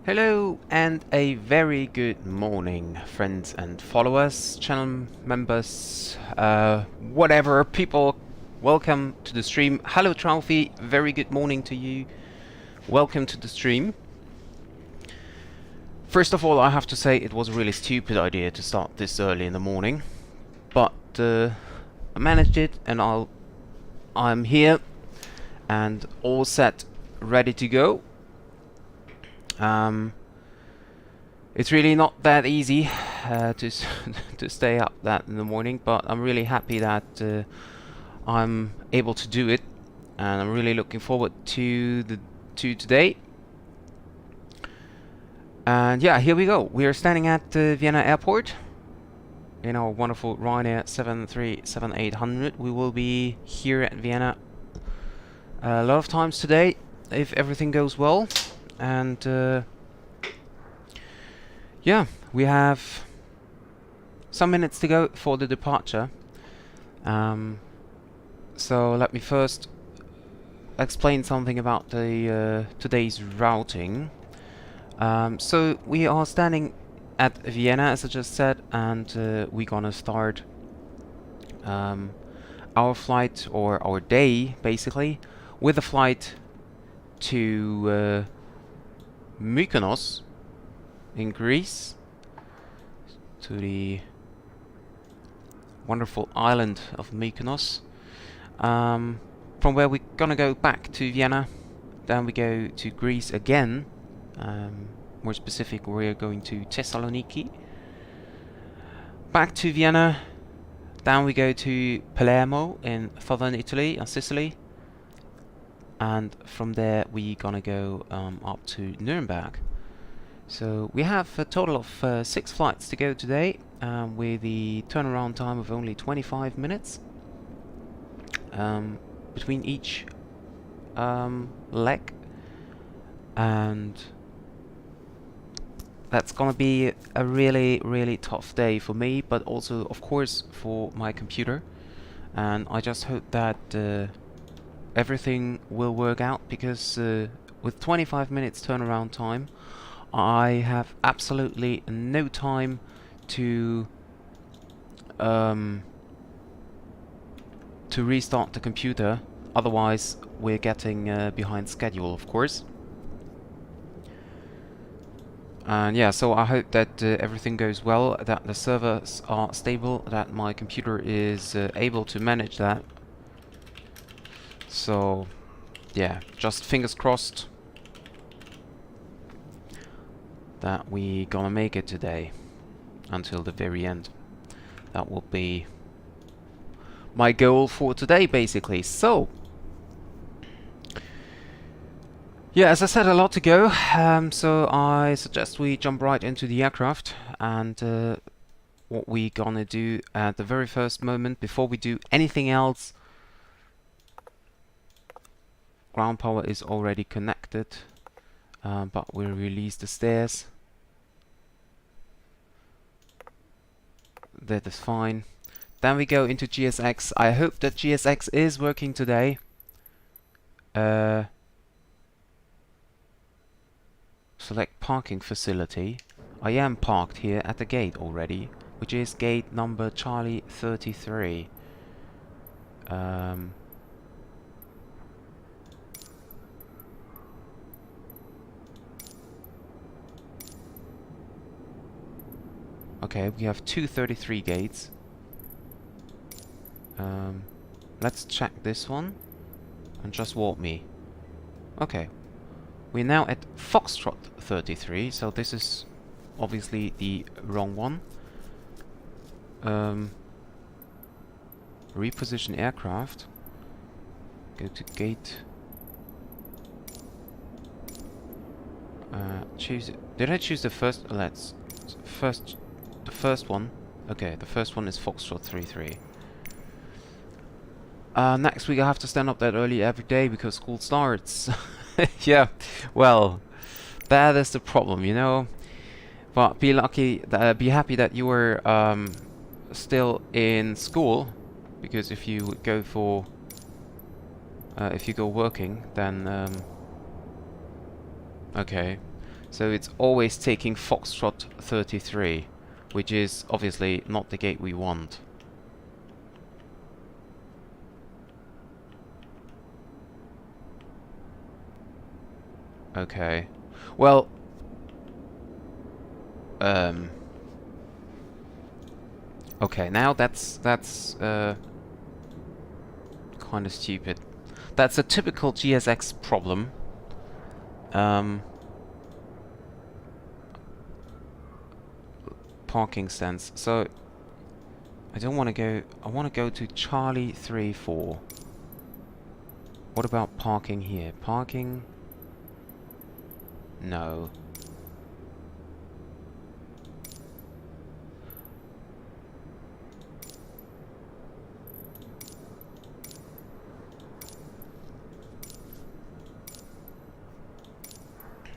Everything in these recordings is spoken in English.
Hello and a very good morning, friends and followers, channel members, whatever people. Welcome to the stream. Hello Trophy, very good morning to you. Welcome to the stream. First of all, I have to say it was a really stupid idea to start this early in the morning, but I managed it, and I'm here and all set, ready to go. It's really not that easy to stay up that in the morning, but I'm really happy that I'm able to do it, and I'm really looking forward to today. And yeah, here we go. We are standing at Vienna Airport in our wonderful Ryanair 737-800. We will be here at Vienna a lot of times today, if everything goes well. And yeah, we have some minutes to go for the departure. So let me first explain something about the today's routing. So we are standing at Vienna, as I just said, and we're gonna start our flight, or our day, basically, with a flight to Mykonos in Greece, to the wonderful island of Mykonos, from where we're gonna go back to Vienna. Then we go to Greece again. More specific, we're going to Thessaloniki, back to Vienna, then we go to Palermo in southern Italy and Sicily, and from there we're gonna go up to Nuremberg. So we have a total of 6 flights to go today, with the turnaround time of only 25 minutes between each leg, and that's gonna be a really tough day for me, but also of course for my computer. And I just hope that everything will work out, because with 25 minutes turnaround time, I have absolutely no time to restart the computer. Otherwise we're getting behind schedule, of course. And yeah, so I hope that everything goes well, that the servers are stable, that my computer is able to manage that. So yeah, just fingers crossed that we gonna make it today until the very end. That will be my goal for today, basically. So yeah, as I said, a lot to go, so I suggest we jump right into the aircraft. And what we gonna do at the very first moment, before we do anything else, ground power is already connected, but we'll release the stairs. That is fine. Then we go into GSX. I hope that GSX is working today. Select parking facility. I am parked here at the gate already, which is gate number Charlie 33. Okay, we have 233 gates. Let's check this one and just warp me. Okay, we're now at Foxtrot 33, so this is obviously the wrong one. Reposition aircraft. Go to gate. Choose it. Did I choose the first? Let's the first one. Okay, the first one is Foxtrot 33. Next week I have to stand up that early every day because school starts. Yeah, well, that is the problem, you know. But be lucky, be happy that you were still in school, because if you go for, if you go working, then okay. So it's always taking Foxtrot 33, which is obviously not the gate we want. Okay. Well, okay, now that's kind of stupid. That's a typical GSX problem. Parking stance. So I don't want to go. I want to go to Charlie 34. What about parking here? Parking? No.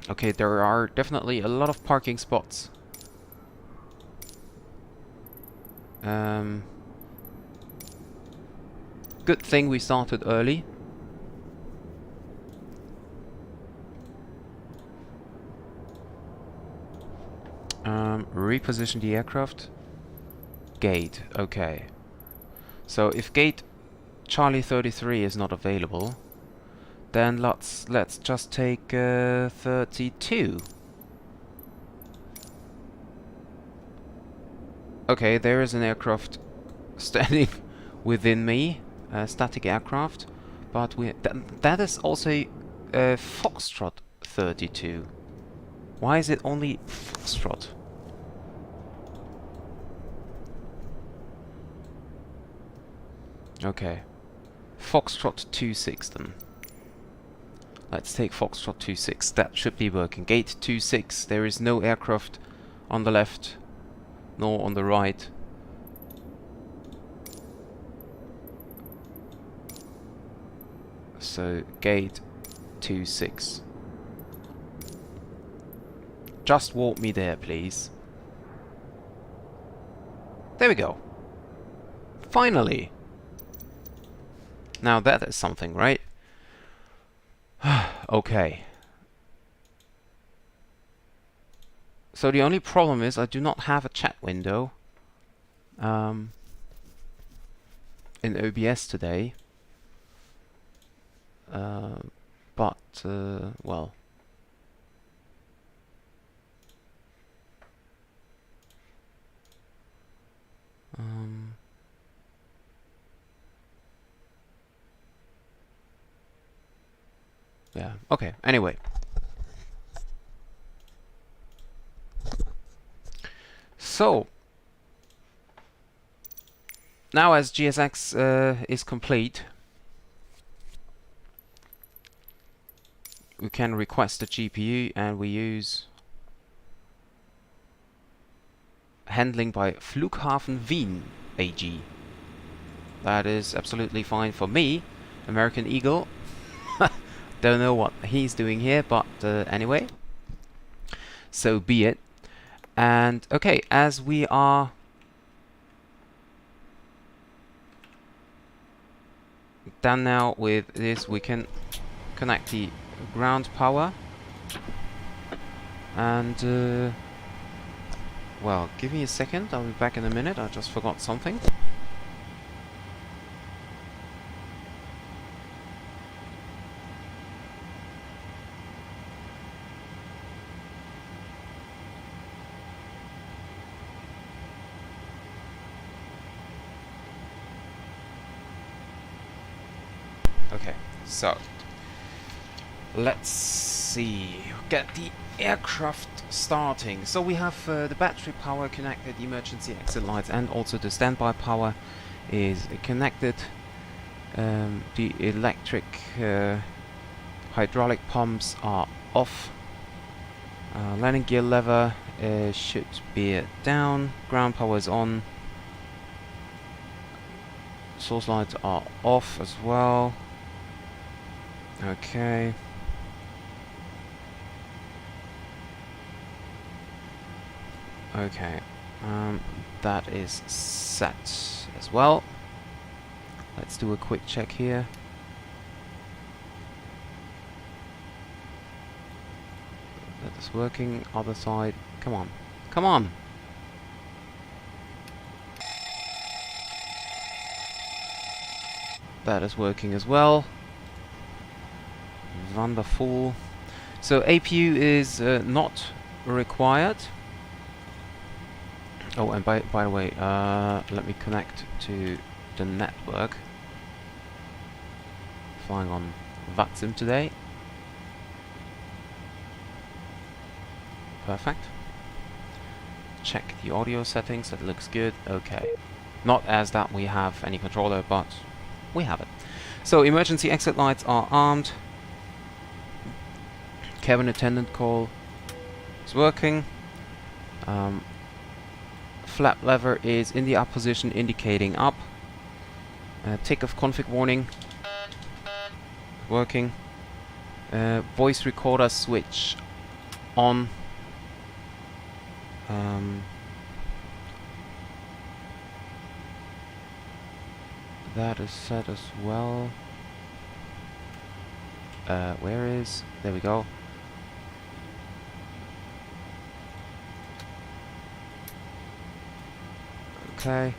Okay, there are definitely a lot of parking spots. Good thing we started early. Reposition the aircraft. Gate, okay. So if gate Charlie 33 is not available, then let's just take 32. Okay, there is an aircraft standing within me, a static aircraft, but that is also a Foxtrot 32. Why is it only Foxtrot? Okay, Foxtrot 26 then. Let's take Foxtrot 26. That should be working. Gate 26. There is no aircraft on the left nor on the right. So gate 26. Just walk me there, please. There we go. Finally. Now that is something, right? Okay. So the only problem is I do not have a chat window in OBS today. But well. Yeah, okay, anyway. So, now as GSX is complete, we can request a GPU and we use handling by Flughafen Wien AG. That is absolutely fine for me, American Eagle. Don't know what he's doing here, but anyway, so be it. And okay, as we are done now with this, we can connect the ground power. And well, give me a second, I'll be back in a minute. I just forgot something. Okay, so let's see, get the aircraft starting. So we have the battery power connected, the emergency exit lights, and also the standby power is connected. The electric hydraulic pumps are off. Landing gear lever should be down. Ground power is on. Source lights are off as well. Okay. Okay. That is set as well. Let's do a quick check here. That is working. Other side. Come on. Come on! That is working as well. Wonderful. So APU is not required. Oh, and by the way, let me connect to the network. Flying on VATSIM today. Perfect. Check the audio settings, that looks good. Okay. Not as that we have any controller, but we have it. So emergency exit lights are armed. Cabin attendant call is working. Flap lever is in the up position, indicating up. Takeoff config warning working. Voice recorder switch on. That is set as well. Where is... There we go. Okay.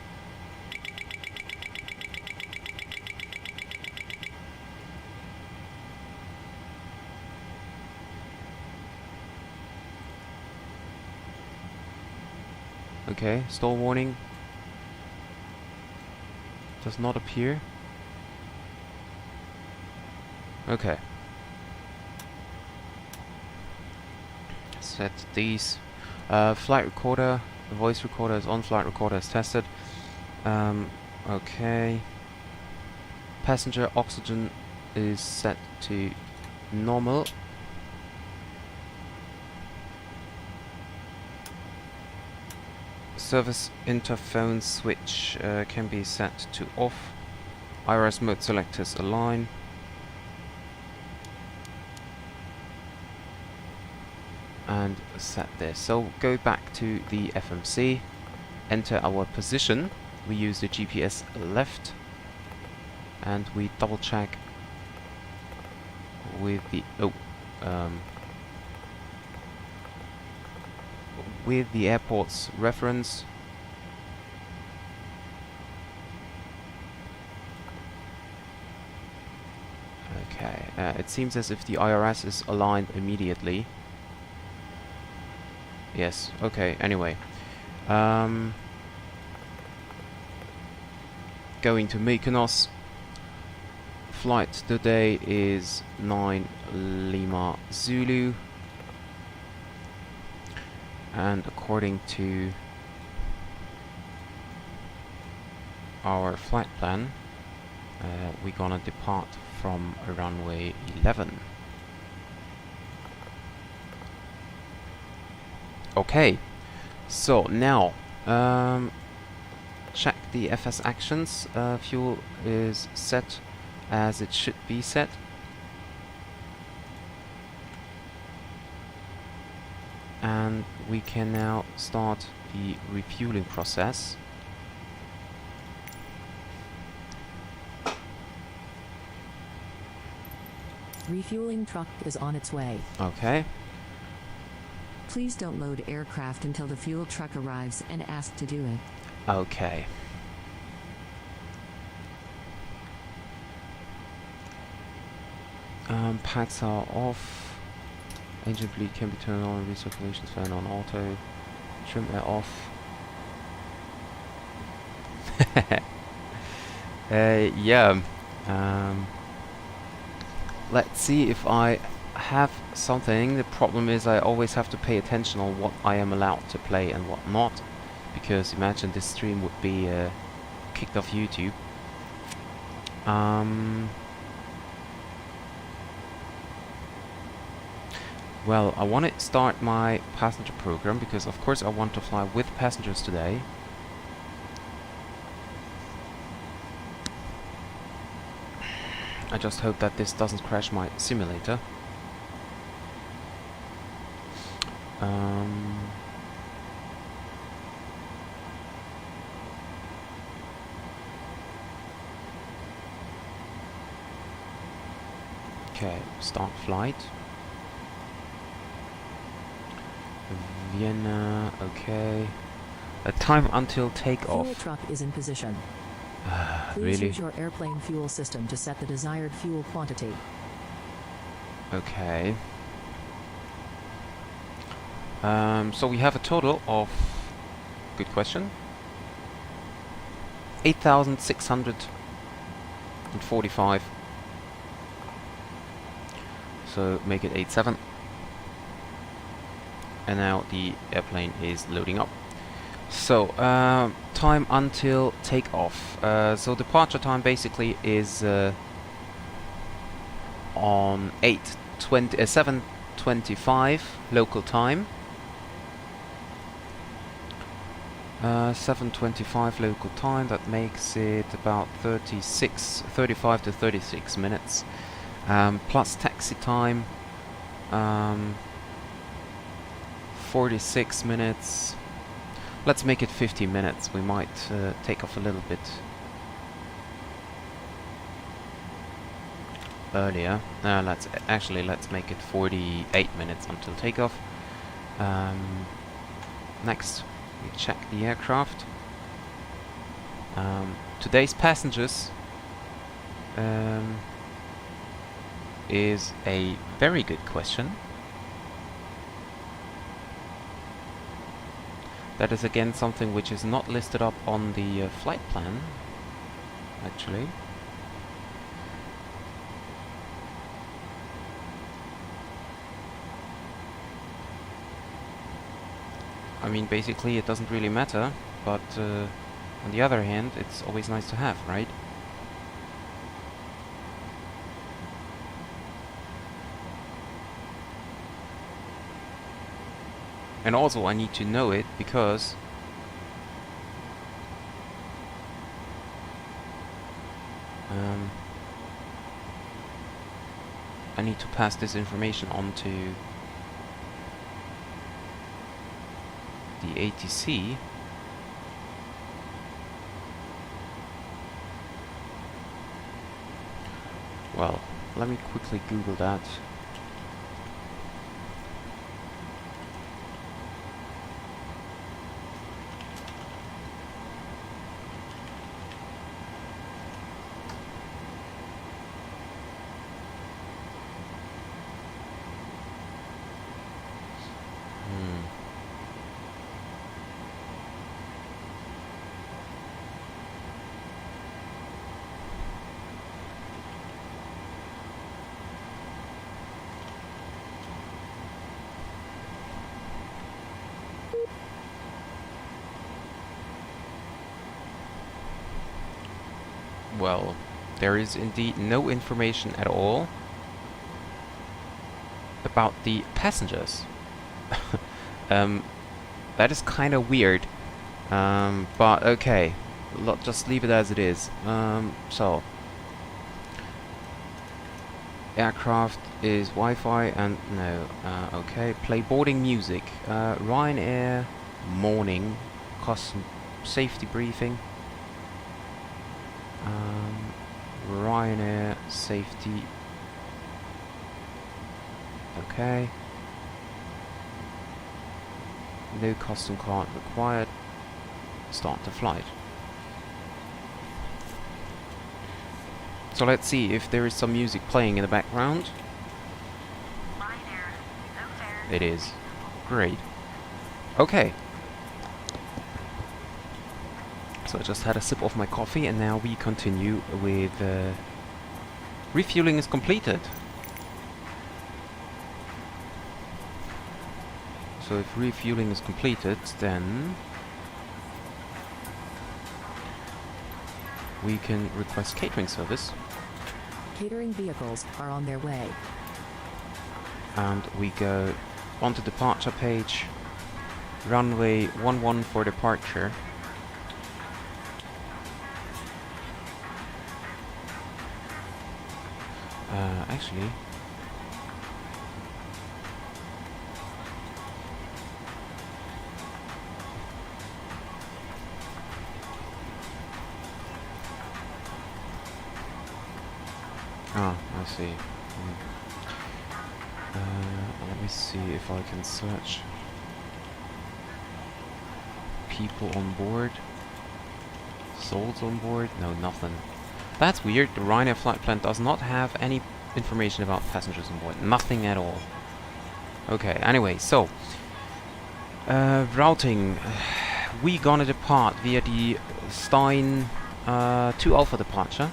Okay, stall warning does not appear. Okay. Set these. Flight recorder, the voice recorder is on, flight recorder is tested. Okay. Passenger oxygen is set to normal. Service interphone switch can be set to off. IRS mode selectors align. And set this. So go back to the FMC, enter our position. We use the GPS left, and we double check with the with the airport's reference. Okay, it seems as if the IRS is aligned immediately. Yes, okay, anyway. Going to Mykonos. Flight today is 9 Lima Zulu. And according to our flight plan, we're gonna depart from runway 11. Okay, so now check the FS actions. Fuel is set as it should be set. And we can now start the refueling process. Refueling truck is on its way. Okay. Please don't load aircraft until the fuel truck arrives and ask to do it. Okay. Packs are off. Engine bleed can be turned on. Recirculation fan on auto. Trim air off. Yeah. Let's see if I have something. The problem is I always have to pay attention on what I am allowed to play and what not, because imagine this stream would be kicked off YouTube. Well, I want to start my passenger program because of course I want to fly with passengers today. I just hope that this doesn't crash my simulator. Okay, start flight. Vienna, okay. A time until Fuel takeoff. truck is in position. Please Really? use your airplane fuel system to set the desired fuel quantity. Okay. So we have a total of, good question, 8,645. So make it 87. And now the airplane is loading up. So time until takeoff. So departure time basically is on 7:25 local time. 7:25 local time. That makes it about 35 to 36 minutes. Plus taxi time. 46 minutes. Let's make it 50 minutes. We might take off a little bit earlier. Let's make it 48 minutes until takeoff. Next, we check the aircraft. Today's passengers is a very good question. That is again something which is not listed up on the flight plan, actually. I mean, basically it doesn't really matter, but on the other hand, it's always nice to have, right? And also I need to know it because I need to pass this information on to the ATC. Well, let me quickly Google that. Well, there is indeed no information at all about the passengers. That is kind of weird, but okay, just leave it as it is. So, aircraft is Wi-Fi and no, okay, play boarding music. Ryanair, morning, custom safety briefing. Ryanair safety. Okay. No custom card required. Start the flight. So let's see if there is some music playing in the background. It is. Great. Okay. So I just had a sip of my coffee and now we continue with refueling is completed. So if refueling is completed, then we can request catering service. Catering vehicles are on their way. And we go on to departure page, runway 11 for departure. Actually, I see. Let me see if I can search people on board. Souls on board? No, nothing. That's weird. The Ryanair flight plan does not have any information about passengers on board. Nothing at all. Okay, anyway, so routing. We gonna depart via the Stein 2 Alpha departure.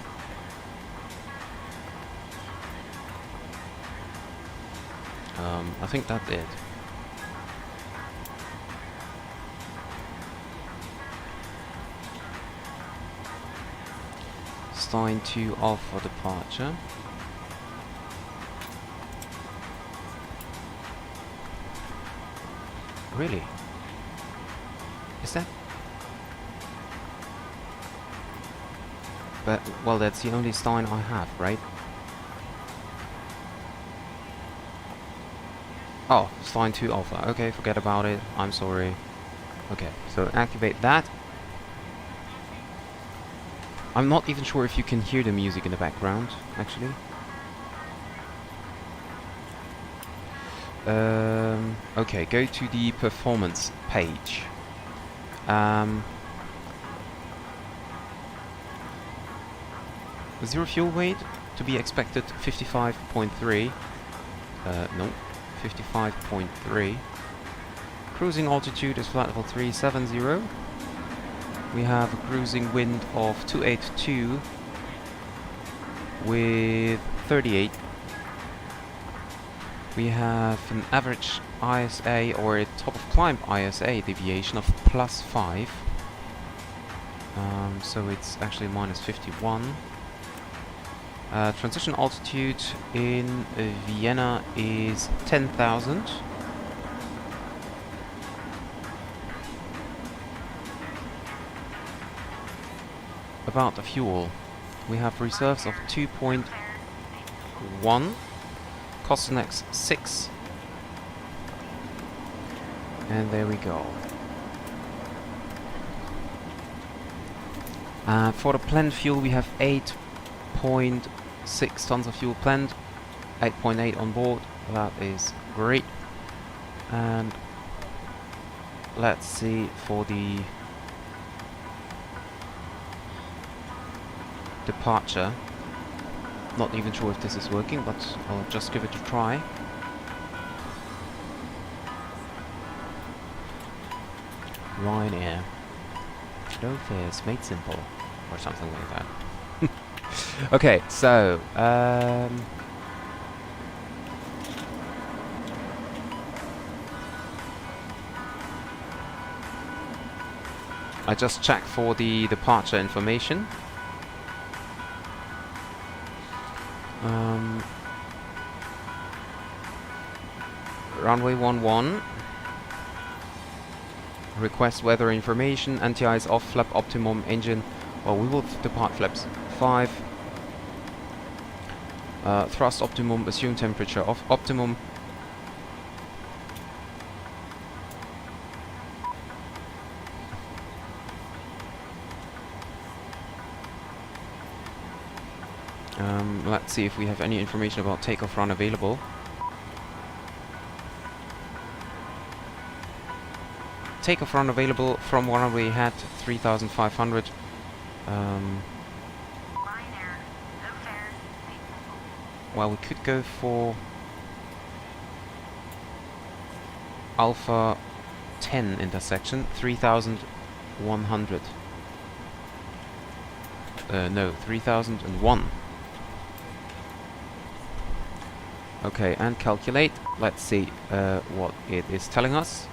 I think that's it. Stein 2 Alpha departure. Really? Is that? But, well, that's the only Stein I have, right? Oh, Stein 2 Alpha. Okay, forget about it. I'm sorry. Okay, so activate that. I'm not even sure if you can hear the music in the background, actually. Okay, go to the performance page. Zero fuel weight to be expected 55.3. No, 55.3. Cruising altitude is flight level 370. We have a cruising wind of 282 with 38. We have an average ISA or a top of climb ISA deviation of +5. So it's actually -51. Transition altitude in Vienna is 10,000. About the fuel, we have reserves of 2.1, Costinex 6, and there we go. For the planned fuel, we have 8.6 tons of fuel planned, 8.8 on board. That is great. And let's see for the departure. Not even sure if this is working, but I'll just give it a try. Ryanair. No fares made simple, or something like that. Okay, so I just checked for the departure information. Runway 11. Request weather information. Anti-ice is off. Flap optimum. Engine. Well, we will depart flaps 5. Thrust optimum. Assume temperature off. Optimum. Let's see if we have any information about takeoff run available. Takeoff run available from runway head 3,500. Well, we could go for Alpha 10 intersection 3,100. No, 3,001. Okay, and calculate. Let's see what it is telling us.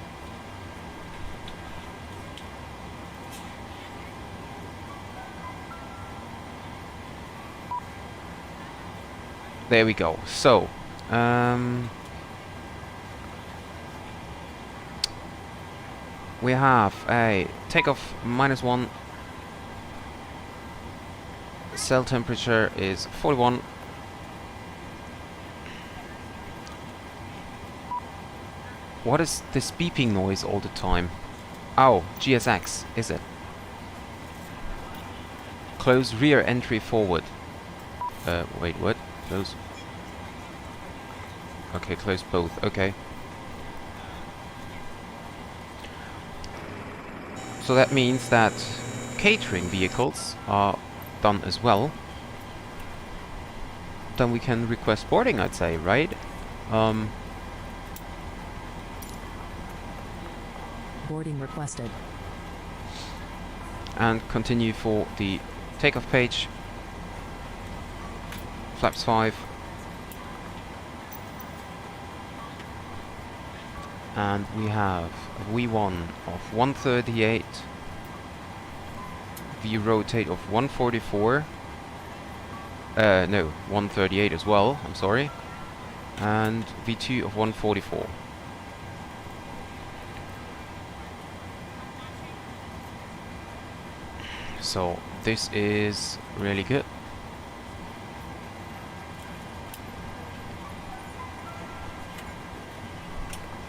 There we go. So, we have a takeoff -1. Cell temperature is 41. What is this beeping noise all the time? Oh, GSX, is it? Close rear entry forward. Wait, what? Close. Okay, close both. Okay. So that means that catering vehicles are done as well. Then we can request boarding, I'd say, right? Boarding requested. And continue for the takeoff page. Flaps 5. And we have a V1 of 138. V rotate of 144. No, 138 as well, I'm sorry. And V2 of 144. So this is really good.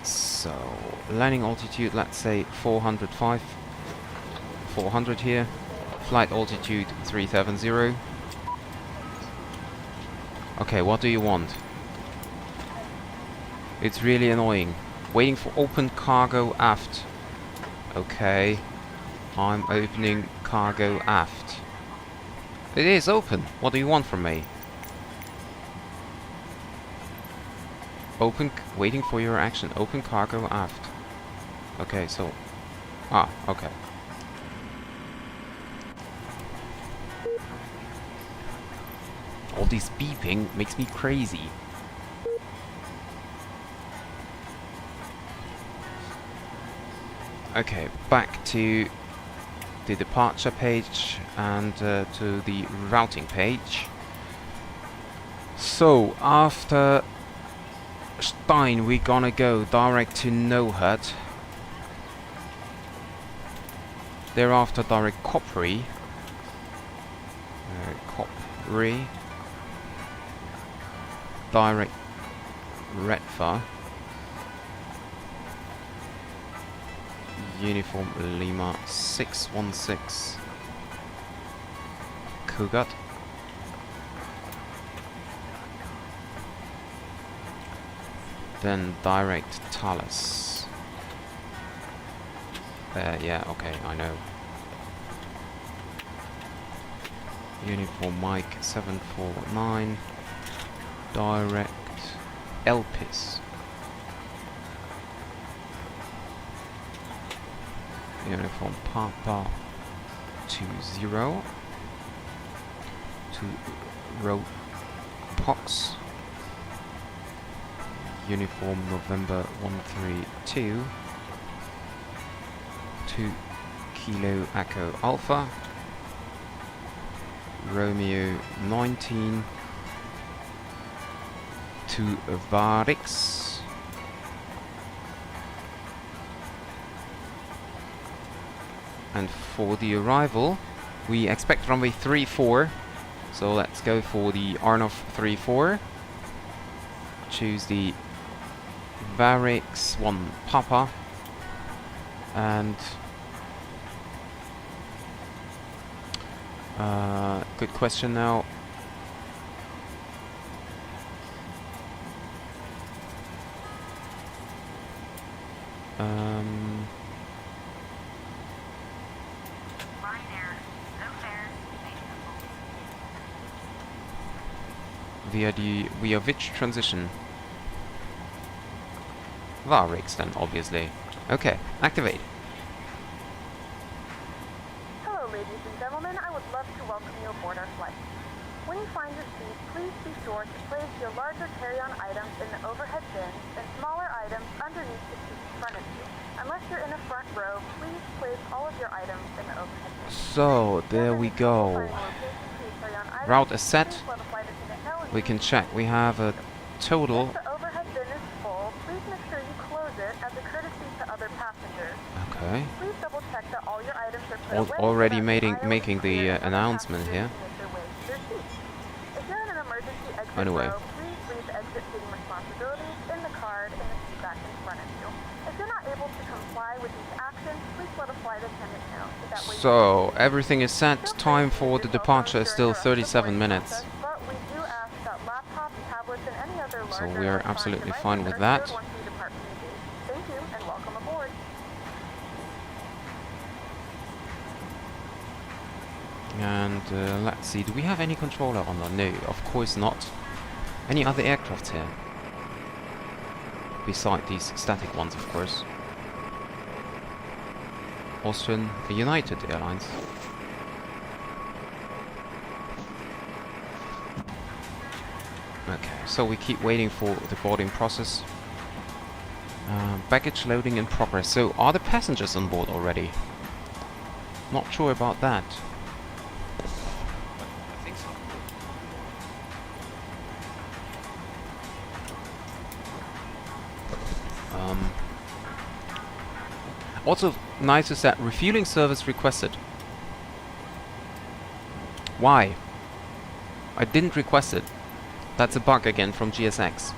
So landing altitude, let's say 405, 400 here. Flight altitude 370. Okay, what do you want? It's really annoying. Waiting for open cargo aft. Okay. I'm opening cargo aft. It is open. What do you want from me? Open, waiting for your action. Open cargo aft. Okay, so... Ah, okay. All this beeping makes me crazy. Okay, back to the departure page and to the routing page. So, after Stein, we're gonna go direct to Nohut. Thereafter, direct Kopri. Kopri. Direct Retva. Uniform Lima 616 Kugat. Then direct Thales. Yeah, okay, I know. Uniform Mike 749. Direct Elpis. Uniform Papa 20 to Road Pox. Uniform November 132 to Kilo Echo Alpha. Romeo 19 to Varix. And for the arrival, we expect runway 34. So let's go for the Arnov 34. Choose the Varix 1 Papa. And good question now. Ryanair, no fares, Via which transition? Varix then, obviously. Okay, activate. Hello, ladies and gentlemen. I would love to welcome you aboard our flight. When you find your seat, please be sure to place your larger carry-on items in the overhead bins and smaller items underneath the seat in front of you. Unless you're in the front row, please place all of your items in the overhead bin. So, there we go. Route is set. We can check. We have a total. If the overhead bin is full, please make sure you close it as a courtesy to other passengers. Okay. Please double check that all your items are put away Already so that the making aisle the is clear for announcement passengers here. to make their way to their seats. If you're in an emergency exit Anyway. row, please leave the exit seating responsibilities in the card in the seat back in front of you. If you're not able to comply with these actions, please let a flight attendant know. That way So, everything is set. Time for the departure is still 37 minutes. but we do ask that laptops, tablets, and any other So larger we are electronic absolutely devices fine with are that. stored once you depart from the gate. Thank you and welcome aboard. And let's see, do we have any controller on that? No, of course not. Any other aircrafts here? Beside these static ones, of course. Austrian United Airlines. Okay, so we keep waiting for the boarding process. Baggage loading in progress. So, are the passengers on board already? Not sure about that. I think so. Also, nice is that refueling service requested. Why? I didn't request it. That's a bug again from GSX.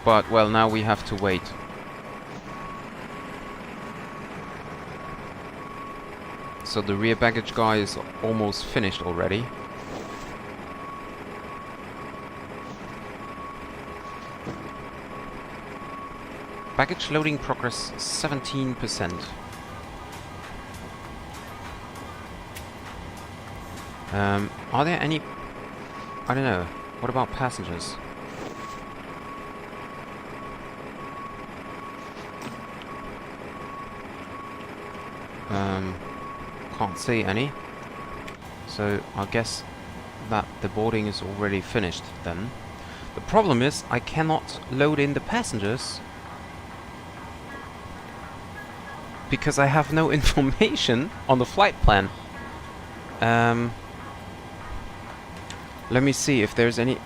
But, well, now we have to wait. So the rear baggage guy is almost finished already. Baggage loading progress 17%. Are there any... I don't know. What about passengers? Can't see any. So I guess that the boarding is already finished then. The problem is I cannot load in the passengers because I have no information on the flight plan. Let me see if there's any...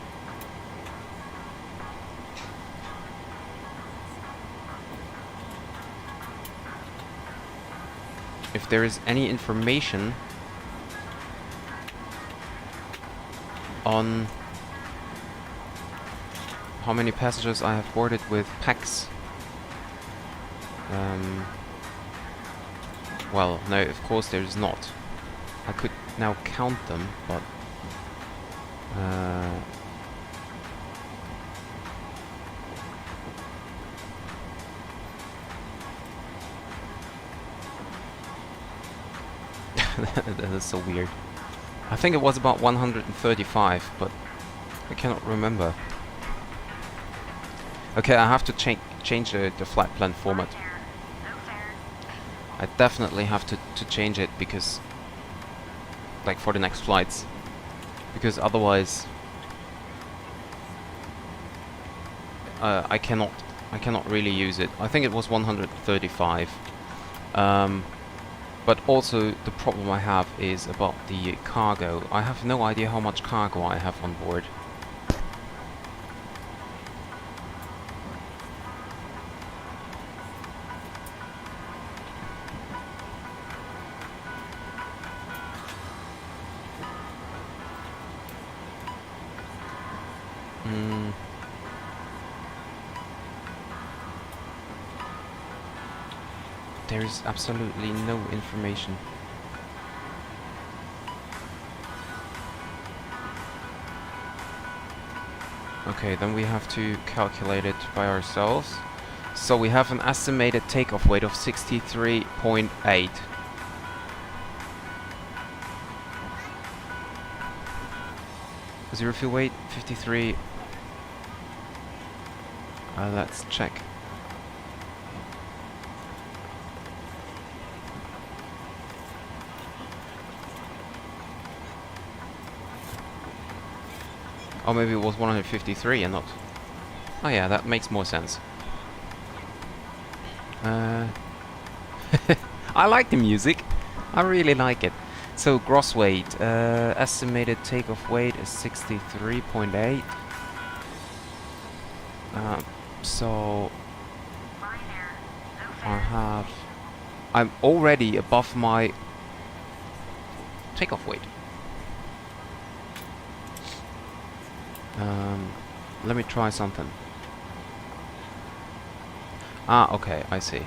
If there is any information on how many passengers I have boarded with PAX. Well, no, of course there is not. I could now count them, but that is so weird. I think it was about 135, but I cannot remember. Okay, I have to change the flight plan format. I definitely have to change it because, like, for the next flights, because otherwise I cannot really use it. I think it was 135. But also the problem I have is about the cargo. I have no idea how much cargo I have on board. There is absolutely no information. Okay, then we have to calculate it by ourselves. So we have an estimated takeoff weight of 63.8. Zero fuel weight 53. Let's check. Or maybe it was 153 and not... Oh yeah, that makes more sense. I like the music. I really like it. So gross weight, estimated takeoff weight is 63.8. So I'm already above my takeoff weight. Let me try something. Ah, okay, I see.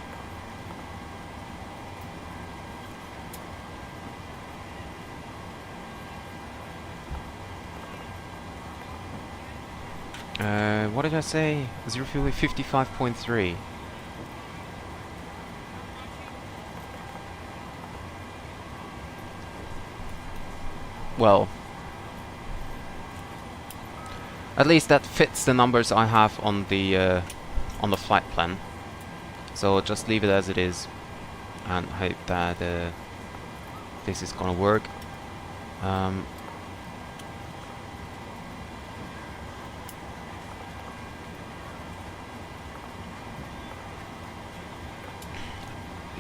what did I say? Is refueling 55.3? Well, at least that fits the numbers I have on the flight plan. So just leave it as it is, and hope that this is gonna work.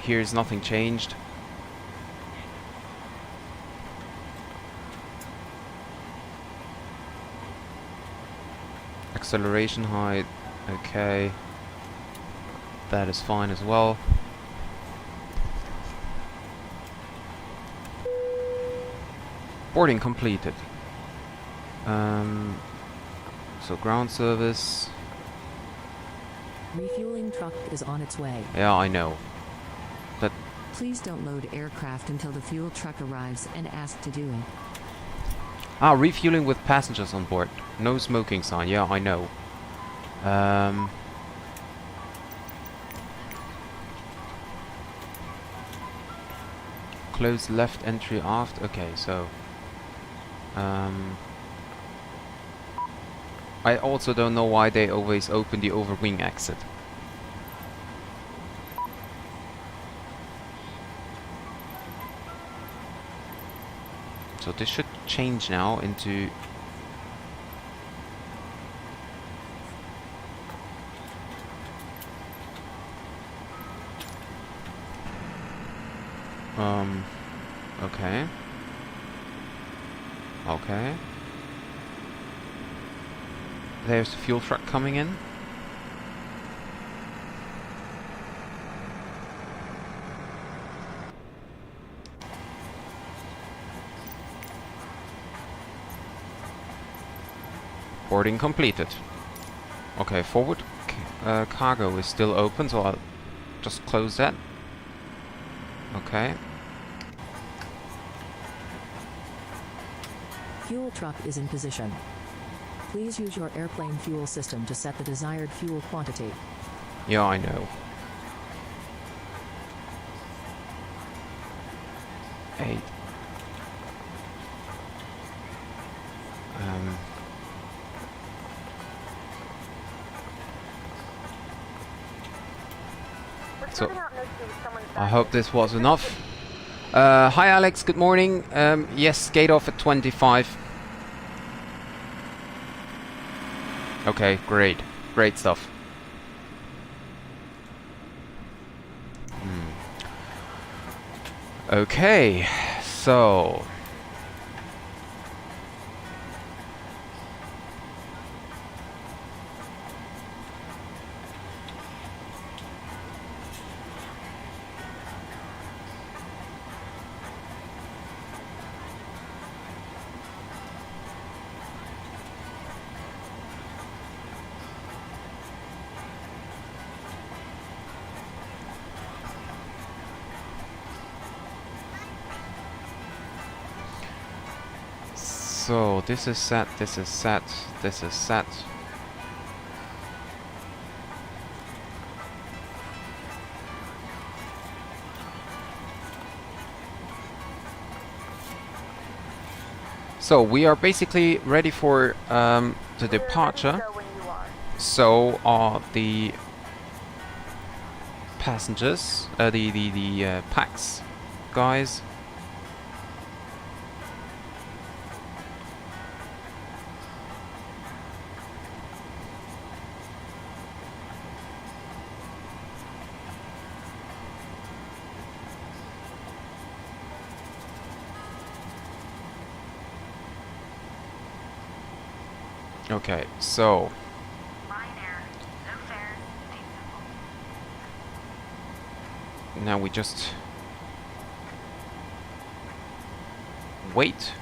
Here's nothing changed. Acceleration height, okay. That is fine as well. Boarding completed. So ground service. Refueling truck is on its way. Yeah, I know. But Please don't load aircraft until the fuel truck arrives and ask to do it. refueling with passengers on board. No smoking sign. Yeah, I know. Close left entry aft. Okay, so I also don't know why they always open the overwing exit. So this should change now into okay. Okay. There's the fuel truck coming in. Boarding completed. Okay, forward cargo is still open, so I'll just close that. Okay. Fuel truck is in position. Please use your airplane fuel system to set the desired fuel quantity. Yeah, I know. 8. So, I hope this was enough. Hi Alex, good morning. Yes, gate off at 25. Okay, great. Great stuff. Okay, so... So, this is set, this is set, this is set. So, we are basically ready for the departure. So are the passengers, the PAX guys. Okay, so Ryanair, no fares, now we just wait.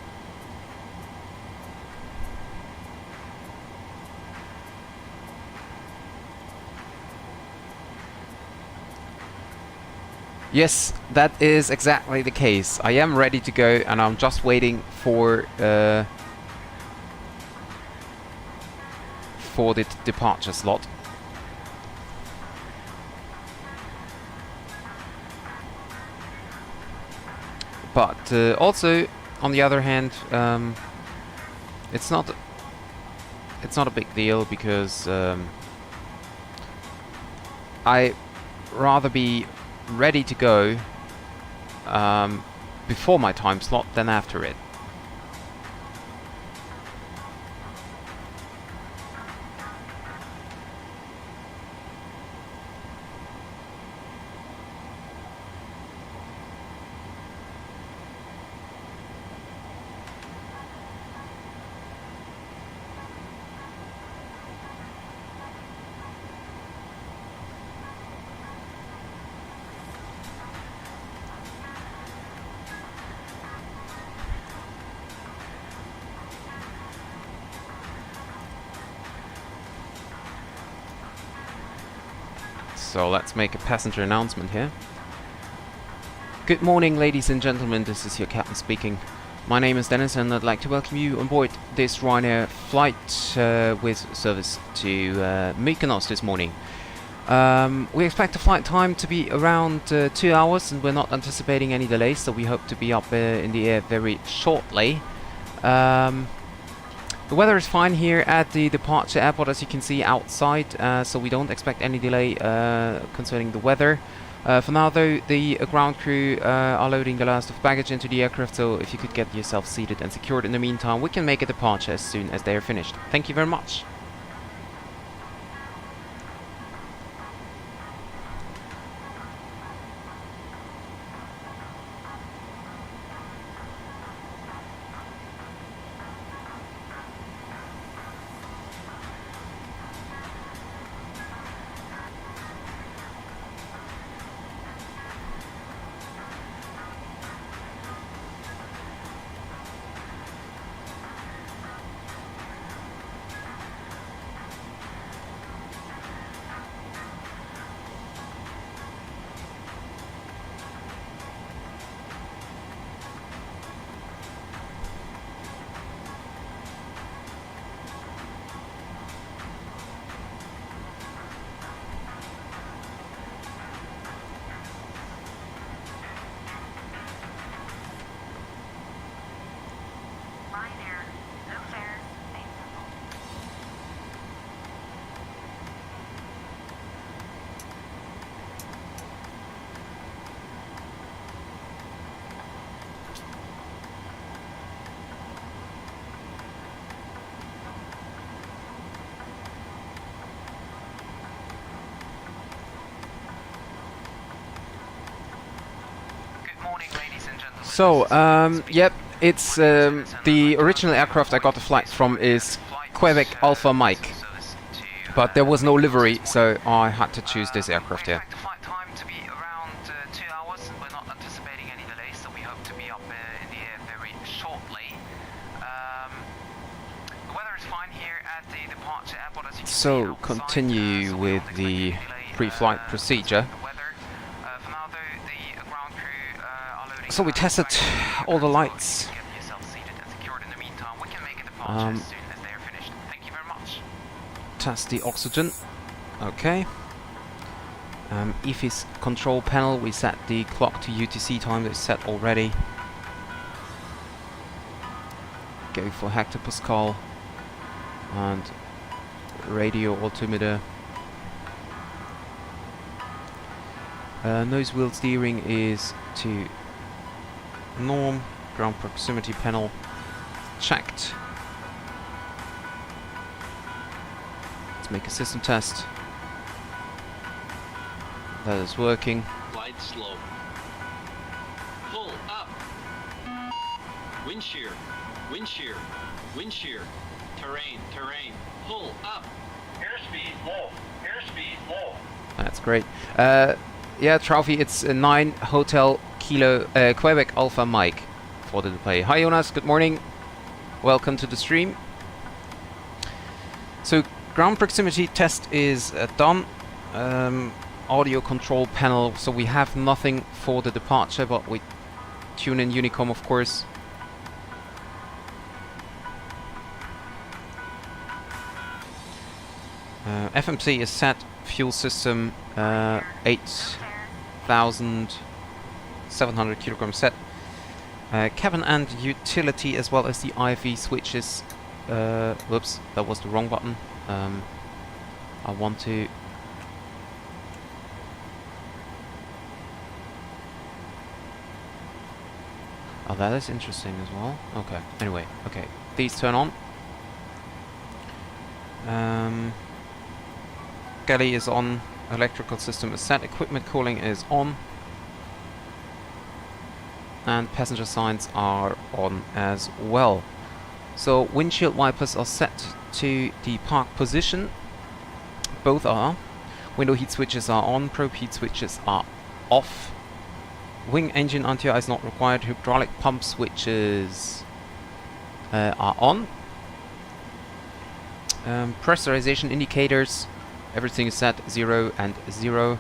Yes, that is exactly the case. I am ready to go, and I'm just waiting for for the departure slot. But also, on the other hand, it's not a big deal, because I rather be ready to go before my time slot than after it. So let's make a passenger announcement here. Good morning, ladies and gentlemen, this is your captain speaking. My name is Dennis and I'd like to welcome you on board this Ryanair flight with service to Mykonos this morning. We expect the flight time to be around 2 hours, and we're not anticipating any delays, so we hope to be up in the air very shortly. The weather is fine here at the departure airport, as you can see outside, so we don't expect any delay concerning the weather. For now though, the ground crew are loading the last of baggage into the aircraft, so if you could get yourself seated and secured in the meantime, we can make a departure as soon as they are finished. Thank you very much. So, yep, it's the original aircraft I got the flight from is Quebec Alpha Mike, but there was no livery, so I had to choose this aircraft here. The flight time to be around 2 hours, and we're not anticipating any delays, so we hope to be up in the air very shortly. The weather is fine here at the departure airport, as you can see So, outside, continue so we with don't the expect any delay, pre-flight procedure. the weather. For now though, the ground crew are loading So we tested all the lights. Get yourself seated and secured in the meantime. We can make a departure as soon as they are finished. Thank you very much. Test the oxygen. Okay. EFIS control panel, we set the clock to UTC time, it's set already. Go for hectopascal. And radio altimeter. Nose wheel steering is to norm. Ground proximity panel checked. Let's make a system test. That is working. Glide slow. Pull up. Wind shear. Wind shear. Wind shear. Terrain. Terrain. Pull up. Airspeed low. Airspeed low. That's great. Yeah, trophy, it's a 9 Hotel Kilo Quebec Alpha Mike for the display. Hi Jonas, good morning. Welcome to the stream. So, ground proximity test is done. Audio control panel, so we have nothing for the departure, but we tune in Unicom, of course. FMC is set. Fuel system 8,700 kilograms set. Cabin and utility, as well as the IFE switches. Whoops, that was the wrong button. I want to... Oh, that is interesting as well. Okay, anyway, okay. These turn on. Galley is on. Electrical system is set. Equipment cooling is on. And passenger signs are on as well. So windshield wipers are set to the park position. Both are. Window heat switches are on. Probe heat switches are off. Wing engine anti-ice not required. Hydraulic pump switches are on. Pressurization indicators, everything is set 0 and 0.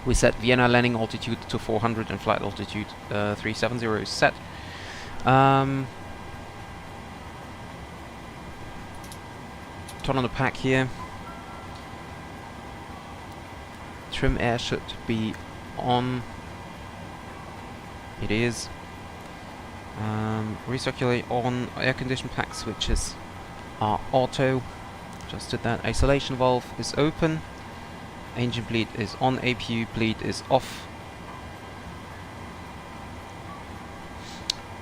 We set Vienna landing altitude to 400 and flight altitude 370 is set. Turn on the pack here. Trim air should be on. It is. Recirculate on. Air condition pack switches are auto. Just did that. Isolation valve is open. Engine bleed is on. APU bleed is off.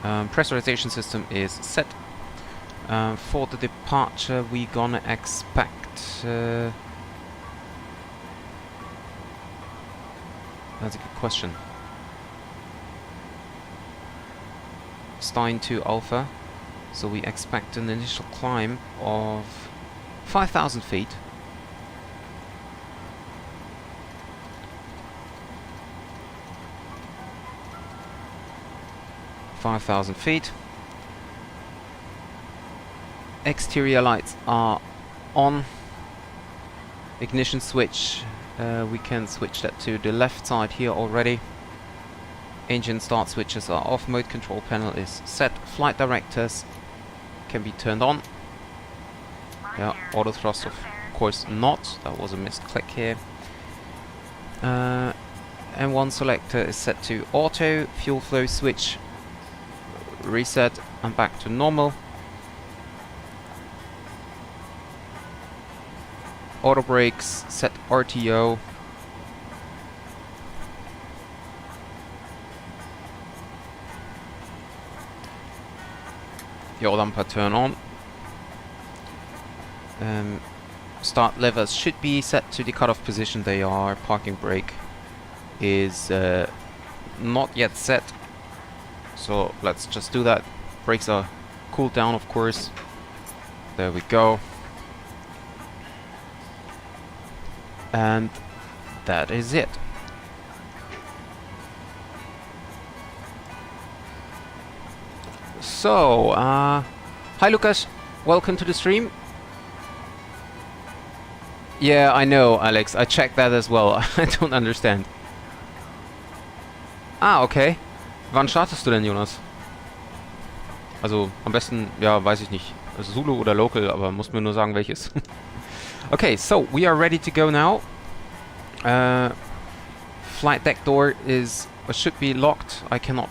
Pressurization system is set. For the departure, we gonna expect. That's a good question. Stein 2 Alpha. So we expect an initial climb of 5,000 feet. Exterior lights are on. Ignition switch, we can switch that to the left side here already. Engine start switches are off. Mode control panel is set. Flight directors can be turned on. Yeah, auto thrust of course not. That was a missed click here. M1 selector is set to auto. Fuel flow switch reset and back to normal. Auto brakes set RTO. Yaw damper turn on. Start levers should be set to the cutoff position they are. Parking brake is not yet set. So let's just do that. Brakes are cooled down, of course. There we go. And that is it. So, hi Lucas, welcome to the stream. Yeah, I know, Alex, I checked that as well. I don't understand. Ah, okay. Wann startest du denn, Jonas? Also, am besten, ja, weiß ich nicht. Also Zulu oder Local, aber muss mir nur sagen, welches. Okay, so we are ready to go now. Flight deck door is should be locked. I cannot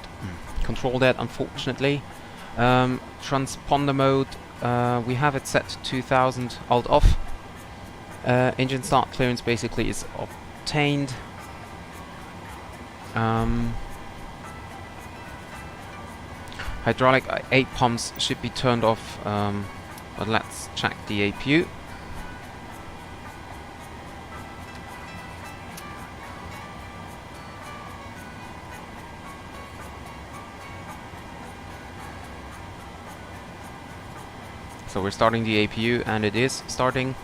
control that, unfortunately. Transponder mode, we have it set to 2000 alt off. Engine start clearance basically is obtained. Hydraulic 8 pumps should be turned off, but let's check the APU. So we're starting the APU, and it is starting.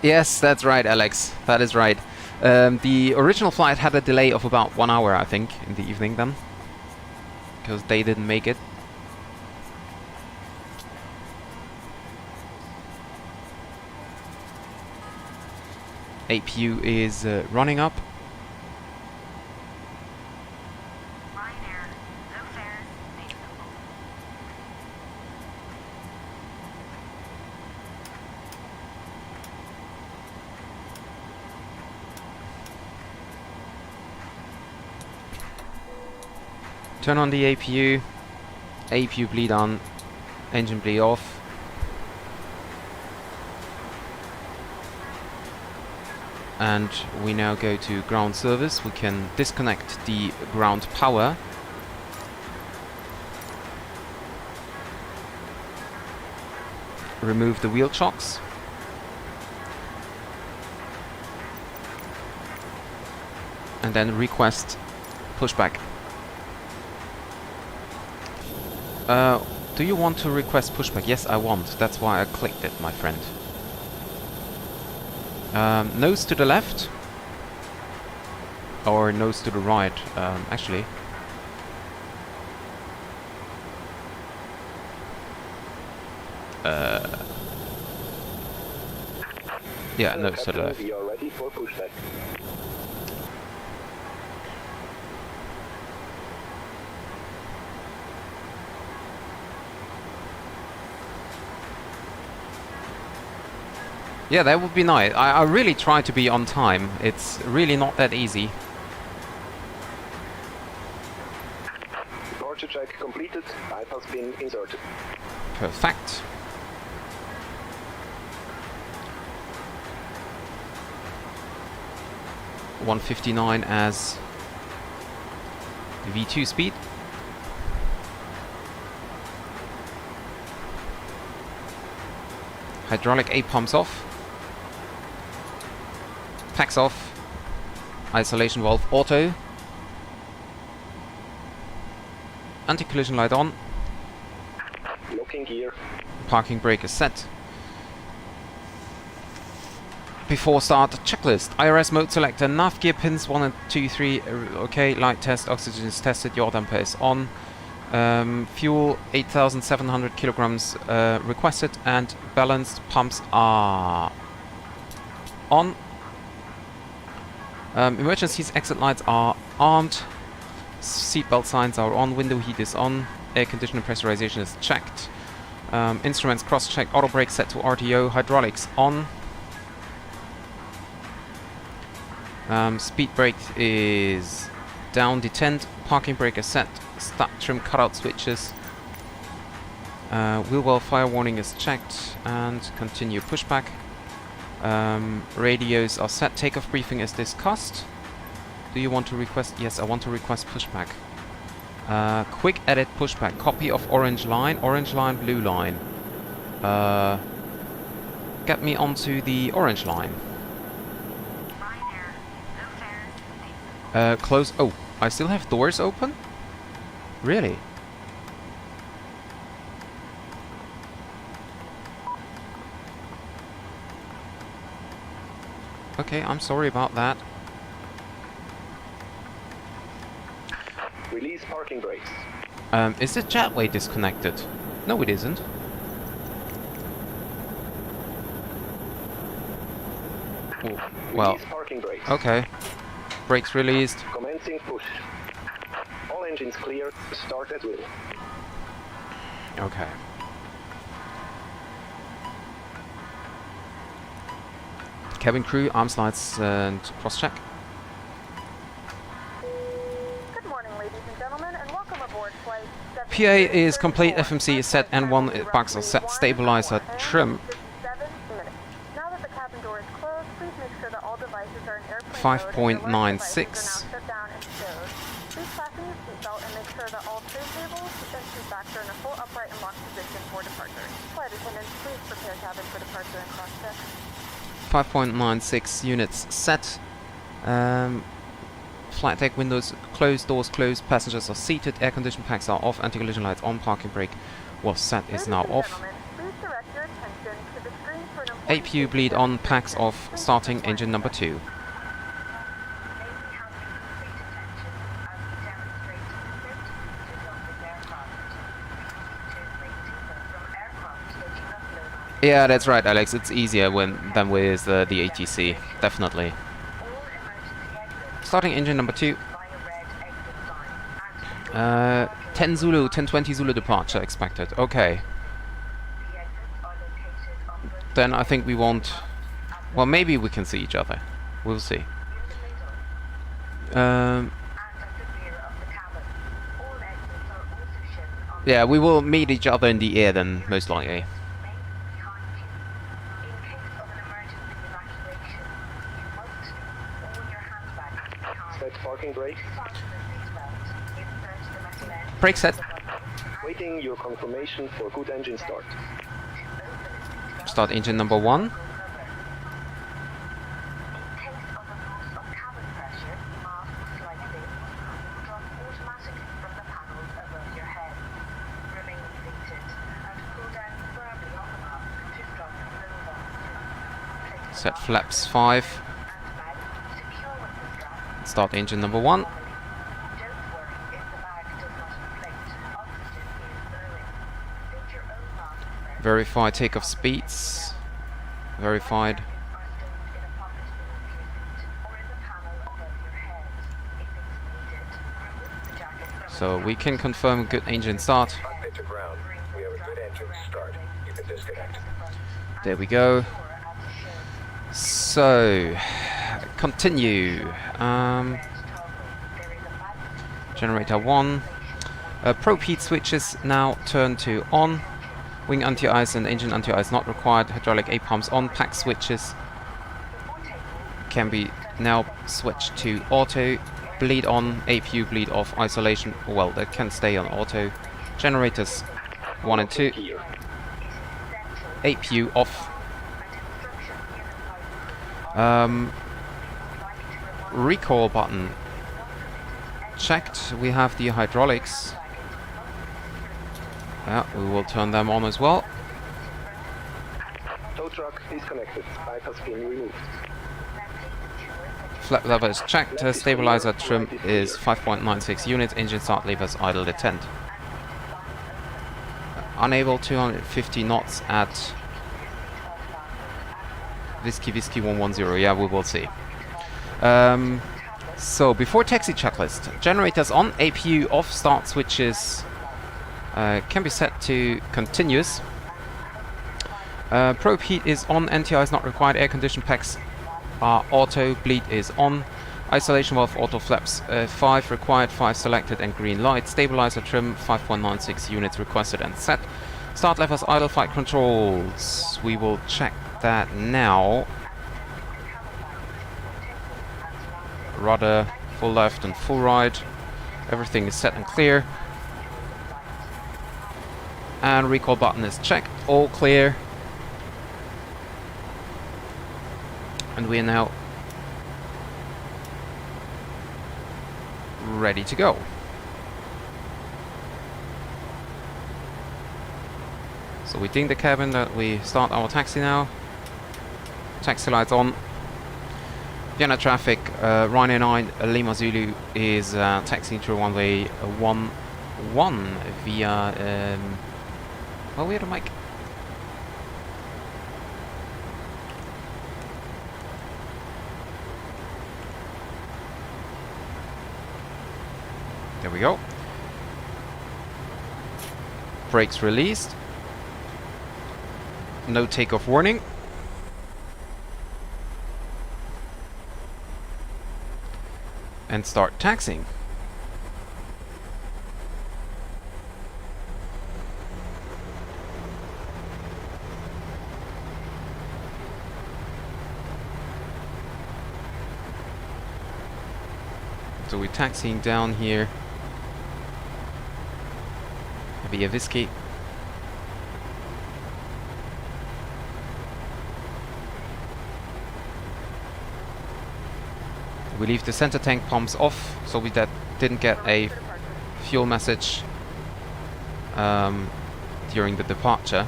Yes, that's right, Alex. That is right. The original flight had a delay of about 1 hour, I think, in the evening then. Because they didn't make it. APU is running up. Turn on the APU. APU bleed on. Engine bleed off. And we now go to ground service. We can disconnect the ground power. Remove the wheel chocks. And then request pushback. Do you want to request pushback? Yes, I want. That's why I clicked it, my friend. Nose to the left. Or nose to the right, actually. Yeah, nose to the left. We are ready for pushback. Yeah, that would be nice. I really try to be on time. It's really not that easy. Departure check completed. Bypass pin inserted. Perfect. .159 as V2 speed. Hydraulic A pumps off. Packs off. Isolation valve auto. Anti-collision light on. Locking gear. Parking brake is set. Before start, checklist. IRS mode selector. Nav gear pins 1 and 2, 3. Okay, light test. Oxygen is tested. Yaw damper is on. Fuel 8,700 kilograms requested, and balanced pumps are on. Emergencies exit lights are armed. Seatbelt signs are on. Window heat is on. Air conditioner pressurization is checked. Instruments cross-checked. Auto brake set to RTO. Hydraulics on. Speed brake is down, detent. Parking brake is set. Start trim cutout switches. Wheel well fire warning is checked, and continue pushback. Radios are set. Takeoff briefing is discussed. Do you want to request? Yes, I want to request pushback. Quick edit pushback. Copy of orange line, blue line. Get me onto the orange line. Close. Oh, I still have doors open? Really? Okay, I'm sorry about that. Release parking brakes. Is the jetway disconnected? No, it isn't. Oh, well, Release parking brakes. okay. Brakes released. Commencing push. All engines clear. Start at will. Okay. Cabin crew, arms lights and cross-check. Good morning, ladies and gentlemen, and welcome aboard flight PA is complete, FMC is set, N1 bugs are set, stabilizer trim. 57 minutes. Now that the cabin door is closed, please make sure that all devices are in airplane 5.96. mode and your devices are now shut down and stowed. Please fasten your seatbelt and make sure that all tray tables and seat backs are in a full upright and locked position for departure. Flight attendants, please prepare cabin for departure and cross-check. 5.96 units set. Flight deck windows closed, doors closed, passengers are seated, air condition packs are off, anti-collision lights on, parking brake was set, is now off. APU bleed on, packs off, starting engine number 2. Yeah, that's right, Alex. It's easier than with the ATC, definitely. Starting engine number 2. 10 Zulu, 1020 Zulu departure expected. Okay. Then I think we won't... Well, maybe we can see each other. We'll see. Yeah, we will meet each other in the air then, most likely. Set parking brake. Brake set. Waiting your confirmation for good engine start. Start engine number 1. Set flaps 5. Start engine number 1. Verify takeoff speeds. Verified. So we can confirm good engine start. Cockpit to ground. We have a good engine start. You can disconnect. There we go. So, continue. Generator 1. Probe heat switches now turn to on. Wing anti-ice and engine anti-ice not required. Hydraulic A pumps on. Pack switches can be now switched to auto. Bleed on. APU bleed off. Isolation, well, that can stay on auto. Generators 1 and 2. APU off. Recall button checked. We have the hydraulics. Yeah, we will turn them on as well. Tow truck disconnected. Pipe has been removed. Flap lever is checked. Stabilizer trim is 5.96 units. Engine start levers idle at 10. Unable 250 knots at Whiskey 110. Yeah, we will see. So before taxi checklist, generators on, APU off, start switches can be set to continuous. Probe heat is on, NTI is not required, air condition packs are auto, bleed is on, isolation valve auto flaps 5 required, 5 selected and green light, stabilizer trim 5.96 units requested and set. Start levers idle, flight controls, we will check that now. Rudder full left and full right, everything is set and clear. And recall button is checked, all clear. And we are now ready to go. So we ding the cabin that we start our taxi now. Taxi lights on. Vienna traffic, Ryanair 9 Lima Zulu is taxiing through runway 11 via well, we had a mic. There we go. Brakes released. No takeoff warning. And start taxiing. So we're taxiing down here via Whiskey. We leave the center tank pumps off, so we didn't get a fuel message during the departure,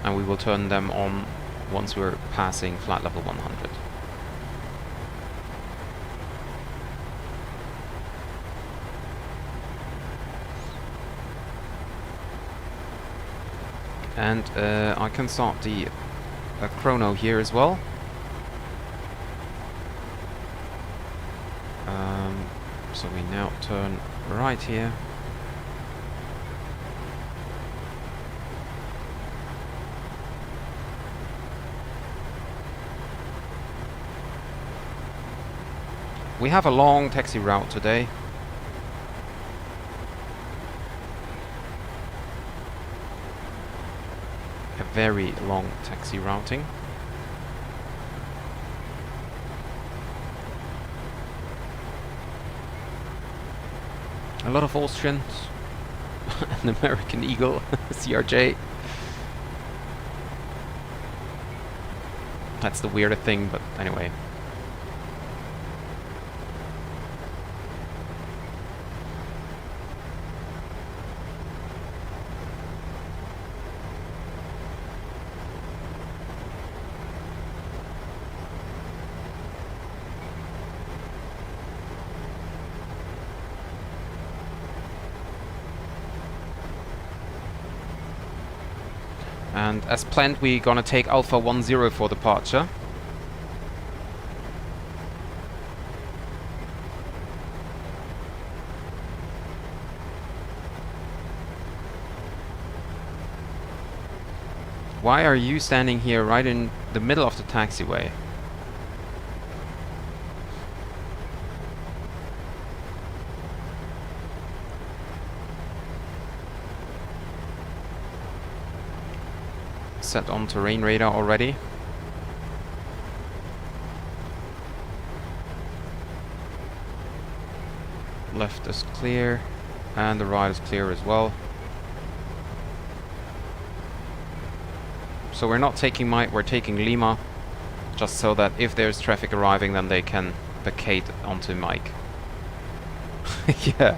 and we will turn them on once we're passing flight level 100. And I can start the chrono here as well. So we now turn right here. We have a long taxi route today. a very long taxi routing. A lot of Austrians, an American Eagle, CRJ. That's the weirder thing, but anyway. And as planned, we're gonna take Alpha 10 for departure. Why are you standing here right in the middle of the taxiway? Set on terrain radar already. Left is clear and the right is clear as well. So we're not taking Mike, we're taking Lima, just so that if there's traffic arriving, then they can vacate onto Mike. Yeah.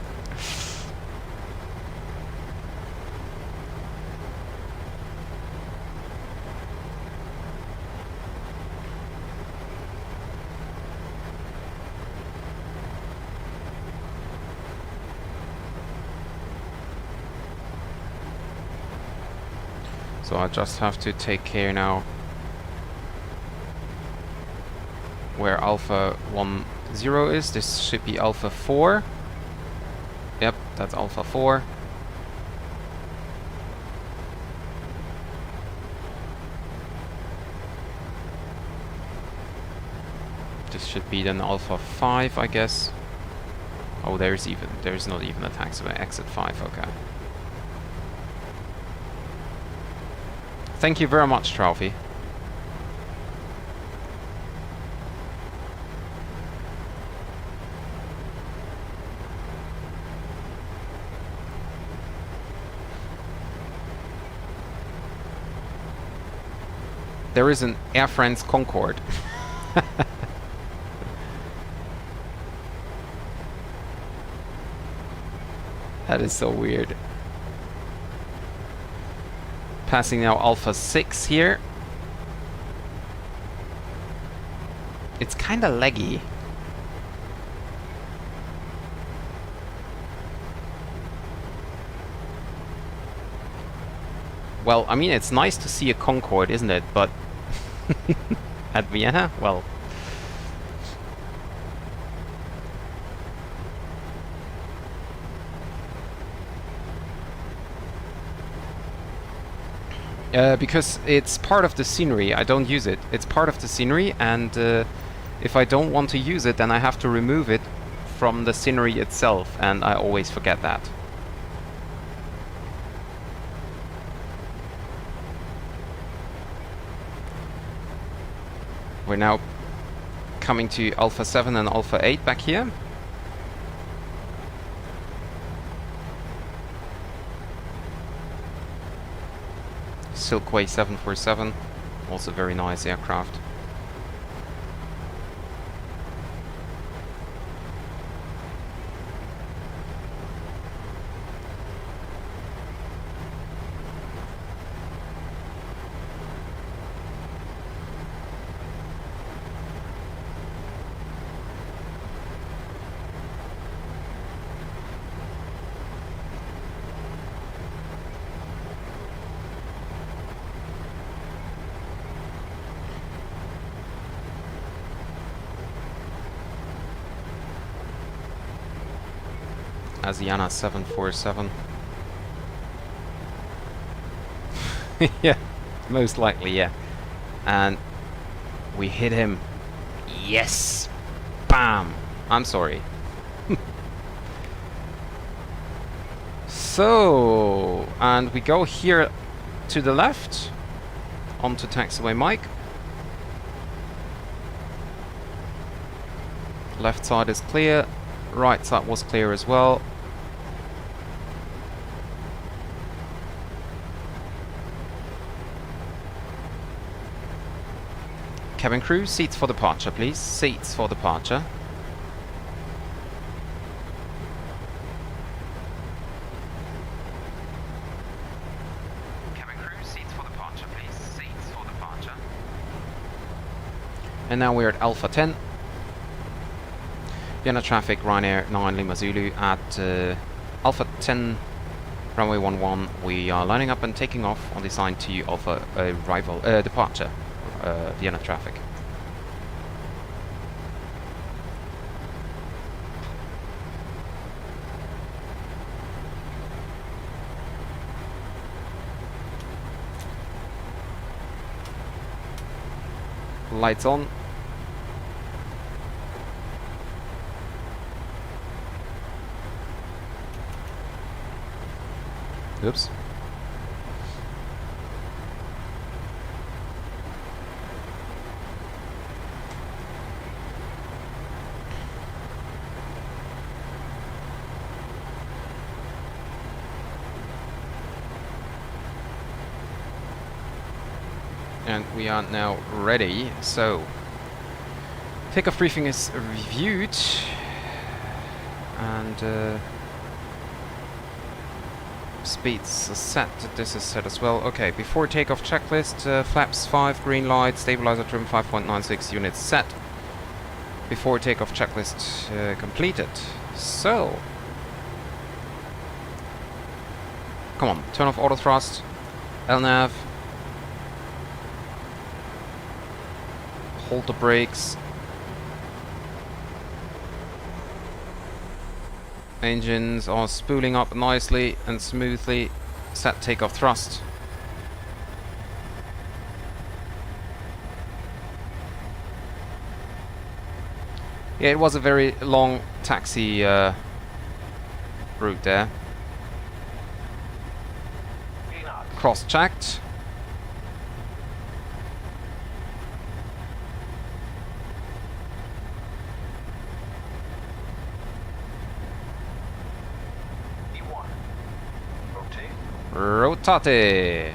So I just have to take care now where Alpha 10 is. This should be Alpha 4. Yep, that's Alpha 4. This should be then Alpha 5, I guess. Oh, there's not even a taxiway. Exit 5, okay. Thank you very much, Trophy. There is an Air France Concorde. That is so weird. Passing now Alpha 6 here. It's kinda laggy. Well, I mean, it's nice to see a Concorde, isn't it? But at Vienna, well. Because it's part of the scenery. I don't use it. It's part of the scenery, and if I don't want to use it, then I have to remove it from the scenery itself, and I always forget that. We're now coming to Alpha 7 and Alpha 8 back here. Silkway 747, also very nice aircraft. Asiana 747. Yeah, most likely, yeah. And we hit him. Yes! Bam! I'm sorry. So, and we go here to the left. onto taxiway Mike. Left side is clear, right side was clear as well. Cabin crew, seats for departure please, seats for departure. Cabin crew, seats for departure, please. Seats for departure. And now we're at Alpha 10. Vienna traffic, Ryanair 9 Lima Zulu at Alpha 10, runway 11. We are lining up and taking off on the assigned to Alpha arrival, departure, Vienna traffic. Lights on. Oops. And we are now ready. So, takeoff briefing is reviewed, and speeds are set. This is set as well. Okay, before takeoff checklist, flaps 5, green light, stabilizer trim 5.96 units set. Before takeoff checklist completed. So, come on, turn off auto thrust, LNAV. Hold the brakes. Engines are spooling up nicely and smoothly. Set takeoff thrust. Yeah, it was a very long taxi route there. Cross-checked. Rotate.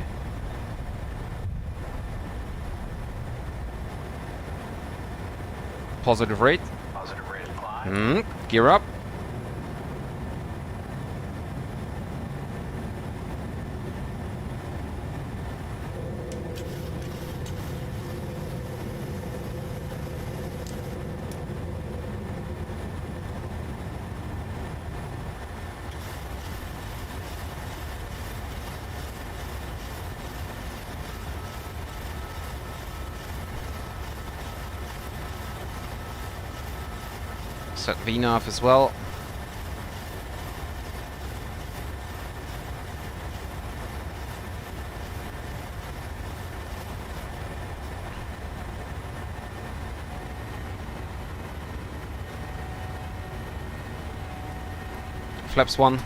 Positive rate. Positive rate applied. Gear up. Set VNAV as well. Flaps 1.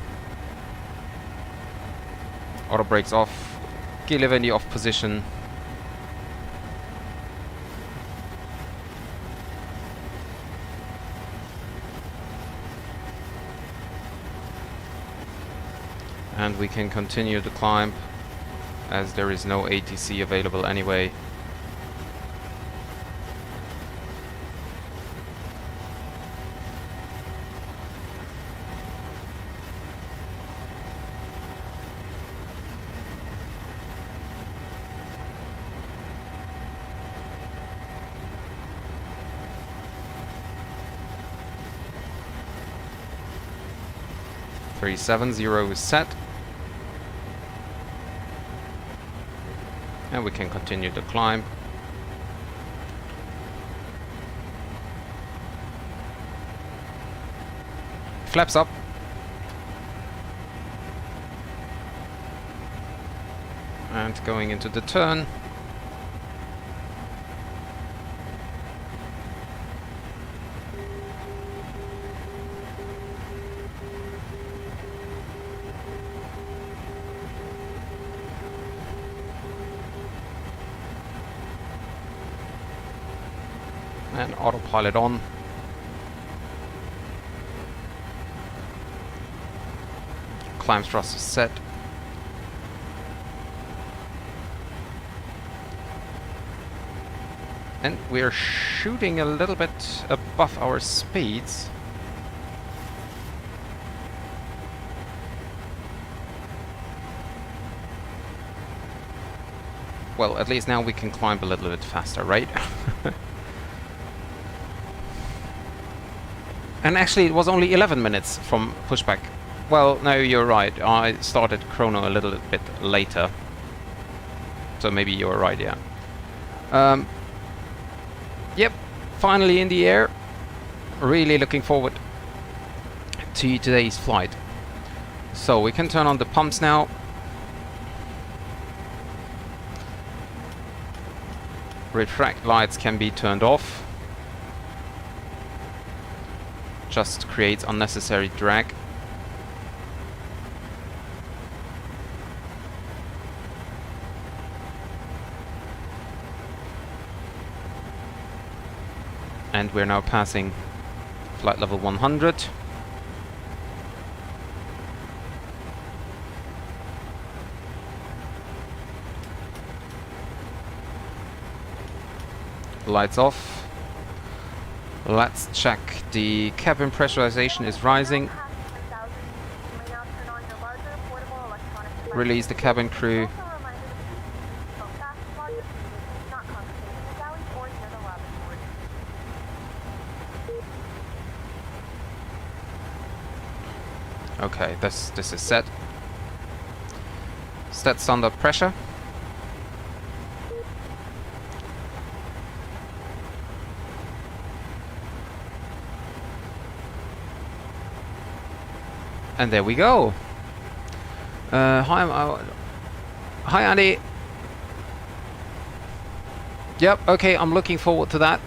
Auto brakes off. Gear lever in the off position. And we can continue the climb as there is no ATC available anyway. .370 is set. And we can continue the climb. Flaps up. And going into the turn. And autopilot on. Climb thrust is set. And we're shooting a little bit above our speeds. Well, at least now we can climb a little bit faster, right? And actually it was only 11 minutes from pushback. Well, no, you're right. I started chrono a little bit later. So maybe you're right, yeah. Yep, finally in the air. Really looking forward to today's flight. So we can turn on the pumps now. Retract lights can be turned off. Just creates unnecessary drag. And we're now passing flight level 100. Lights off. Let's check. The cabin pressurization is rising. Release the cabin crew. Okay, this is set. Sets under pressure. And there we go. Hi Andy. Yep, okay, I'm looking forward to that.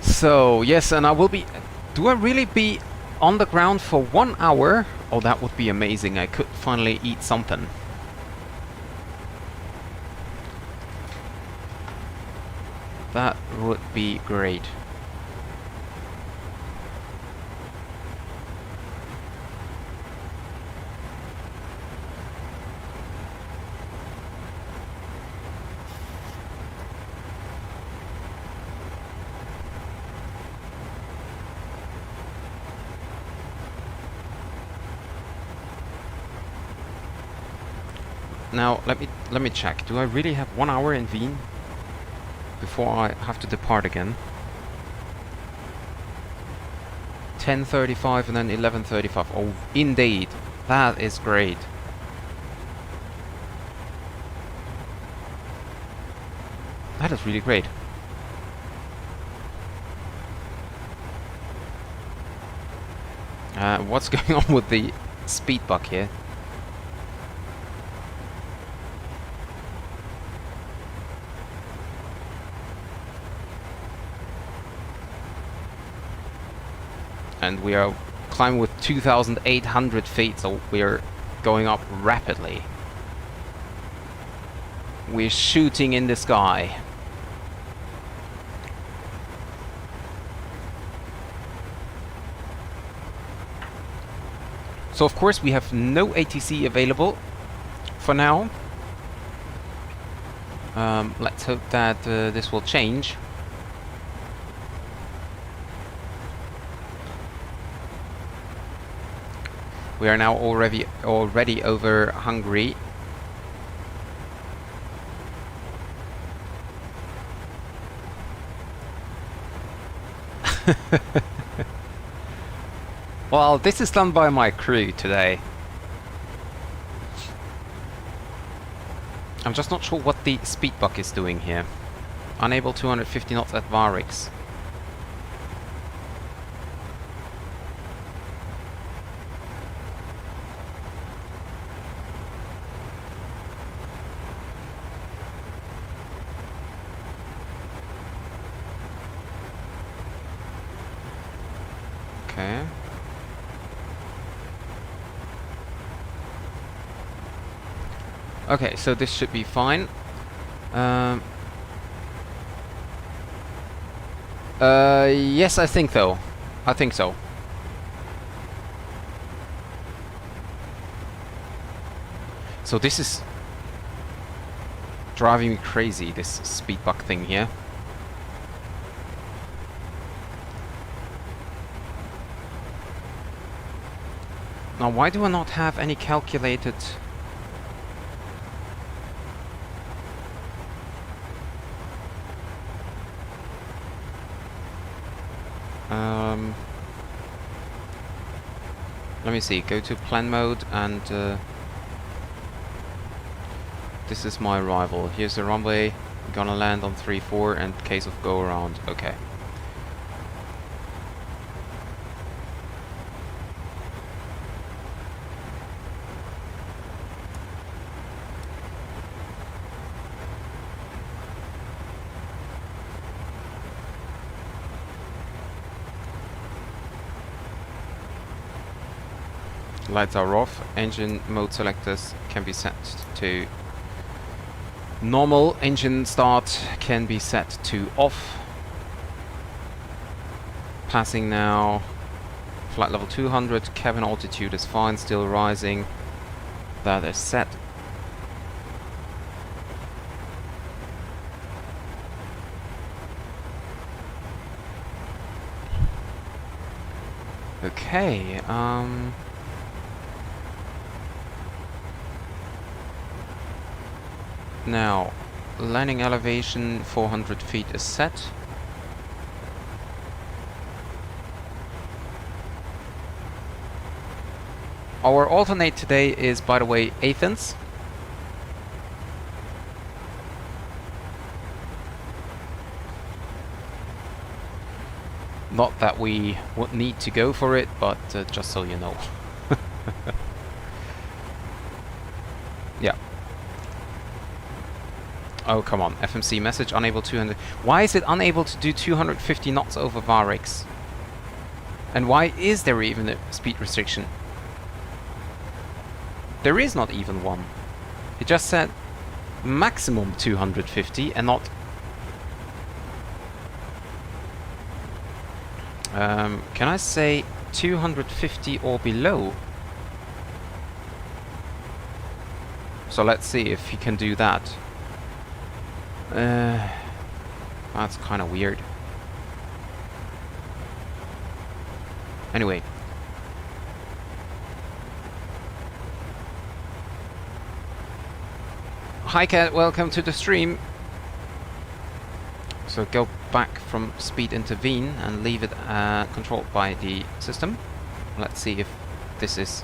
So, yes, and I will be... Do I really be on the ground for 1 hour? Oh, that would be amazing. I could finally eat something. That would be great. Now let me check. Do I really have 1 hour in Wien before I have to depart again? 10:35 and then 11:35. Oh, indeed, that is great. That is really great. What's going on with the speed bug here? And we are climbing with 2,800 feet, so we are going up rapidly. We're shooting in the sky. So of course we have no ATC available for now. Let's hope that this will change. We are now already over Hungary. Well, this is done by my crew today. I'm just not sure what the speed bug is doing here. Unable 250 knots at Varix. Okay. Okay, so this should be fine. Yes, I think so. I think so. So this is driving me crazy, this speed bug thing here. Now, why do I not have any calculated... let me see, go to plan mode and this is my arrival. Here's the runway, I'm gonna land on 3-4 and case of go around, okay. Lights are off, engine mode selectors can be set to normal, engine start can be set to off. Passing now, flight level 200, cabin altitude is fine, still rising, that is set. Okay, now, landing elevation 400 feet is set. Our alternate today is, by the way, Athens. Not that we would need to go for it, but just so you know. Yeah. Oh, come on. FMC message unable 200. Why is it unable to do 250 knots over Varix? And why is there even a speed restriction? There is not even one. It just said maximum 250 and not... can I say 250 or below? So let's see if you can do that. That's kind of weird. Anyway. Hi Cat, welcome to the stream. So go back from speed intervene and leave it controlled by the system. Let's see if this is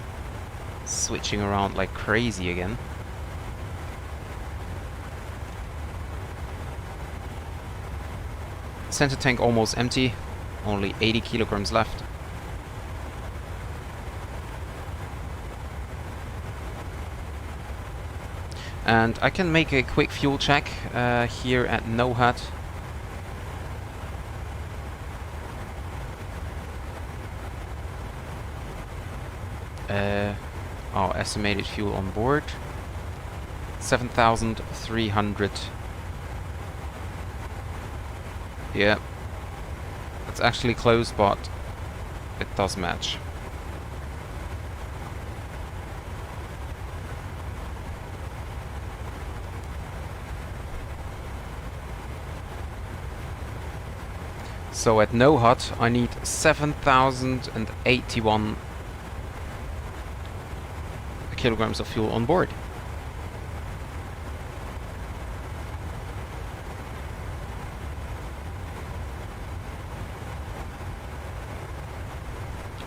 switching around like crazy again. Center tank almost empty, only 80 kilograms left. And I can make a quick fuel check here at NOHAT. Our estimated fuel on board 7,300. Yeah, it's actually close, but it does match. So at NOHAT I need 7,081 kilograms of fuel on board.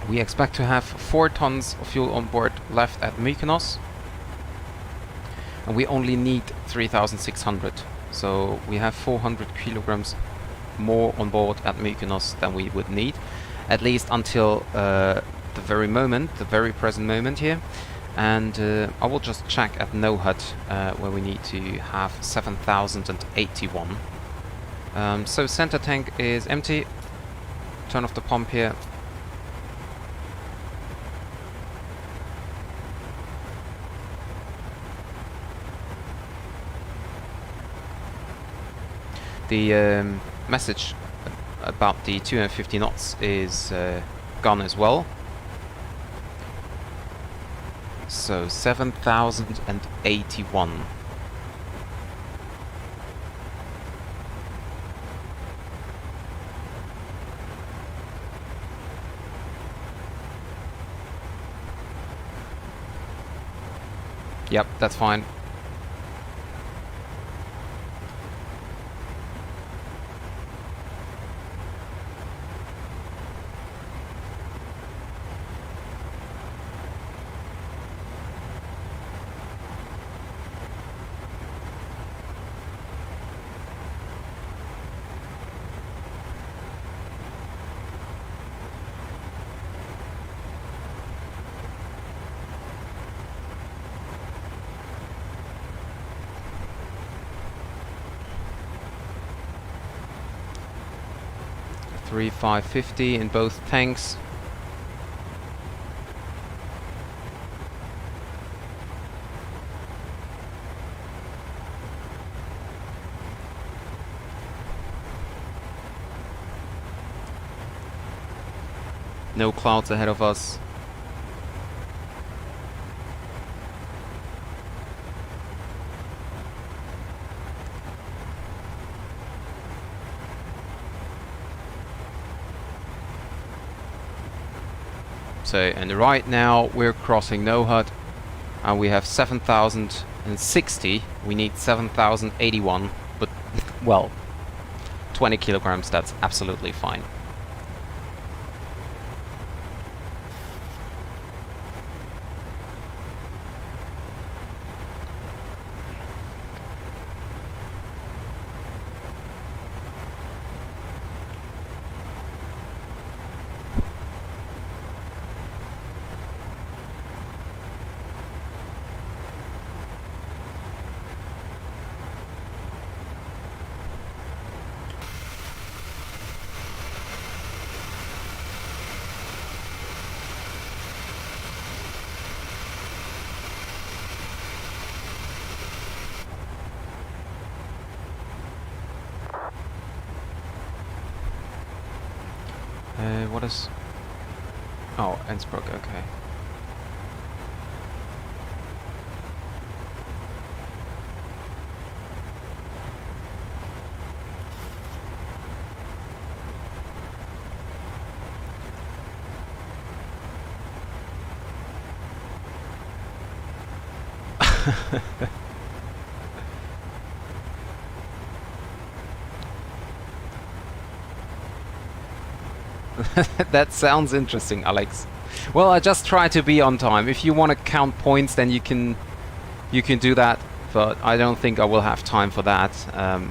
We expect to have 4 tons of fuel on board left at Mykonos, and we only need 3,600. So we have 400 kilograms more on board at Mykonos than we would need, at least until the very moment, the very present moment here. And I will just check at NOHAT where we need to have 7,081. So center tank is empty. Turn off the pump here. the message about the 250 knots is gone as well. So 7,081. Yep, that's fine. Three 550 in both tanks. No clouds ahead of us. So, and right now we're crossing NOHUD and we have 7,060. We need 7,081, but well, 20 kilograms, that's absolutely fine. What is... Oh, Innsbruck, okay. That sounds interesting, Alex. Well, I just try to be on time. If you want to count points, then you can do that, but I don't think I will have time for that.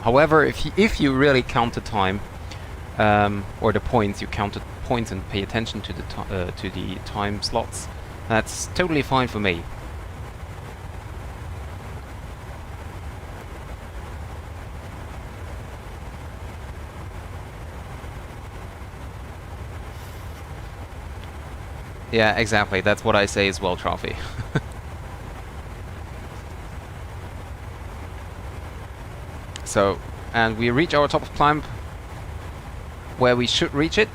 However, if you really count the time or the points, you count the points and pay attention to the time slots, that's totally fine for me. Yeah, exactly. That's what I say as well, Trophy. So, and we reach our top of climb where we should reach it.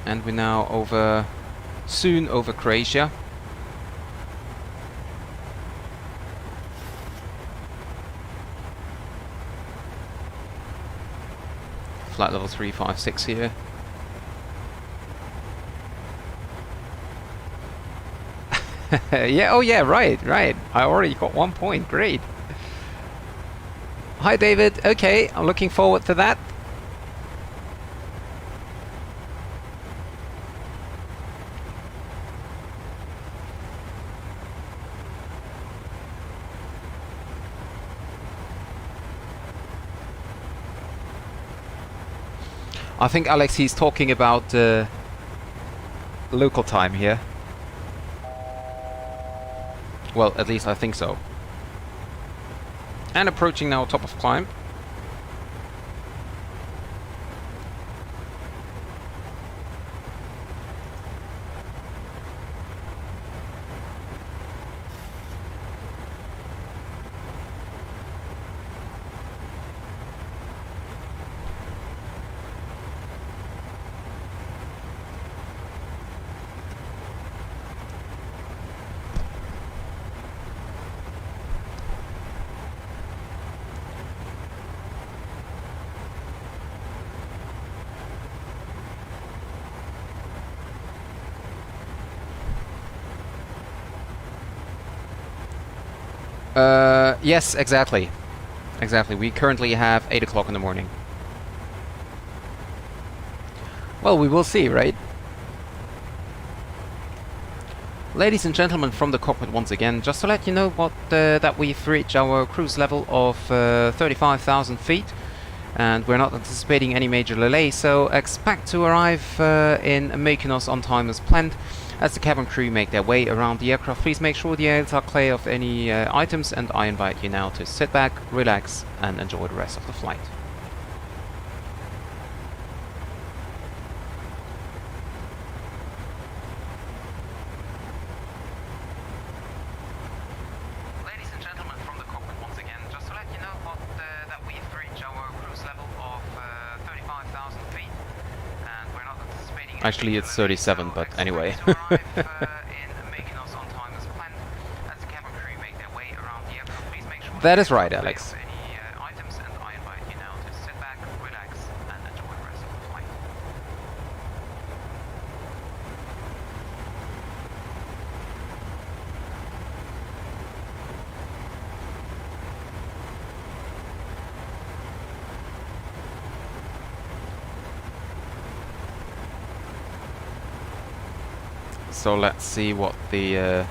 And we're now soon over Croatia. Flight level 356 here. Yeah, oh yeah, right. I already got 1 point, great. Hi David, okay, I'm looking forward to that. I think Alex, he's talking about local time here. Well, at least I think so. And approaching now top of climb. Yes, exactly. Exactly. We currently have 8 o'clock in the morning. Well, we will see, right? Ladies and gentlemen from the cockpit once again, just to let you know that we've reached our cruise level of 35,000 feet. And we're not anticipating any major delay, so expect to arrive in Mykonos on time as planned. As the cabin crew make their way around the aircraft, please make sure the aisles are clear of any items, and I invite you now to sit back, relax, and enjoy the rest of the flight. Ladies and gentlemen from the cockpit once again, just to let you know that we've reached our cruise level of 35,000 feet, and we're not anticipating... Actually, it's 37, but anyway. That is right, Alex. So let's see what the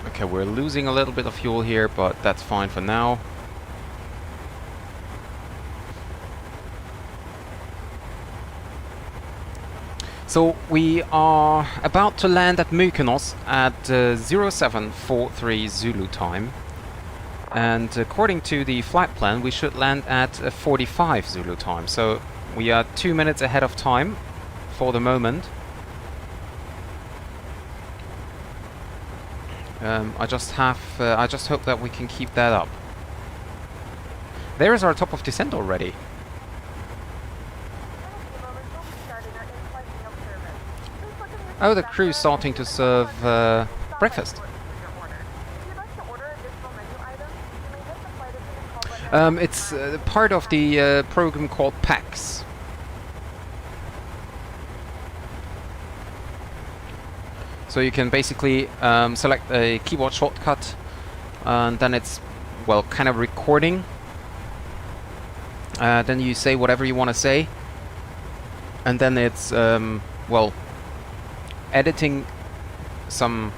okay, we're losing a little bit of fuel here, but that's fine for now. So we are about to land at Mykonos at 0743 Zulu time. And according to the flight plan, we should land at 45 Zulu time. So we are 2 minutes ahead of time for the moment. I just hope that we can keep that up. There is our top of descent already. Oh, the crew's starting to serve breakfast. It's part of the program called PAX. So you can basically select a keyboard shortcut, and then it's, well, kind of recording. Then you say whatever you want to say, and then it's, well, editing some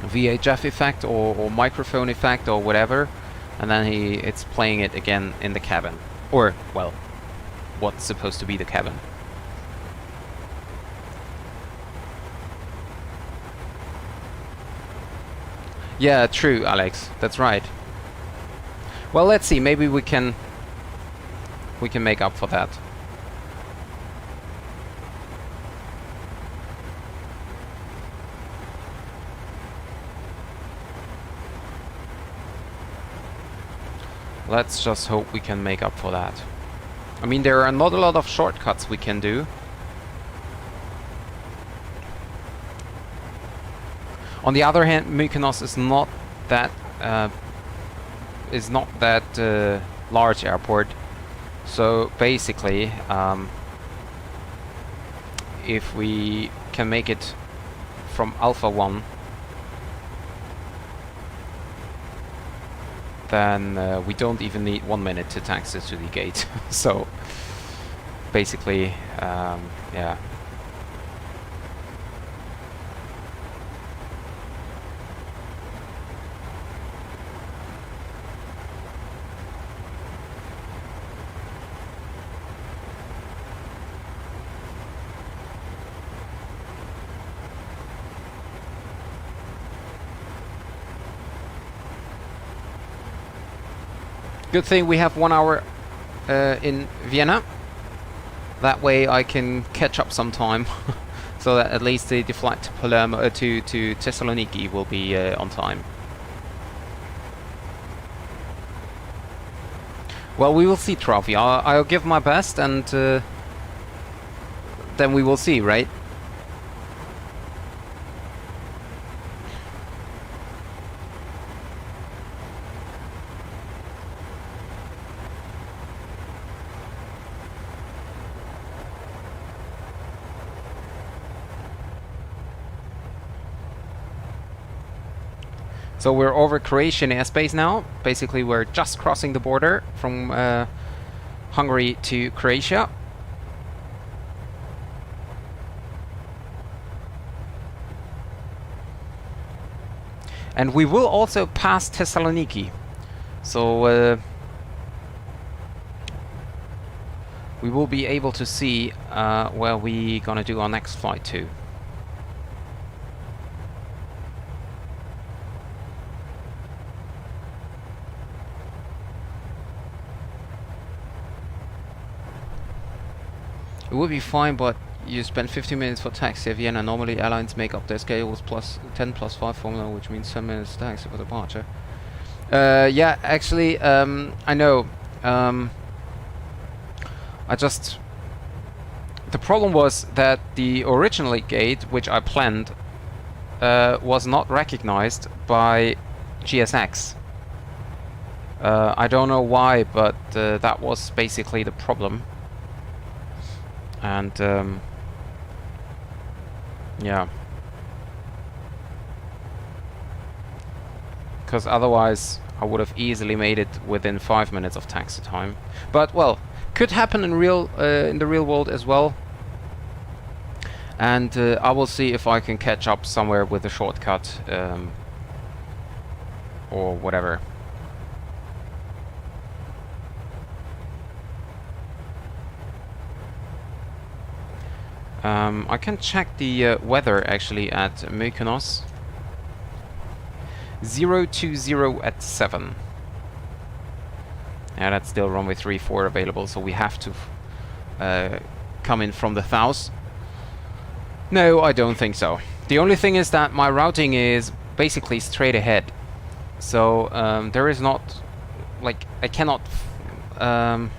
VHF effect or microphone effect or whatever. And then it's playing it again in the cabin. Or, well, what's supposed to be the cabin. Yeah, true, Alex. That's right. Well, let's see. Maybe we can make up for that. Let's just hope we can make up for that. I mean, there are not a lot of shortcuts we can do. On the other hand, Mykonos is not that large airport. So basically, if we can make it from Alpha 1, then we don't even need 1 minute to taxi to the gate. So basically, yeah. Good thing we have 1 hour in Vienna. That way I can catch up some time. So that at least the flight to Palermo, to Thessaloniki will be on time. Well, we will see, Trophy. I'll give my best, and then we will see, right? So we're over Croatian airspace now. Basically, we're just crossing the border from Hungary to Croatia. And we will also pass Thessaloniki. So we will be able to see where we're gonna do our next flight to. It would be fine, but you spend 15 minutes for taxi at Vienna. Normally airlines make up their schedules plus 10 plus 5 formula, which means 10 minutes taxi for departure. Yeah, actually, I know. The problem was that the original gate, which I planned, was not recognized by GSX. I don't know why, but that was basically the problem. And yeah, because otherwise I would have easily made it within 5 minutes of taxi time. But well, could happen in the real world as well. And I will see if I can catch up somewhere with a shortcut or whatever. I can check the weather actually at Mykonos. 020 at 7. Yeah, that's still runway 34 available, so we have to come in from the south. No, I don't think so. The only thing is that my routing is basically straight ahead. So there is not, like, I cannot, well,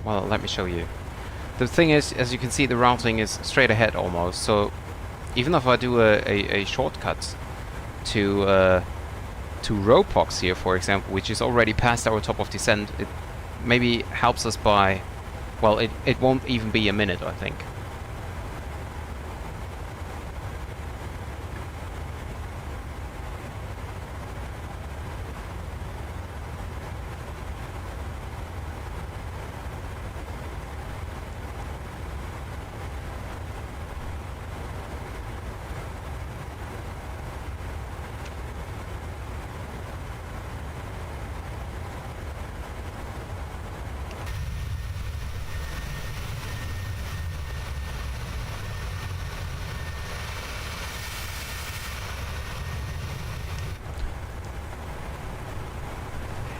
let me show you. The thing is, as you can see, the routing is straight ahead almost. So even if I do a shortcut to Ropox here, for example, which is already past our top of descent, it maybe helps us by, well, it won't even be a minute, I think.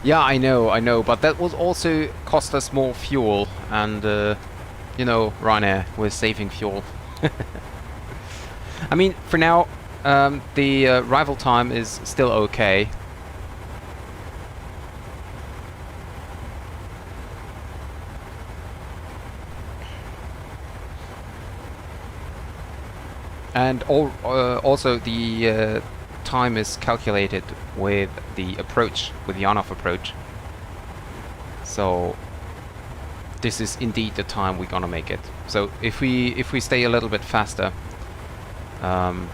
Yeah, I know, but that will also cost us more fuel, and you know, Ryanair, we're saving fuel. I mean, for now, the arrival time is still okay. And also the time is calculated with the approach, with the on-off approach. So this is indeed the time we're gonna make it. So if we stay a little bit faster, then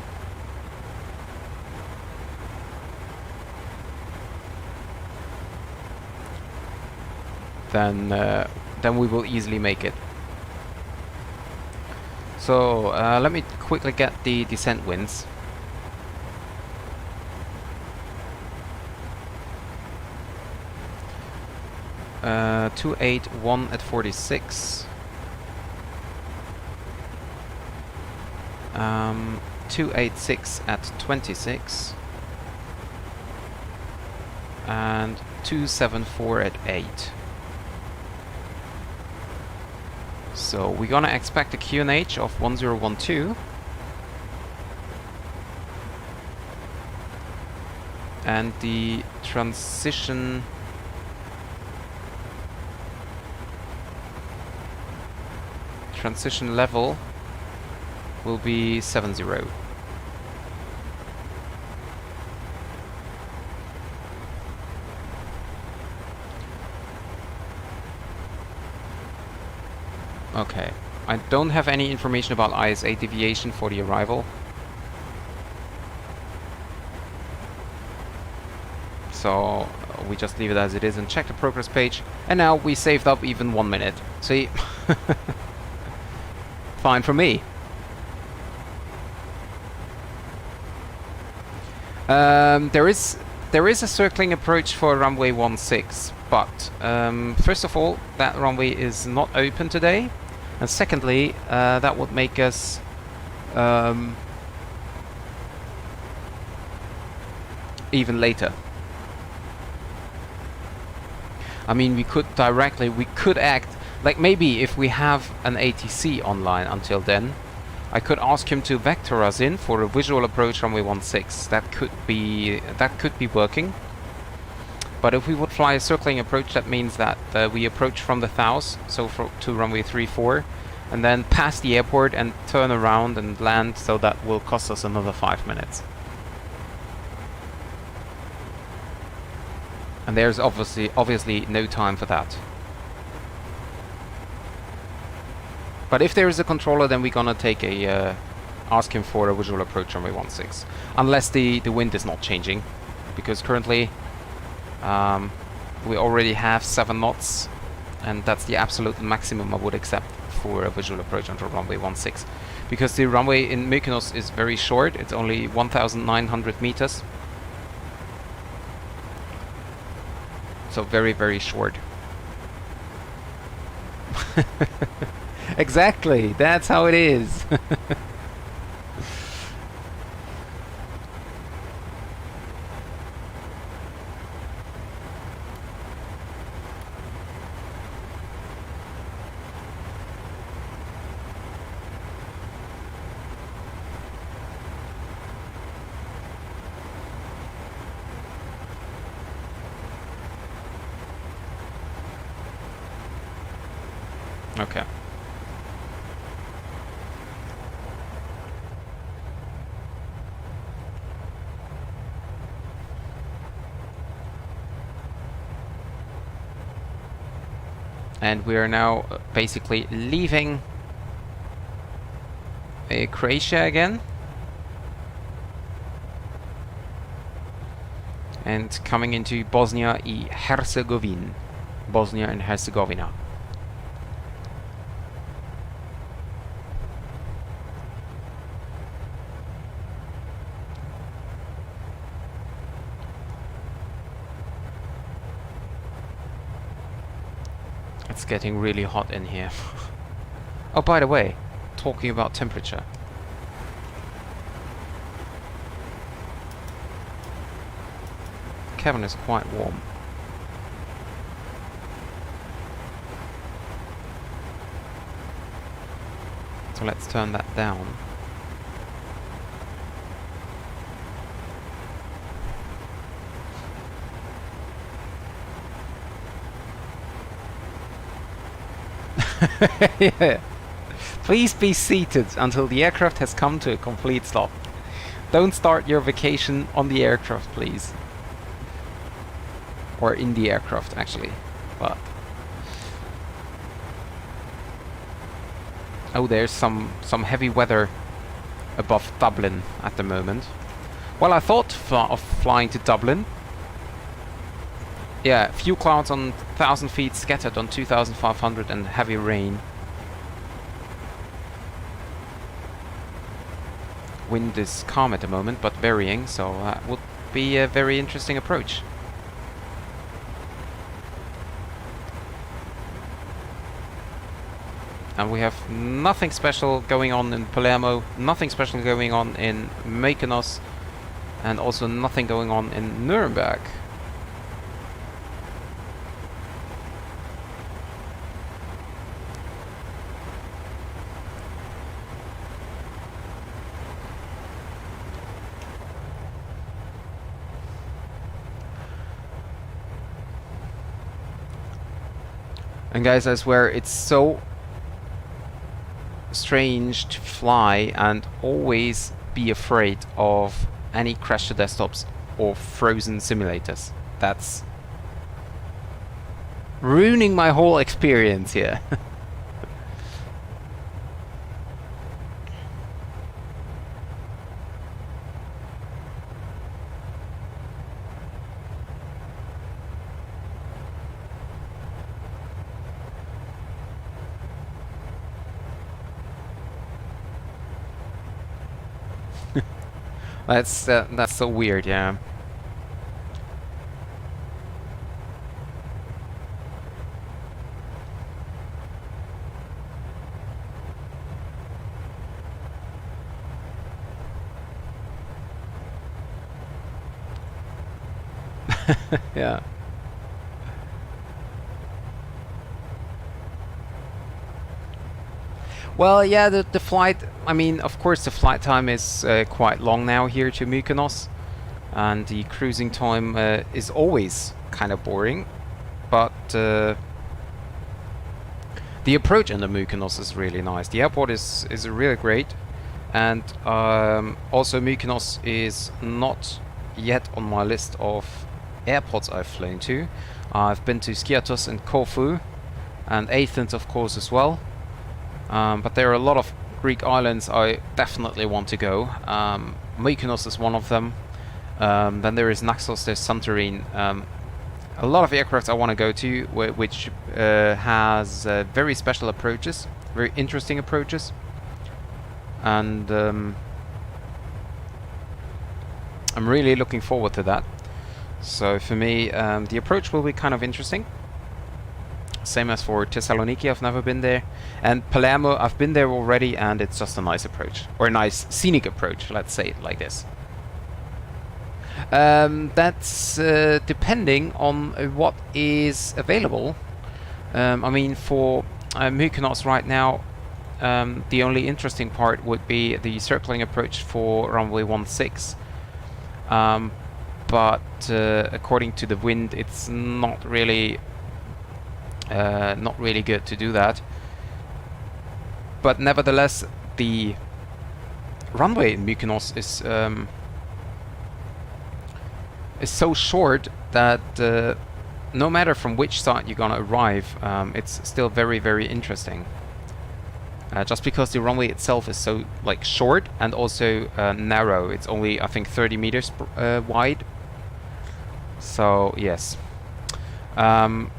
we will easily make it. So let me quickly get the descent winds. Uh, 281 at 46. 286 at 26. And 274 at 8. So we're gonna expect a QNH of 1012. And the transition level will be 70. Okay, I don't have any information about ISA deviation for the arrival. So we just leave it as it is and check the progress page. And now we saved up even 1 minute. See? Fine for me. There is a circling approach for runway 16, but first of all, that runway is not open today. And secondly, that would make us even later. I mean, we could act, like maybe if we have an ATC online until then, I could ask him to vector us in for a visual approach runway 16. That could be working. But if we would fly a circling approach, that means that we approach from the south, so to runway 34, and then pass the airport and turn around and land, so that will cost us another 5 minutes. And there's obviously no time for that. But if there is a controller, then we're gonna take ask him for a visual approach runway 16, unless the wind is not changing, because currently we already have 7 knots, and that's the absolute maximum I would accept for a visual approach onto runway 16, because the runway in Mykonos is very short. It's only 1,900 meters. So very, very short. Exactly, that's how it is. Okay. And we are now basically leaving Croatia again and coming into Bosnia and Herzegovina. Bosnia and Herzegovina. It's getting really hot in here. Oh, by the way, talking about temperature. The cabin is quite warm. So let's turn that down. Yeah. Please be seated until the aircraft has come to a complete stop. Don't start your vacation on the aircraft, please. Or in the aircraft, actually. But oh, there's some heavy weather above Dublin at the moment. Well, I thought of flying to Dublin. Yeah, few clouds on 1,000 feet, scattered on 2,500, and heavy rain. Wind is calm at the moment, but varying, so that would be a very interesting approach. And we have nothing special going on in Palermo, nothing special going on in Mykonos, and also nothing going on in Nuremberg. And guys, I swear, it's so strange to fly and always be afraid of any crash to desktops or frozen simulators. That's ruining my whole experience here. That's so weird, yeah. Yeah. Well, yeah, the flight, I mean, of course the flight time is quite long now here to Mykonos, and the cruising time is always kind of boring, but the approach in the Mykonos is really nice. The airport is really great, and also Mykonos is not yet on my list of airports I've flown to. I've been to Skiathos and Corfu, and Athens of course as well. But there are a lot of Greek islands I definitely want to go. Mykonos is one of them. Then there is Naxos, there's Santorini. A lot of aircraft I want to go to, which has very special approaches, very interesting approaches. And I'm really looking forward to that. So for me, the approach will be kind of interesting. Same as for Thessaloniki, I've never been there. And Palermo, I've been there already, and it's just a nice approach. Or a nice scenic approach, let's say it like this. That's depending on what is available. I mean, for Mykonos right now, the only interesting part would be the circling approach for runway 16. But according to the wind, it's not really good to do that. But nevertheless, the runway in Mykonos is so short that no matter from which side you're gonna arrive, it's still very, very interesting. Just because the runway itself is so short and also narrow. It's only, I think, 30 meters wide. So yes.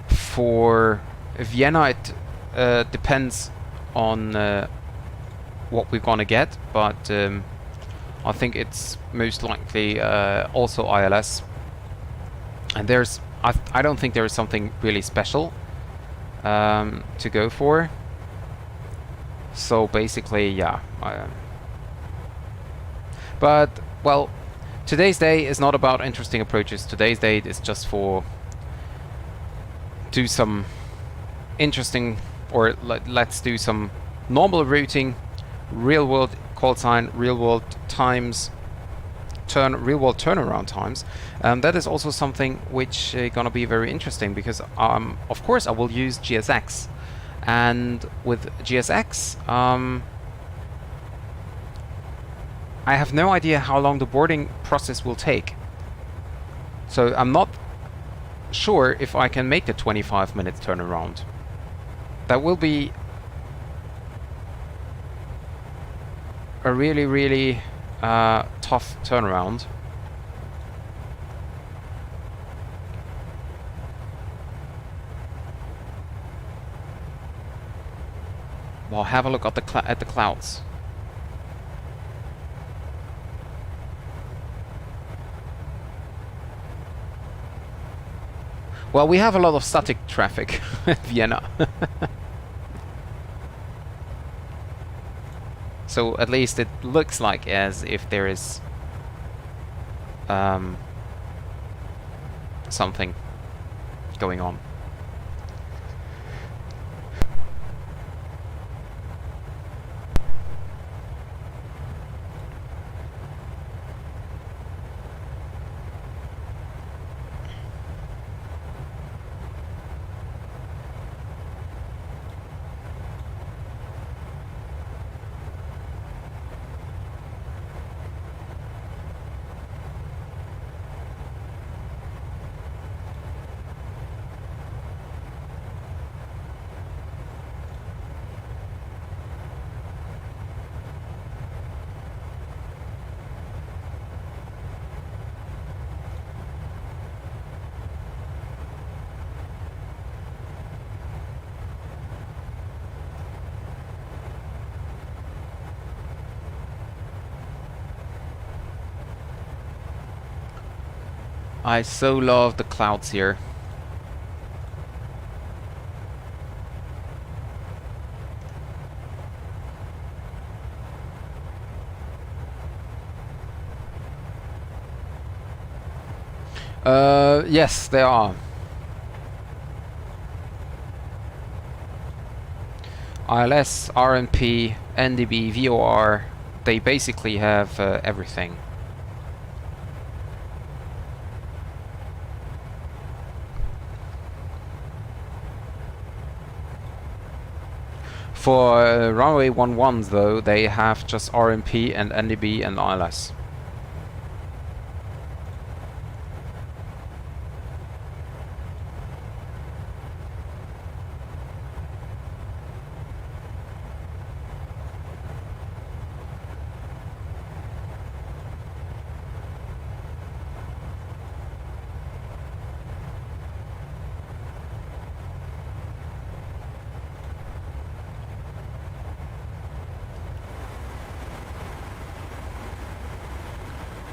For Vienna, it depends on what we're gonna get, but I think it's most likely also ILS. And I don't think there is something really special to go for. So basically, yeah. But well, today's day is not about interesting approaches. Today's day is just for do some interesting, or let's do some normal routing, real world call sign, real world times, real world turnaround times. That is also something which gonna be very interesting, because of course I will use GSX, and with GSX I have no idea how long the boarding process will take. So I'm not sure if I can make the 25 minutes turnaround. That will be a really, really tough turnaround. Well, have a look at the clouds. Well, we have a lot of static traffic at Vienna. So at least it looks like as if there is something going on. I so love the clouds here. Yes, they are. ILS, RMP, NDB, VOR, they basically have everything. For runway 11 though, they have just RMP and NDB and ILS.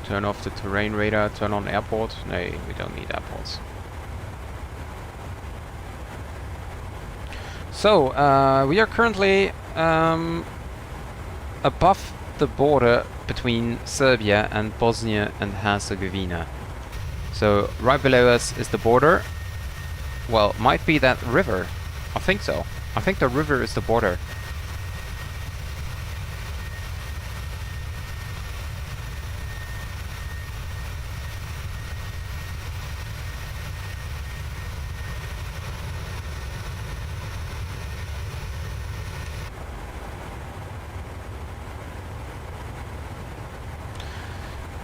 Turn off the terrain radar, turn on airport. No, we don't need airports. So, we are currently above the border between Serbia and Bosnia and Herzegovina. So, right below us is the border. Well, might be that river. I think so. I think the river is the border.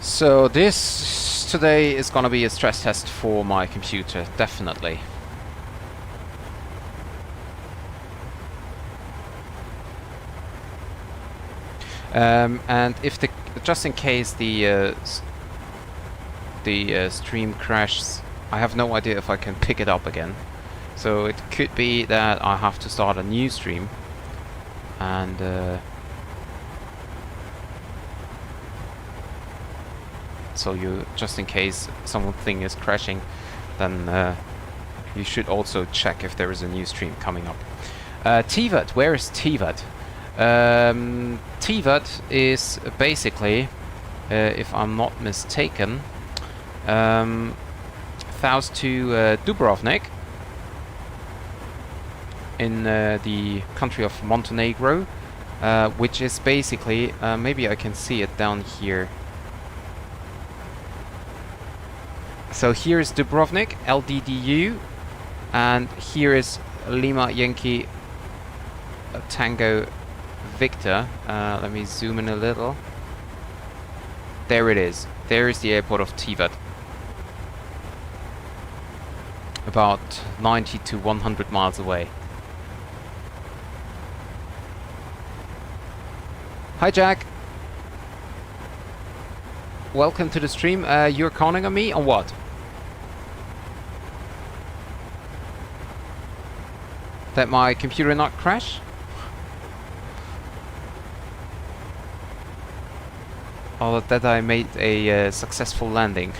So this today is gonna be a stress test for my computer, definitely. And if the just in case the stream crashes, I have no idea if I can pick it up again. So it could be that I have to start a new stream, and so you, just in case something is crashing, then you should also check if there is a new stream coming up. TVAT, where is TVAT? TVAT is basically, if I'm not mistaken, south to Dubrovnik in the country of Montenegro, which is basically, maybe I can see it down here. So here is Dubrovnik, LDDU, and here is Lima Yankee Tango Victor. Let me zoom in a little. There it is. There is the airport of Tivat. About 90 to 100 miles away. Hi Jack. Welcome to the stream. You're counting on me on what? That my computer not crash? Or that I made a successful landing?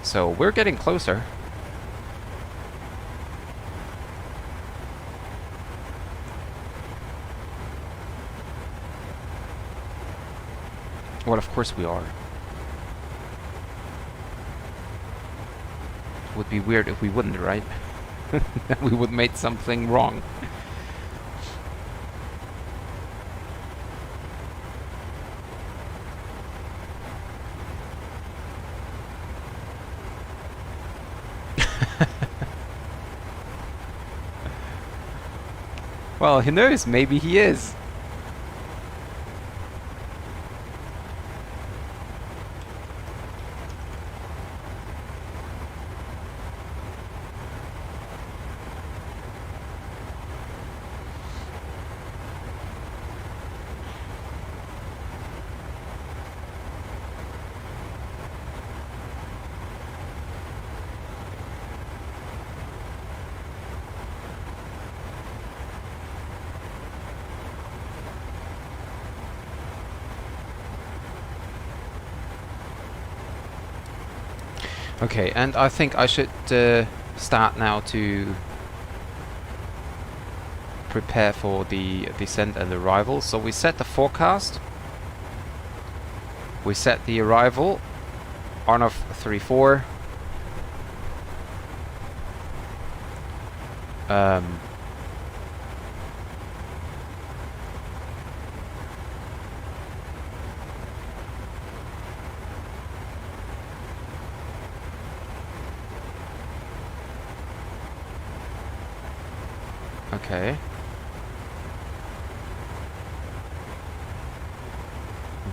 So we're getting closer. Well, of course we are. It would be weird if we wouldn't, right? We would make something wrong. Well, who knows? Maybe he is. Okay, and I think I should start now to prepare for the descent and arrival. So we set the forecast. We set the arrival. On-off 34. Okay.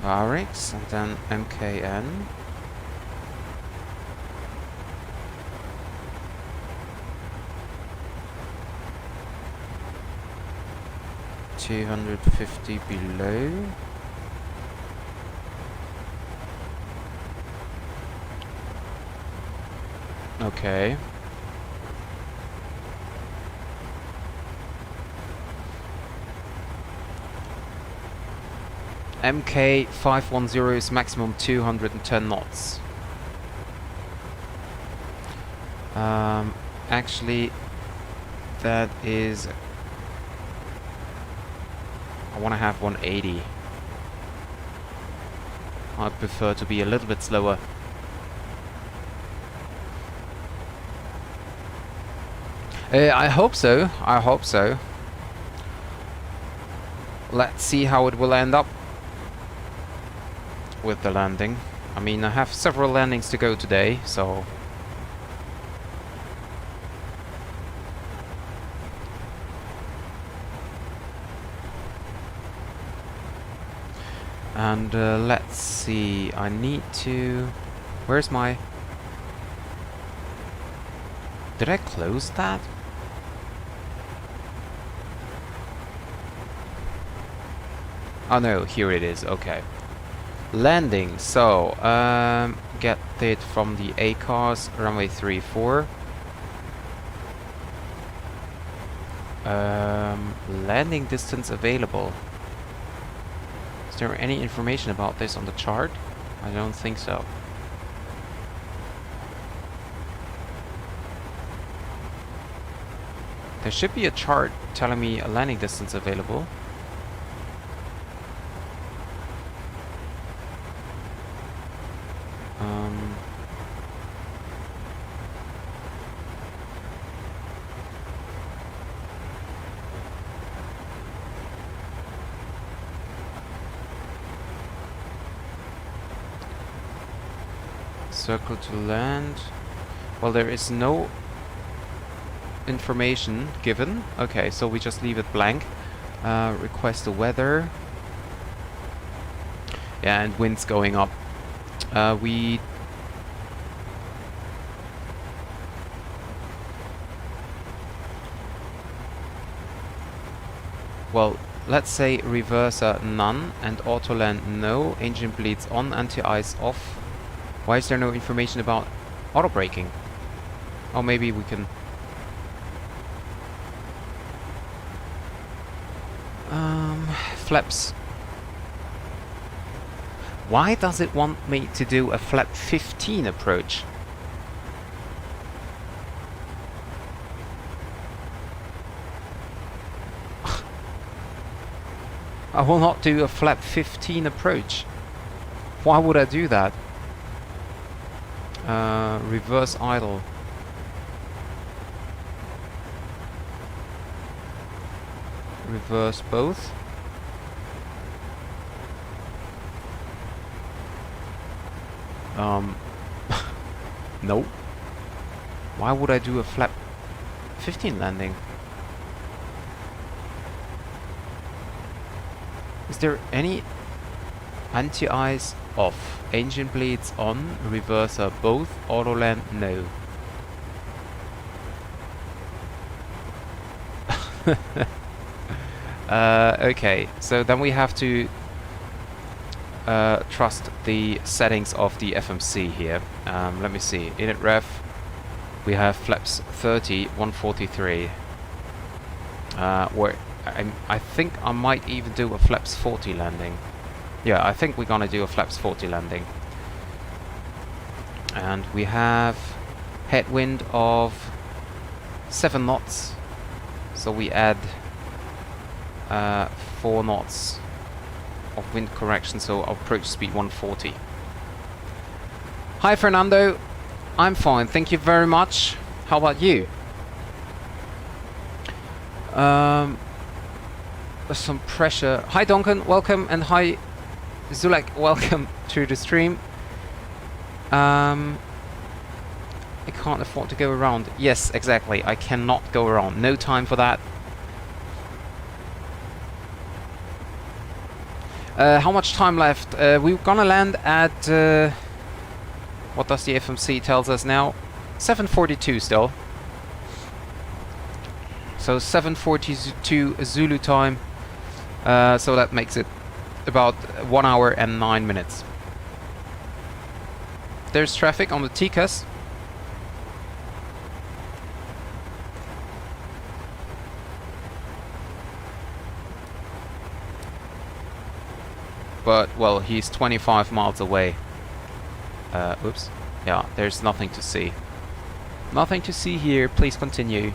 Varix and then MKN. $250 below. Okay. MK 510 is maximum 210 knots. Actually, that is. I want to have 180. I prefer to be a little bit slower. I hope so. I hope so. Let's see how it will end up with the landing. I mean, I have several landings to go today, so... And let's see, I need to... Where's my... Did I close that? Oh no, here it is, okay. Landing, so, get it from the ACARS, runway 34. Landing distance available. Is there any information about this on the chart? I don't think so. There should be a chart telling me a landing distance available. Circle to land. Well, there is no information given. Okay, so we just leave it blank. Request the weather. Yeah, and winds going up. Well, let's say reverser none and auto land no. Engine bleeds on, anti-ice off. Why is there no information about auto braking? Oh, maybe we can... flaps. Why does it want me to do a flap 15 approach? I will not do a flap 15 approach. Why would I do that? Reverse idle. Reverse both. No. Why would I do a flap 15 landing? Is there any anti-ice off? Engine bleeds on, reverser both, auto land no. Okay, so then we have to trust the settings of the FMC here. Let me see. Init ref, we have flaps 30, 143. Where I think I might even do a flaps 40 landing. Yeah, I think we're gonna do a flaps 40 landing. And we have headwind of 7 knots. So we add 4 knots of wind correction, so our approach speed 140. Hi Fernando, I'm fine, thank you very much. How about you? There's some pressure. Hi Duncan, welcome, and hi Zulek, welcome to the stream. I can't afford to go around. Yes, exactly, I cannot go around. No time for that. How much time left? We're gonna land at... what does the FMC tells us now? 7:42 still. So 7:42 Zulu time. So that makes it about 1 hour and 9 minutes. There's traffic on the TCAS. But, well, he's 25 miles away. Oops. Yeah, there's nothing to see. Nothing to see here. Please continue.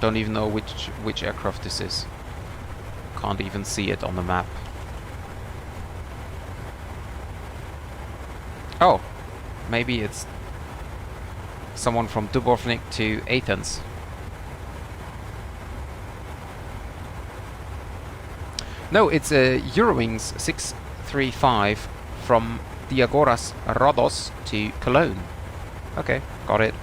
Don't even know which aircraft this is. Can't even see it on the map. Oh, maybe it's someone from Dubrovnik to Athens. No, it's a Eurowings 635 from Diagoras Rhodos to Cologne. Okay, got it.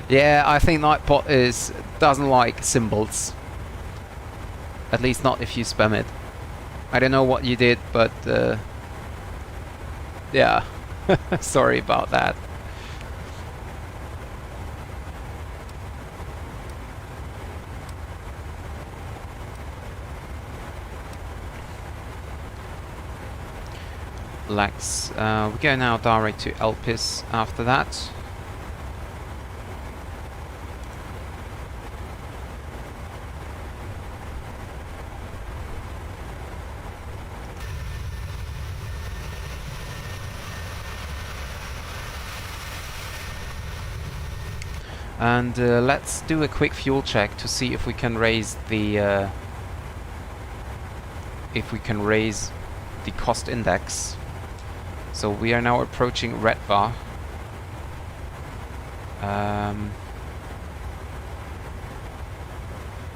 Yeah, I think Nightbot doesn't like symbols. At least not if you spam it. I don't know what you did, but yeah, sorry about that. Lex, we go now direct to Elpis after that. And let's do a quick fuel check to see if we can raise the cost index. So we are now approaching Red Bar.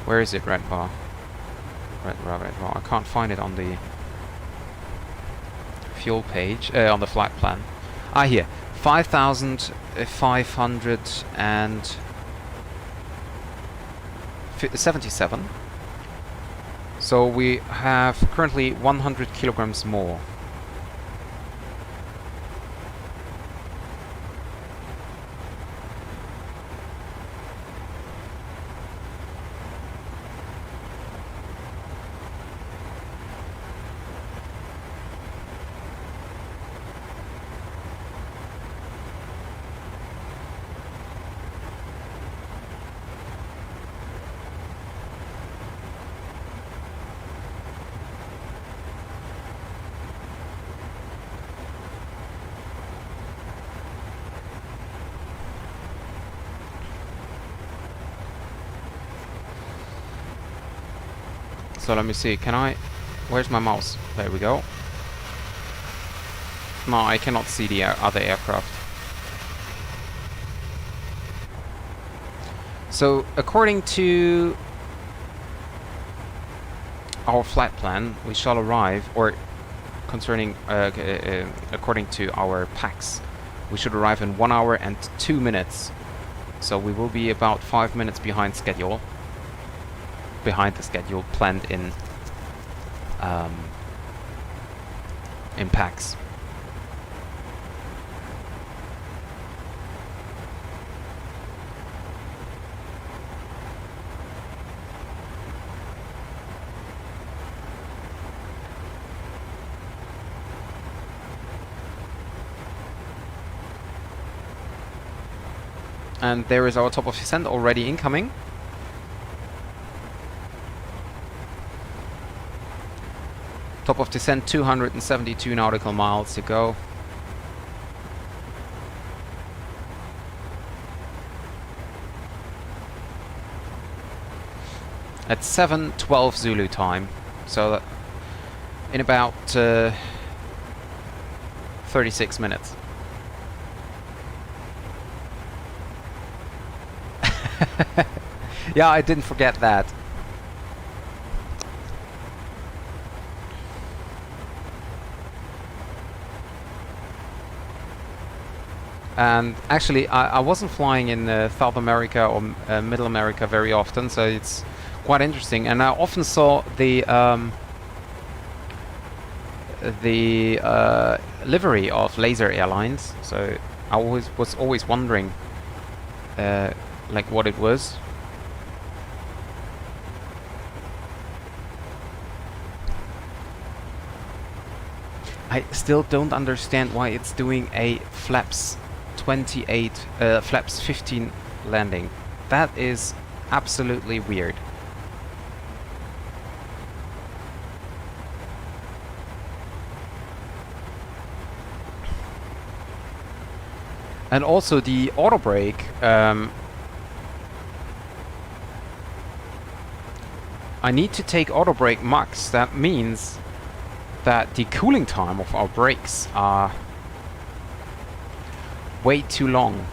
Where is it, Red Bar? Red Bar. I can't find it on the fuel page, on the flight plan. Ah, here. 5,577. So we have currently 100 kilograms more. So let me see, can I... Where's my mouse? There we go. No, I cannot see the other aircraft. So, according to our flight plan, we shall arrive, or concerning, according to our packs, we should arrive in 1 hour and 2 minutes. So we will be about 5 minutes behind schedule. Behind the schedule planned in packs. And there is our top of descent already incoming. Top of descent, 272 nautical miles to go. At 7:12 Zulu time, so that in about 36 minutes. Yeah, I didn't forget that. And actually, I wasn't flying in South America or Middle America very often, so it's quite interesting. And I often saw the livery of laser airlines, so I was always wondering like what it was. I still don't understand why it's doing a flaps 15 landing. That is absolutely weird. And also the auto brake, I need to take auto brake max. That means that the cooling time of our brakes are way too long.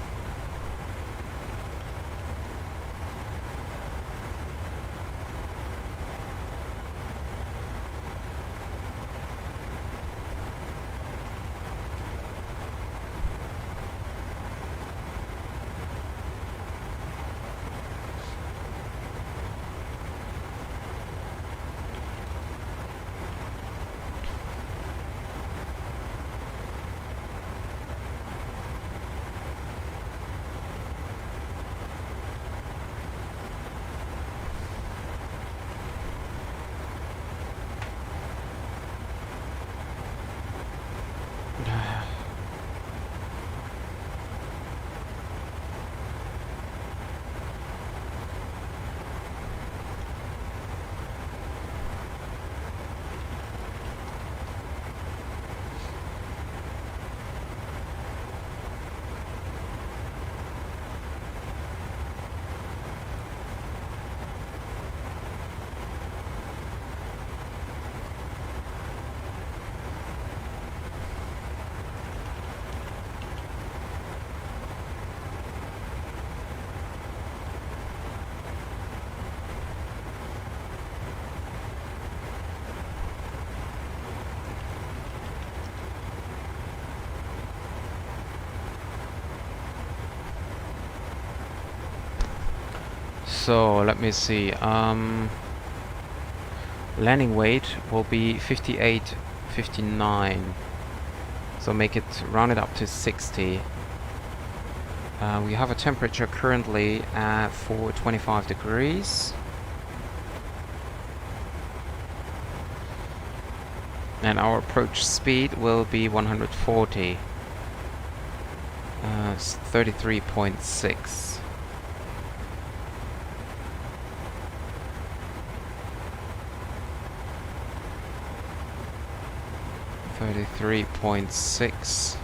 So let me see. Landing weight will be 58.59. So make it round it up to 60. We have a temperature currently at 25 degrees. And our approach speed will be 140. 33.6. 33.6.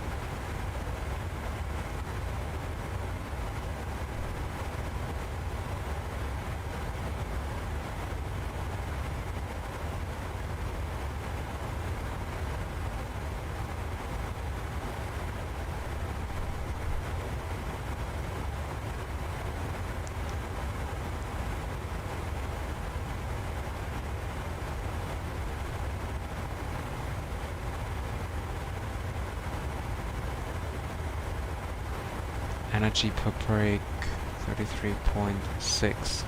Energy per brake, 33.6.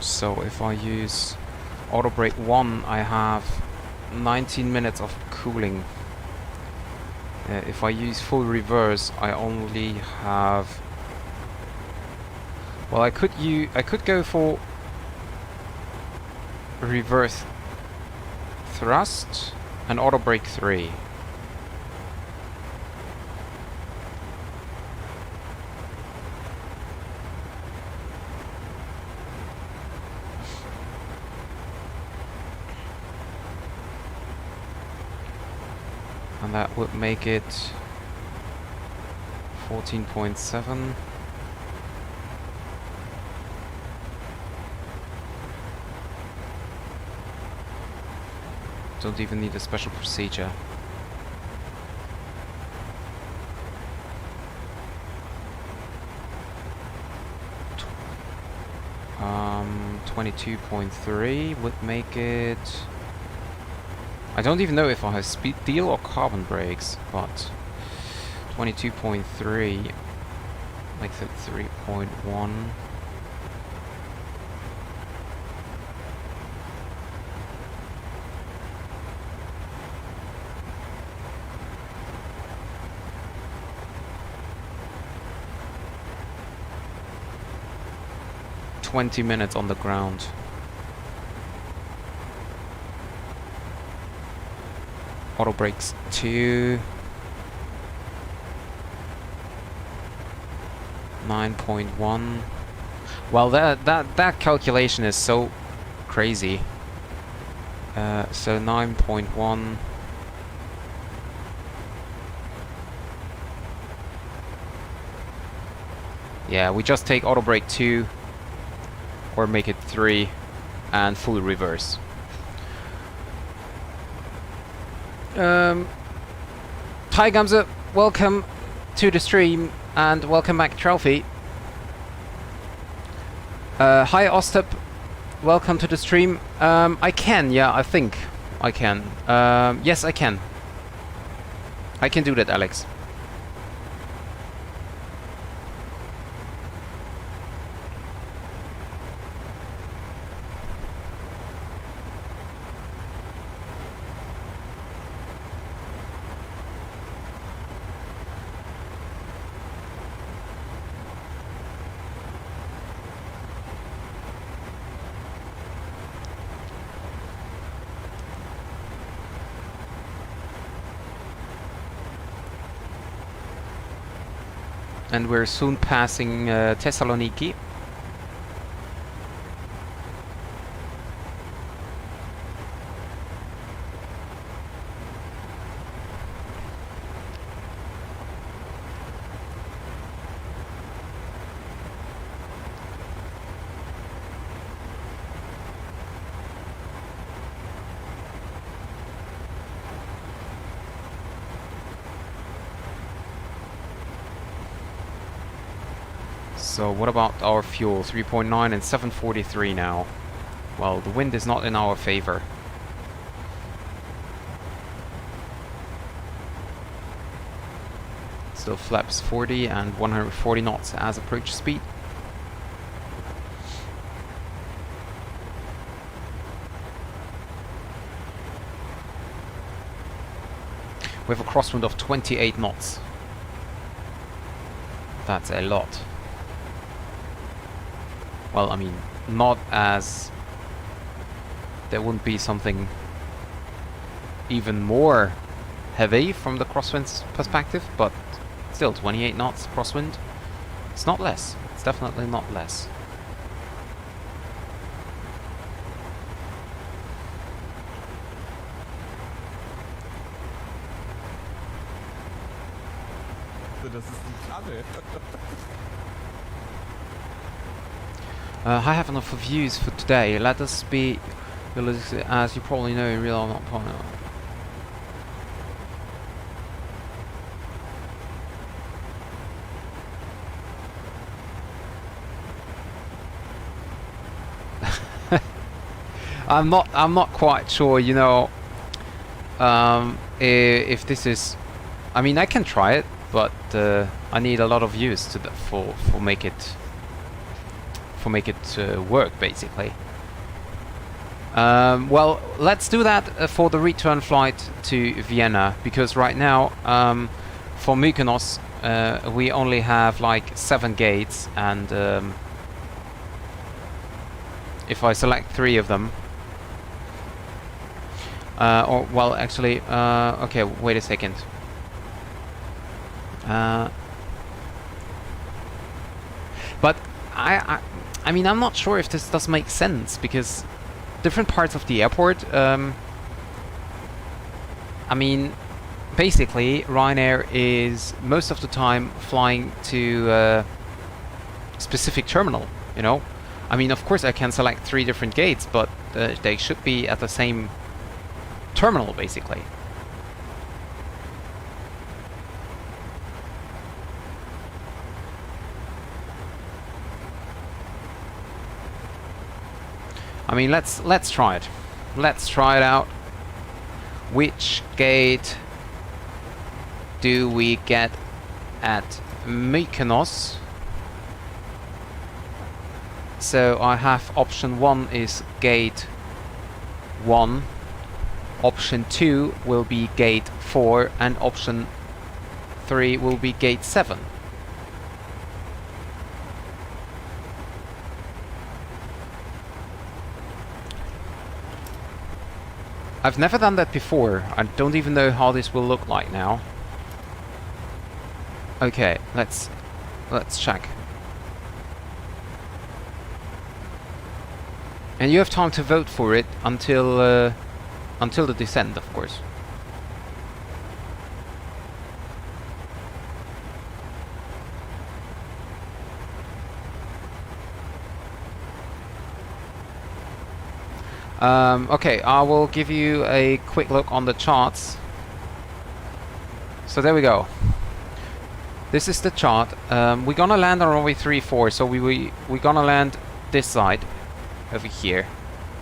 So if I use auto brake 1, I have 19 minutes of cooling. if I use full reverse, I only have. Well, I could go for reverse thrust and auto brake 3. And that would make it 14.7. Don't even need a special procedure. 22.3 would make it. I don't even know if I have speed deal or carbon brakes, but 22.3 makes it 3.1. "20 minutes on the ground." Auto brakes 2. 9.1. Well, that calculation is so crazy. So 9.1. Yeah, we just take auto brake 2 or make it 3 and full reverse. Hi Gamza, welcome to the stream and welcome back Trophy. Hi Ostep, welcome to the stream. I can, yeah, I think I can. Yes, I can. I can do that, Alex. And we're soon passing Thessaloniki. So what about our fuel? 3.9 and 743 now. Well, the wind is not in our favor. Still flaps 40 and 140 knots as approach speed. We have a crosswind of 28 knots. That's a lot. Well, I mean, not as... There wouldn't be something even more heavy from the crosswind's perspective, but still 28 knots crosswind. It's not less. It's definitely not less. Das ist die Karre. I have enough views for today. Let us be realistic, as you probably know in real not partner. I'm not quite sure, you know, if this is. I mean, I can try it, but I need a lot of views to for make it work, basically. Well, let's do that for the return flight to Vienna, because right now for Mykonos, we only have like 7 gates, and if I select 3 of them, or well, actually, okay, wait a second. But I mean, I'm not sure if this does make sense, because different parts of the airport, I mean, basically, Ryanair is most of the time flying to a specific terminal, you know? I mean, of course I can select 3 different gates, but they should be at the same terminal, basically. I mean, let's try it. Let's try it out. Which gate do we get at Mykonos? So I have option 1 is gate 1, option 2 will be gate 4, and option 3 will be gate 7. I've never done that before. I don't even know how this will look like now. Okay, let's check. And you have time to vote for it until the descent, of course. Okay, I will give you a quick look on the charts. So there we go. This is the chart. We're gonna land on runway 34, so we're gonna land this side over here,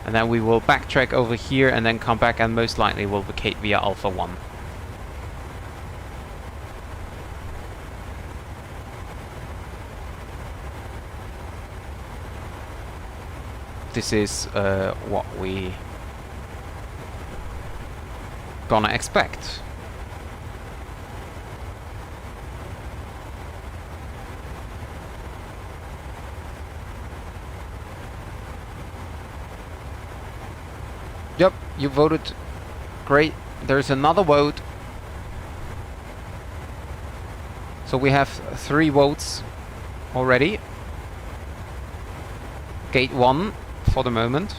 and then we will backtrack over here and then come back, and most likely we'll vacate via Alpha 1. This is what we gonna expect. Yep, you voted. Great. There's another vote. So we have 3 votes already. Gate 1 for the moment.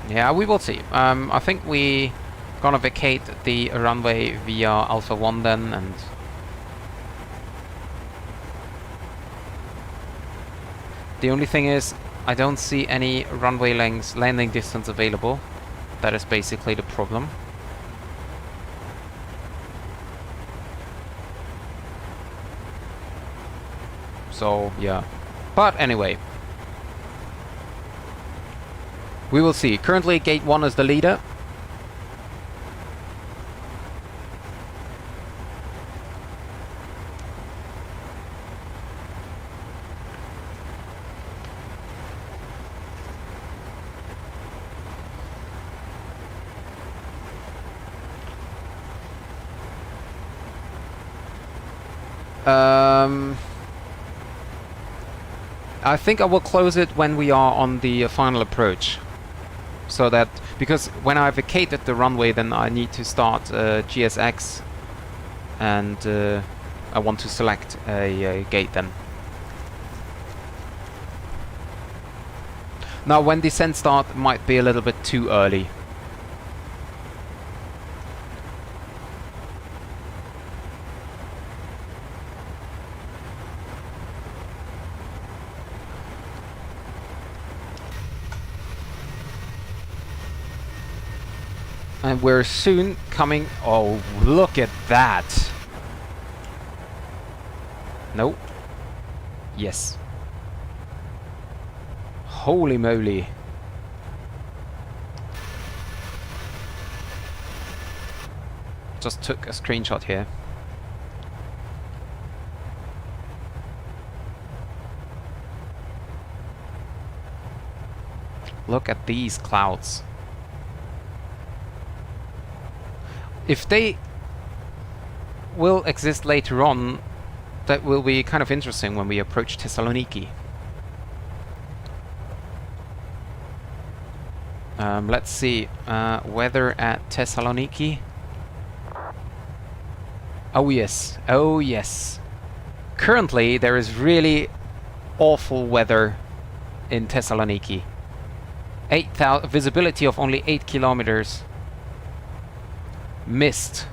Yeah, we will see. I think we gonna vacate the runway via Alpha 1 then, and the only thing is, I don't see any runway lengths, landing distance available. That is basically the problem. So, yeah. But anyway. We will see. Currently, Gate 1 is the leader. I think I will close it when we are on the final approach. So that, because when I vacated the runway, then I need to start GSX, and I want to select a gate then. Now when descent start might be a little bit too early. And we're soon coming... Oh, look at that! Nope. Yes. Holy moly. Just took a screenshot here. Look at these clouds. If they will exist later on, that will be kind of interesting when we approach Thessaloniki. Let's see, weather at Thessaloniki. Oh yes, oh yes. Currently there is really awful weather in Thessaloniki. 8,000 visibility of only 8 kilometers. Mist.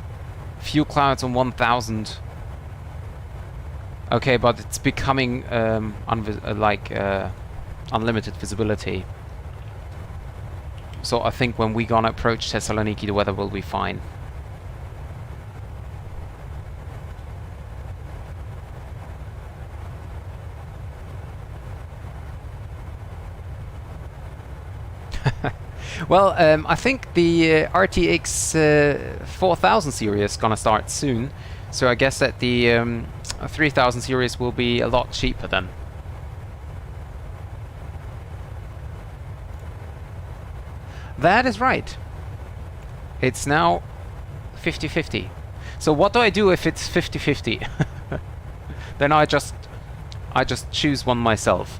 Few clouds on 1,000. Okay, but it's becoming unlimited visibility. So I think when we gonna approach Thessaloniki, the weather will be fine. Well, I think the RTX 4000 series is gonna start soon, so I guess that the 3000 series will be a lot cheaper then. That is right. It's now 50-50. So what do I do if it's 50-50? Then I just choose one myself.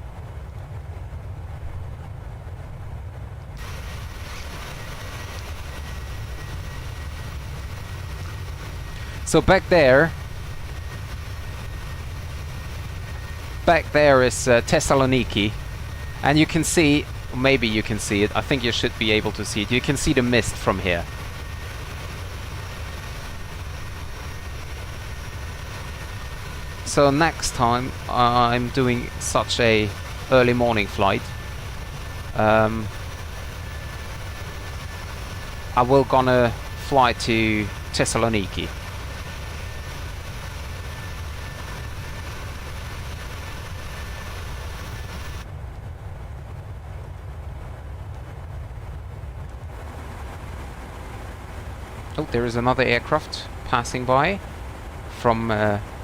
So back there is Thessaloniki, and you can see, maybe you can see it, I think you should be able to see it, you can see the mist from here. So next time I'm doing such a early morning flight, I will gonna fly to Thessaloniki. Oh, there is another aircraft passing by from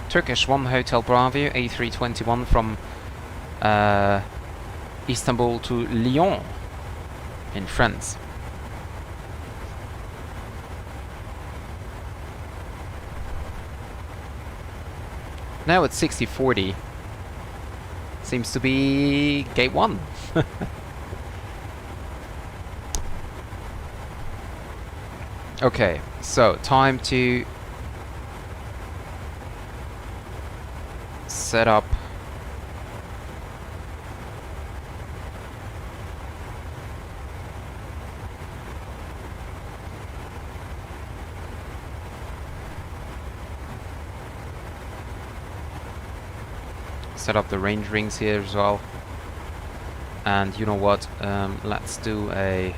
Turkish 1 Hotel Bravo A321 from Istanbul to Lyon in France. Now it's 60-40. Seems to be gate 1. Okay, so time to set up the range rings here as well. And you know what, let's do a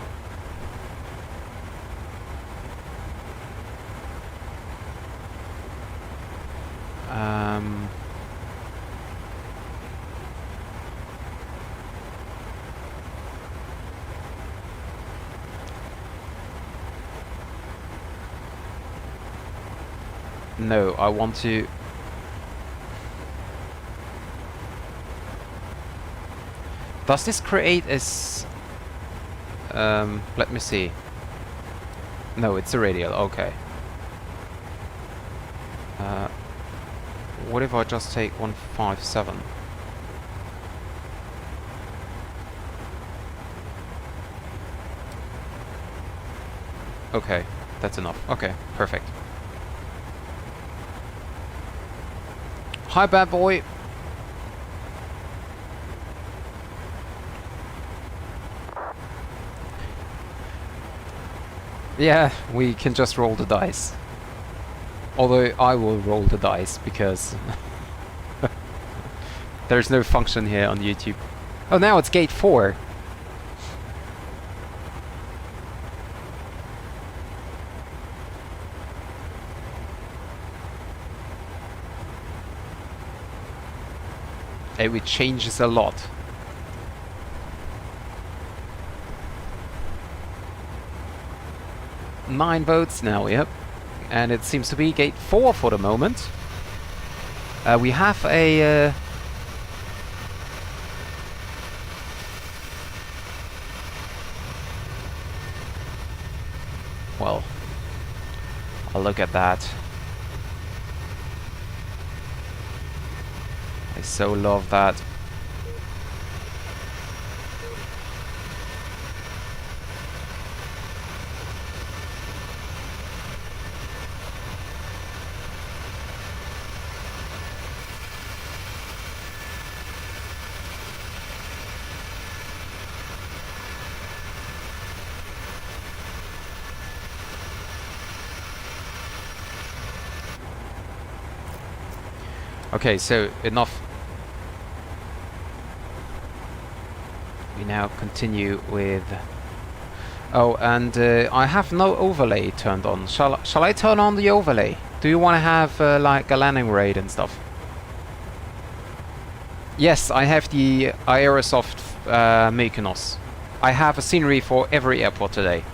no, I want to does this create as let me see. No, it's a radial, okay. What if I just take 157? Okay, that's enough. Okay, perfect. Hi, bad boy. Yeah, we can just roll the dice. Although I will roll the dice because there's no function here on YouTube. Oh, now it's gate 4. It changes a lot. Nine votes now, yep. And it seems to be gate 4 for the moment. We have a look at that. I so love that. Okay, so enough. We now continue with... Oh, and I have no overlay turned on. Shall I turn on the overlay? Do you want to have like a landing rate and stuff? Yes, I have the Aerosoft Mykonos. I have a scenery for every airport today.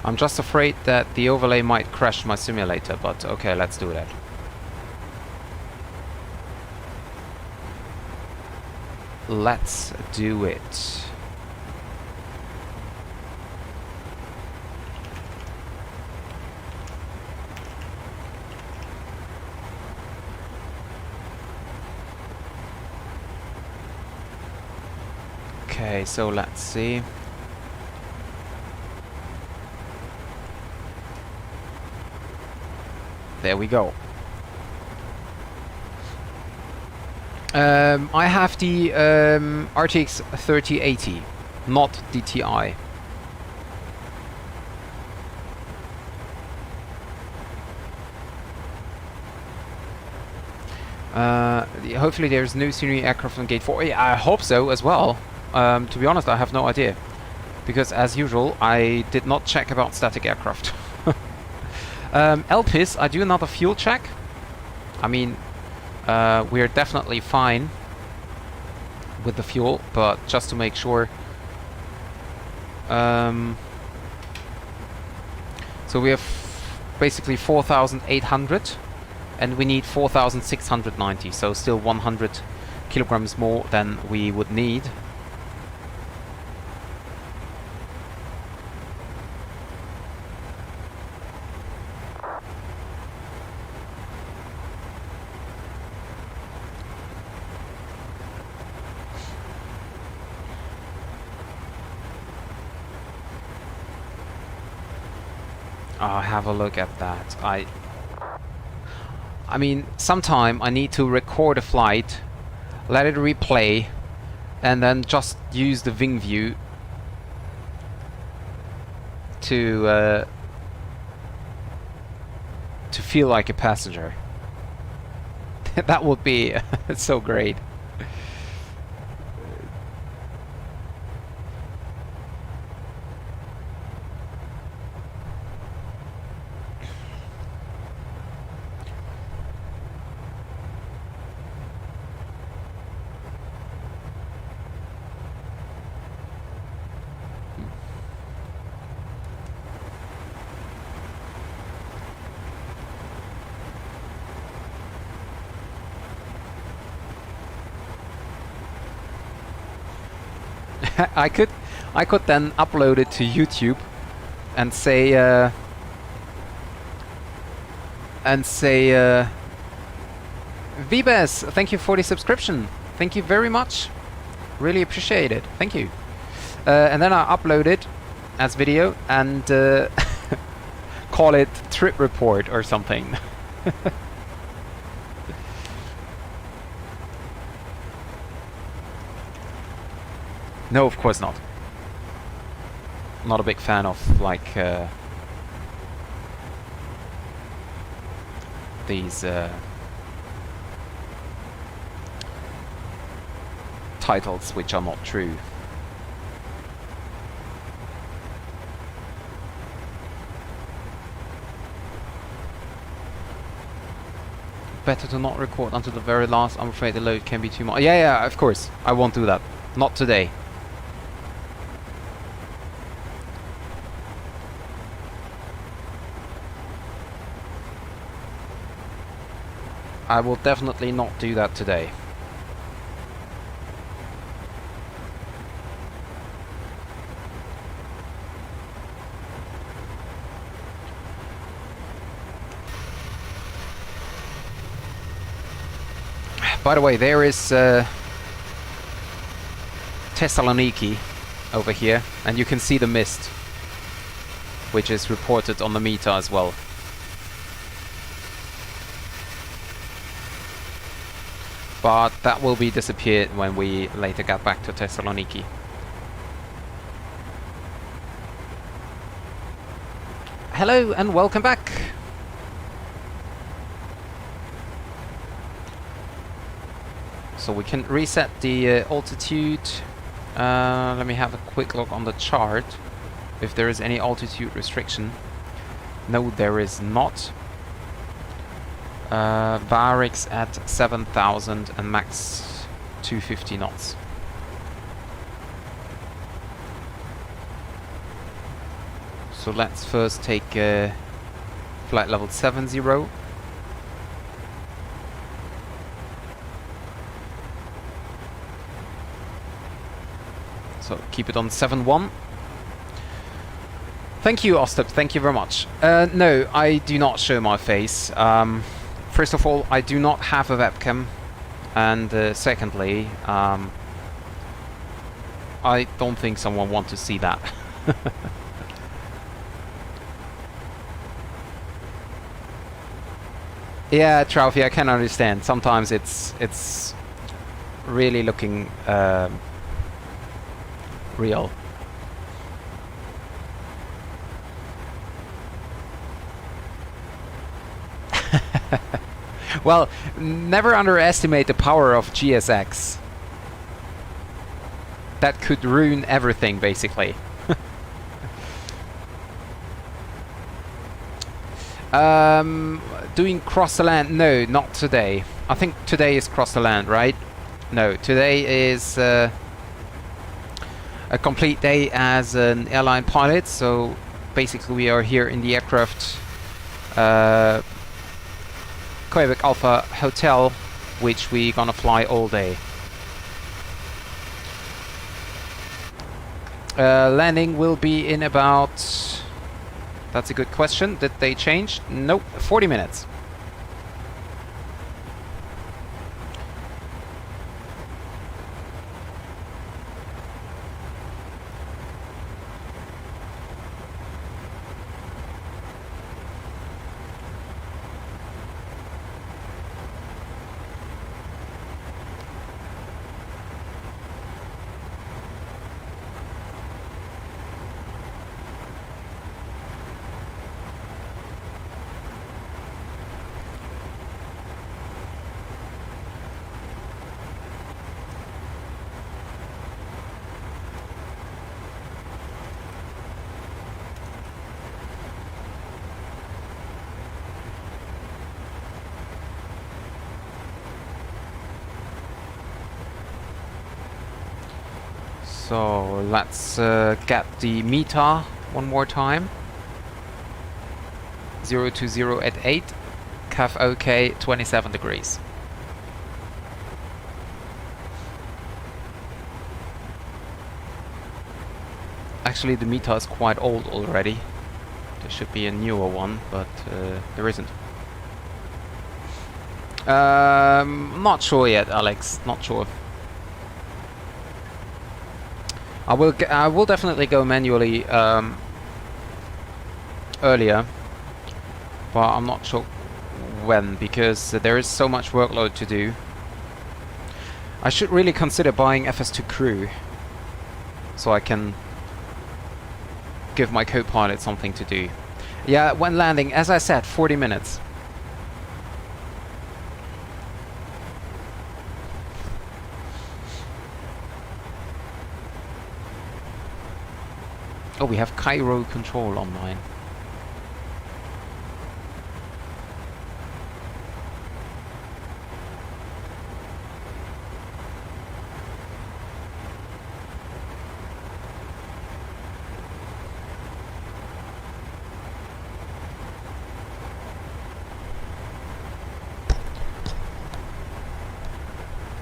I'm just afraid that the overlay might crash my simulator, but okay, let's do that. Let's do it. Okay, so let's see. There we go. I have the RTX 3080, not the Ti. Hopefully there's no scenery aircraft on gate 4. Yeah, I hope so as well. To be honest, I have no idea. Because as usual, I did not check about static aircraft. LPIS, I do another fuel check. I mean, we're definitely fine with the fuel, but just to make sure. So we have basically 4,800 and we need 4,690, so still 100 kilograms more than we would need. I'll have a look at that. I mean, sometime I need to record a flight, let it replay, and then just use the wing view to feel like a passenger. That would be so great. I could then upload it to YouTube and say Vibes, thank you for the subscription. Thank you very much. Really appreciate it. Thank you. And then I upload it as video and call it trip report or something. No, of course not. Not a big fan of like these titles which are not true. Better to not record until the very last. I'm afraid the load can be too much. Yeah, of course. I won't do that. Not today. I will definitely not do that today. By the way, there is Thessaloniki over here, and you can see the mist, which is reported on the meter as well. But that will be disappeared when we later get back to Thessaloniki. Hello and welcome back! So we can reset the altitude. Let me have a quick look on the chart if there is any altitude restriction. No, there is not. Varix at 7,000 and max 250 knots. So let's first take flight level 70. So keep it on 7-1. Thank you, Ostep. Thank you very much. No, I do not show my face. First of all, I do not have a webcam, and secondly, I don't think someone wants to see that. Yeah, Trophy, I can understand. Sometimes it's really looking real. Well, never underestimate the power of GSX. That could ruin everything, basically. Doing cross the land? No, not today. I think today is cross the land, right? No, today is a complete day as an airline pilot. So basically, we are here in the aircraft Quebec Alpha Hotel, which we're gonna fly all day. Landing will be in about... That's a good question. Did they change? Nope, 40 minutes. So let's get the meter one more time. 020 at 8, CAF OK 27 degrees. Actually, the meter is quite old already. There should be a newer one, but there isn't. Not sure yet, Alex. Not sure. I will definitely go manually earlier, but I'm not sure when, because there is so much workload to do. I should really consider buying FS2 Crew, so I can give my co-pilot something to do. Yeah, when landing, as I said, 40 minutes. Oh, we have Cairo control online.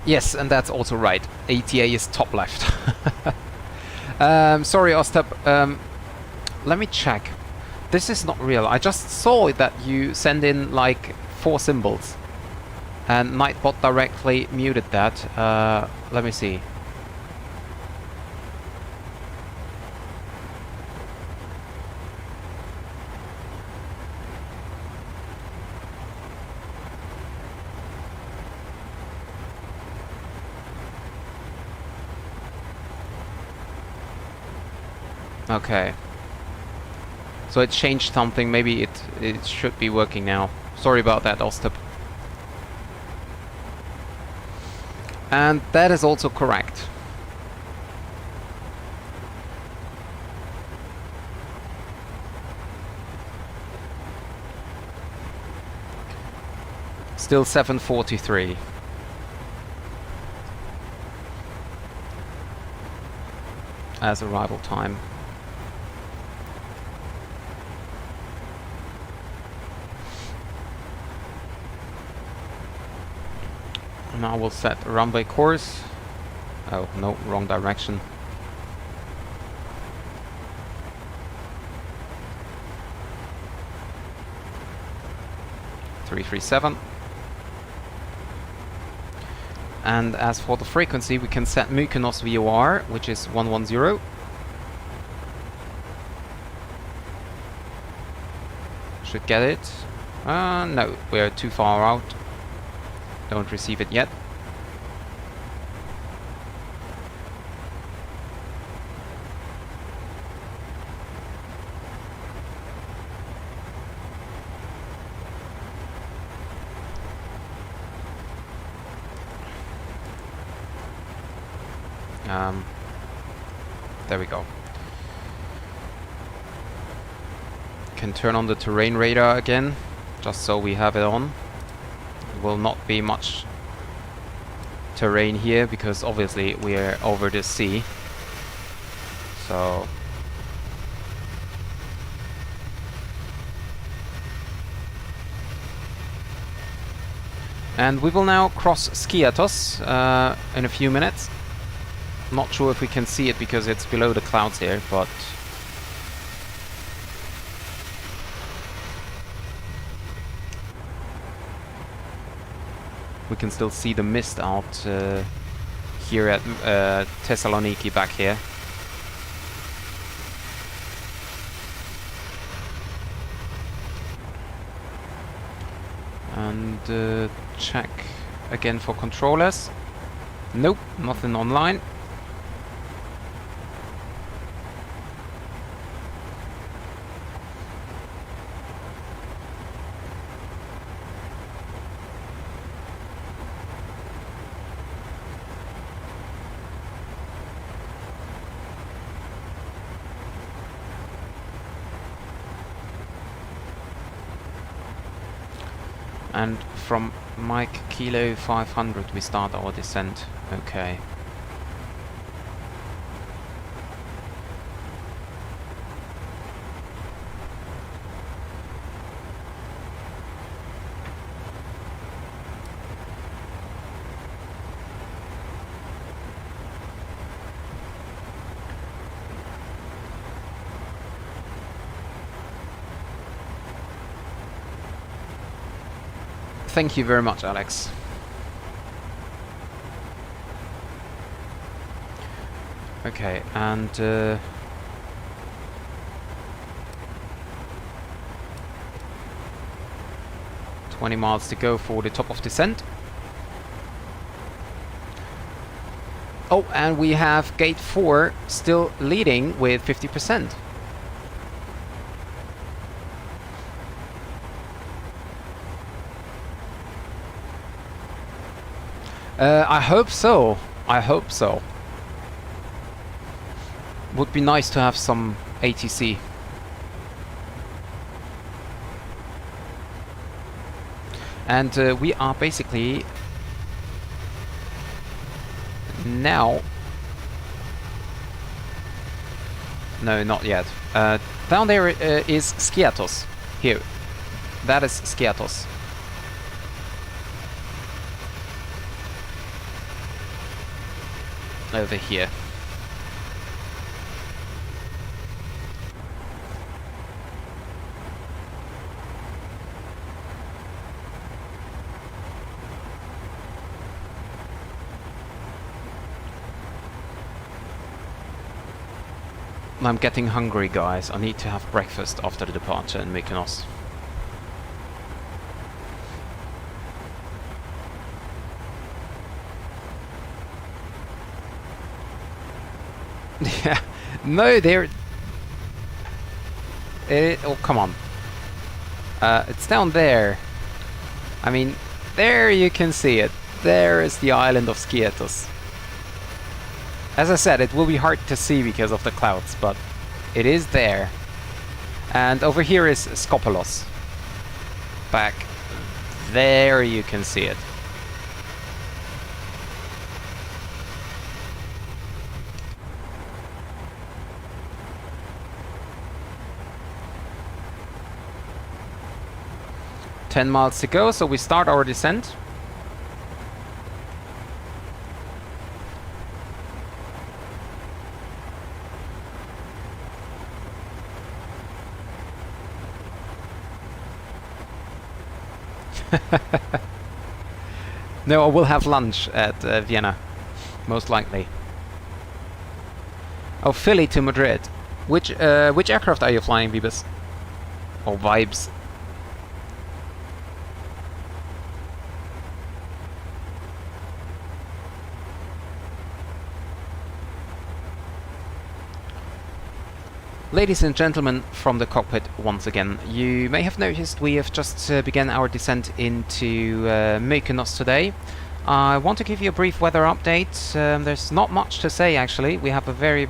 Yes, and that's also right. ATA is top left. Sorry, Ostap. Let me check. This is not real. I just saw that you send in like 4 symbols. And Nightbot directly muted that. Let me see. Okay. So it changed something. Maybe it should be working now. Sorry about that, Ostap. And that is also correct. Still 7:43. As arrival time. Now we'll set runway course. Oh no, wrong direction. (337). And as for the frequency, we can set Mykonos VOR, which is 110. Should get it. No, we're too far out. Don't receive it yet. There we go. Can turn on the terrain radar again, just so we have it on. Will not be much terrain here because obviously we are over the sea. So and we will now cross Skiathos in a few minutes. Not sure if we can see it because it's below the clouds here, but we can still see the mist out here at Thessaloniki back here. And check again for controllers. Nope, nothing online. And from Mike Kilo 500 we start our descent. Okay. Thank you very much, Alex. Okay, and 20 miles to go for the top of descent. Oh, and we have gate 4 still leading with 50%. I hope so. I hope so. Would be nice to have some ATC. And we are basically now... No, not yet. Down there is Skiathos. Here. That is Skiathos. over here. I'm getting hungry, guys. I need to have breakfast after the departure in Mykonos. Yeah, no, they're... oh, come on. It's down there. I mean, there you can see it. There is the island of Skiathos. As I said, it will be hard to see because of the clouds, but it is there. And over here is Skopelos. Back there you can see it. "10 miles to go, so we start our descent." No, I will have lunch at Vienna, most likely. Oh, Philly to Madrid. Which aircraft are you flying, Vibes? Or Vibes? Ladies and gentlemen from the cockpit once again, you may have noticed we have just begun our descent into Mykonos today. I want to give you a brief weather update. There's not much to say actually. We have a very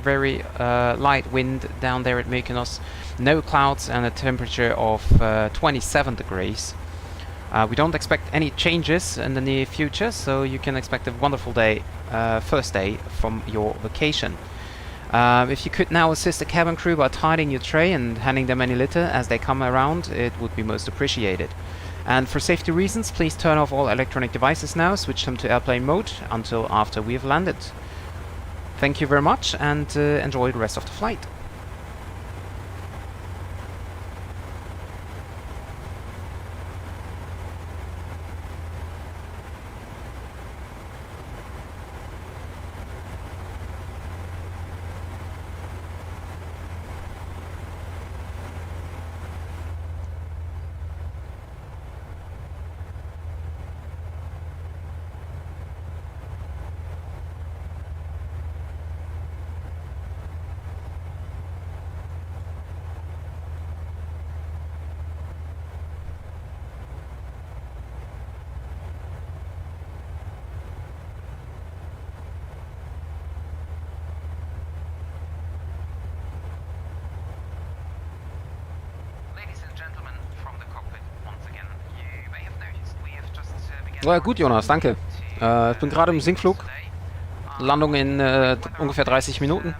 light wind down there at Mykonos, no clouds and a temperature of 27 degrees. We don't expect any changes in the near future, so you can expect a wonderful day, first day from your vacation. If you could now assist the cabin crew by tidying your tray and handing them any litter as they come around, it would be most appreciated. And for safety reasons, please turn off all electronic devices now, switch them to airplane mode until after we have landed. Thank you very much and enjoy the rest of the flight. Ja, gut, Jonas, danke. Ich bin gerade im Sinkflug. Landung in ungefähr 30 Minuten.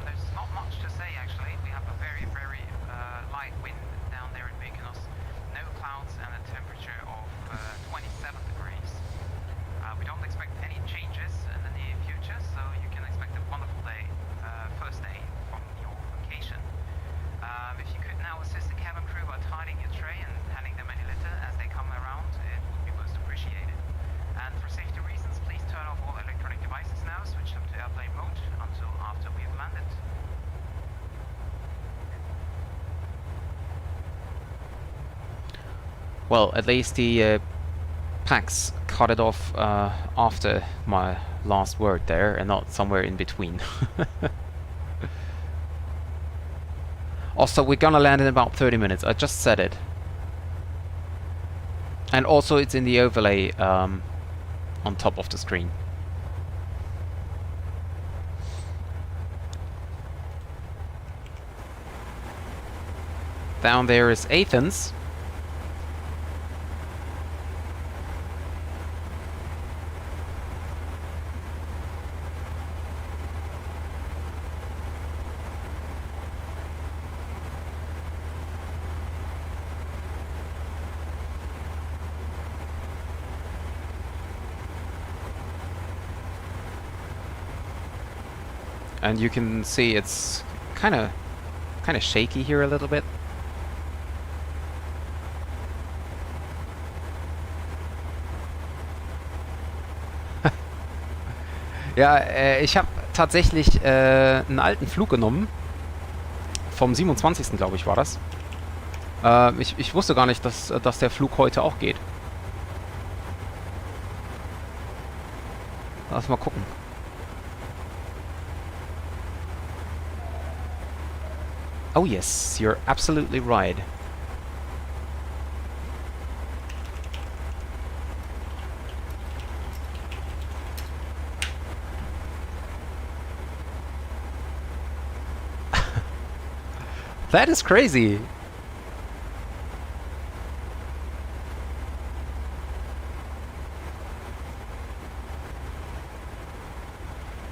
Well, at least the PAX cut it off after my last word there and not somewhere in between. Also, we're gonna land in about 30 minutes. I just said it. And also it's in the overlay on top of the screen. Down there is Athens. and you can see it's kind of shaky here a little bit. Ja, ich habe tatsächlich einen alten Flug genommen. Vom 27. glaube ich war das. Ich wusste gar nicht, dass der Flug heute auch geht. Lass mal gucken. Oh yes, you're absolutely right. That is crazy.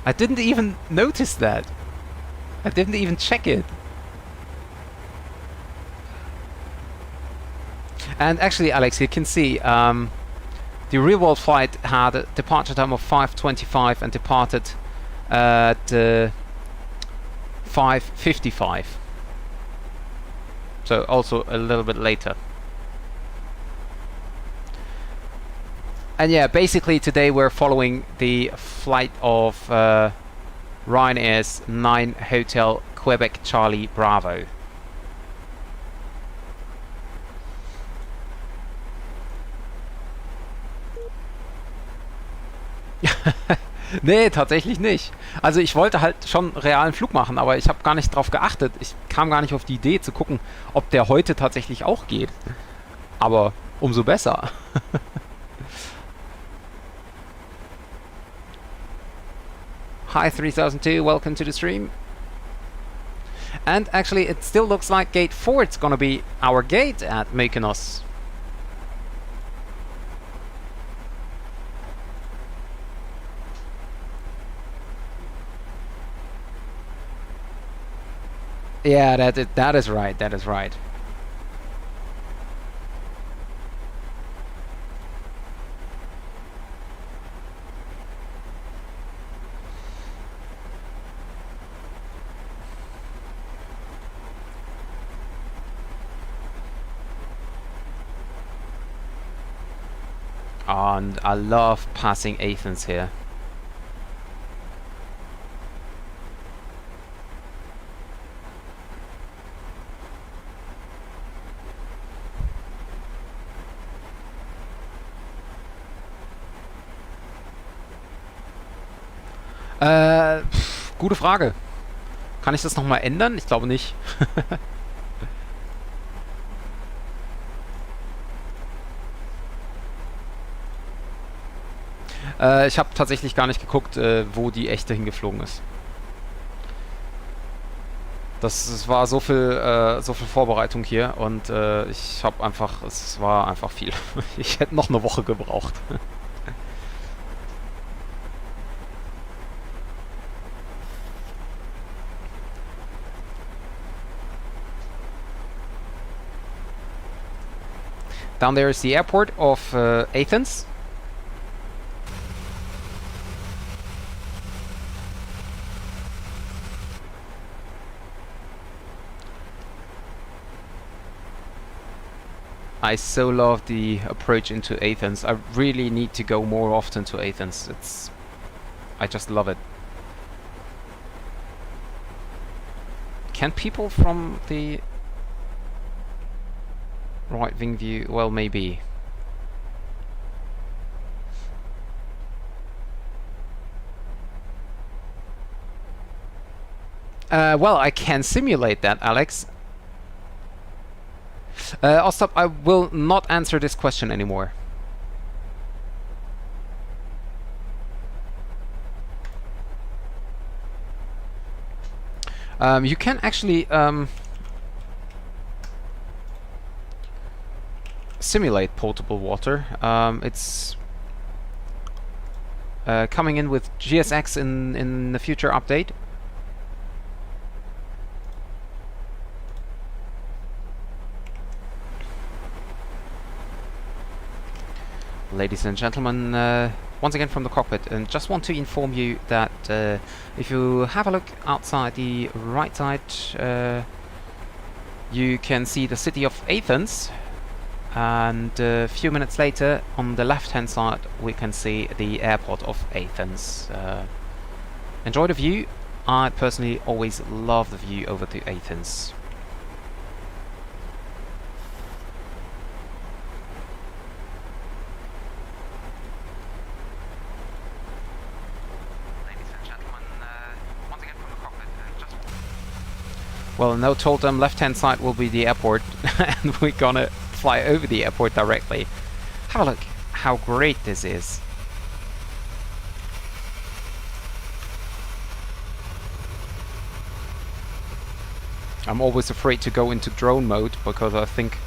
I didn't even notice that. I didn't even check it. And actually, Alex, you can see the real-world flight had a departure time of 5:25 and departed at 5:55. So also a little bit later. And yeah, basically today we're following the flight of Ryanair's 9 Hotel Quebec Charlie Bravo. Nee, tatsächlich nicht. Also ich wollte halt schon realen Flug machen, aber ich habe gar nicht drauf geachtet. Ich kam gar nicht auf die Idee zu gucken, ob der heute tatsächlich auch geht. Aber umso besser. Hi 3002, welcome to the stream. And actually it still looks like gate 4 is gonna be our gate at Mykonos. Yeah, that is right, that is right. And I love passing Athens here. Gute Frage. Kann ich das nochmal ändern? Ich glaube nicht. Ich habe tatsächlich gar nicht geguckt, wo die echte hingeflogen ist. Das war so viel Vorbereitung hier und ich habe einfach, es war einfach viel. Ich hätte noch eine Woche gebraucht. Down there is the airport of Athens. I so love the approach into Athens. I really need to go more often to Athens. I just love it. Can people from the right wing view? Well, maybe. Well, I can simulate that, Alex. Ostap, I will not answer this question anymore. You can actually simulate potable water. It's coming in with GSX in the future update. Ladies and gentlemen, once again from the cockpit, and just want to inform you that if you have a look outside the right side, you can see the city of Athens, and a few minutes later on the left hand side we can see the airport of Athens. Enjoy the view. I personally always love the view over to Athens. Well, no, told them left-hand side will be the airport, and we're gonna fly over the airport directly. Have a look how great this is. I'm always afraid to go into drone mode because I think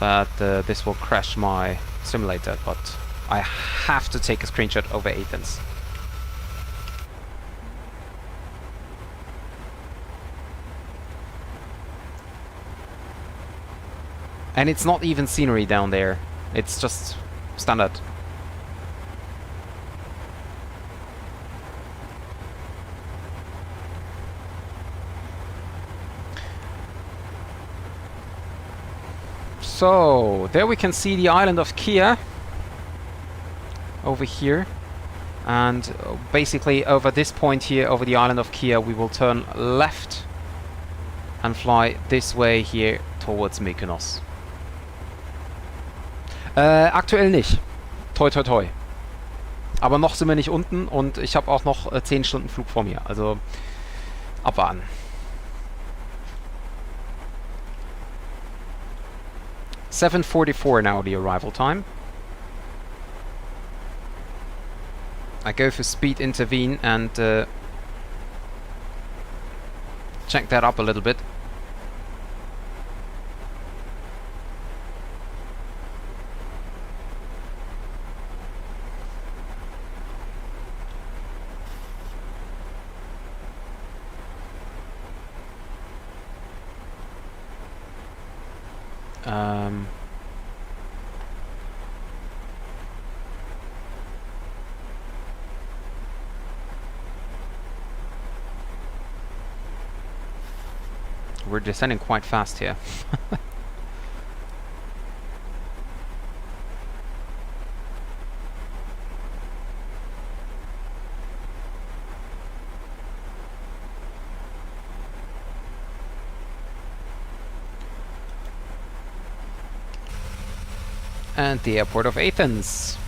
that this will crash my simulator, but I have to take a screenshot over Athens. And it's not even scenery down there, it's just standard. So, there we can see the island of Kia over here. And basically over this point here, over the island of Kia, we will turn left and fly this way here towards Mykonos. Aktuell nicht. Toi toi toi. Aber noch sind wir nicht unten und ich habe auch noch 10 Stunden Flug vor mir. Also abwarten. (7:44) now the arrival time. I go for speed intervene and check that up a little bit. We're descending quite fast here. And the airport of Athens.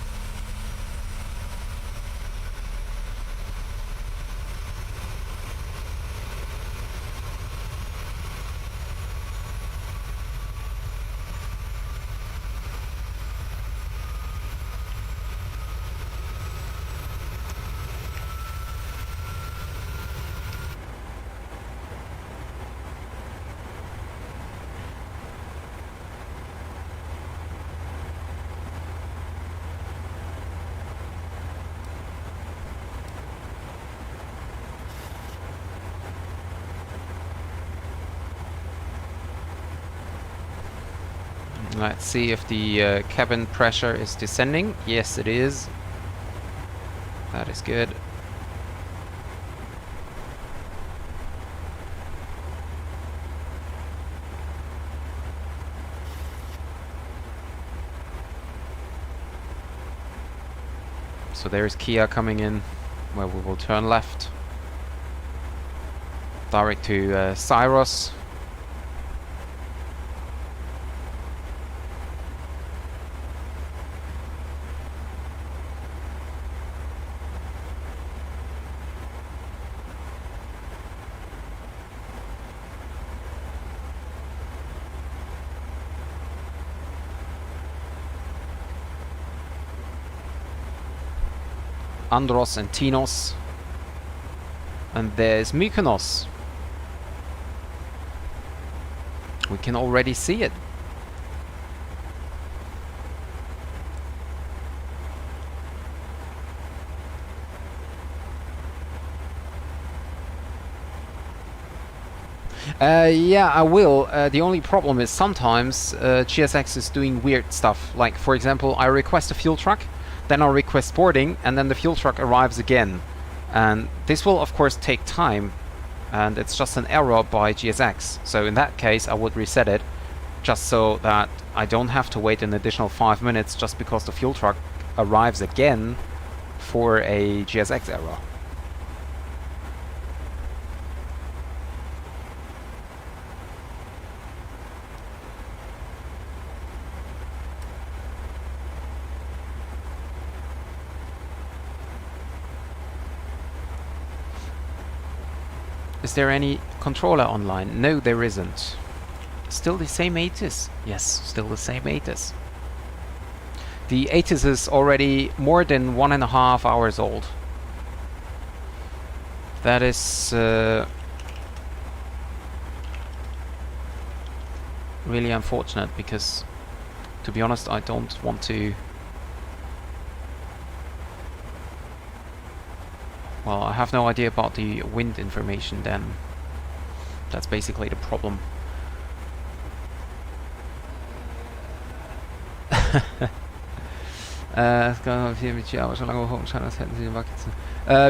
Let's see if the cabin pressure is descending. Yes, it is. That is good. So there's Kia coming in, where we will turn left. Direct to Syros. Andros and Tinos, and there's Mykonos. We can already see it. Yeah, I will. The only problem is sometimes GSX is doing weird stuff. Like, for example, I request a fuel truck, then I request boarding, and then the fuel truck arrives again. And this will, of course, take time, and it's just an error by GSX. So in that case, I would reset it, just so that I don't have to wait an additional 5 minutes just because the fuel truck arrives again for a GSX error. Is there any controller online? No, there isn't. Still the same ATIS? Yes, still the same ATIS. The ATIS is already more than 1.5 hours old. That is really unfortunate because, to be honest, I don't want to... Well, I have no idea about the wind information then. That's basically the problem.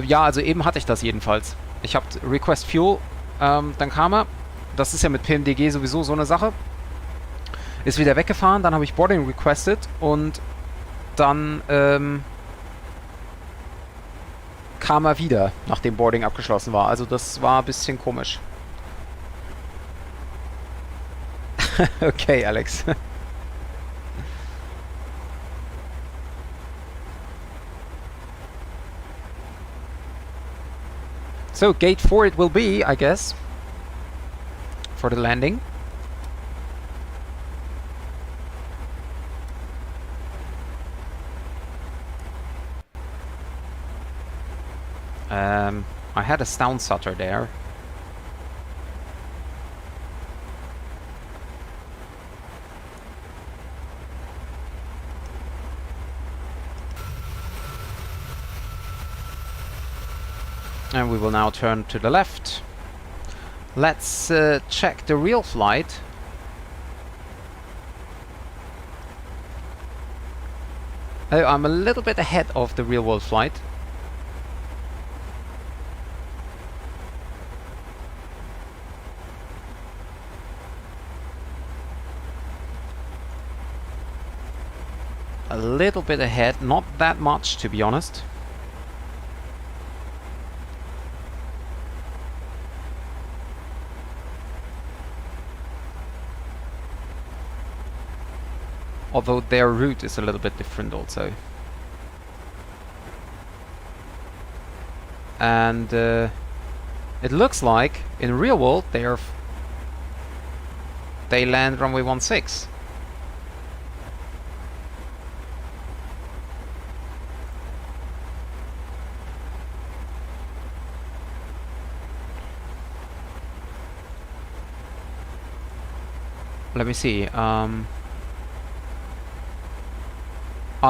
Ja, also eben hatte ich das jedenfalls. Ich habe Request Fuel, dann kam er. Das ist ja mit PMDG sowieso so eine Sache. Ist wieder weggefahren, dann habe ich Boarding requested und dann kam er wieder, nachdem Boarding abgeschlossen war. Also das war ein bisschen komisch. Okay, Alex. So, gate 4 it will be, I guess, for the landing. I had a sound stutter there. And we will now turn to the left. Let's check the real flight. Oh, I'm a little bit ahead of the real world flight. A little bit ahead, not that much to be honest. Although their route is a little bit different also. And it looks like in real world they land runway 16. Let me see. Oh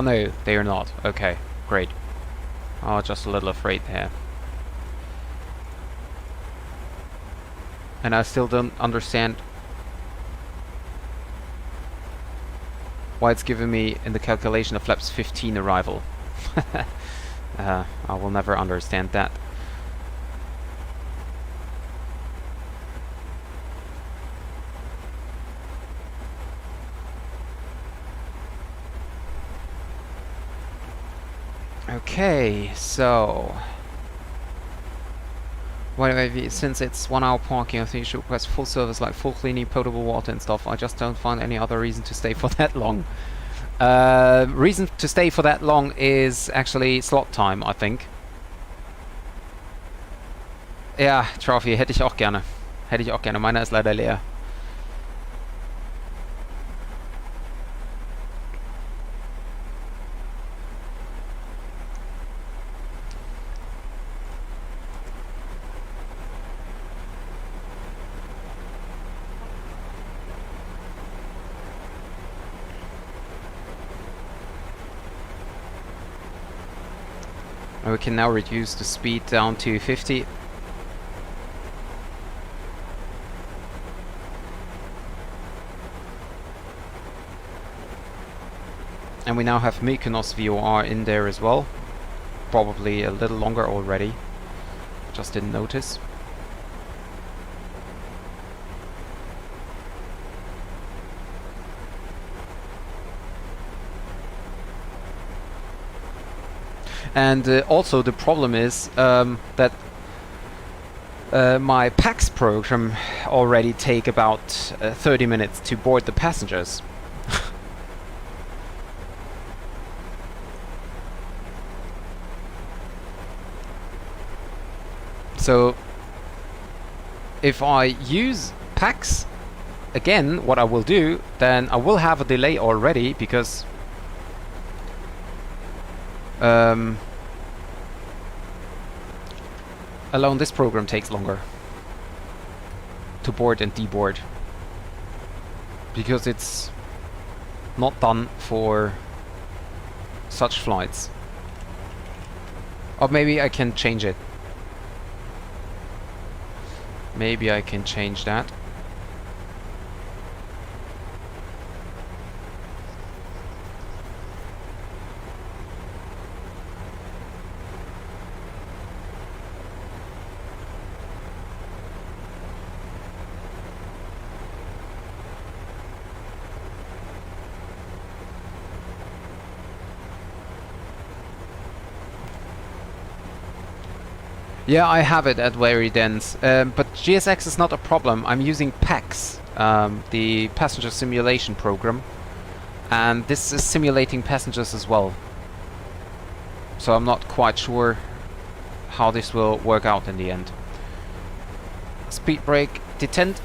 no, they are not. Okay, great. I was just a little afraid there. And I still don't understand why it's giving me in the calculation a flaps 15 arrival. I will never understand that. Okay, so since it's 1 hour parking, I think you should request full service like full cleaning, potable water and stuff. I just don't find any other reason to stay for that long. Reason to stay for that long is actually slot time, I think. Ja, Trophy, hätte ich auch gerne. Hätte ich auch gerne. Meiner ist leider leer. We can now reduce the speed down to 50. And we now have Mykonos VOR in there as well. Probably a little longer already. Just didn't notice. And also the problem is that my PAX program already take about 30 minutes to board the passengers. So if I use PAX again, what I will do, then I will have a delay already, because alone this program takes longer to board and deboard, because it's not done for such flights. Or maybe I can change it. Maybe I can change that. Yeah, I have it at very dense, but GSX is not a problem. I'm using PAX, the passenger simulation program, and this is simulating passengers as well. So I'm not quite sure how this will work out in the end. Speed brake, detent.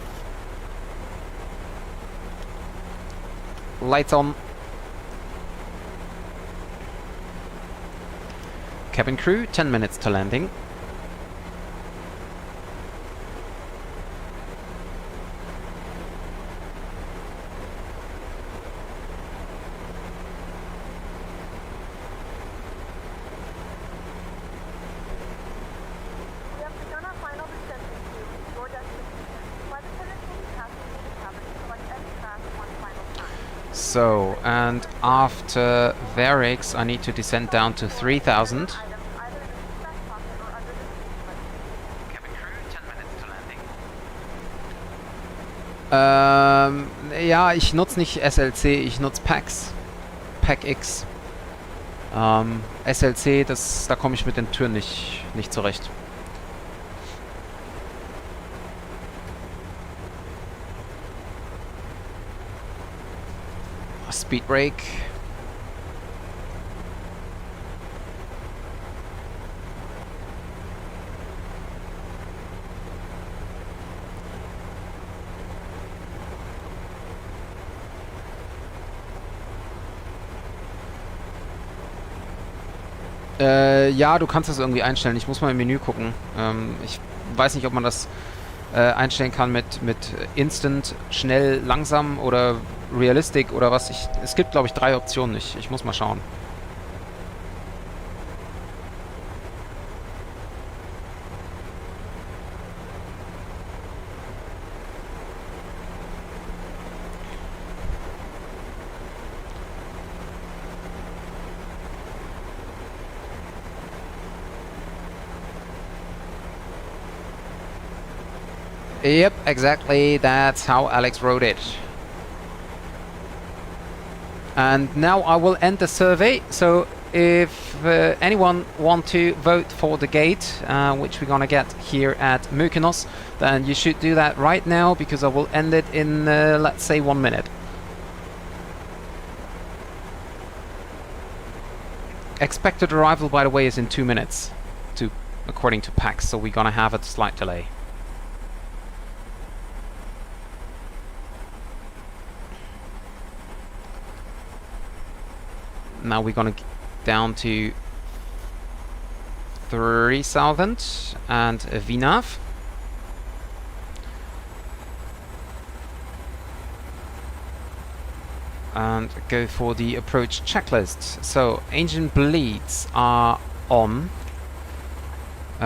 Lights on. Cabin crew, 10 minutes to landing. So, and after Varix I need to descend down to 3000. Cabin crew, 10 minutes to landing. Ja, ich nutze nicht SLC, ich nutze PAX. PAX. SLC, da komme ich mit den Türen nicht zurecht. Speed brake. Ja, du kannst das irgendwie einstellen. Ich muss mal im Menü gucken. Ich weiß nicht, ob man das einstellen kann mit Instant, schnell, langsam oder Realistic oder was. Es gibt, glaube ich, 3 Optionen. Ich muss mal schauen. Yep, exactly. That's how Alex wrote it. And now I will end the survey. So if anyone want to vote for the gate, which we're gonna get here at Mykonos, then you should do that right now, because I will end it in, let's say, 1 minute. Expected arrival, by the way, is in 2 minutes, according to PAX, so we're gonna have a slight delay. Now we're gonna get down to 3000 and VNAV. And go for the approach checklist. So engine bleeds are on.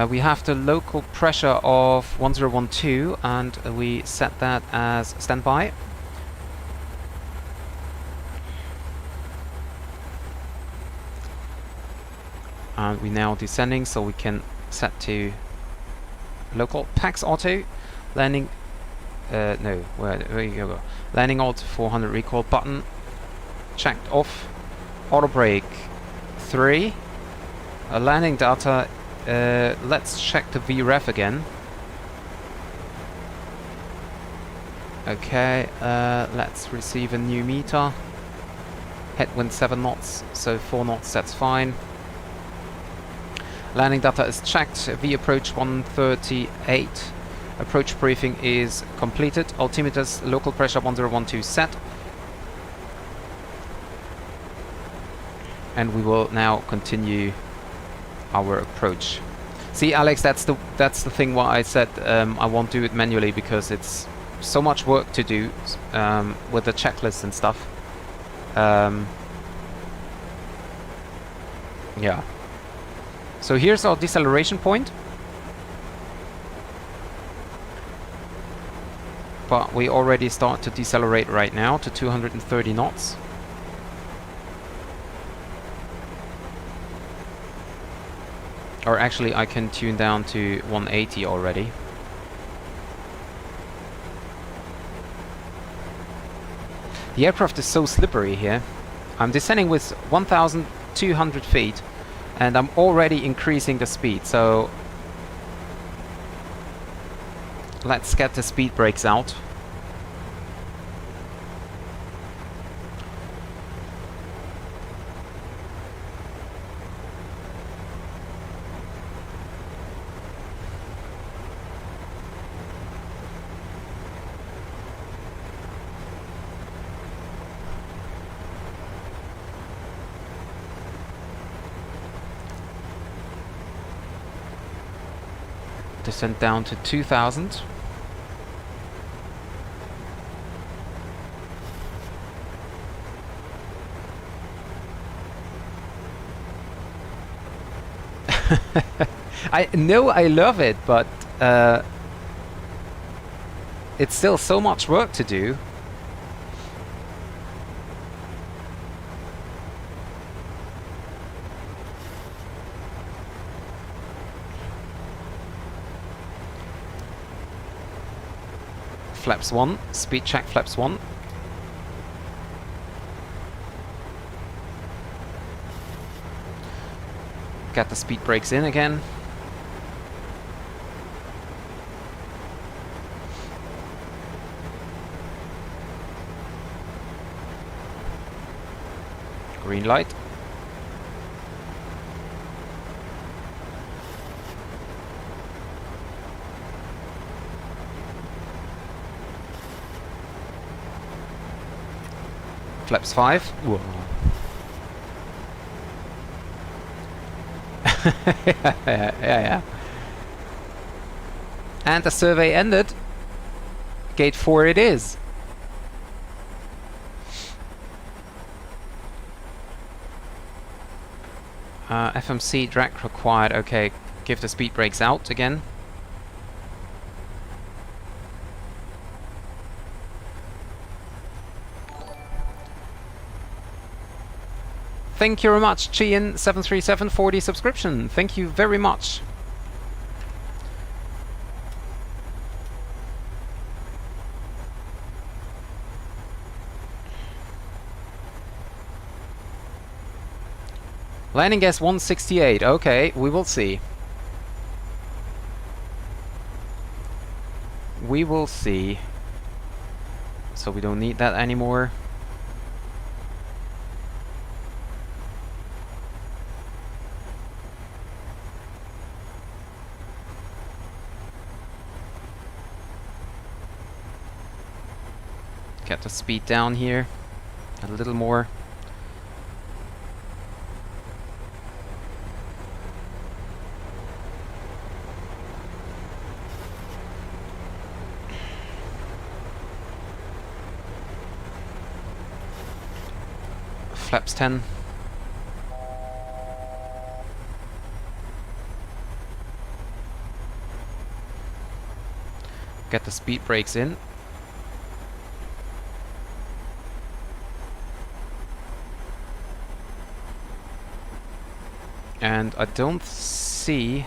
We have the local pressure of 1012 and we set that as standby. And we're now descending, so we can set to local PAX auto. Landing, no, where you go? Landing alt 400 recall button. Checked off. Auto brake 3. Landing data, let's check the VREF again. Okay, let's receive a new meter. Headwind 7 knots, so 4 knots, that's fine. Landing data is checked. V approach 138. Approach briefing is completed. Altimeters local pressure 1012 set. And we will now continue our approach. See, Alex, that's the thing why I said I won't do it manually, because it's so much work to do with the checklist and stuff. Yeah. So here's our deceleration point. But we already start to decelerate right now to 230 knots. Or actually I can tune down to 180 already. The aircraft is so slippery here. I'm descending with 1,200 feet and I'm already increasing the speed, so let's get the speed brakes out. Descent down to 2,000. I know I love it, but it's still so much work to do. Flaps 1, speed check flaps 1. Get the speed brakes in again. Green light. Flaps 5. Whoa. yeah. And the survey ended. Gate 4 it is. FMC drag required. Okay, give the speed brakes out again. Thank you very much, Chian737, for the subscription. Thank you very much. Landing gas 168. Okay, we will see. We will see. So we don't need that anymore. Get the speed down here a little more. Flaps 10. Get the speed brakes in. And I don't see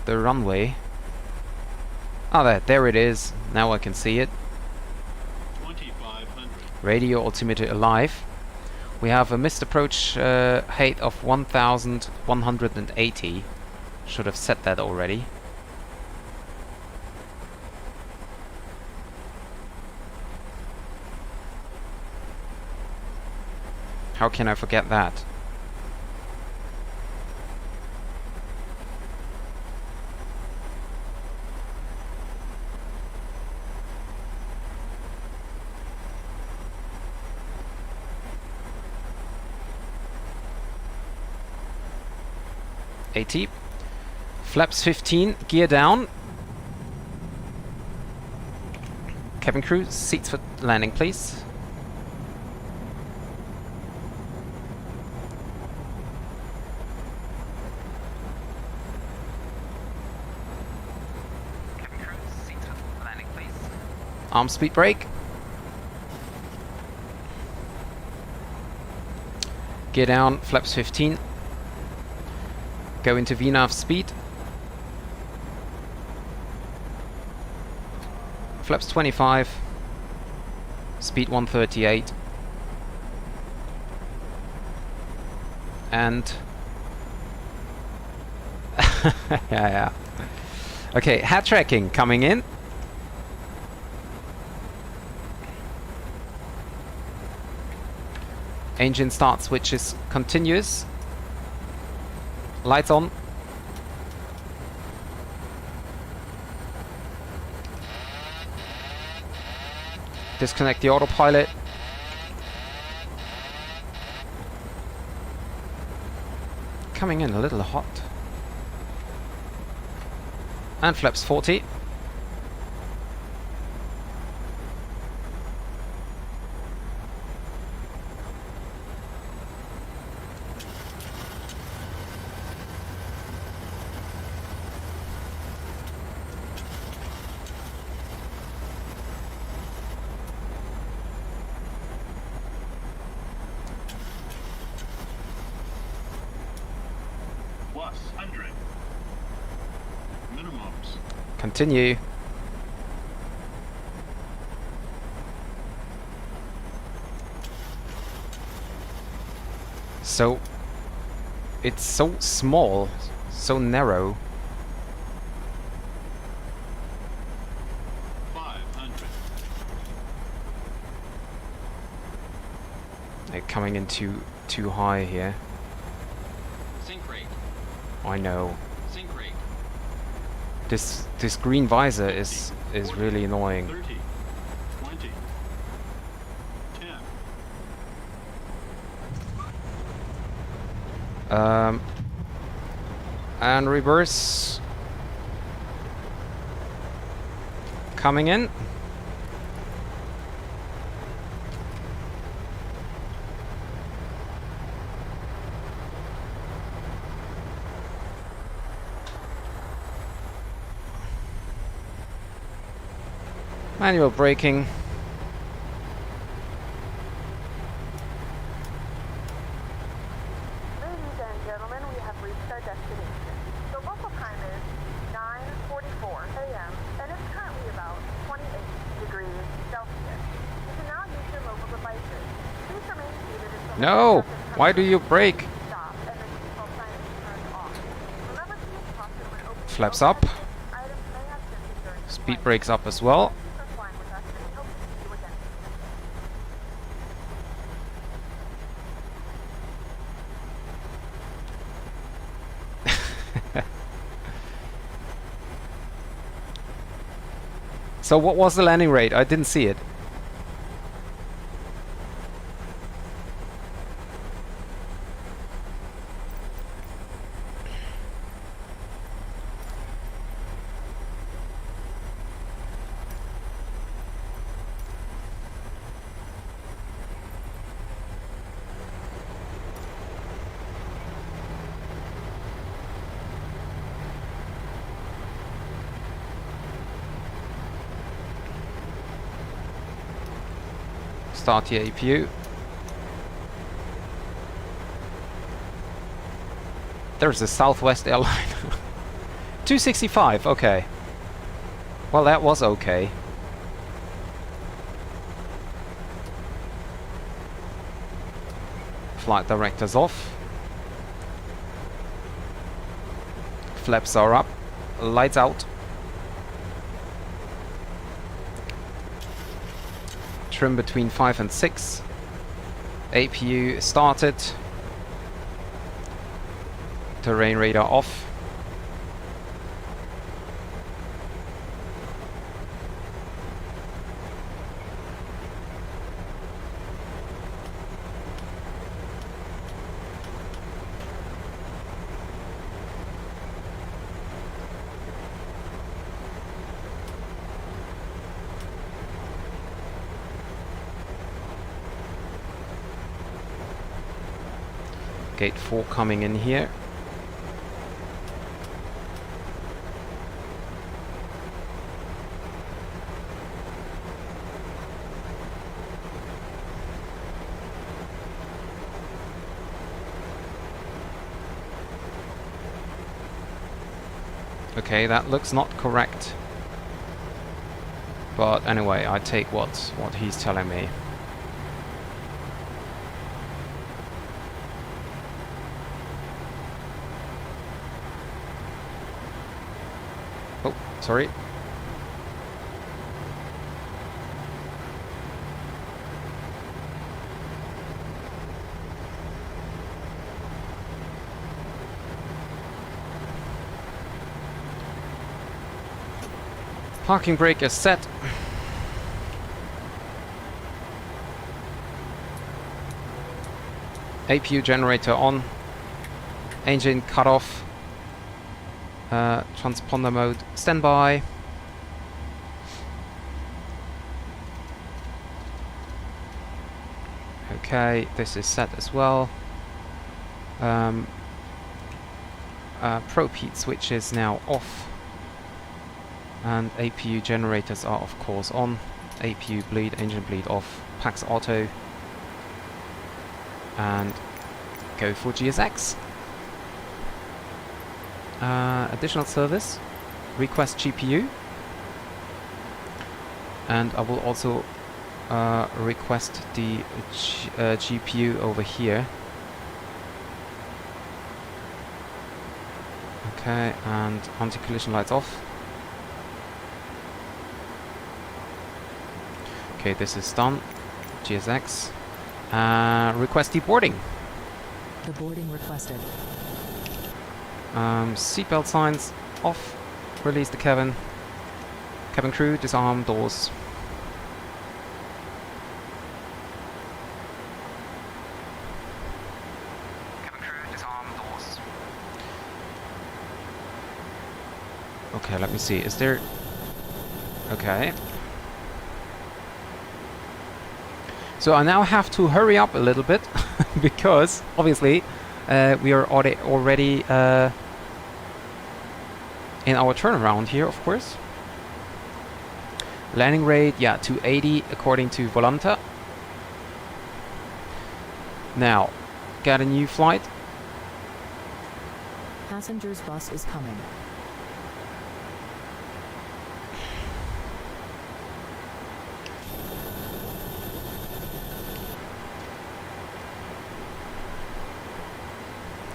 the runway. Oh, there it is. Now I can see it. 2500. Radio altimeter alive. We have a missed approach height of 1180. Should have set that already. How can I forget that? AT. Flaps 15, gear down. Cabin crew, seats for landing, please. Cabin crew, seats for landing, please. Arm speed brake. Gear down, flaps 15. Go into VNAV speed. Flaps 25. Speed 138. And... yeah. Okay, head tracking coming in. Engine start switch is continuous. Lights on. Disconnect the autopilot. Coming in a little hot. And flaps 40. Plus 100. Minimums. Continue. So it's so small, so narrow. 500. They're coming in too high here. Sync rate. I know. Sync rate. This green visor is really annoying. 30. 20. 10. And reverse. Coming in. Manual braking. Ladies and gentlemen, we have reached our destination. The local time is 9:44 a.m. and it's currently about 28 degrees Celsius. You can now use your mobile devices. Please remain seated until No! Why do you brake? stop and the seatbelt sign is turned off. Remember to use caution when opening Flaps up. items may have shifted during the Speed flight. brakes up as well. Thank you for flying with us, and we hope to see you again. So what was the landing rate? I didn't see it. Start the APU. There's a Southwest airline. 265, okay. Well, that was okay. Flight directors off. Flaps are up. Lights out. Trim between 5 and 6. APU started. Terrain radar off. Gate 4 coming in here. Okay, that looks not correct. But anyway, I take what he's telling me. Oh, sorry. Parking brake is set. APU generator on. Engine cut off. Transponder mode standby. Okay, this is set as well. Probe heat switch is now off. And APU generators are of course on. APU bleed, engine bleed off. Pax auto. And go for GSX. Additional service. Request GPU. And I will also request the GPU over here. Okay, and anti-collision lights off. Okay, this is done. GSX. Request deboarding. The boarding requested. Seatbelt signs off. Release the cabin. Cabin crew, disarm doors. Cabin crew, disarm doors. Okay, let me see. Is there... Okay. So I now have to hurry up a little bit because obviously we are already in our turnaround here, of course. Landing rate, yeah, 280 according to Volanta. Now, got a new flight. Passengers bus is coming.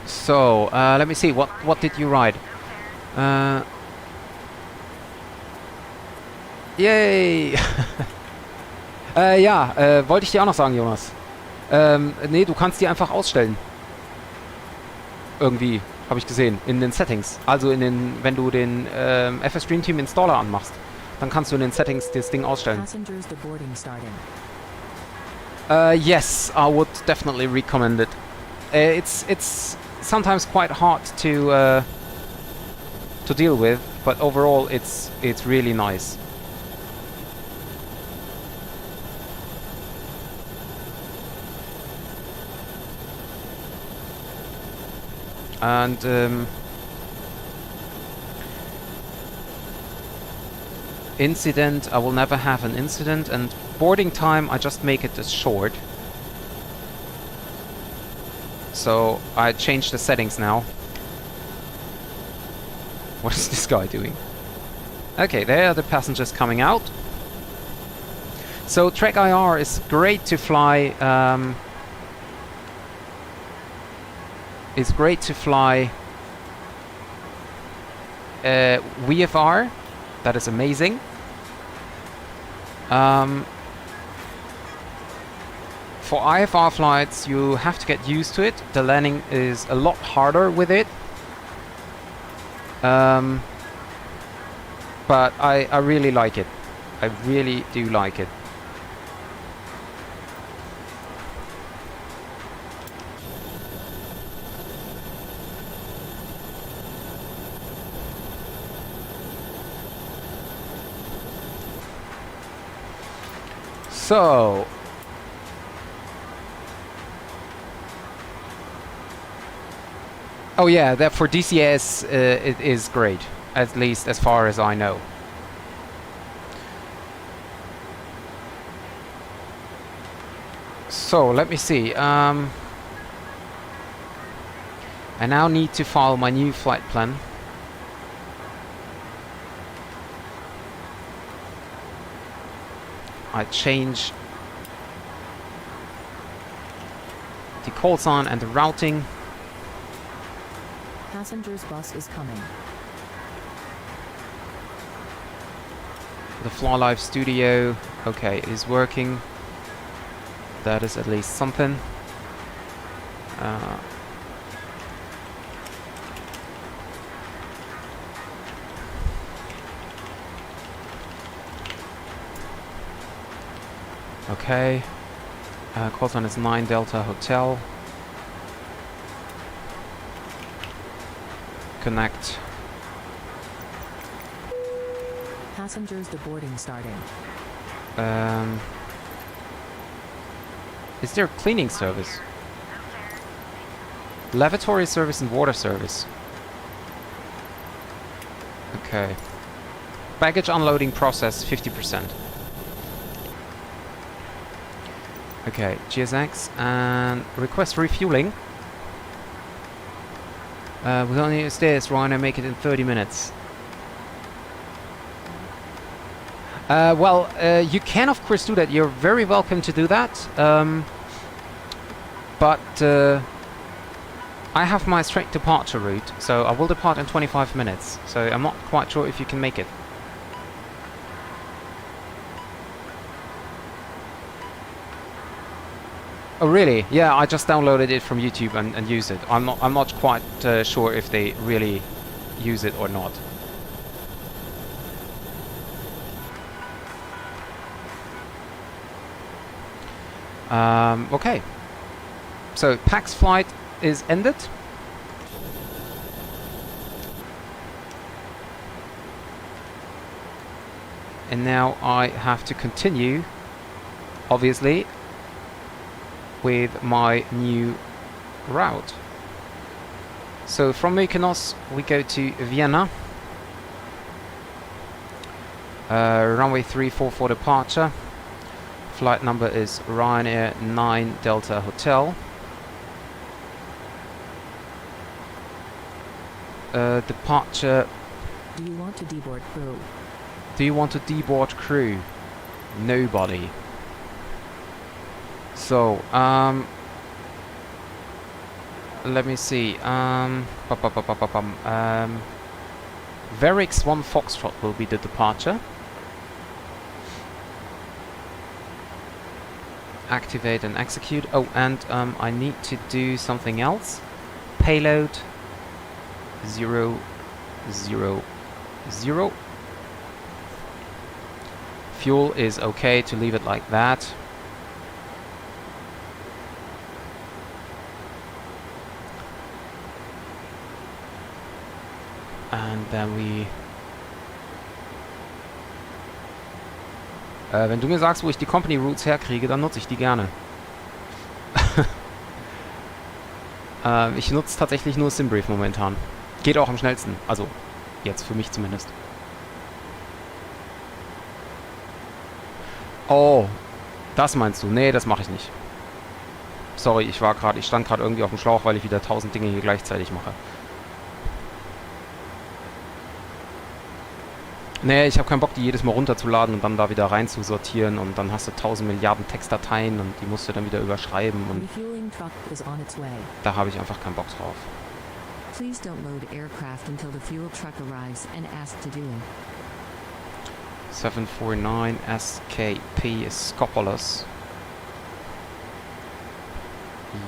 So, let me see, what did you ride? Yay! Ja, wollte ich dir auch noch sagen, Jonas. Nee, du kannst die einfach ausstellen. Irgendwie, habe ich gesehen, in den Settings. Also wenn du den FS Stream Team Installer anmachst, dann kannst du in den Settings das Ding ausstellen. Passengers deboarding starting. Yes, I would definitely recommend it. It's sometimes quite hard to deal with, but overall it's really nice. And incident, I will never have an incident, and boarding time I just make it as short. So I changed the settings now. What is this guy doing? Okay, there are the passengers coming out. So Trek IR is great to fly. It's great to fly VFR. That is amazing. For IFR flights, you have to get used to it. The landing is a lot harder with it. But I really like it. I really do like it. So, oh yeah, that for DCS it is great, at least as far as I know. So let me see. I now need to file my new flight plan. I change the call sign and the routing. Passengers bus is coming. The Fly Live Studio, okay, it is working. That is at least something. Okay. Call sign is 9 Delta Hotel. Connect. Passengers deboarding starting. Is there a cleaning service? Lavatory service and water service. Okay. Baggage unloading process 50%. Okay, GSX and request refueling. With only stairs, Ryanair make it in 30 minutes. Well, you can of course do that. You're very welcome to do that. But I have my straight departure route, so I will depart in 25 minutes. So I'm not quite sure if you can make it. Oh really? Yeah, I just downloaded it from YouTube and used it. I'm not quite sure if they really use it or not. Okay. So PAX flight is ended. And now I have to continue, obviously, with my new route. So from Mykonos we go to Vienna. Runway 34 for departure. Flight number is Ryanair 9 Delta Hotel. Departure. Do you want to deboard crew? Do you want to deboard crew? Nobody. So, let me see. Varix 1 Foxtrot will be the departure. Activate and execute. Oh, and I need to do something else. Payload 000. Fuel is okay to leave it like that. And then we... wenn du mir sagst, wo ich die Company Routes herkriege, dann nutze ich die gerne. Ich nutze tatsächlich nur SimBrief momentan. Geht auch am schnellsten. Also, jetzt für mich zumindest. Oh, das meinst du? Nee, das mache ich nicht. Sorry, ich stand gerade irgendwie auf dem Schlauch, weil ich wieder 1000 Dinge hier gleichzeitig mache. Nee, ich habe keinen Bock, die jedes Mal runterzuladen und dann da wieder rein zu sortieren und dann hast du 1000 Milliarden Textdateien und die musst du dann wieder überschreiben und Refueling truck is on its way. da habe ich einfach keinen Bock drauf. Please don't load aircraft until the fuel truck arrives and asked to do it. 749 SKP Skopolis.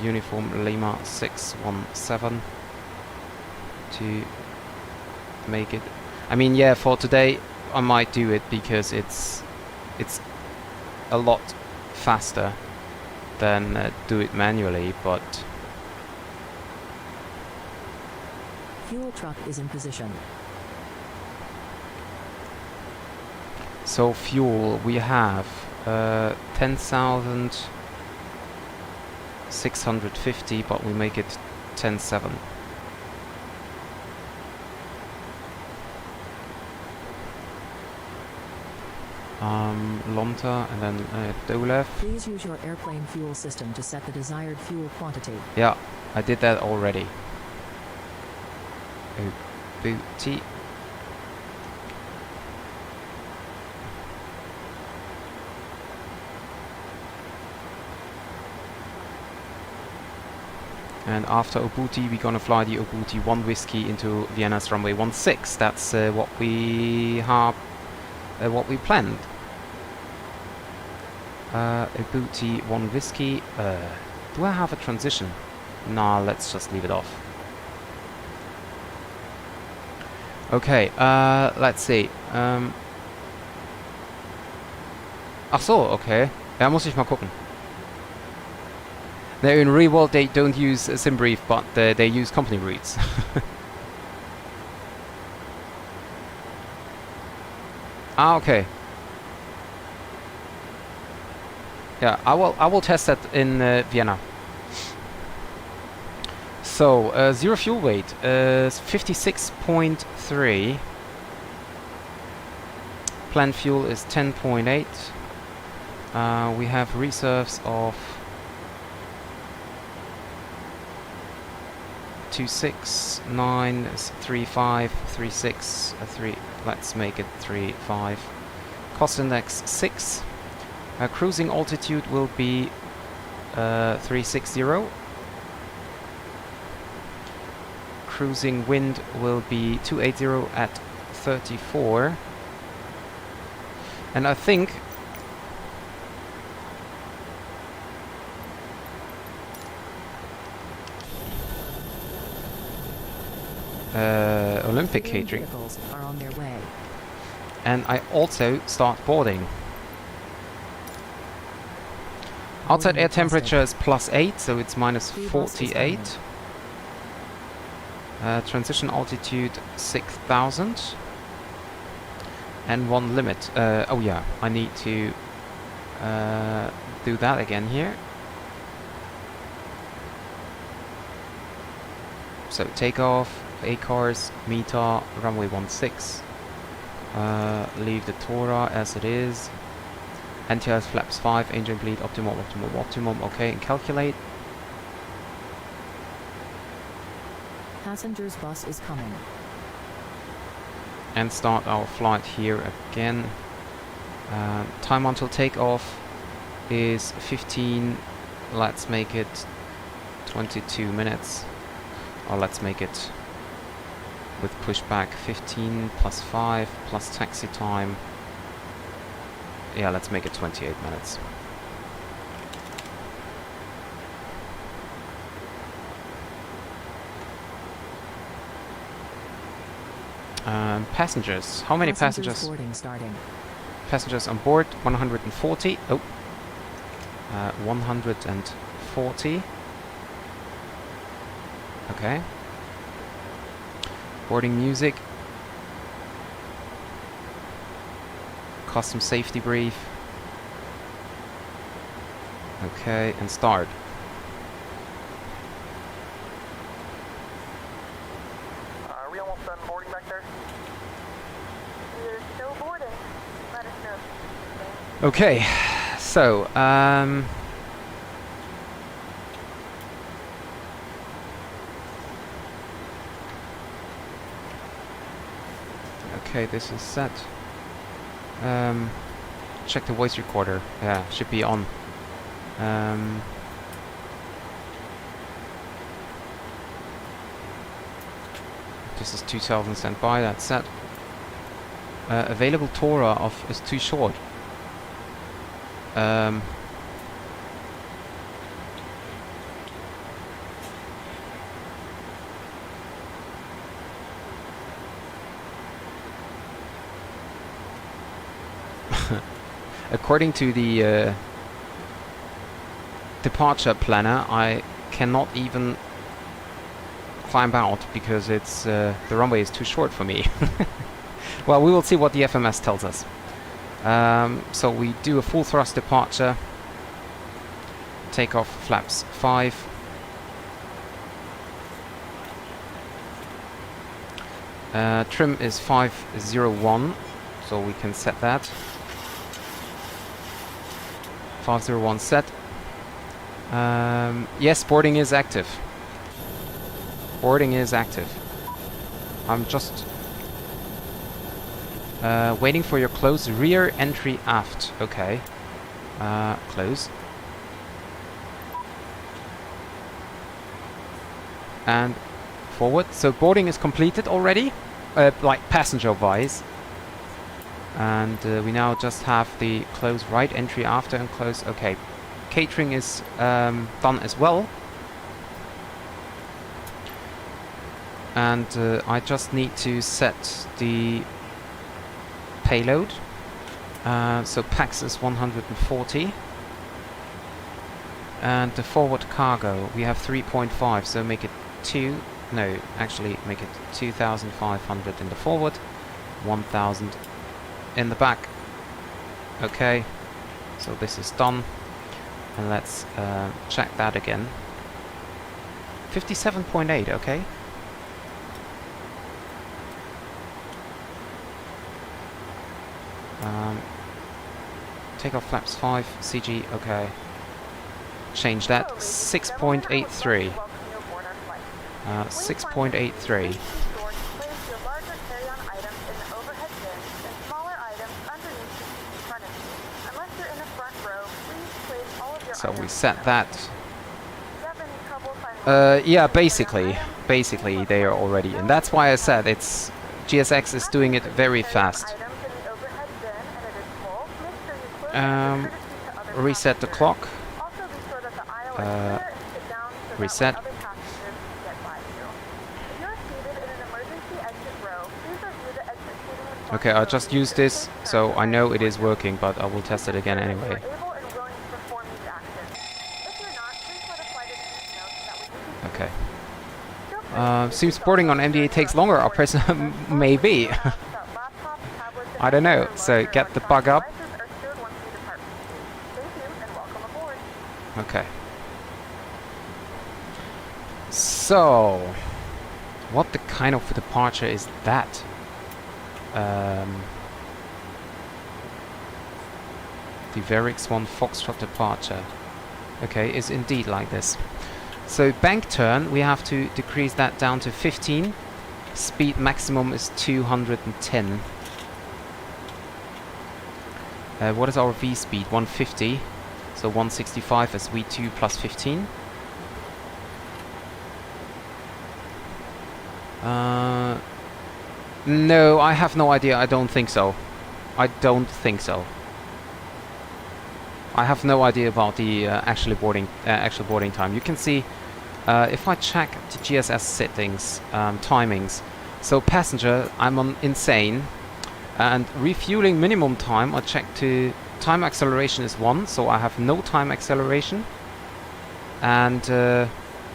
Uniform Lima 617 to make it. I mean, yeah, for today I might do it because it's a lot faster than do it manually, but Fuel truck is in position. so fuel we have 10,650, but we make it 10.7. Lonta and then Dolev. Please use your airplane fuel system to set the desired fuel quantity. Yeah, I did that already. Booty. And after Obuti, we're gonna fly the Obuti 1 Whiskey into Vienna's runway 16. That's what we have, what we planned. Obuti 1 Whiskey. Do I have a transition? Nah, let's just leave it off. Okay, let's see. Ach so, okay. Ja, muss ich mal gucken. Now in real world they don't use a SimBrief, but they use company routes. Ah, okay. Yeah, I will test that in Vienna. So zero fuel weight is 56.3. Planned fuel is 10.8. We have reserves of 2693536 let's make it 35. Cost index 6. Cruising altitude will be 360. Cruising wind will be 280 at 34. And I think Olympic catering. Vehicles are on their way. And I also start boarding. Outside air temperature is +8, so it's -48. Transition altitude 6,000. And one limit. Oh yeah, I need to do that again here. So takeoff, A-cars, meter, runway 16. Leave the Tora as it is. Anti-ice flaps 5, engine bleed, optimum, okay, and calculate. Passengers bus is coming. And start our flight here again. Time until takeoff is 15, let's make it 22 minutes. Or let's make it with pushback 15 plus 5 plus taxi time. Yeah, let's make it 28 minutes. Passengers. How many passengers? Boarding starting. Passengers on board 140. Oh, 140. Okay. Boarding music. Custom safety brief. Okay, and start. Are we almost done boarding back there? We're still boarding. Let us know. Okay, so okay, this is set. Check the voice recorder. Yeah, should be on. This is 2000 standby, that's set. Available Torah of is too short. According to the departure planner, I cannot even climb out because it's the runway is too short for me. Well, we will see what the FMS tells us. So we do a full thrust departure. Takeoff flaps 5. Trim is 501, so we can set that. 501 set. Yes, boarding is active. Boarding is active. I'm just waiting for your close rear entry aft. Okay. Close. And forward. So boarding is completed already, like passenger-wise. And we now just have the close right entry after and close. Okay. Catering is done as well. And I just need to set the payload. So PAX is 140. And the forward cargo, we have 3.5, so make it 2. No, actually make it 2,500 in the forward, 1,000 in the back. Okay, so this is done. And let's check that again. 57.8, okay. Takeoff flaps 5, CG, okay. Change that, 6.83. 6.83. So we set that. Yeah, basically they are already in. That's why I said it's GSX is doing it very fast. Reset the clock. Reset. Okay, I just used this, so I know it is working, but I will test it again anyway. Okay. Seems boarding on MDA takes longer. I'll press maybe. I don't know. So get the bug up. Okay. So, what the kind of departure is that? The Verix 1 Foxtrot departure. Okay, is indeed like this. So bank turn, we have to decrease that down to 15. Speed maximum is 210. What is our V speed? 150. So 165 as V2 plus 15. No, I have no idea. I don't think so. I don't think so. I have no idea about the actual boarding time. You can see if I check the GSS settings, timings. So passenger, I'm on insane, and refueling minimum time. I check to time acceleration is 1, so I have no time acceleration, and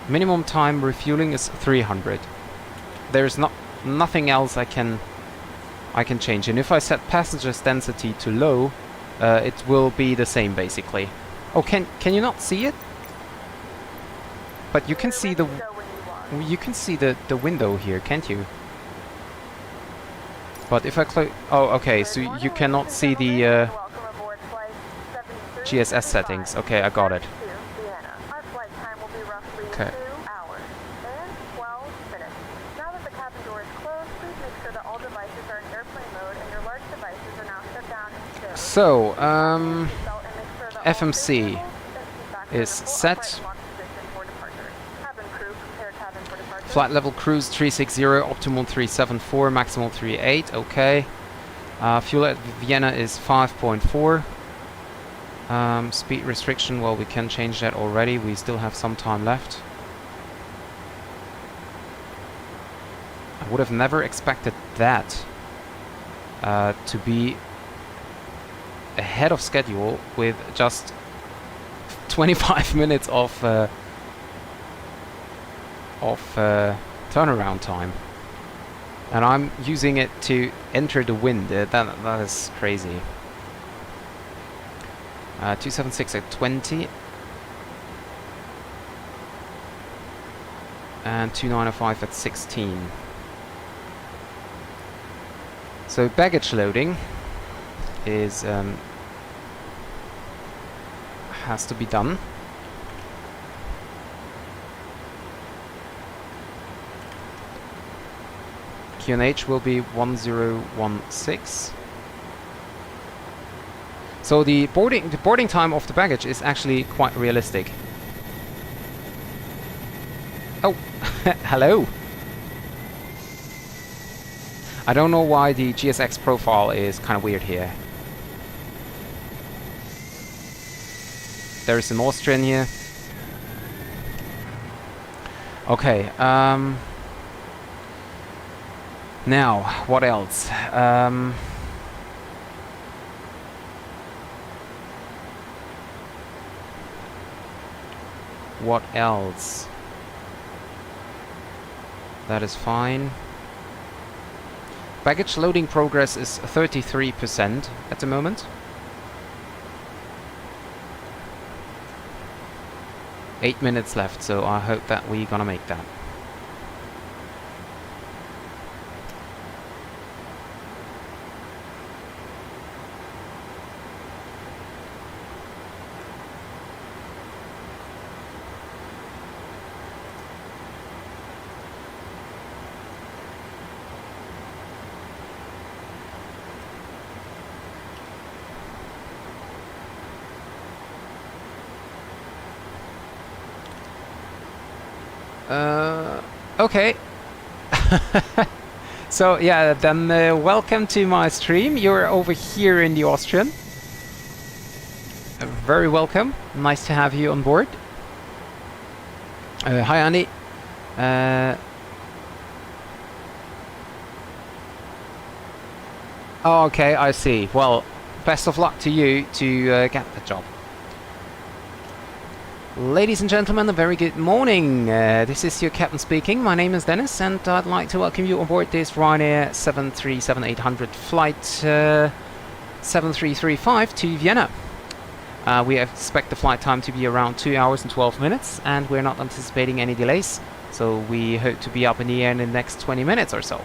minimum time refueling is 300. There's nothing else I can change. And if I set passenger's density to low, it will be the same basically. Oh, can you not see it? But you can see the window here, can't you? But if I close, oh, okay, so you cannot see the GSS settings. Okay, I got it. Okay. So, Belt and make sure that all FMC stations and seat backs are in is a full set. upright lock position for departure. Cabin crew, prepare cabin for departure. Flight level cruise 360, optimal 374, maximal 38. Okay. Fuel at Vienna is 5.4. Speed restriction, well, we can change that already. We still have some time left. I would have never expected that to be ahead of schedule with just 25 minutes of turnaround time. And I'm using it to enter the wind. That is crazy. 276 at 20. And 2905 at 16. So baggage loading is has to be done. QNH will be 1016. So the boarding time of the baggage is actually quite realistic. Oh, hello. I don't know why the GSX profile is kind of weird here. There is an Austrian here. Okay. Now, what else? What else? That is fine. Baggage loading progress is 33% at the moment. 8 minutes left, so I hope that we're gonna make that. Okay. So yeah, then welcome to my stream. You're over here in the Austrian. Very welcome. Nice to have you on board. Hi Andy. Oh, okay, I see. Well, best of luck to you to get the job. Ladies and gentlemen, a very good morning. This is your captain speaking. My name is Dennis, and I'd like to welcome you on board this Ryanair 737-800 flight 7335 to Vienna. We expect the flight time to be around 2 hours and 12 minutes, and we're not anticipating any delays, so we hope to be up in the air in the next 20 minutes or so.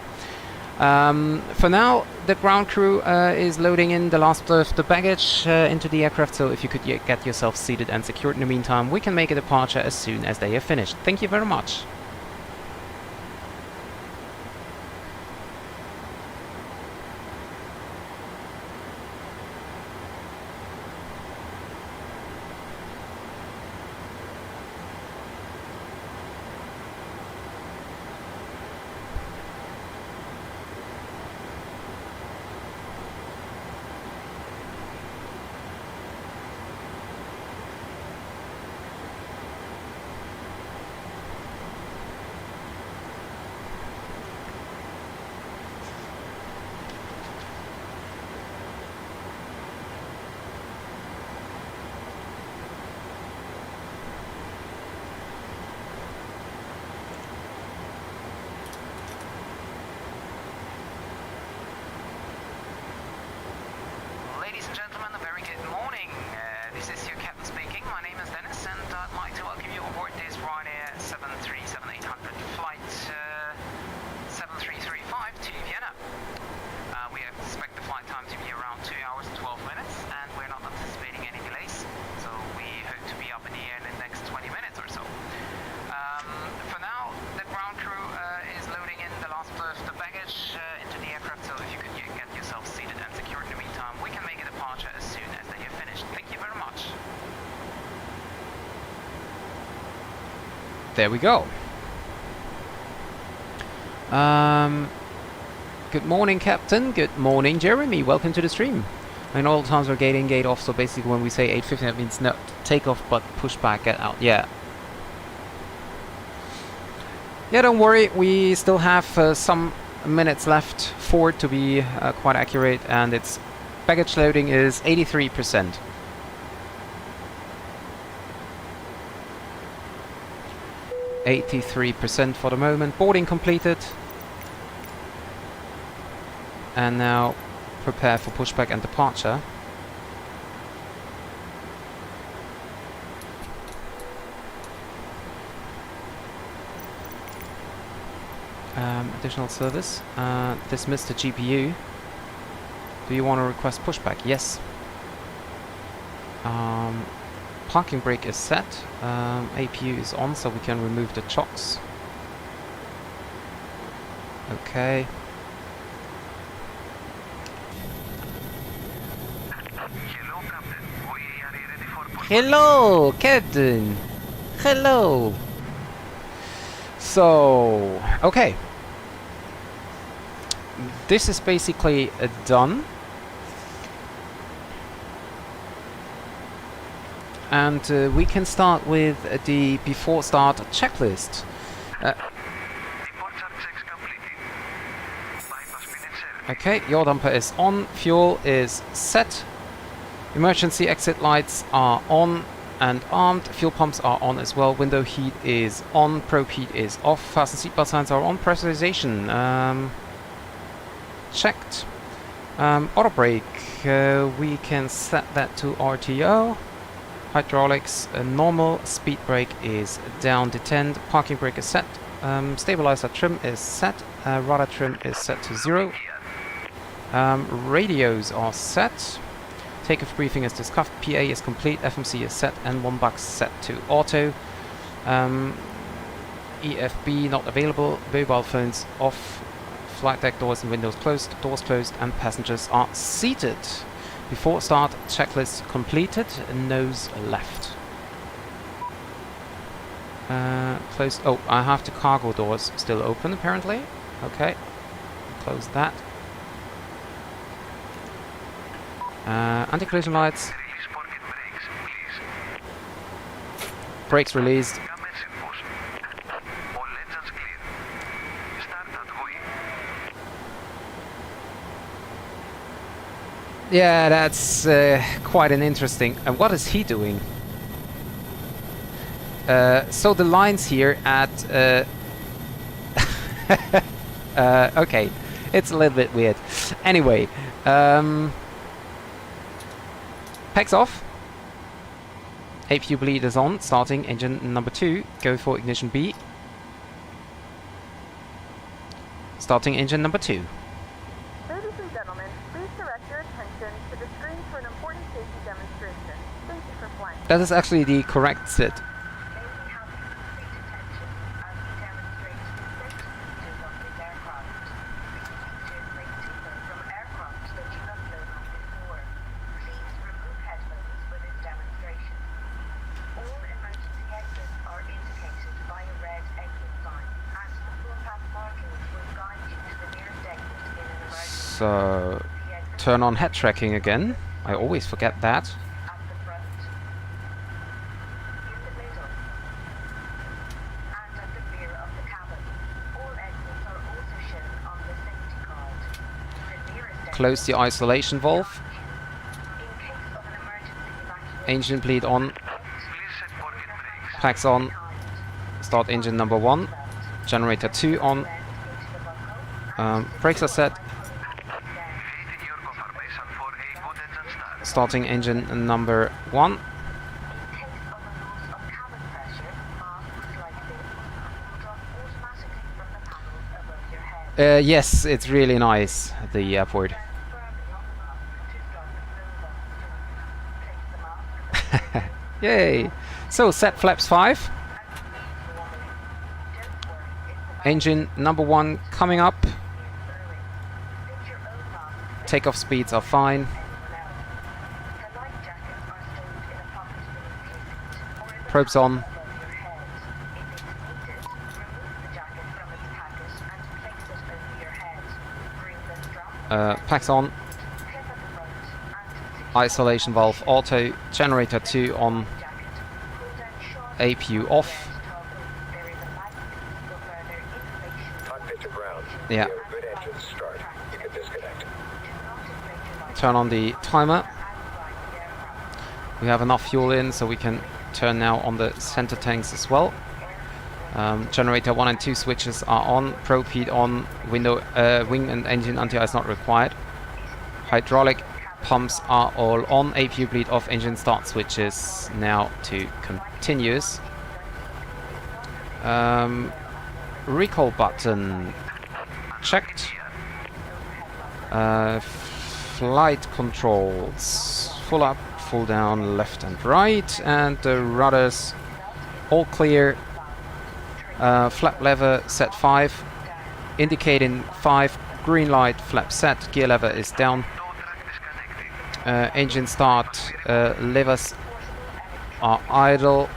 For now, the ground crew is loading in the last of the baggage into the aircraft, so if you could get yourself seated and secured in the meantime, we can make a departure as soon as they are finished. Thank you very much. There we go. Good morning, Captain. Good morning, Jeremy. Welcome to the stream. And all times are gate in, gate off. So basically, when we say 850, that means not takeoff, but push back, get out. Yeah. Yeah, don't worry. We still have some minutes left for it to be quite accurate, and its baggage loading is 83%. %83% for the moment. Boarding completed. And now prepare for pushback and departure. Additional service. Dismiss the GPU. Do you want to request pushback? Yes. Parking brake is set. APU is on, so we can remove the chocks. Okay. Hello, Captain. Hello. So, okay. This is basically done. And we can start with the before start checklist. Okay, yaw damper is on, fuel is set. Emergency exit lights are on and armed. Fuel pumps are on as well. Window heat is on. Probe heat is off. Fasten seatbelt signs are on. Pressurization checked. Auto brake, we can set that to RTO. Hydraulics normal. Speed brake is down, detent. Parking brake is set. Stabilizer trim is set. Rudder trim is set to 0. Radios are set. Takeoff briefing is discussed. PA is complete. FMC is set. And 1 box set to auto. EFB not available. Mobile phones off. Flight deck doors and windows closed. Doors closed and passengers are seated. Before start, checklist completed. Nose left. Closed. Oh, I have the cargo doors still open apparently. Okay. Close that. Anti-collision lights. Brakes released. Yeah, that's quite an interesting... what is he doing? So the lines here at... okay, it's a little bit weird. Anyway, pegs off. APU bleed is on, starting engine number 2. Go for ignition B. Starting engine number 2. Ladies and gentlemen, please direct your attention to the screen for an important safety demonstration. Thank you for flying. That is actually the correct sit. So, turn on head tracking again. I always forget that. Close the isolation valve. Engine bleed on. Packs on. Start engine number 1. Generator 2 on. Brakes are set. Starting engine number 1. Yes, it's really nice, the airport. Yay! So, set flaps 5. Engine number 1 coming up. Takeoff speeds are fine. Probes on. Packs on. Isolation valve auto. Generator 2 on. APU off. Cockpit to ground. Yeah. Good engines start. You can disconnect. Turn on the timer. We have enough fuel in, so we can turn now on the center tanks as well. Generator 1 and 2 switches are on. Probe heat on. Window, wing and engine anti-ice not required. Hydraulic pumps are all on. APU bleed off. Engine start switches now to continuous. Recall button checked. Flight controls full up, full down, left and right, and the rudders all clear. Flap lever set 5, indicating 5, green light, flap set, gear lever is down. Engine start, levers are idle.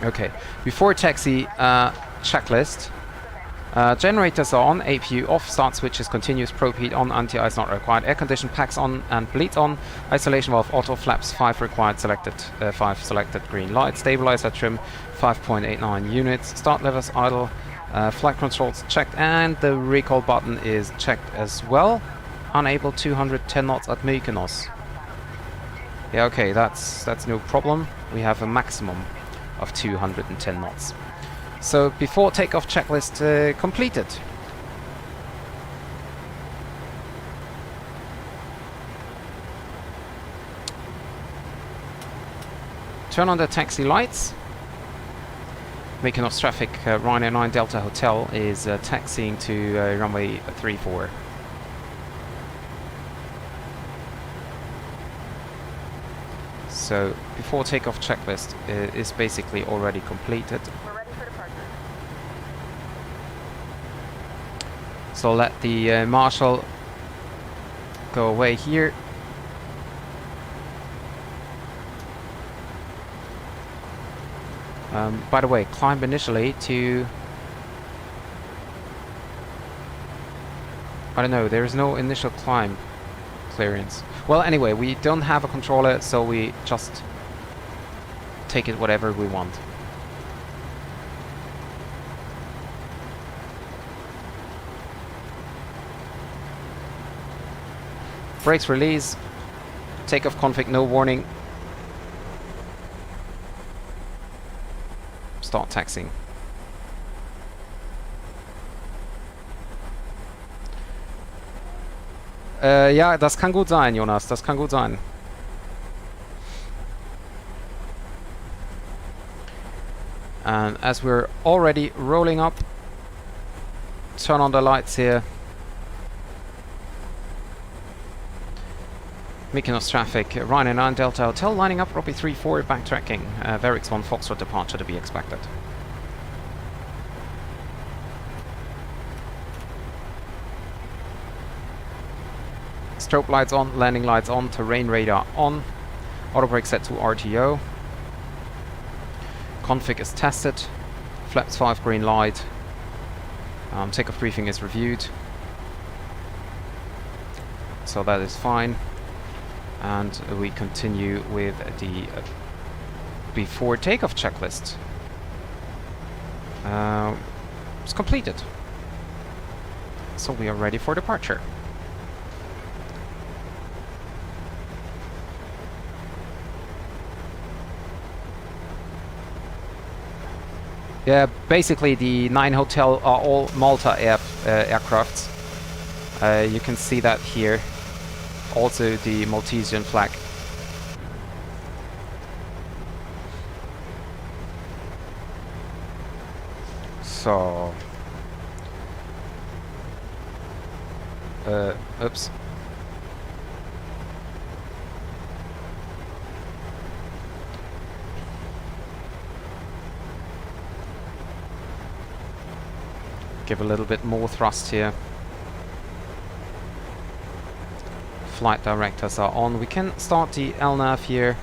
Okay, before taxi, checklist. Generators are on, APU off, start switches continuous, probe heat on, anti-ice not required, air condition packs on and bleeds on, isolation valve auto, flaps 5 required, selected, 5 selected, green light, stabilizer trim 5.89 units, start levers idle, flight controls checked, and the recall button is checked as well. Unable 210 knots at Mykonos. Yeah, okay, that's no problem. We have a maximum of 210 knots. So before takeoff checklist completed. Turn on the taxi lights. Mykonos traffic, Ryanair 9 Delta Hotel is taxiing to runway 34. So before takeoff checklist is basically already completed. We're ready for departure. So let the marshal go away here. By the way, climb initially to... I don't know, there is no initial climb clearance. Well, anyway, we don't have a controller, so we just take it whatever we want. Brakes release. Takeoff config, no warning. Start taxiing. Ja, das kann gut sein, Jonas. Das kann gut sein. And as we're already rolling up, turn on the lights here. Mykonos traffic, Ryanair 9 Delta Hotel lining up, Robbie 34 backtracking. Verix 1 Foxtrot departure to be expected. Strobe lights on, landing lights on, terrain radar on. Auto brake set to RTO. Config is tested. Flaps 5 green light. Takeoff briefing is reviewed. So that is fine. And we continue with the before takeoff checklist. It's completed. So we are ready for departure. Yeah, basically the 9 hotel are all Malta aircrafts. You can see that here. Also the Maltesian flag. So... oops. Give a little bit more thrust here. Flight directors are on. We can start the LNAV here.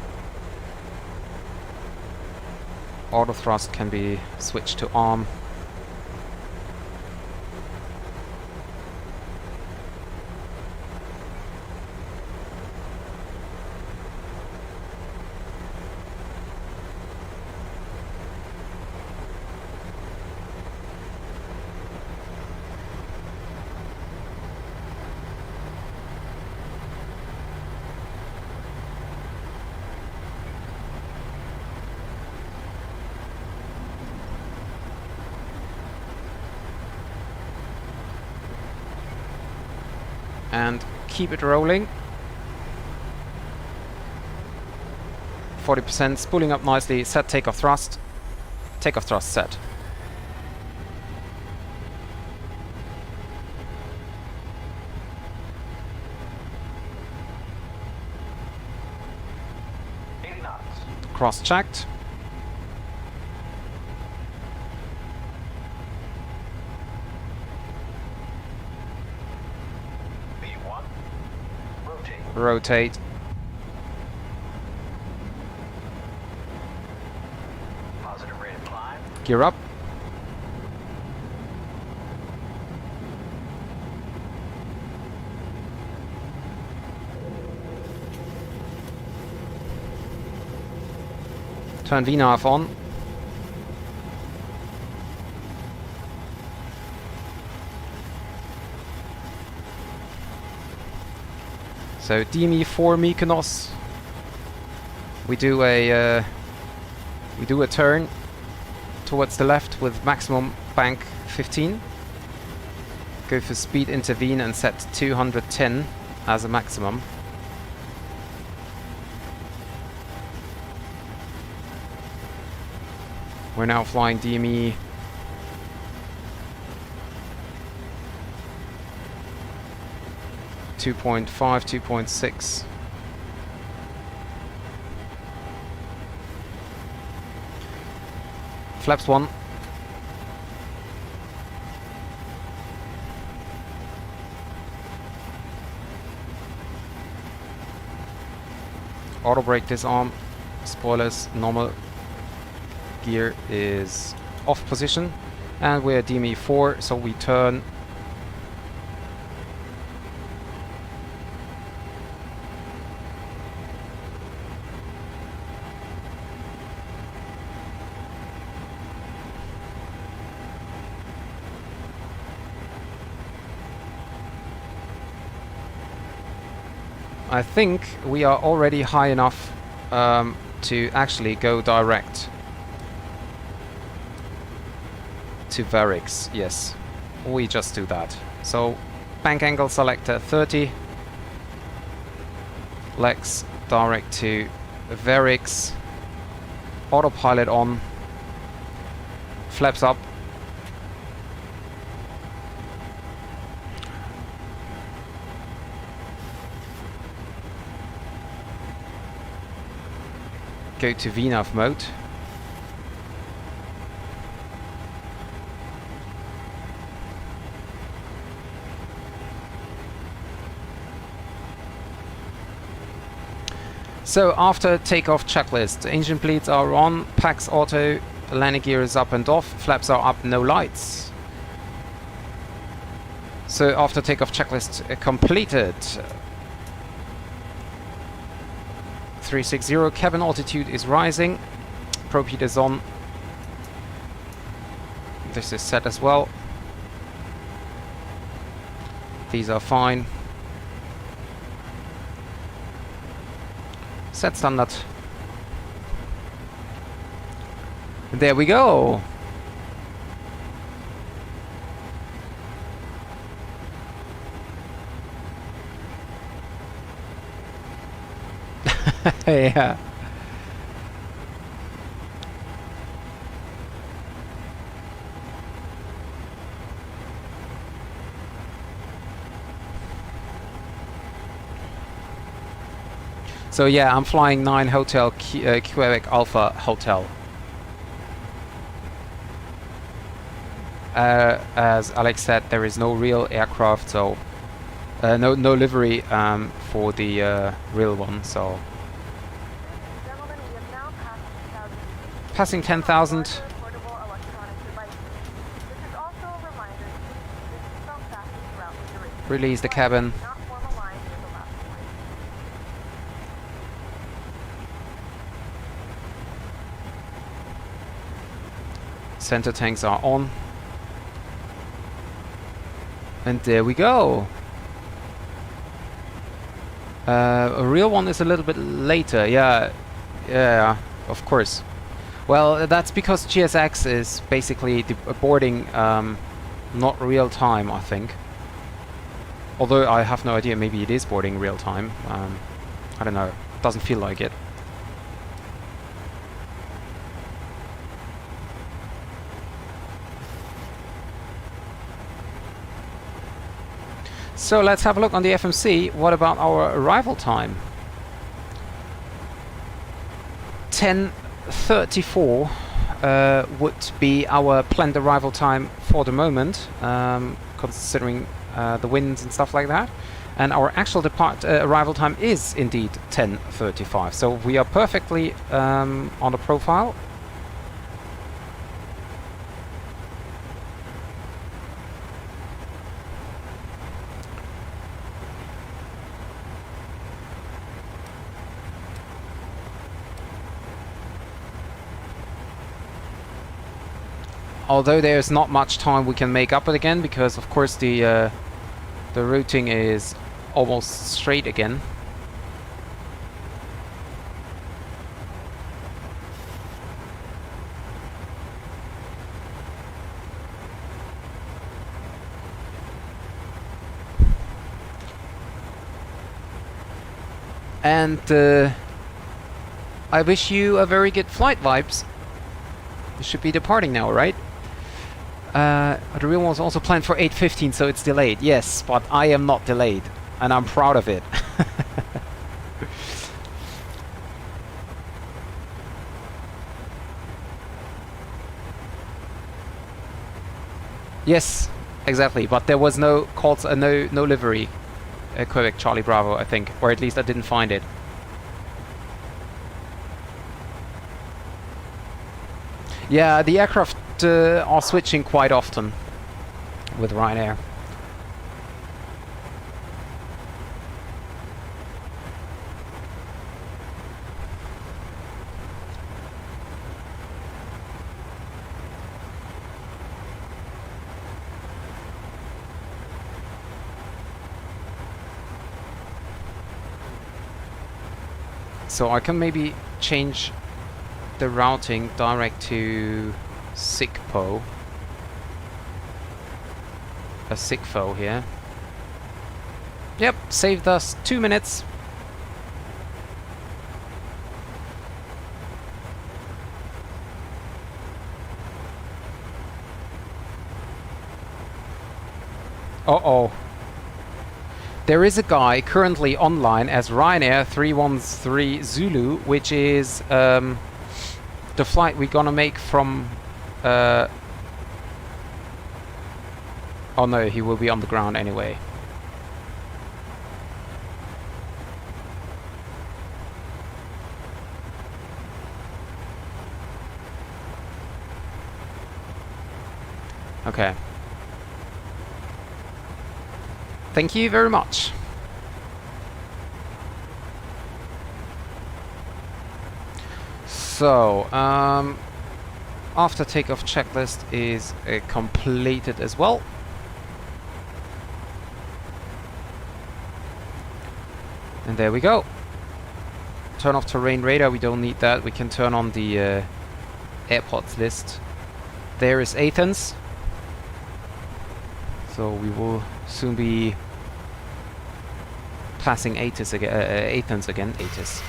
Auto thrust can be switched to arm. and keep it rolling. 40%, spooling up nicely, set takeoff thrust. Takeoff thrust set. Cross-checked. V1. Rotate. Positive rate of climb. Gear up. Turn VNAV on. So DME for Mykonos. We do a turn towards the left with maximum bank 15. Go for speed intervene and set 210 as a maximum. We're now flying DME 2.5, 2.6. Flaps 1. Auto brake disarm. Spoilers normal. Gear is off position, and we're DME 4, so we turn. I think we are already high enough to actually go direct to Varix. Yes, we just do that. So bank angle selector 30, legs direct to Varix, autopilot on, flaps up. Go to VNAV mode. So after takeoff checklist, engine bleeds are on, packs auto, landing gear is up and off, flaps are up, no lights. So after takeoff checklist completed. 360, cabin altitude is rising, probe heat is on. This is set as well. These are fine. Set standard. There we go. Yeah. So yeah, I'm flying 9 Hotel Quebec Alpha Hotel. As Alex said, there is no real aircraft, so no livery for the real one. So Gentlemen, we have now passed 10,000 feet. passing 10,000. Larger portable electronic devices. This is also a reminder to keep your seatbelt fastened throughout the duration. Release the cabin. Not form a line near the last point. Center tanks are on. And there we go. A real one is a little bit later. Yeah, of course. Well, that's because GSX is basically boarding not real time, I think. Although I have no idea, maybe it is boarding real time. I don't know. Doesn't feel like it. So let's have a look on the FMC. What about our arrival time? 10:34 would be our planned arrival time for the moment, considering the winds and stuff like that. And our actual arrival time is indeed 10:35. So we are perfectly on the profile. Although there's not much time we can make up it again, because of course the routing is almost straight again. And I wish you a very good flight, Vibes. You should be departing now, right? The real one was also planned for 8:15, so it's delayed. Yes, but I am not delayed, and I'm proud of it. Yes, exactly. But there was no calls, no livery. Quebec Charlie Bravo, I think, or at least I didn't find it. Yeah, the aircraft are switching quite often with Ryanair. So I can maybe change the routing direct to SIGPO. A SIGFO here. Yep, saved us 2 minutes. Uh-oh. There is a guy currently online as Ryanair 313 Zulu, which is the flight we're gonna make from... oh no, he will be on the ground anyway. Okay. Thank you very much. So, after takeoff checklist is completed as well. And there we go. Turn off terrain radar, we don't need that. We can turn on the airports list. There is Athens. So we will soon be passing Athens again. Athens.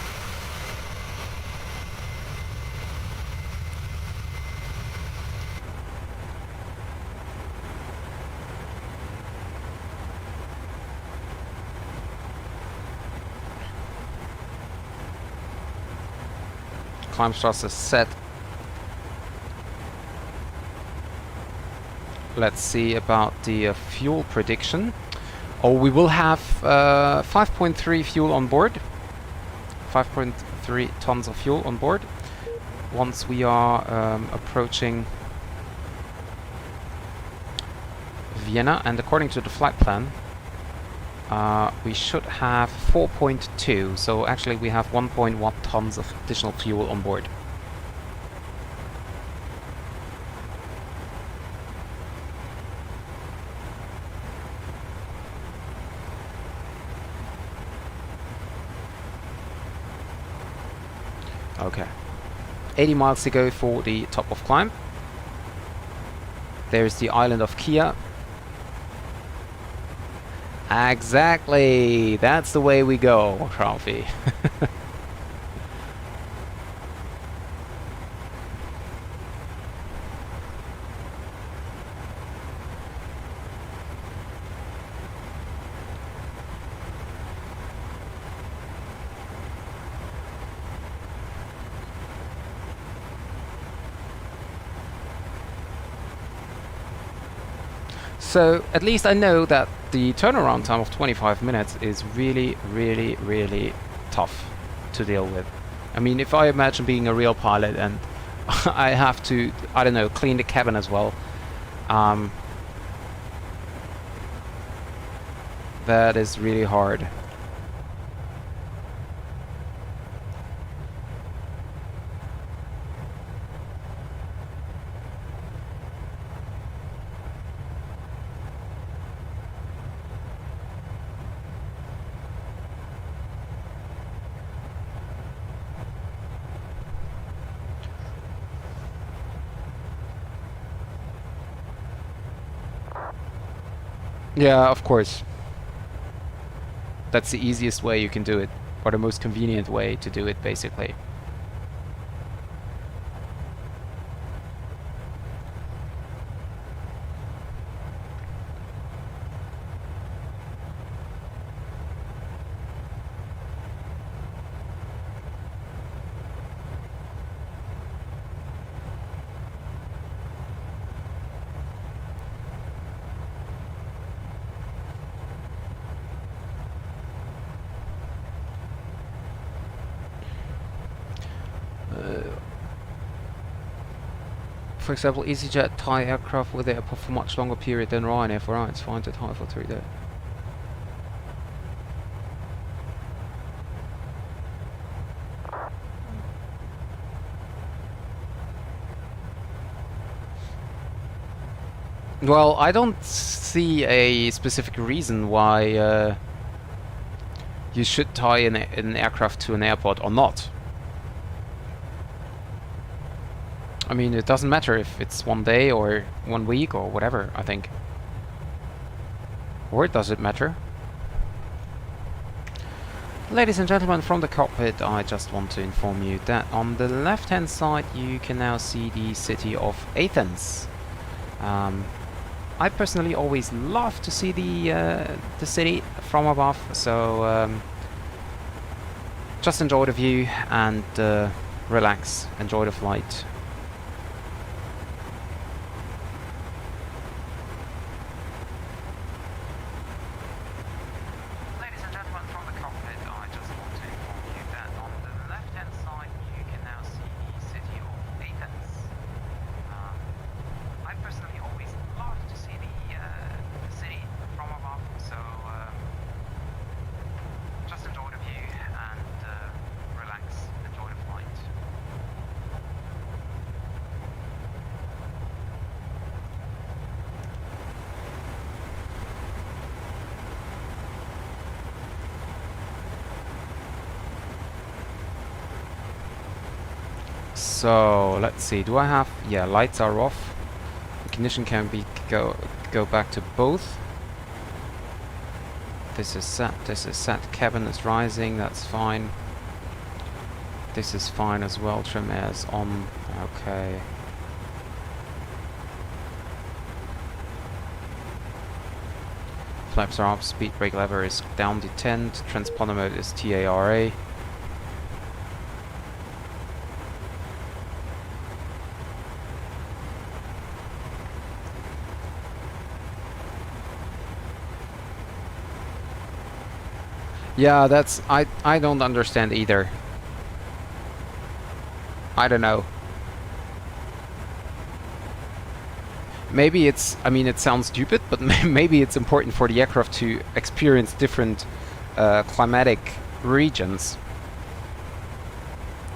Climb strasse is set. Let's see about the fuel prediction. Oh, we will have 5.3 fuel on board. 5.3 tons of fuel on board. Once we are approaching Vienna, and according to the flight plan, we should have 4.2. So actually we have 1.1 tons of additional fuel on board. Okay, 80 miles to go for the top of climb. There's the island of Kia. Exactly! That's the way we go, Trophy. So at least I know that the turnaround time of 25 minutes is really, really, really tough to deal with. I mean, if I imagine being a real pilot and I have to, I don't know, clean the cabin as well, that is really hard. Yeah, of course. That's the easiest way you can do it, or the most convenient way to do it, basically. For example, EasyJet Thai aircraft with airport for much longer period than Ryanair for it's fine to Thai for 3 days. Well, I don't see a specific reason why you should tie an aircraft to an airport or not. I mean, it doesn't matter if it's 1 day or 1 week or whatever, I think. Or does it matter? Ladies and gentlemen, from the cockpit, I just want to inform you that on the left-hand side you can now see the city of Athens. I personally always love to see the city from above, so just enjoy the view and relax, enjoy the flight. So let's see, do I have, yeah, lights are off, ignition can be go back to both. This is set, cabin is rising, that's fine. This is fine as well, trim air is on, okay. Flaps are up, speed brake lever is down detent, transponder mode is TARA. Yeah, that's... I don't understand either. I don't know. Maybe it's... I mean, it sounds stupid, but maybe it's important for the aircraft to experience different climatic regions.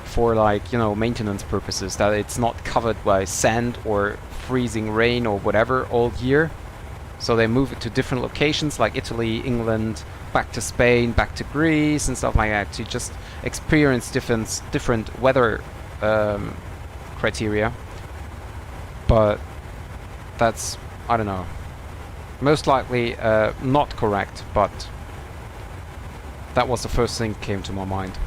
For, like, you know, maintenance purposes. That it's not covered by sand or freezing rain or whatever all year. So they move it to different locations, like Italy, England, back to Spain, back to Greece, and stuff like that, to just experience different weather criteria. But that's, I don't know. Most likely not correct, but that was the first thing that came to my mind.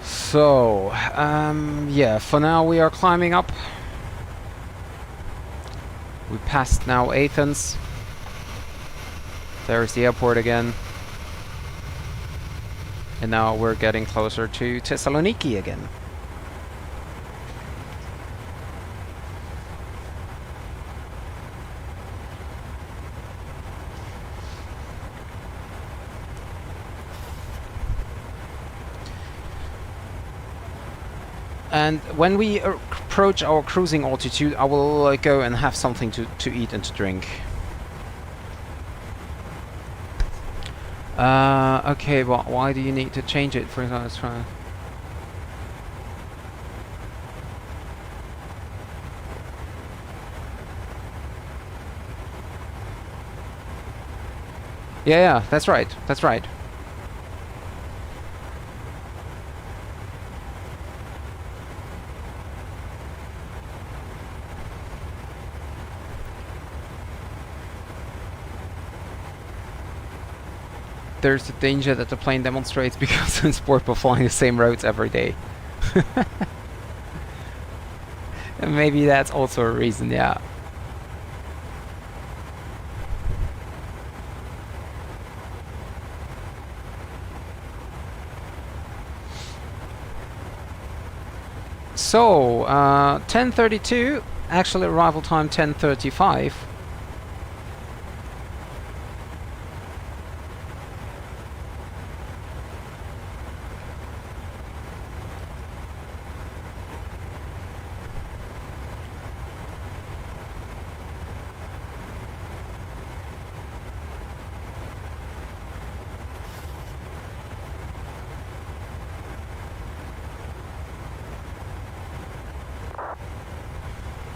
So, yeah, for now we are climbing up. We passed now Athens. There's the airport again. And now we're getting closer to Thessaloniki again. And when we approach our cruising altitude, I will go and have something to eat and to drink. Okay, but why do you need to change it? For example, let's try. Yeah, that's right. That's right. There's the danger that the plane demonstrates because in sport we're flying the same roads every day. And maybe that's also a reason, yeah. So, 10:32, actually arrival time 10:35.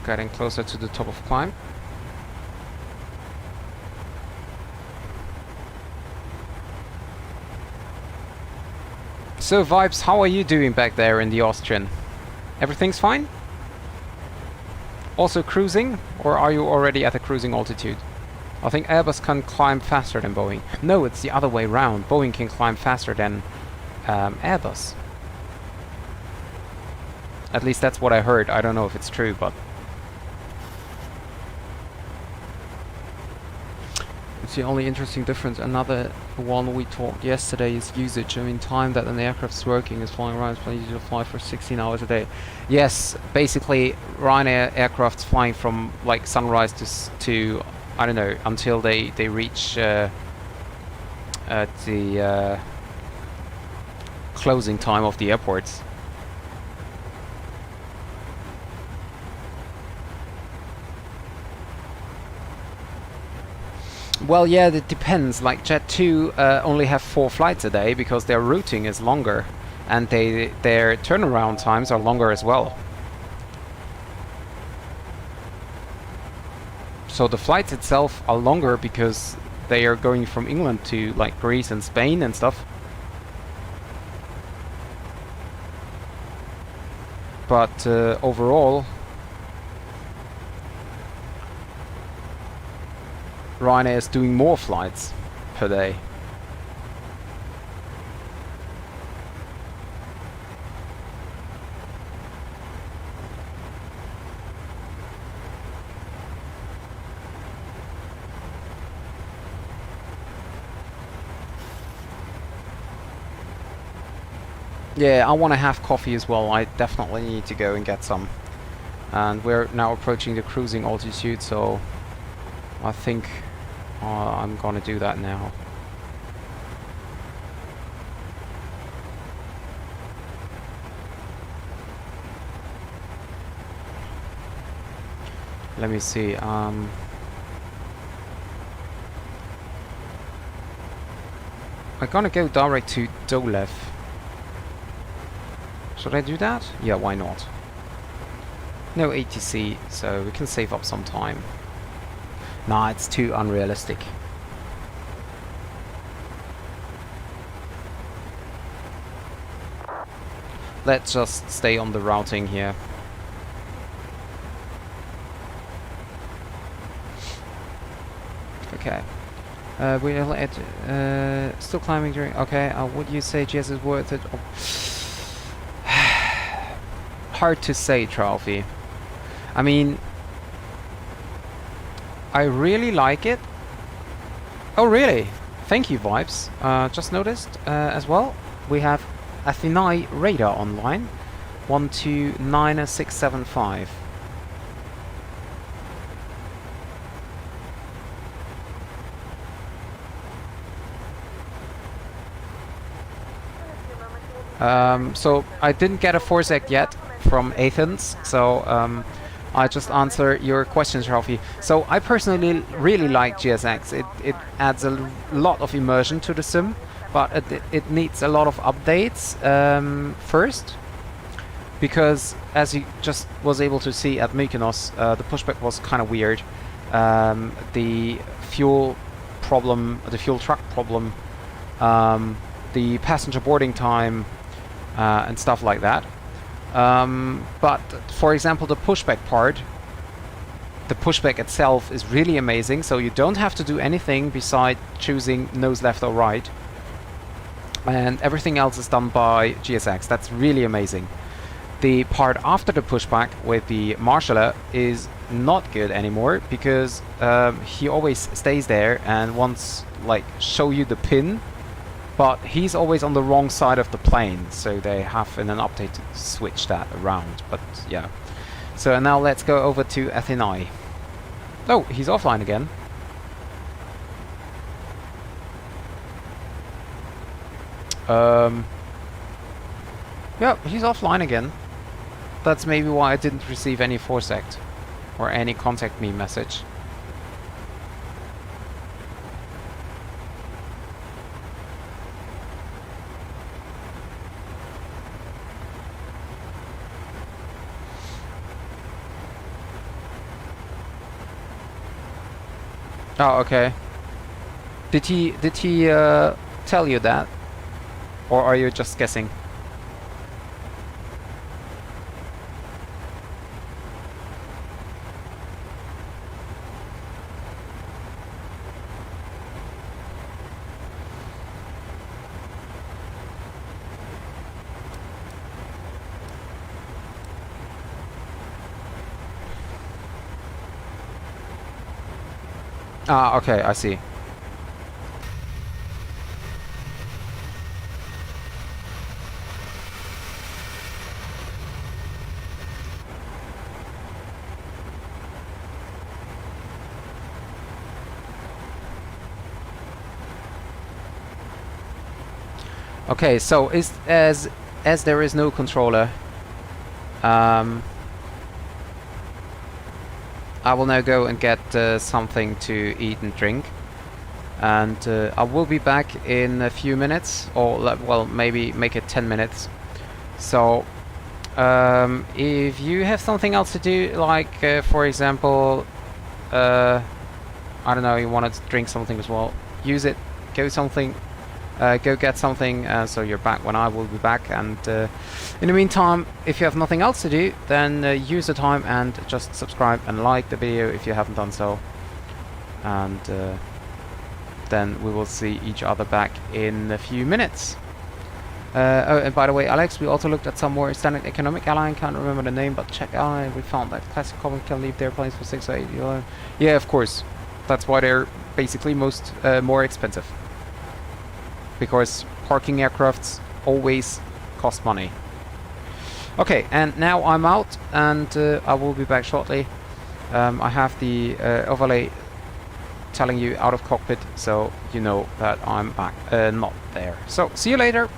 Getting closer to the top of climb. So Vibes, how are you doing back there in the Austrian? Everything's fine? Also cruising, or are you already at a cruising altitude? I think Airbus can climb faster than Boeing. No, it's the other way round. Boeing can climb faster than Airbus. At least that's what I heard. I don't know if it's true, but it's the only interesting difference. Another one we talked yesterday is usage. I mean, time that an aircraft's working is flying around. It's usually fly for 16 hours a day. Yes, basically, Ryanair aircraft's flying from like sunrise to I don't know, until they reach the closing time of the airports. Well, yeah, it depends. Like Jet 2 only have 4 flights a day because their routing is longer, and their turnaround times are longer as well. So the flights itself are longer because they are going from England to like Greece and Spain and stuff. But overall, Ryanair is doing more flights per day. Yeah, I want to have coffee as well. I definitely need to go and get some. And we're now approaching the cruising altitude, so I think I'm gonna do that now. Let me see. I'm gonna go direct to Dolev. Should I do that? Yeah, why not? No ATC, so we can save up some time. Nah, it's too unrealistic. Let's just stay on the routing here. Okay. We'll still climbing during. Okay. Would you say GS is worth it? Hard to say, Trophy. I mean, I really like it. Oh, really? Thank you, Vibes. Just noticed as well, we have Athena radar online. 129675. So I didn't get a forsec yet from Athens, so I just answer your questions, Ralphie. So I personally really like GSX. It adds a lot of immersion to the sim, but it needs a lot of updates first, because as you just was able to see at Mykonos, the pushback was kind of weird. The fuel problem, the fuel truck problem, the passenger boarding time, and stuff like that. But for example, the pushback part, the pushback itself is really amazing, so you don't have to do anything beside choosing nose left or right, and everything else is done by GSX. That's really amazing. The part after the pushback with the marshaller is not good anymore, because he always stays there and wants like show you the pin, but he's always on the wrong side of the plane, so they have in an update to switch that around. But yeah, so now let's go over to Athena. Oh, he's offline again. Yeah, he's offline again. That's maybe why I didn't receive any forsect or any contact me message. Oh, okay. Did he tell you that, or are you just guessing? Ah, okay, I see. Okay, so as there is no controller, I will now go and get something to eat and drink, and I will be back in a few minutes, or well, maybe make it 10 minutes. So if you have something else to do, like for example, I don't know, you want to drink something as well, use it, go get something, so you're back when I will be back. And in the meantime, if you have nothing else to do, then use the time and just subscribe and like the video if you haven't done so, and then we will see each other back in a few minutes. Oh, and by the way, Alex, we also looked at some more standard economic airline, can't remember the name, but check airline. We found that classic common can leave their planes for 6 or 8 euros. Yeah, of course, that's why they're basically more expensive, because parking aircrafts always cost money. Okay, and now I'm out, and I will be back shortly. I have the overlay telling you out of cockpit, so you know that I'm back, not there. So see you later.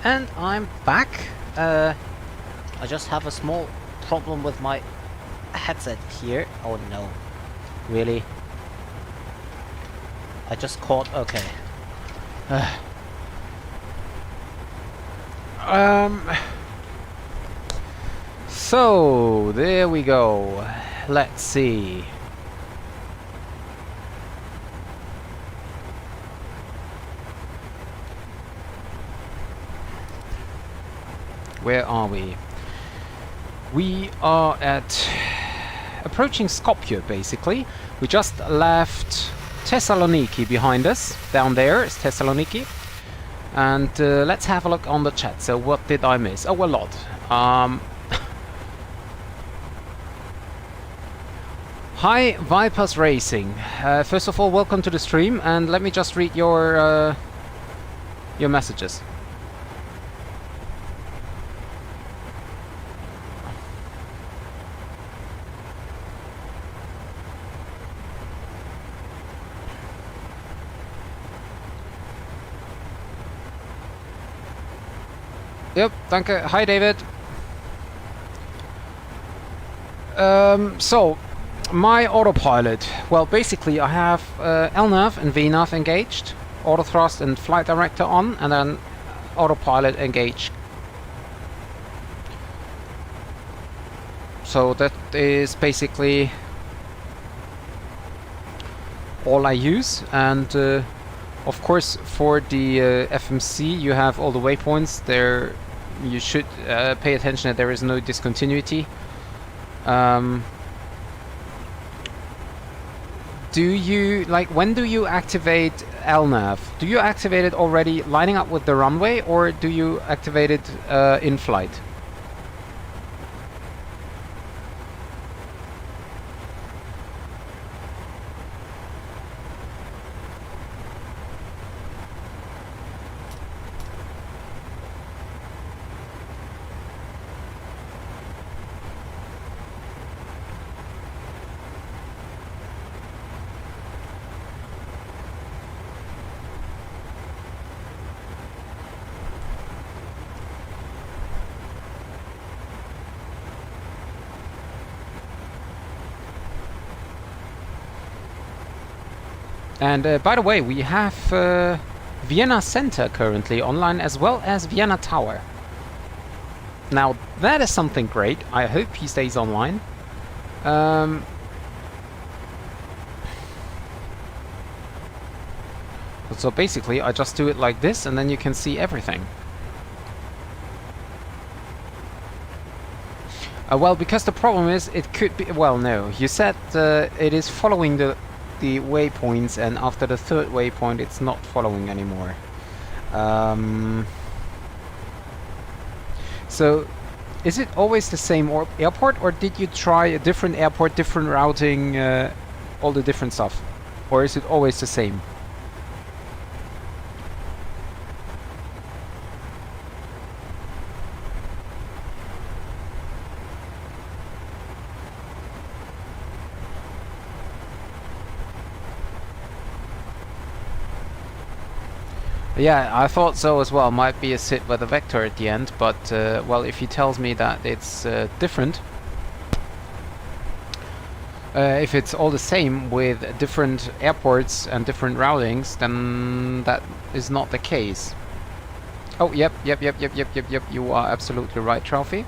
And I'm back. I just have a small problem with my headset here. Oh no. Really? I just caught... okay. So, there we go. Let's see. Where are we? We are at approaching Skopje, basically. We just left Thessaloniki behind us. Down there is Thessaloniki. And let's have a look on the chat. So what did I miss? Oh, a lot. Hi, Vipers Racing. First of all, welcome to the stream, and let me just read your messages. Yep, danke. Hi, David. So, my autopilot. Well, basically, I have LNAV and VNAV engaged, auto thrust and flight director on, and then autopilot engaged. So that is basically all I use, and of course, for the FMC, you have all the waypoints there. You should pay attention that there is no discontinuity. Do you, like, when do you activate LNAV? Do you activate it already lining up with the runway, or do you activate it in flight? And by the way, we have Vienna Center currently online, as well as Vienna Tower. Now that is something great. I hope he stays online. So basically I just do it like this, and then you can see everything. Well, because the problem is, it could be... well, no. You said it is following the waypoints, and after the third waypoint it's not following anymore. So is it always the same airport, or did you try a different airport, different routing, all the different stuff, or is it always the same? Yeah, I thought so as well. Might be a sit with a vector at the end, but well, if he tells me that it's different, if it's all the same with different airports and different routings, then that is not the case. Oh, yep. You are absolutely right, Trophy.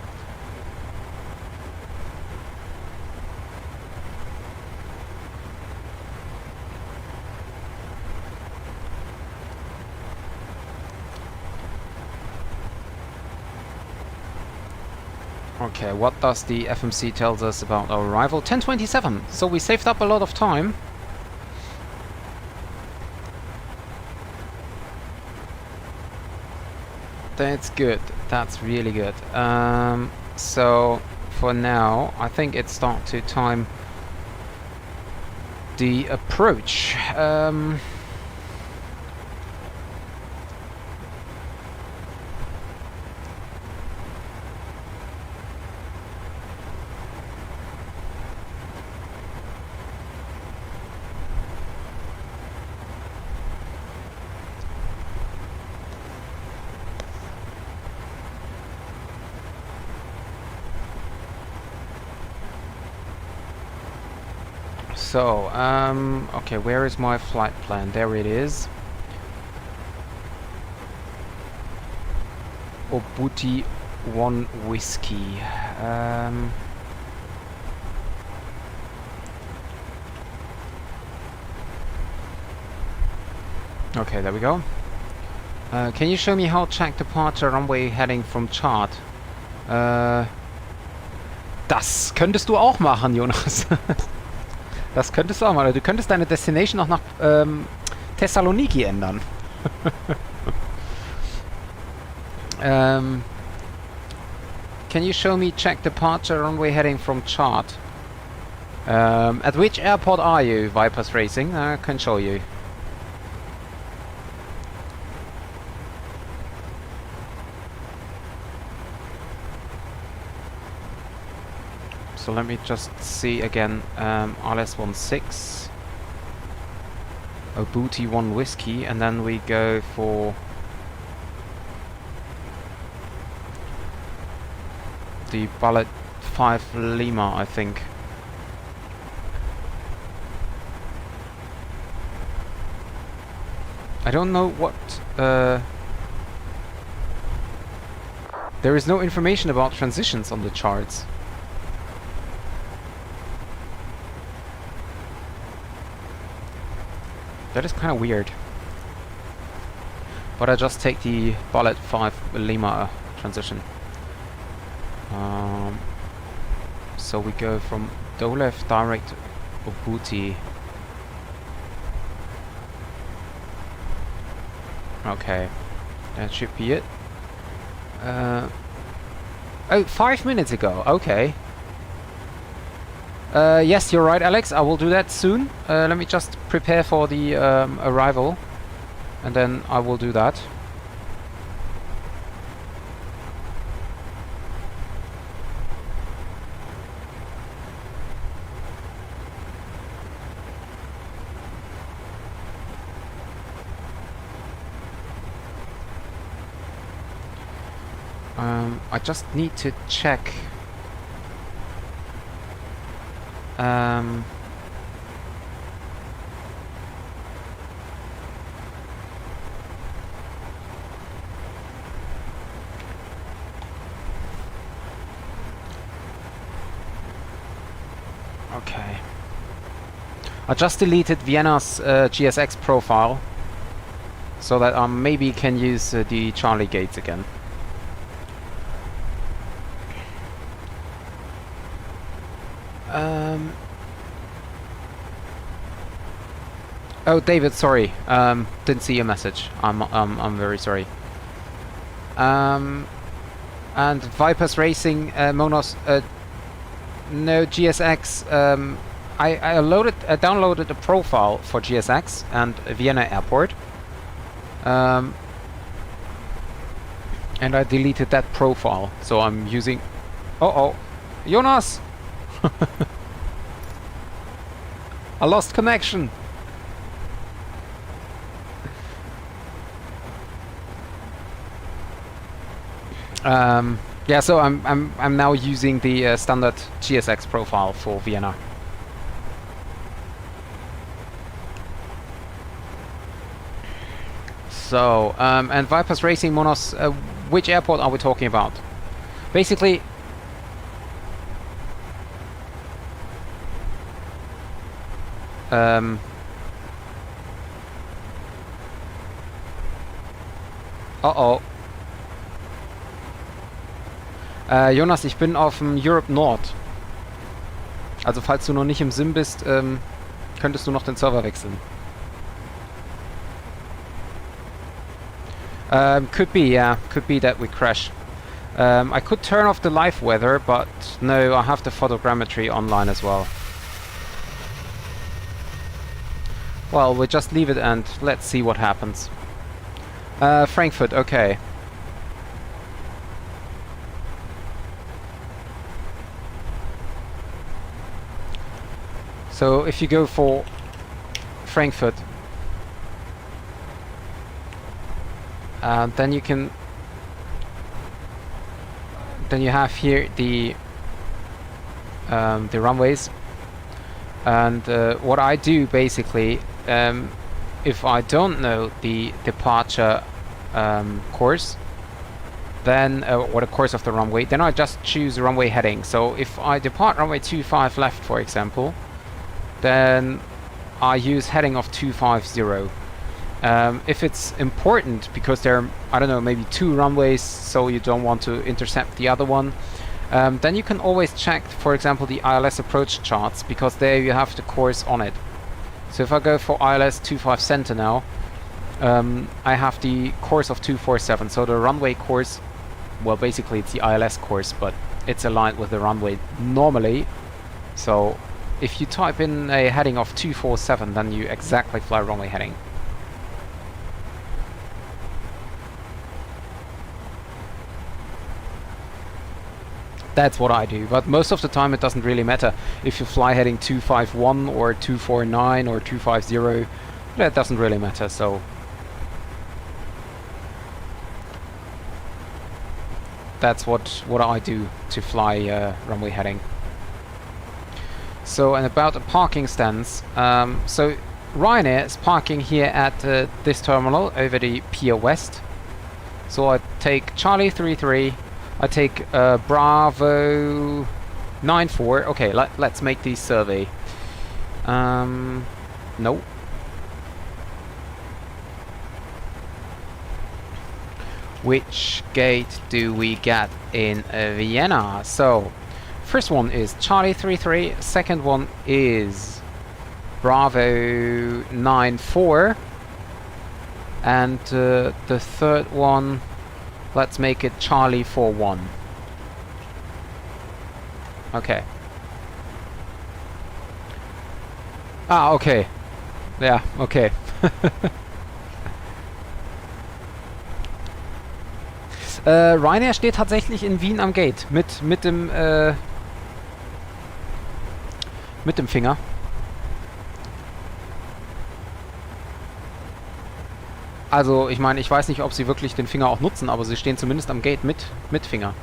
Okay, what does the FMC tells us about our arrival? 10:27, so we saved up a lot of time. That's good, that's really good. So, for now, I think it's start to time the approach. So, okay, where is my flight plan? There it is. Obuti 1 whiskey. Okay, there we go. Can you show me how to check departure runway heading from chart? Das könntest du auch machen, Jonas. Das könntest du auch machen. Du könntest deine Destination auch nach Thessaloniki ändern. Can you show me check departure runway heading from chart? At which airport are you, Vipers Racing? I can show you. So let me just see again. RS16, Obuti 1 whiskey, and then we go for the Bullet 5 Lima, I think. I don't know what... there is no information about transitions on the charts. That is kind of weird. But I just take the Bullet 5 Lima transition. So we go from Dolev direct Obuti. Okay, that should be it. Oh, 5 minutes ago. Okay. Yes, you're right, Alex. I will do that soon. Let me just prepare for the arrival, and then I will do that. I just need to check. Okay. I just deleted Vienna's GSX profile so that I maybe can use the Charlie gates again. Oh, David, sorry. Didn't see your message. I'm very sorry. And Vipers Racing, Monos, no GSX. I downloaded the profile for GSX and Vienna Airport. And I deleted that profile, so I'm using... Uh-oh. Jonas! I lost connection. Yeah, so I'm now using the standard GSX profile for Vienna. So, and Vipers Racing Monos, which airport are we talking about? Basically, uh-oh. Jonas, ich bin auf dem Europe Nord. Also falls du noch nicht im Sim bist, könntest du noch den Server wechseln. Could be, yeah. Could be that we crash. I could turn off the live weather, but no, I have the photogrammetry online as well. Well, we'll just leave it and let's see what happens. Frankfurt, okay. So if you go for Frankfurt, then you can, then you have here the runways, And what I do basically, if I don't know the departure course, then or the course of the runway, then I just choose runway heading. So if I depart runway 25 left, for example, then I use heading of 250. If it's important, because there are, I don't know, maybe 2 runways, so you don't want to intercept the other one, then you can always check, for example, the ILS approach charts, because there you have the course on it. So if I go for ILS 25 center now, I have the course of 247, so the runway course, well, basically it's the ILS course, but it's aligned with the runway normally. So if you type in a heading of 247, then you exactly fly runway heading. That's what I do, but most of the time it doesn't really matter if you fly heading 251 or 249 or 250. That doesn't really matter. So that's what I do to fly runway heading. So, and about the parking stands, so Ryanair is parking here at this terminal over the Pier West. So I take Charlie 33, I take Bravo 94. Okay, let's make the survey. No. Which gate do we get in Vienna? So, first one is Charlie 33, second one is Bravo 94, and the third one, let's make it Charlie 41. Okay. Ah, okay. Yeah, okay. Ryanair steht tatsächlich in Wien am Gate mit dem Finger. Also, ich meine, ich weiß nicht, ob sie wirklich den Finger auch nutzen, aber sie stehen zumindest am Gate mit Finger.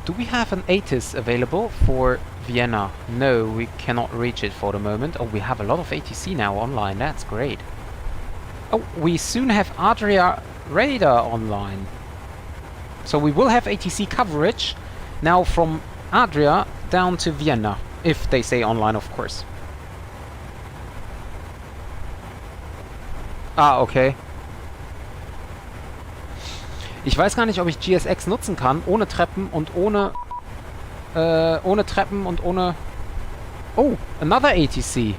Do we have an ATIS available for Vienna? No, we cannot reach it for the moment. Oh, we have a lot of ATC now online. That's great. Oh, we soon have Adria radar online. So we will have ATC coverage now from Adria down to Vienna, if they say online, of course. Ah, okay. Ich weiß gar nicht, ob ich GSX nutzen kann, ohne Treppen und ohne Oh, another ATC.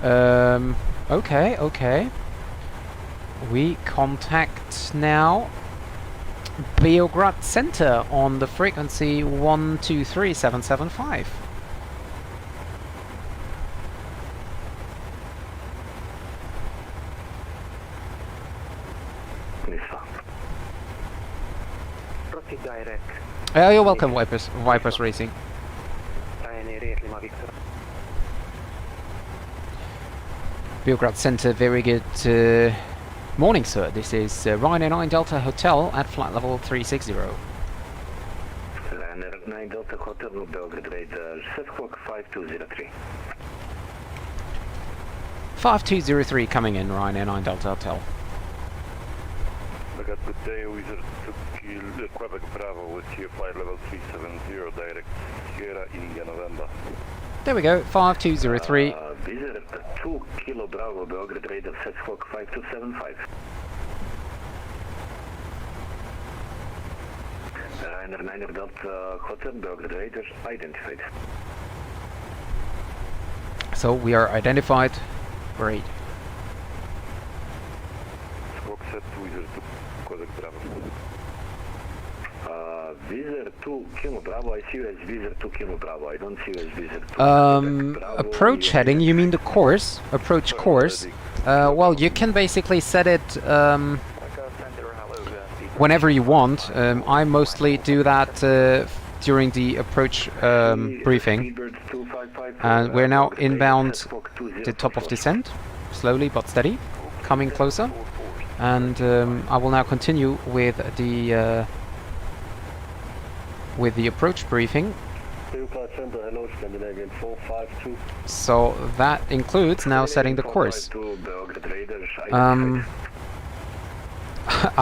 Okay, okay. We contact now Beograd Center on the frequency 123775. Direct. You're welcome, Vipers Racing. Beograd Center, very good morning, sir. This is Ryanair 9 Delta Hotel at flight level 360. Ryanair 9 Delta Hotel, Belgrade radar, set clock 5203. 5203 coming in, Ryanair 9 Delta Hotel. I got good day, Wizard to Quebec Bravo with you, flight level 370, direct Sierra India November. There we go, 5203. Wizard 2 Kilo Bravo, Belgrade radar, set clock 5275. Ryanair 9 Delta Hotel, Belgrade radar, identified. So we are identified. Great. Squawk set to Wizard 2 Quebec Bravo. Wizard 2 Kilo Bravo, I see you as Wizard 2 Kilo Bravo, I don't see you as Wizard 2 Bravo. Approach heading, you mean the course? Approach course. Well, you can basically set it whenever you want. I mostly do that during the approach briefing. And we're now inbound the top of descent, slowly but steady, coming closer. And I will now continue with the approach briefing. So that includes now setting the course.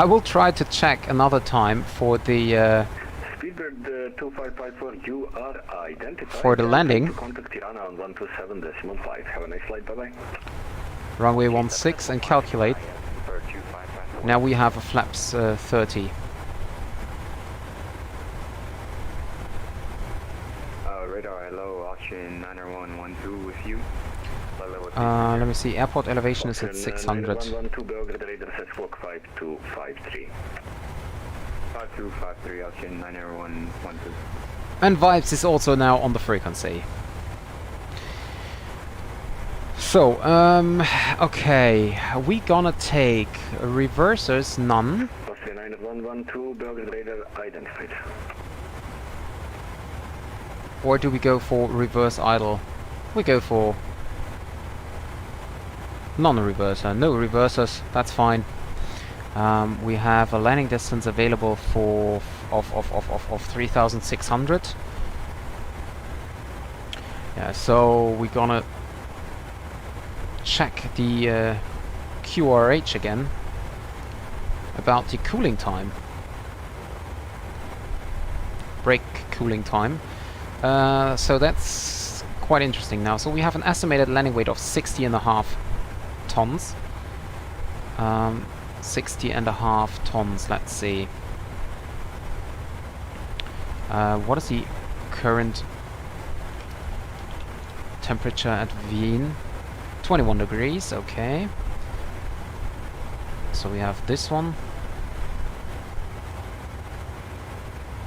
I will try to check another time for the for the landing. Runway 16 and calculate. Now we have a flaps 30. Radar hello, Auction 90112 with you. Let me see, airport elevation is at 600. 5253, Auction 90112. And Vibes is also now on the frequency. So, okay, we gonna take reversers, none. Or do we go for reverse idle? We go for non-reverser, no reversers, that's fine. We have a landing distance available for of 3,600. Yeah, so we're gonna check the QRH again about the cooling time, brake cooling time. So that's quite interesting now. So we have an estimated landing weight of 60.5 tons. 60.5 tons, let's see. What is the current temperature at Wien? 21 degrees, okay. So we have this one.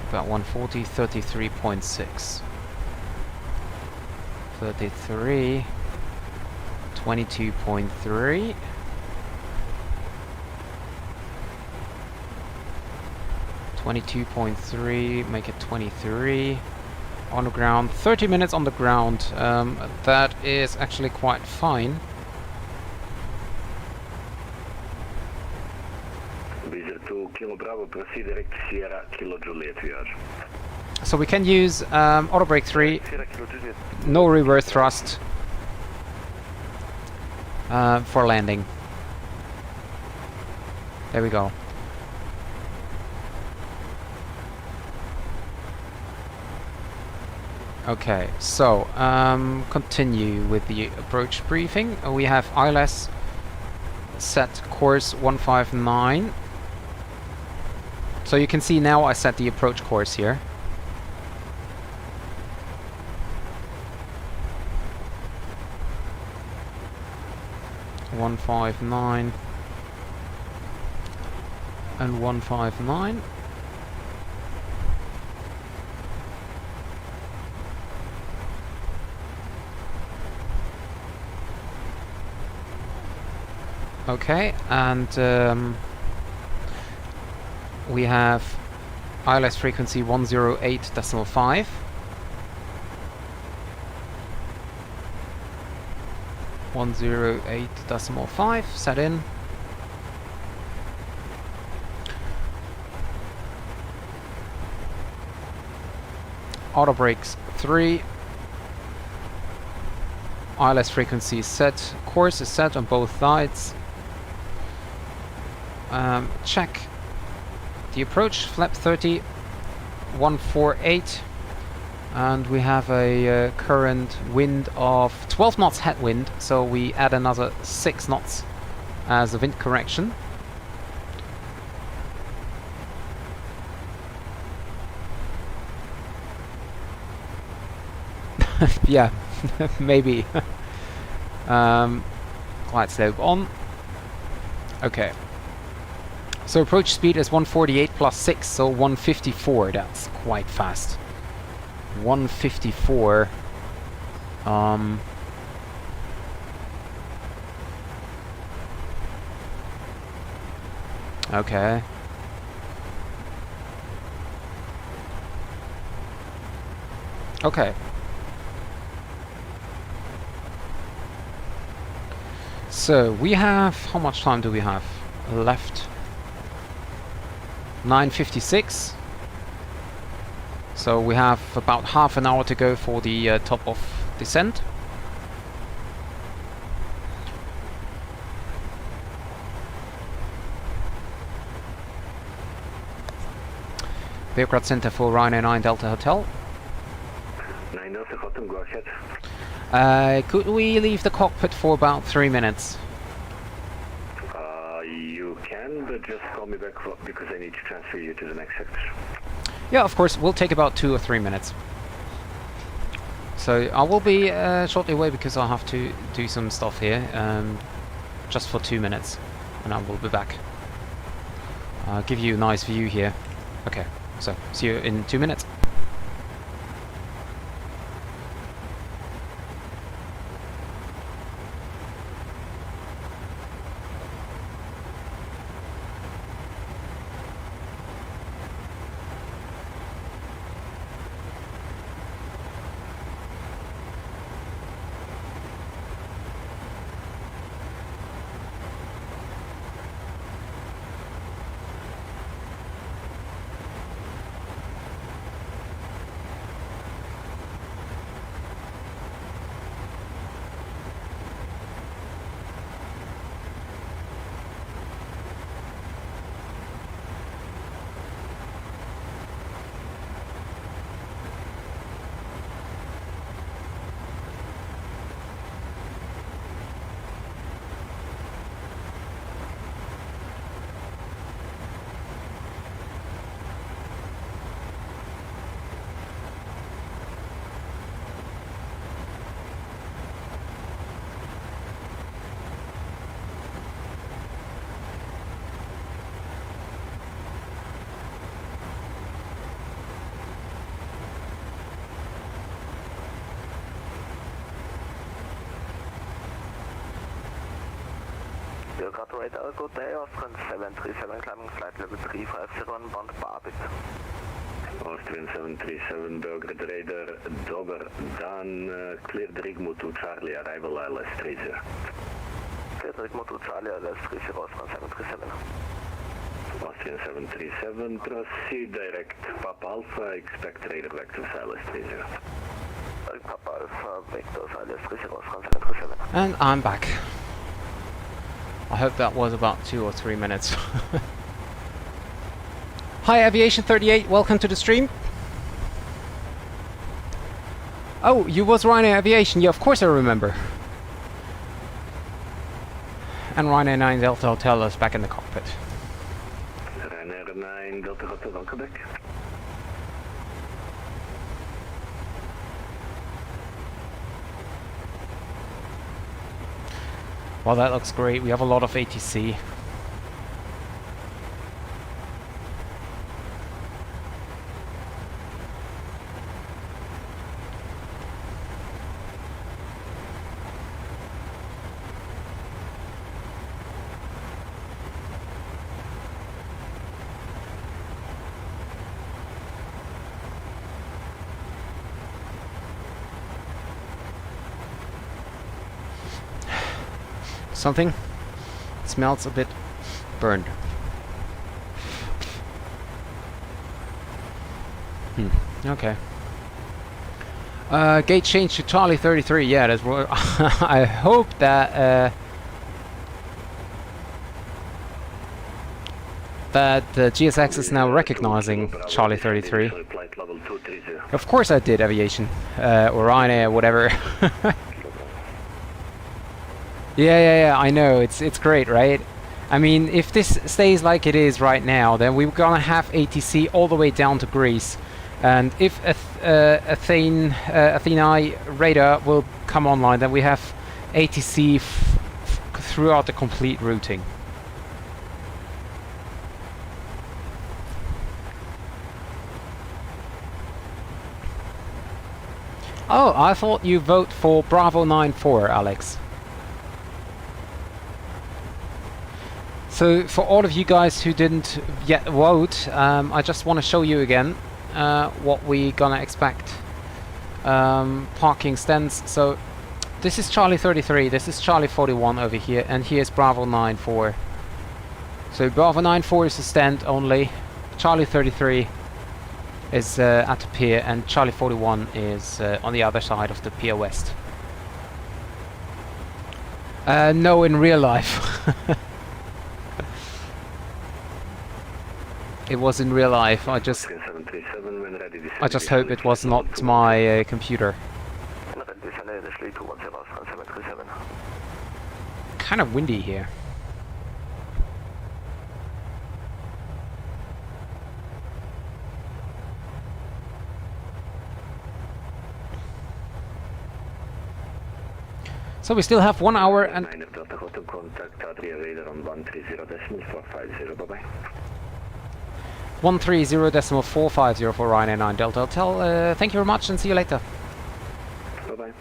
About 140, 33.6. 33, 22.3. 22.3, make it 23. On the ground, 30 minutes on the ground. That is actually quite fine. So we can use auto brake 3, no reverse thrust for landing. There we go. Okay, so continue with the approach briefing. We have ILS set course 159. So you can see now I set the approach course here. One 159 and 159. Okay, and we have ILS frequency 108.5. .5 set in. Auto brakes 3. ILS frequency set. Course is set on both sides. Check the approach, flap 30, 148, and we have a current wind of 12 knots headwind, so we add another 6 knots as a wind correction. Yeah, maybe. Glide slope on. Okay. So approach speed is 148 plus 6, so 154. That's quite fast. 154. Okay. Okay. So we have, how much time do we have left? 9:56. So we have about half an hour to go for the top-off descent. Belgrade Center for Ryanair 9 Delta Hotel. 9 Delta Hotel, go ahead. Could we leave the cockpit for about 3 minutes? You can, but just call me back because I need to transfer you to the next sector. Yeah, of course. We'll take about 2 or 3 minutes. So I will be shortly away because I'll have to do some stuff here, just for 2 minutes, and I will be back. I'll give you a nice view here. Okay, so see you in 2 minutes. Radar, good day, Austrian 737 climbing flight level 350 on bound Barbit. Austrian 737 Belgrade Radar, Dober, Dan, clear Rigmo to Charlie, arrival LS30. Clear Rigmo to Charlie, LS30, Austrian 737. Austrian 737, proceed direct, Papa Alpha, expect radar vectors LS30. Papa Alpha, vectors LS30, Austrian 737. And I'm back. I hope that was about 2 or 3 minutes. Hi Aviation 38, welcome to the stream. Oh, you was Ryanair Aviation, yeah, of course I remember. And Ryanair 9 Delta Hotel is back in the cockpit. Ryanair 9 Delta Hotel, welcome back. Well, that looks great. We have a lot of ATC. Something smells a bit burned. Okay. Gate change to Charlie 33. Yeah, that's what I hope that that the GSX is now recognizing Charlie 33. Of course I did, Aviation or Ryanair, whatever. Yeah, I know, it's great, right? I mean, if this stays like it is right now, then we're gonna have ATC all the way down to Greece, and if Athena radar will come online, then we have ATC throughout the complete routing. Oh, I thought you vote for Bravo 94, Alex. So for all of you guys who didn't yet vote, I just want to show you again what we're gonna expect parking stands. So this is Charlie 33, this is Charlie 41 over here, and here's Bravo 94. So Bravo 94 is a stand only, Charlie 33 is at the pier, and Charlie 41 is on the other side of the pier west. No, in real life. It was in real life. I just hope it was not my computer. Kind of windy here. So we still have 1 hour and 130.450 for Ryanair 9 Delta Hotel. Thank you very much and see you later. Bye-bye.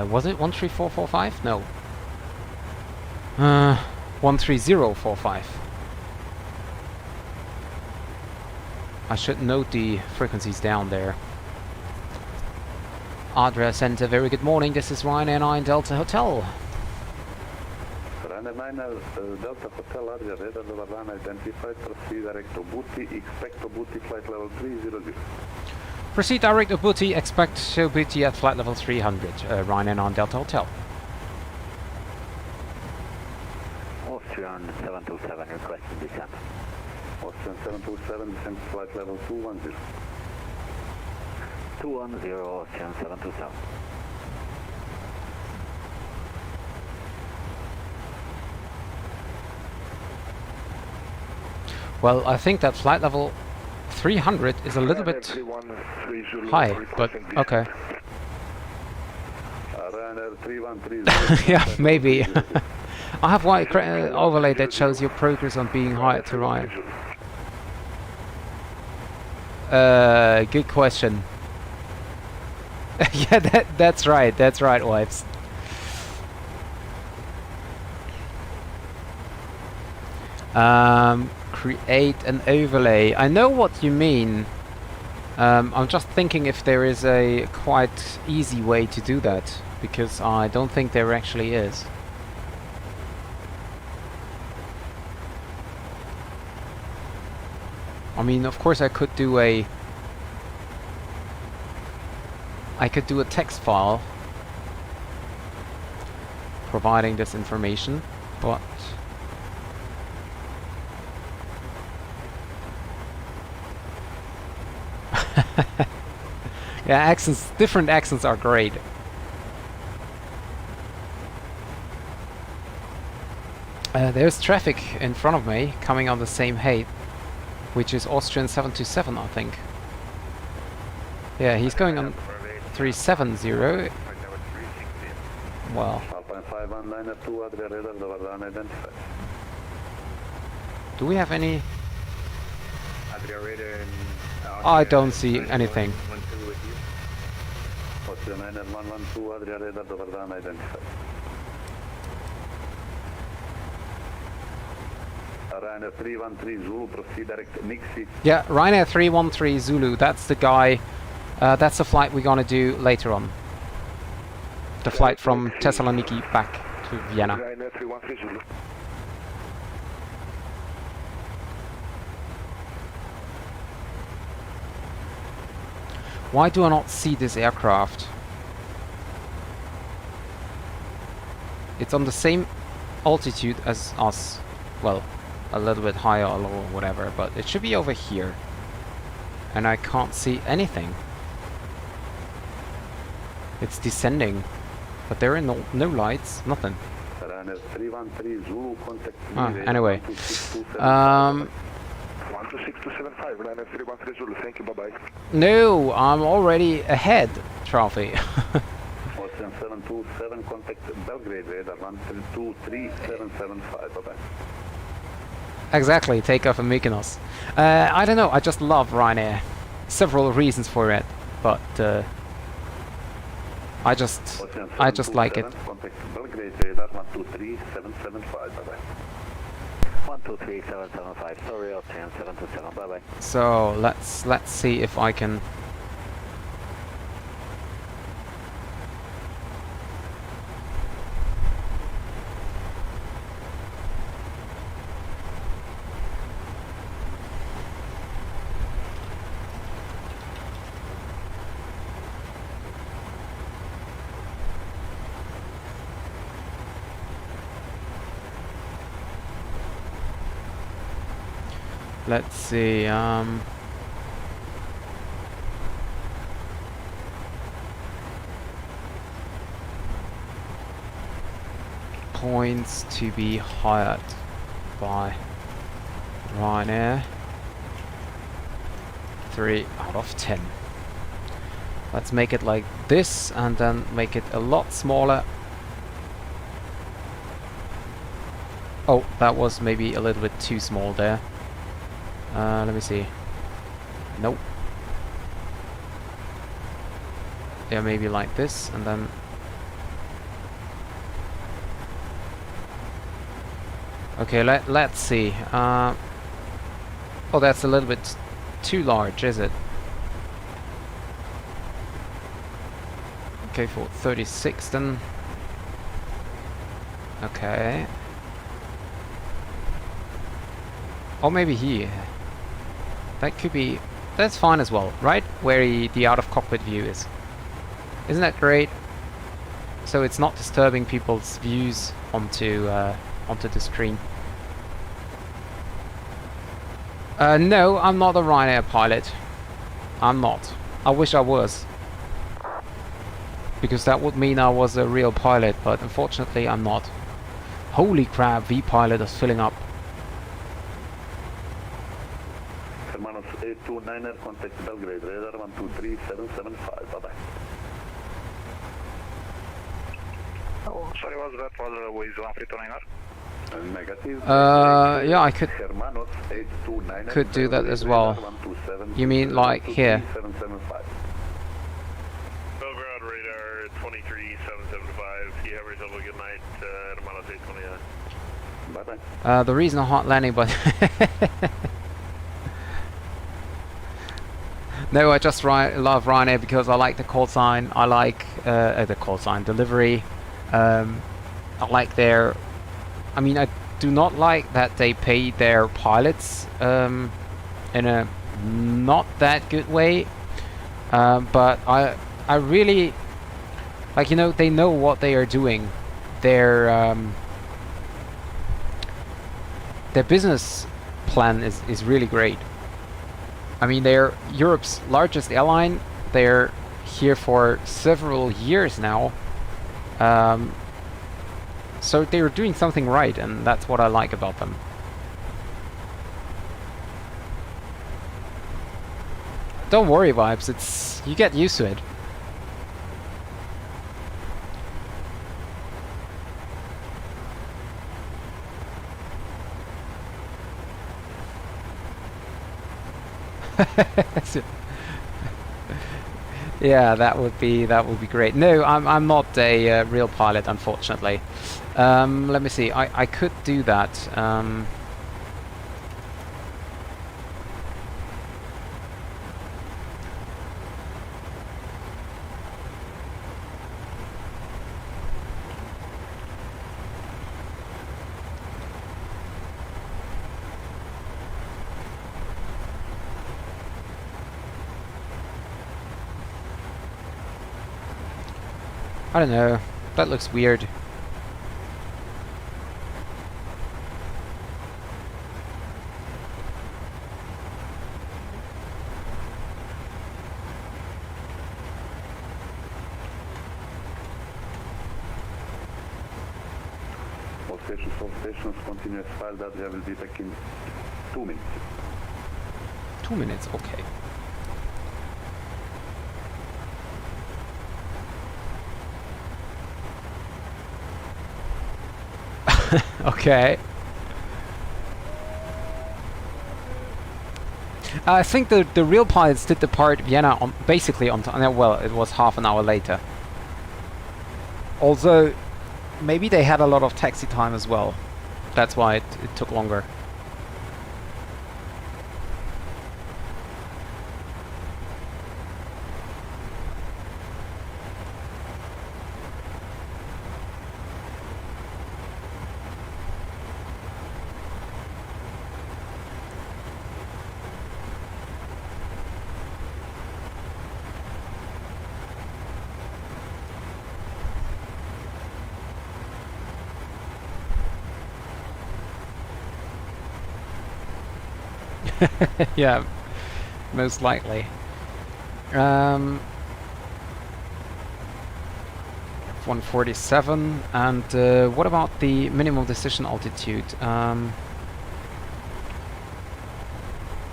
Was it 13445? No. 13045. I should note the frequencies down there. Adria Center, very good morning. This is Ryanair 9 Delta Hotel. Ryanair 9 Delta Hotel, Adria radar level 1 identified. Proceed direct to Booty. Expect to Booty flight level 300. Proceed direct to Booty. Expect to Booty at flight level 300. Ryanair 9 Delta Hotel. Austrian 727 requesting descent. Austrian 727 descent flight level 210. 210 Austrian 727. Well, I think that flight level 300 is a little bit high, but okay. Yeah, maybe. I have white overlay that shows your progress on being higher to Ryan. Good question. Yeah, that's right, wives. Create an overlay. I know what you mean. I'm just thinking if there is a quite easy way to do that, because I don't think there actually is. I mean, of course I could do a text file providing this information, but yeah, accents, different accents are great. There's traffic in front of me coming on the same height, which is Austrian 727, I think. Yeah, he's going on 370. Well, do we have any? I don't see anything. Ryanair 313 Zulu, proceed direct Nixie. Yeah, Ryanair 313 Zulu, that's the guy, that's the flight we're gonna do later on. The flight from Thessaloniki back to Vienna. Ryanair 313 Zulu. Why do I not see this aircraft? It's on the same altitude as us. Well, a little bit higher or lower, whatever, but it should be over here. And I can't see anything. It's descending, but there are no lights, nothing. Anyway. 12675, Ryanair 313 Zulu, thank you, bye-bye. No, I'm already ahead, Trophy. Austrian 727, contact Belgrade radar 1323775, bye-bye. Exactly, Takeoff and Mykonos. I don't know, I just love Ryanair. Several reasons for it, but I just like it. Contact Belgrade radar 123.775. Bye bye. 123.775. Sorry, Ocean 727. Bye bye. So let's see if I can. Let's see, points to be hired by Ryanair. 3 out of 10. Let's make it like this and then make it a lot smaller. Oh, that was maybe a little bit too small there. Let me see. Nope. Yeah, maybe like this, and then... Okay, let's see. Oh, that's a little bit too large, is it? Okay, for 36 then. Okay. Or maybe here. That could be... That's fine as well, right? Where the out-of-cockpit view is. Isn't that great? So it's not disturbing people's views onto the screen. No, I'm not a Ryanair pilot. I'm not. I wish I was. Because that would mean I was a real pilot, but unfortunately I'm not. Holy crap, V-pilot is filling up. Hermanos 829er, contact Belgrade radar 123.775. Bye bye. Oh, sorry, was that was with 139er? Negative. Yeah, I could Hermanos 829er, could do that as well. 127, You mean like here? 775. Belgrade radar 23.775. You have yourself a good night. Hermanos 829. Bye bye. The reason I'm hot landing, but no, I just love Ryanair because I like the call sign. I like the call sign delivery. I like their. I mean, I do not like that they pay their pilots in a not that good way. But I really like, you know, they know what they are doing. Their business plan is really great. I mean, they're Europe's largest airline. They're here for several years now. So they're doing something right, and that's what I like about them. Don't worry, Vibes. It's you get used to it. Yeah, that would be great. No, I'm not a real pilot, unfortunately. Let me see. I could do that. I don't know. That looks weird. All stations, continuous file data will be back in 2 minutes. 2 minutes, okay. Okay. I think the real pilots did depart Vienna on basically on well, it was half an hour later. Although, maybe they had a lot of taxi time as well. That's why it took longer. Yeah, most likely. 147, and what about the minimum decision altitude?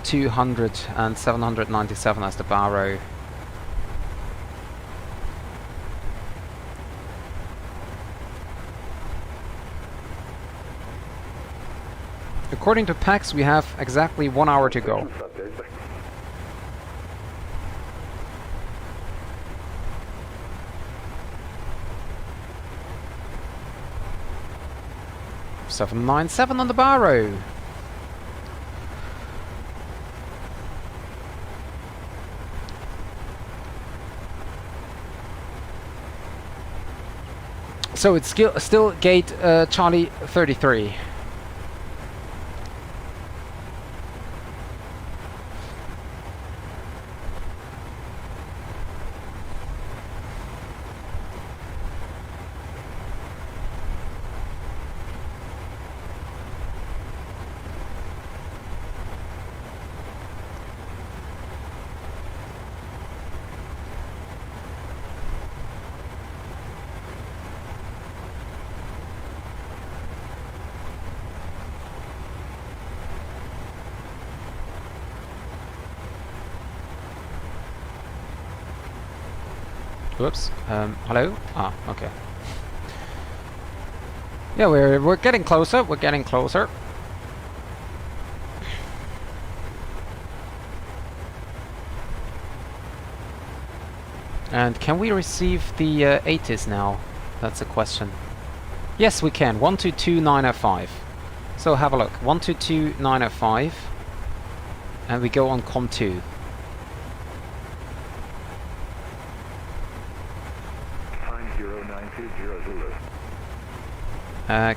200 and 797 as the barrow. According to PAX, we have exactly 1 hour to go. $797 on the barrow. So it's still gate Charlie 33. Whoops. Hello? Ah, okay. Yeah, we're getting closer. We're getting closer. And can we receive the 80s now? That's a question. Yes, we can. 122905. So have a look. 122905. And we go on COM 2.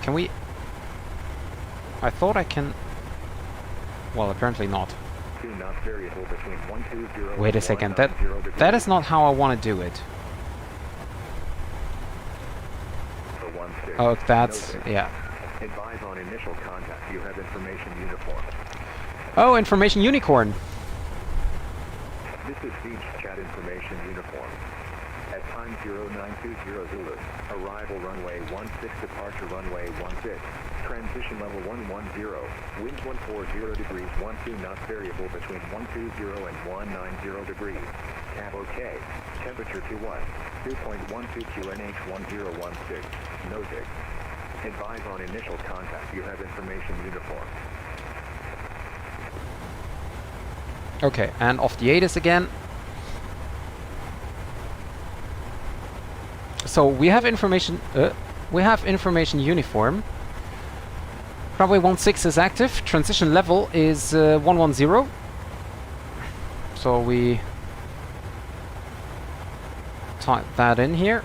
Can we... I thought I can... Well, apparently not. Wait a second, that is not how I want to do it. Oh, that's... yeah. Advise on initial contact. You have information uniform. Oh, information unicorn. This is Siege Chat information uniform. At time 0920 Zulu, arrival runway 16, departure runway 16, transition level 110, winds 140 degrees, 12 knots, variable between 120 and 190 degrees. Tab OK. Temperature 21, 2.12 QNH 1016, NOSIG. Advise on initial contact. You have information uniform. Okay, and off the ATIS again. So we have information uniform. Runway 16 is active. Transition level is 110. So we type that in here.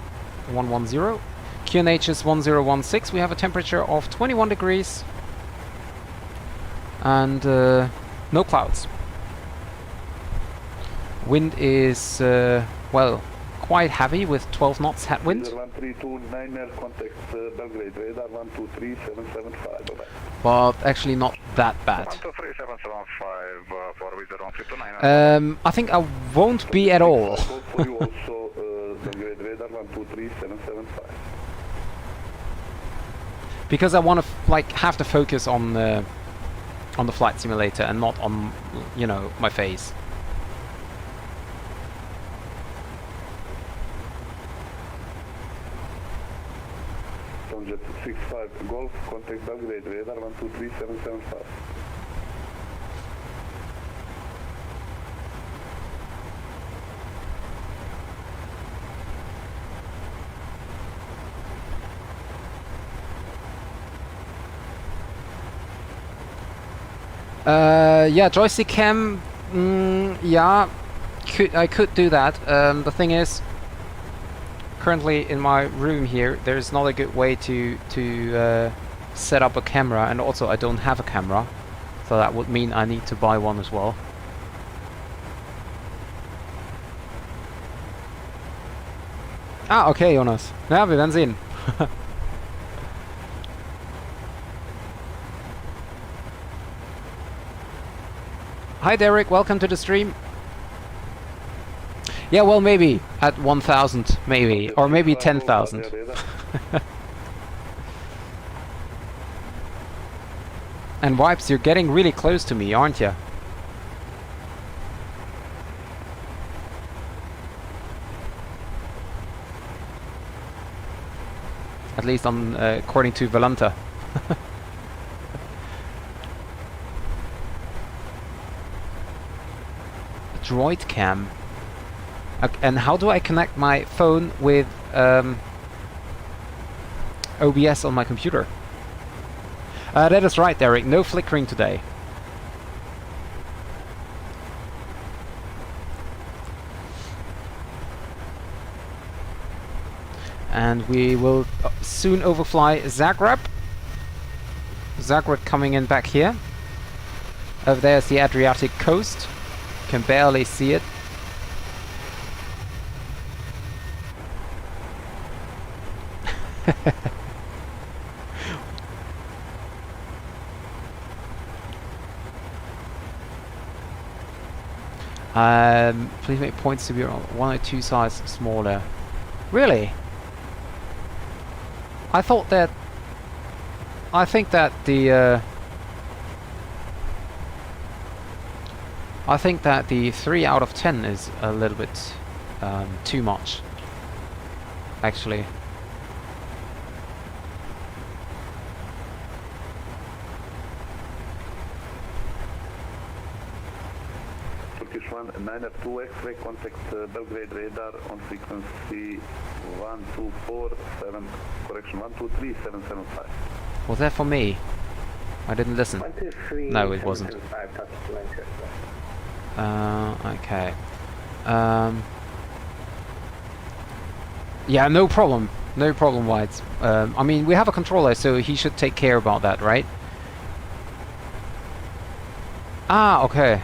110. QNH is 1016. We have a temperature of 21 degrees. And no clouds. Wind is, well, quite heavy with 12 knots headwind. 1329 contact Belgrade radar 123775. But actually not that bad. 123775 I think I won't be at all. for you also Belgrade radar 123775. Because I want to like have to focus on the flight simulator and not on, you know, my face. Jet 65 Golf, contact Belgrade radar 123775. Yeah, joystick cam. Yeah, I could do that. The thing is, currently in my room here, there's not a good way to set up a camera, and also I don't have a camera, so that would mean I need to buy one as well. Ah, okay, Jonas. Ja, wir werden sehen. Hi Derek, welcome to the stream. Yeah, well, maybe at 1,000, maybe, or maybe 10,000. And Wipes, you're getting really close to me, aren't you? At least on according to Valanta. Droid cam. And how do I connect my phone with OBS on my computer? That is right, Derek. No flickering today. And we will soon overfly Zagreb. Zagreb coming in back here. Over there's the Adriatic coast. Can barely see it. Please make points to be one or two size smaller. Really? I think that the 3 out of 10 is a little bit too much, actually. Turkish 1, 9F2 X-ray, contact Belgrade radar on frequency 1247, correction 123775. Was that for me? I didn't listen. No, it wasn't. Okay. Yeah, no problem. No problem, White. I mean, we have a controller, so he should take care about that, right? Ah, okay.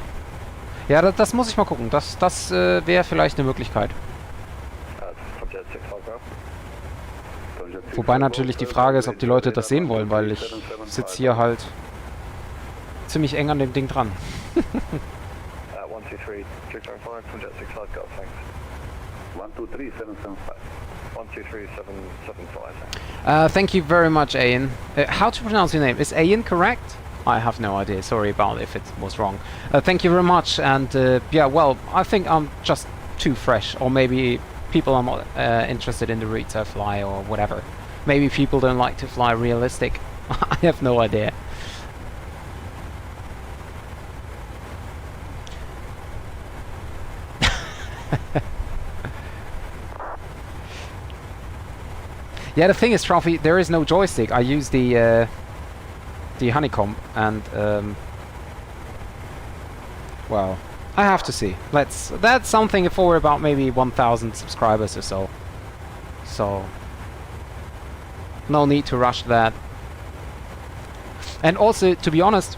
Ja, das muss ich mal gucken. Das wäre vielleicht eine Möglichkeit. Wobei natürlich die Frage ist, ob die Leute das sehen wollen, weil ich sitze hier halt ziemlich eng an dem Ding dran. 123, 675, Jet 65, got thanks. 123775. 123775. Thank you very much, Ian. How to pronounce your name? Is Ian correct? I have no idea. Sorry about if it was wrong. Thank you very much. And yeah, well, I think I'm just too fresh, or maybe people are not interested in the Rita fly or whatever. Maybe people don't like to fly realistic. I have no idea. Yeah, the thing is, Trophy, there is no joystick. I use the honeycomb, and well, I have to see. That's something for about maybe 1,000 subscribers or so. So no need to rush that. And also, to be honest,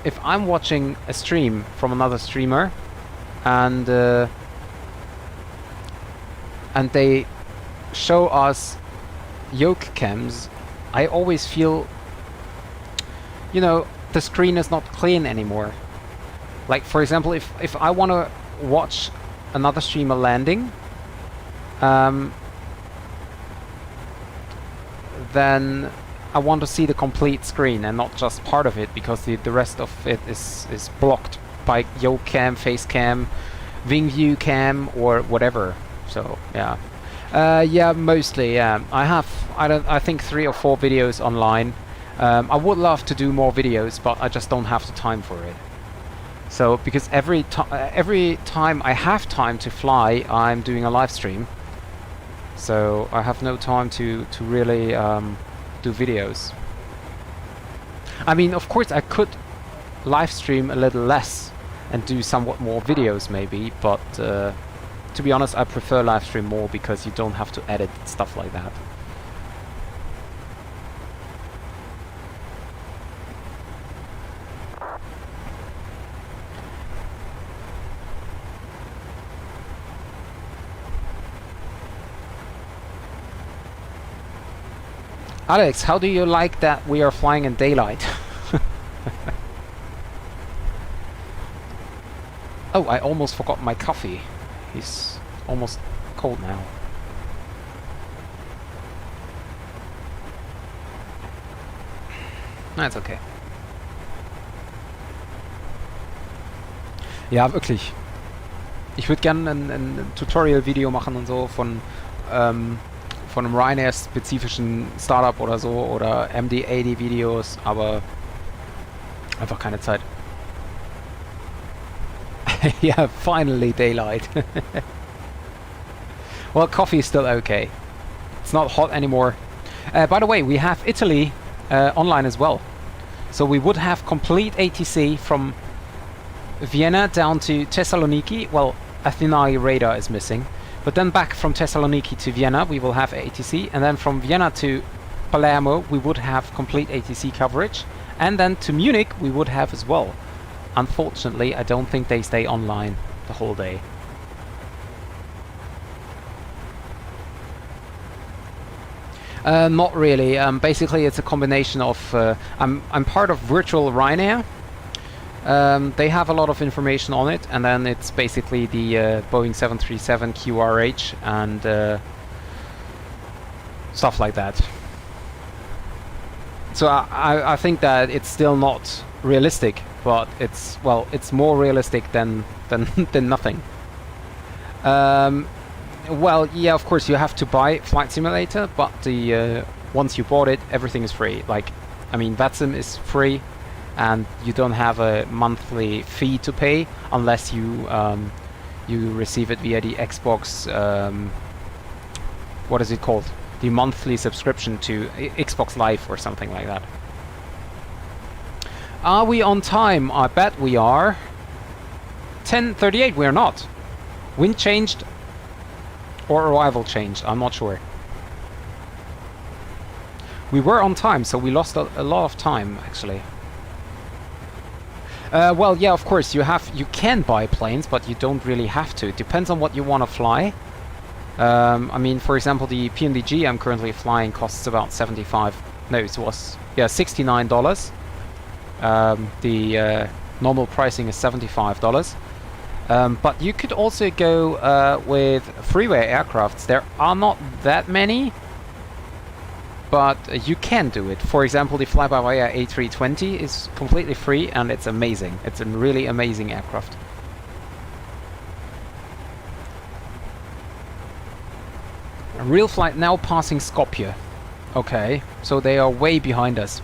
if I'm watching a stream from another streamer, and they show us yoke cams, I always feel, you know, the screen is not clean anymore. Like, for example, if I want to watch another streamer landing, then I want to see the complete screen and not just part of it, because the rest of it is blocked by yoke cam, face cam, wing view cam, or whatever. So yeah. Yeah, mostly, yeah. I think 3 or 4 videos online. I would love to do more videos, but I just don't have the time for it. So, because every time I have time to fly, I'm doing a live stream. So I have no time to really do videos. I mean, of course, I could live stream a little less and do somewhat more videos maybe, but to be honest, I prefer live stream more because you don't have to edit stuff like that. Alex, how do you like that we are flying in daylight? Oh, I almost forgot my coffee. He's almost cold now. That's okay. Ja, wirklich. Ich würde gerne ein Tutorial-Video machen und so von einem Ryanair-spezifischen Startup oder so oder MD-80-Videos, aber einfach keine Zeit. Yeah, finally daylight. Well, coffee is still okay. It's not hot anymore. By the way, we have Italy online as well. So we would have complete ATC from Vienna down to Thessaloniki. Well, Athena radar is missing. But then back from Thessaloniki to Vienna, we will have ATC. And then from Vienna to Palermo, we would have complete ATC coverage. And then to Munich, we would have as well. Unfortunately, I don't think they stay online the whole day. Not really. Basically, it's a combination of... I'm part of Virtual Ryanair. They have a lot of information on it, and then it's basically the Boeing 737 QRH and stuff like that. So I think that it's still not realistic, but it's, well, it's more realistic than nothing. Well, yeah, of course you have to buy Flight Simulator, but the once you bought it, everything is free. Like, I mean, VATSIM is free, and you don't have a monthly fee to pay unless you you receive it via the Xbox. What is it called? The monthly subscription to Xbox Live or something like that. Are we on time? I bet we are. 10:38. We are not. Wind changed. Or arrival changed, I'm not sure. We were on time, so we lost a lot of time, actually. Well, yeah, of course, you can buy planes, but you don't really have to. It depends on what you want to fly. I mean, for example, the PNDG I'm currently flying costs about $75. No, it was, yeah, $69. The normal pricing is $75. But you could also go with freeway aircrafts. There are not that many, but you can do it. For example, the fly-by-wire A320 is completely free, and it's amazing. It's a really amazing aircraft. A real flight now passing Skopje. Okay, so they are way behind us.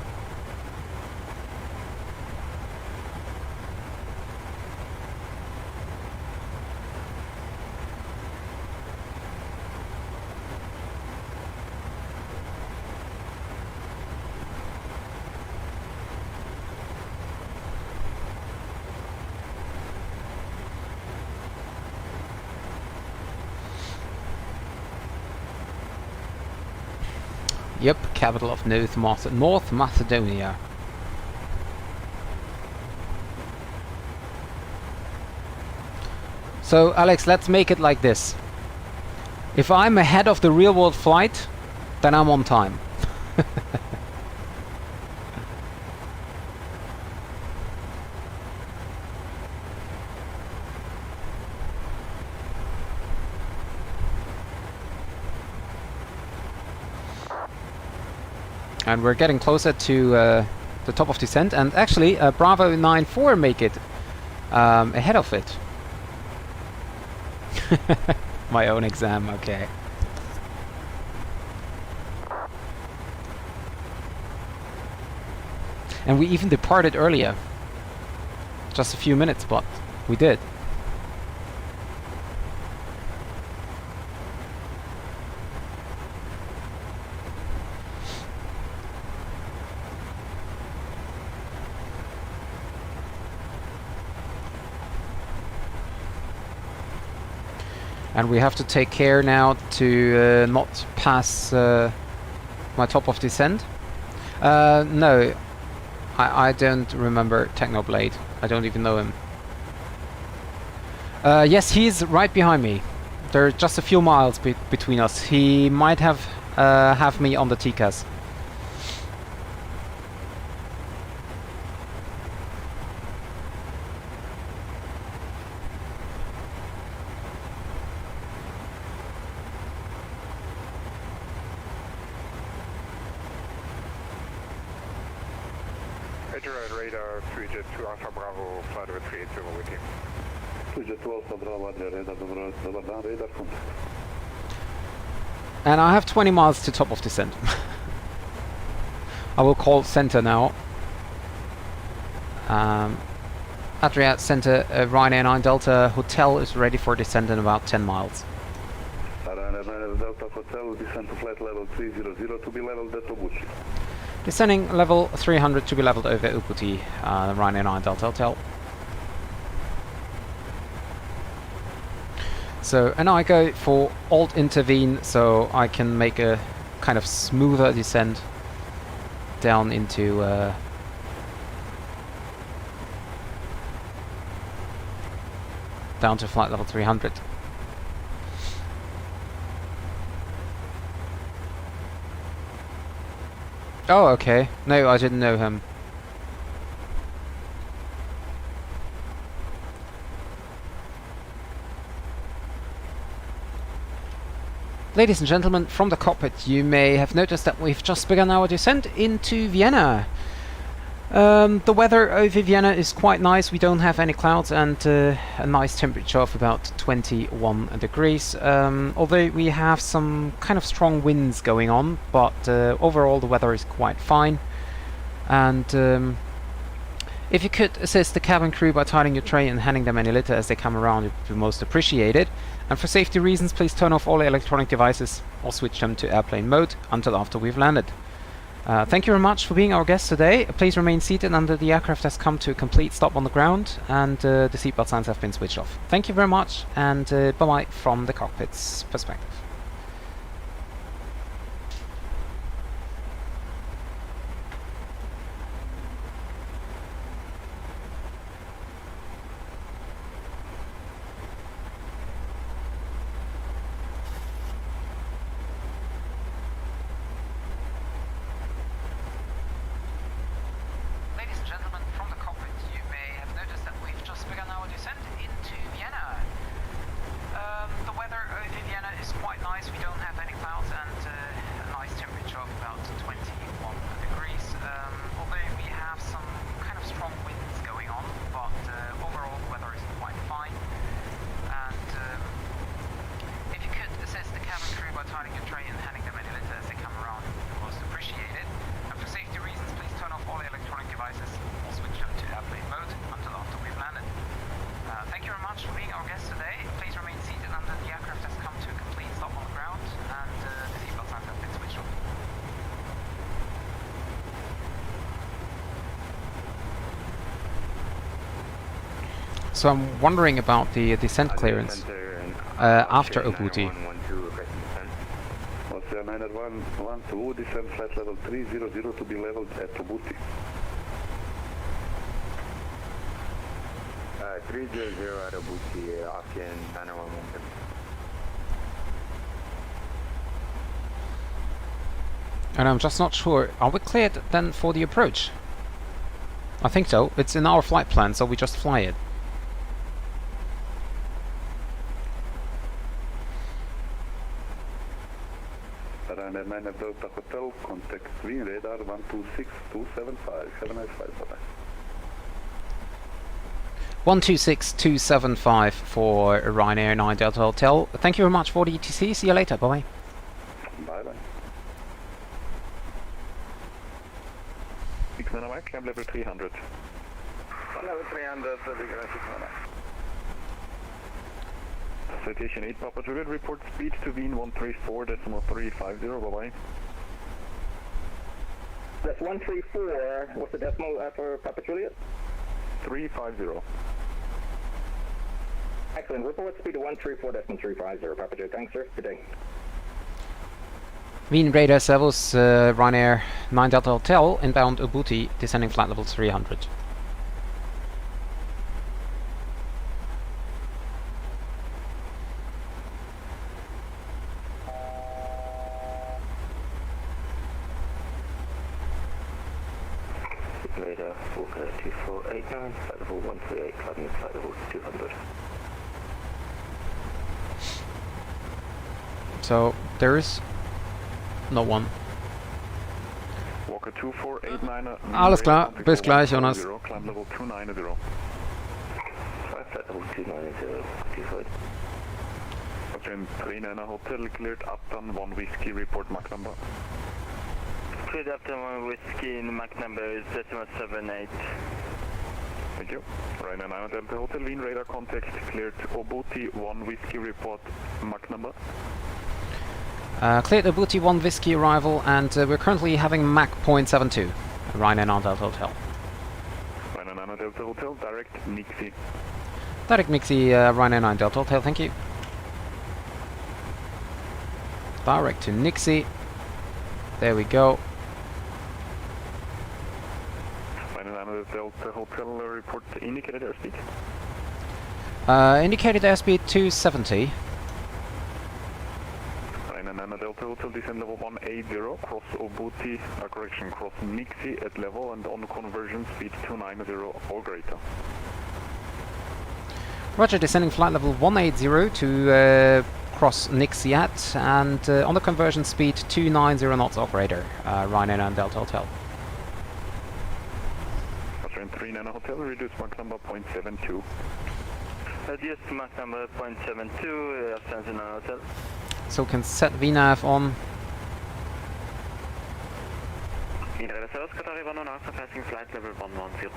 Yep, capital of North Macedonia. So, Alex, let's make it like this. If I'm ahead of the real-world flight, then I'm on time. And we're getting closer to the top of descent, and actually Bravo 94 make it ahead of it. My own exam, okay. And we even departed earlier. Just a few minutes, but we did. And we have to take care now to not pass my top of descent. No, I don't remember Technoblade. I don't even know him. Yes, he's right behind me. There are just a few miles between us. He might have me on the TCAS. Radar 3Jet2 Alpha Bravo, flight over 382 with you. 3Jet2 Alpha Bravo, radar contact. And I have 20 miles to top of descent. I will call center now. Adriat Center, Ryanair 9 Delta Hotel is ready for descent in about 10 miles. Ryanair 9 Delta Hotel, descent to flight level 300 to be leveled at Obuchi. Descending level 300 to be leveled over Uputi, Ryanair 9 Delta Hotel. So, and I go for Alt Intervene so I can make a kind of smoother descent down into down to flight level 300. Oh, okay. No, I didn't know him. Ladies and gentlemen, from the cockpit you may have noticed that we've just begun our descent into Vienna. The weather over Vienna is quite nice. We don't have any clouds and a nice temperature of about 21 degrees. Although we have some kind of strong winds going on, but overall the weather is quite fine. And if you could assist the cabin crew by tightening your tray and handing them any litter as they come around, it would be most appreciated. And for safety reasons, please turn off all electronic devices or switch them to airplane mode until after we've landed. Thank you very much for being our guest today. Please remain seated until the aircraft has come to a complete stop on the ground and the seatbelt signs have been switched off. Thank you very much, and bye-bye from the cockpit's perspective. So I'm wondering about the descent clearance after Obuti. Ocean 912, descent flight level 300 to be leveled at Obuti. 300 at Obuti, Ocean 911. And I'm just not sure, are we cleared then for the approach? I think so. It's in our flight plan, so we just fly it. Ryanair 9 Delta Hotel, contact Green Radar 126275. Have a nice flight, bye-bye. 126275 for Ryanair 9 Delta Hotel. Thank you very much for the ETC. See you later. Bye-bye. Bye-bye. 6 Mike, climb level 300. Level 300, Citation 8 Papa Juliet, report speed to Wien 134.350, bye-bye. That's 134, what's the decimal for Papa Juliet? 350. Excellent. Report speed to 134.350. Papa Joe. Thanks, sir. Good day. Wien radar servos, Ryanair 9 Delta Hotel, inbound Ubuti, descending flight level 300. Radar 42489, flight level 138, climbing flight level 200. So there is no one. Walker 2489. Alles klar, bis gleich, Jonas. Climb level 290. Flight level 290, default. Ocean 39 Hotel cleared Upton 1 Whiskey, report Mach number. Cleared Upton 1 Whiskey, Mach number is 078. Thank you. Ryanair 9 Delta Hotel, Wien radar contact cleared Obuti 1 Whiskey, report Mach number. Cleared Ubuti 1 Whiskey arrival, and we're currently having Mach 0.72. Ryanair 9 Delta Hotel. Ryanair 9 Delta Hotel, direct Nixie. Direct Mixie, Ryanair 9 Delta Hotel, thank you. Direct to Nixie. There we go. Ryanair 9 Delta Hotel, report indicated airspeed. Indicated airspeed 270. Ryanair 9 Delta Hotel, descend level 180, cross Obuti, cross Nixie at level and on conversion speed 290 or greater. Roger, descending flight level 180 to cross Nixie at, and on the conversion speed 290 knots operator, Ryanair 9 Delta Hotel. Roger, 39 Hotel, reduce Mach number 0.72. Reduce Mach number 0.72, ascends in our hotel. So we can set VNAV on. Radar Service, Qatari 119, passing flight level 110.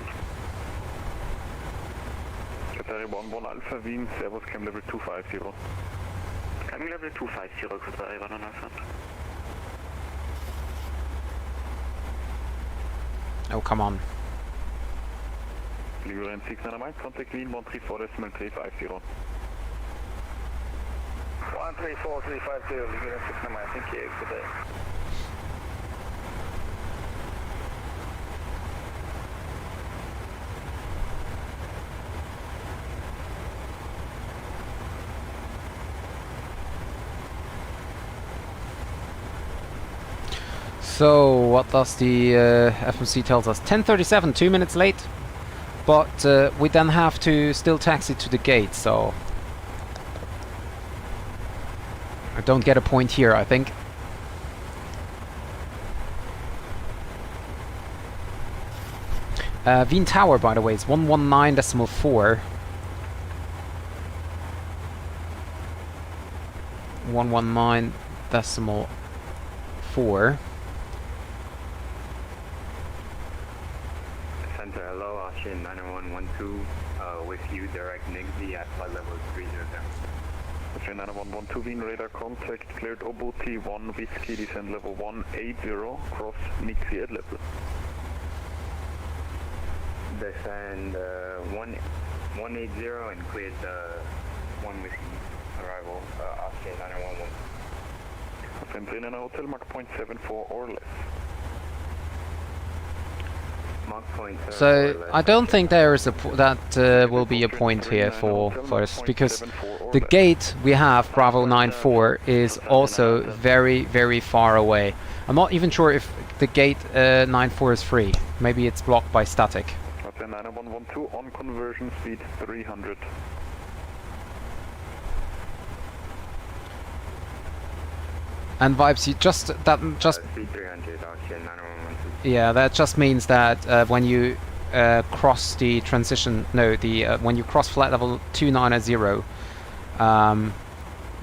Qatari 11 Alpha, Wien, Servus, climb level 250. Climbing level 250, Qatari 119. Oh, come on. Ligurian 699, contact Wien 134.350. 134.350, Ligurian 699, thank you. Good day. So, what does the FMC tells us? 10:37, 2 minutes late. But we then have to still taxi to the gate, so I don't get a point here, I think. Wien Tower, by the way, is 119.4. 119.4. Center, hello, Austrian 9112, with you, direct Nixie at flight level 300. Austrian 9112, Wien radar contact, cleared Obuti 1 Whiskey, descend level 180, cross Nixie at level. Descend 180 and cleared 1 Whiskey, arrival, Austrian 9112. Austrian 39 Hotel, Mach 0.74 or less. So I don't think there is a that will be a point here for us, because the gate we have, Bravo 94, is also very far away. I'm not even sure if the gate 94 is free. Maybe it's blocked by static. 9112 on conversion speed 300. And Vibes, you just speed 300, Austrian 9112. Yeah, that just means that when you cross the transition, when you cross flight level 290,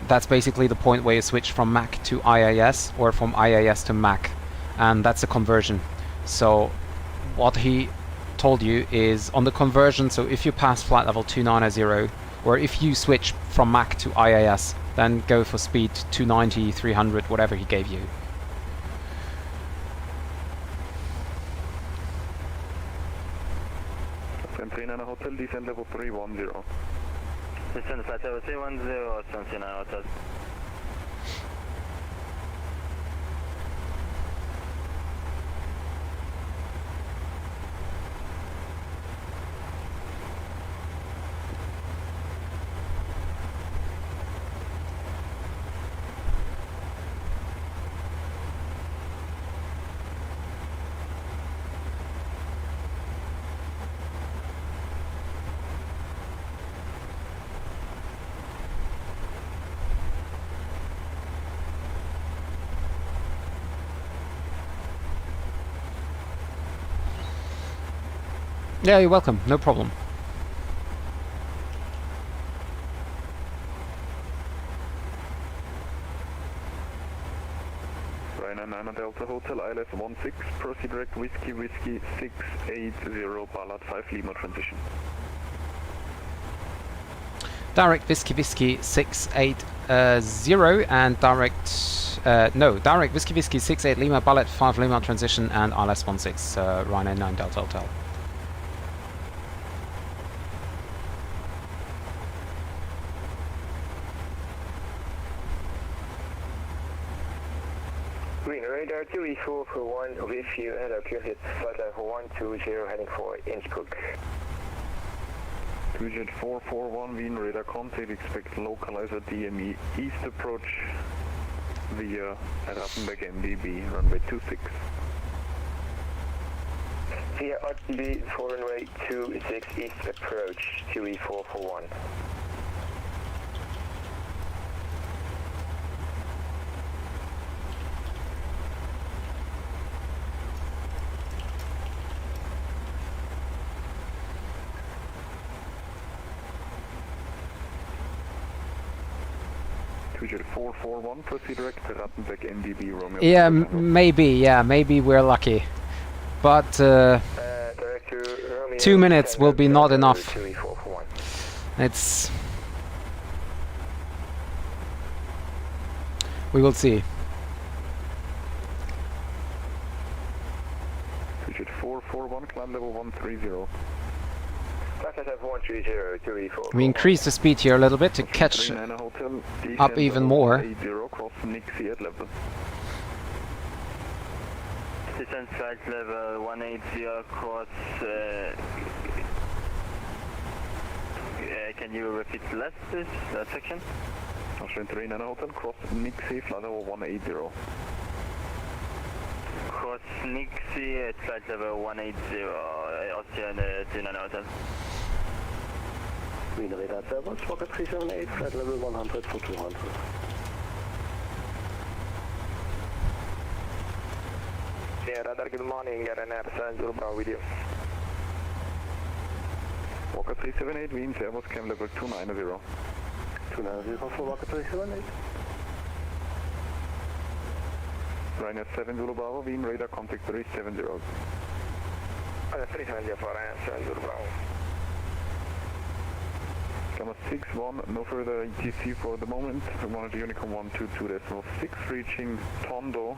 that's basically the point where you switch from MAC to IAS or from IAS to MAC, and that's a conversion. So what he told you is on the conversion, so if you pass flight level 290, or if you switch from MAC to IAS, then go for speed 290, 300, whatever he gave you. Train Hotel, descend level 310. Descend flight level 310, 79 hotel. Yeah, you're welcome. No problem. Ryanair 9 Delta Hotel, ILS 16, proceed direct Whiskey 680, Ballard 5 Lima transition. Direct Whiskey 680 and direct direct Whiskey 68 Lima Ballard 5 Lima transition and ILS 16 Ryanair 9 Delta Hotel. Green radar 2E441 with you and our hit flight level 120 heading for Innsbruck. 2Jet 441 Wien radar contact, expect localizer DME east approach via Rappenberg MDB runway 26. Via RTB for runway 26 east approach 2E441. Jet 441, proceed direct to Rappenberg MDB Romeo. Yeah, maybe we're lucky. But 2 minutes will be not enough. It's... we will see. Jet 441, climb level 130. We increase the speed here a little bit to catch up even more. Descend flight level 180 cross. Can you repeat the last please, that section? Austrian 39 Hotel, cross Nixie, flight level 180. Cross Nixie at flight level 180, Austrian 39 Hotel. Green radar Airbus, Fokker 378, flight level 100 for 200. Yeah, radar, good morning, Ryanair, San Bravo with you. Fokker 378, Wien, Airbus, cam level 290. 290 for Fokker 378. Ryanair 7 Zulu Bravo, Wien, radar contact 370. 370 for Ryanair 7 Zulu Bravo. Gamma 61, no further ETC for the moment. We wanted Unicorn 122.6, reaching Tondo.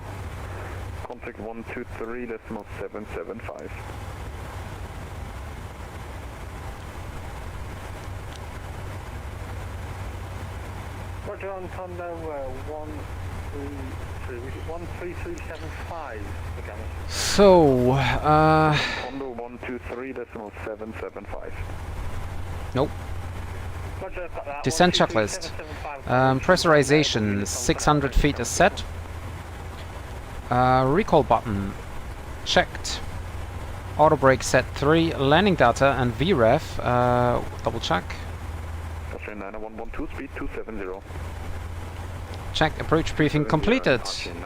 Contact 123.775. Roger on Tondo 13375 again. So, Tondo 123.775. Nope. Descent checklist. Pressurization 600 feet is set. Recall button checked. Auto brake set 3. Landing data and VREF. Double check. Austrian 9112, speed 270. Check approach briefing completed. Austrian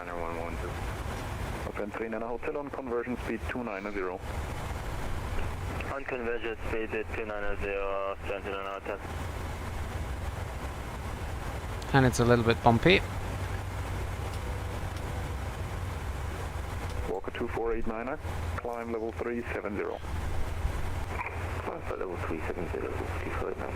39 Hotel on conversion speed 290. On conversion speed 290, Austrian 39 Hotel. And it's a little bit bumpy. Walker 2489, climb level 370. Climb for level 370, please right now.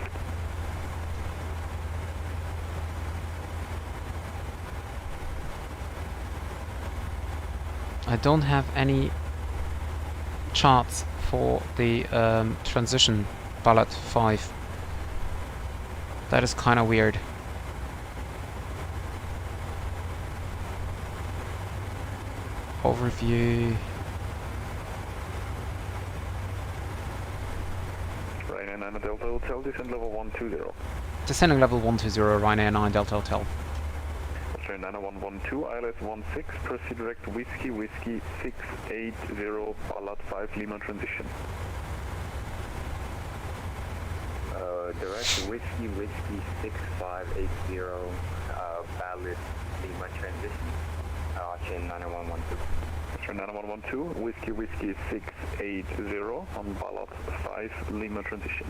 I don't have any charts for the transition Ballard 5 That is kind of weird. Overview. Ryanair 9 Delta Hotel, descend level 120. Descending level 120, Ryanair 9 Delta Hotel. Australia 9112, ILS 16, proceed direct Whiskey 680, Ballard 5 Lima transition. Direct Whiskey 6580, valid Lima transition. Chin 9112. Australia 9112, Whiskey 680 on Ballard 5 Lima transition.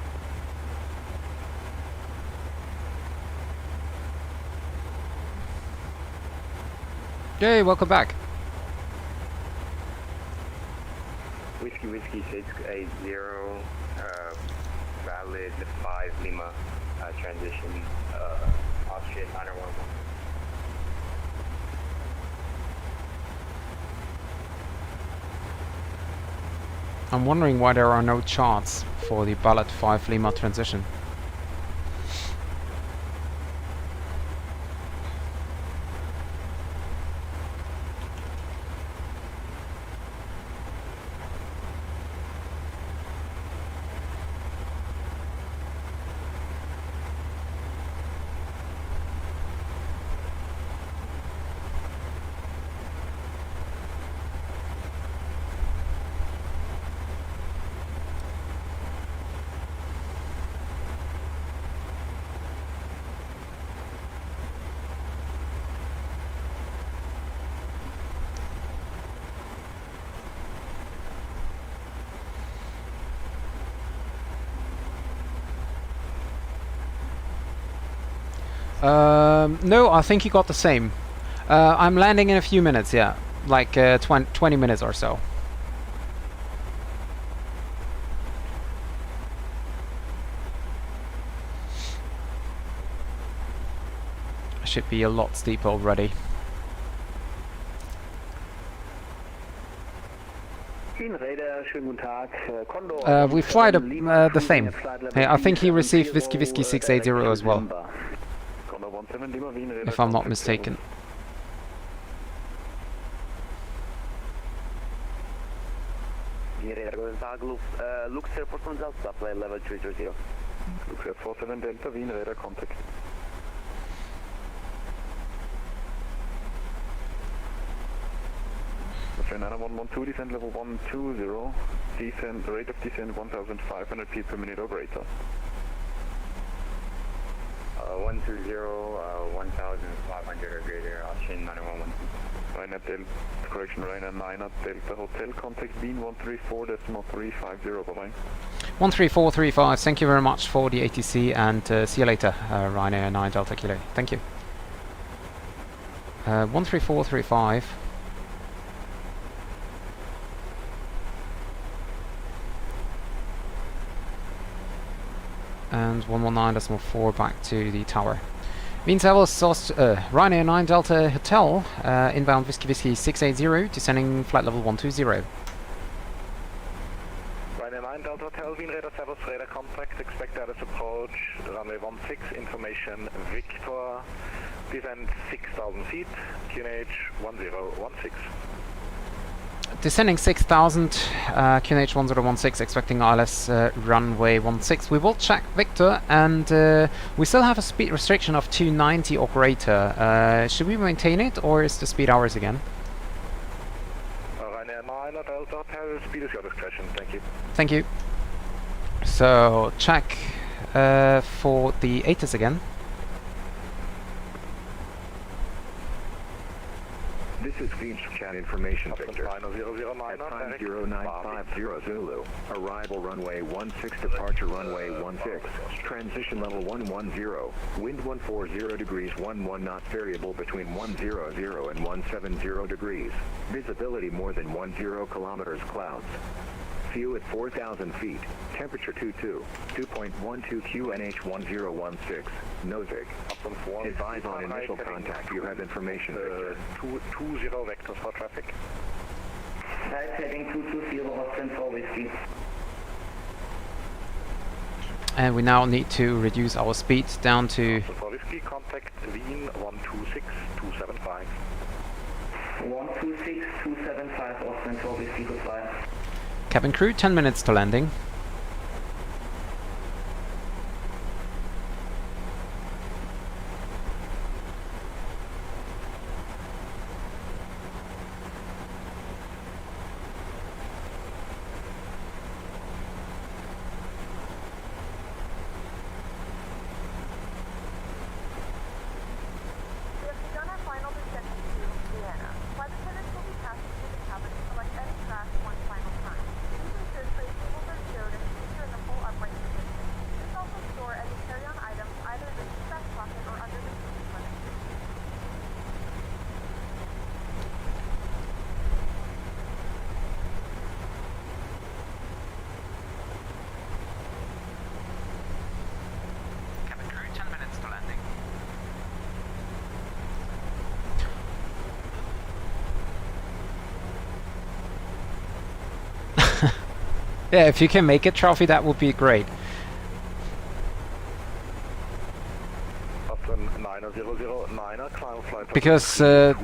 Yay, welcome back. Whiskey 680, valid 5 Lima transition, Austrian 911. I'm wondering why there are no charts for the Ballard 5 Lima transition. No, I think you got the same. I'm landing in a few minutes, yeah. Like 20 minutes or so. Should be a lot steeper already. We fly the same. Hey, I think he received Whiskey 680 as well, if I'm not mistaken. Lux Airport on Delta, plane level 330. Lux Air 47 Delta, Wien radar contact. Australia 9112, descend level 120, descend, rate of descent 1,500 feet per minute, operator. 120, 1,500 or greater, Austrian 9112. Ryanair Delta, correction, Ryanair 9 Delta Hotel, contact Bean 134.350, bye-bye. 13435, thank you very much for the ATC, and see you later, Ryanair 9 Delta Kilo. Thank you. 13435. And 119.4 back to the tower. Means I will Ryanair 9 Delta Hotel, inbound Whiskey 680, descending flight level 120. Ryanair 9 Delta Hotel, Wien radar service, radar contact, expect status approach, runway 16, information Victor, descend 6,000 feet, QNH 1016. Descending 6,000, QNH 1016, expecting ILS runway 16. We will check Victor, and we still have a speed restriction of 290, operator. Should we maintain it, or is the speed ours again? Ryanair 9 Delta Hotel, speed is your discretion, thank you. Thank you. So, check for the ATIS again. This is Beach Chat Information Victor. At time 0950 Zulu. Arrival runway 16, departure runway 16. Transition level 110. Wind 140 degrees 11 knots, variable between 100 and 170 degrees. Visibility more than 10 kilometers, clouds. View at 4,000 feet. Temperature 2.12 QNH 1016. Nozick. Advise on initial contact. You have information, Victor. 20 vectors for traffic. Heading 220 Austin for Whiskey. And we now need to reduce our speed down to... For whiskey, contact Wien 126275. 126275, Austrian for whiskey, goodbye. Cabin crew, 10 minutes to landing. We have begun our final descent to Vienna. Flight attendants will be passing through the cabin to collect any trash one final time. Please ensure tray tables are stowed and secure in the full upright position. Please also store any carry-on items either in the seat back pocket or under the seat limit. Cabin crew, 10 minutes to landing. Yeah, if you can make it, Trophy, that would be great. Austrian 9009, climb flight Because the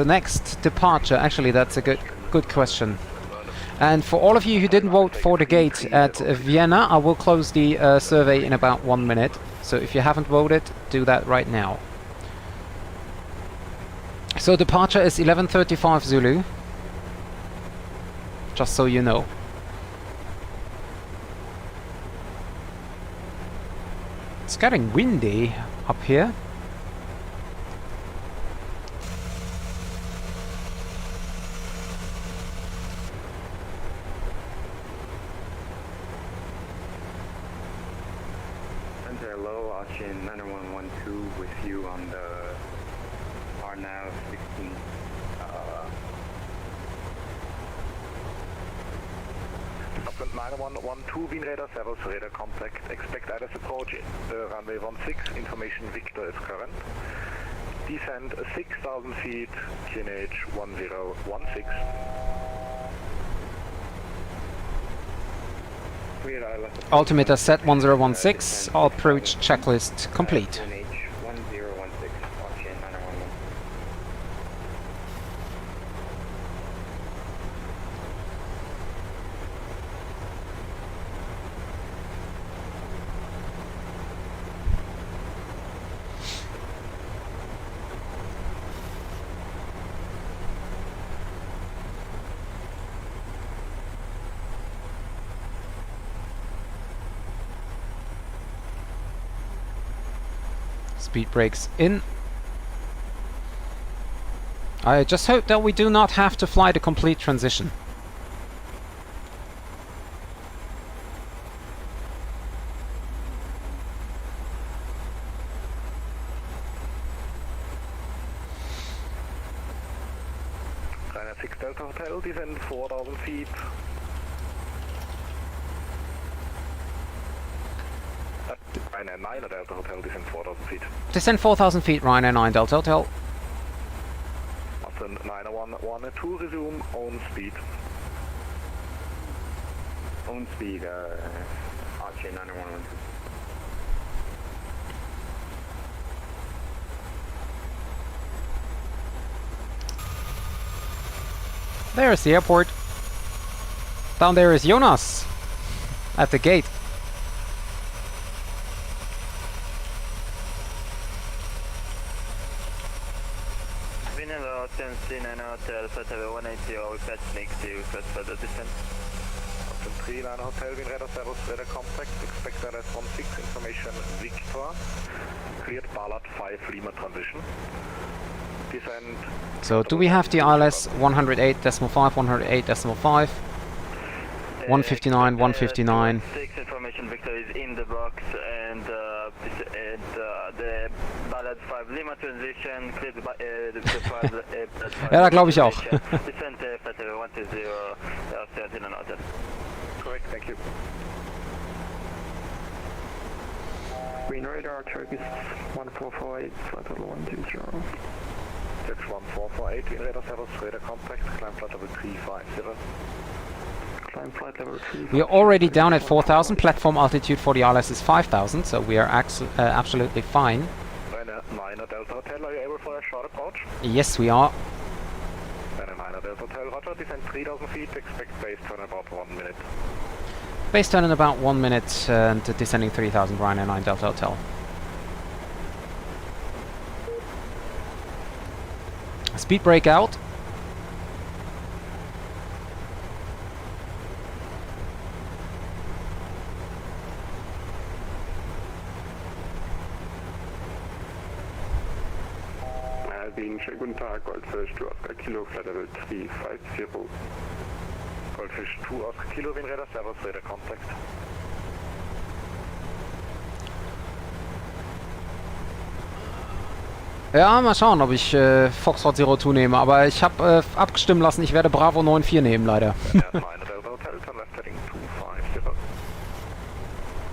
next departure, actually that's a good question. And for all of you who didn't vote for the gate at Vienna, I will close the survey in about 1 minute. So if you haven't voted, do that right now. So departure is 11:35 Zulu. Just so you know. It's getting windy up here. Center low, Austrian 9112 with you on the RNAV 16. Austrian 9112, Wien radar, servus, radar contact. Expect ILS approach, runway 16, information Victor is current. Descend 6,000 feet, QNH 1016. Altimeter set 1016, approach checklist complete. QNH 1016, Austrian 911. Speed brakes in. I just hope that we do not have to fly the complete transition. Ryanair 6 Delta Hotel, descend 4,000 feet. Ryanair 9 Delta Hotel, descend 4,000 feet. Descend 4,000 feet, Ryanair 9 Delta Hotel. Austrian 9112, resume own speed. Own speed, Austrian 9112. There's the airport. Down there is Jonas at the gate. Vienna Hotel, C9 Hotel, Palermo 180, request next to request further descent. Austrian 39 Hotel, Wien radar, servus, radar contact. Expect ILS 16, information Victor. Cleared Ballard 5 Lima transition. Descend. So do we have the ILS 108.5, 108.5, 159, 159? 6 information Victor is in the box and the Ballard 5 Lima transition cleared by the 5 Ja, da glaube ich auch. Descent Palermo 120, Austrian 9 Hotel. Correct, thank you. Green radar, Turkish 1448, flight level 120. Turkish 1448, Wien radar, servus, radar contact, climb flight level 350. climb flight level 3. We are already down at 4,000. Platform altitude for the ILS is 5,000, so we are absolutely fine. Ryanair 9 Delta Hotel, are you able for a short approach? Yes, we are. Ryanair 9 Delta Hotel, roger, descend 3,000 feet, expect base turn about 1 minute. Base turn in about 1 minute and descending 3,000, Ryanair 9 Delta Hotel. Speed brake out. Schönen guten Tag, Goldfish 2 Oscar Kilo, Flight Level 350. Goldfish 2 Oscar Kilo, Wien Radar, Servus, Radar Contact. Ja, mal schauen, ob ich Foxtrot 02 nehme, aber ich habe abgestimmt lassen, ich werde Bravo 94 nehmen, leider.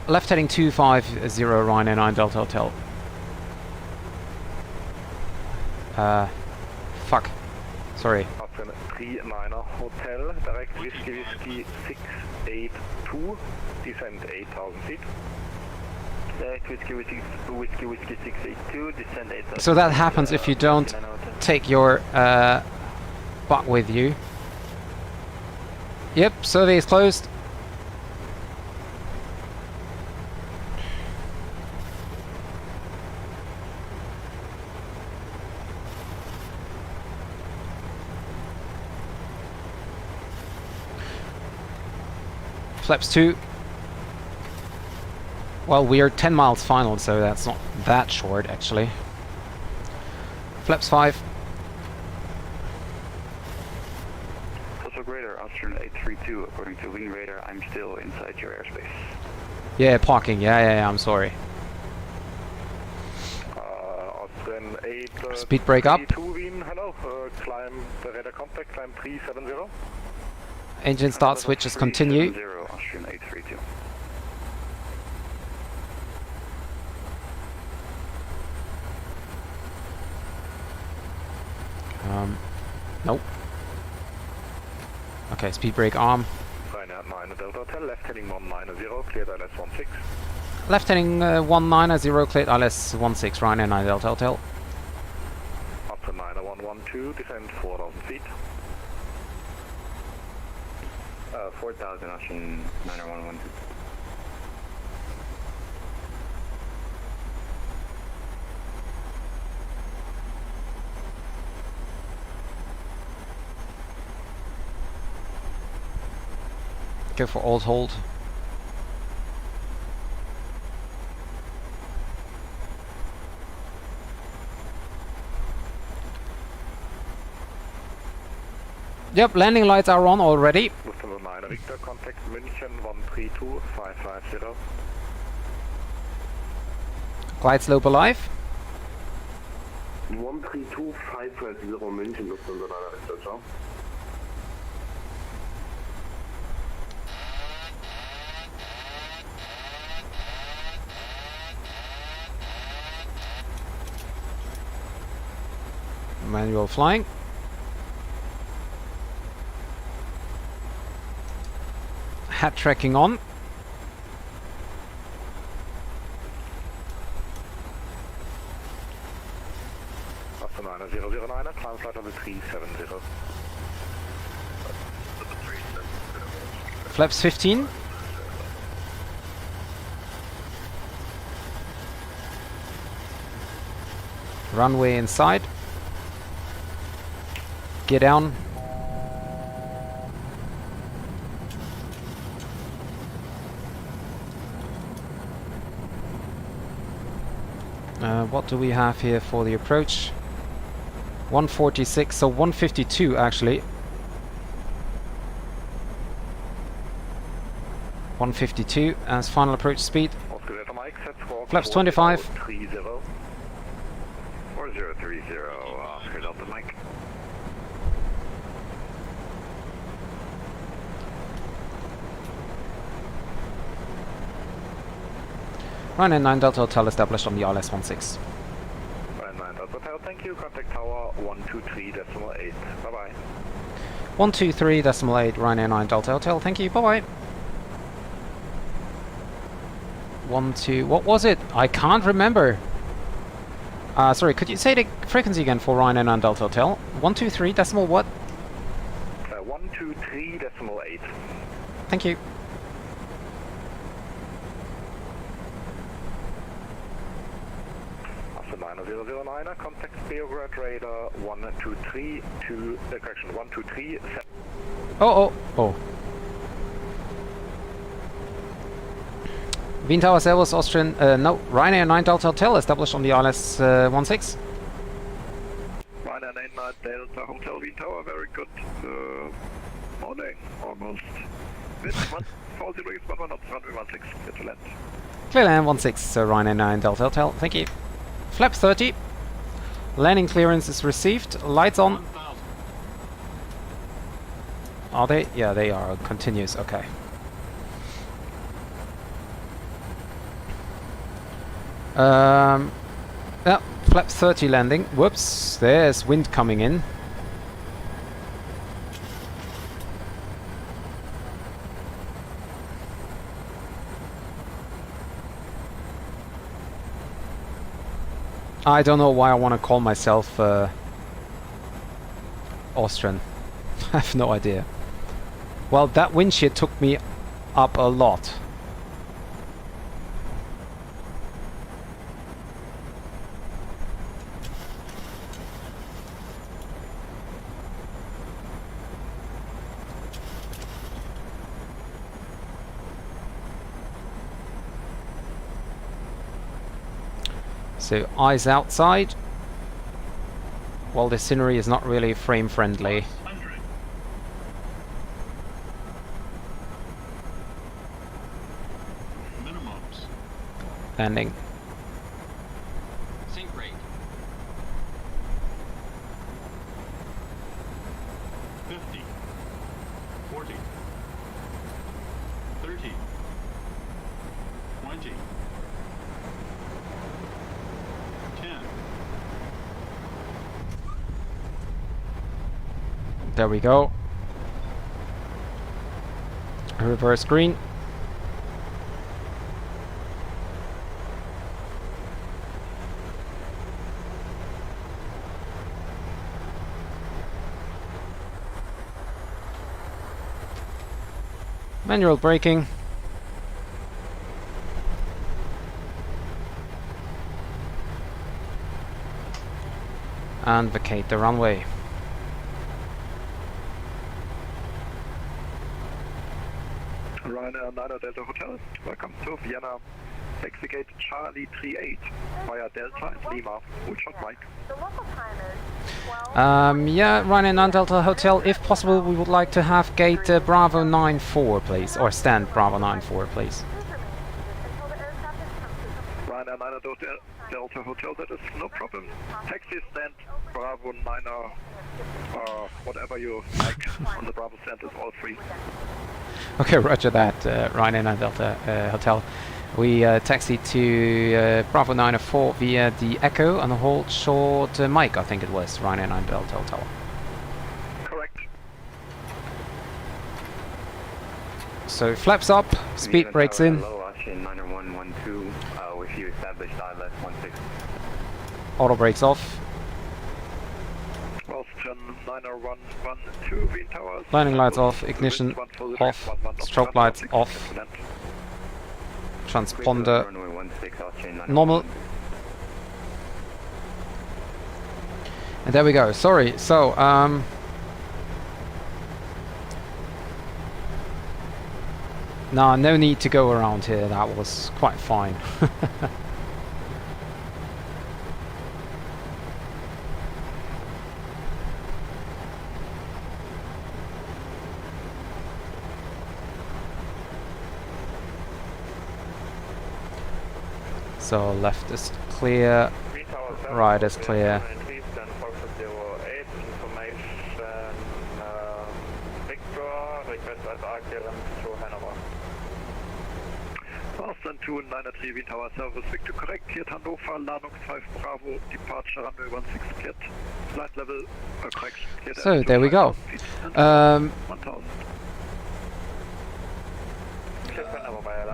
Left heading 250, Ryanair 9 Delta Hotel. Fuck. Sorry. 39er Hotel, direct Whiskey 682, descend 8,000 feet. Direct Whiskey 682, descend 8,000. So that happens if you don't take your butt with you. Yep, survey is closed. Flaps 2. Well, we are 10 miles final, so that's not that short, actually. Flaps 5. Also radar, Austrian 832, according to wing radar, I'm still inside your airspace. Yeah, parking, yeah, I'm sorry. Austrian 8... Speed brake up. 32 Wien, hello, climb the radar contact, climb 370. Engine start switches continue. Austrian 832. Nope. Okay, speed brake arm. Ryanair 9 Delta Hotel, left heading 190, cleared ILS 16. Left heading 190, cleared ILS 16, Ryanair 9 Delta Hotel. Up to 9112, descend 4,000 feet. 4,000, Austrian 90112. Go for alt hold. Yep, landing lights are on already. Lufthansa 9 Victor, contact München 132550. Glide slope alive. 132550 München, Lufthansa 9 Victor, ciao. Manual flying. Hat tracking on. After 9009, climb flight level 370. Flaps 15. Runway inside. Get down. What do we have here for the approach? 146, so 152 actually. 152 as final approach speed. Flaps 25. 4030, Oscar Delta Mike. Ryanair 9 Delta Hotel established on the ILS 16. Ryanair 9 Delta Hotel, thank you. Contact tower 123.8. Bye bye. 123.8 Ryanair 9 Delta Hotel, thank you, bye-bye. 12, what was it? I can't remember. Sorry, could you say the frequency again for Ryanair 9 Delta Hotel? 123 decimal what? 123.8. Thank you. After 9009, contact Beograd radar 123 to correction 123. Oh. Wien Tower Servus Austrian, no, Ryanair 9 Delta Hotel established on the ILS 16. Ryanair 9 Delta Hotel Wien Tower, very good morning, almost. With 140 degrees, 11 knots, runway 16, clear to land. Clear land 16, Ryanair 9 Delta Hotel, thank you. Flap 30, landing clearance is received, lights on. Are they? Yeah, they are, continuous, okay. Yeah, flap 30 landing. Whoops, there's wind coming in. I don't know why I want to call myself Austrian. I have no idea. Well, that wind shear took me up a lot. So eyes outside. Well, the scenery is not really frame friendly. Landing. Sync rate. 50. 40. 30. 20. 10. There we go. Reverse green. Manual braking. And vacate the runway. Ryanair 9 Delta Hotel, welcome to Vienna. Taxi gate Charlie 38 via Delta and Lima. Hold shot Mike. The local time is 12. Yeah, Ryanair 9 Delta Hotel, if possible, we would like to have gate Bravo 94, please, or stand Bravo 94, please. Ryanair 9 Delta Hotel, that is no problem. Taxi stand Bravo 9 whatever you like on the Bravo stand is all free. Okay, roger that, Ryanair 9 Delta Hotel. We taxi to Bravo 904 via the Echo and hold short Mike, I think it was, Ryanair 9 Delta Hotel. Correct. So flaps up, speed brakes in. Hello, Austrian 90112, with you established ILS 16. Auto brakes off. Austrian 90112 Wien Towers. Landing lights off, ignition off, strobe lights off. Transponder normal. And there we go. Sorry. So no need to go around here. That was quite fine. So left is clear, right is clear. Austin 293 Wien Tower Service, Victor correct, cleared Hannover, Landung 5 Bravo, departure runway 16 cleared, flight level, correction, cleared. So there we go. 1000.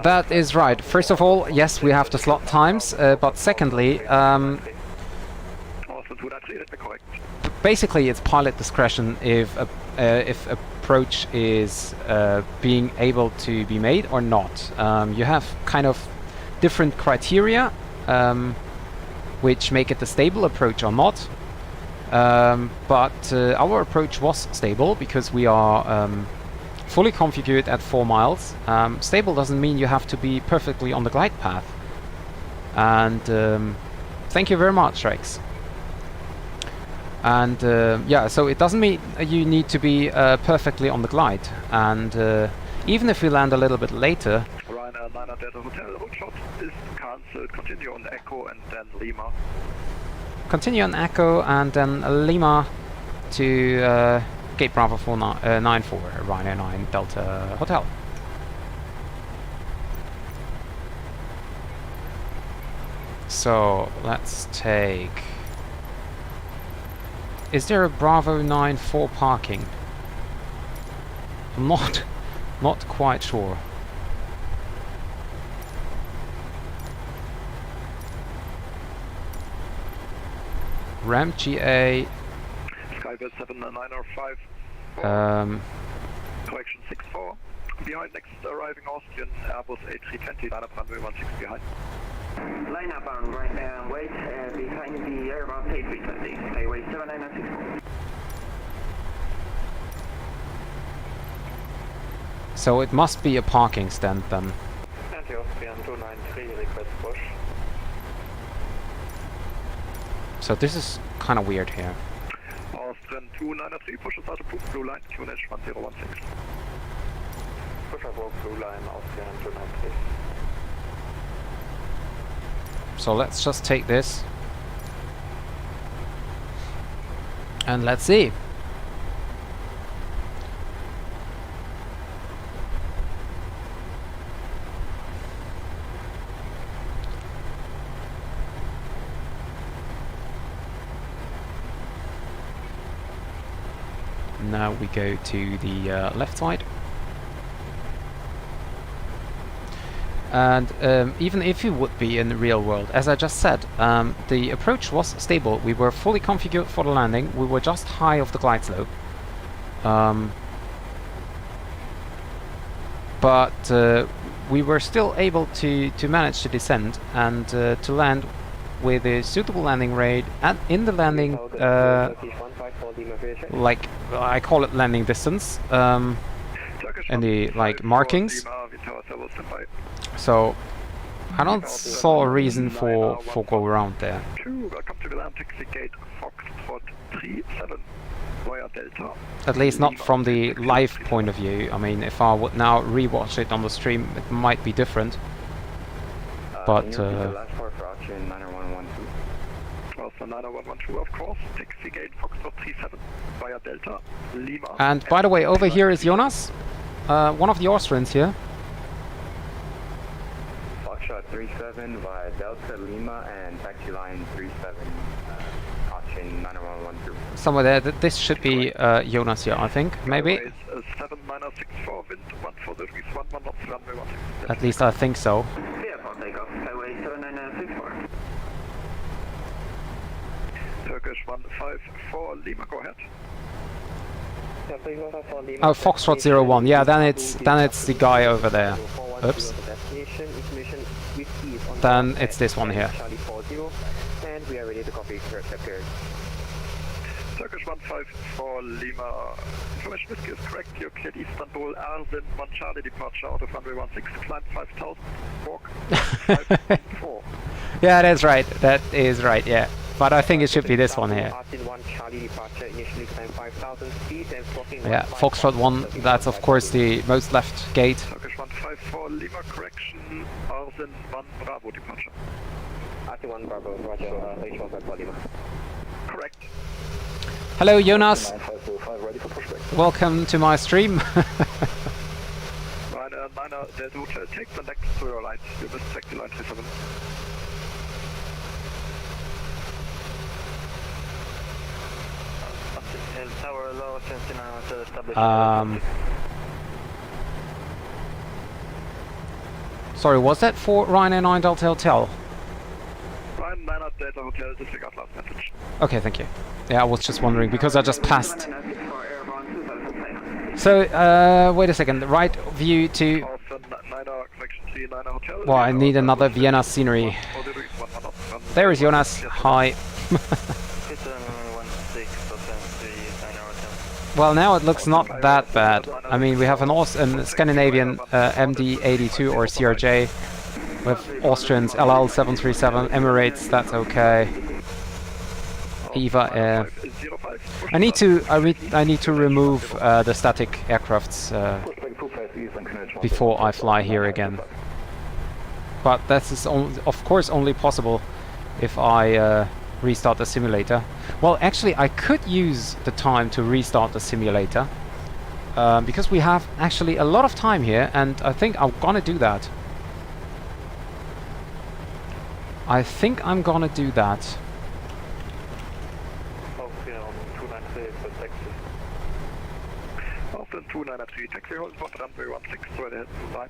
That is right. First of all, yes, we have the slot times, but secondly, basically it's pilot discretion if approach is being able to be made or not. You have kind of different criteria which make it a stable approach or not. But our approach was stable because we are fully configured at 4 miles. Stable doesn't mean you have to be perfectly on the glide path. And thank you very much, Rex. And yeah, so it doesn't mean you need to be perfectly on the glide. And even if we land a little bit later... Ryanair 9 Delta Hotel, route shot is cancelled. Continue on Echo and then Lima. Continue on Echo and then Lima to Gate Bravo 494, Ryanair 9 Delta Hotel. So let's take... Is there a Bravo 9 for parking? I'm not quite sure. Ramp GA. Skyway 7905. Correction 64. Behind next arriving Austrian Airbus A320. Line up runway 16 behind. Line up on right and wait behind the Airbus A320. Highway 7964. So it must be a parking stand then. Austrian 293 request push. So this is kind of weird here. Austrian 293 pushes out approved blue line, QNH 1016. Push above blue line, Austrian 293. So let's just take this. And let's see. Now we go to the left side. And even if you would be in the real world, as I just said, the approach was stable. We were fully configured for the landing. We were just high off the glide slope. But we were still able to manage to descend and to land with a suitable landing rate in the landing, like I call it landing distance, in the like markings. So I don't saw a reason for go around there. Welcome to Milan taxi gate Foxtrot 37 via Delta. At least not from the live point of view. I mean, if I would now rewatch it on the stream, it might be different. But Also 9112, of course, taxi gate Foxtrot 37 via Delta Lima. And by the way, over here is Jonas, one of the Austrians here. Foxtrot 37 via Delta Lima and taxi line 37, Caution 9112. Somewhere there. This should be Jonas here, I think, maybe. 7964 wind 14 degrees 11 knots runway 16. At least I think so. Clear for takeoff, highway 7964. Turkish 154 Lima, go ahead. Oh, Foxtrot 01. Yeah, then it's the guy over there. Oops. Then it's this one here. And we are ready to copy accepted. Turkish 154 Lima, information whiskey is correct. You're cleared Istanbul, Arzin, 1 Charlie departure out of runway 16, climb 5000, walk 54. Yeah, that's right. That is right, yeah. But I think it should be this one here. Yeah, Foxtrot 1, that's of course the most left gate. Turkish 154 Lima, correction, Arzin 1 Bravo departure. Artin 1 Bravo, roger, H1 Lima. Correct. Hello Jonas, welcome to my stream. Ryanair Niner Delta Hotel, take the next to your right. You must check the line 37. Tower low, 29 Hotel established. Sorry, was that for Ryanair 9 Delta Hotel? Ryanair 9 Delta Hotel, disregard last message. Okay, thank you. Yeah, I was just wondering because I just passed. So, wait a second. Right view to. Well, I need another Vienna scenery. There is Jonas. Hi. Well, now it looks not that bad. I mean, we have an Scandinavian MD82 or CRJ with Austrians LL737, Emirates. That's okay. Eva Air. I need to remove the static aircrafts before I fly here again. But that is of course only possible if I restart the simulator. Well, actually, I could use the time to restart the simulator because we have actually a lot of time here, and I think I'm gonna do that. Austin 293 taxi, hold for runway 16, straight ahead, blue line.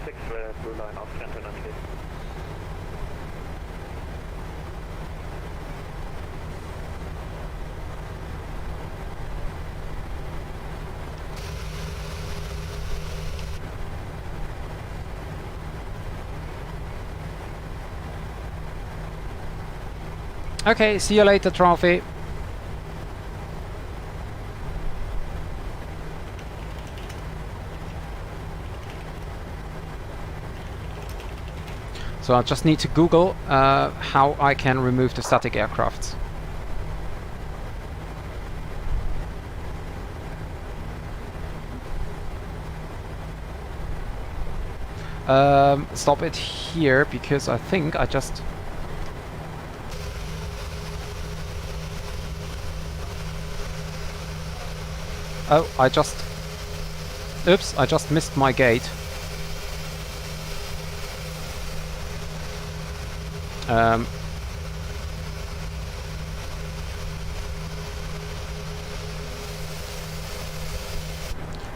16, straight ahead, blue line, Austin 293. Okay, see you later, Trophy. So I just need to Google how I can remove the static aircrafts. Stop it here because I think I just... Oh, oops, I just missed my gate. And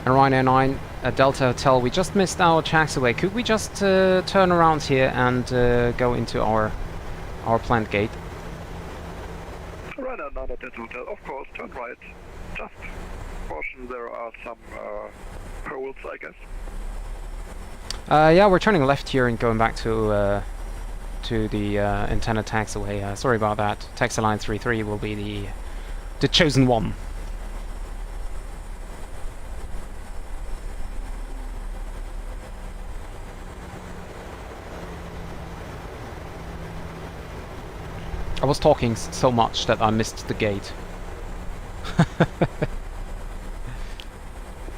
Ryanair 9 Delta Hotel, we just missed our taxiway. Could we just turn around here and go into our planned gate? Ryanair 9 Delta Hotel, of course, turn right. Just caution, there are some holes, I guess. Yeah, we're turning left here and going back to the intended taxiway. Sorry about that. Taxi line 33 will be the chosen one. I was talking so much that I missed the gate.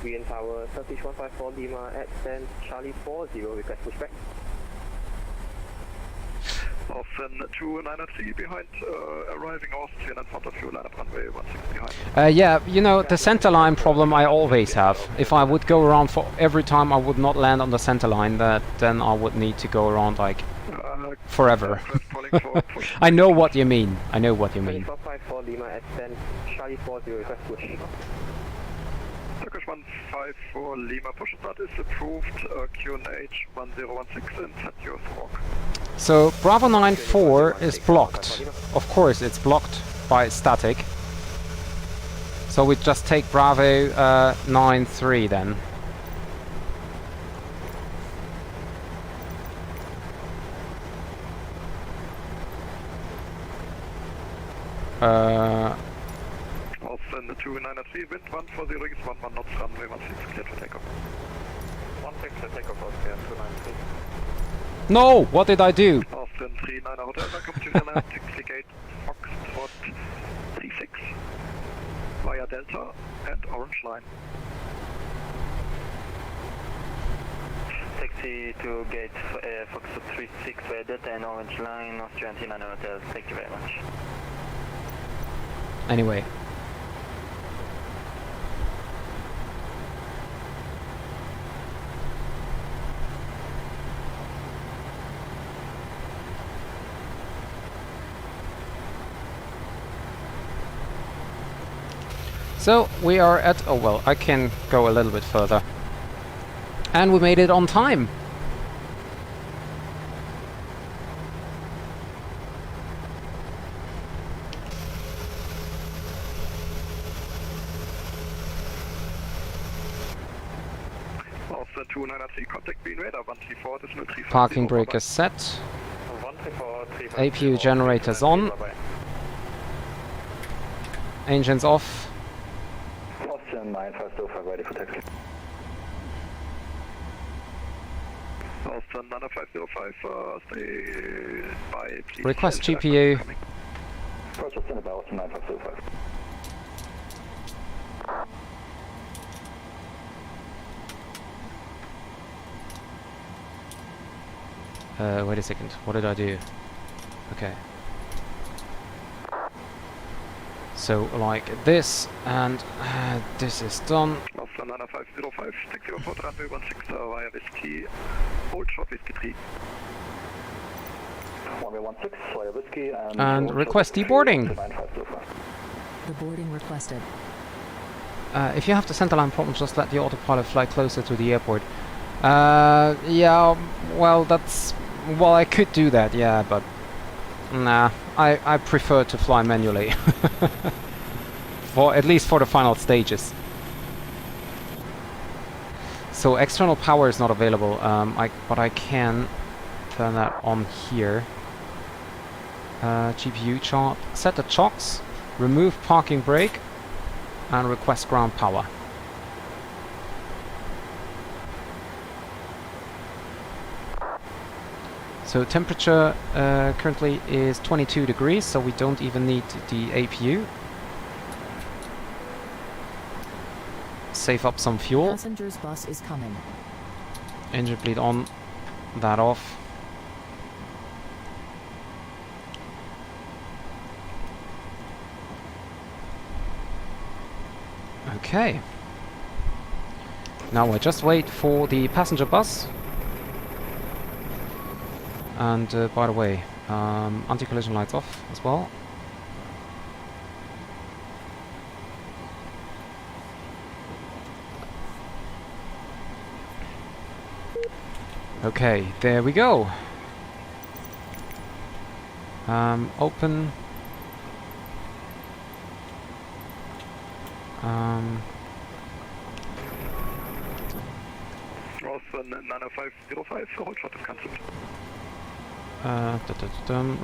Green Tower, Turkish 154 Lima at stand Charlie 40, request pushback. Austin 293 behind, arriving Austrian in front of you, line up runway 16 behind. Yeah, you know, the center line problem I always have. If I would go around for every time I would not land on the center line, then I would need to go around like forever. I know what you mean. I know what you mean. 154 Lima at stand Charlie 40, request push. Turkish 154 Lima, push start is approved, QNH 1016 and set your squawk. So Bravo 94 is blocked. Of course it's blocked by static. So we just take Bravo 93 then. Austin 293, wind 140 rings, 11 knots, runway 16, clear for takeoff. 16 for takeoff, Austrian 293. No! What did I do? Austin 39 Hotel, welcome to Vienna, taxi gate Foxtrot 36 via Delta and Orange Line. Taxi to gate Foxtrot 36 via Delta and Orange Line, Austrian 39 Hotel, thank you very much. Anyway. So we are at, oh well, I can go a little bit further. And we made it on time. Parking brake is set. APU generators on. Engines off. Austin 9505 ready for taxi. Austin 9505, stay by, please. Request GPU. Process in about Austin 9505. Wait a second, what did I do? Okay. So, like this, and this is done. Austin 9505, taxi over for runway 16 via Whiskey, hold short Whiskey 3. Runway 16 via Whiskey and request deboarding. The boarding requested. If you have the centerline problem, just let the autopilot fly closer to the airport. Yeah, well, that's... Well, I could do that, yeah, but... Nah, I prefer to fly manually. For at least for the final stages. So external power is not available, but I can turn that on here. GPU chart, set the chocks, remove parking brake, and request ground power. So temperature currently is 22 degrees, so we don't even need the APU. Save up some fuel. Passenger's bus is coming. Engine bleed on, that off. Okay. Now I just wait for the passenger bus. And by the way, anti-collision lights off as well. Okay, there we go. Open. Austin 9505, hold short is cancelled.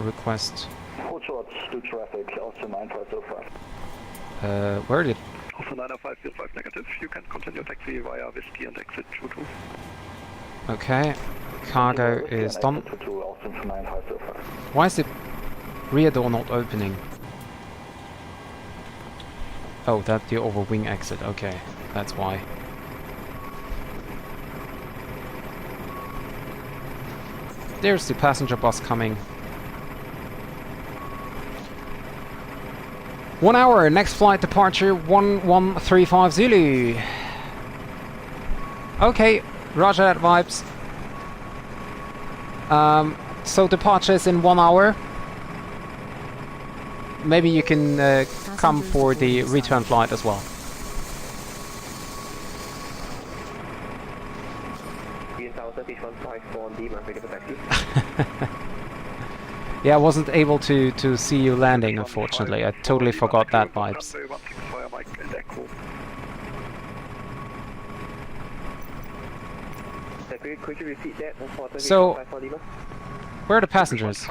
Request. Hold short, do traffic, Austin 9505. Where did... Austin 9505 negative, you can continue taxi via Whiskey and exit 22. Okay, cargo is done. Why is the rear door not opening? Oh, that's the over wing exit, okay, that's why. There's the passenger bus coming. 1 hour, next flight departure 1135 Zulu. Okay, roger that, vibes. So departure is in 1 hour. Maybe you can come for the return flight as well. Yeah, I wasn't able to see you landing, unfortunately. I totally forgot that, vibes. So, where are the passengers?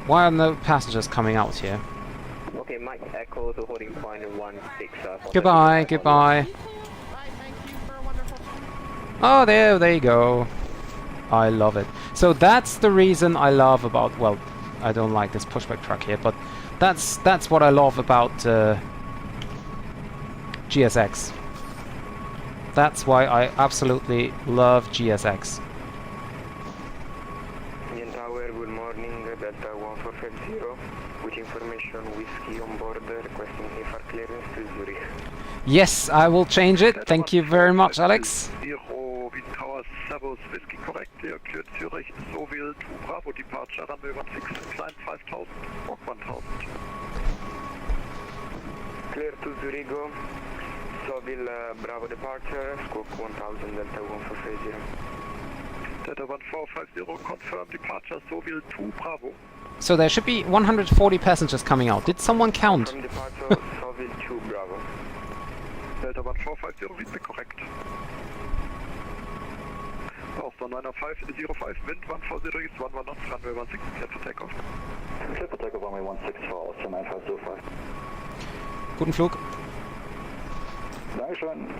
Why are no passengers coming out here? Okay, Mike Echo to holding point 16. Goodbye, goodbye. Oh, there you go. I love it. So that's the reason I love about, well, I don't like this pushback truck here, but that's what I love about GSX. That's why I absolutely love GSX. Indian Tower, good morning, Delta 1450, with information Whiskey on board, requesting AFAR clearance to Zurich. Yes, I will change it. Thank you very much, Alex. Servus, Whiskey correct, clear Zurich, Soville to Bravo departure, runway 16, climb 5000, walk 1000. clear to Zurigo. Soville Bravo departure, squawk 1000 Delta 1450. Delta 1450, confirm departure Soville 2 Bravo. So there should be 140 passengers coming out. Did someone count? From departure Soville 2 Bravo. Delta 1450, feedback correct. Austin 90505, wind 140 degrees, 11 knots, runway 16, clear for takeoff. Clear for takeoff, runway 16 for Austin 9505. Guten Flug. Dankeschön.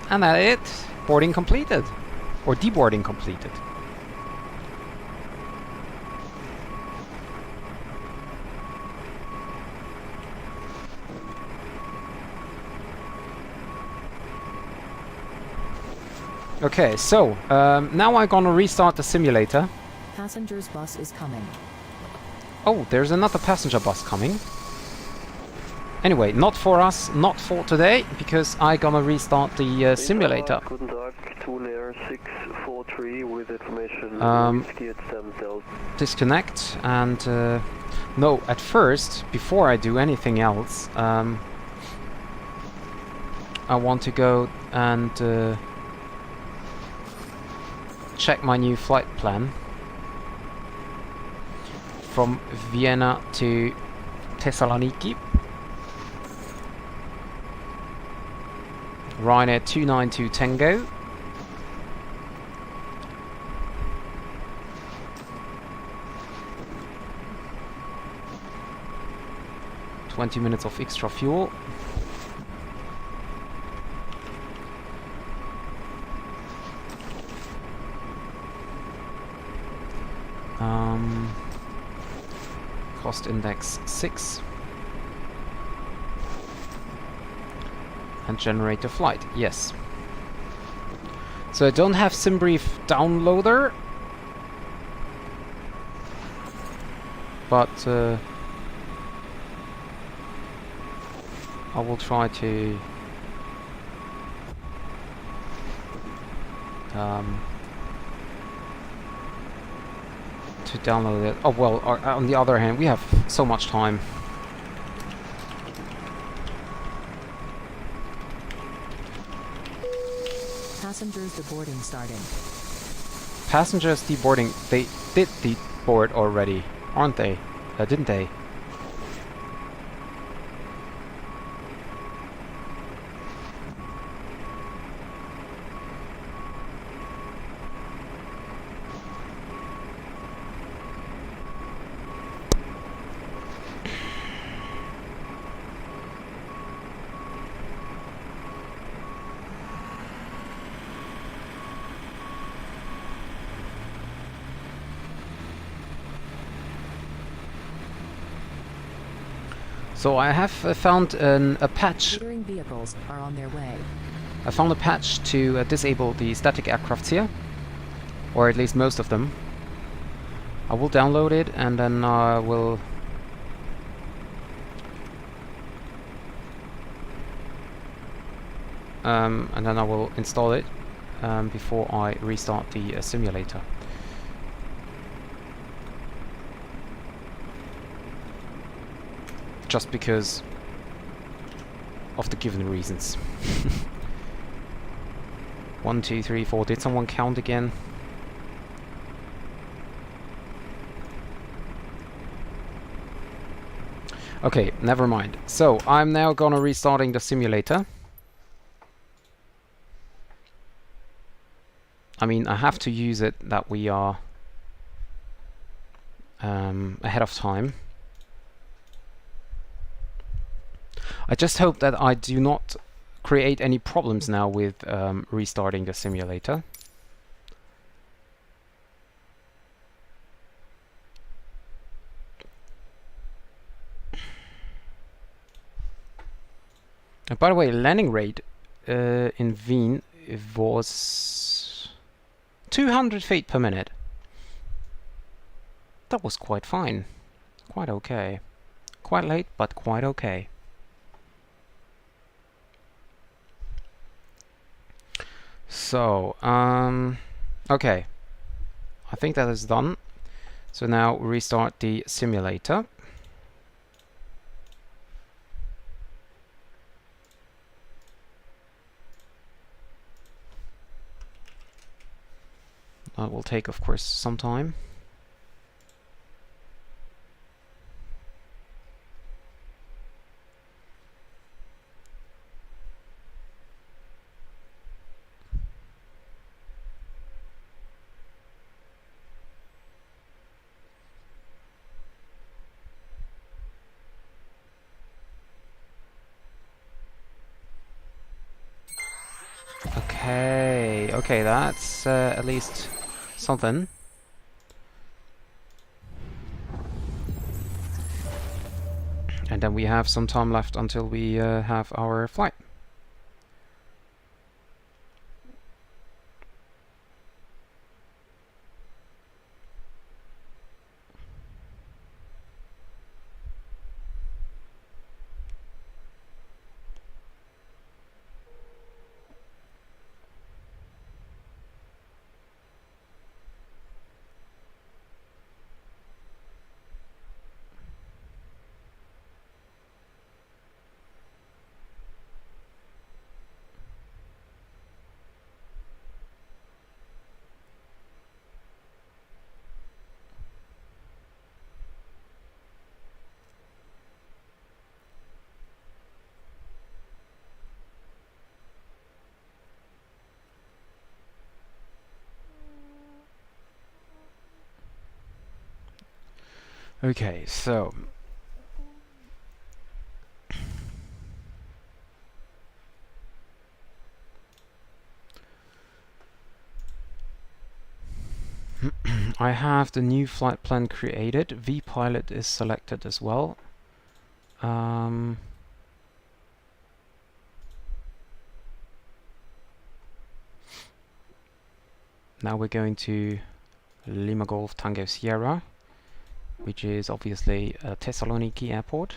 And that's it. Boarding completed. Or deboarding completed. Okay, so now I'm gonna restart the simulator. Passenger's bus is coming. Oh, there's another passenger bus coming. Anyway, not for us, not for today, because I'm gonna restart the simulator. Guten Tag, Tuner 643 with information whiskey at Stem Delta. Disconnect and no, at first, before I do anything else, I want to go and check my new flight plan from Vienna to Thessaloniki. Ryanair 292 Tango. "20 minutes of extra fuel. Cost index 6. And generate a flight, yes. So I don't have SimBrief downloader, but I will try to download it. Oh well, on the other hand, we have so much time. Passengers deboarding starting. Passengers deboarding. They did deboard already, aren't they? Didn't they? So I have found a patch. Catering vehicles are on their way. I found a patch to disable the static aircrafts here, or at least most of them. I will download it and then I will install it before I restart the simulator. Just because of the given reasons. 1, 2, 3, 4. Did someone count again? Okay, never mind. So I'm now gonna restarting the simulator. I mean, I have to use it that we are ahead of time. I just hope that I do not create any problems now with restarting the simulator. And by the way, landing rate in Wien was 200 feet per minute. That was quite fine. Quite okay. Quite late, but quite okay. So, okay. I think that is done. So now restart the simulator. That will take, of course, some time. Okay, that's at least something. And then we have some time left until we have our flight. Okay, so I have the new flight plan created. vPilot is selected as well. Now we're going to Lima Golf Tango Sierra, which is obviously a Thessaloniki airport.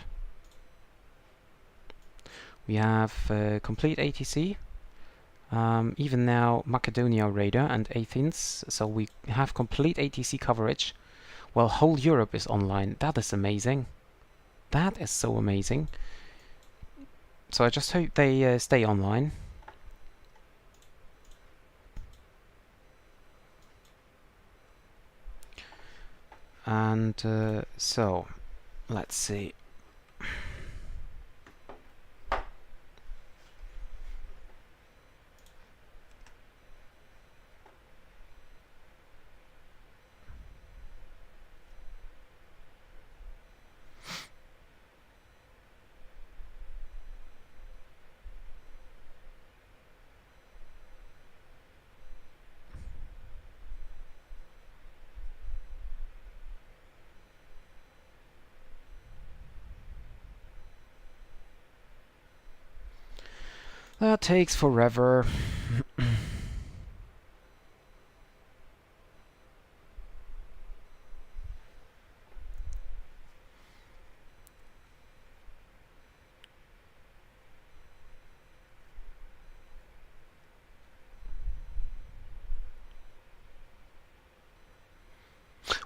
We have complete ATC, even now Macedonia radar and Athens, so we have complete ATC coverage. Well, whole Europe is online. That is amazing. That is so amazing. So I just hope they stay online. And so, let's see. That takes forever.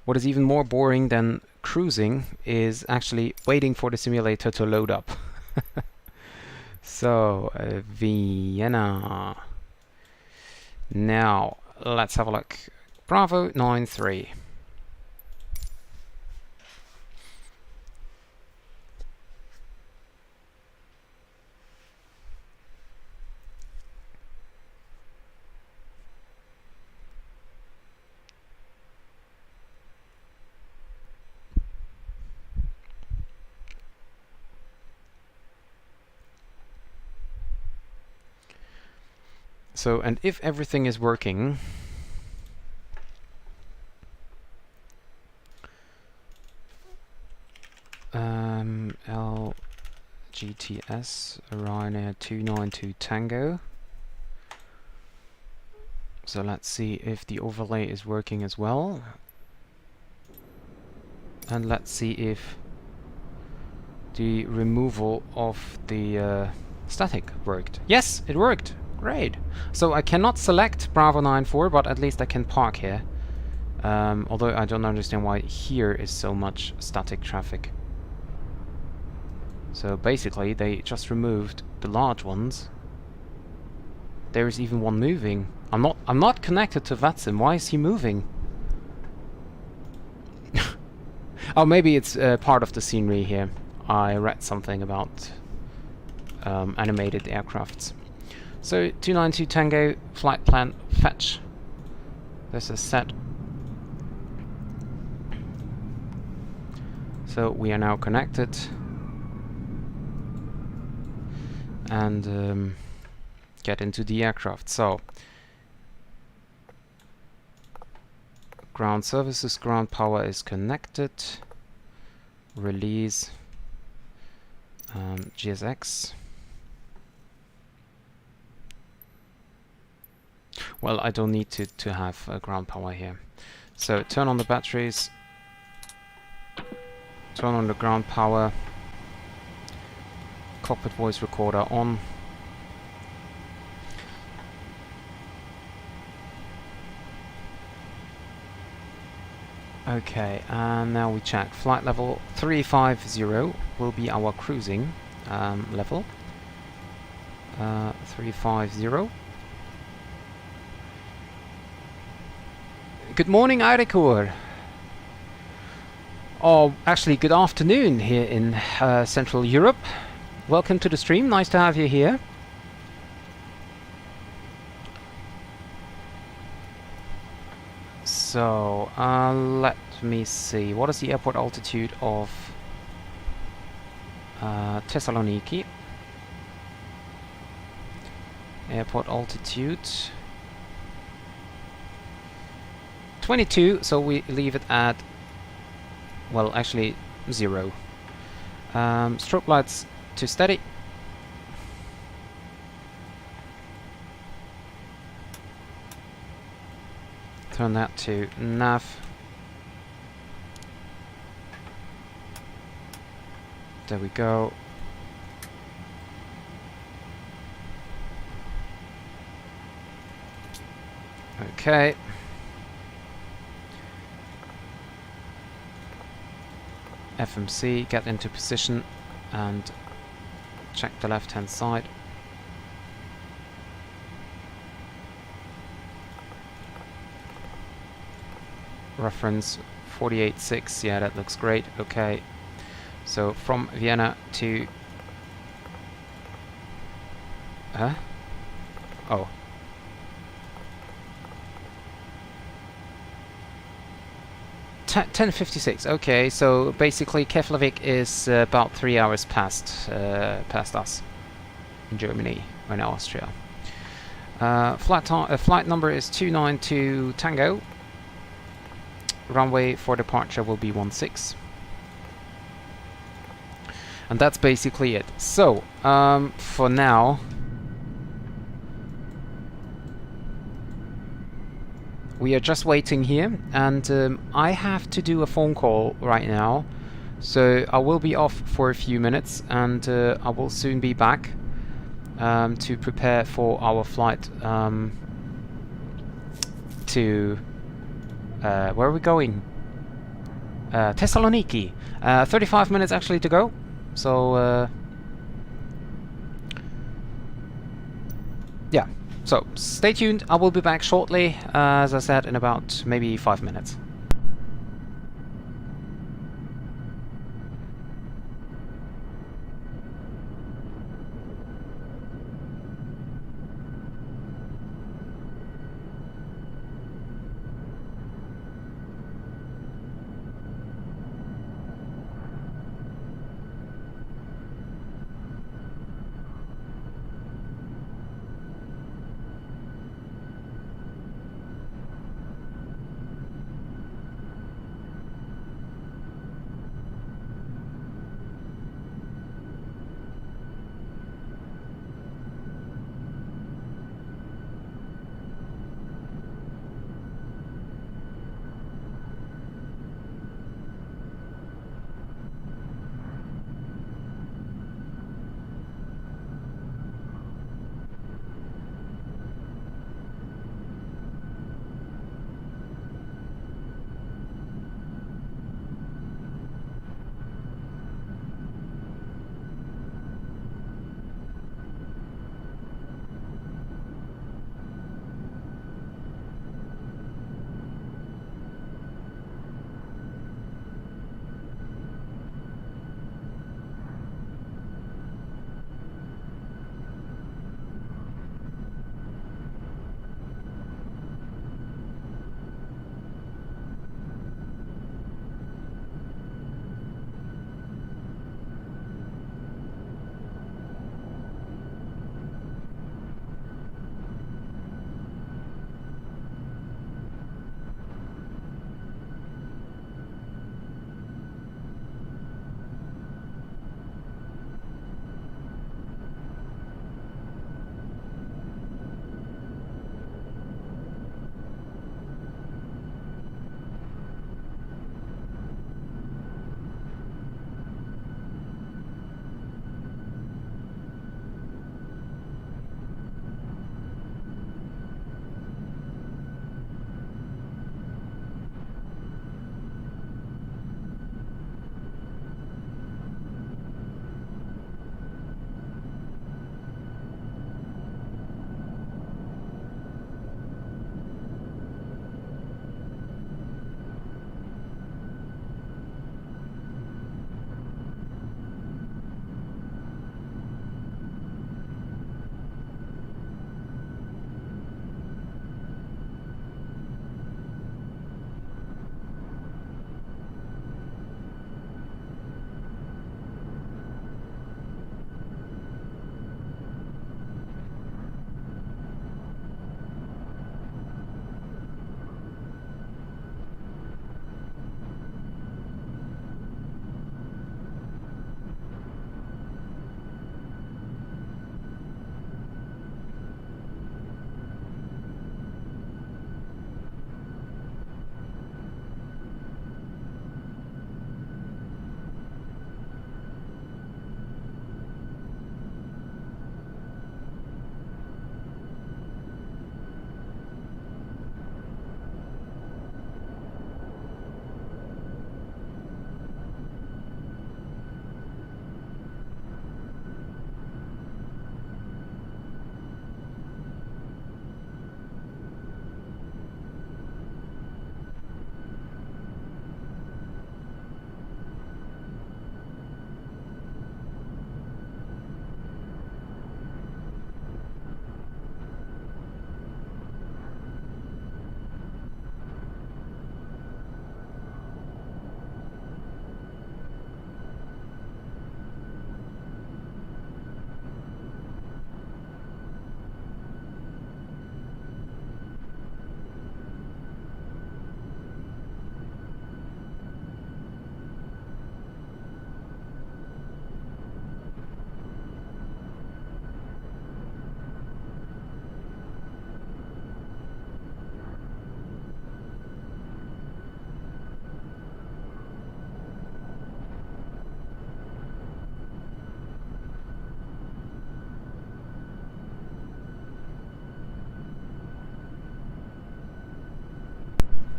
What is even more boring than cruising is actually waiting for the simulator to load up. So, Vienna. Now, let's have a look. Bravo 93. So, and if everything is working, LGTS, Ryanair 292 Tango. So let's see if the overlay is working as well. And let's see if the removal of the static worked. Yes, it worked! Great! So I cannot select Bravo 94, but at least I can park here. Although I don't understand why here is so much static traffic. So basically they just removed the large ones. There is even one moving. I'm not connected to Vatsim. Why is he moving? Oh, maybe it's part of the scenery here. I read something about animated aircrafts. So 292 Tango, flight plan fetch. This is set. So we are now connected. And get into the aircraft. So ground services, ground power is connected. Release GSX. Well, I don't need to have ground power here. So turn on the batteries. Turn on the ground power. Cockpit voice recorder on. Okay, and now we check. Flight level 350 will be our cruising level. 350. Good morning, Eirekur. Oh, actually, good afternoon here in Central Europe. Welcome to the stream. Nice to have you here. So, let me see. What is the airport altitude of Thessaloniki? Airport altitude 22, so we leave it at, well, actually 0. Strobe lights to steady. Turn that to nav. There we go. Okay. FMC, get into position and check the left hand side. Reference 48.6, yeah, that looks great. Okay, so from Vienna to oh, 10:56. Okay, so basically Keflavik is about 3 hours past us in Germany or in Austria. Flight number is 292 Tango. Runway for departure will be 16. And that's basically it. So, for now, we are just waiting here, and I have to do a phone call right now. So I will be off for a few minutes, and I will soon be back to prepare for our flight to... where are we going? Thessaloniki. 35 minutes actually to go. So, yeah. So, stay tuned. I will be back shortly, as I said, in about maybe 5 minutes.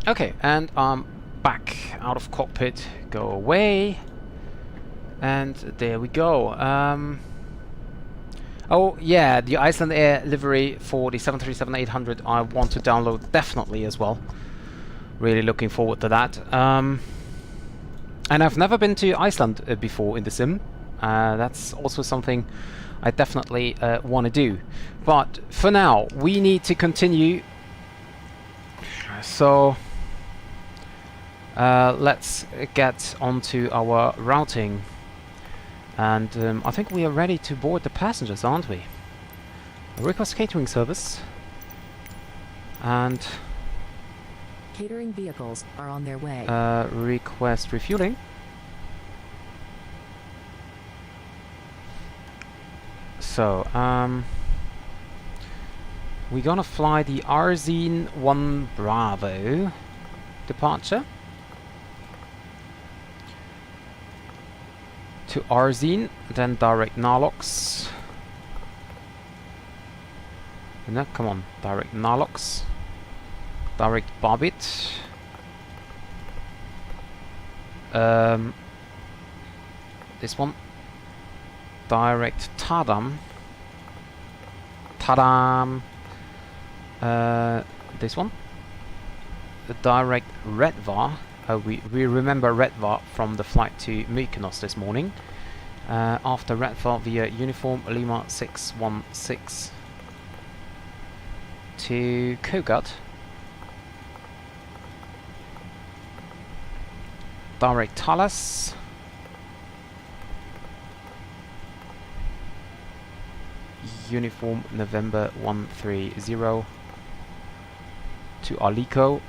Okay, and I'm back out of cockpit. Go away. And there we go. Oh yeah, the Iceland Air livery for the 737-800 I want to download definitely as well. Really looking forward to that. And I've never been to Iceland before in the sim. That's also something I definitely want to do. But for now, we need to continue. So let's get onto our routing. And I think we are ready to board the passengers, aren't we? Request catering service. And catering vehicles are on their way. Request refueling. So, we're gonna fly the Ryzen 1 Bravo departure to Ryzen, then direct Nalox. No, come on, direct Nalox, direct Barbit. This one, direct Tadam. Tadam. This one, the direct Redvar. We remember Redvar from the flight to Mykonos this morning. After Redvar via Uniform Lima 616 to Kogat. Direct Talas. Uniform November 130 to Alico.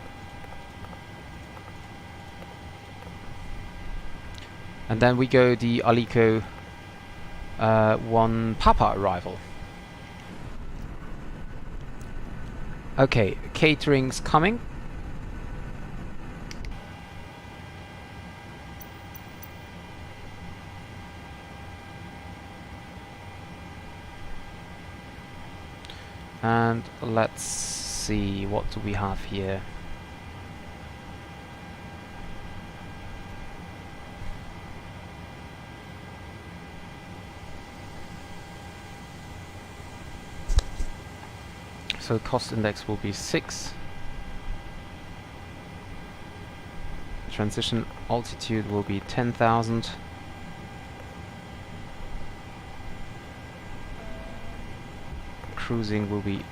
And then we go the Alico 1 Papa arrival. Okay, catering's coming. And let's see, what do we have here? So cost index will be 6. Transition altitude will be 10,000. Cruising will be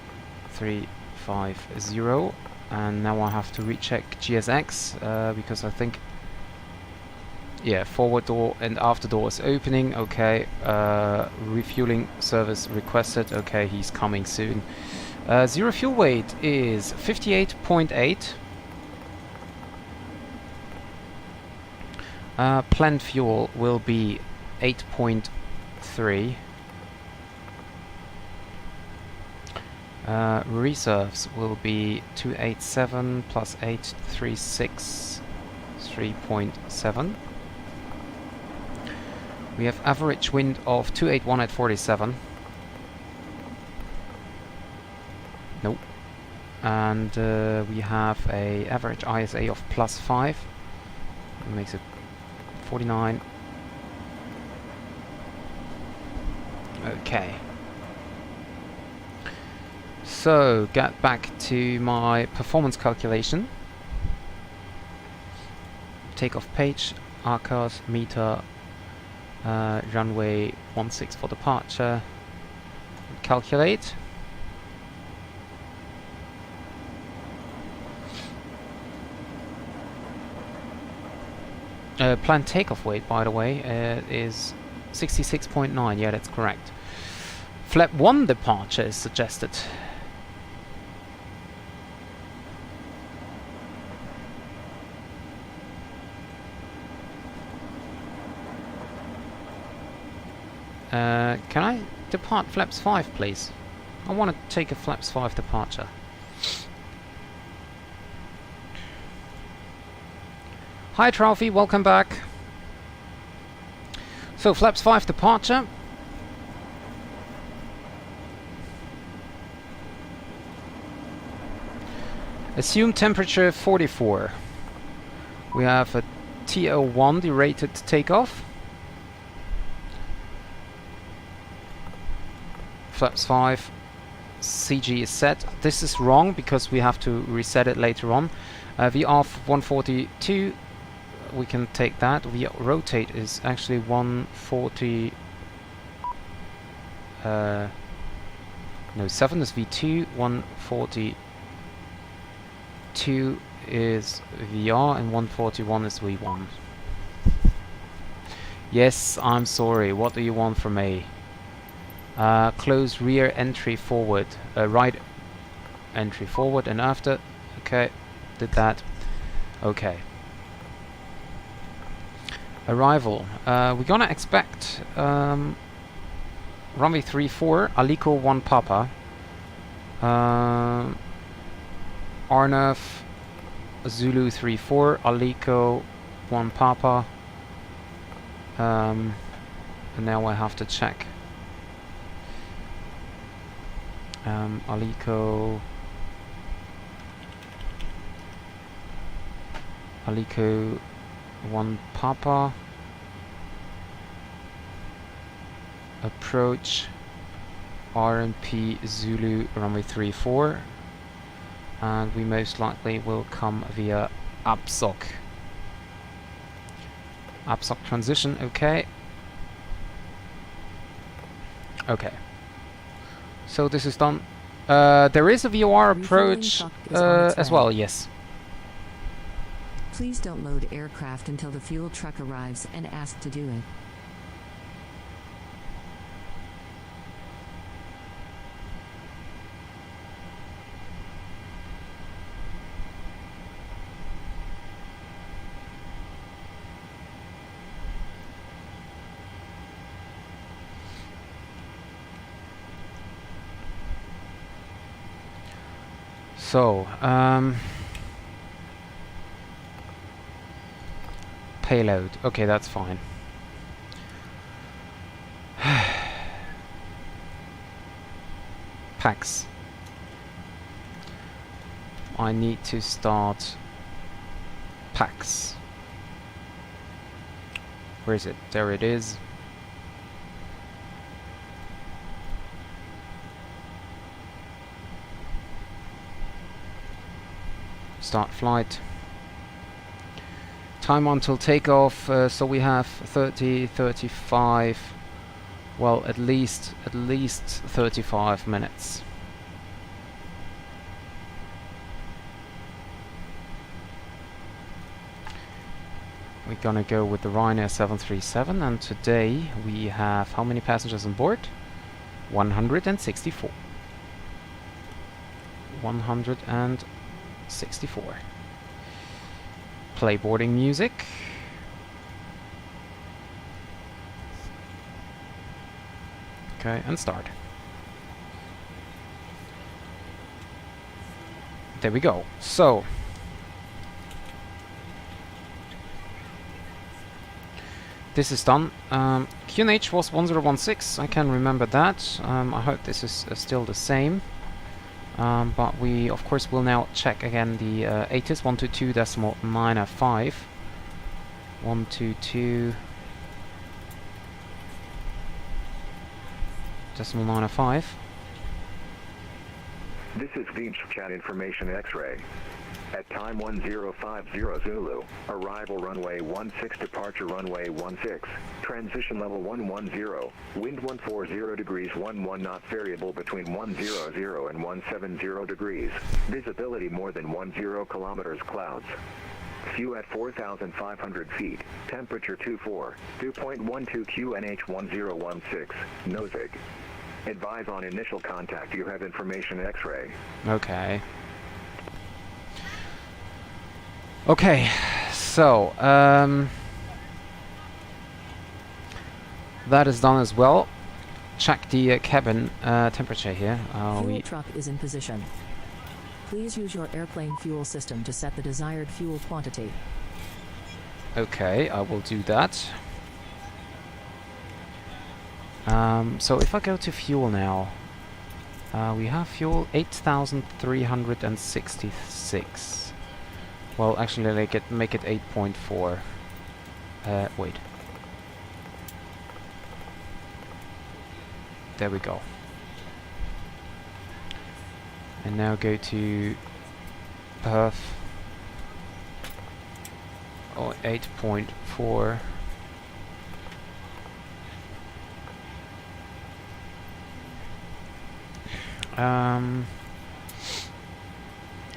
350. And now I have to recheck GSX because I think, yeah, forward door and after door is opening. Okay, refueling service requested. Okay, he's coming soon. Zero fuel weight is 58.8. Planned fuel will be 8.3. Reserves will be 287 plus 836, 3.7. We have average wind of 281 at 47. Nope. And we have a average ISA of +5. That makes it 49. Okay. So, get back to my performance calculation. Takeoff page, ARCAS, meter, runway 16 for departure. Calculate. Planned takeoff weight, by the way, is 66.9. Yeah, that's correct. Flap 1 departure is suggested. Can I depart flaps 5, please? I want to take a flaps 5 departure. Hi Trophy, welcome back. So flaps 5 departure. Assume temperature 44. We have a TO1 derated takeoff. Flaps 5. CG is set. This is wrong because we have to reset it later on. VR 142. We can take that. Rotate is actually 140. No, 7 is V2. 142 is VR and 141 is V1. Yes, I'm sorry. What do you want from me? Close rear entry forward. Right entry forward and after. Okay, did that. Okay. Arrival. We're gonna expect runway 34, Alico 1 Papa. Arnav Zulu 34, Alico 1 Papa. And now I have to check. Alico 1 Papa. Approach RMP Zulu runway 34, and we most likely will come via APSOC. APSOC transition, okay. Okay. So this is done. There is a VOR approach as well, yes. Please don't load aircraft until the fuel truck arrives and ask to do it. So, payload. Okay, that's fine. Packs. I need to start packs. Where is it? There it is. Start flight. Time until takeoff, so we have 30, 35, well, at least 35 minutes. We're gonna go with the Ryanair 737, and today we have how many passengers on board? 164. 164. Play boarding music. Okay, and start. There we go. So, this is done. QNH was 1016. I can remember that. I hope this is still the same. But we, of course, will now check again the ATIS 122.905. 122.905. This is VChat information X-ray. At time 1050 Zulu, arrival runway 16, departure runway 16, transition level 110, wind 140 degrees 11 knots, variable between 100 and 170 degrees, visibility more than 10 kilometers, clouds. View at 4,500 feet, temperature 24, 2.12 QNH 1016, Nosig. Advise on initial contact, you have information X-ray. Okay. Okay, so that is done as well. Check the cabin temperature here. Fuel truck is in position. Please use your airplane fuel system to set the desired fuel quantity. Okay, I will do that. So if I go to fuel now, We have fuel 8,366. Well, actually, make it 8.4. Wait. There we go. And now go to Perth. Oh, 8.4.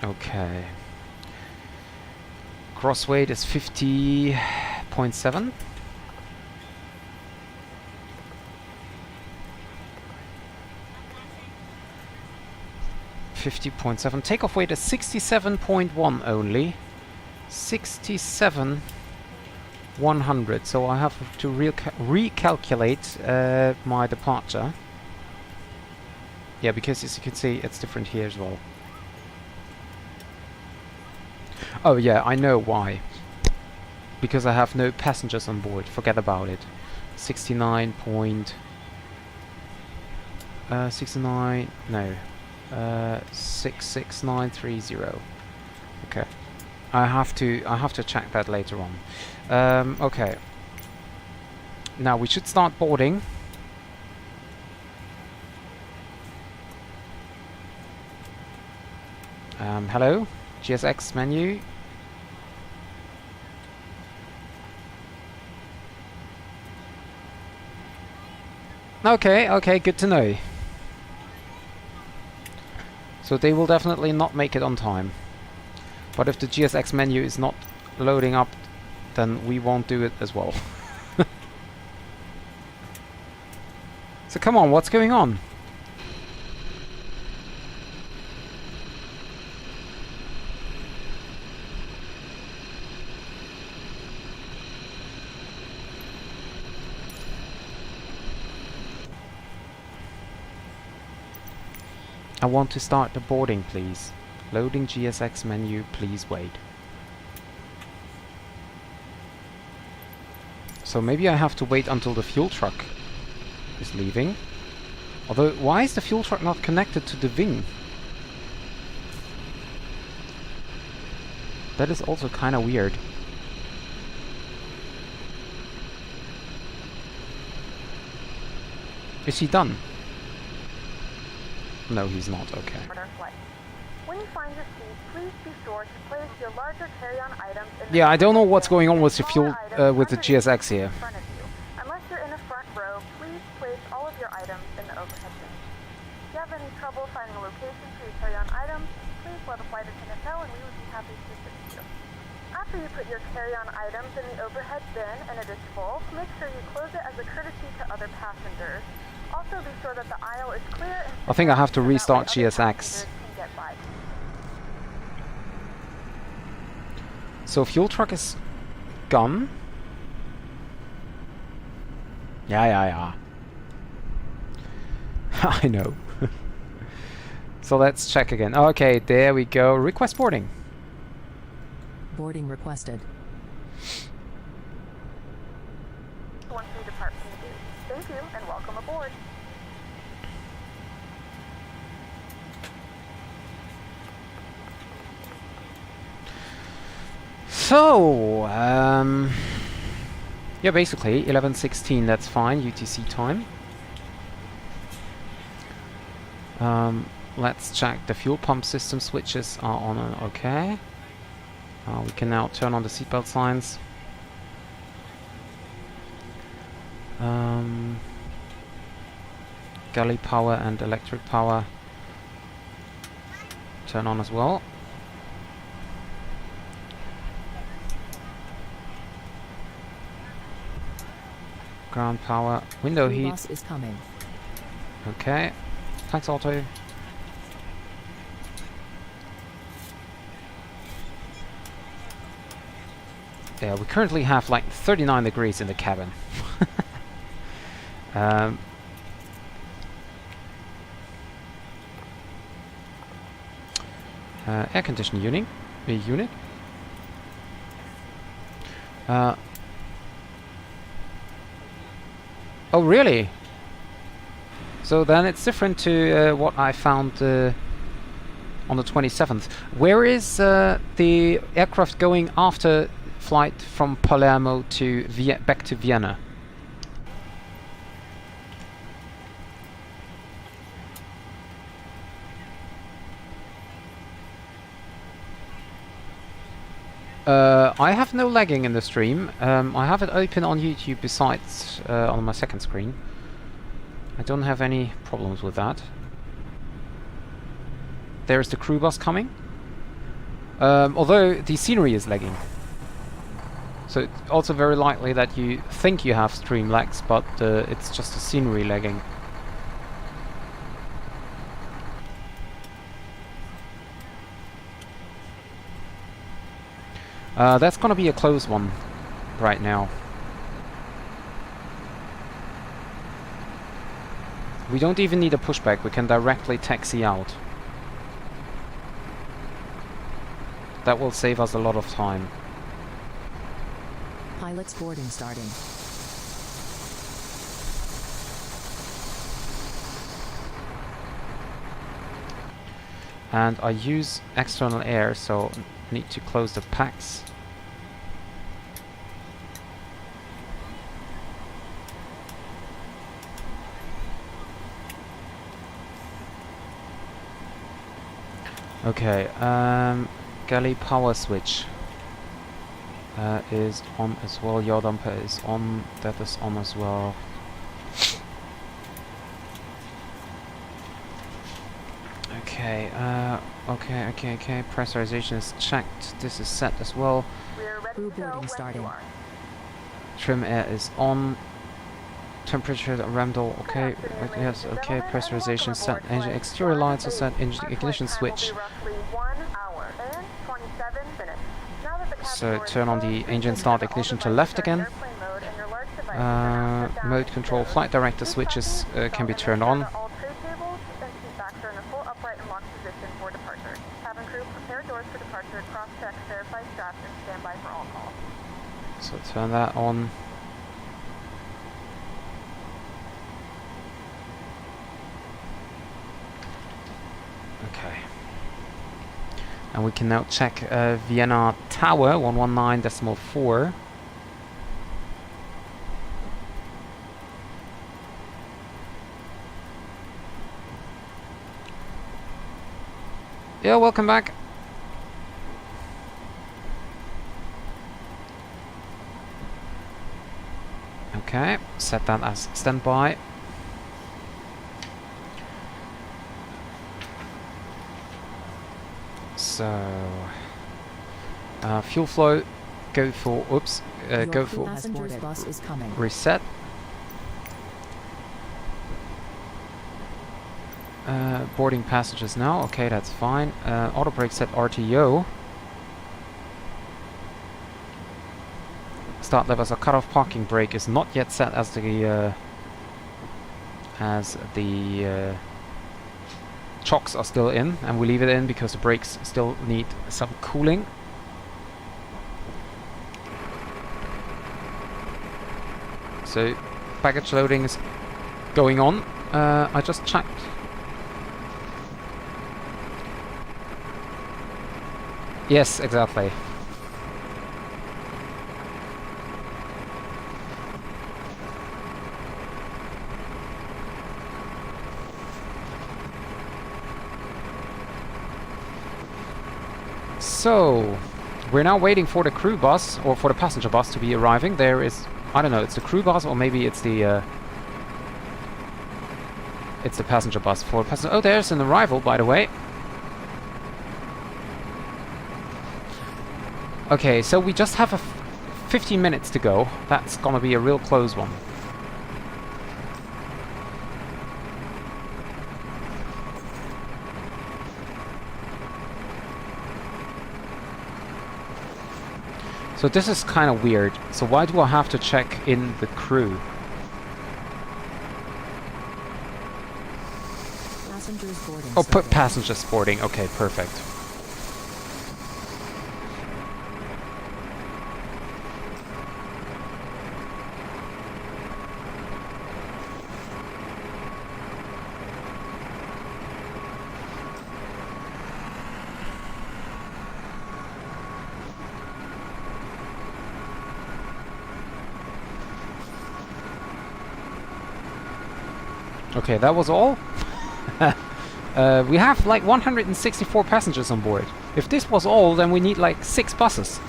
Okay. Gross weight is 50.7. Takeoff weight is 67.1 only. 67,100. So I have to recalculate my departure. Yeah, because as you can see, it's different here as well. Oh yeah, I know why. Because I have no passengers on board. Forget about it. 69. 69. No. 66930. Okay. I have to check that later on. Okay. Now we should start boarding. Hello, GSX menu. Okay, good to know. So they will definitely not make it on time. But if the GSX menu is not loading up, then we won't do it as well. So come on, what's going on? I want to start the boarding, please. Loading GSX menu, please wait. So maybe I have to wait until the fuel truck is leaving. Although, why is the fuel truck not connected to the wing? That is also kind of weird. Is he done? No, he's not. Okay. When you find your seat, please be sure to place your larger carry-on items in Yeah, I don't know what's going on with the fuel, with the GSX here. in front of you. Unless you're in a front row, please place all of your items in the overhead bin. If you have any trouble finding a location for your carry-on items, please let a flight attendant know and we would be happy to assist you. After you put your carry-on items in the overhead bin and it is full, make sure you close it as a courtesy to other passengers. Also be sure that the aisle is clear and I think I have to restart GSX. So fuel truck is gone. Yeah. I know. So let's check again. Okay, there we go. Request boarding. Boarding requested. Once you depart from the gate. Thank you and welcome aboard. So, yeah, basically 11:16. That's fine. UTC time. Let's check the fuel pump system switches are on and okay. We can now turn on the seatbelt signs. Galley power and electric power turn on as well. Ground power, window heat. Bus is coming. Okay, thanks Auto. Yeah, we currently have like 39 degrees in the cabin. Air conditioning unit. Oh really? So then it's different to what I found on the 27th. Where is the aircraft going after flight from Palermo to back to Vienna? I have no lagging in the stream. I have it open on YouTube besides on my second screen. I don't have any problems with that. There's the crew bus coming. Although the scenery is lagging. So it's also very likely that you think you have stream lags, but it's just the scenery lagging. That's gonna be a close one right now. We don't even need a pushback, we can directly taxi out. That will save us a lot of time. Pilot's boarding starting. And I use external air, so need to close the packs. Okay, galley power switch is on as well. Yaw damper is on. That is on as well. Okay, okay. Pressurization is checked. This is set as well. Crew boarding starting. Trim air is on. Temperature ramdol, okay. Yes, okay. Pressurization set. Engine exterior lights are set. Engine ignition switch. So turn on the engine start ignition to left again. Mode control flight director switches can be turned on. So turn that on. Okay. And we can now check Vienna Tower 119.4. Yeah, welcome back. Okay, set that as standby. So, fuel flow, go for, oops, go for bus is coming. reset. Boarding passengers now, okay, that's fine. Auto brake set RTO. Start levers are cut off. Parking brake is not yet set as the chocks are still in, and we leave it in because the brakes still need some cooling. So baggage loading is going on. I just checked. Yes, exactly. So, we're now waiting for the crew bus, or for the passenger bus to be arriving. There is, I don't know, it's the crew bus, or maybe it's the passenger bus for passenger. Oh, there's an arrival, by the way. Okay, so we just have 15 minutes to go. That's gonna be a real close one. So this is kind of weird. So why do I have to check in the crew? Passengers boarding. Oh, put passengers boarding. Okay, perfect. Okay, that was all? We have like 164 passengers on board. If this was all, then we need like 6 buses.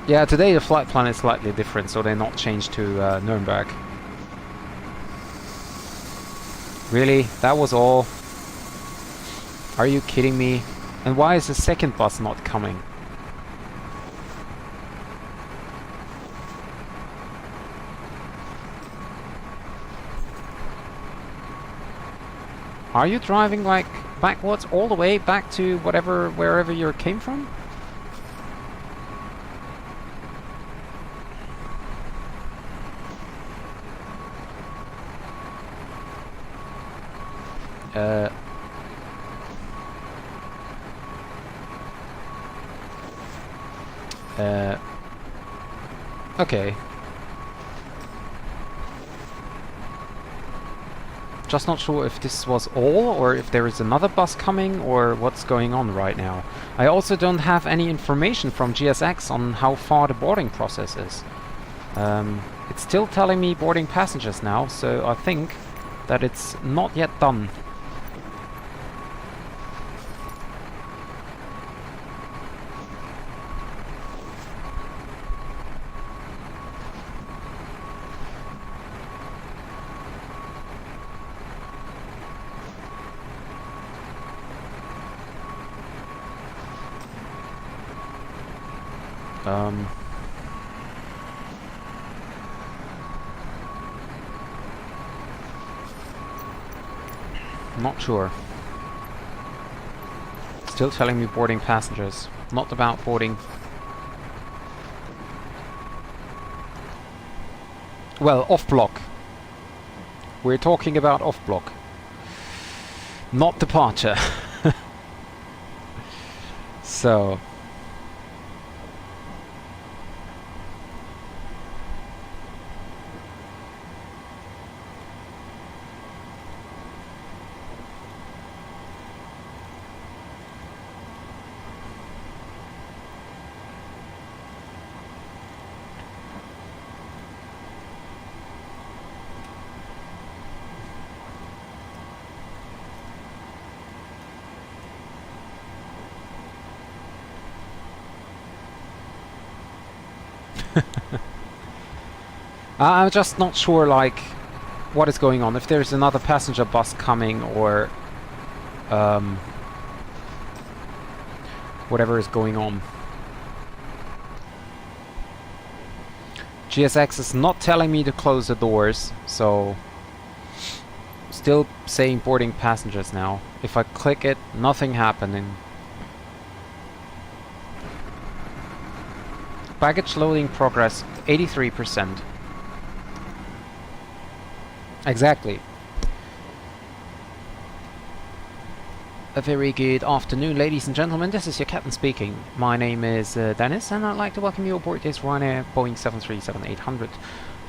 Yeah, today the flight plan is slightly different, so they're not changed to Nuremberg. Really? That was all? Are you kidding me? And why is the second bus not coming? Are you driving like backwards all the way back to wherever you came from? Okay. Just not sure if this was all, or if there is another bus coming, or what's going on right now. I also don't have any information from GSX on how far the boarding process is. It's still telling me boarding passengers now, so I think that it's not yet done. Not sure. Still telling me boarding passengers, not about boarding. Well, off block. We're talking about off block, not departure. So. I'm just not sure, like, what is going on. If there's another passenger bus coming, or whatever is going on. GSX is not telling me to close the doors, so still saying boarding passengers now. If I click it, nothing happening. Baggage loading progress 83%. Exactly. A very good afternoon, ladies and gentlemen. This is your captain speaking. My name is Dennis, and I'd like to welcome you aboard this Ryanair Boeing 737-800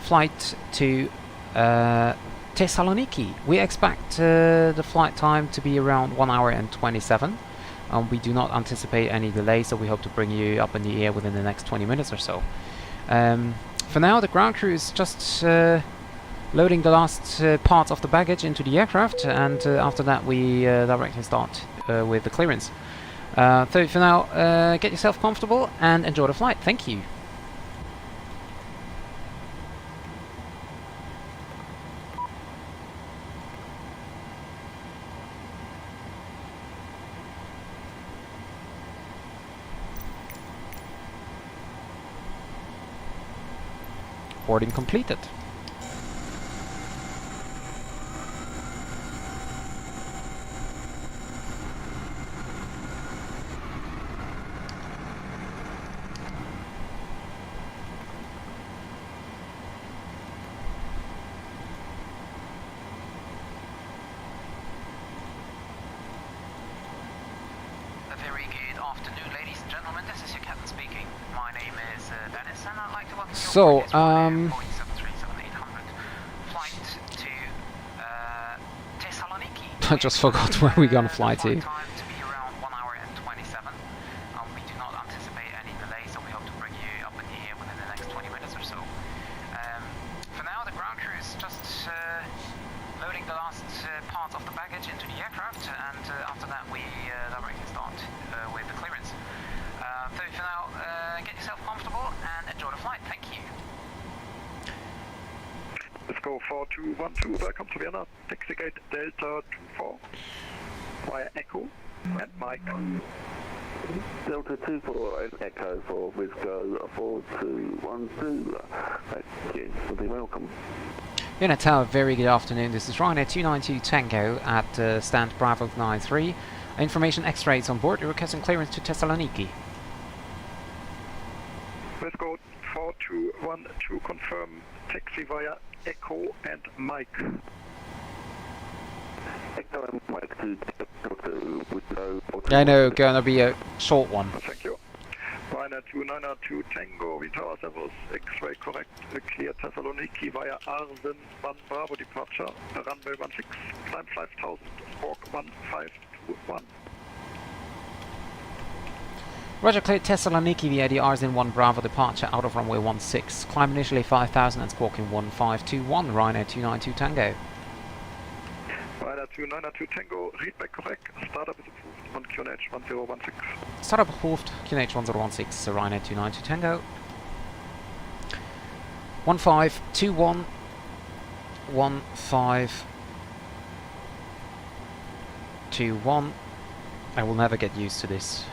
flight to Thessaloniki. We expect the flight time to be around 1 hour and 27. We do not anticipate any delay, so we hope to bring you up in the air within the next 20 minutes or so. For now, the ground crew is just loading the last parts of the baggage into the aircraft, and after that we directly start with the clearance. So for now, get yourself comfortable and enjoy the flight. Thank you. Boarding completed. So, I just forgot where we're gonna fly to. Time to be around 1 hour and 27. We do not anticipate any delay, so we hope to bring you up in the air within the next 20 minutes or so. For now, the ground crew is just loading the last parts of the baggage into the aircraft, and after that we directly start with the clearance. So for now, get yourself comfortable and enjoy the flight. Thank you. Let's go 4212, welcome to Vienna, taxi gate Delta 24, via Echo and Mike. Delta 24 and Echo for Whiskey 4212. Thank you, you'll be welcome. Vienna Tower, very good afternoon. This is Ryanair 292 Tango at stand Bravo 93. Information X-rays on board. You're requesting clearance to Thessaloniki. Let's go 4212, confirm taxi via Echo and Mike. Echo and Mike to Whiskey. I know, gonna be a short one. Thank you. Ryanair 292 Tango, Tower Servos, X-ray correct, clear Thessaloniki via Arsen 1 Bravo departure, runway 16, climb 5000, squawk 1521. Roger, clear Thessaloniki via the Arsen 1 Bravo departure out of runway 16. Climb initially 5000 and squawking 1521, Ryanair 292 Tango. Ryanair 292 Tango, read back correct, startup is approved on QNH 1016. Startup approved, QNH 1016, Ryanair 292 Tango. 1521, 1521. I will never get used to this.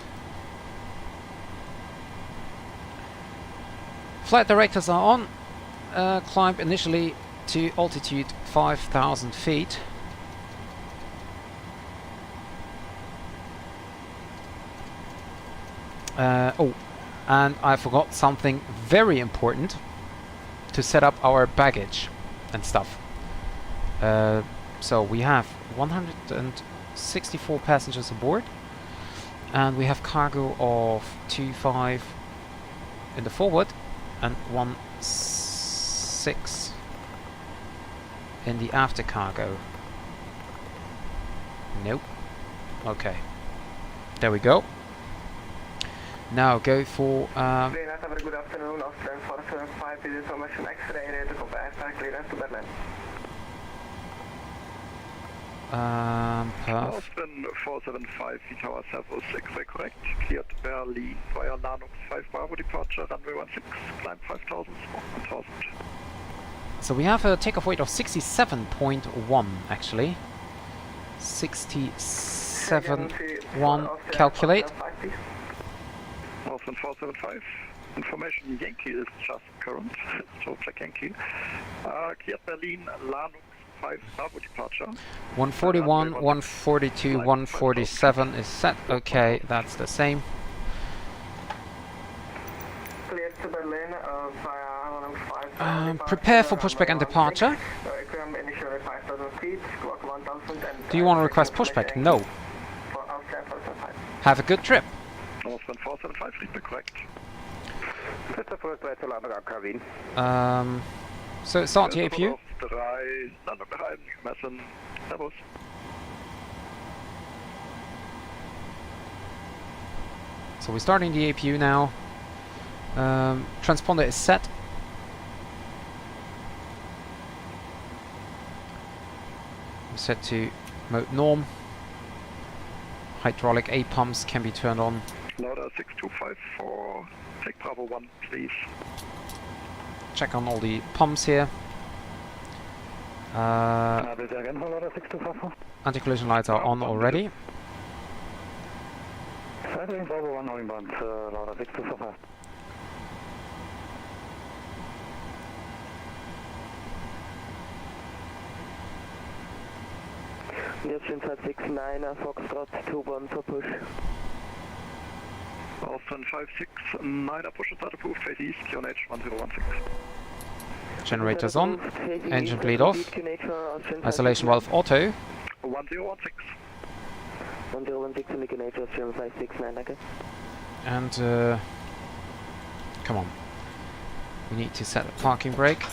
Flight directors are on. Climb initially to altitude 5,000 feet. Oh, and I forgot something very important, to set up our baggage and stuff. So we have 164 passengers aboard, and we have cargo of 25 in the forward and 16 in the after cargo. Nope. Okay. There we go. Now go for Have a good afternoon. Austrian 475 is information X-ray ready to compare clearance to Berlin. Perf. Austrian 475, Tower Servos, X-ray correct, cleared Berlin via Lanux 5 Bravo departure, runway 16, climb 5000, squawk 1000. So we have a takeoff weight of 67.1 actually. 67.1, calculate. Austrian 475, information Yankee is just current, so check Yankee. Cleared Berlin, Lanux 5 Bravo departure. 141, 142, 147 is set. Okay, that's the same. Cleared to Berlin via Lanux 5. Prepare for pushback and departure. Initially 5,000 feet, squawk 1000. Do you want to request pushback? No. For Austrian 475. Have a good trip. Austrian 475, read back correct. So start the APU. 3, Landung bereit, gemessen, Servus. So we're starting the APU now. Transponder is set. We're set to mode norm. Hydraulic A pumps can be turned on. Lauda 6254, take Bravo 1, please. Check on all the pumps here. Anti-collision lights are on already. Bravo 1 inbound, Lauda 6255. Yes, 569, Foxtrot 21 for push. Austrian 569, push and start approved, face east, QNH 1016. Generators on, engine bleed off, isolation valve auto. 1016. 1016 Mykonos, Austrian 569, okay. And come on, we need to set a parking brake.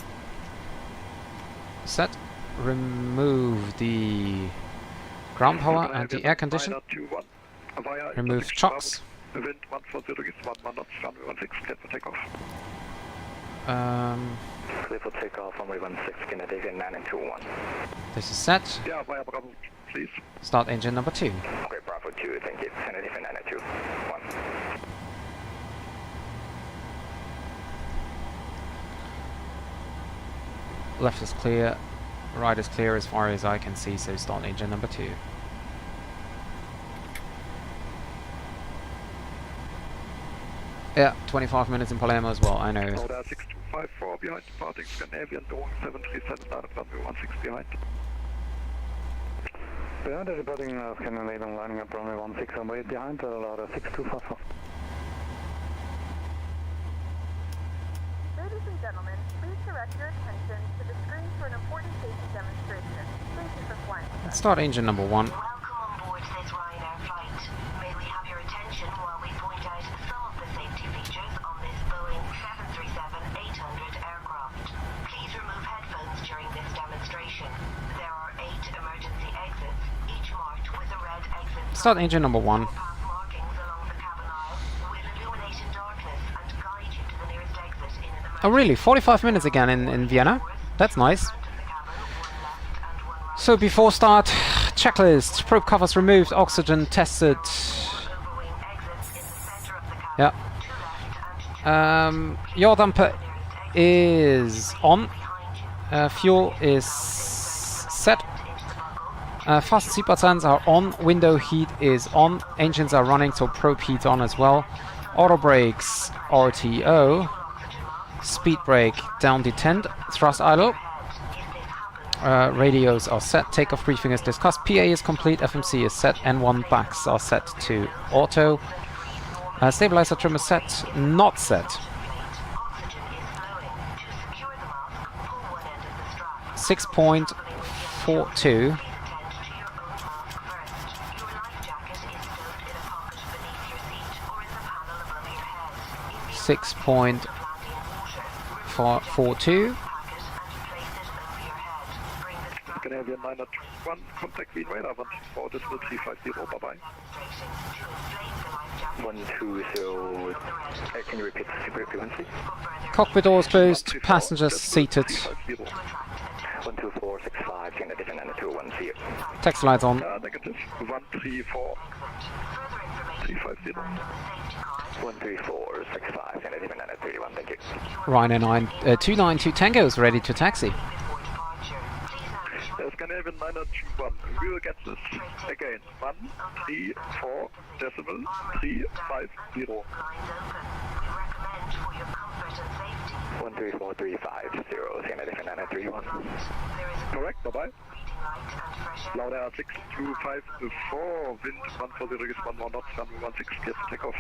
Set. Remove the Ground power and the air condition. Remove chocks. Wind 140 degrees, 1 knots, runway 16, clear for takeoff. Clear for takeoff, runway 16, kinetic and 921. This is set. Yeah, via Bravo, please. Start engine number 2. Okay, Bravo 2, thank you. Kinetic and 921. Left is clear, right is clear as far as I can see, so start engine number 2. Yeah, 25 minutes in Palermo as well, I know. Order 6254 behind departing Scandinavian, Boeing 737 started runway 16 behind. Behind departing Scandinavian, lining up runway 16 and wait behind, order 6254. Ladies and gentlemen, please direct your attention to the screen for an important safety demonstration. Thank you for flying with us. Start engine number 1. Welcome on board this Ryanair flight. May we have your attention while we point out some of the safety features on this Boeing 737-800 aircraft. Please remove headphones during this demonstration. There are 8 emergency exits, each marked with a red exit. Start engine number 1. Markings along the cabin aisle will illuminate in darkness and guide you to the nearest exit in an emergency. Oh really? 45 minutes again in Vienna? That's nice. So before start, checklist, probe covers removed, oxygen tested. Yeah. Yaw damper is on. Fuel is set. Fasten seatbelt signs are on. Window heat is on. Engines are running, so probe heat on as well. Auto brakes RTO. Speed brake down detent. Thrust idle. Radios are set. Takeoff briefing is discussed. PA is complete. FMC is set. N1 backs are set to auto. Stabilizer trim is set. Not set. 6.42. 6.42. Scandinavian 921, contact Wien radar 124, decimal 350, bye-bye. 120, can you repeat the frequency? Cockpit doors closed, passengers seated. 12465, kinetic and 921, Taxi lights on. Negative, 134, 350. 13465, kinetic and 931, thank you. Ryanair 292 Tango is ready to taxi. Scandinavian 921, we will get this again. 134 decimal 350. 134,350, Scandinavian 931. Correct, bye-bye. LOWW 62524, wind 140 degrees, 1 more knots, runway 16, clear for takeoff.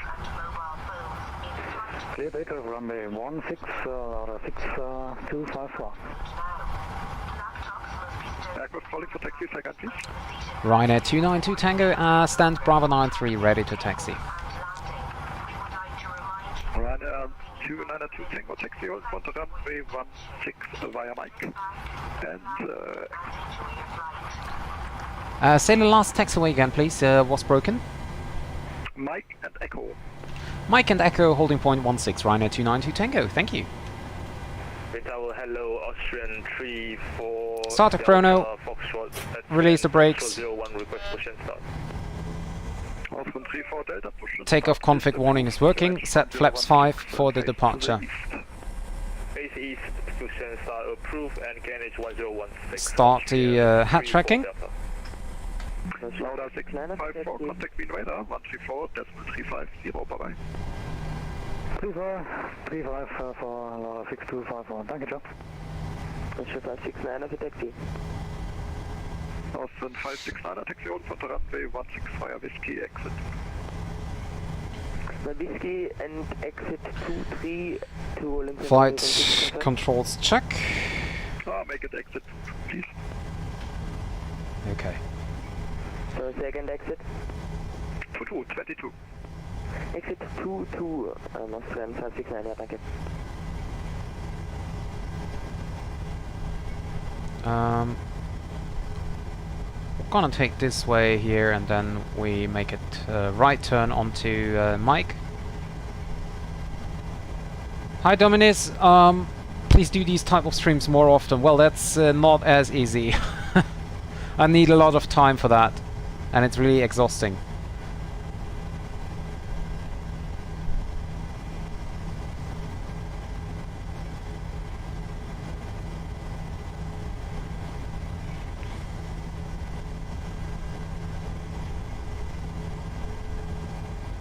Clear takeoff, runway 16, order 6254. Aircraft calling for taxi, second please. Ryanair 292 Tango, stand Bravo 93 ready to taxi. Ryanair 292 Tango, taxi hold for runway 16 via Mike. And say the last taxiway again please, what's broken? Mike and Echo. Mike and Echo, holding point 16, Ryanair 292 Tango, thank you. Hello, Austrian 34. Start a chrono. Release the brakes. Takeoff config warning is working. Set flaps 5 for the departure. Start the hat tracking. LOWW 654, contact Wien radar 134, decimal 350, bye-bye. 35 for 6251. Thank you, John. Russia 569 for taxi. Austin 569, taxi on for runway 16 via Whiskey, exit. Whiskey and exit 23 to Olympia. Flight controls check. Make it exit, please. Okay. So second exit? 22. Exit 22, Austrian 569, yeah, thank you. gonna take this way here, and then we make it right turn onto Mike. Hi Dominis, please do these type of streams more often. Well, that's not as easy. I need a lot of time for that, and it's really exhausting.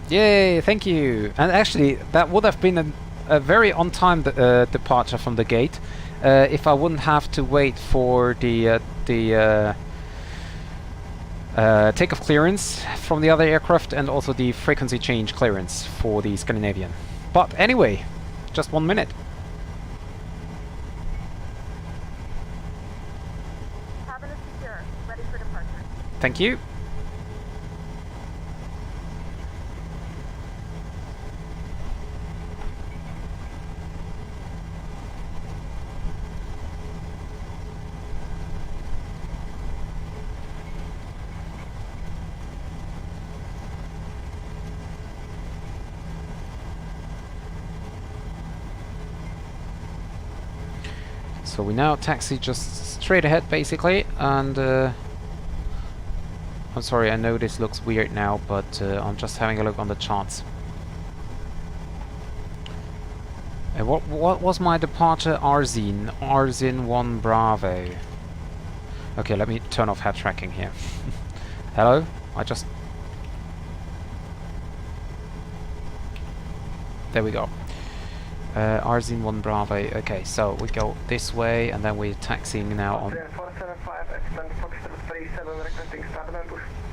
Yay, thank you. And actually, that would have been a very on-time departure from the gate if I wouldn't have to wait for the takeoff clearance from the other aircraft and also the frequency change clearance for the Scandinavian. But anyway, just 1 minute. Cabin is secure. Ready for departure. Thank you. So we now taxi just straight ahead basically, and I'm sorry, I know this looks weird now, but I'm just having a look on the charts. What was my departure? Arzin 1 Bravo. Okay, let me turn off head tracking here. Hello? There we go. Arzin 1 Bravo. Okay, so we go this way, and then we're taxiing now on.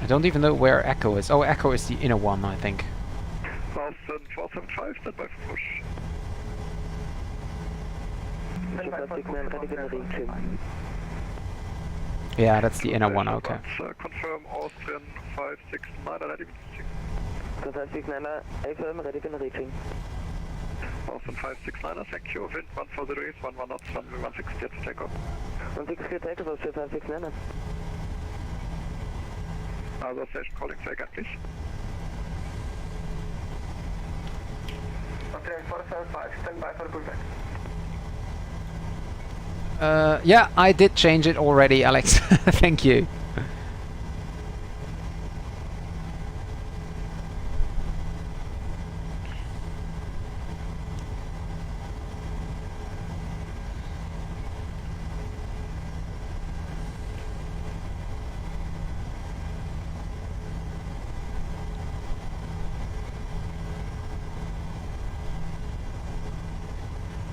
I don't even know where Echo is. Oh, Echo is the inner one, I think. 475, stand by for push. Yeah, that's the inner one, okay. Confirm Austrian 569, ready with 569, Austrian 569, thank you. Wind 140 degrees, 11 knots, runway 160 to takeoff. 160 takeoff, Austrian 569. Other station calling, say again, please. Austrian 475, stand by for pullback. Yeah, I did change it already, Alex. Thank you.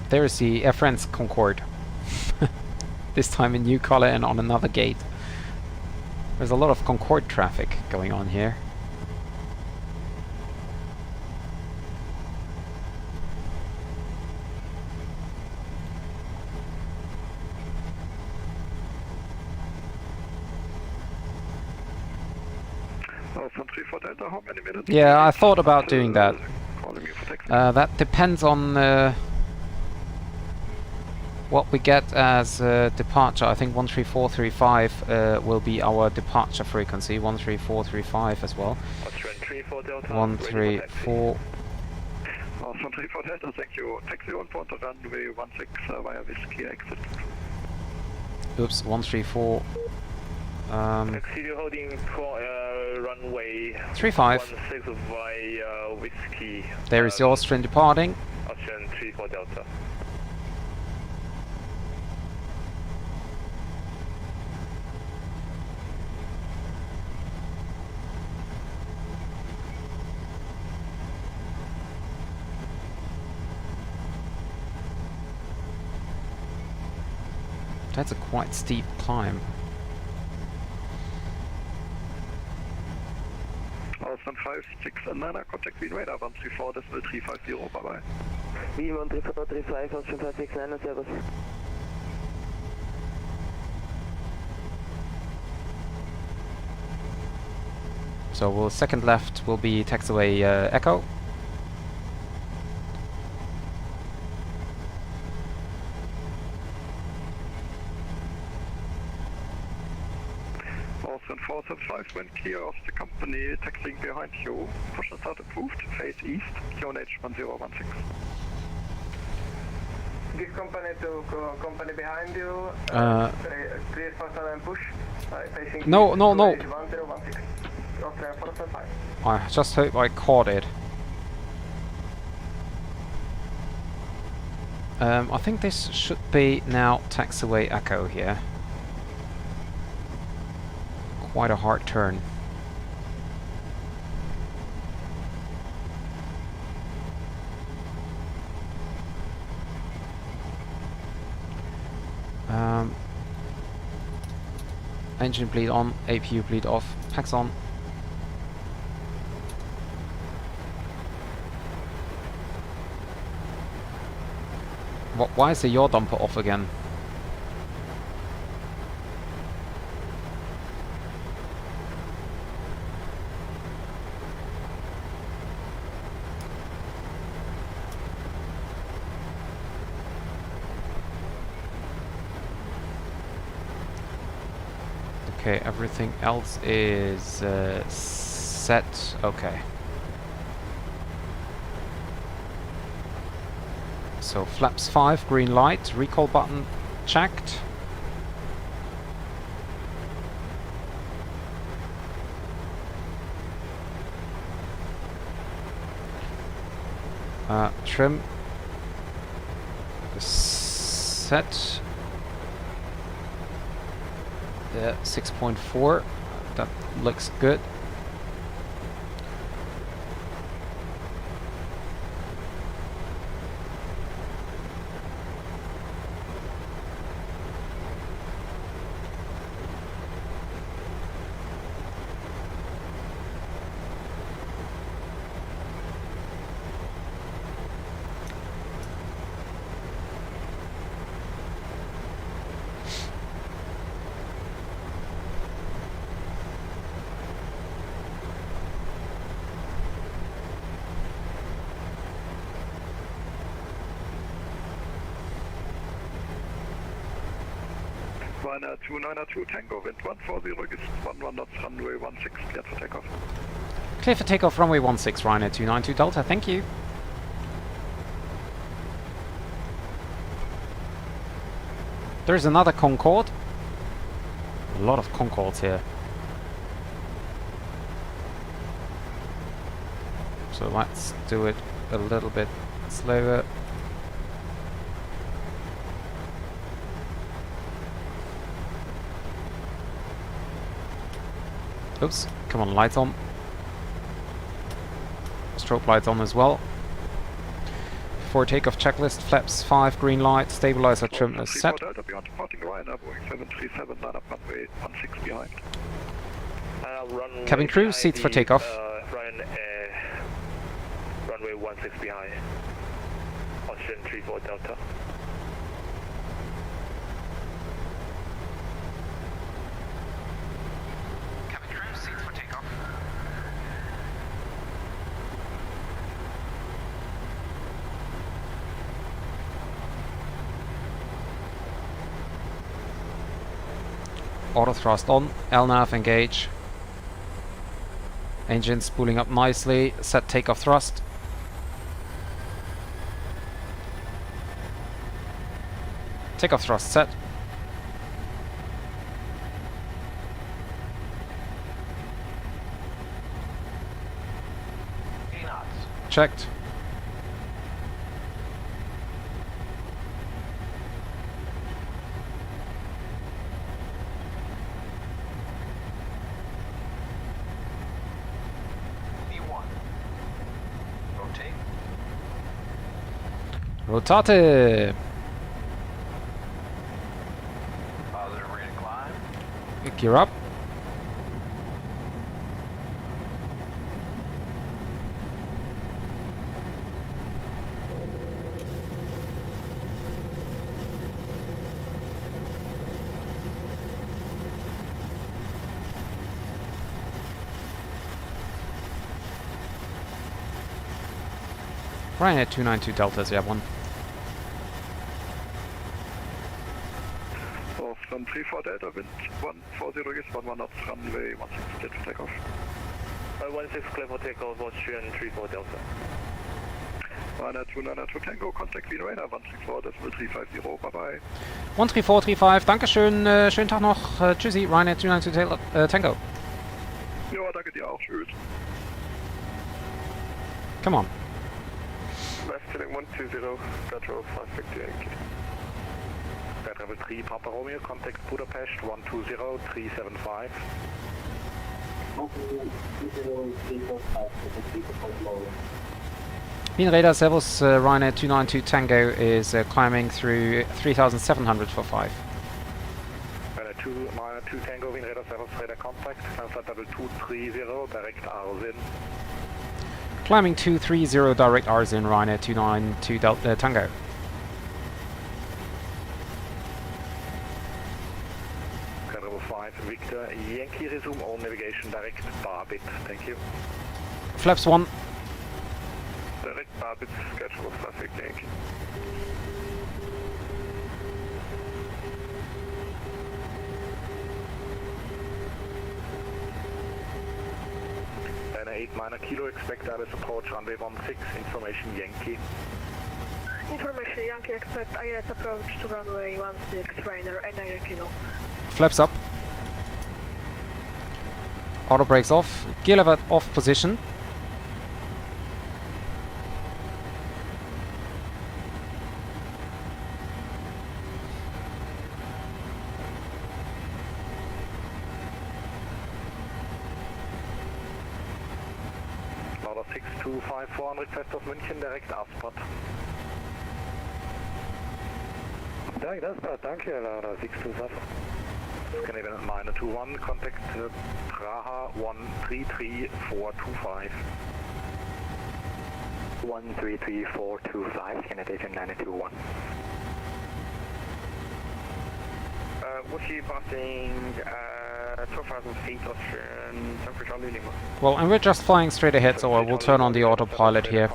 There is the Air France Concorde. This time in new color and on another gate. There's a lot of Concorde traffic going on here. Yeah, I thought about doing that. That depends on what we get as departure. I think 13435 will be our departure frequency. 13435 as well. 134. 134 Delta, thank you. Taxi on point of runway 16 via Whiskey exit. Oops, 134. Taxi holding for runway 35. 16 via Whiskey. There is the Austrian departing. Austrian 34 Delta. That's a quite steep climb. Austin 569, contact Wien radar 134.350, bye bye. Wien 134.35, Austin 569, servus. So we'll second left will be taxiway Echo. and 475 when clear of the company taxiing behind you. Push and start approved, face east, QNH 1016. Give company to company behind you. Clear faster and push. Facing No, no, no. 1016. Austrian 475. I just hope I caught it. I think this should be now taxiway Echo here. Quite a hard turn. Engine bleed on, APU bleed off, packs on. Why is the yaw dumper off again? Okay, everything else is set. Okay. So flaps 5, green light, recall button checked. Trim set. Yeah, 6.4. That looks good. Ryanair 292 Tango, wind 140, register 11 knots, runway 16, clear for takeoff. Clear for takeoff, runway 16, Ryanair 292 Delta, thank you. There's another Concorde. A lot of Concordes here. So let's do it a little bit slower. Oops, come on, lights on. Strobe lights on as well. For takeoff checklist, flaps 5, green light, stabilizer trim is set. Delta beyond departing Ryanair, Boeing 737, line up runway 16 behind. Cabin crew, seats for takeoff. Ryanair, runway 16 behind. Austrian 34 Delta. Auto thrust on, LNAV engage. Engine spooling up nicely, set takeoff thrust. Takeoff thrust set. Checked. Rotate! Gear up. Ryanair 292 Delta, you have one. 134 Delta, wind 140 is 11 knots, runway 16 clear for takeoff. 16 clear for takeoff, was 334 Delta. Ryanair 292 Tango, contact Vienna Radar 164.350, bye bye. 13435, Dankeschön, schönen Tag noch, tschüssi, Ryanair 292 Tango. Ja, danke dir auch, tschüss. Come on. Left heading 120, Petrol 550 Yankee. Level 3 Papa Romeo, contact Budapest 120375. Vienna Radar, Servus, Ryanair 292 Tango is climbing through 3700 for 5. Ryanair 2 Tango, Vienna Radar, Servus, radar contact, flight level 230, direct Arzin. Climbing 230 direct Arzin, Ryanair 292 Tango. Level 5 Victor, Yankee, resume all navigation direct Barbit, thank you. Flaps 1. Direct Barbit, schedule traffic Yankee. Ryanair 8 minor kilo, expect ILS approach runway 16, information Yankee. Information Yankee, expect ILS approach to runway 16, Ryanair 8 kilo. Flaps up. Auto brakes off. Gear lever off position. Lauder 6254 request of München, direct Aspot. Direct Aspot, danke, Lauder 625. Canadian minor 21, contact Praha 133425. 133425, Canadian 921. Was he passing 12,000 feet Austrian temperature Lima? Well, and we're just flying straight ahead, so I will turn on the autopilot here.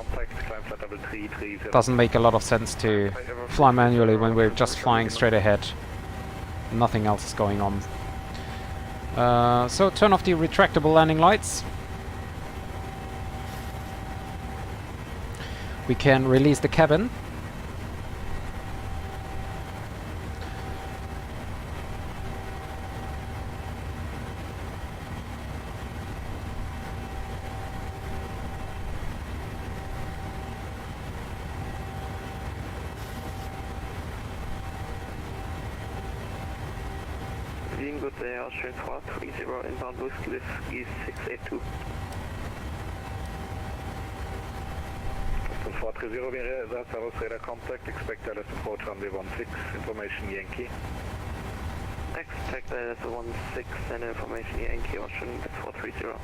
Doesn't make a lot of sense to fly manually when we're just flying straight ahead. Nothing else is going on. So turn off the retractable landing lights. We can release the cabin. Good day, Austrian 430 inbound Louis Cliff E682. 430 Vienna, Servus, radar contact, expect ILS approach runway 16, information Yankee. Expect ILS 16 and information Yankee, Austrian 430.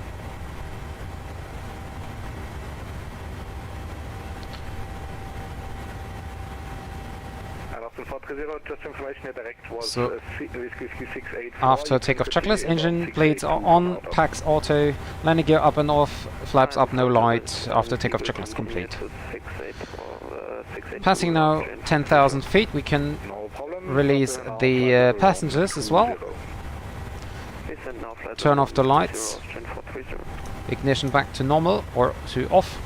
Just information here direct was so Whiskey 684. After takeoff checklist, engine blades are on, packs auto, landing gear up and off, flaps up, no light. After takeoff checklist complete. Passing now 10,000 feet, we can release the passengers as well. Turn off the lights. Ignition back to normal or to off.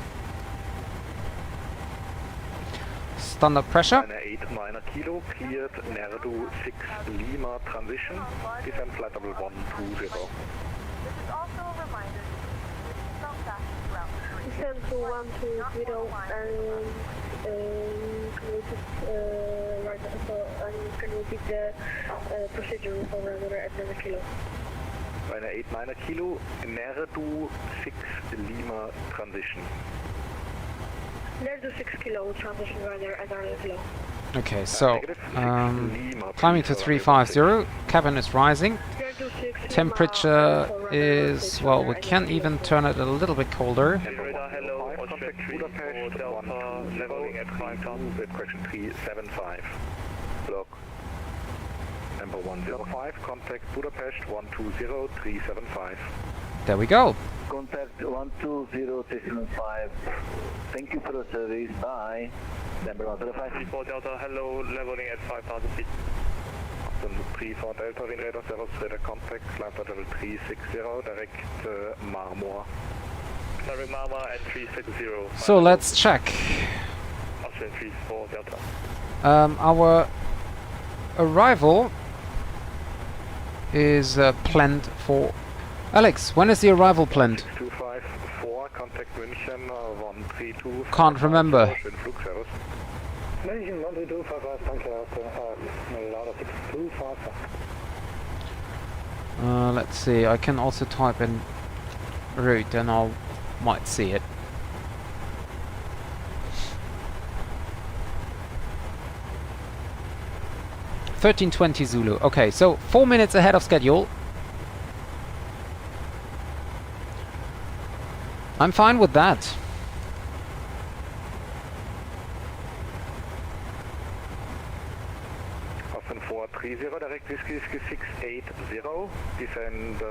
Standard pressure. 8 minor kilo, cleared Nerdu 6 Lima transition, descent flight level 120. This is also a reminder to some passengers throughout the street. Descent to 120 and can you repeat the procedure for Ryanair at 9 kilo? Ryanair 8 minor kilo, Nerdu 6 Lima transition. Nerdu 6 kilo transition Ryanair at 9 kilo. Okay, so climbing to 350, cabin is rising. Temperature is, well, we can even turn it a little bit colder. Leveling at 5,000 with question 375. Block. Number 105, contact Budapest 120375. There we go. Contact 12035. Thank you for the service. Bye. Number 105. 34 Delta, hello, leveling at 5,000 feet. 34 Delta, Wind Radar Servus, radar contact, climb for level 360, direct Marmor. Direct Marmor and 360. So let's check. Austrian 34 Delta. Our arrival is planned for... Alex, when is the arrival planned? 254, contact München 132. Can't remember. München 132, fast, danke, Lauda 62, fast. Let's see, I can also type in route and I might see it. (1320 Zulu). Okay, so 4 minutes ahead of schedule. I'm fine with that. Austin 430, direct Whiskey 680, descend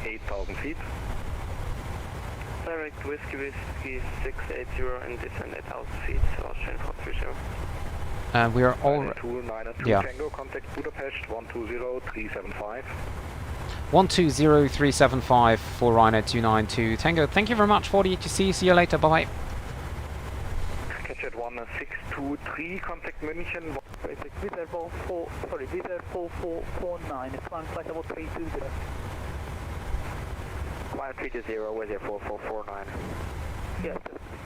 8,000 feet. Direct Whiskey 680 and descend 8,000 feet, Austrian 430. We are all... 292 yeah. Tango, contact Budapest 120375. 120375 for Ryanair 292 Tango. Thank you very much for the ATC. See you later. Bye bye. Catch at 1623, contact München. Visit 4449, it's flying flight level 320. Climb 320, where's your 4449? Yes,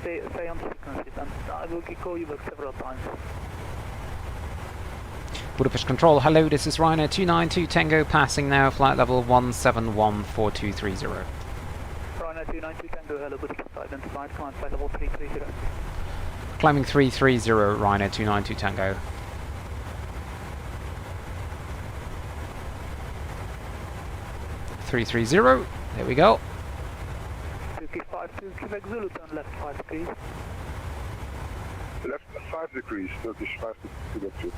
stay on frequencies and I will call you back several times. Budapest Control, hello, this is Ryanair 292 Tango, passing now, flight level 1714230. Ryanair 292 Tango, hello, Budapest identified, climb flight level 330. Climbing 330, Ryanair 292 Tango. (330), there we go. 252 Quebec Zulu, turn left 5 degrees. Left 5 degrees, Turkish 5 degrees.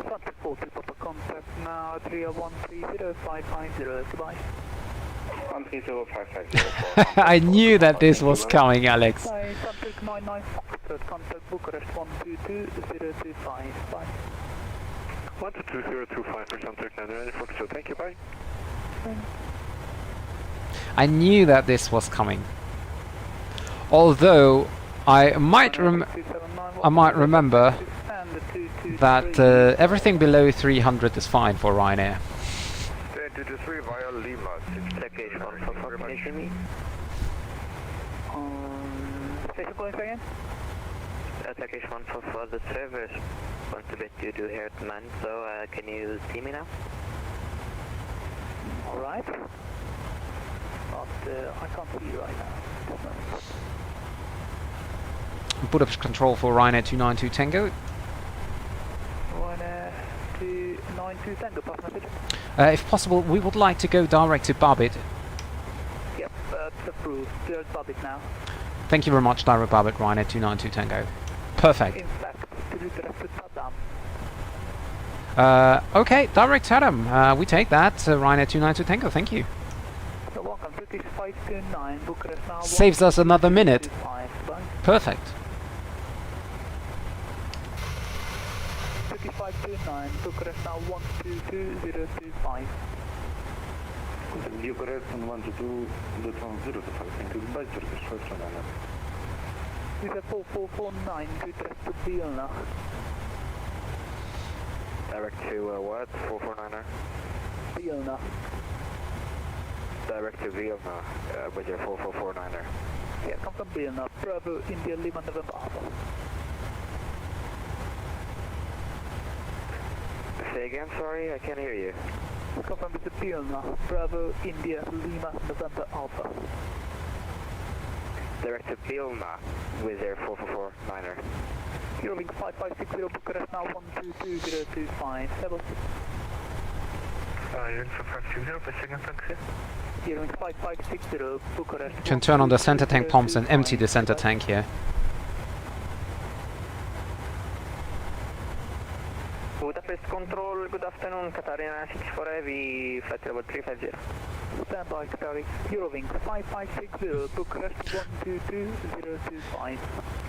Front 40, Papa contact now, 30130 goodbye. 130550. I knew that this was coming, Alex. Hi, Suntic 99 Foxtrot, contact Bucharest 122025, bye. 122025 for Suntic 99 Foxtrot, thank you, bye. I knew that this was coming. Although I might remember that everything below 300 is fine for Ryanair. 23 via Lima. Location on confirmation me. Station going again? Location 1 for further service. Want to bet you do hear it, man, so can you see me now? Alright. But I can't see you right now. Budapest Control for Ryanair 292 Tango. Ryanair 292 Tango, pass message. If possible, we would like to go direct to Babit. Yep, that's approved. Clear Babit now. Thank you very much, direct Babit, Ryanair 292 Tango. Perfect. In fact, to do direct to Tadam. Okay, direct Tadam. We take that, Ryanair 292 Tango, thank you. So welcome, British 529, Bucharest now. Saves us another minute. Perfect. 529, Bucharest now 122025. Bucharest 122.025, thank you, goodbye, Turkish 529. This is 4449, Bucharest to Vienna. Direct to what? 449er? Vienna. Direct to Vienna with your 4449er. Yeah, come from Vienna, Bravo, India, Lima, November, Alpha. Say again, sorry, I can't hear you. Confirm with the Vienna, Bravo, India, Lima, November, Alpha. Direct to Vilna with their 4449er. Eurolink 5560, Bucharest now 122025, Seville. Eurolink 5560, passing on taxi. Eurolink 5560, Bucharest. Can turn on the center tank pumps and empty the center tank here. Budapest Control, good afternoon, Katarina 64 Heavy, flight level 350. Standby, Qatari. Eurowings 5560, Bucharest 122025.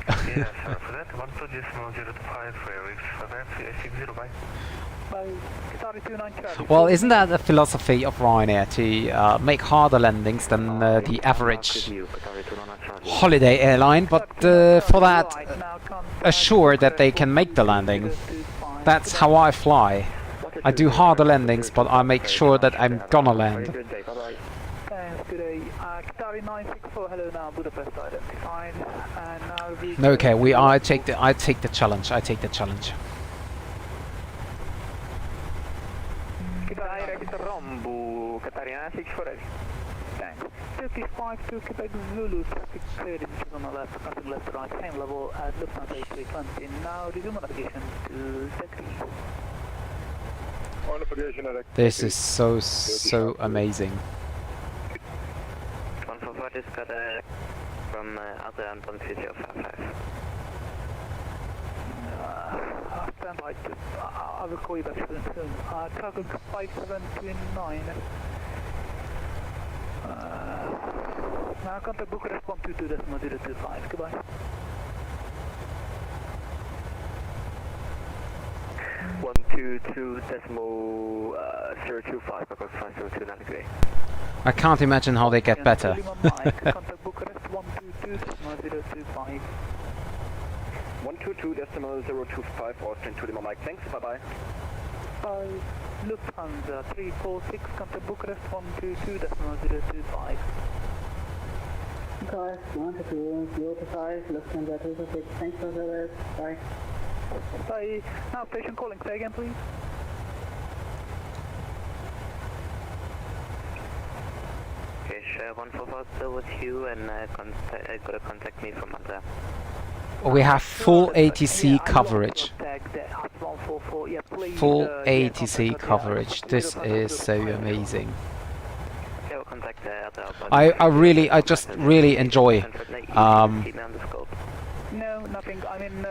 Yeah, sorry for that. 12.025 for Airways. 5860, bye. Bye. Qatari 29 Charlie. Well, isn't that the philosophy of Ryanair to make harder landings than the average holiday airline? But for that, assure that they can make the landing. That's how I fly. I do harder landings, but I make sure that I'm gonna land. Thanks, good day. Qatari 964, hello now, Budapest identified. And now Okay, I take the challenge. I take the challenge. Direct Rambo, Qatari 964 ready. Thanks. Turkish 52 Quebec Zulu, traffic cleared, inches on the left, crossing left to right, same level at Lufthansa 8320. Now resume navigation to Takeoff. This is so amazing. 144 just got from Adrian on City of 55. Standby, I will call you back soon. Traffic 5729. Now contact Bucharest 122.025. Goodbye. One two two decimal 025 across 502 navigate. I can't imagine how they get better. Contact Bucharest 122.025. 122.025 Austin to Lima Mike. Thanks. Bye bye. Bye. Lufthansa 346. Contact Bucharest 122.025. Guys, 122.025. Lufthansa 346. Thanks for the alert. Bye. Bye. Now station calling. Say again, please. Okay, share 144 still with you and gotta contact me from Adrian. We have full ATC coverage. Full ATC coverage. This is so amazing. I just really enjoy No, nothing. I mean,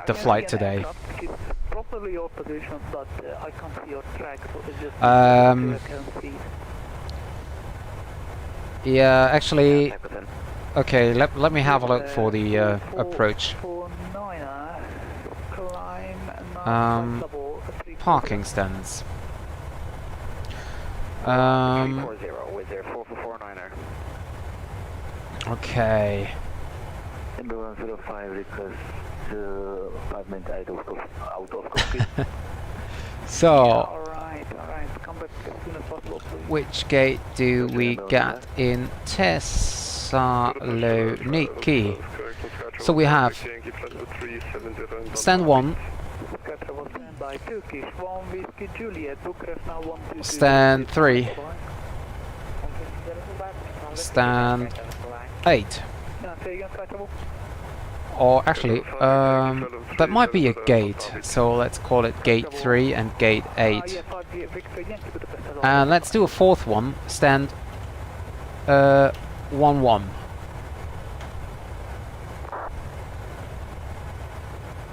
the flight today. Probably your position, but I can't see your track, so it's just yeah, actually, okay, let me have a look for the approach. Parking stands. Okay. Number 105 request 5 minutes out of cockpit. So, alright, come back as soon as possible, please. Which gate do we get in Thessaloniki? So we have stand 1, stand 3, stand 8. Or actually, that might be a gate, so let's call it gate 3 and gate 8. And let's do a fourth one, stand 1-1.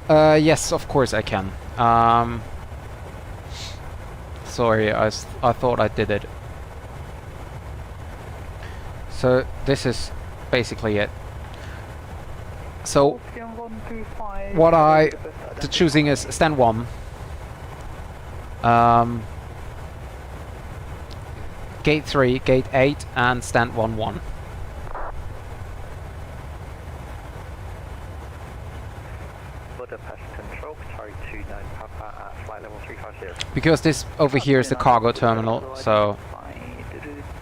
Yes, of course I can. Sorry, I thought I did it. So this is basically it. So what the choosing is stand 1, gate 3, gate 8, and stand 1-1. Budapest Control, Qatari 29 Papa at flight level 350. Because this over here is the cargo terminal, so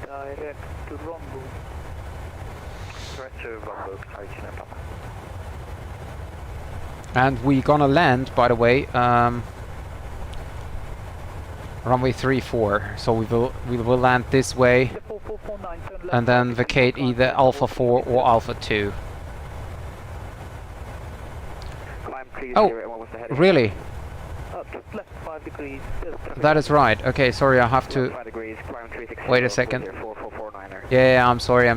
Direct to Rombo. Direct to Rombo, Qatari 29 Papa. and we're gonna land, by the way, runway 34. So we will land this way, and then vacate either Alpha 4 or Alpha 2. Oh, really? That is right. Okay, sorry, I have to... Wait a second. Yeah, I'm sorry.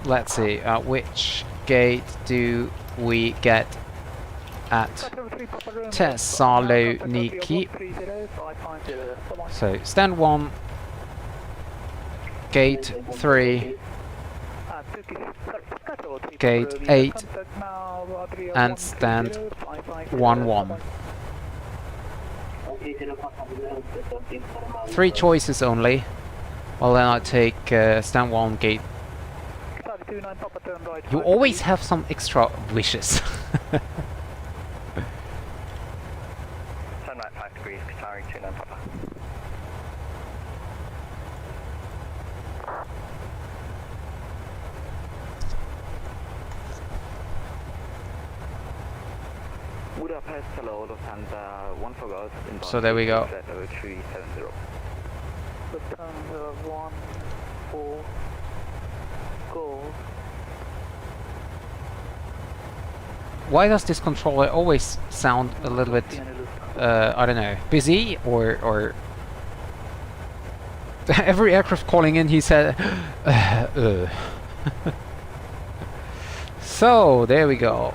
Let's see, which gate do we get at Thessaloniki. So stand 1, gate 3, gate 8, and stand 1-1. 3 choices only. Well, then I take stand 1, gate. You always have some extra wishes. Turn right 5 degrees, Qatari 29 Papa. Budapest, hello, Lufthansa 1 for Golf. So there we go. 370. Lufthansa 1 for Golf. Why does this controller always sound a little bit, I don't know, busy or every aircraft calling in he said, So, there we go.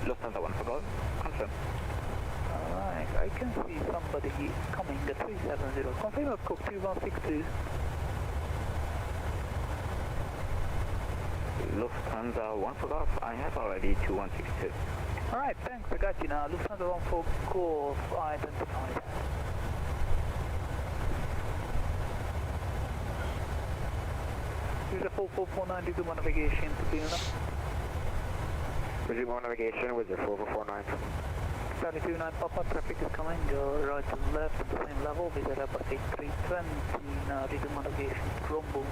Lufthansa 1 for Golf, confirm. Alright, I can see somebody coming at 370. Confirm of Cook 2162. Lufthansa 1 for Golf, I have already 2162. Alright, thanks, I got you now. Lufthansa 1 for Golf, identified. Use a 4449 to do navigation to Vienna. Resume navigation with the 4449. 32-9 Papa, traffic is coming, right to left at the same level, with the Rapid 8320, now resume navigation to Rombo.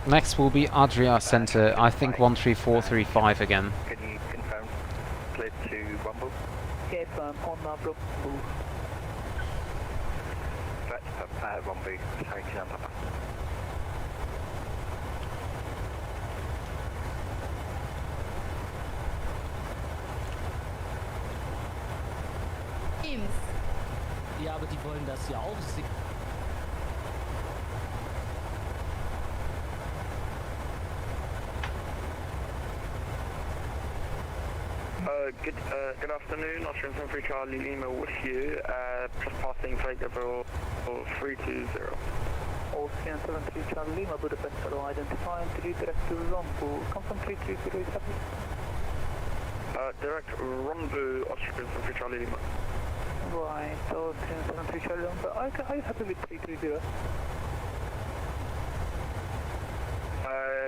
Next will be Adria Center, I think 13435 again. Can you confirm? Clear to Rumble? Yeah, firm on Rombo. Stretch Rumble, Qatari 29 Papa. Ja, aber die wollen das ja auch. Good afternoon, Austrian 73 Charlie Lima with you, just passing flight level 320. Austrian 73 Charlie Lima, Budapest, hello, identifying 3 direct to Rombo, come from 3307. Direct Rumble, Austrian 73 Charlie Lima. Right, so 1073 Charlie Lima, are you happy with 330?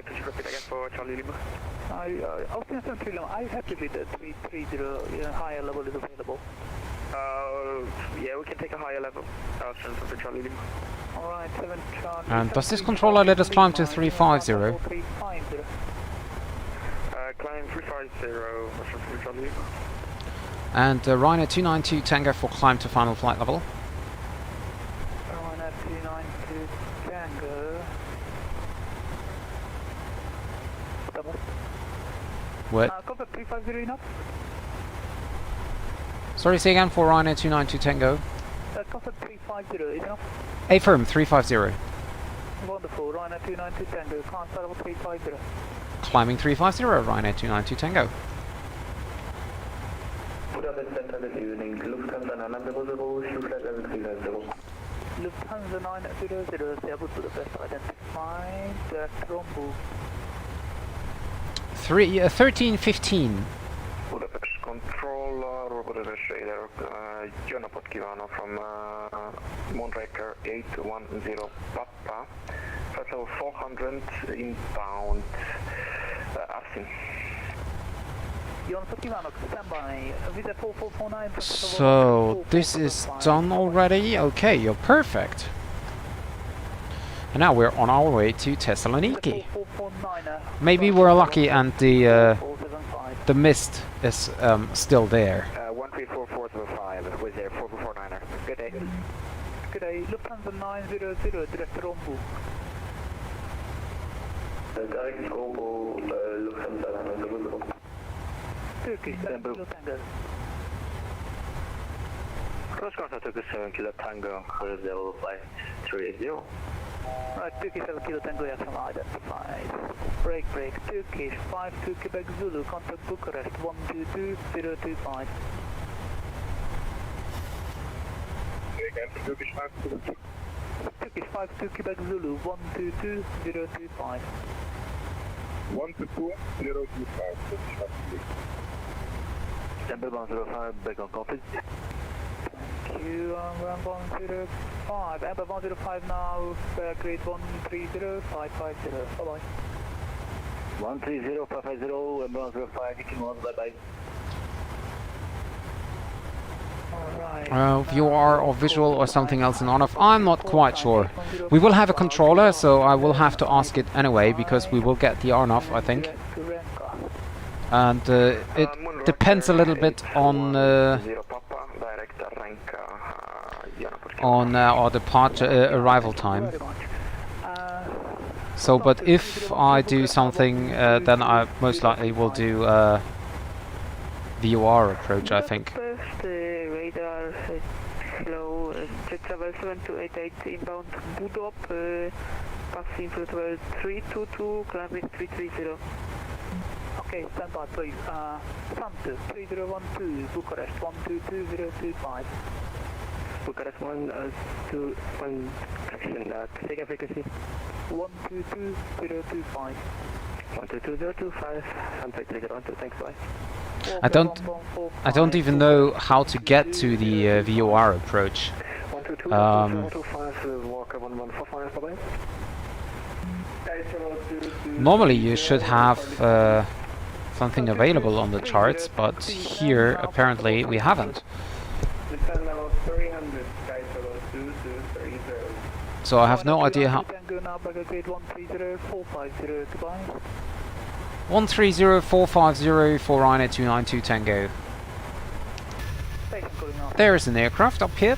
Could you repeat again for Charlie Lima? Austrian 73 Lima, are you happy with the 330, higher level is available? Yeah, we can take a higher level, Austrian 73 Charlie Lima. Alright, 7 Charlie. And does this controller let us climb to 350? Climb 350, Austrian 73 Charlie Lima. And Ryanair 292 Tango for climb to final flight level. Ryanair 292 Tango. What? Copy 350 enough? Sorry, say again for Ryanair 292 Tango. Copy 350 is enough? Affirm 350. Wonderful, Ryanair 292 Tango, climb level 350. Climbing 350, Ryanair 292 Tango. Budapest Central, good evening. Lufthansa 900, shoot flight level 350. Lufthansa 900, Seattle Budapest, identified, direct Rombo. 1315. Budapest controller, Budapest radar, jó napot kívánok from Moonraker 810 Papa, flight level 400 inbound, Arsin. So this is done already? Okay, you're perfect. And now we're on our way to Thessaloniki. Maybe we're lucky and the mist is still there. 134475 with their 4449er. Good day. Good day. Lufthansa 900, direct Rombo. Direct Rombo, Lufthansa 900. Turkish, Tango. Cross contact Turkish 7 Kilo Tango, level flight 380. Right, Turkish 7 Kilo Tango Yaksam identified. Break, Turkish 52 Quebec Zulu, contact Bucharest 122025. Again, Turkish 52. Turkish 52 Quebec Zulu 122025. 122025. Turkish 52. Ember 105, back on copy. Thank you, ground 105. Ember 105 now, grade 130550. Bye-bye. 130550, Ember 105, you can bye bye. VR or visual or something else in on-off, I'm not quite sure. We will have a controller, so I will have to ask it anyway, because we will get the on-off, I think. And it depends a little bit on our departure arrival time. So, but if I do something, then I most likely will do VOR approach, I think. Radar, hello, jet travel 7288 inbound Budop, passing through 322, climbing 330. Okay, stand by please. Santu 3012, Bucharest 122025. Bucharest 121, correction, second frequency. 122025. 122025, Santu 3012, thanks, bye. I don't even know how to get to the VOR approach. Normally you should have something available on the charts, but here apparently we haven't. So I have no idea how. 130450 for Ryanair 292 Tango. There is an aircraft up here.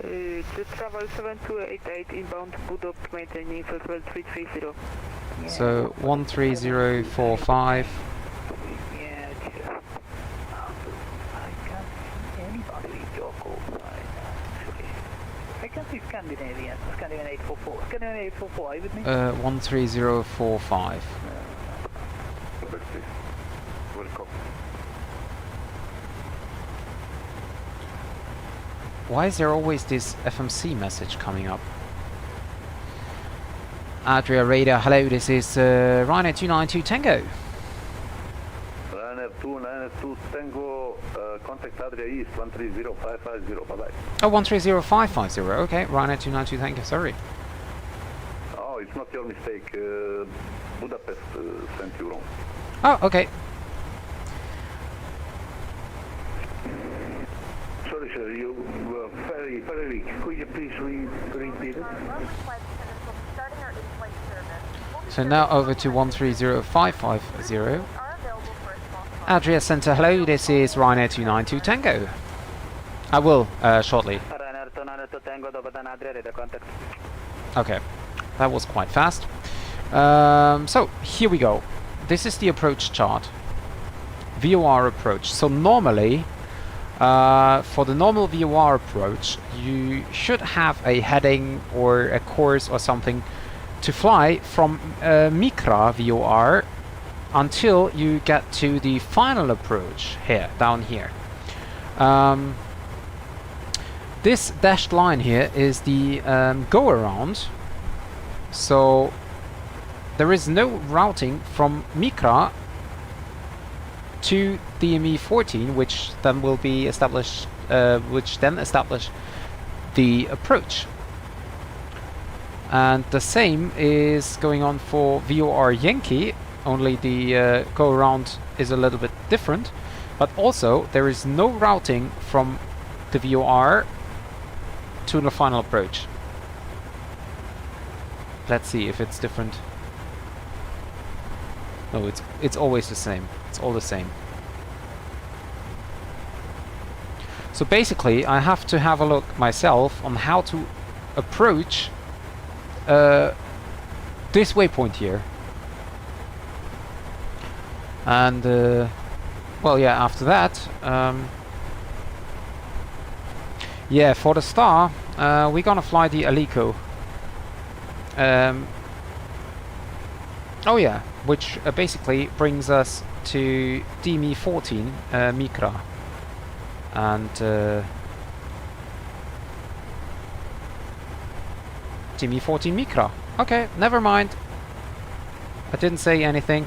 Jet travel 7288 inbound Budop, maintaining flight 330. So 13045. Yeah, I can't see anybody with your call sign, actually. I can see Scandinavian 844. Scandinavian 844, are you with me? 13045. Why is there always this FMC message coming up? Adria Radar, hello, this is Ryanair 292 Tango. Ryanair 292 Tango, contact Adria East 130550, bye bye. Oh, 130550, okay, Ryanair 292 Tango, sorry. Oh, it's not your mistake, Budapest sent you wrong. Oh, okay. Sorry sir, you were very, very weak. Could you please repeat it? So now over to 130550. Adria Center, hello, this is Ryanair 292 Tango. I will, shortly. Okay, that was quite fast. So, here we go. This is the approach chart. VOR approach. So normally, for the normal VOR approach, you should have a heading or a course or something to fly from Micra VOR until you get to the final approach here, down here. This dashed line here is the go around. So there is no routing from Micra to DME 14, which then will be established, which then establish the approach. And the same is going on for VOR Yankee, only the go around is a little bit different. But also there is no routing from the VOR to the final approach. Let's see if it's different. No, it's always the same. It's all the same. So basically, I have to have a look myself on how to approach this waypoint here. And well, yeah. After that, yeah, for the star, we're gonna fly the Alico Oh yeah, which basically brings us to DME 14 Micra, and DME 14 Micra. Okay, never mind. I didn't say anything.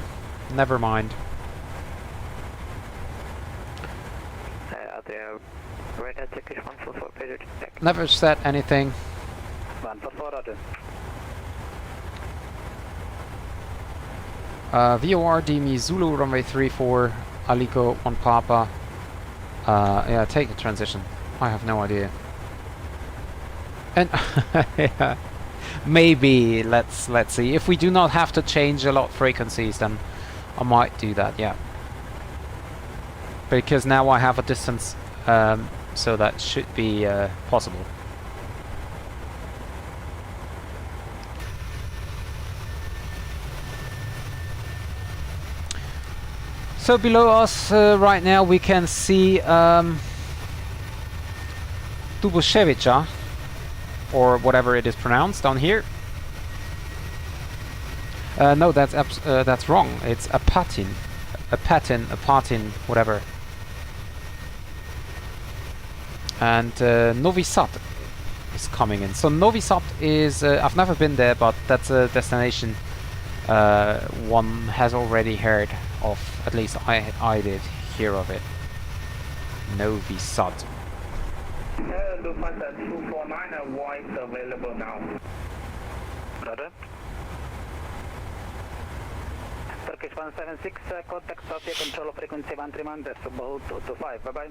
Never mind. Never said anything. VOR DME Zulu runway 34 Alico 1 Papa. Yeah, take a transition. I have no idea. And yeah, maybe let's see. If we do not have to change a lot of frequencies, then I might do that. Yeah, because now I have a distance, so that should be possible. So below us right now we can see Duboshevica, or whatever it is pronounced down here. No, that's wrong. It's Apatin, whatever. And Novi Sad is coming in. So Novi Sad is I've never been there, but that's a destination one has already heard of. At least I did hear of it. Novi Sad. Lufthansa 249 voice available now. Brother. Turkish 176, contact Sofia, control of frequency 131, that's about 225. Bye bye.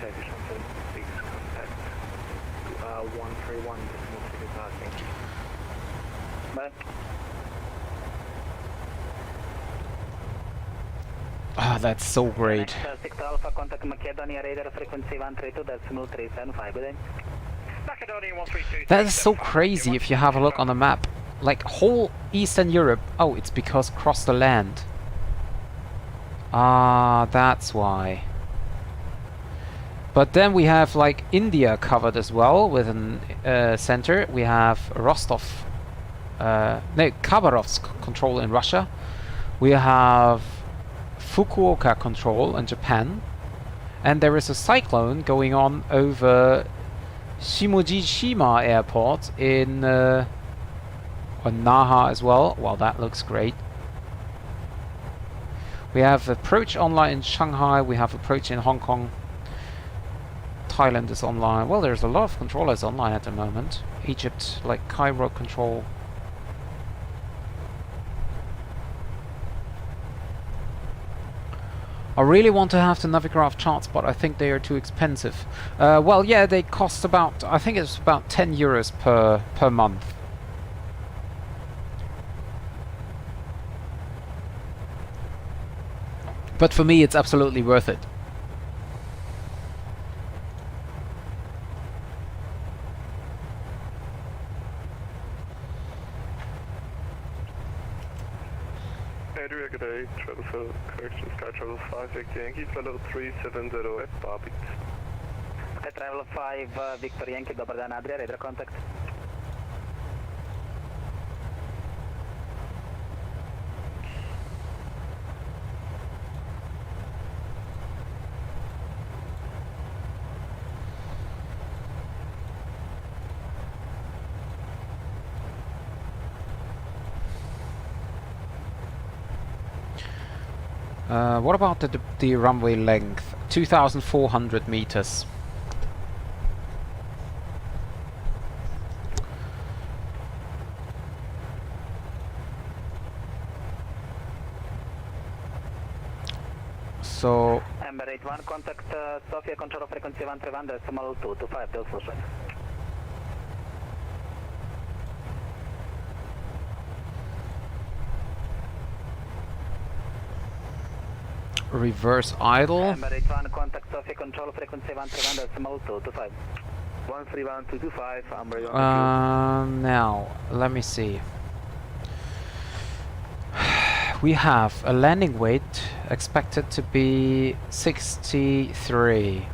Turkish 176, contact 131, decimal figures, thank you. Bye. Ah, that's so great. 6 Alpha, contact Macedonia, radar frequency 132, decimal 375. Good day. That is so crazy if you have a look on the map. Like whole Eastern Europe. Oh, it's because across the land. Ah, that's why. But then we have like India covered as well with an center. We have Rostov, no, Khabarovsk control in Russia. We have Fukuoka control in Japan. And there is a cyclone going on over Shimojishima airport in Naha as well. Well, that looks great. We have approach online in Shanghai. We have approach in Hong Kong. Thailand is online. Well, there's a lot of controllers online at the moment. Egypt, like Cairo control. I really want to have the Navigraph charts, but I think they are too expensive. Well, yeah, they cost about, I think it's about 10 euros per month. But for me, it's absolutely worth it. Good day, travel for correction, Sky Travel 5, Victor Yankee, level 370 at Barbit. Sky Travel 5, Victor Yankee, dobar dan Adria, radar contact. What about the runway length? 2,400 meters. So... Amber 81, contact Sofia, control of frequency 131, decimal 225, Delta Ocean. Reverse idle. Amber 81, contact Sofia, control of frequency 131, decimal 225. 131, 225, Amber 81. Now, let me see. we have a landing weight expected to be 63.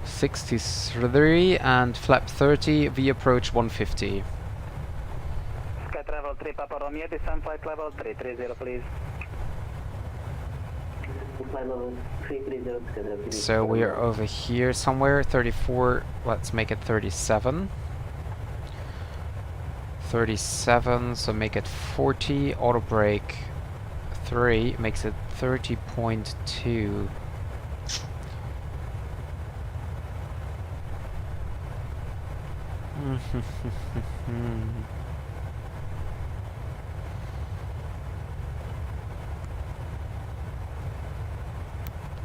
63 and flap 30, V approach 150. Sky Travel 3 Papa Romeo, descend flight level 330 please. So we are over here somewhere, 34, let's make it 37. 37, so make it 40, auto brake 3 makes it 30.2.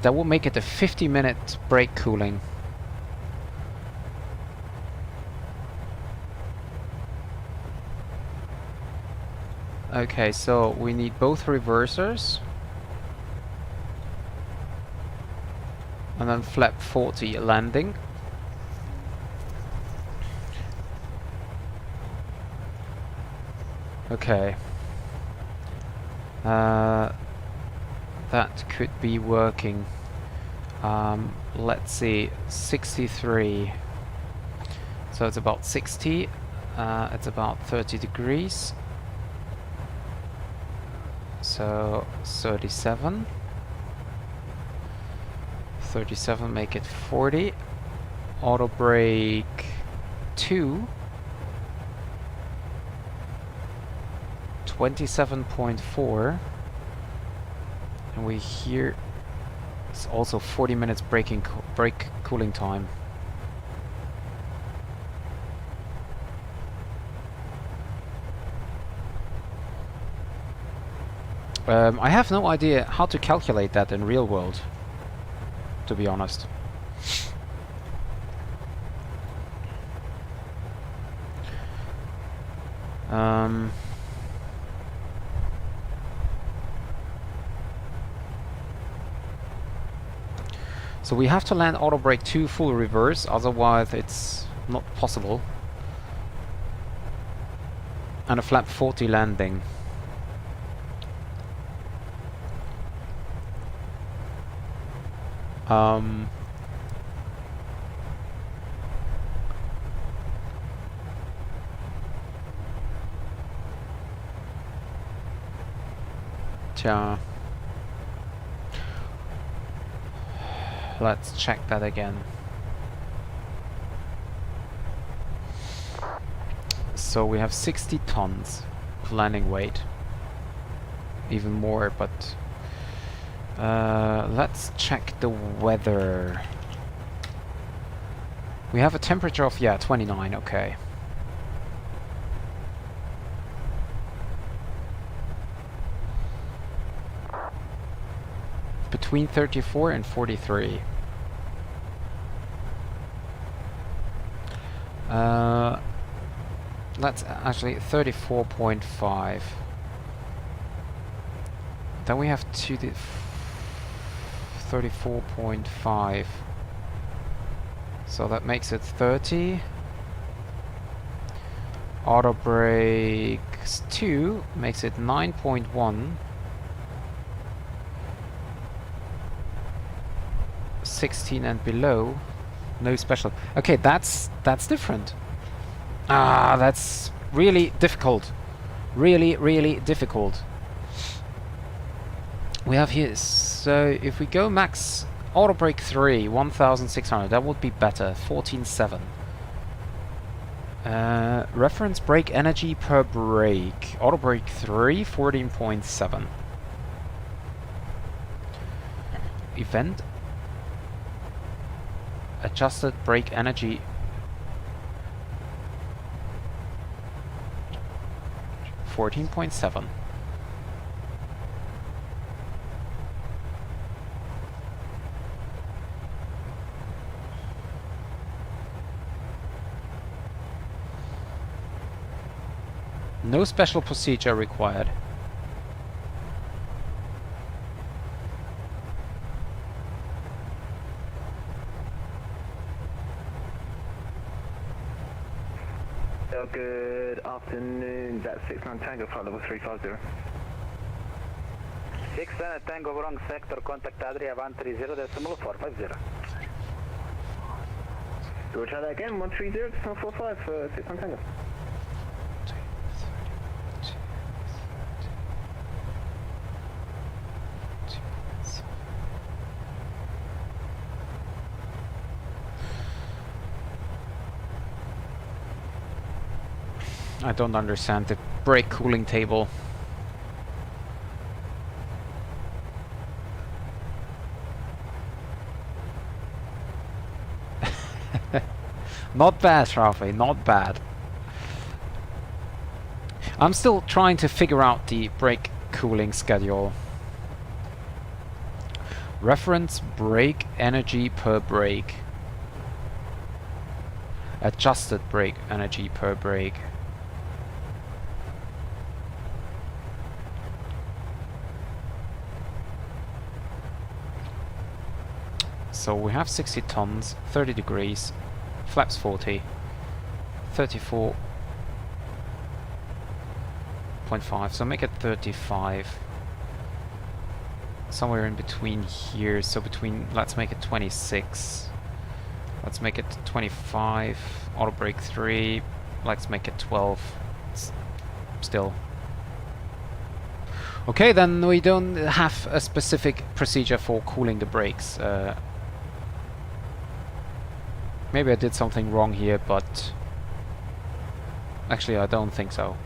That will make it a 50-minute brake cooling. Okay, so we need both reversers. And then flap 40 landing. Okay. That could be working. Let's see, 63. So it's about 60. It's about 30 degrees. So 37. 37 make it 40. Auto brake 2. 27.4. And we hear it's also 40 minutes brake cooling time. I have no idea how to calculate that in real world, to be honest. So we have to land auto brake 2 full reverse, otherwise it's not possible. And a flap 40 landing. Let's check that again. So we have 60 tons of landing weight. Even more, but let's check the weather. We have a temperature of 29, okay. Between 34 and 43. Let's actually 34.5. Then we have 34.5. So that makes it 30. Auto brakes 2 makes it 9.1. 16 and below, no special. Okay, that's different. That's really difficult. Really difficult. We have here, so if we go max auto brake 3, 1600, that would be better, 14.7. Reference brake energy per brake. Auto brake 3, 14.7. Event adjusted brake energy 14.7. No special procedure required. Good afternoon, 69 Tango, flight level 350. 69 Tango, wrong sector, contact Adria 130.450. We'll try that again, 130.45, 69 Tango. I don't understand the brake cooling table. Not bad, Rafi, not bad. I'm still trying to figure out the brake cooling schedule. Reference brake energy per brake. Adjusted brake energy per brake. So we have 60 tons, 30 degrees, flaps 40, 34.5, so make it 35. Somewhere in between here, so between, let's make it 26. Let's make it 25, auto brake 3, let's make it 12. Still. Okay, then we don't have a specific procedure for cooling the brakes. Maybe I did something wrong here, but actually I don't think so.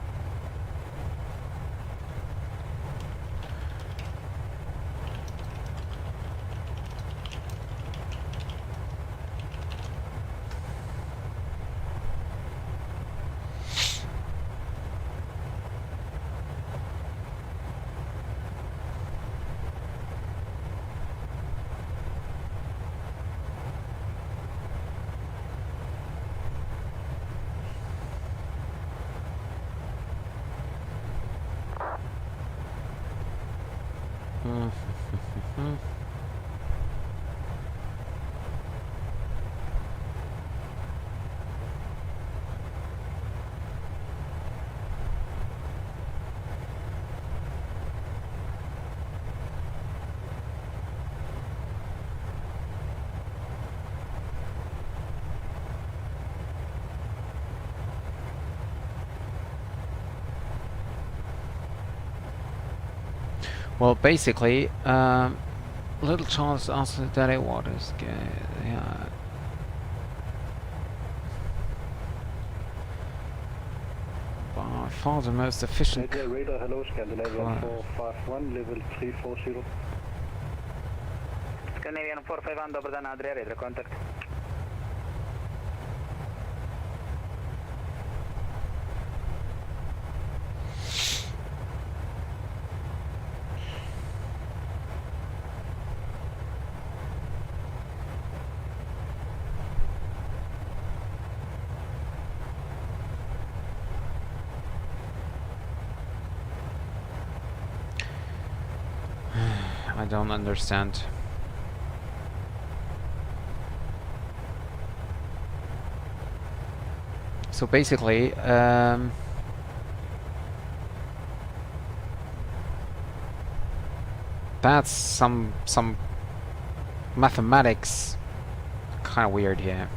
Well, basically, little chance after the dirty waters. Yeah. By far the most efficient. Radar, hello, Scandinavian 451, level 340. Scandinavian 451, добър ден, Адрия, радио контакт. I don't understand. So basically, that's some mathematics kind of weird here.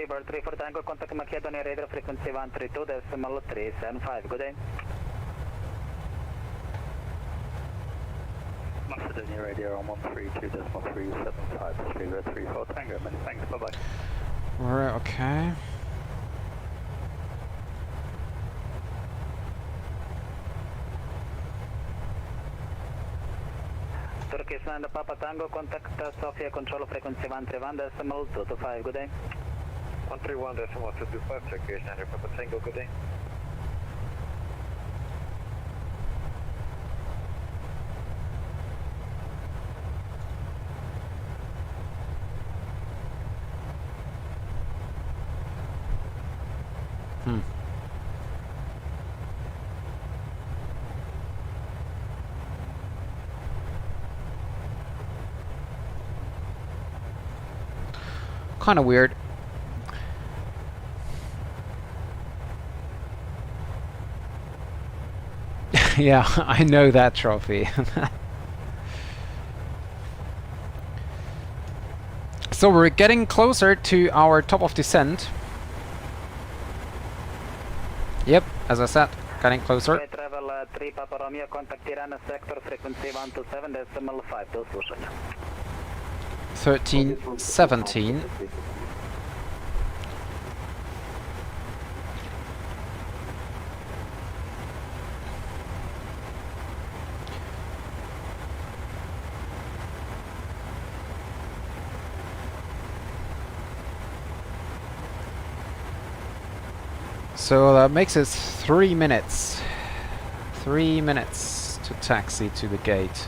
Bird 34 Tango, contact Macedonia radar frequency 132.375, good day. Macedonia radio on 132.375, Australia 34 Tango, many thanks, bye bye. Right, okay. Turkish Land Papa Tango, contact Sofia control frequency 131.225, good day. 131.225, Turkish Land Papa Tango, good day. kind of weird. Yeah, I know that trophy. So we're getting closer to our top of descent. Yep, as I said, getting closer. Okay, travel 3 Papa Romeo, contact Tirana sector, frequency 127.5, 1317. So that makes it 3 minutes. 3 minutes to taxi to the gate.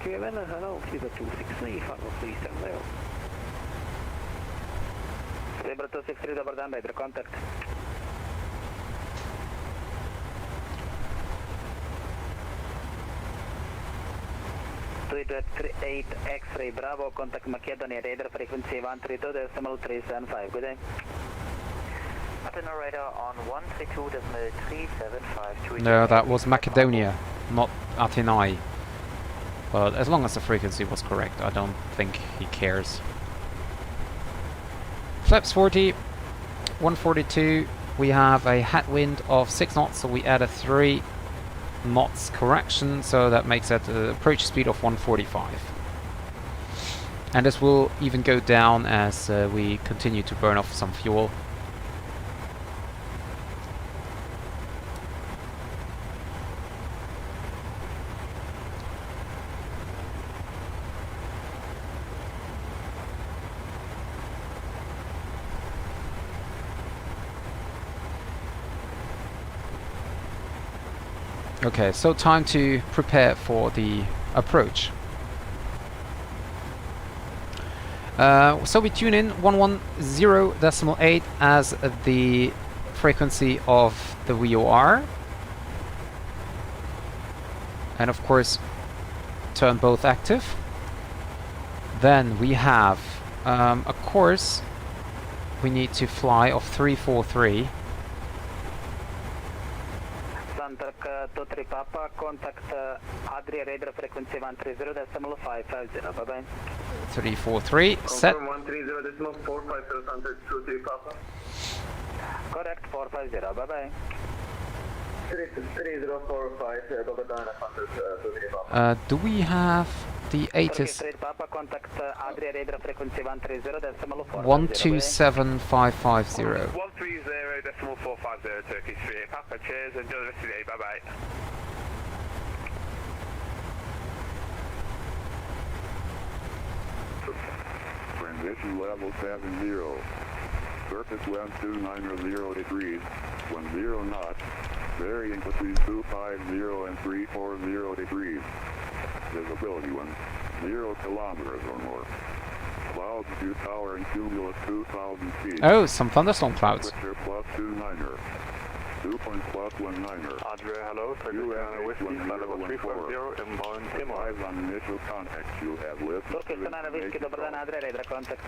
Vienna, hello, Zebra 263, Fargo, please stand there. Zebra 263, double down, radar contact. Tweet 8 X-ray Bravo, contact Macedonia, radar frequency 132.375, good day. Macedonia radar on 132.375. No, that was Macedonia, not Athenai. But as long as the frequency was correct, I don't think he cares. Flaps 40, 142. We have a headwind of 6 knots, so we add a 3 knots correction, so that makes it an approach speed of 145. And this will even go down as we continue to burn off some fuel. Okay, so time to prepare for the approach. So we tune in 110.8 as the frequency of the VOR. And of course, turn both active. Then we have a course we need to fly of 343. Santark 23 Papa, contact Adria radar frequency 130.550, bye bye. 343, set. 130.450, Santark 23 Papa. Correct, 450, bye bye. 3045, Papa Dana, Santark 23 Papa. Do we have the ATIS? Papa, contact Adria radar frequency 130.450. 127550. 130.450, Turkish 3 Papa, cheers, enjoy the rest of the day, bye bye. Transition level 70. Surface wind 290 degrees, 10 knots, varying between 250 and 340 degrees. Visibility wind 0 kilometers or more. Clouds due towering cumulus 2,000 feet. Oh, some thunderstorm clouds. Temperature plus 29er. 2.+19er. Adria, hello, Turkish Whiskey, flight level 340, inbound Timor. Eyes on initial contact. You have listened to Turkish Whiskey, double down, Adria radar contact.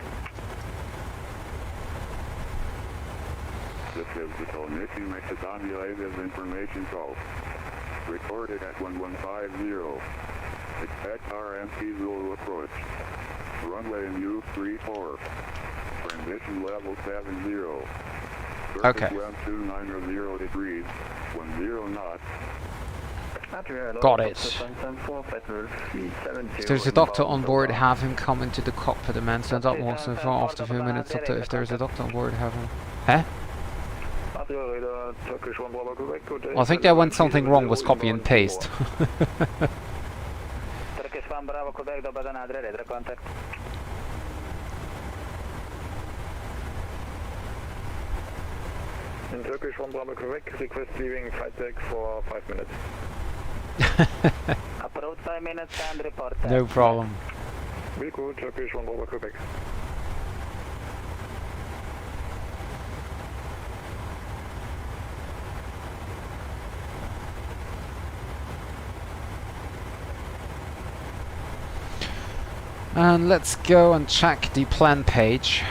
This is the Thessaloniki Macedonia Avia's information call. Recorded at 1150. Expect RMP Zulu approach. Runway U34. Transition level 70. Okay. Wind 290 degrees. 10 knots. Got it. If there's a doctor on board, have him come into the cockpit. The man stands up, walks in front. After a few minutes, if there's a doctor on board, have him. Huh? I think there went something wrong with copy and paste. Turkish 1 Bravo, Quebec, double down, Adria radar contact. In Turkish 1 Bravo, Quebec, request leaving flight deck for 5 minutes. Approach 5 minutes and report. No problem. Be cool, Turkish 1 Bravo, Quebec. And let's go and check the plan page.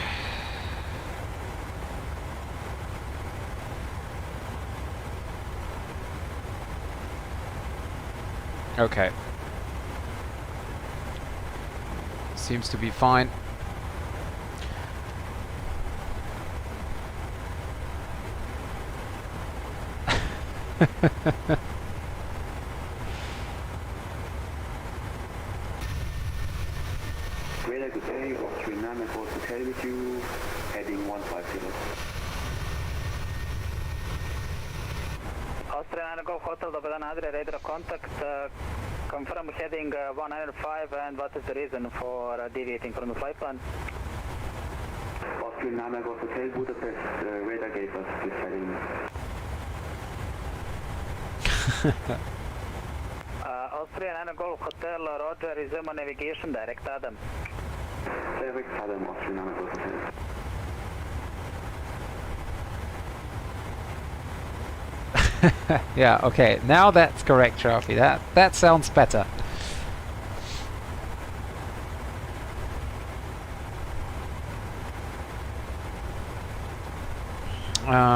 Okay. Seems to be fine. Radar, good day. Austrian Nuremberg was okay with you. Heading 150. Austrian Nuremberg Hotel, dobar dan, Adria, radar contact. Confirm heading 105, and what is the reason for deviating from the flight plan? Austrian Nuremberg was okay. Budapest radar gave us this heading. Austrian Nuremberg Hotel, Roger, resume navigation, direct Adam. Direct Adam, Austrian Nuremberg Hotel. Yeah, okay, now that's correct, Trophy. That sounds better.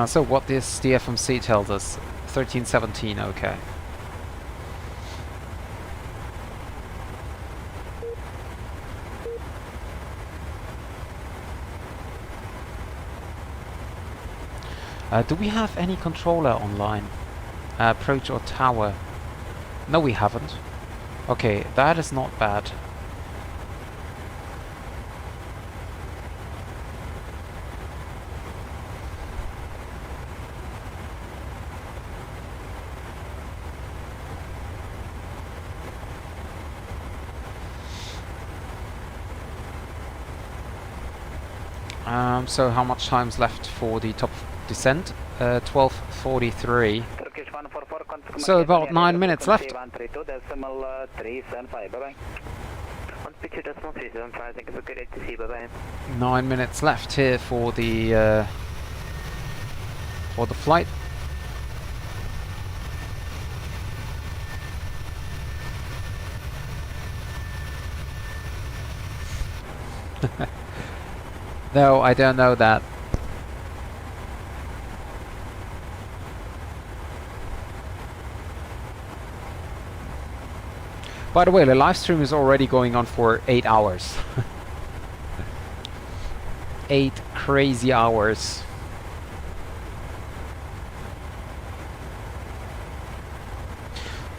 So what this the FMC tells us, 1317, okay. Do we have any controller online? Approach or tower? No, we haven't. Okay, that is not bad. So how much time's left for the top descent? 12:43. So about 9 minutes left. 9 minutes left here for the flight. No, I don't know that. By the way, the live stream is already going on for 8 hours. 8 crazy hours.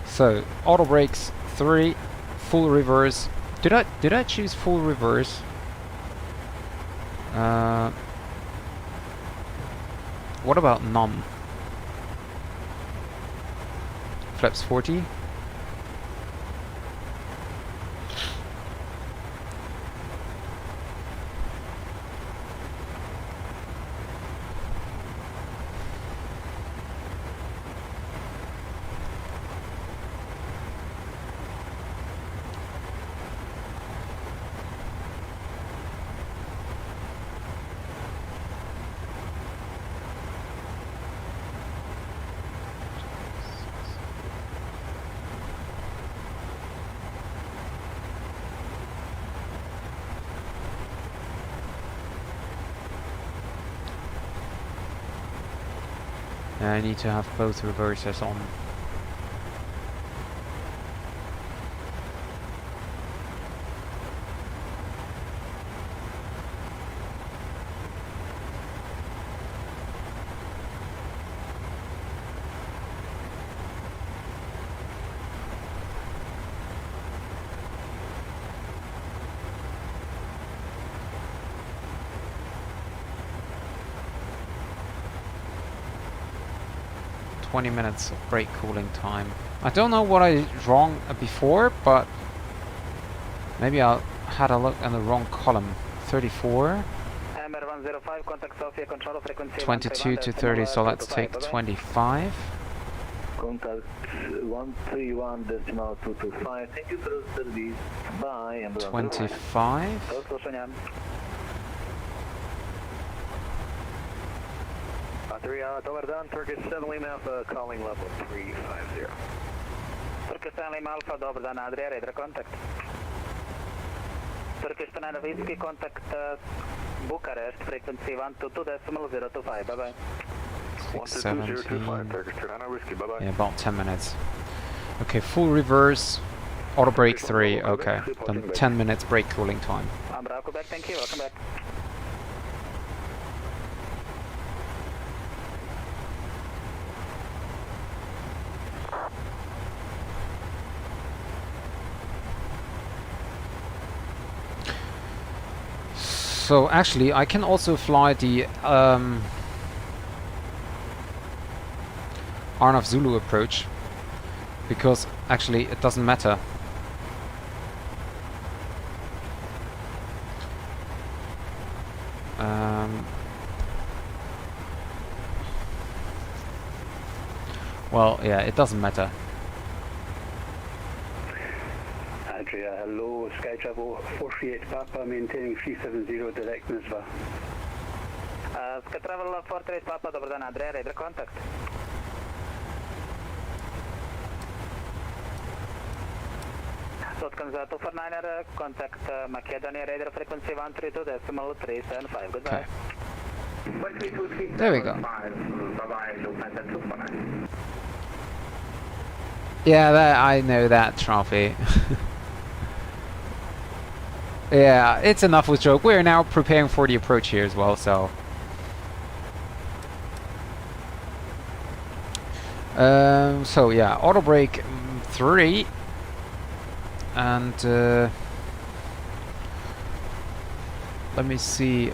So, auto brakes 3, full reverse. Did I choose full reverse? What about none? Flaps 40. I need to have both reversers on. "20 minutes of brake cooling time." I don't know what I did wrong before, but maybe I had a look in the wrong column. 34. 22 to 30, so let's take 25. Contact 131.225. Thank you for the service. Bye. 25. Dobar dan, Turkish 7 Lima Alpha, calling level 350. Turkish 7 Lima Alpha, dobar dan, Adria, radar contact. Turkish 9 Whiskey, contact Bucharest, frequency 122.025, bye-bye. 122.025, Turkish 9 Whiskey, bye-bye. Yeah, about 10 minutes. Okay, full reverse, auto brake 3, okay. Then 10 minutes brake cooling time. Bravo, back, thank you, welcome back. So actually, I can also fly the Arnav Zulu approach, because actually it doesn't matter. Well, yeah, it doesn't matter. Andrea, hello, Sky Travel 438 Papa, maintaining 370 direct Nisva. Sky Travel 438 Papa, добър ден, Andrea, radar contact. South comes 249er, contact Macedonia, radar frequency 132.375, goodbye. Okay. There we go. Yeah, that, I know that trophy. Yeah, it's enough with joke. We're now preparing for the approach here as well, so. So yeah, auto brake 3. And let me see.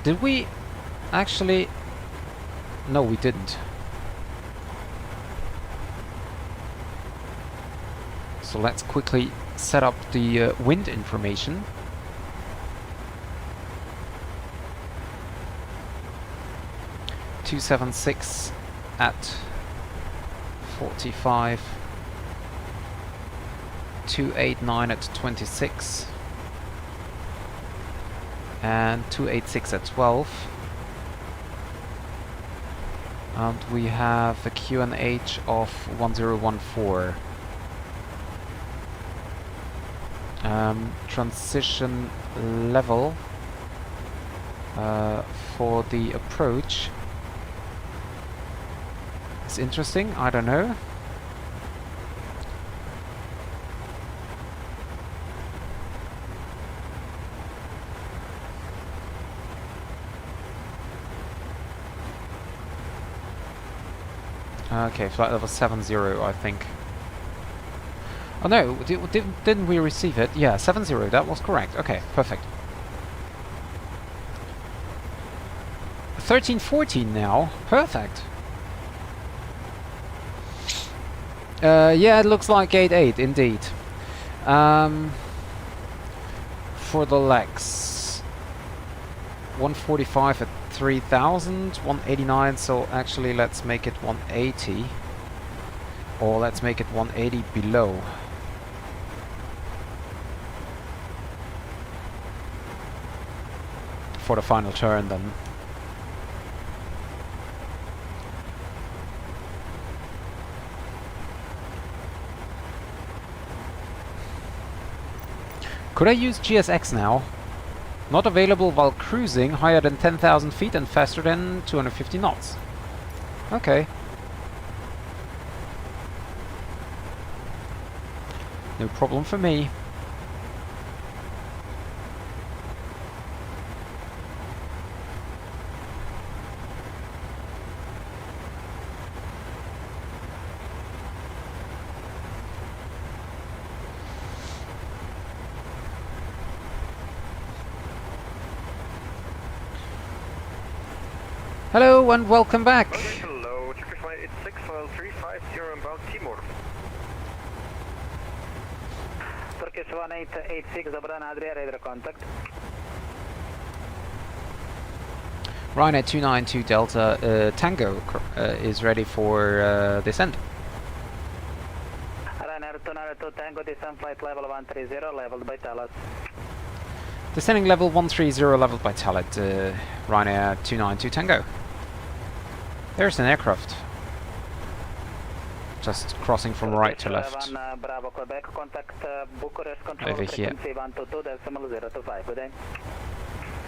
Did we actually? No, we didn't. So let's quickly set up the wind information. (276) at 45. 289 at 26. And 286 at 12. And we have a QNH of 1014. Transition level for the approach. It's interesting, I don't know. Okay, flight level 70, I think. Oh no, didn't we receive it? Yeah, 70, that was correct. Okay, perfect. 1314 now, perfect. Yeah, it looks like 88 indeed. For the legs, 145 at 3000, 189, so actually let's make it 180. Or let's make it 180 below. For the final turn then. Could I use GSX now? Not available while cruising higher than 10,000 feet and faster than 250 knots. Okay. No problem for me. Hello and welcome back. Hello, Turkish Flight 86, file 350 inbound Timor. Turkish 1886, Zabran Adria, radar contact. Ryanair 292 Delta Tango is ready for descent. Ryanair 292 Tango, descent flight level 130, leveled by Talas. Descending level 130, leveled by Talet, Ryanair 292 Tango. There's an aircraft. Just crossing from right to left. Bravo Quebec, contact Bucharest control Over here. frequency 122.025. Good day.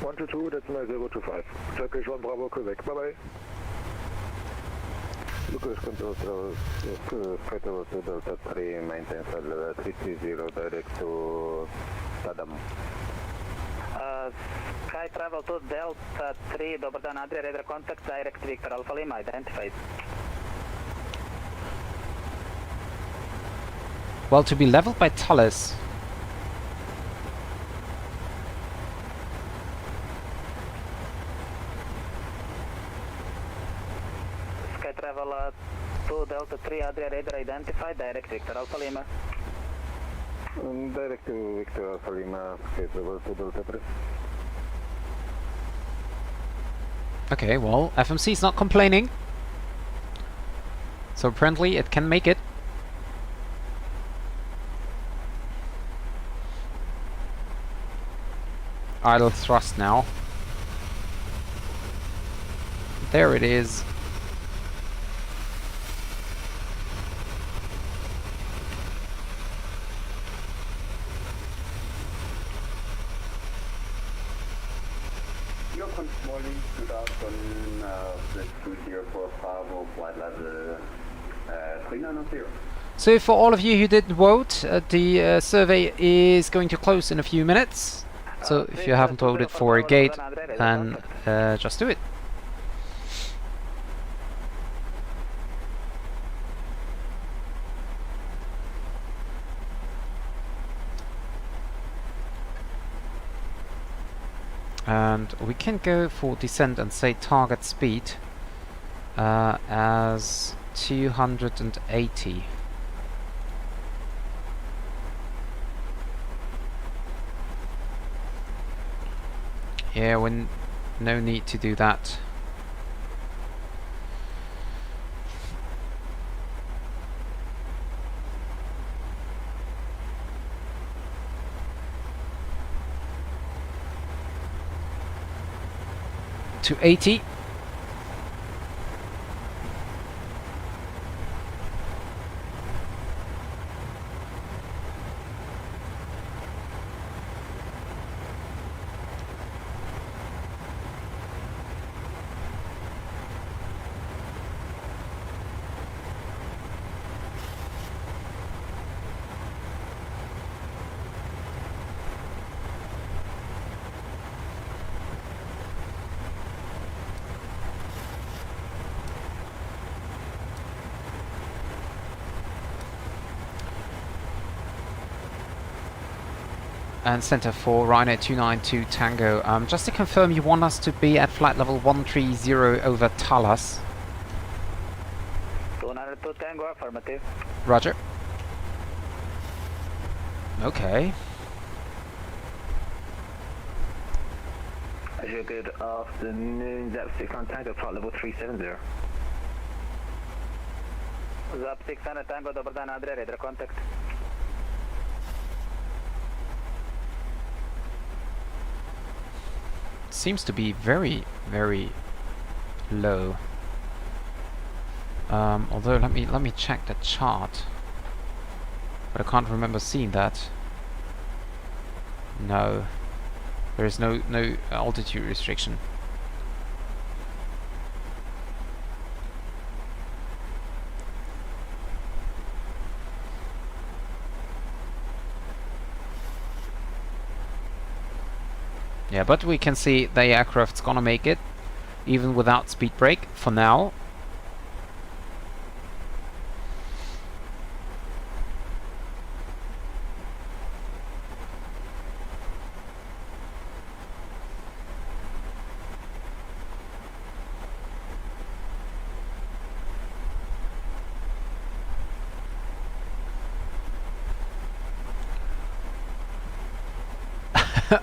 122.025. Turkish 1 Bravo Quebec. Bye bye. Bucharest control straight over to Delta 3, maintain flight level 330 direct to Saddam. Sky travel to Delta 3, dobar dan, Adria, radar contact, direct Victor Alpha Lima, identified. Well, to be leveled by Thales. Sky travel to Delta 3, Adria, radar identified, direct Victor Alpha Lima. Direct to Victor Alpha Lima, straight over to Delta 3. Okay, well, FMC is not complaining. So apparently it can make it. Idle thrust now. There it is. Morning 2000, flight level 3990. So for all of you who didn't vote, the survey is going to close in a few minutes. So if you haven't voted for a gate, then just do it. And we can go for descent and say target speed as 280. Yeah, when no need to do that. To 80. And center for Ryanair 292 Tango. Just to confirm, you want us to be at flight level 130 over Talas. 292 Tango, affirmative. Roger. Okay. Good afternoon, Zap 6 on Tango, flight level 370. Zap 6 on Tango, dobar dan, Adria, radar contact. Seems to be very, very low. Although let me check the chart. But I can't remember seeing that. No, there is no altitude restriction. Yeah, but we can see the aircraft's gonna make it, even without speed brake, for now.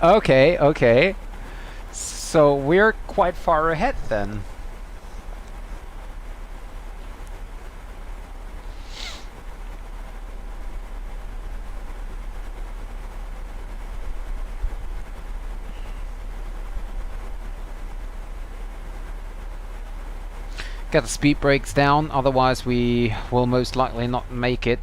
Okay, okay. So we're quite far ahead then. get the speed brakes down, otherwise we will most likely not make it.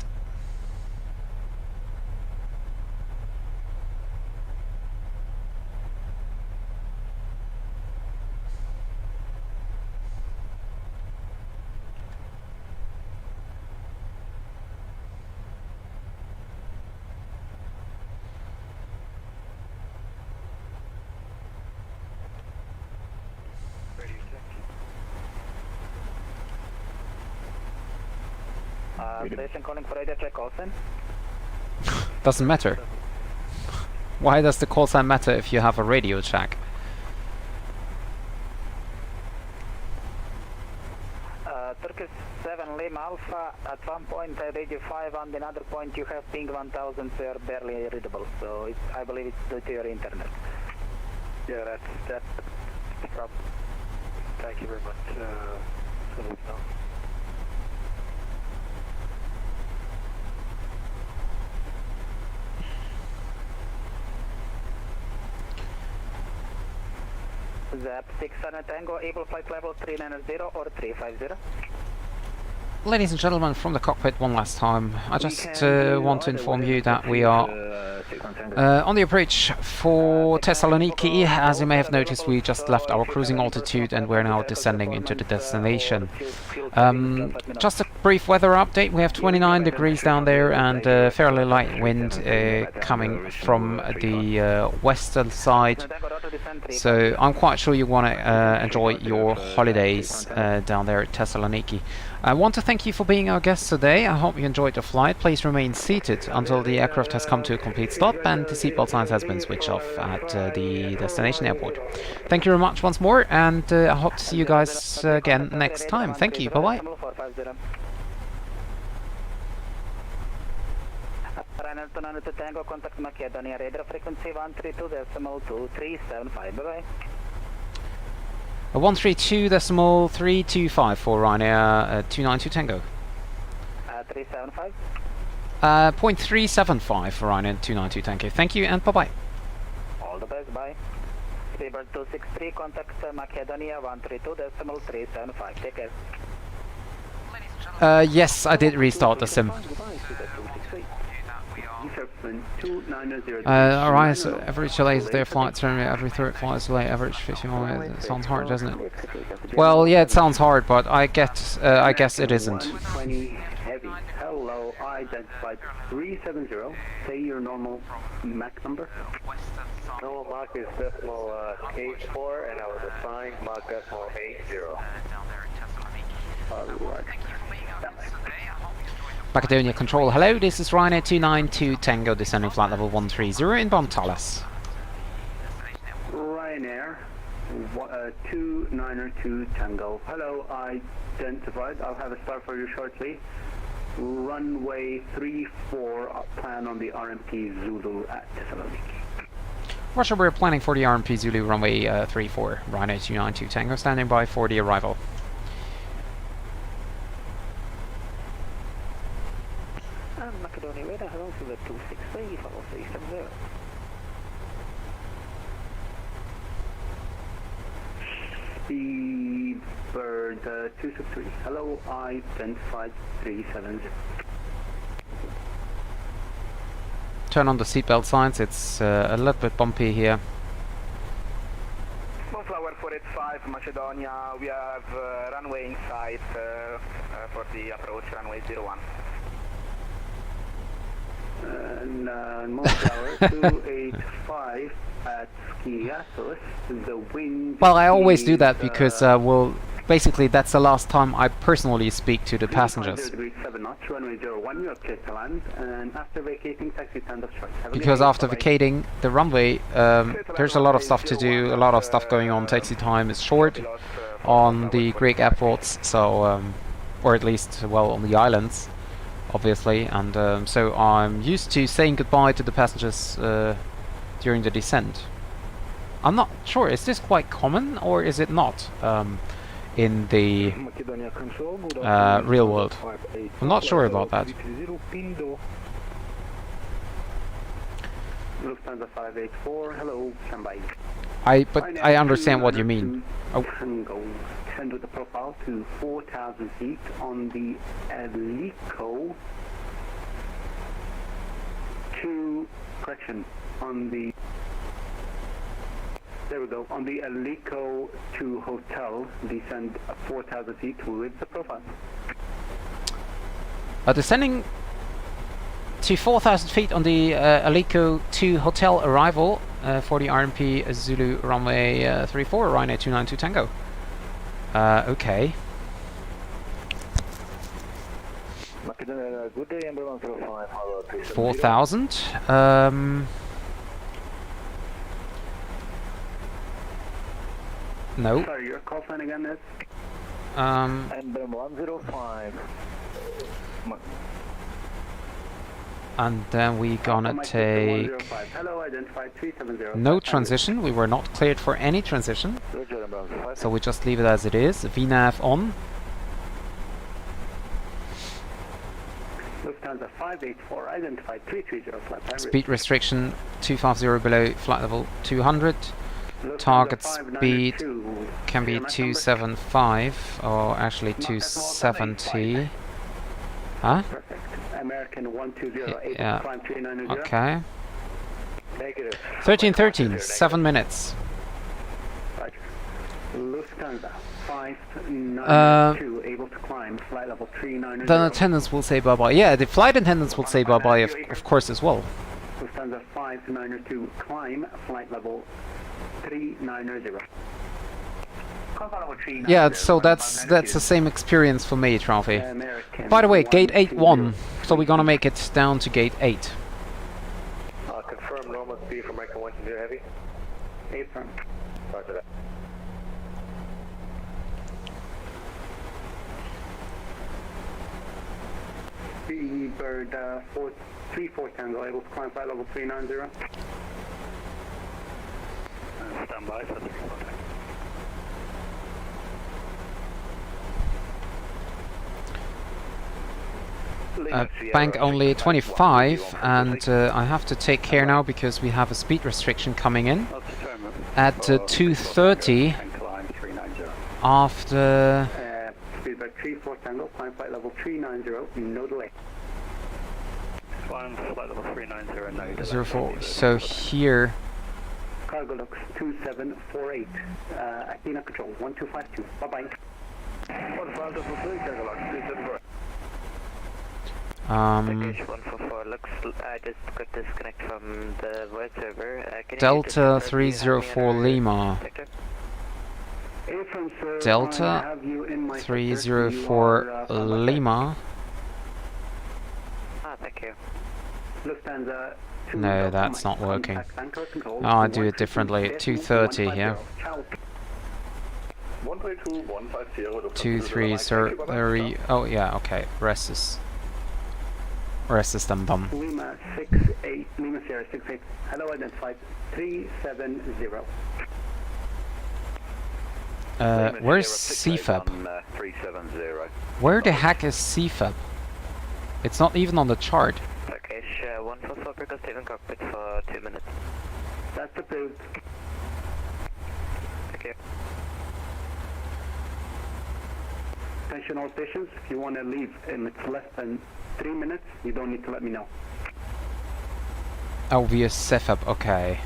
Station calling for radio check call sign. Doesn't matter. Why does the call sign matter if you have a radio check? Turkish 7 Lima Alpha, at one point radio 5, on another point you have ping 1000, so you're barely readable, so I believe it's due to your internet. Yeah, that's the problem. Thank you very much. So we know. Zap 600 Tango, able flight level 390 or 350. Ladies and gentlemen, from the cockpit one last time, I just want to inform you that we are on the approach for Thessaloniki. As you may have noticed, we just left our cruising altitude and we're now descending into the destination. Just a brief weather update. We have 29 degrees down there and a fairly light wind coming from the western side. So I'm quite sure you want to enjoy your holidays down there at Thessaloniki. I want to thank you for being our guest today. I hope you enjoyed the flight. Please remain seated until the aircraft has come to a complete stop and the seatbelt signs has been switched off at the destination airport. Thank you very much once more, and I hope to see you guys again next time. Thank you. Bye-bye. Ryanair 292 Tango, contact Macedonia, radar frequency 132.2375. Bye-bye. 132.325 for Ryanair 292 Tango. 375. 0.375 for Ryanair 292 Tango. Thank you and bye-bye. All the best, bye. Speedbird 263, contact Macedonia 132.375. Take care. Yes, I did restart the sim. Alright, so average delays of their flights, every third flight is delayed, average 51 minutes. It sounds hard, doesn't it? Well, yeah, it sounds hard, but I guess it isn't. 20 heavy. Hello, identified 370. Say your normal Mach number. Normal Mach is decimal K4, and I was assigned Mach decimal 80. Alright. Macedonia Control, hello, this is Ryanair 292 Tango, descending flight level 130 in Bontalas. Ryanair 292 Tango. Hello, identified. I'll have a start for you shortly. Runway 34, plan on the RMP Zulu at Thessaloniki. Roger, we're planning for the RMP Zulu runway 34, Ryanair 292 Tango, standing by for the arrival. Macedonia, radar hello to the 263, follow 370. Speedbird 263, hello, identified 370. Turn on the seatbelt signs, it's a little bit bumpy here. Flower 485 Macedonia, we have runway in sight for the approach, runway 01. And Moonflower 285 at Skiathos, the wind. Well, I always do that because, well, basically that's the last time I personally speak to the passengers. Because after vacating the runway, there's a lot of stuff to do, a lot of stuff going on. Taxi time is short on the Greek airports, so, or at least, well, on the islands, obviously, and so I'm used to saying goodbye to the passengers during the descent. I'm not sure, is this quite common or is it not in the real world? I'm not sure about that. Lufthansa 584, hello, standby. But I understand what you mean. Oh. Tango. Descend with the profile to 4,000 feet on the Alico to, correction, on the, there we go, on the Alico to hotel, descend 4,000 feet with the profile. Descending to 4,000 feet on the Alico to hotel arrival for the RMP Zulu runway 34, Ryanair 292 Tango. Okay. Good day, Ember 105, 4,000. No. Sorry, your call sign again is? Ember 105. And then we gonna take Hello, identified 370. no transition. We were not cleared for any transition, so we just leave it as it is. VNAV on. Lufthansa 584, identified 330. Speed restriction 250 below flight level 200. Target speed can be 275 or actually 270. Huh? Perfect. American 120, Yeah. climb 390. Okay. Negative. 1313, 7 minutes. Roger. Lufthansa 592, able to climb flight level 390. Then attendants will say bye bye. Yeah, the flight attendants will say bye bye, of course, as well. Lufthansa 592, climb flight level 390. Yeah, so that's the same experience for me, Trophy. By the way, gate 8-1, so we're gonna make it down to gate 8. Confirm normal speed for American 120 heavy. Affirm. Roger that. Bird 34 Tango, able to climb flight level 390. Stand by for the contact. Bank only 25, and I have to take care now because we have a speed restriction coming in at 2:30 after Speedback 34 Tango, climb flight level 390, no delay. Climb flight level 390, no delay. 04. So here. Cargo looks 2748. Athena control 1252. Bye bye. Package 144 looks, just got disconnect from the voice server. Delta 304 Lima. Delta 304 Lima. Thank you. Lufthansa No, that's not working. Oh, I do it differently. 2:30 here. 230. Oh yeah, okay. Rest is done. Lima 68, Lima Sierra 68. Hello, identified 370. Where's CFAB? 370. Where the heck is CFAB? It's not even on the chart. Package 144 because Steven cockpit for 2 minutes. That's approved. Thank you. Attention all stations, if you want to leave and it's less than 3 minutes, you don't need to let me know. Oh, via CFAB, okay.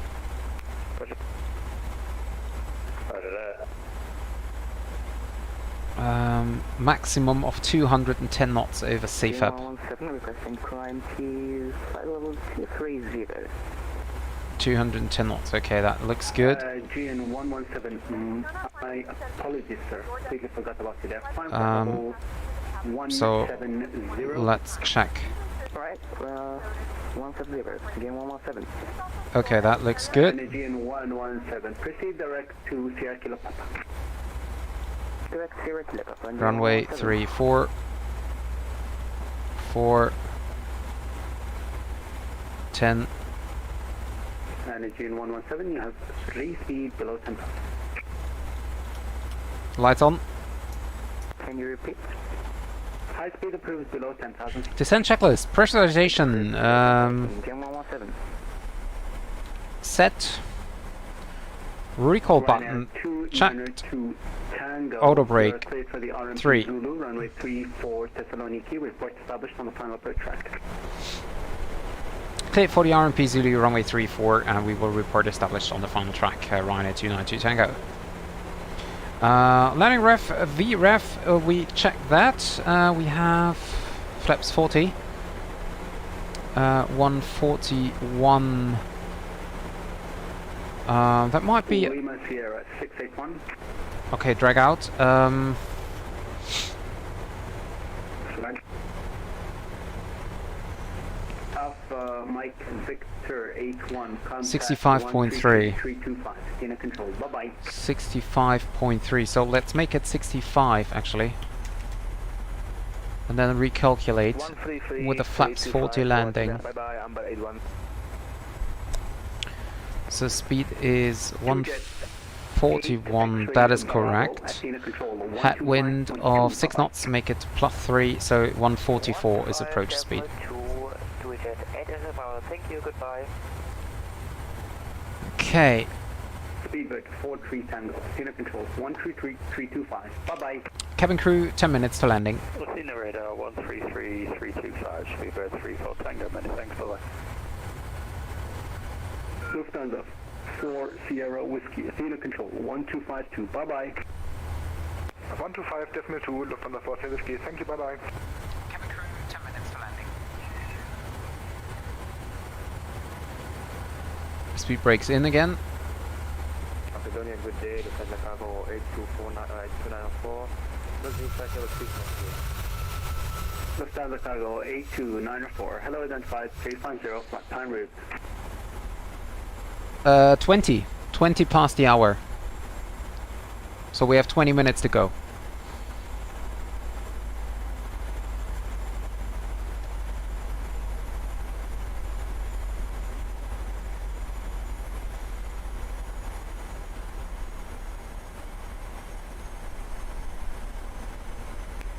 Maximum of 210 knots over CFAB. 117 requesting climb to flight level 230. 210 knots, okay, that looks good. GN 117, my apologies sir, completely forgot about you there. So, let's check. Alright, 170, GN 117. Okay, that looks good. GN 117, proceed direct to Sierra Kilo Papa. Direct Sierra Kilo Papa. Runway 34. 4. 10. And GN 117, you have 3 speed below 10,000. Lights on. Can you repeat? High speed approved below 10,000. Descent checklist. Pressurization. GN 117. Set. recall button checked. Auto brake 3. Zulu, runway 34 Thessaloniki, report established on the final approach track. Cleared for the RMP Zulu, runway 34, and we will report established on the final track, Ryanair 292 Tango. Landing ref, VREF, we checked that. We have flaps 40. 141. That might be... Lima Sierra 681. Okay, drag out. Alpha Mike Victor 81. 65.3. In control. Bye-bye. 65.3. So let's make it 65 actually. And then recalculate with the flaps 40 landing. Bye-bye, Amber 81. So speed is 141, that is correct. Headwind of 6 knots, make it +3, so 144 is approach speed. Thank you, goodbye. Okay. Speedbird 43 Tango, Athena control 133325. Bye-bye. Cabin crew, 10 minutes to landing. Athena radar 133325, Speedbird 34 Tango, many thanks, bye-bye. Lufthansa 4 Sierra Whiskey, Athena control 1252, bye-bye. 125 decimal 2, Lufthansa 4 Sierra Whiskey, thank you, bye-bye. Cabin crew, 10 minutes to landing. Speed brakes in again. Macedonia, good day, Lufthansa cargo 8294, Lufthansa cargo 8294, hello identified 350, flight time route. 20 past the hour. So we have 20 minutes to go.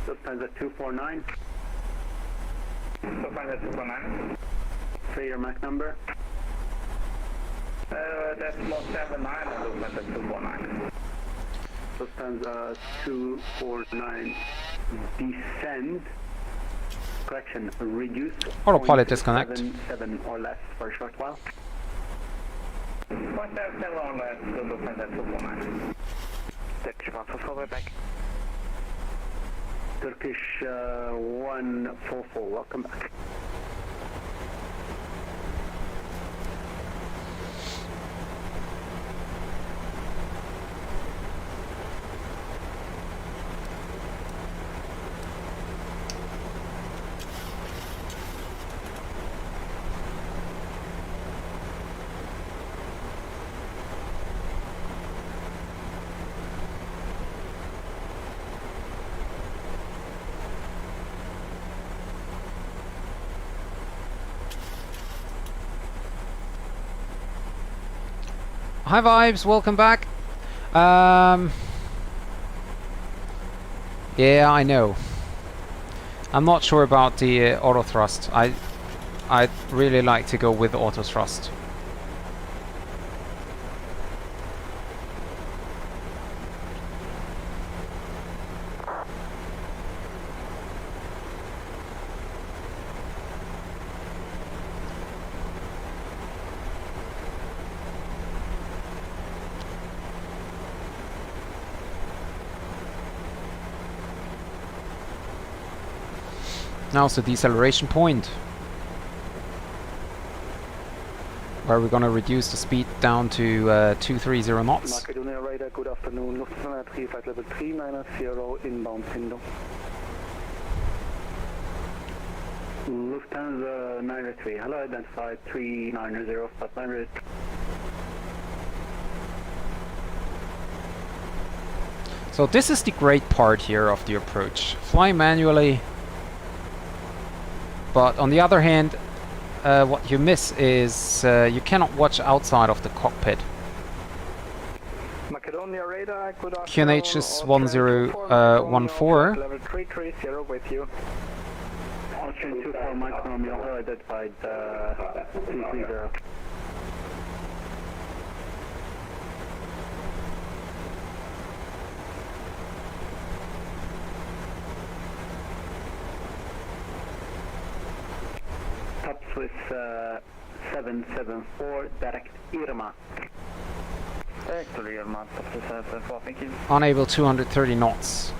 Lufthansa 249. Lufthansa 249. Say your MAC number. That's lot 79 on Lufthansa 249. Lufthansa 249, descend, correction, reduce. Autopilot disconnect. 7 or less for a short while. 0.77 or less to Lufthansa 249. Turkish 144, back. Turkish 144, welcome back. Hi vibes, welcome back. Yeah, I know. I'm not sure about the auto thrust. I'd really like to go with auto thrust. Now it's the deceleration point, where we're going to reduce the speed down to 230 knots. Macedonia radar, good afternoon. Lufthansa 3 flight level 390 inbound window. Lufthansa 903, hello identified 390 flight line route. So this is the great part here of the approach. Fly manually. But on the other hand, what you miss is you cannot watch outside of the cockpit. Macedonia radar, good afternoon. QNH is 1014. Level 330 with you. Austrian 24 Mike Romeo, hello identified 330. Swiss 774, direct Irma. Actually, Irma, top Swiss 774, thank you. Unable 230 knots.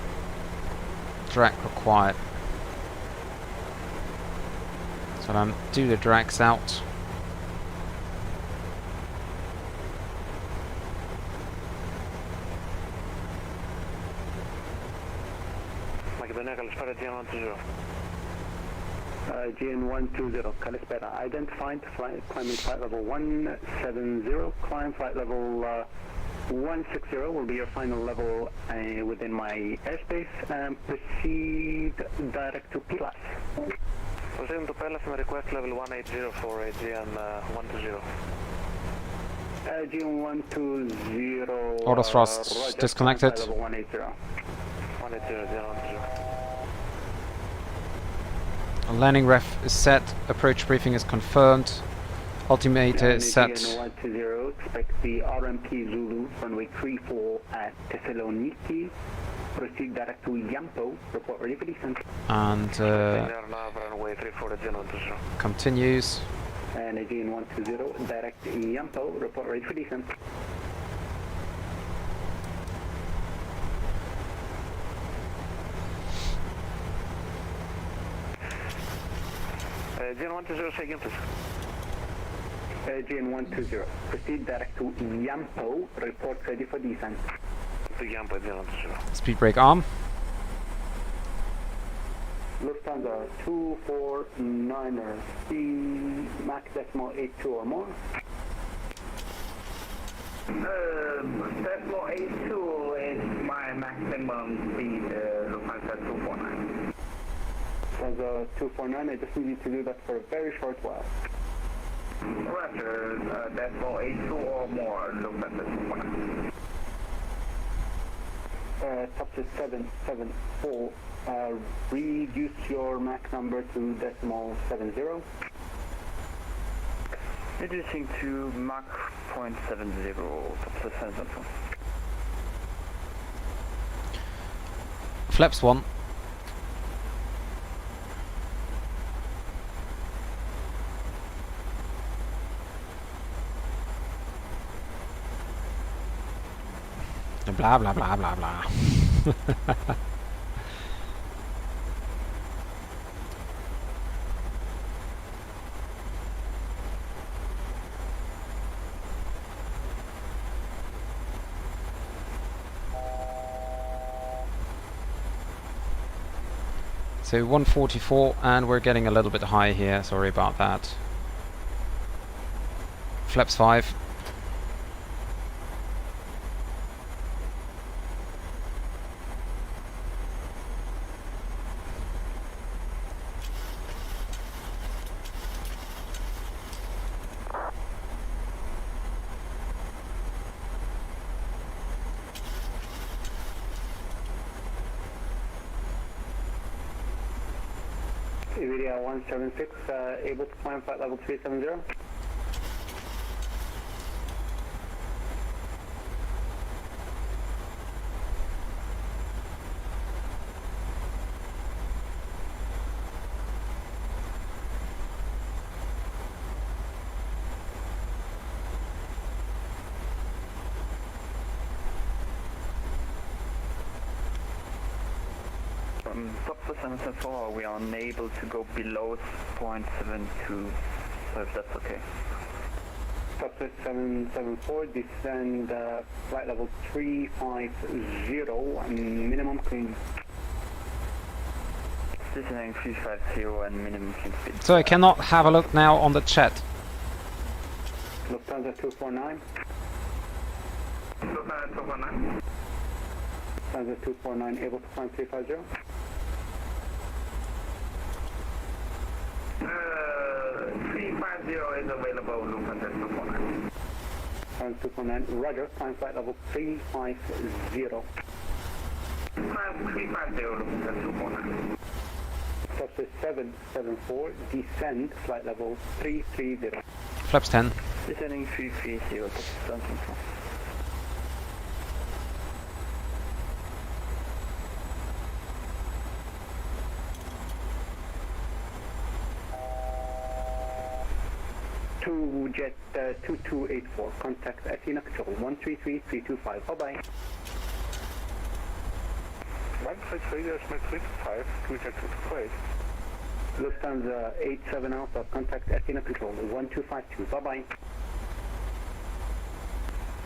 Drag required. So then do the drags out. Macedonia, Kalispera, GN120. GN120, Kalispera. Identified, climbing flight level 170, climb flight level 160 will be your final level within my airspace, and proceed direct to Pilas. Proceeding to Pilas and request level 180 for GN120. GN120. Auto thrust Roger, disconnected. level 180. 180, GN120. Landing ref is set. Approach briefing is confirmed. Altimeter is set. GN120, expect the RMP Zulu, runway 34 at Thessaloniki. Proceed direct to Yampo, report ready for descent. And runway 34 at GN120. continues. And GN120, direct Yampo, report ready for descent. GN120, say again, please. GN120, proceed direct to Yampo, report ready for descent. To Yampo, GN120. Speed brake arm. Lufthansa 249er, C Mach decimal 82 or more. Decimal 82 is my maximum speed, Lufthansa 249. Lufthansa 249, I just need you to do that for a very short while. Roger, decimal 82 or more, Lufthansa 249. Top to 774, reduce your Mach number to decimal 70. Reducing to Mach 0.70, top to 774. Flaps 1. Blah blah blah blah blah. So 144, and we're getting a little bit high here, sorry about that. Flaps 5. Iberia 176, able to climb flight level 370. Top to 774, we are unable to go below 0.72, so if that's okay. Top to 774, descend flight level 350, minimum clean. Descending 350 and minimum clean speed. So I cannot have a look now on the chat. Lufthansa 249. Lufthansa 249. Lufthansa 249, able to climb 350. 350 is available, Lufthansa 249. Lufthansa 249, roger, climb flight level 350. Climb 350, Lufthansa 249. Top to 774, descend flight level 330. Flaps 10. Descending 330, top to 774. to jet 2284, contact Athena Control 133325, bye-bye. 133, there's my 325, to jet to Kuwait. Lufthansa 87 Alpha, contact Athena Control 1252, bye-bye.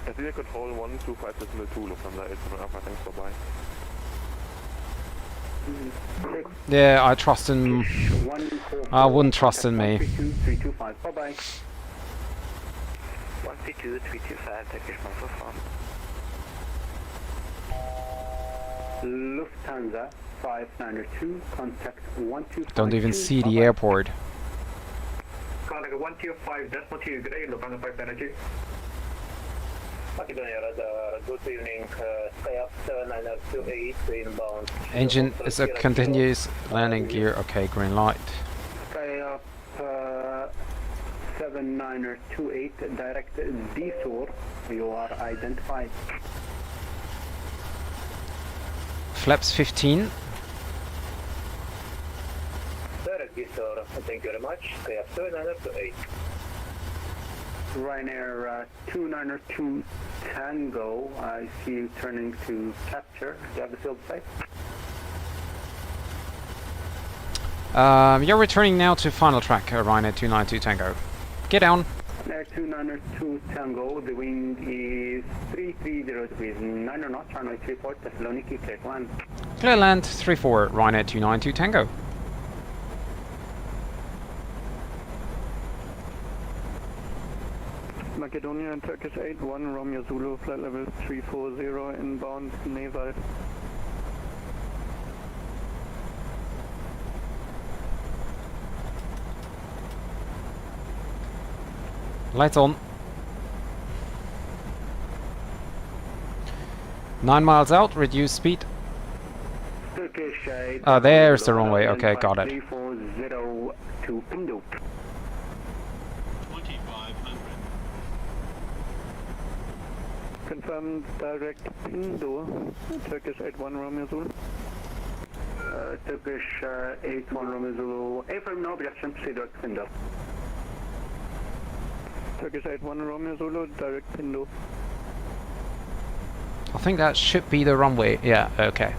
Athena Control 125.2, Lufthansa 87 Alpha, thanks, bye-bye. Yeah, I trust in... I wouldn't trust in me. 132, 325, bye-bye. 132, 325, Turkish microphone. Lufthansa 592, contact 1252. Don't even see the airport. Contact 125.2, good day, Lufthansa 592. Good evening, Takeoff 7928 inbound. Engine is a continuous landing gear. Okay, green light. Takeoff 7928, direct detour, you are identified. Flaps 15. Direct detour, thank you very much. Takeoff 7928. Ryanair 292 Tango, I see you turning to capture. Do you have the field sight? You're returning now to final track, Ryanair 292 Tango. Get down. Ryanair 292 Tango, the wind is 330 degrees, 9 knots, runway 34, Thessaloniki, clear to land. Clear land 34, Ryanair 292 Tango. Macedonia and Turkish 81, Romeo Zulu, flight level 340, inbound naval. Lights on. 9 miles out, reduce speed. Turkish There's the runway. Okay, got it. 340 to Pindu. 2500. Confirmed direct Pindu, Turkish 81, Romeo Zulu. Turkish 81 Romeo Zulu, affirm no objection, proceed direct Pindu. Turkish 81 Romeo Zulu, direct Pindu. I think that should be the runway. Yeah, okay.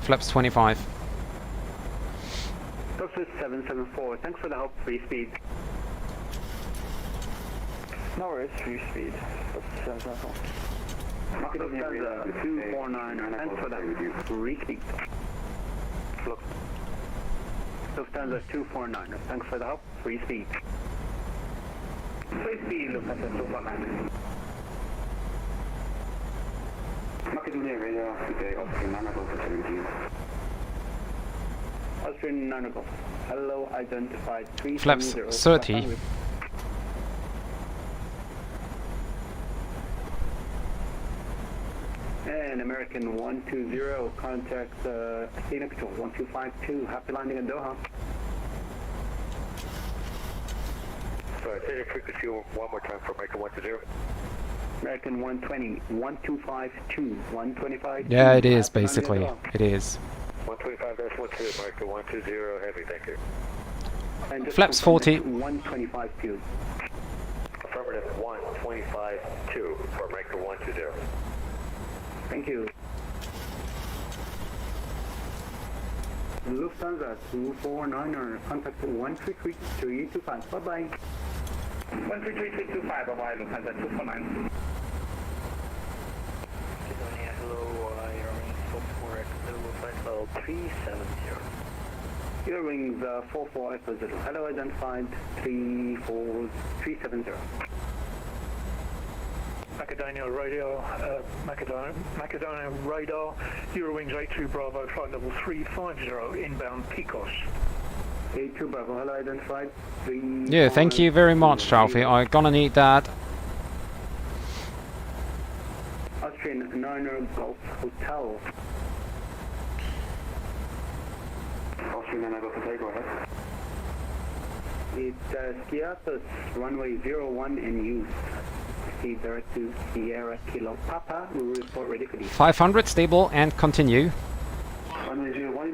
Flaps 25. Doctor 774, thanks for the help, free speed. No worries, free speed. Doctor 774. Lufthansa 249, thanks for the help, free speed. Lufthansa 249, thanks for the help, free speed. Free speed, Lufthansa 249. Macedonia radar today, Austrian 9 Golf 17. Austrian 9 Golf. Hello, identified 370. Flaps 30. And American 120, contact Athena Control 1252, happy landing in Doha. Sorry, say your frequency one more time for American 120. American 120, 1252, 125. Yeah, it is basically. It is. 125-12, American 120, heavy, thank you. And just Flaps 40. 125-2. Affirmative 125-2 for American 120. Thank you. Lufthansa 249er, contact 133-325, bye-bye. 133-325, bye-bye, Lufthansa 249. Hello, your wings 44 Echo flight level 370. Your wings 44 Echo Zulu, hello, identified 34370. Macedonia radio, Macedonia radar, Eurowings 82 Bravo, flight level 350, inbound Mykonos. 82 Bravo, hello, identified 3. Yeah, thank you very much, Alfie. I'm gonna need that. Austrian 9er Golf Hotel. Austrian 9 Golf Hotel, go ahead. It's Skiathos, runway 01 in use. Proceed direct to Sierra Kilo Papa. We will report ready for these. 500, stable, and continue. Runway 01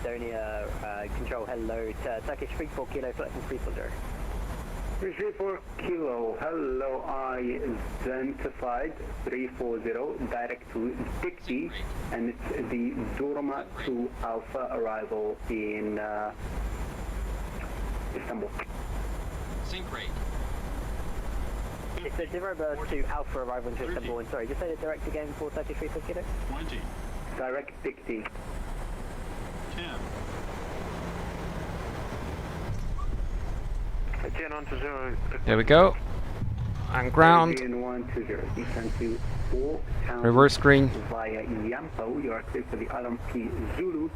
Macedonia, control hello to Turkish 34 kilo, flight 340. 334 kilo, hello, identified 340, direct to Dikti, and it's the Durma to Alpha arrival in Istanbul. Sync rate. It's a 0 to Alpha arrival into Istanbul, and sorry, just say the direct again for 33 kilo. 20. Direct Dikti. 10. 10 on to 0. There we go. On ground. 120, descend to 4 town. Reverse screen. Via Yampo, you are clear for the LMP Zulu,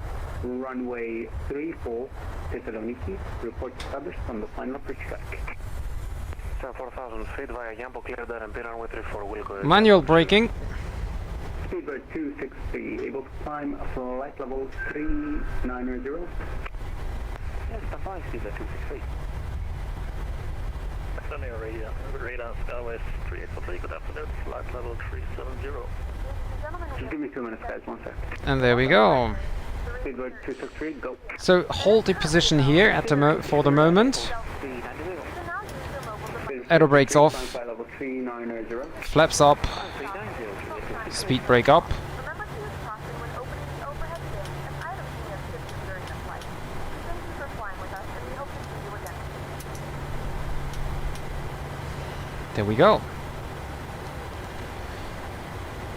runway 34, Thessaloniki. Report established on the final approach track. 4,000 feet via Yampo, cleared LMP runway 34, will go. Manual braking. Speedbird 263, able to climb flight level 390. Yes, stand by, Speedbird 263. Estonia radar, Skywest 3843, good afternoon, flight level 370. Just give me 2 minutes, guys, 1 sec. And there we go. Speedbird 263, go. So hold the position here at the for the moment. Aero brakes off. Flight level 390. Flaps up. Speed brake up. Remember to use caution when opening the overhead bin as items may have shifted during the flight. Thank you for flying with us, and we hope to see you again. There we go.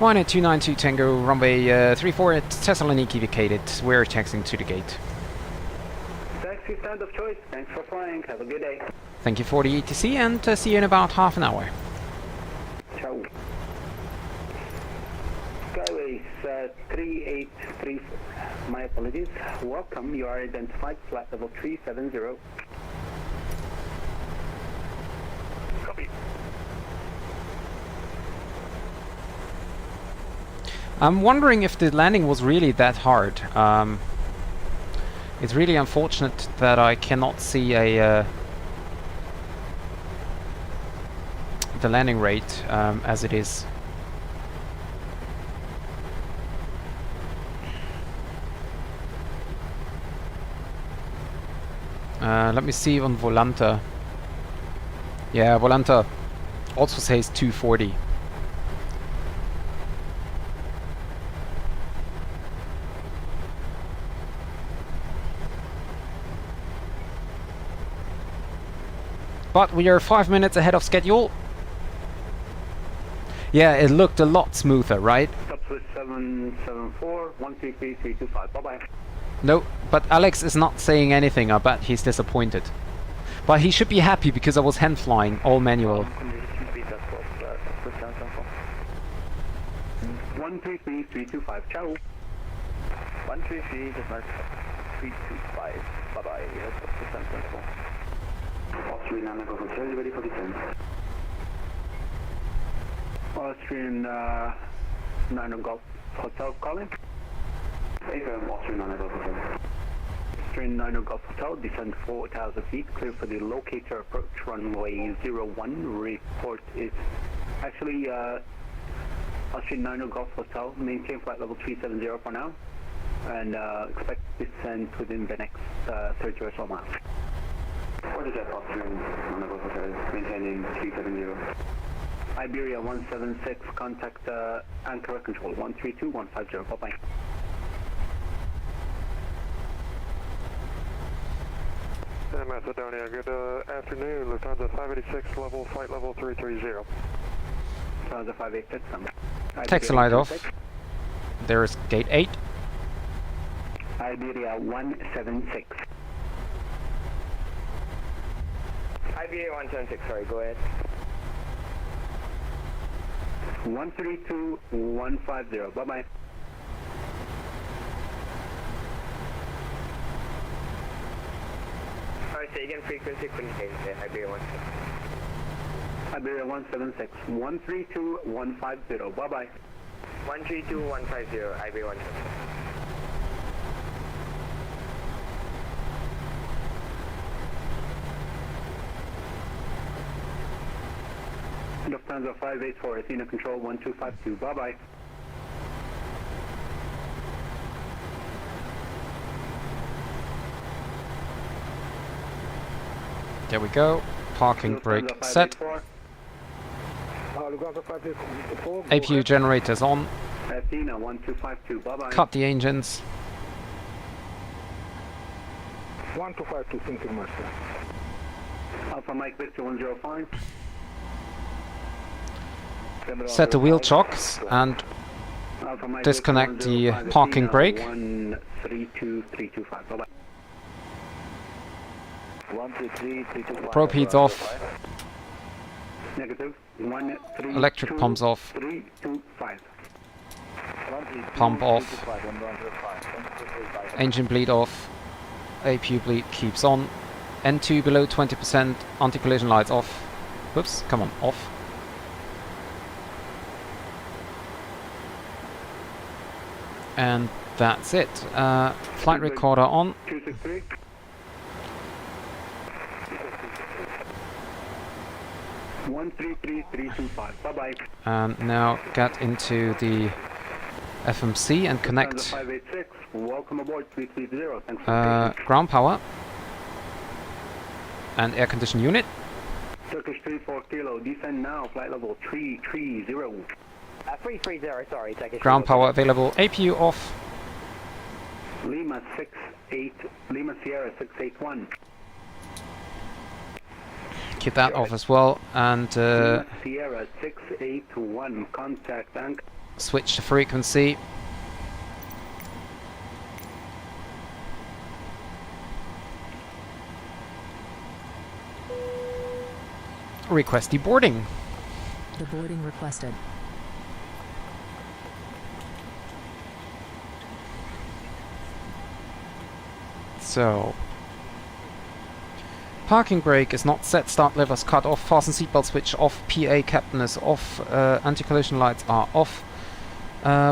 Ryanair 292 Tango, runway 34 at Thessaloniki vacated. We're taxiing to the gate. Taxi stand of choice, thanks for flying, have a good day. Thank you for the ETC and see you in about half an hour. Ciao. Skyways 3834. My apologies. Welcome. You are identified. Flight level 370. Copy. I'm wondering if the landing was really that hard. It's really unfortunate that I cannot see a the landing rate as it is. Let me see on Volanta. Yeah, Volanta also says 240. But we are 5 minutes ahead of schedule. Yeah, it looked a lot smoother, right? Top switch 774 133 Bye-bye. No, but Alex is not saying anything. I bet he's disappointed. But he should be happy because I was hand flying, all manual. 133325. Ciao. 133, just mark 325. Bye-bye. That's up to San Francisco. Austrian Golf Hotel, you ready for descent? Austrian Nano Golf Hotel calling. Austrian Nano Golf Hotel. Austrian Nano Golf Hotel, descend 4,000 feet, clear for the locator approach runway 01. Report is actually Austrian Nano Golf Hotel, maintain flight level 370 for now, and expect descent within the next 30 or so miles. What is that Austrian Nano Golf Hotel, maintaining 370? Iberia 176, contact anchor control 132150, bye-bye. Macedonia, good afternoon, Lufthansa 586, level, flight level 330. Lufthansa 586, Taxi light off. There is gate 8. Iberia 176. Iberia 176, sorry, go ahead. 132150, bye-bye. Sorry, say again, frequency, couldn't hear you there, Iberia 176. Iberia 176, 132150, bye-bye. 132150, Iberia 176. Lufthansa 584, Athena Control 1252, bye-bye. There we go. Parking brake set. APU generators on. Athena 1252, bye-bye. Cut the engines. 1252, thinking master. Alpha Mike Victor 105. Set the wheel chocks and disconnect the parking brake. 132325, bye-bye. 133, Probe heats off. Negative. Electric pumps off. 325. Pump off. Engine bleed off. APU bleed keeps on. N2 below 20%. Anti-collision lights off. Whoops, come on, off. And that's it. Flight recorder on. 263. One 133.325. Bye bye. And now get into the FMC and connect 586. Welcome aboard 330. Thanks for ground power and air condition unit. Turkish 34 kilo. Descend now. Flight level 330. 330. Sorry, Turkish. Ground power available. APU off. Lima 68. Lima Sierra 681. Keep that off as well, and Sierra 681, contact anchor. Switch the frequency. Request deboarding. Deboarding requested. So, parking brake is not set, start levers cut off, fasten seatbelt switch off, PA captain is off, anti-collision lights are off,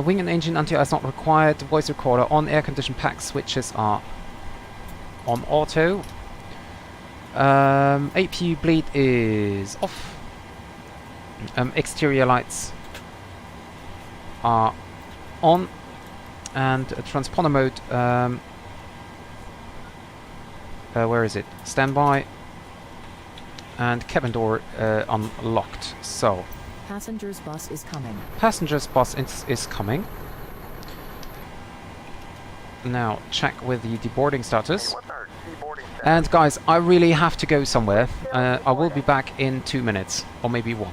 wing and engine anti-ice not required, voice recorder on, air condition pack switches are on auto, APU bleed is off, exterior lights are on, and transponder mode, where is it? Standby. And cabin door unlocked. So. Passengers bus is coming. Passengers bus is coming. Now check with the deboarding status. And guys, I really have to go somewhere. I will be back in 2 minutes, or maybe 1.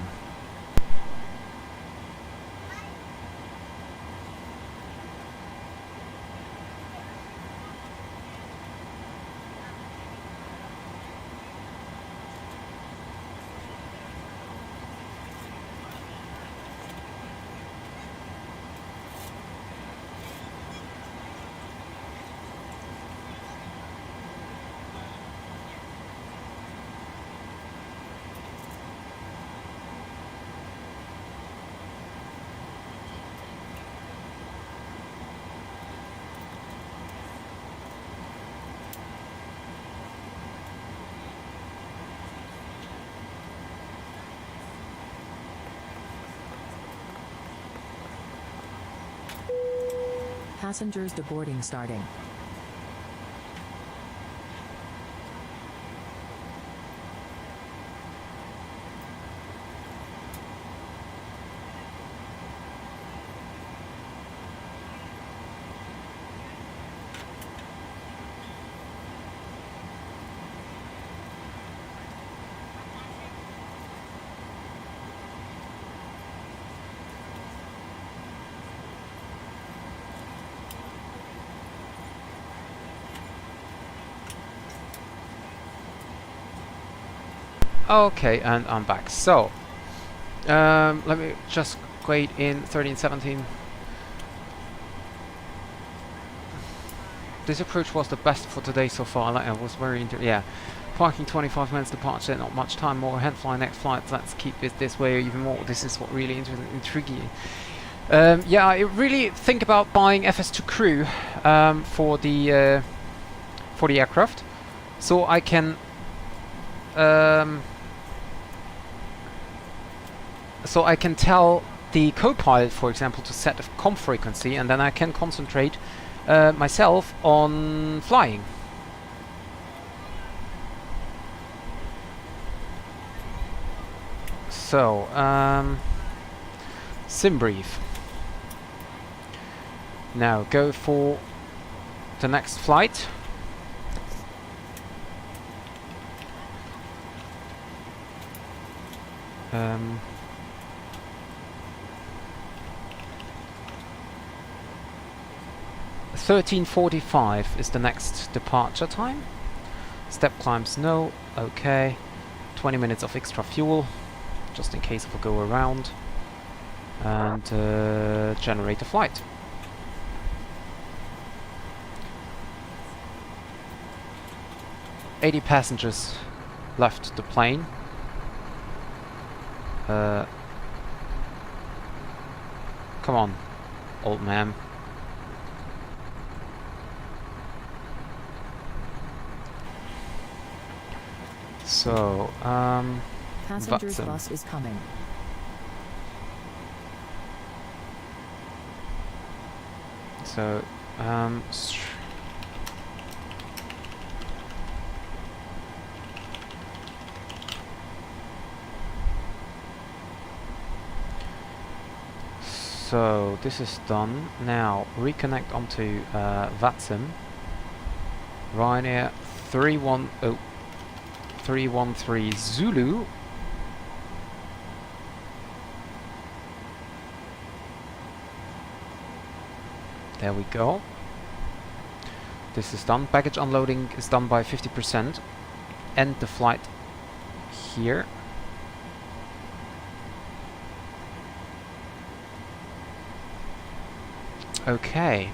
Passengers deboarding starting. Okay, and I'm back. So, let me just wait in 1317. This approach was the best for today so far. I was very yeah. Parking 25 minutes departure, not much time more. Hand fly next flight. Let's keep it this way even more. This is what really intriguing. Yeah, I really think about buying FS2 Crew for the aircraft, so I can. So I can tell the co-pilot, for example, to set a comp frequency, and then I can concentrate myself on flying. So, sim brief. Now go for the next flight. Um, 13:45 is the next departure time. Step climbs no, okay. 20 minutes of extra fuel, just in case of a go around. And generate a flight. "80 passengers left the plane. Come on, old man. So, Passengers bus is coming. So, so this is done. Now reconnect onto VATSIM. Ryanair 313 Zulu. There we go. This is done. Baggage unloading is done by 50%. End the flight here. Okay.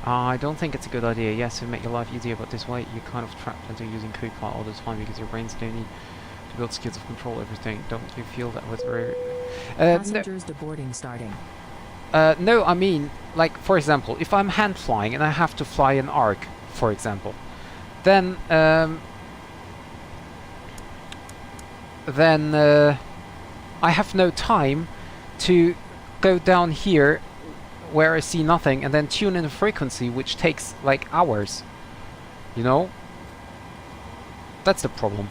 I don't think it's a good idea. Yes, it'll make your life easier, but this way you're kind of trapped into using co-pilot all the time because your brains don't need to build skills of control everything. Don't you feel that was very... Passengers deboarding starting. No, I mean, like, for example, if I'm hand flying and I have to fly an arc, for example, then I have no time to go down here where I see nothing and then tune in a frequency which takes like hours, you know? That's the problem.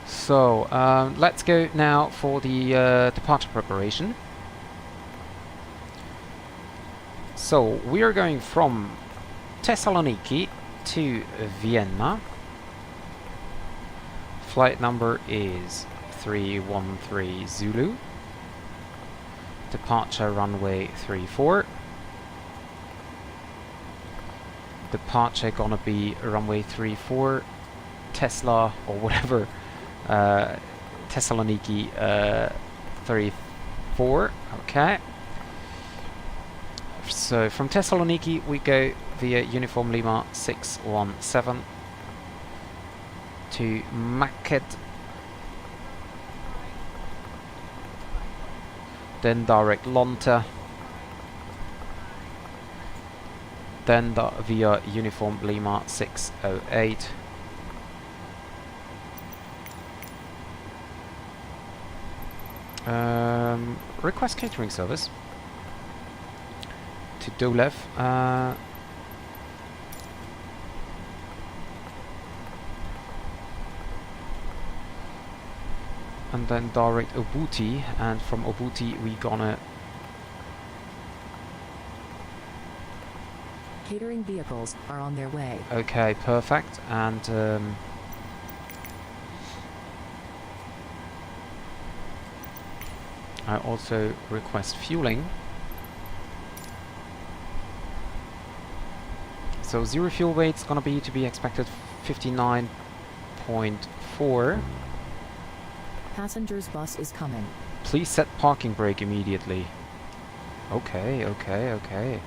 So, let's go now for the departure preparation. So, we are going from Thessaloniki to Vienna. Flight number is 313 Zulu. Departure runway 34. Departure gonna be runway 34, Tesla or whatever. Thessaloniki 34. Okay. So from Thessaloniki we go via Uniform Lima 617 to Mykonos, then direct Lonta, then via Uniform Lima 608 request catering service to LOWW. And then direct Obuti, and from Obuti we gonna... Catering vehicles are on their way. Okay, perfect. And I also request fueling. So zero fuel weight's gonna be to be expected 59.4. Passengers bus is coming. Please set parking brake immediately. Okay, okay, okay.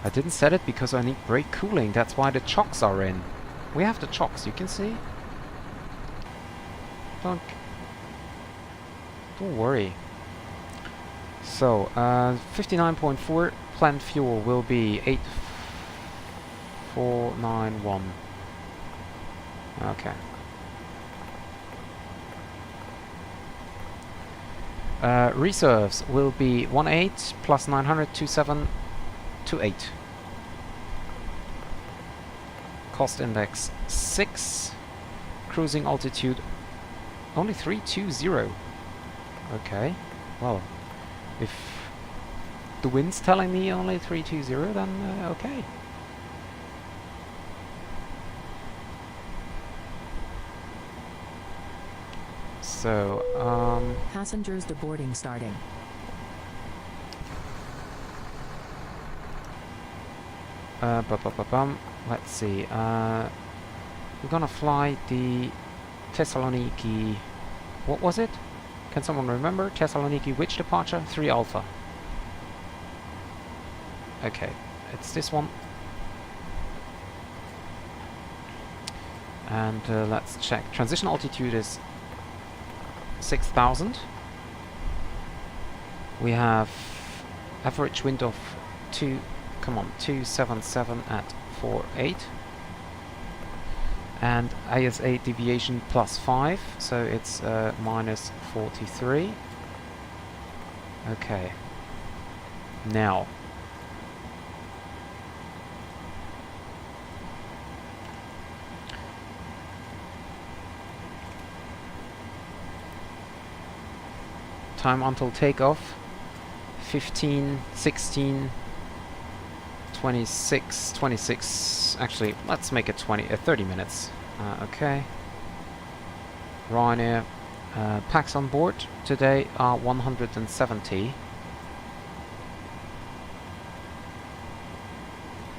I didn't set it because I need brake cooling. That's why the chocks are in. We have the chocks, you can see. Don't worry. So, 59.4 planned fuel will be 8491. Okay. Reserves will be 18 plus 900 2728. Cost index 6. Cruising altitude only 320. Okay. Well, if the wind's telling me only 320, then okay. So, Passengers deboarding starting. Let's see. We're gonna fly the Thessaloniki. What was it? Can someone remember? Thessaloniki, which departure? 3 Alpha. Okay, it's this one. And let's check. Transition altitude is 6,000. We have average wind of 277 at 4.8. And ISA deviation +5, so it's -43. Okay. Now. Time until takeoff, 15, 16, 26, actually, let's make it 30 minutes. Okay. Ryanair packs on board today are 170.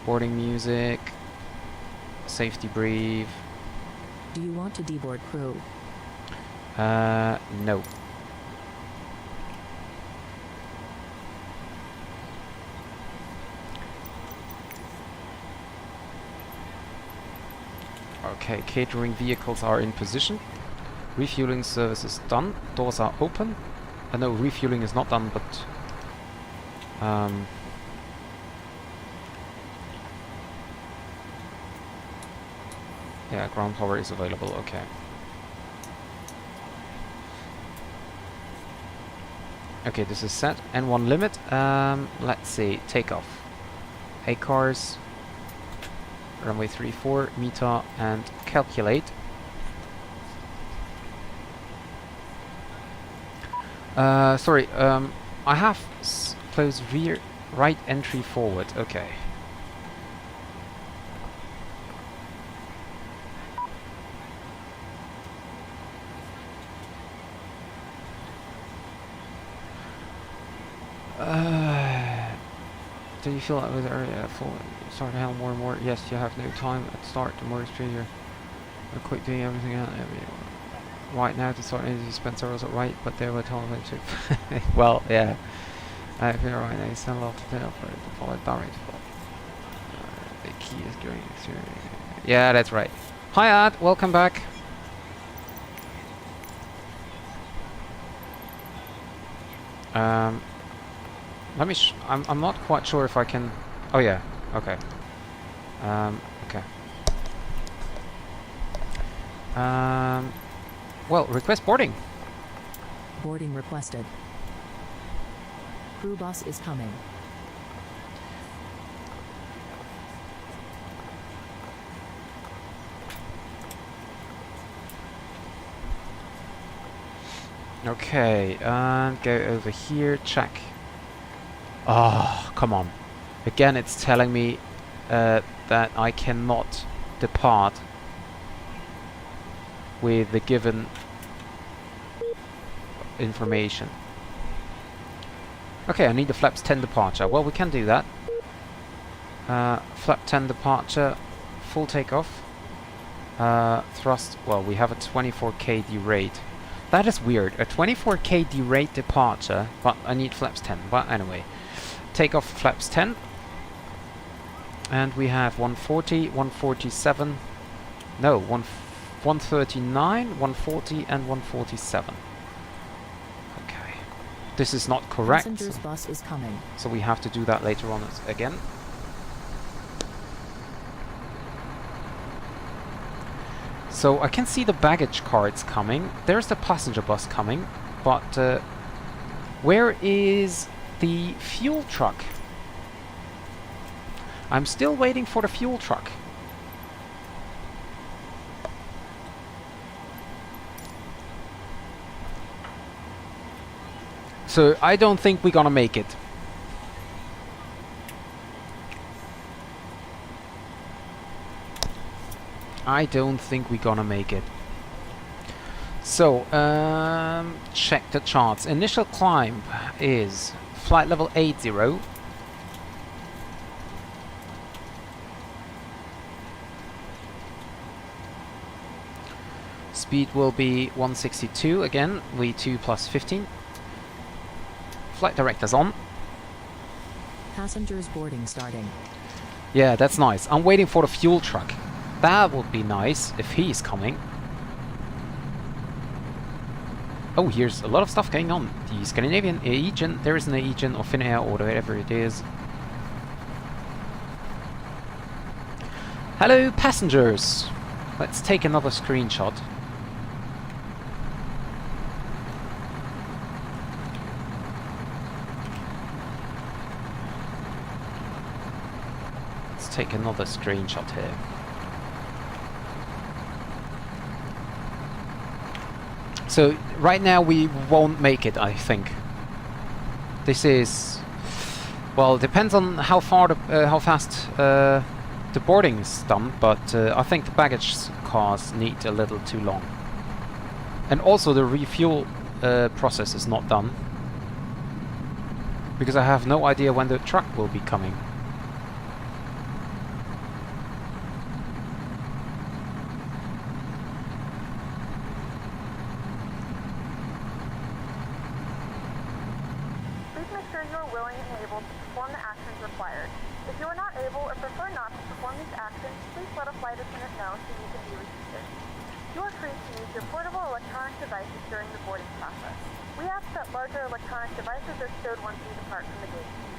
Boarding music, safety brief. Do you want to deboard crew? No. Okay, catering vehicles are in position. Refueling service is done. Doors are open. No, refueling is not done, but yeah, ground power is available. Okay. Okay, this is set. N1 limit. Let's see. Takeoff. ACARS. Runway 34, META, and calculate. Sorry, I have closed rear right entry forward. Okay. Do you feel that with the area full? Start to handle more and more. Yes, you have no time at start. The more extreme you're quick doing everything else. Right now to start energy spend several at right, but they were told to. Well, yeah. If you're right now, you send off to the operator to follow direct. The key is going through. Yeah, that's right. Hi, Ad. Welcome back. Let me. I'm not quite sure if I can. Oh yeah. Okay. Okay. Well, request boarding. Boarding requested. Crew bus is coming. Okay, and go over here, check. Oh, come on. Again, it's telling me that I cannot depart with the given information. Okay, I need the flaps 10 departure. Well, we can do that. Flap 10 departure, full takeoff. Thrust, well, we have a 24k derate. That is weird. A 24k derate departure, but I need flaps 10. But anyway, takeoff flaps 10. And we have 140, 147, no, 139, 140 and 147. Okay. This is not correct. Passengers bus is coming. So we have to do that later on again. So I can see the baggage carts coming. There's the passenger bus coming. But where is the fuel truck? I'm still waiting for the fuel truck. So I don't think we're gonna make it. I don't think we're gonna make it. So, check the charts. Initial climb is flight level 80. Speed will be 162 again, V2 plus 15. Flight director's on. Passengers boarding starting. Yeah, that's nice. I'm waiting for the fuel truck. That would be nice if he's coming. Oh, here's a lot of stuff going on. The Scandinavian Aegean, there is an Aegean or Finnair or whatever it is. Hello, passengers! Let's take another screenshot. Let's take another screenshot here. So right now we won't make it, I think. This is, well, depends on how far, how fast the boarding is done. But I think the baggage cars need a little too long, and also the refuel process is not done because I have no idea when the truck will be coming.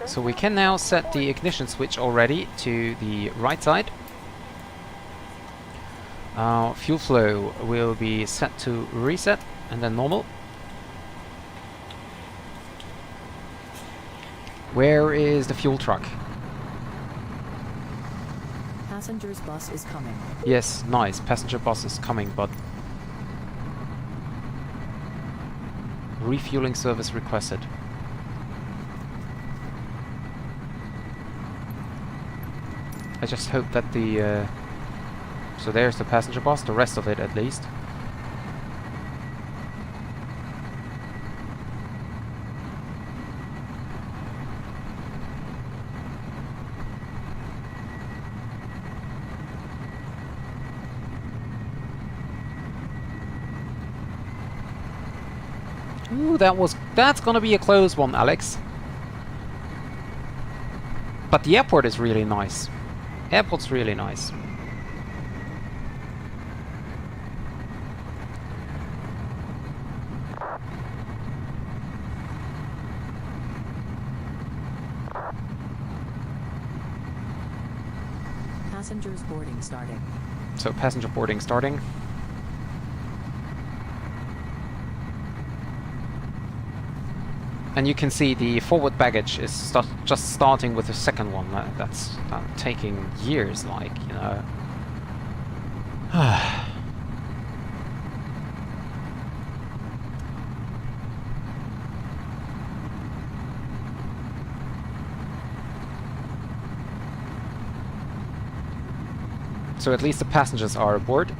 So we can now set the ignition switch already to the right side. Fuel flow will be set to reset and then normal. Where is the fuel truck? Passengers bus is coming. Yes, nice. Passenger bus is coming, but refueling service requested. I just hope that the so there's the passenger bus, the rest of it at least. Ooh, that's gonna be a close one, Alex. But the airport is really nice. Airport's really nice. Passengers boarding starting. So passenger boarding starting. And you can see the forward baggage is just starting with the second one. That's taking years, like, you know. So at least the passengers are aboard.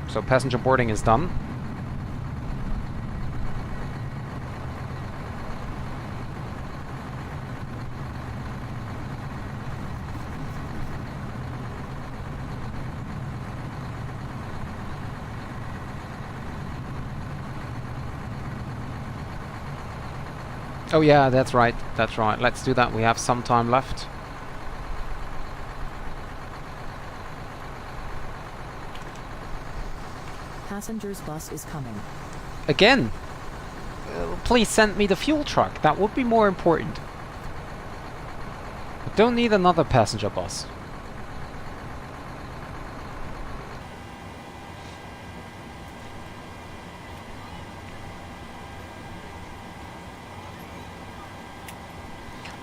So passenger boarding is done. Oh yeah, that's right, that's right. Let's do that, we have some time left. Passengers bus is coming. Again! Please send me the fuel truck, that would be more important. I don't need another passenger bus.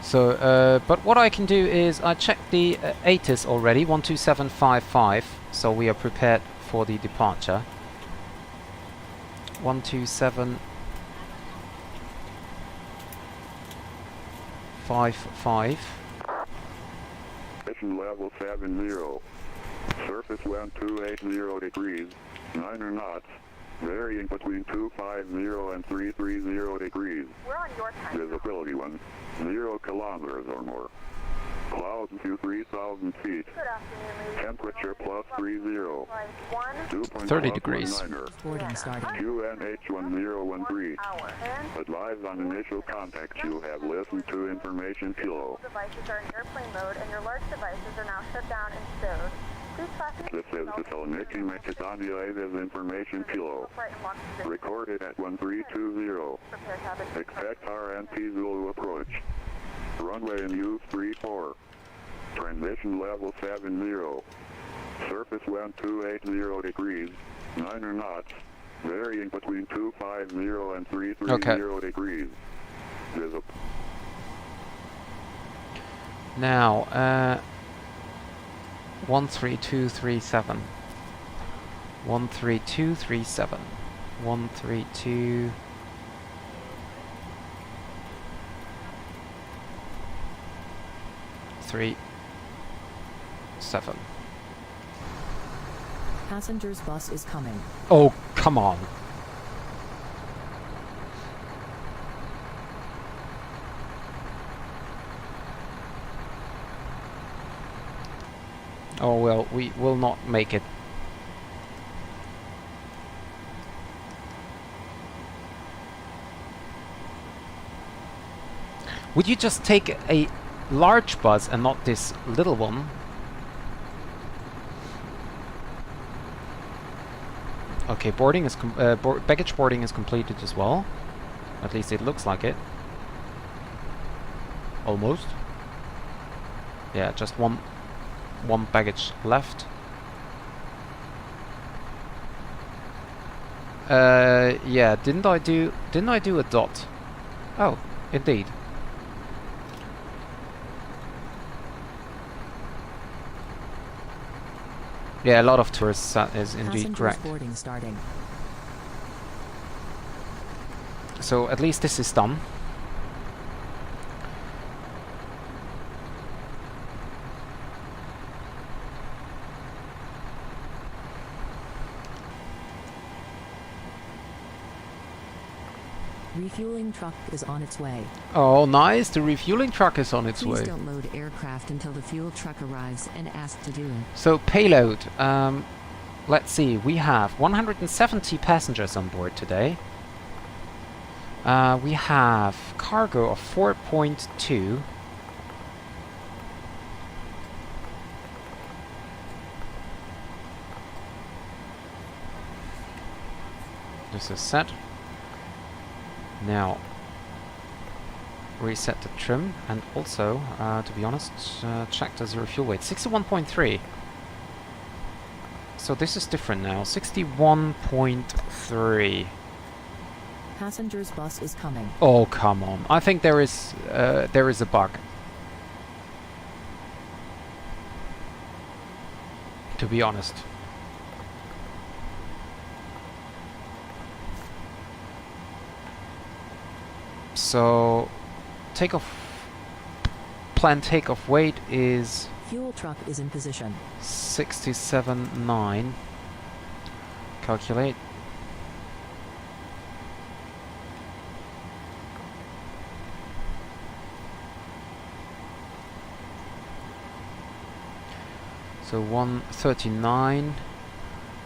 So, but what I can do is I checked the ATIS already, 12755, so we are prepared for the departure. 127 655. Station level 70. Surface wind 280 degrees, 9 knots, varying between 250 and 330 degrees. We're on your time. Visibility 0 kilometers or more. Clouds to 3,000 feet. Good afternoon, ladies. Temperature plus 30. 30 degrees. Boarding starting. QNH1013. Advise on initial contact you have listened to information kilo. Devices are in airplane mode and your large devices are now shut down and stowed. Please fasten This is Thessaloniki, Macedonia, is information kilo. Recorded at 1320. Expect RNT Zulu approach. Runway in use 34. Transition level 70. Surface wind 280 degrees, 9 knots, varying between 250 and 330 degrees. Visible. Now, 13237. 13237. 132. Three, 7. Passengers bus is coming. Oh, come on. Oh well, we will not make it. Would you just take a large bus and not this little one? Okay, boarding is baggage boarding is completed as well. At least it looks like it. Almost. Yeah, just one baggage left. Yeah, didn't I do a dot? Oh, indeed. Yeah, a lot of tourists is indeed correct. Boarding starting. So at least this is done. Refueling truck is on its way. Oh, nice! The refueling truck is on its way. Please don't load aircraft until the fuel truck arrives and ask to do it. So payload. Let's see. We have 170 passengers on board today. We have cargo of 4.2. This is set. Now, reset the trim and also, to be honest, check the zero fuel weight. 61.3. So this is different now. 61.3. Passengers bus is coming. Oh, come on. I think there is a bug. To be honest. So, planned takeoff weight is... Fuel truck is in position. 67.9. Calculate. So 139,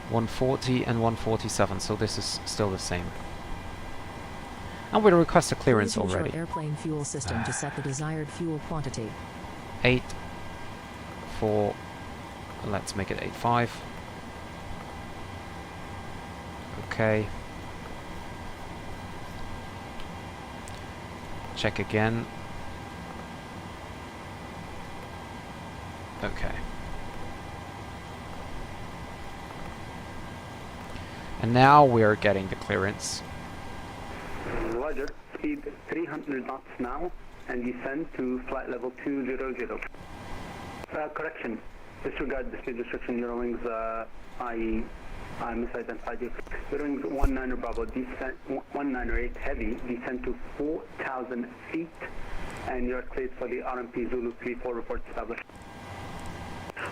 140 and 147. So this is still the same. And we'll request a clearance Please use already. your airplane fuel system to set the desired fuel quantity. 8.4. Let's make it 8.5. Okay. Check again. Okay. And now we're getting the clearance. Roger. Speed 300 knots now and descend to flight level 200. Correction. Disregard the speed restriction. Eurowings, I misidentified you. Eurowings 19 Bravo, descent 198 heavy, descend to 4,000 feet And you're cleared for the RMP Zulu 34 report established.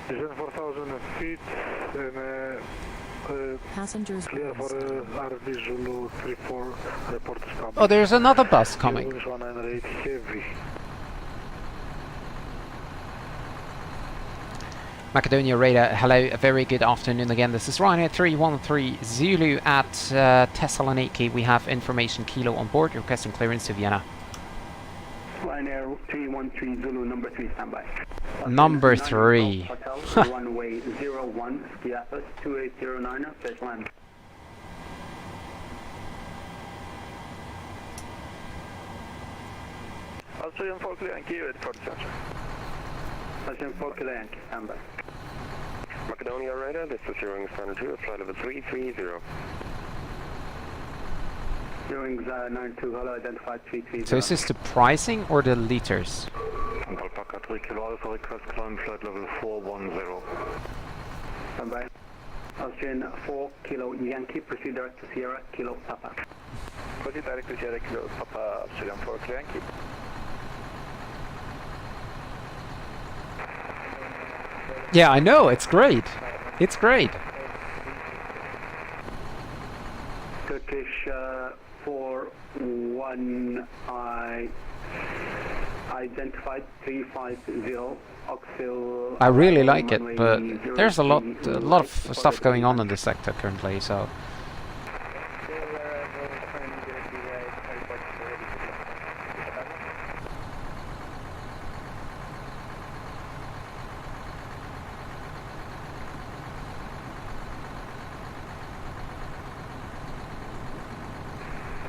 Descend 4,000 feet and Passengers clear for RMP Zulu 34 report established. Oh, there's another bus coming. 198 heavy. Macedonia Radar, hello, a very good afternoon again. This is Ryanair 313 Zulu at Thessaloniki. We have information Kilo on board, requesting clearance to Vienna. Ryanair 313 Zulu number 3 standby. Number 3. Hotel, runway 01, ski Atlas 2809, flash land. Austrian 4 Kilo Yankee with 40 cents. Austrian 4 Kilo Yankee, standby. Macedonia Radar, this is your wings standard 2 at flight level 330. Your wings 92, hello, identified 330. So is this the pricing or the liters? Alpaca 3 Kilo Alpha, request climb flight level 410. Standby. Austrian 4 Kilo Yankee, proceed direct to Sierra Kilo Papa. Proceed direct to Sierra Kilo Papa, Austrian 4 Kilo Yankee. Yeah, I know, it's great. It's great. Turkish 41 identified 350 Oxil. I really like it, but there's a lot of stuff going on in the sector currently, so.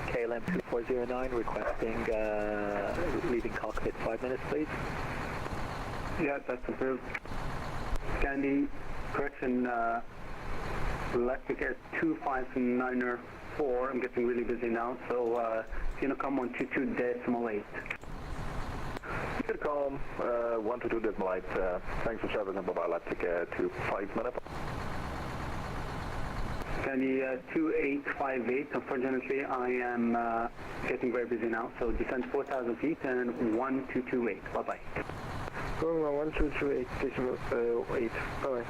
KLM 2409 requesting leaving cockpit 5 minutes, please. Yeah, that's approved. Scandi, correction, Electric Air 259er4. I'm getting really busy now, so it's gonna come on 22.8. Good call, 122.8. Thanks for traveling on Mobile Electric Air 25 minutes. Scandi 2858, unfortunately I am getting very busy now, so descend 4,000 feet and 1228, bye-bye. Going on 1228, decimal 8, bye-bye.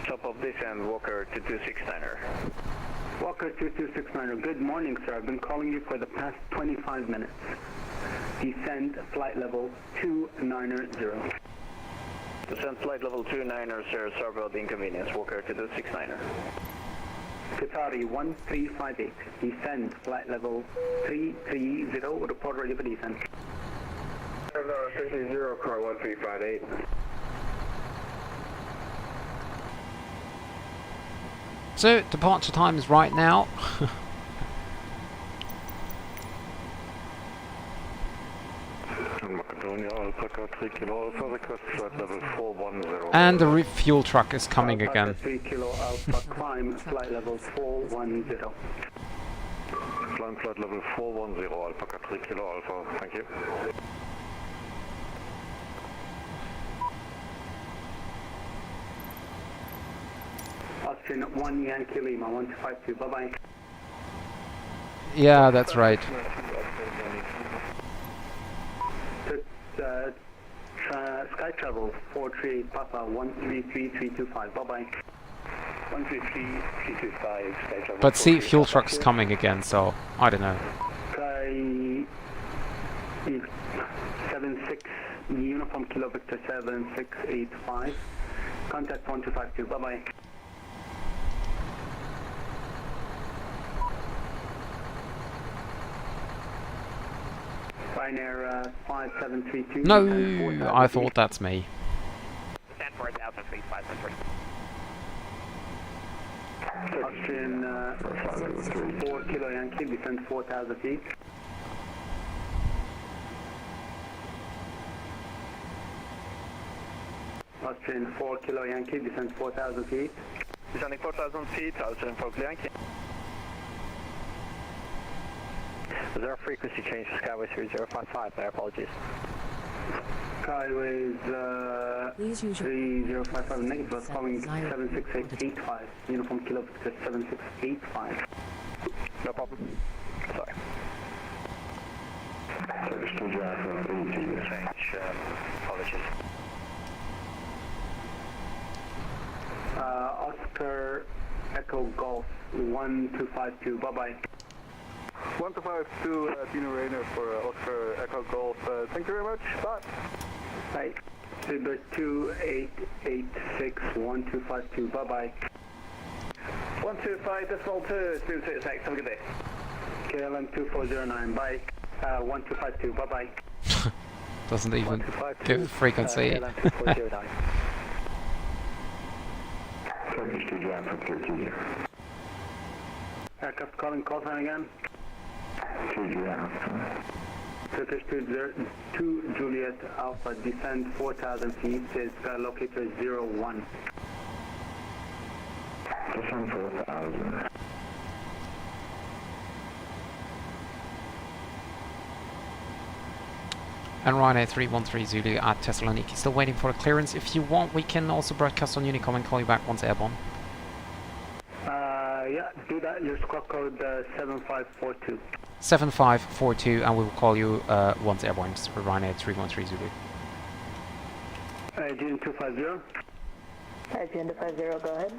Top of descent, Walker 2269er. Walker 2269er, good morning sir, I've been calling you for the past 25 minutes. Descend flight level 290. Descent flight level 290, sir, sorry about the inconvenience, Walker 2269er. Qatari 1358, descend flight level 330, report ready for descent. 50, car 1358. So, departure time is right now. And the refuel truck is coming again. 3 Kilo Alpha, climb flight level 410. Climb flight level 410, Alpaca 3 Kilo Alpha, thank you. Austrian 1 Yankee Lima, 1252, bye-bye. Yeah, that's right. Sky Travel 438 Papa 133325, bye-bye. 133325, Sky Travel. But see, fuel truck's coming again, so I don't know. Sky 76 Uniform Kilo Victor 7685, contact 1252, bye-bye. Ryanair 5732. No, I thought that's me. Stand 4000 feet, 573. Austrian 4 Kilo Yankee, descend 4,000 feet. Austrian 4 Kilo Yankee, descend 4,000 feet. Descending 4,000 feet, Austrian 4 Kilo Yankee. Is there a frequency change for Skyway 3055? My apologies. Skyways 3055 negative, was calling 76885. Uniform Kilo Victor 7685. No problem. Sorry. Apologies. Oscar Echo Golf 1252, bye-bye. 1252, Dino Ryanair for Oscar Echo Golf. Thank you very much. Bye. Bye. Uber 2886 1252, bye-bye. 125.2, smooth 6, have a good day. KLM 2409, bye. 1252, bye-bye. Doesn't even give the frequency. KLM 2409. Aircraft calling, call sign again. Turkish 2 Juliet Alpha, descend 4,000 feet, is locator 01. Descend 4,000. And Ryanair 313 Zulu at Thessaloniki, still waiting for a clearance. If you want, we can also broadcast on Unicom and call you back once airborne. Yeah, do that. Your squawk code 7542. 7542, and we will call you once airborne for Ryanair 313 Zulu. AGN 250. AGN 250, go ahead.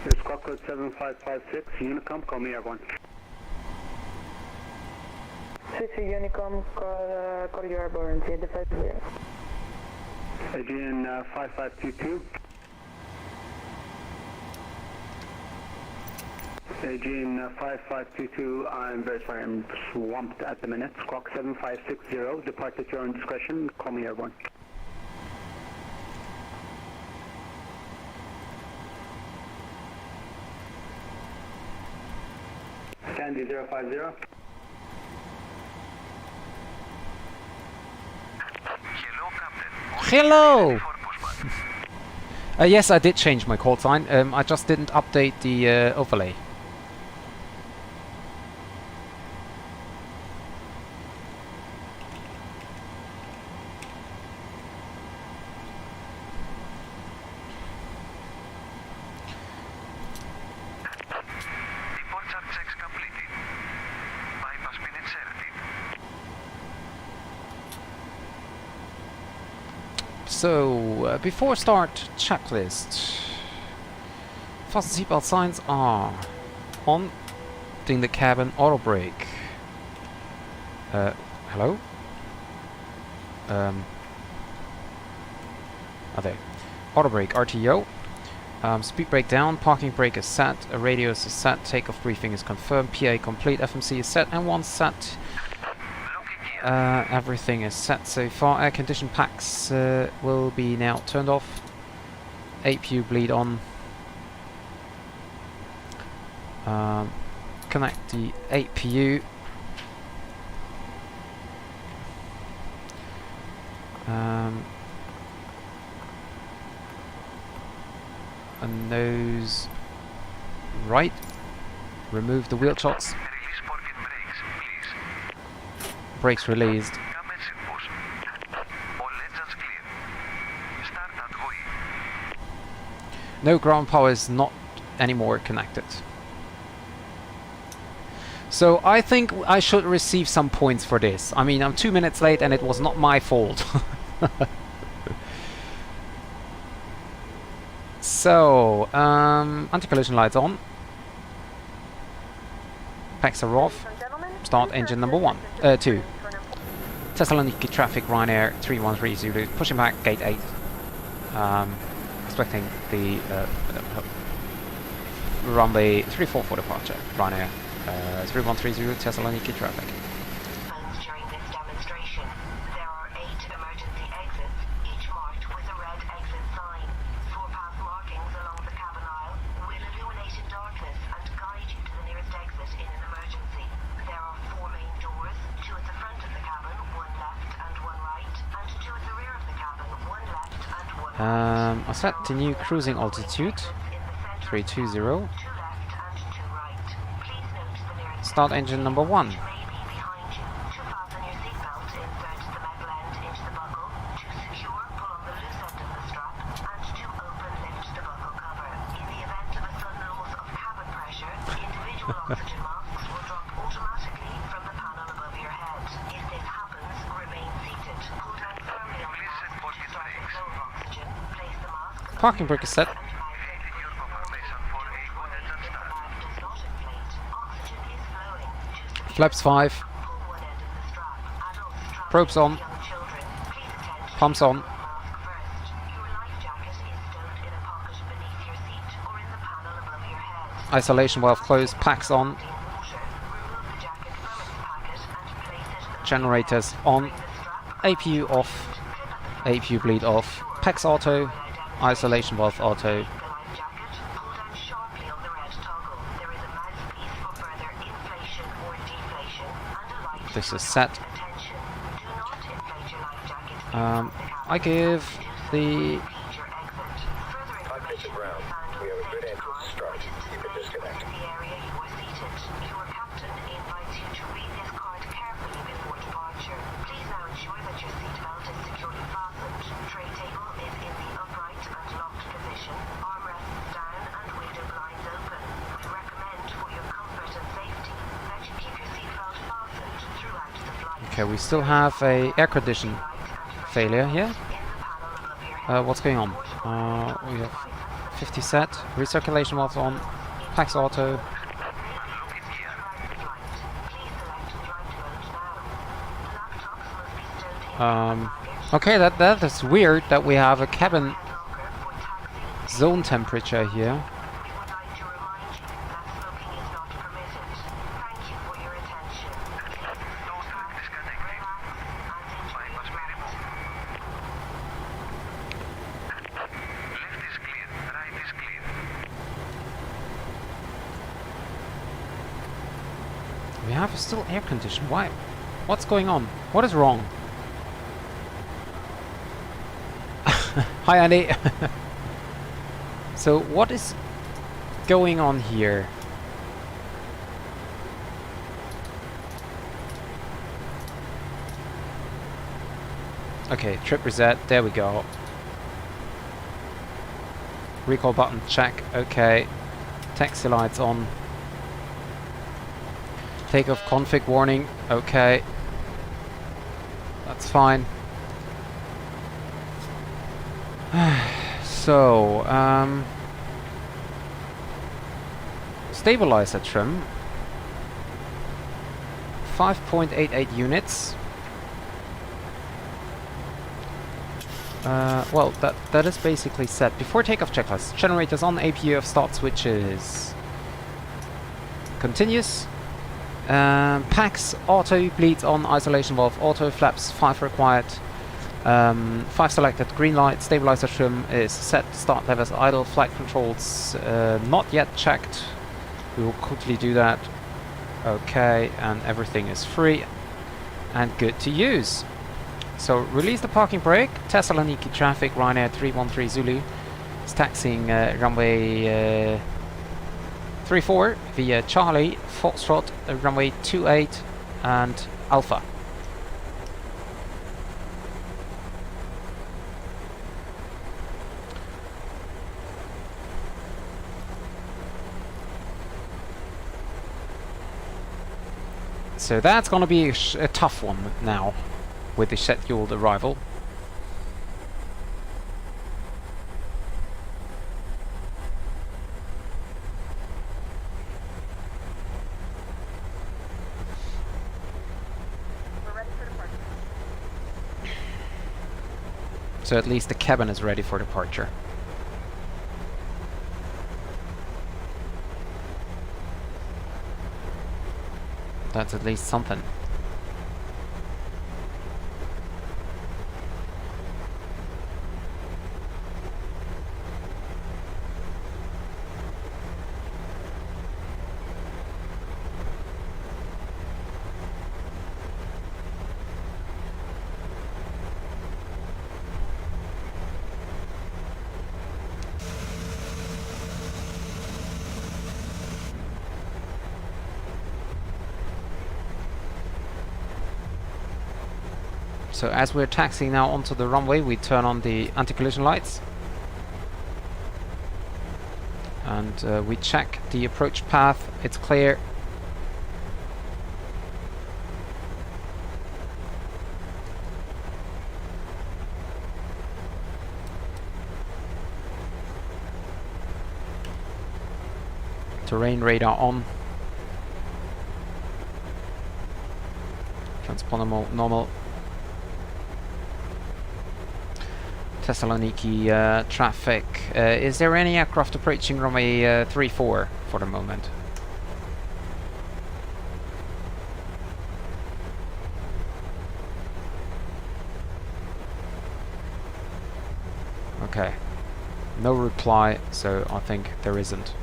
Your squawk code 7556. Unicom, call me airborne. 60 Unicom, call you airborne, AGN 250. AGN 5522. AGN 5522, I'm very sorry, I'm swamped at the minute. Squawk 7560, depart at your own discretion, call me airborne. Sandy 050. Hello! Yes, I did change my call sign. I just didn't update the overlay. So, before start checklist, fasten seatbelt signs are on, in the cabin, auto brake. Hello? Are there? Auto brake, RTO. Speed brake down, parking brake is set, radio is set, takeoff briefing is confirmed, PA complete, FMC is set, and one set. Everything is set so far. Air condition packs will be now turned off. APU bleed on. Connect the APU. And nose right. Remove the wheel chocks. Brakes released. No, ground power is not anymore connected. So I think I should receive some points for this. I mean, I'm 2 minutes late and it was not my fault. So, anti-collision lights on. Packs are off. Start engine number 2. Thessaloniki traffic, Ryanair 313 Zulu, pushing back, gate 8. Expecting the runway 34 for departure, Ryanair 313 Zulu, Thessaloniki traffic. During this demonstration, there are 8 emergency exits, each marked with a red exit sign. 4 path markings along the cabin aisle will illuminate in darkness and guide you to the nearest exit in an emergency. There are 4 main doors, 2 at the front of the cabin, 1 left and 1 right, and 2 at the rear of the cabin, 1 left and 1 right. I set the new cruising altitude, 320. Start engine number 1. Oxygen masks will drop automatically from the panel above your head. If this happens, Parking brake is set. Flaps 5. Probes on. Pumps on. Isolation valve closed. Packs on. Generators on. APU off. APU bleed off. Packs auto. Isolation valve auto. This is set. I give the okay, we still have a air condition failure here. What's going on? We have 50 set, recirculation valve on, packs auto. Okay, that is weird that we have a cabin zone temperature here. We have still air conditioning. Why? What's going on? What is wrong? Hi, Andy. So what is going on here? Okay, trip reset. There we go. Recall button check. Okay. Taxi lights on. Takeoff config warning. Okay. That's fine. So, stabilizer trim. 5.88 units. Well, that is basically set. Before takeoff checklist. Generators on, APU start switches. Continuous. Packs, auto, bleeds on, isolation valve, auto, flaps 5 required. 5 selected, green light, stabilizer trim is set, start levers idle, flight controls not yet checked. We will quickly do that. Okay, and everything is free and good to use. So release the parking brake. Thessaloniki traffic, Ryanair 313 Zulu is taxiing runway 34 via Charlie, Foxtrot, runway 28 and Alpha. So that's going to be a tough one now with the scheduled arrival. So at least the cabin is ready for departure. That's at least something. So as we're taxiing now onto the runway, we turn on the anti-collision lights. And we check the approach path. It's clear. Terrain radar on. Transponder mode normal. Thessaloniki traffic. Is there any aircraft approaching runway 34 for the moment? Okay. No reply, so I think there isn't.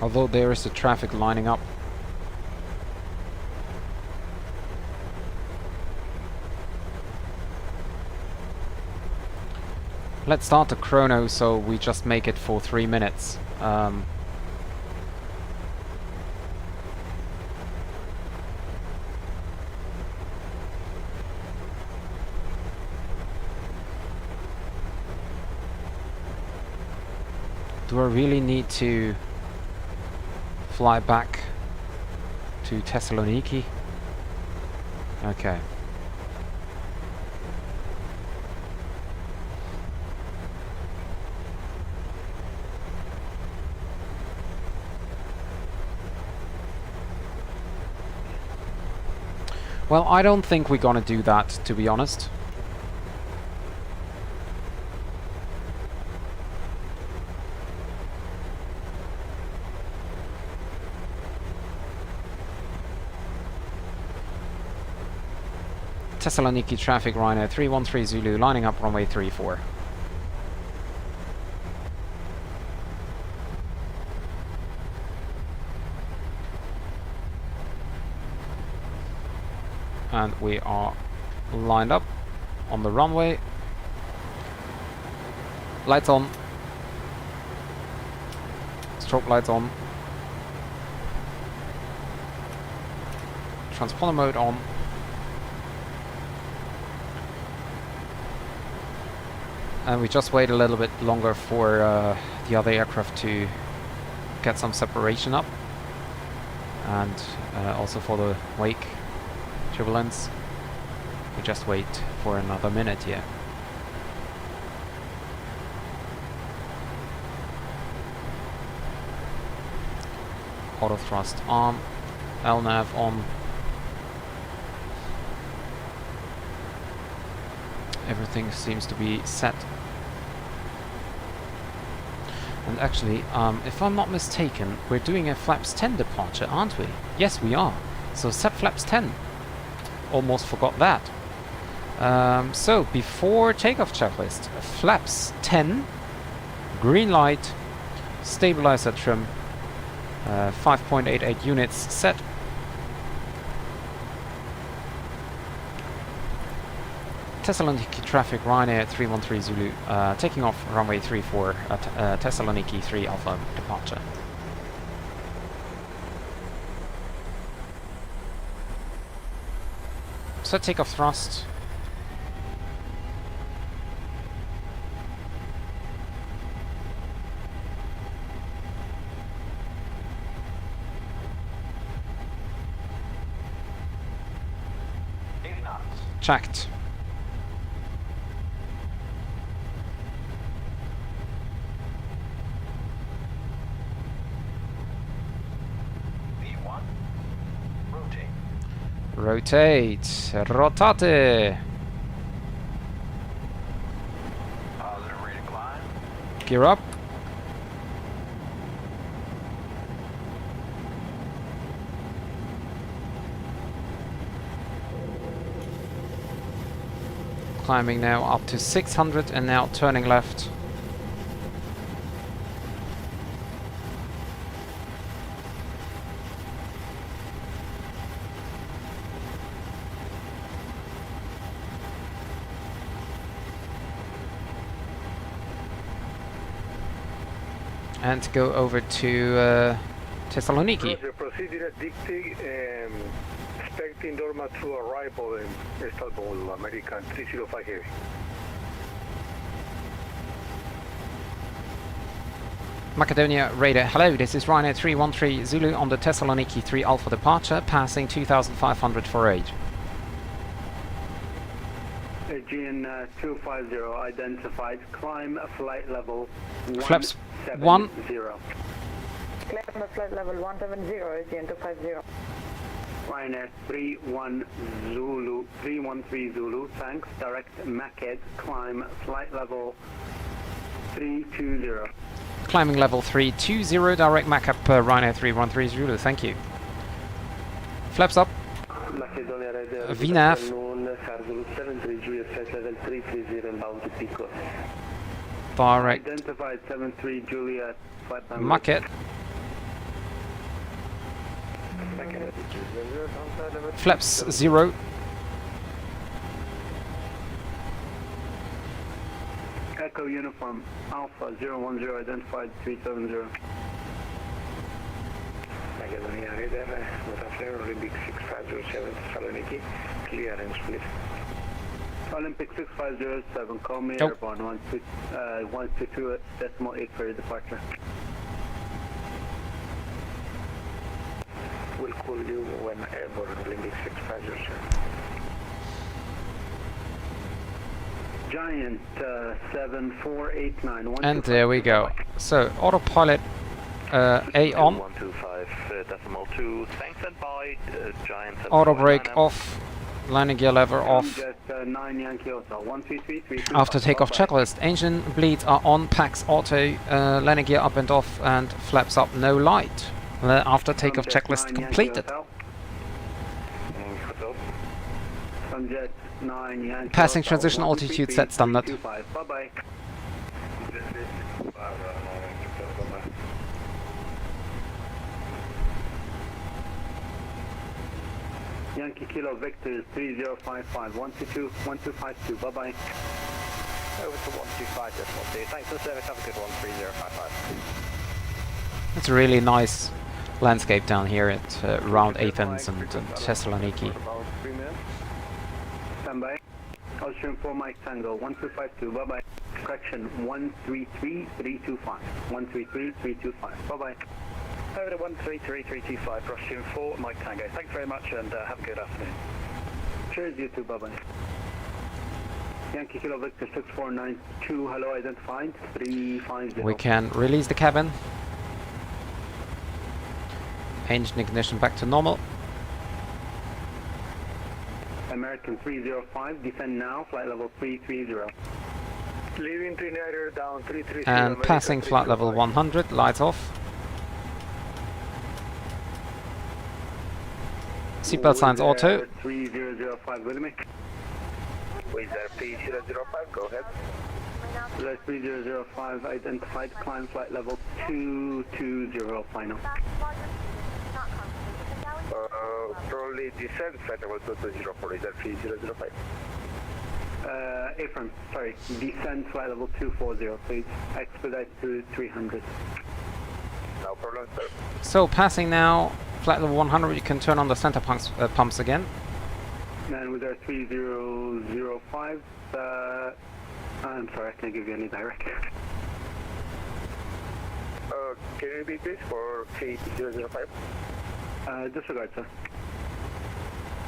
Although there is the traffic lining up. Let's start the chrono so we just make it for 3 minutes. Do I really need to fly back to Thessaloniki? Okay. Well, I don't think we're gonna do that, to be honest. Thessaloniki traffic, Ryanair 313 Zulu, lining up runway 34. And we are lined up on the runway. Lights on. Strobe lights on. Transponder mode on. And we just wait a little bit longer for the other aircraft to get some separation up. And also for the wake turbulence. We just wait for another minute here. Auto thrust on. LNAV on. Everything seems to be set. And actually, if I'm not mistaken, we're doing a flaps 10 departure, aren't we? Yes, we are. So set flaps 10. Almost forgot that. So before takeoff checklist, flaps 10, green light, stabilizer trim, 5.88 units set. Thessaloniki traffic, Ryanair 313 Zulu, taking off runway 34 at Thessaloniki 3 Alpha departure. Set takeoff thrust. Checked. Rotate. Rotate. Positive rate of climb. Gear up. Climbing now up to 600 and now turning left. And go over to Thessaloniki. Proceed at dictate, Expecting Dorma to arrival in Istanbul, American 305 Heavy. Macedonia Radar, hello, this is Ryanair 313 Zulu on the Thessaloniki 3 Alpha departure, passing 2,500 for 8. Aegean 250 identified, climb flight level 170. Flaps 1. Climb flight level 170, Aegean 250. Ryanair 313 Zulu, thanks, direct Maced, climb flight level 320. Climbing level 320, direct Mac up Ryanair 313 Zulu, thank you. Flaps up. VNAV. Direct. Identified 73 Juliet. Maquette. Flaps 0. Echo Uniform Alpha 010 identified 370. Macedonia Radar, good afternoon, Olympic 6507 Thessaloniki, clearance please. Olympic 6507, call me airborne 122.8 for your departure. We'll call you when airborne, Olympic 6507. Giant 7489. And there we go. So autopilot A on. 125.2. Thanks and bye. Giant. Auto brake off. Landing gear lever off. After takeoff checklist, engine bleeds are on, packs auto, landing gear up and off, and flaps up, no light. After takeoff checklist completed. Passing transition altitude set standard. Bye-bye. Yankee Kilo Victor 3055 122 bye-bye. Over to 125 decimal 2. Thanks for the service, have a good one, 3055. It's a really nice landscape down here at around Athens and Thessaloniki. Standby. Austrian 4 Mike Tango 1252 bye-bye. Correction 133325. 133325 bye-bye. Over to 133325 Austrian 4 Mike Tango. Thanks very much and have a good afternoon. Cheers, you too, bye-bye. Yankee Kilo Victor 6492, hello, identified 350. We can release the cabin. Engine ignition back to normal. American 305, descend now, flight level 330. Leaving Trinidad down 330. And passing flight level 100, lights off. Seatbelt signs auto. 3005, with me. Wizard 3005, go ahead. Wizard 3005, identified, climb flight level 220, final. Probably descend flight level 220 for Wizard 3005. Affirm, sorry, descend flight level 240, please. Expedite to 300. No problem, sir. So passing now, flight level 100, you can turn on the center pumps again. And with our 3005, I'm sorry, I can't give you any direct. Can you repeat this for 3005? Disregard, sir.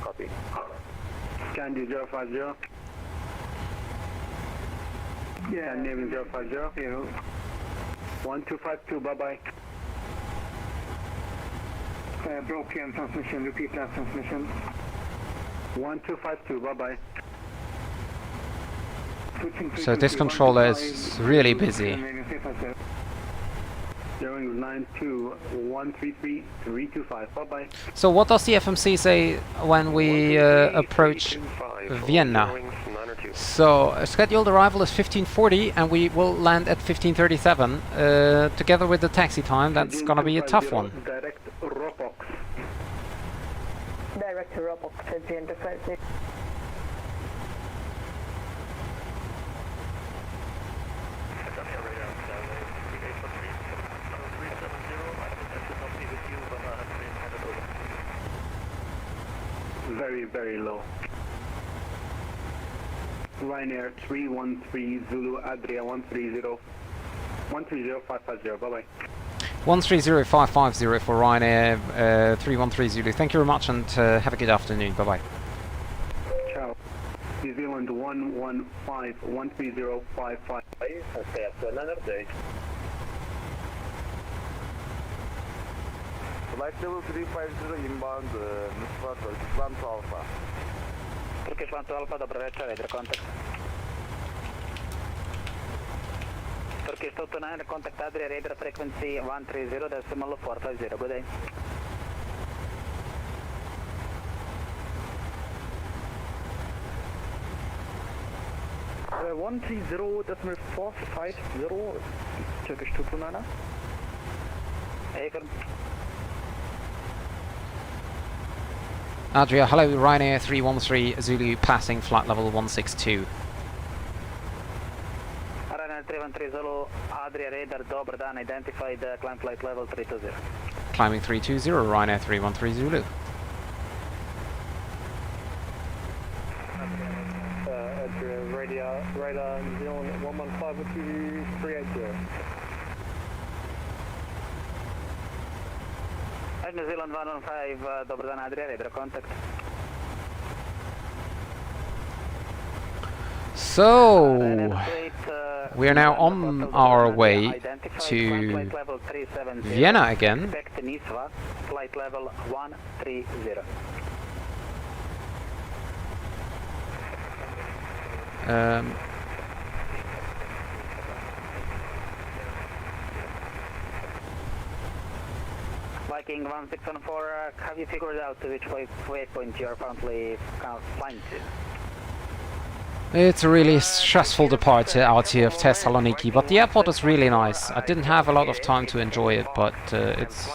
Copy. Can do 050. Yeah, naming 050. 1252, bye-bye. Broken transmission, repeat last transmission. 1252, bye-bye. So this controller is really busy. Steering 92133 bye-bye. So what does the FMC say when we approach Vienna? So scheduled arrival is 1540 and we will land at 1537. Together with the taxi time, that's gonna be a tough one. Direct Ropox. Direct to Ropox, Aegean 250. very, very low. Ryanair 313 Zulu Adria 130-550, bye-bye. 130550 for Ryanair 313 Zulu. Thank you very much and have a good afternoon. Bye-bye. Ciao. New Zealand 115 13055. Stay up to another day. Flight level 350 inbound, Mr. Turkish 1 to Alpha. Turkish 1 to Alpha, dobry wieczór, radar contact. Turkish 2 to 9, contact Adria, radar frequency 130, decimal 450, good day. Uh, 130.450, Turkish 2 to 9. Adria, hello, Ryanair 313 Zulu passing flight level 162. Ryanair 313 Zulu, Adria radar, dobar dan, identified climb flight level 320. Climbing 320, Ryanair 313 Zulu. Adria, radar, New Zealand 115 380. New Zealand 115, dobar dan, Adria, radar contact. So, we are now on our way to Vienna again. Expect Nisva, flight level 130. Viking 1614, have you figured out to which waypoint you are currently flying to? It's a really stressful departure out here of Thessaloniki, but the airport is really nice. I didn't have a lot of time to enjoy it, but it's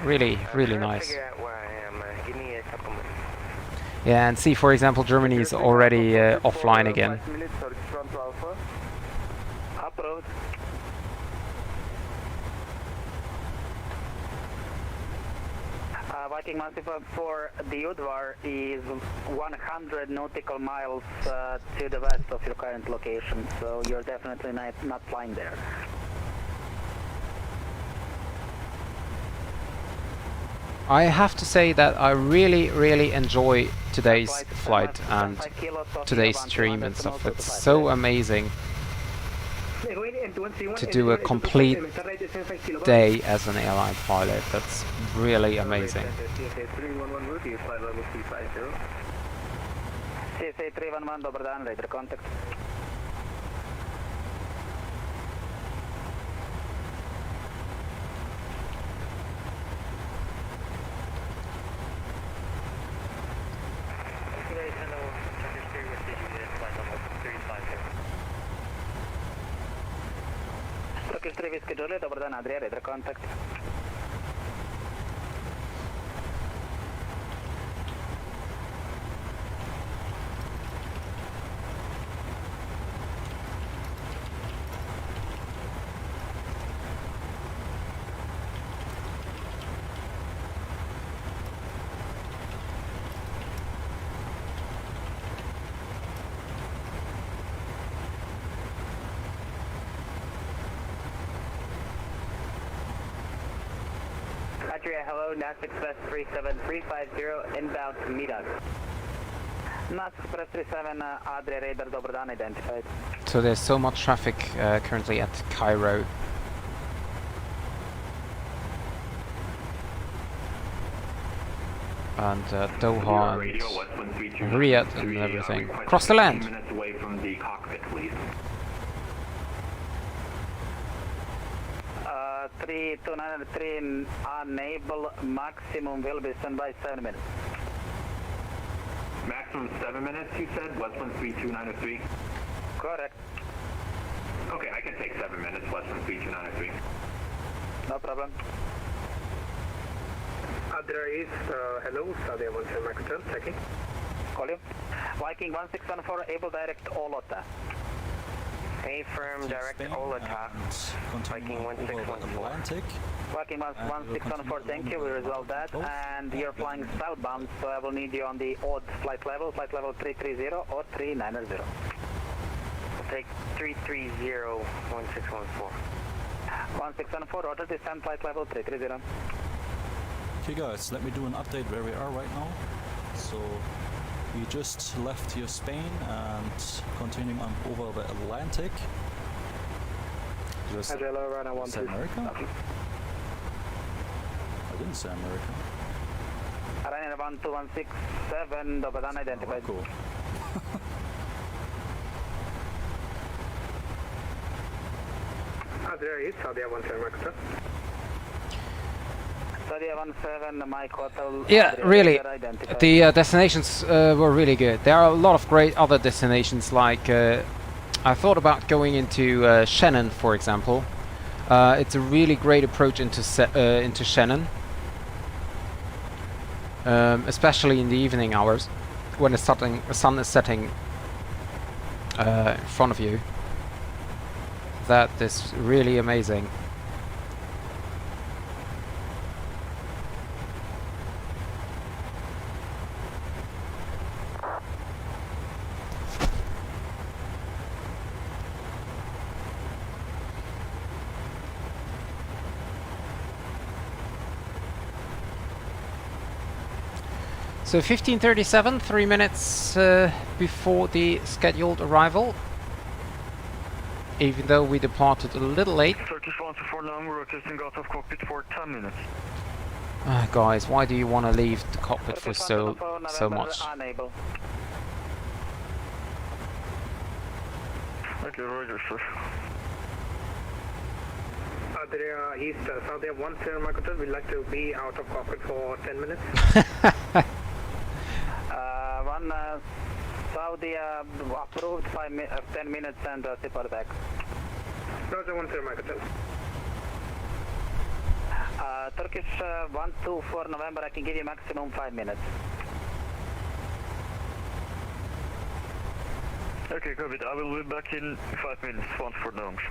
really, really nice. Yeah, and see, for example, Germany is already offline again. Approach. Viking 1614, the Udvar is 100 nautical miles to the west of your current location, so you're definitely not flying there. I have to say that I really, really enjoy today's flight and today's stream and stuff. It's so amazing to do a complete day as an airline pilot. That's really amazing. CSA 311, dobar dan, radar contact. Turkish 3 Whiskey Juliet, dobar dan, Adria, radar contact. Adria, hello, NAS Express 37350, inbound to Meetup. NAS Express 37, Adria radar, dobar dan, identified. So there's so much traffic currently at Cairo. And Doha and Riyadh and everything. Across the land! Minutes away from the cockpit, please. 3293 unable, maximum will be stand by 7 minutes. Maximum 7 minutes, you said? Westland 32903? Correct. Okay, I can take 7 minutes, Westland 32903. No problem. Adria is, hello, Sadia 17 Microtel, checking. Call you. Viking 1614, able direct Olota. A firm, direct all attacks. Viking 1614. Atlantic. Viking 1614, thank you, we resolved that. And you're flying southbound, so I will need you on the odd flight level 330 or 390. We'll take 330, 1614. 1614, order descent flight level 330. Okay guys, let me do an update where we are right now. So we just left here Spain and continuing on over the Atlantic. Just said America? I didn't say America. Ryanair 12167, but unidentified. Cool. There is Saudi 17, Saudi 17, Mike Hotel. Yeah, really, the destinations were really good. There are a lot of great other destinations, like I thought about going into Shannon, for example. It's a really great approach into Shannon, especially in the evening hours when the sun is setting in front of you. That is really amazing. So 15:37, 3 minutes before the scheduled arrival. Even though we departed a little late. Turkish 124 long, we're rotating out of cockpit for 10 minutes. Guys, why do you want to leave the cockpit for so much? Unable. Okay, roger, sir. Adria East, Saudi 10 Mykonos, we'd like to be out of cockpit for 10 minutes. Saudi approved 10 minutes and separ back. Roger 10 Mykonos. Turkish 124 November, I can give you maximum 5 minutes. Okay, copy. I will be back in 5 minutes, 1 November.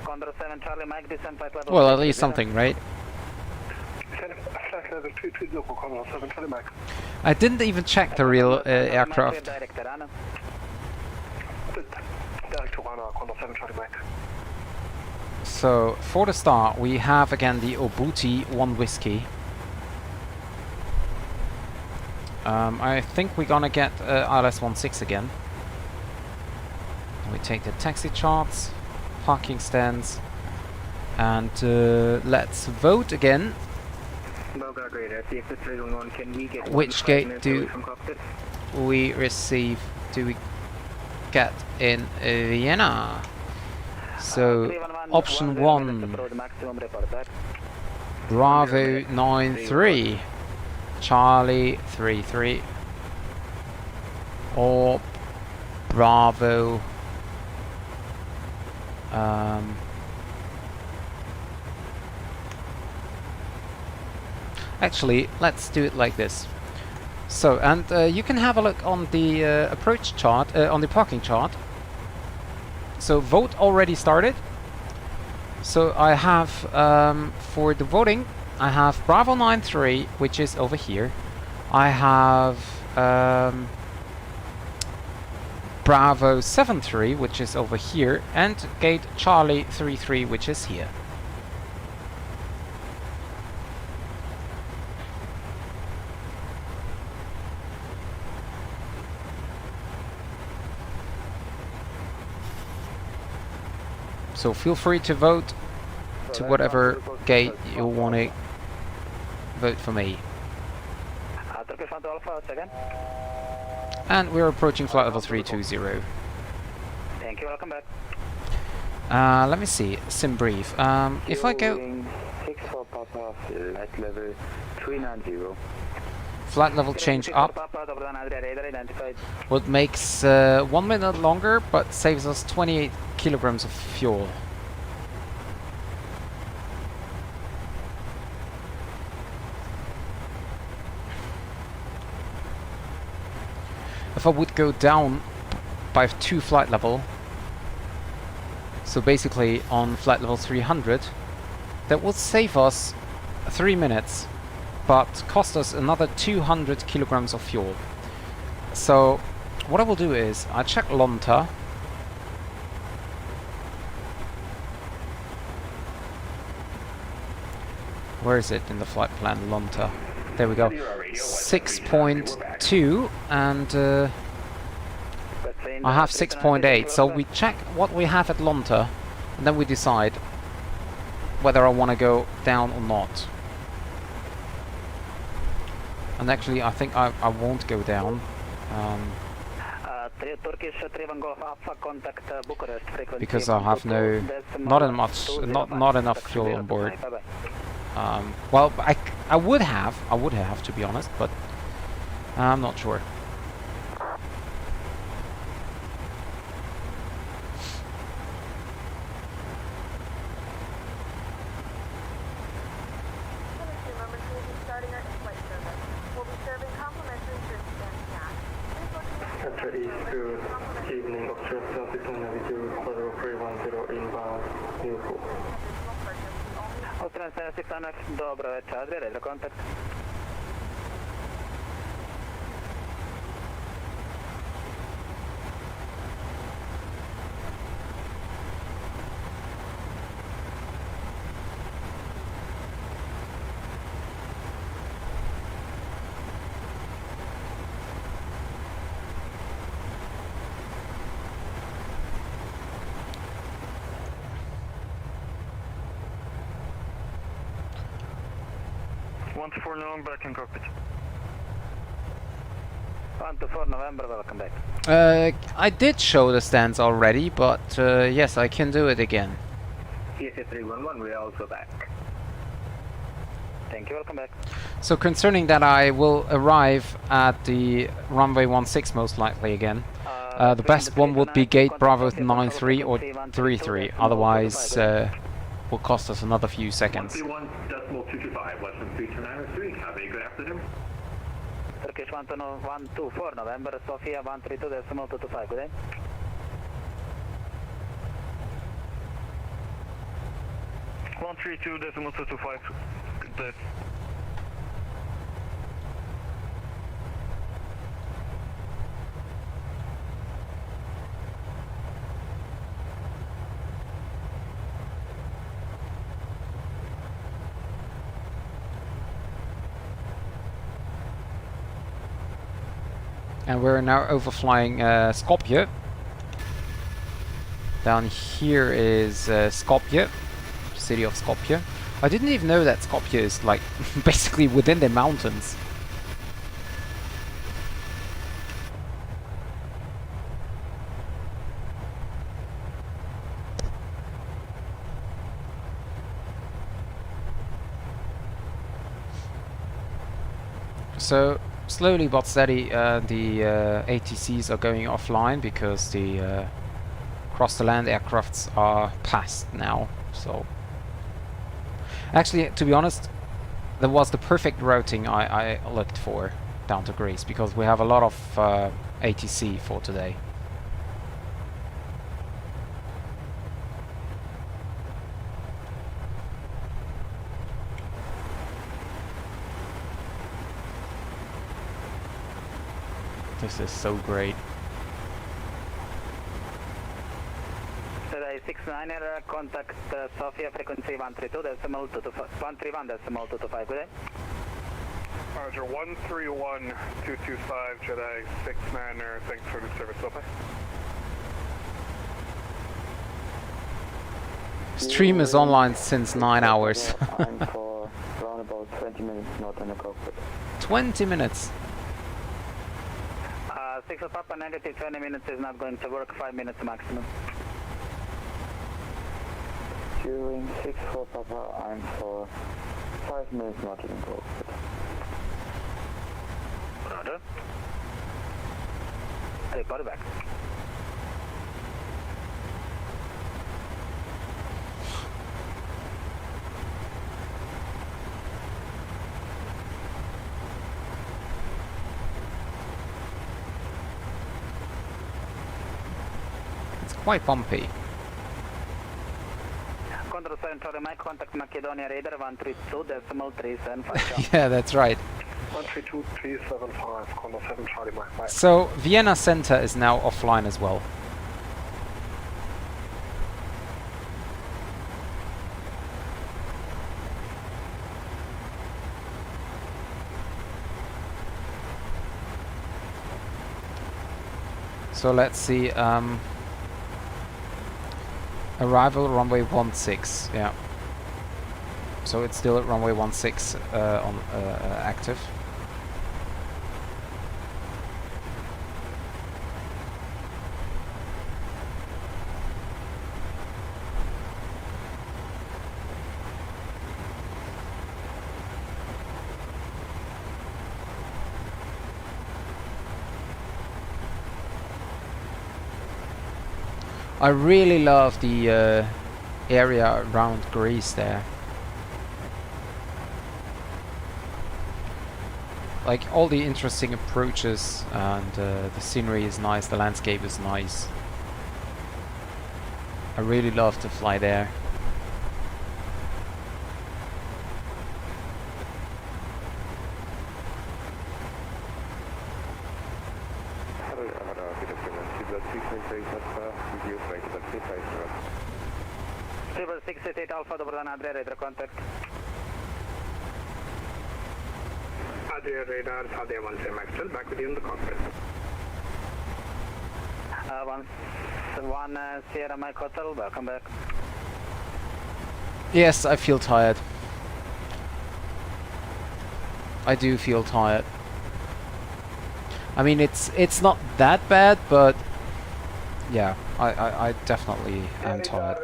Condor 7 Charlie Mike, descent flight level. Well, at least something, right? I didn't even check the real aircraft. So, for the start, we have again the Obuti 1 Whiskey. I think we're gonna get ILS-16 again. We take the taxi charts, parking stands, and let's vote again. Which gate do we receive? Do we get in Vienna? So option 1, Bravo 93, Charlie 33, or Bravo actually, let's do it like this. So, and you can have a look on the approach chart, on the parking chart. So, vote already started. So, I have, for the voting, I have Bravo 93, which is over here. I have Bravo 73, which is over here, and gate Charlie 33, which is here. So feel free to vote to whatever gate you want to vote for me. And we're approaching flight level 320. Thank you, welcome back. Let me see, sim brief. If I go... 64 Papa, flight level 390. Flight level change up. What makes 1 minute longer, but saves us 28 kilograms of fuel. If I would go down by 2 flight level. So basically on flight level 300, that would save us 3 minutes, but cost us another 200 kilograms of fuel. So what I will do is I check Lonta. Where is it in the flight plan? Lonta. There we go. 6.2 and I have 6.8. So we check what we have at Lonta and then we decide whether I want to go down or not. And actually I think I won't go down. Because I have not enough fuel on board. Well, I would have to be honest, but I'm not sure. Доброго вечора, радіо контакт. For Nuremberg in cockpit. 124 November, welcome back. I did show the stands already, but yes, I can do it again. CSA 311, we are also back. Thank you, welcome back. So concerning that, I will arrive at the runway 16 most likely again. The best one would be gate Bravo 93 or 33, otherwise will cost us another few seconds. 131.225, less than 3293. Have a good afternoon. Turkish 124 November, Sofia 132.225, good day. One 132.225, good day. And we're now overflying Skopje. Down here is Skopje, city of Skopje. I didn't even know that Skopje is like basically within the mountains. So slowly but steady, the ATCs are going offline because the cross-the-land aircrafts are past now. So, actually, to be honest, that was the perfect routing I looked for down to Greece because we have a lot of ATC for today. This is so great. Today 69er, contact Sofia frequency 131.225, good day. Roger, 131.225, Jedi 69er, thanks for the service, Sophie. Stream is online since 9 hours. I'm for around about 20 minutes not in the cockpit. 20 minutes? 6 of Papa, negative 20 minutes is not going to work, 5 minutes maximum. During 6 for Papa, I'm for 5 minutes not in the cockpit. Roger. Report back. quite bumpy. Control Center, my contact Macedonia Radar 132.375. Yeah, that's right. 132.375, Condor 7 Charlie Mike. So Vienna Center is now offline as well. So let's see, arrival runway 16, yeah. So it's still at runway 16 on active. I really love the area around Greece there. Like all the interesting approaches, and the scenery is nice, the landscape is nice. I really love to fly there. Silver 688 Alpha, добър ден, Adria Radar contact. Adria Radar, Adria 17 Maxwell, back with you in the cockpit. One Sierra Mike Hotel, welcome back. Yes, I feel tired. I do feel tired. I mean, it's not that bad, but yeah, I definitely am tired.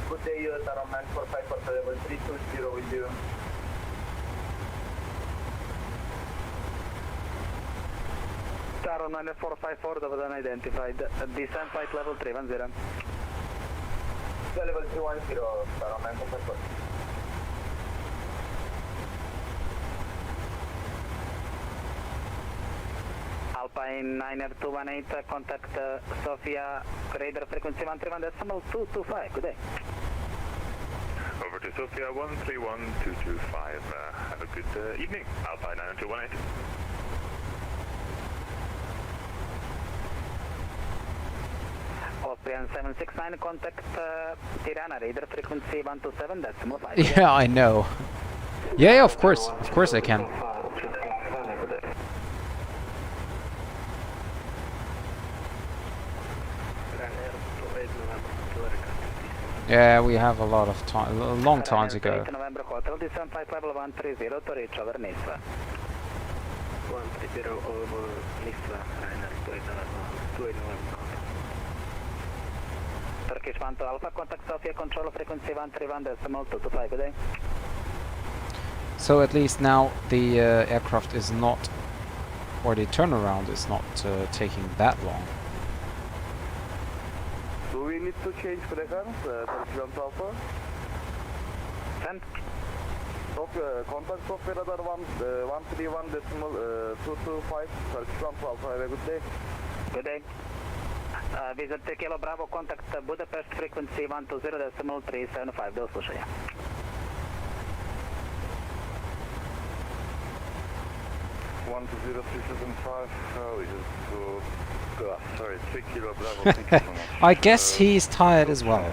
Good day, US Airline 45 level 320 with you. Star 9454, double unidentified. Descent flight level 310. Level 310, Star 9454. Alpine 9F218, contact Sofia, radar frequency 131.225, good day. Over to Sofia 131225. Have a good evening. Alpine 90218. Austrian 769, contact Tirana, radar frequency 127.5. Yeah, I know. Yeah, of course I can. Yeah, we have a lot of time, a long time to go. November Hotel, descent flight level 130 to reach over Nizza. 130 over Nizza, Ryanair 28 November. Turkish 1 to Alpha, contact Sofia, control frequency 131.225, good day. So at least now the aircraft is not, or the turnaround is not taking that long. Do we need to change frequency, Turkish 1 to Alpha? Send. Contact Sofia radar 131.225, Turkish 1 to Alpha, have a good day. Good day. Visit Kilo Bravo, contact Budapest frequency 120.375, do slušanja. One to 0375, we just go. Sorry, 3 Kilo Bravo, thank you so much. I guess he's tired as well.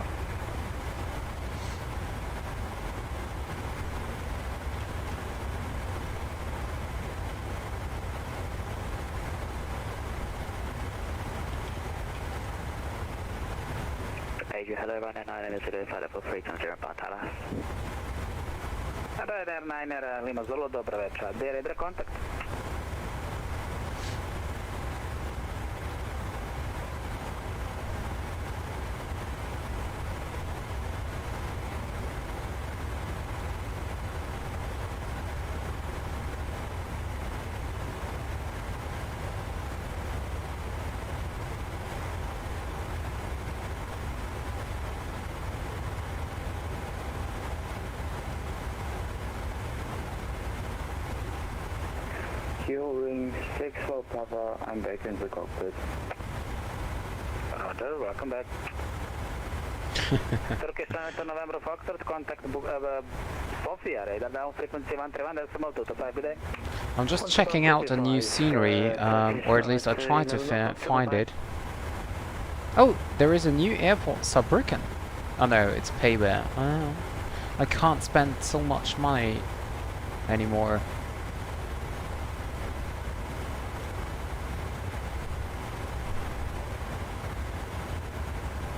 Hello, Ryanair 9 is today, flight level 310 Pantalas. Ryanair 9 Lima Zulu, dobro večer. Gdje je radar kontakt? Ring 6 for Papa, I'm back in the cockpit. Roger, welcome back. Turkish November Foxtrot, contact Sofia, radar down frequency 131.25, good day. I'm just checking out the new scenery, or at least I try to find it. Oh, there is a new airport, Saarbrücken. Oh no, it's Payware. Oh, I can't spend so much money anymore.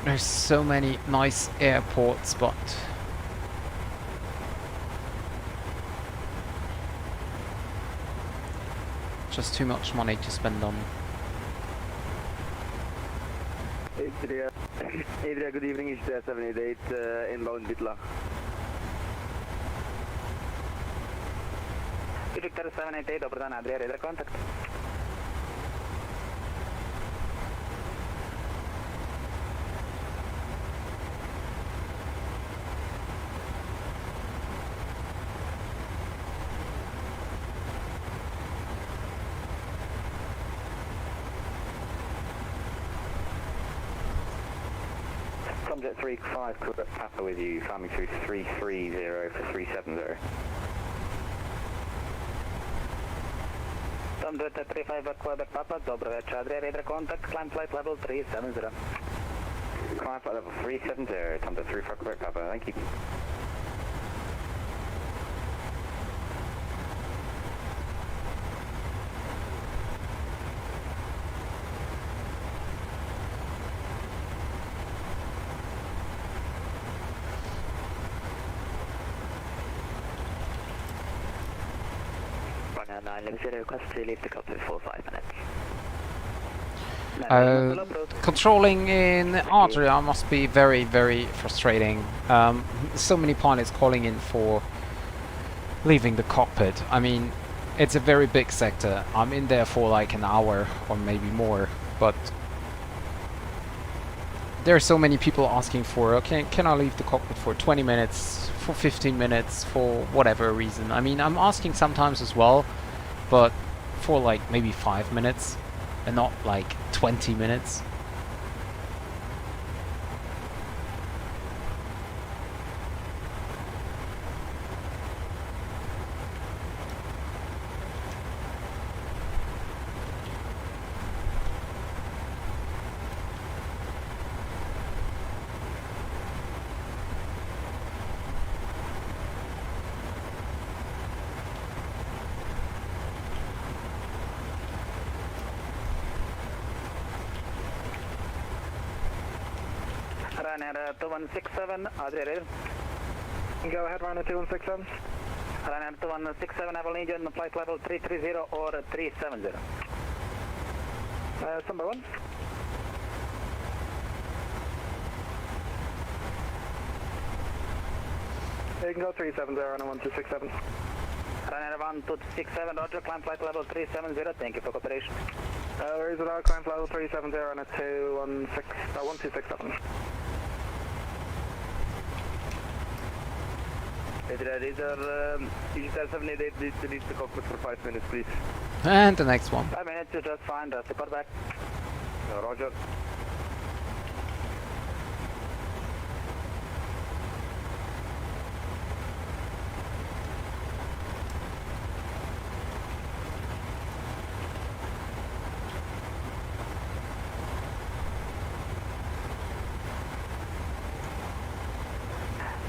There's so many nice airports, but just too much money to spend on. Adria, good evening, EDDN 788, inbound Bitla. Victor 788, over done, Adria, radar contact. Jet 35, Quebec Papa with you, climbing through 330 for 370. Jet 35, Quebec Papa, Dobro večer, Adria, radar contact, climb flight level 370. Climb flight level 370, Tom Jet 35, Quebec Papa, thank you. Request to leave the cockpit for 5 minutes. Controlling in Adria must be very, very frustrating. So many pilots calling in for leaving the cockpit. I mean, it's a very big sector. I'm in there for like an hour or maybe more, but there are so many people asking for, okay, can I leave the cockpit for 20 minutes, for 15 minutes, for whatever reason. I mean, I'm asking sometimes as well, but for like maybe 5 minutes and not like 20 minutes. Ryanair 2167, Adria radar. Go ahead, Ryanair 2167. Ryanair 2167, Aval engine, flight level 330 or 370. Number 1. You can go 370 on 1267. Ryanair 1267, Roger, climb flight level 370, thank you for cooperation. Where is it now? Climb level 370 on a 1267. Radar, EDDN 788 needs to leave the cockpit for 5 minutes, please. And the next one. 5 minutes is just fine, just report back. Roger.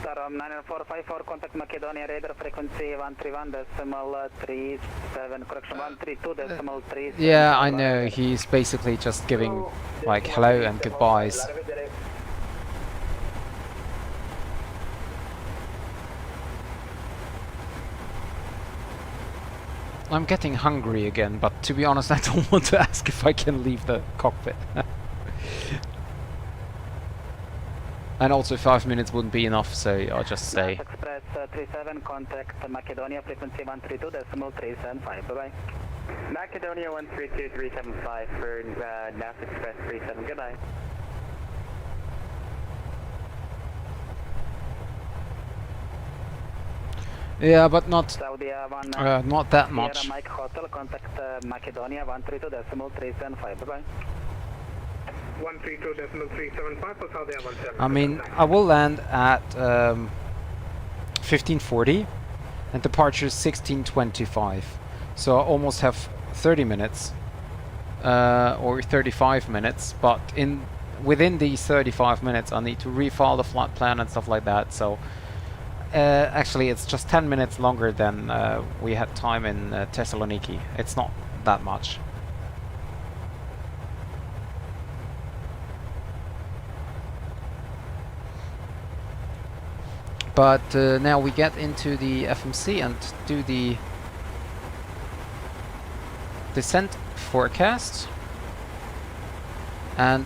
From 90454, contact Macedonia, radar frequency 131.37, correction 132.37. Yeah, I know, he's basically just giving like hello and goodbyes. I'm getting hungry again, but to be honest I don't want to ask if I can leave the cockpit. And also 5 minutes wouldn't be enough, so I'll just say. Express 37, contact Macedonia, frequency 132.375, bye-bye. Macedonia 132375 for NAS Express 37, goodbye. Yeah, but not not that much. Sierra Mike Hotel, contact Macedonia 132.375, bye-bye. 132.375 for Saudi Air 17. I mean, I will land at 1540 and departure is 1625. So I almost have 30 minutes or 35 minutes, but within these 35 minutes I need to refile the flight plan and stuff like that. So actually it's just 10 minutes longer than we had time in Thessaloniki. It's not that much. But now we get into the FMC and do the descent forecast, and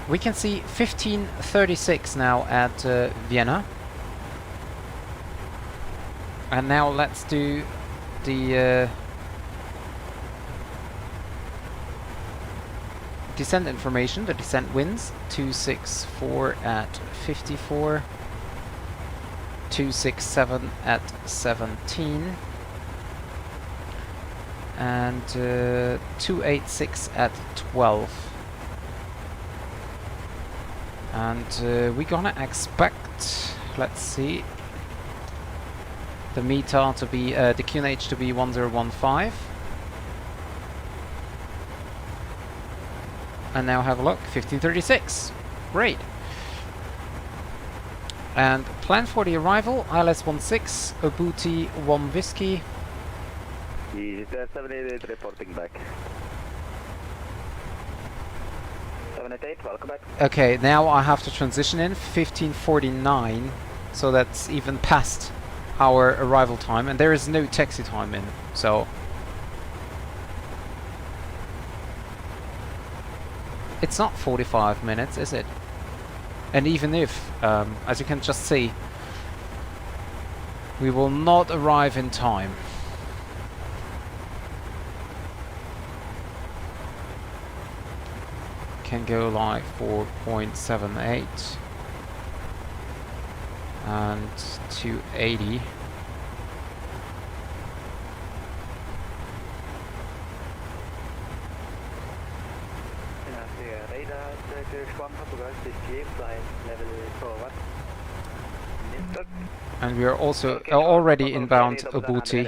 we can see 1536 now at Vienna. And now let's do the descent information. The descent winds 264 at 54, 267 at 17, and 286 at 12. And we're gonna expect, let's see, the META to be, the QNH to be 1015. And now have a look, 1536. Great. And plan for the arrival, ILS 16, Obuti 1 Whiskey. 788 reporting back. 788, welcome back. Okay, now I have to transition in 1549, so that's even past our arrival time, and there is no taxi time in, so it's not 45 minutes, is it? And even if, as you can just see, we will not arrive in time. Can go like 4.78 and 280. And we are also already inbound Obuti.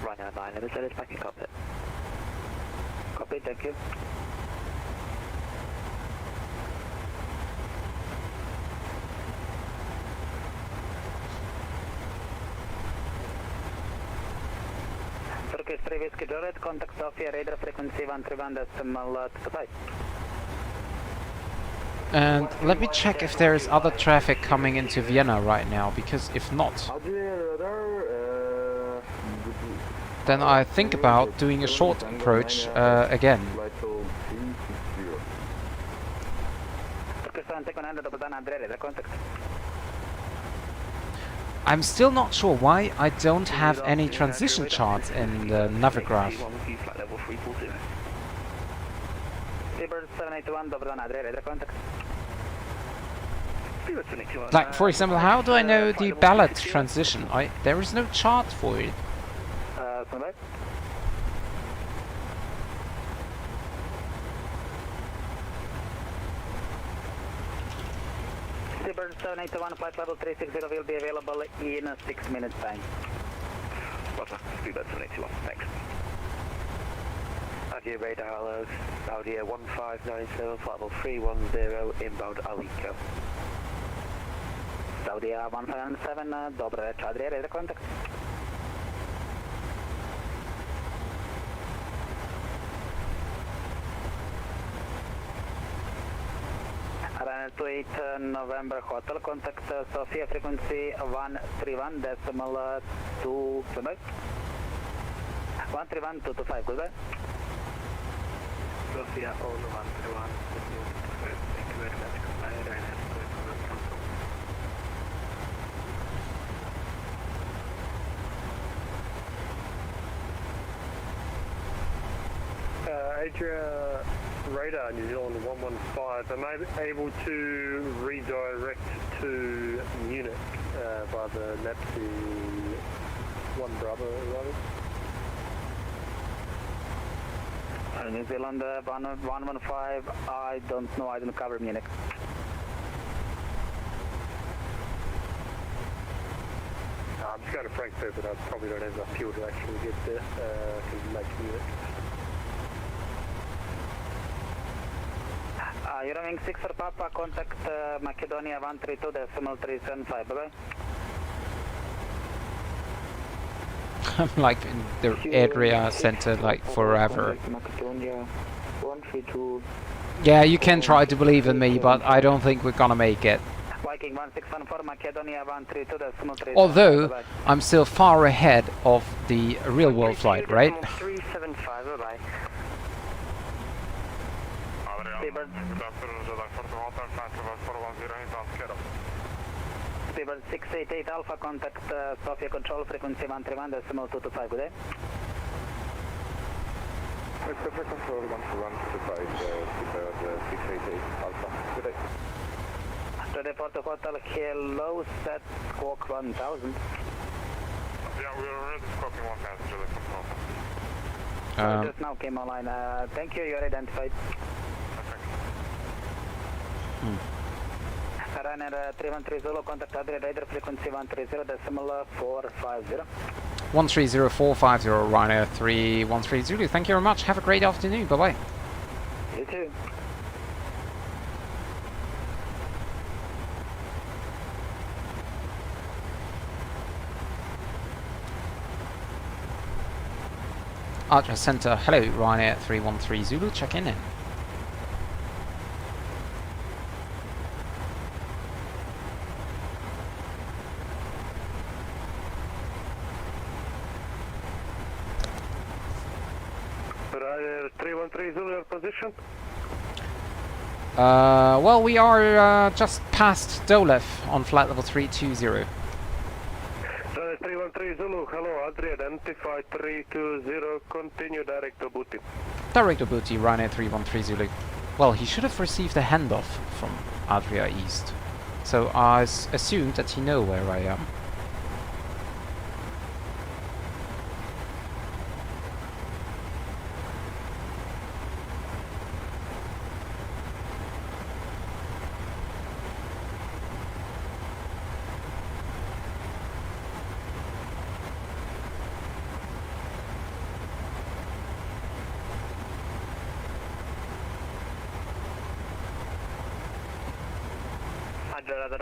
Ryanair 9, let us back in cockpit. Copy, thank you. Turkish 3 Whiskey Juliet, contact Sofia, radar frequency 131.25. And let me check if there is other traffic coming into Vienna right now, because if not, then I think about doing a short approach again. I'm still not sure why I don't have any transition charts in the Navigraph. Like, for example, how do I know the ballot transition? There is no chart for it. Seabird 781, flight level 360 will be available in 6 minutes time. Roger, Seabird 781, thanks. Adia radar alert, Audi 1597, flight level 310, inbound LICJ. Saudi 157, добрый вечер, Adria, radar contact. Ryanair 28 November Hotel, contact Sofia, frequency 131.2, 131.225, goodbye. Sofia, all 131, thank you very much, goodbye, Ryanair. Adria radar New Zealand 115. Am I able to redirect to Munich by the Nepsi 1 Bravo rather? New Zealand 115, I don't know, I don't cover Munich. I'm just going to Frankfurt, but I probably don't have enough fuel to actually get there to make Munich. You're having 6 for Papa, contact Macedonia 132.375, bye-bye. I'm like in the area center like forever. Macedonia 132. Yeah, you can try to believe in me, but I don't think we're gonna make it. Viking 1614, Macedonia 132.375. Although, I'm still far ahead of the real world flight, right? 375, bye-bye. Speedbird 688 Alpha, contact Sofia Control, frequency 131.225, good day. Mr. Control 12125, Speedbird 688 Alpha, good day. To report to Hotel Hello, set squawk 1000. Yeah, we're already squawking 1 passenger, that's no problem. Just now came online, thank you, you're identified. Ryanair 313 Zulu, contact Adria Radar, frequency 130.450. 130450 Ryanair 313 Zulu. Thank you very much. Have a great afternoon. Bye bye. You too. Adria Center. Hello, Ryanair 313 Zulu. Check in. Ryanair 313 Zulu, your position? Well, we are just past Dolev on flight level 320. Ryanair 313 Zulu, hello, Adria, identify 320, continue direct to Booty. Direct to Booty, Ryanair 313 Zulu. Well, he should have received a handoff from Adria East. So I assumed that he knows where I am.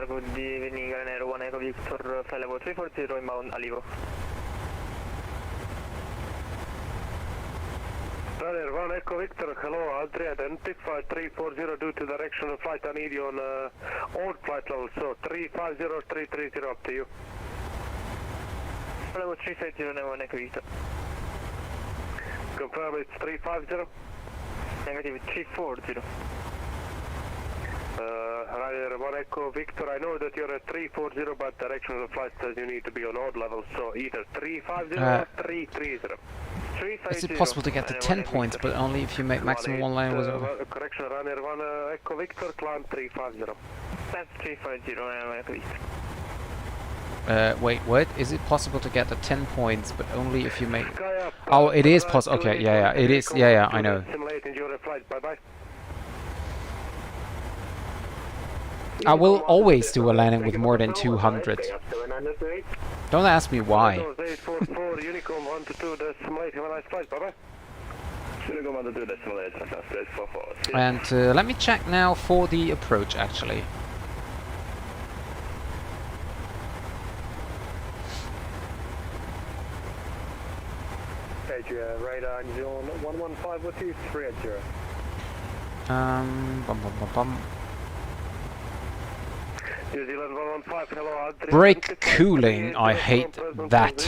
Good evening, Ryanair 1 Echo Victor, flight level 340, inbound Alivo. Ryanair 1 Echo Victor, hello, Adria, identify 340 due to direction of flight, I need you on old flight level, so 350, 330, up to you. Flight level 350, Ryanair 1 Echo Victor. Confirm it's 350? Negative, 340. Ryanair 1 Echo Victor, I know that you're at 340, but direction of the flight says you need to be on odd level, so either 350 or 330. Is it possible to get the 10 points, but only if you make maximum one lane? Correction, Ryanair 1 Echo Victor, climb 350. That's 350, Ryanair 1 Echo Victor. Wait, what? Is it possible to get the 10 points, but only if you make... Oh, it is possible. Okay, yeah, it is. Yeah, I know. I will always do a landing with more than 200. Don't ask me why. And let me check now for the approach, actually. Adria, radar, New Zealand 115 with you, 380. New Zealand 115, hello, Adria. Brake cooling, I hate that.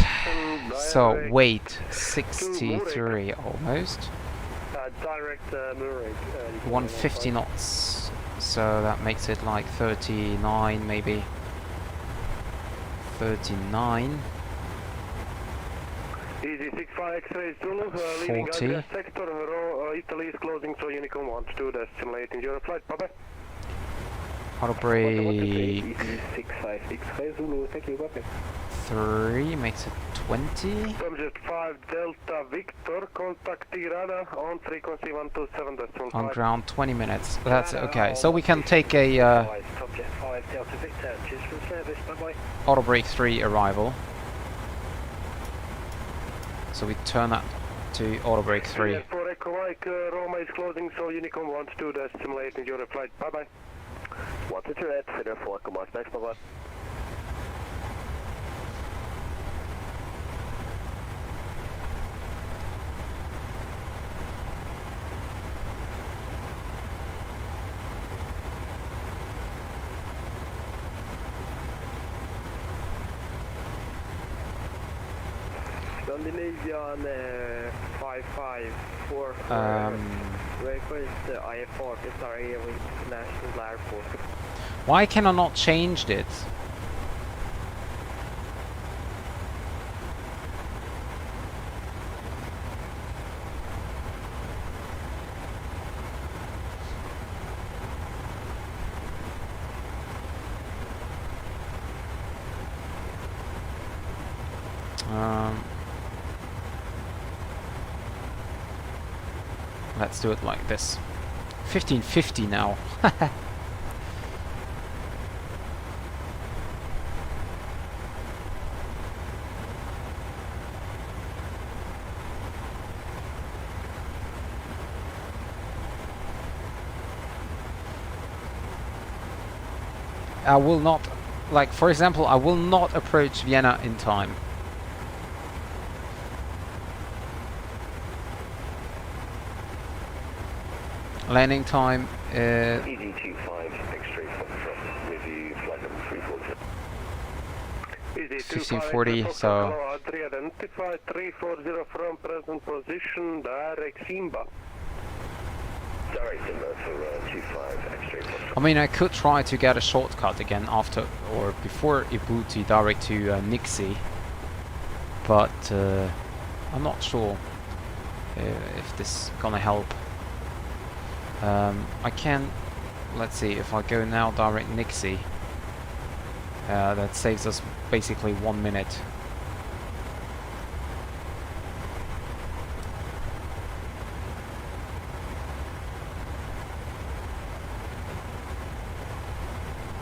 So wait, 63 almost. Direct Nuremberg. 150 knots, so that makes it like 39 maybe. 39. Easy 65 X-ray Zulu, leaving 40. Adria sector, Italy is closing, so Unicorn 1-2, that's simulating your flight, bye-bye. Auto brake. Easy 65 X-ray Zulu, thank you, bye-bye. 3 makes it 20. Subject 5 Delta Victor, contact Tirana on frequency 127.5. On ground 20 minutes. That's okay. So we can take a Subject 5 Delta Victor, cheers for the service, bye-bye. auto brake 3 arrival. So we turn that to auto brake 3. For Echo Mike, Roma is closing, so Unicorn 1-2, that's simulating your flight, bye-bye. 1-2 red, Cedar 4 Echo Mike, next, bye-bye. Scandinavian 554 request IFR area with National Airport. Why can I not change it? Let's do it like this. 1550 now. I will not, like for example, I will not approach Vienna in time. Landing time ED25 X-ray with you, flight number 340. 1540, so Identify 340 from present position, direct Simba. Direct Simba for 25 X-ray. I mean, I could try to get a shortcut again after or before Ibuti direct to Nixie, but I'm not sure if this is gonna help. I can, let's see, if I go now direct Nixie, that saves us basically 1 minute.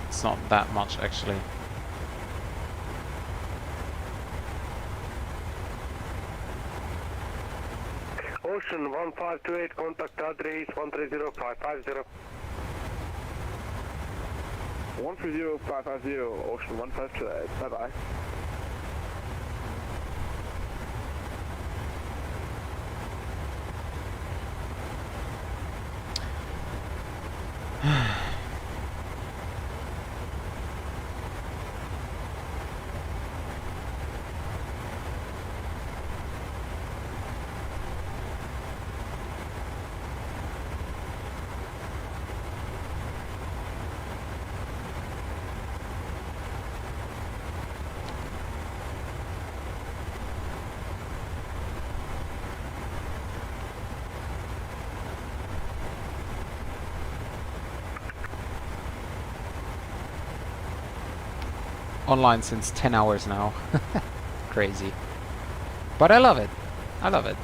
It's not that much actually. Ocean 1528, contact address 130550. 130550, Ocean 1528, bye-bye. Online since 10 hours now. Crazy. But I love it. I love it.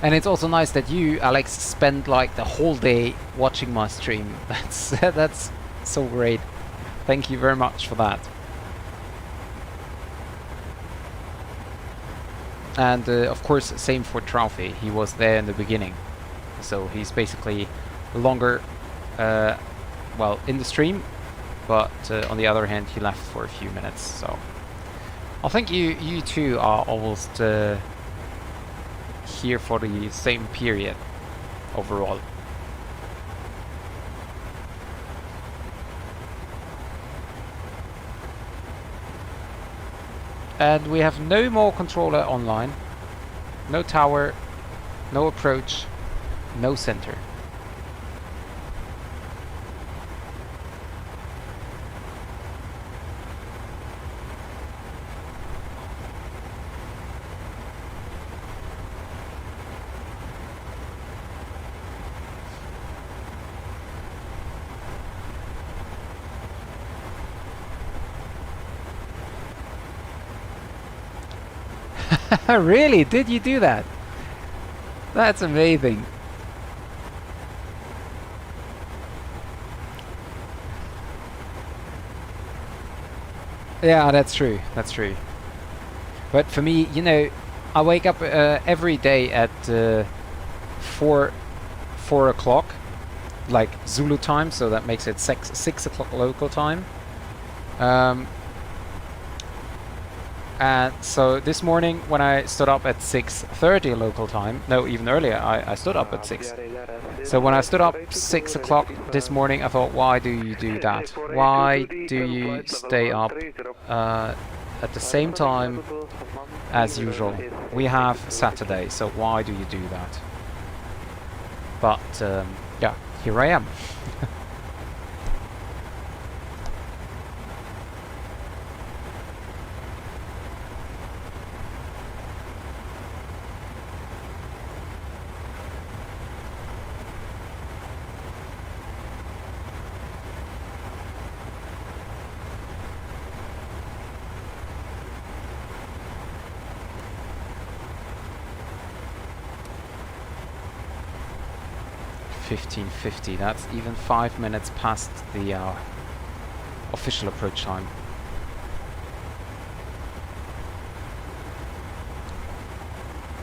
And it's also nice that you, Alex, spend like the whole day watching my stream. That's so great. Thank you very much for that. And of course, same for Trophy. He was there in the beginning, so he's basically longer, well, in the stream. But on the other hand, he left for a few minutes. So I think you two are almost here for the same period. overall. And we have no more controller online, no tower, no approach, no center. Really? Did you do that? That's amazing. Yeah, that's true. That's true. But for me, you know, I wake up every day at 4 o'clock, like Zulu time, so that makes it 6 o'clock local time. And so this morning when I stood up at 6:30 local time, no, even earlier, I stood up at 6. So when I stood up 6 o'clock this morning, I thought, why do you do that? Why do you stay up at the same time as usual? We have Saturday, so why do you do that? But yeah, here I am. .50, that's even 5 minutes past the official approach time.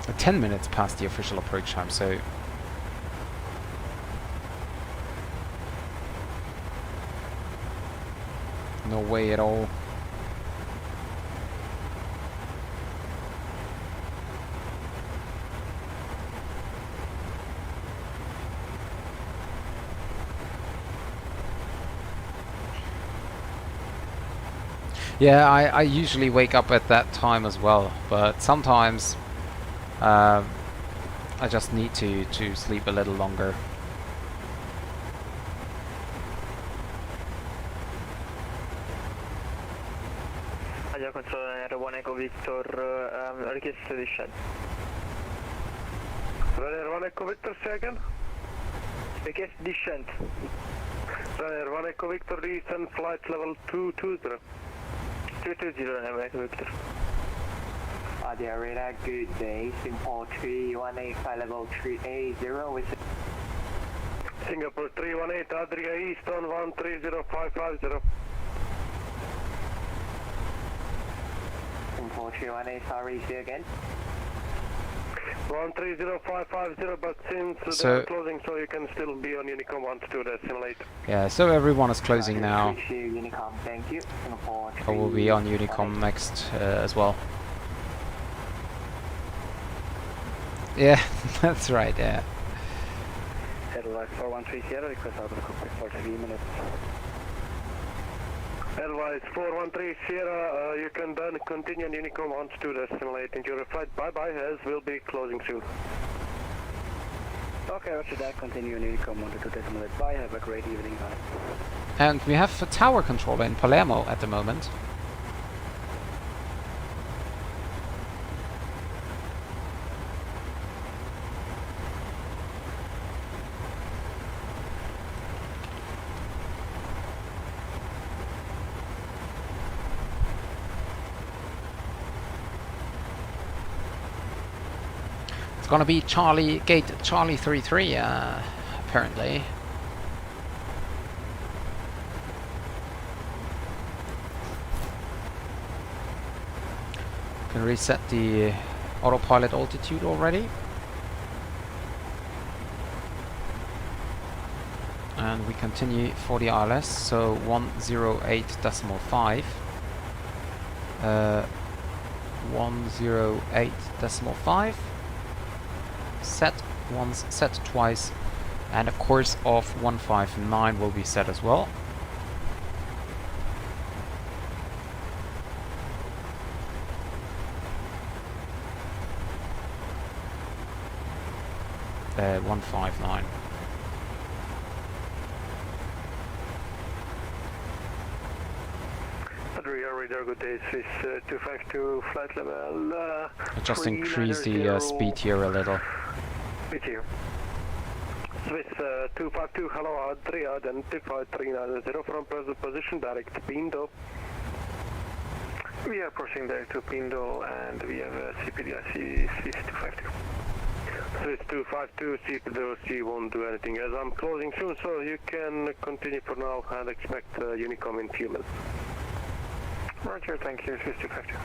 Uh, 10 minutes past the official approach time, so no way at all. Yeah, I usually wake up at that time as well, but sometimes I just need to sleep a little longer. Air control 1 Echo Victor, request descent. Ryanair 1 Echo Victor, say again? Request descent. Ryanair 1 Echo Victor, descent flight level 220. 220, Echo Victor. Adia radar, good day. Singapore 318, flight level 380 with Singapore 318, Adria East on 130550. Singapore 318, sorry, say again. 130550, but since So they're closing, so you can still be on Unicom 12.8. yeah, so everyone is closing now. Unicom, thank you. Singapore I will be on Unicom next as well. Yeah, that's right, yeah. Airline 4130, request out of the cockpit for 3 minutes. Airline 413 Sierra, you can then continue on Unicom 12.8 into your flight. Bye-bye, as we'll be closing soon. Okay, after that, continue on Unicom 12.8. Bye, have a great evening, bye. And we have a tower controller in Palermo at the moment. It's gonna be Gate Charlie 33, apparently. Can reset the autopilot altitude already. And we continue for the ILS, so 108.5. 108.5. Set. once, set twice, and a course of 159 will be set as well. Uh, 159. Radar, good day, Swiss 252, flight level. I just increase the speed here a little. Speed here. Swiss 252, hello, Adri, identified 390 from present position, direct to Pindo. We are approaching direct to Pindo and we have CPDIC Swiss 252. Swiss 252, CPDIC won't do anything as I'm closing soon, so you can continue for now and expect Unicom in few minutes. Roger, thank you, Swiss 252.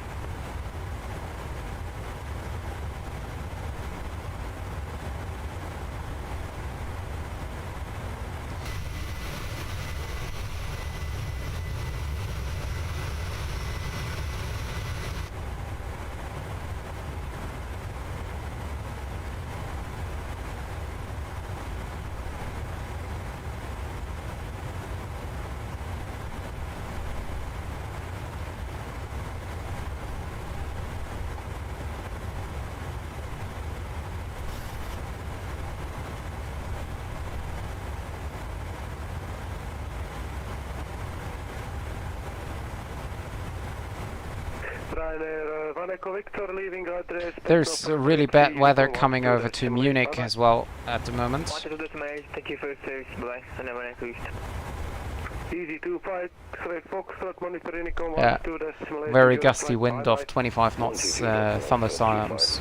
There's really bad weather coming over to Munich as well at the moment. Thank you for service, bye. Yeah, very gusty wind of 25 knots, thunderstorms.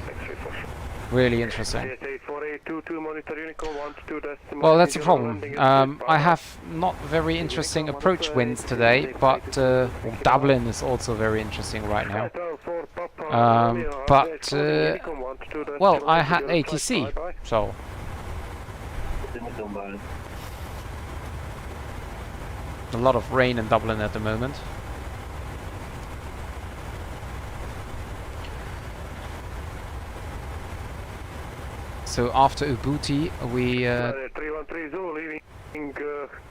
Really interesting. Well, that's the problem. I have not very interesting approach winds today, but Dublin is also very interesting right now. Well, I had ATC, so. A lot of rain in Dublin at the moment. So after Ubuntu, we 313 Zulu leaving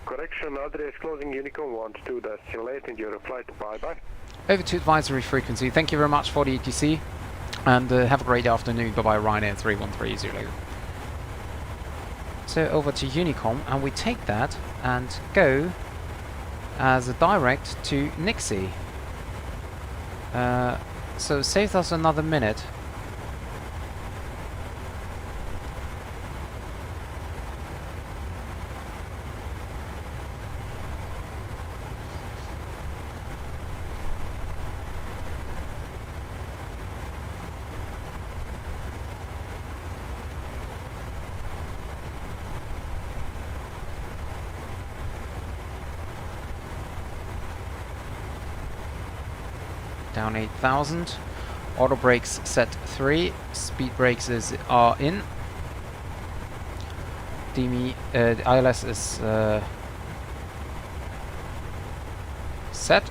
correction address closing Unicom 12 destination in your flight. Bye bye. Over to advisory frequency. Thank you very much for the ETC, and have a great afternoon. Bye bye, Ryanair 313 Zulu. So over to Unicom, and we take that and go as a direct to Nixie. So saves us another minute. Down 8,000. Auto brakes set 3. Speed brakes are in. DME, ILS is set.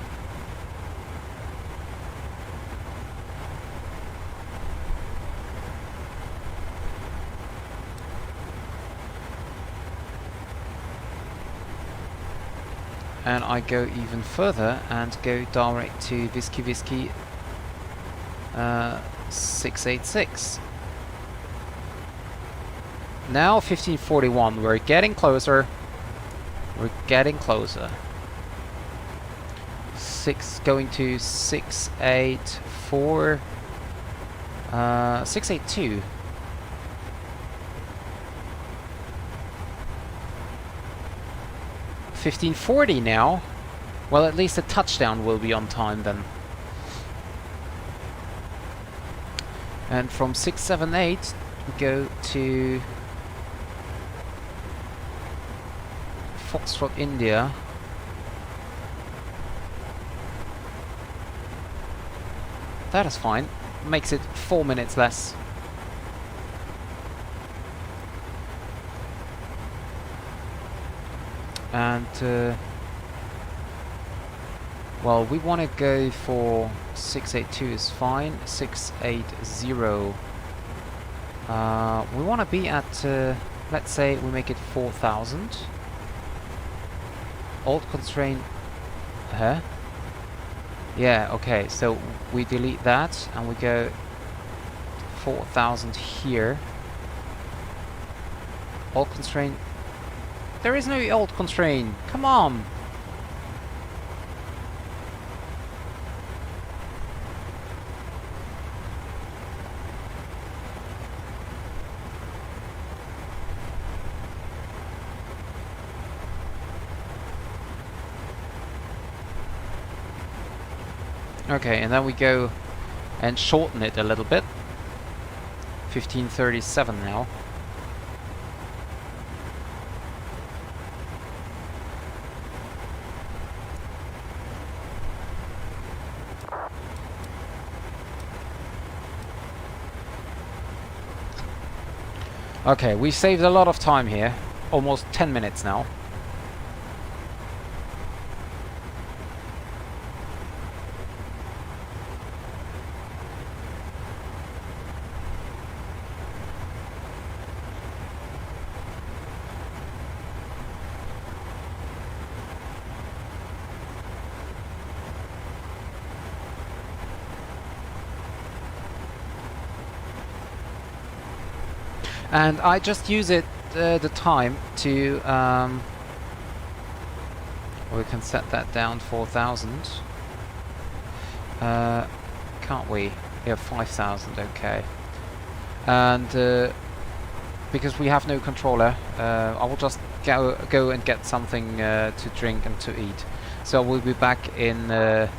And I go even further and go direct to Whiskey 686. Now 1541, we're getting closer. We're getting closer. 6 going to 684. 682. $15.40 now. Well, at least a touchdown will be on time then. And from 678 we go to Foxtrot India. That is fine. Makes it 4 minutes less. And well, we want to go for 682 is fine. 680 We want to be at, let's say we make it 4,000. Old constraint, huh? Yeah, okay, so we delete that and we go 4,000 here. Old constraint. There is no old constraint. Come on. Okay, and then we go and shorten it a little bit. 1537 now. Okay, we saved a lot of time here. Almost 10 minutes now. And I just use it the time to we can set that down 4,000. Can't we? Yeah, 5,000. Okay. And because we have no controller, I will just go and get something to drink and to eat. So we'll be back in a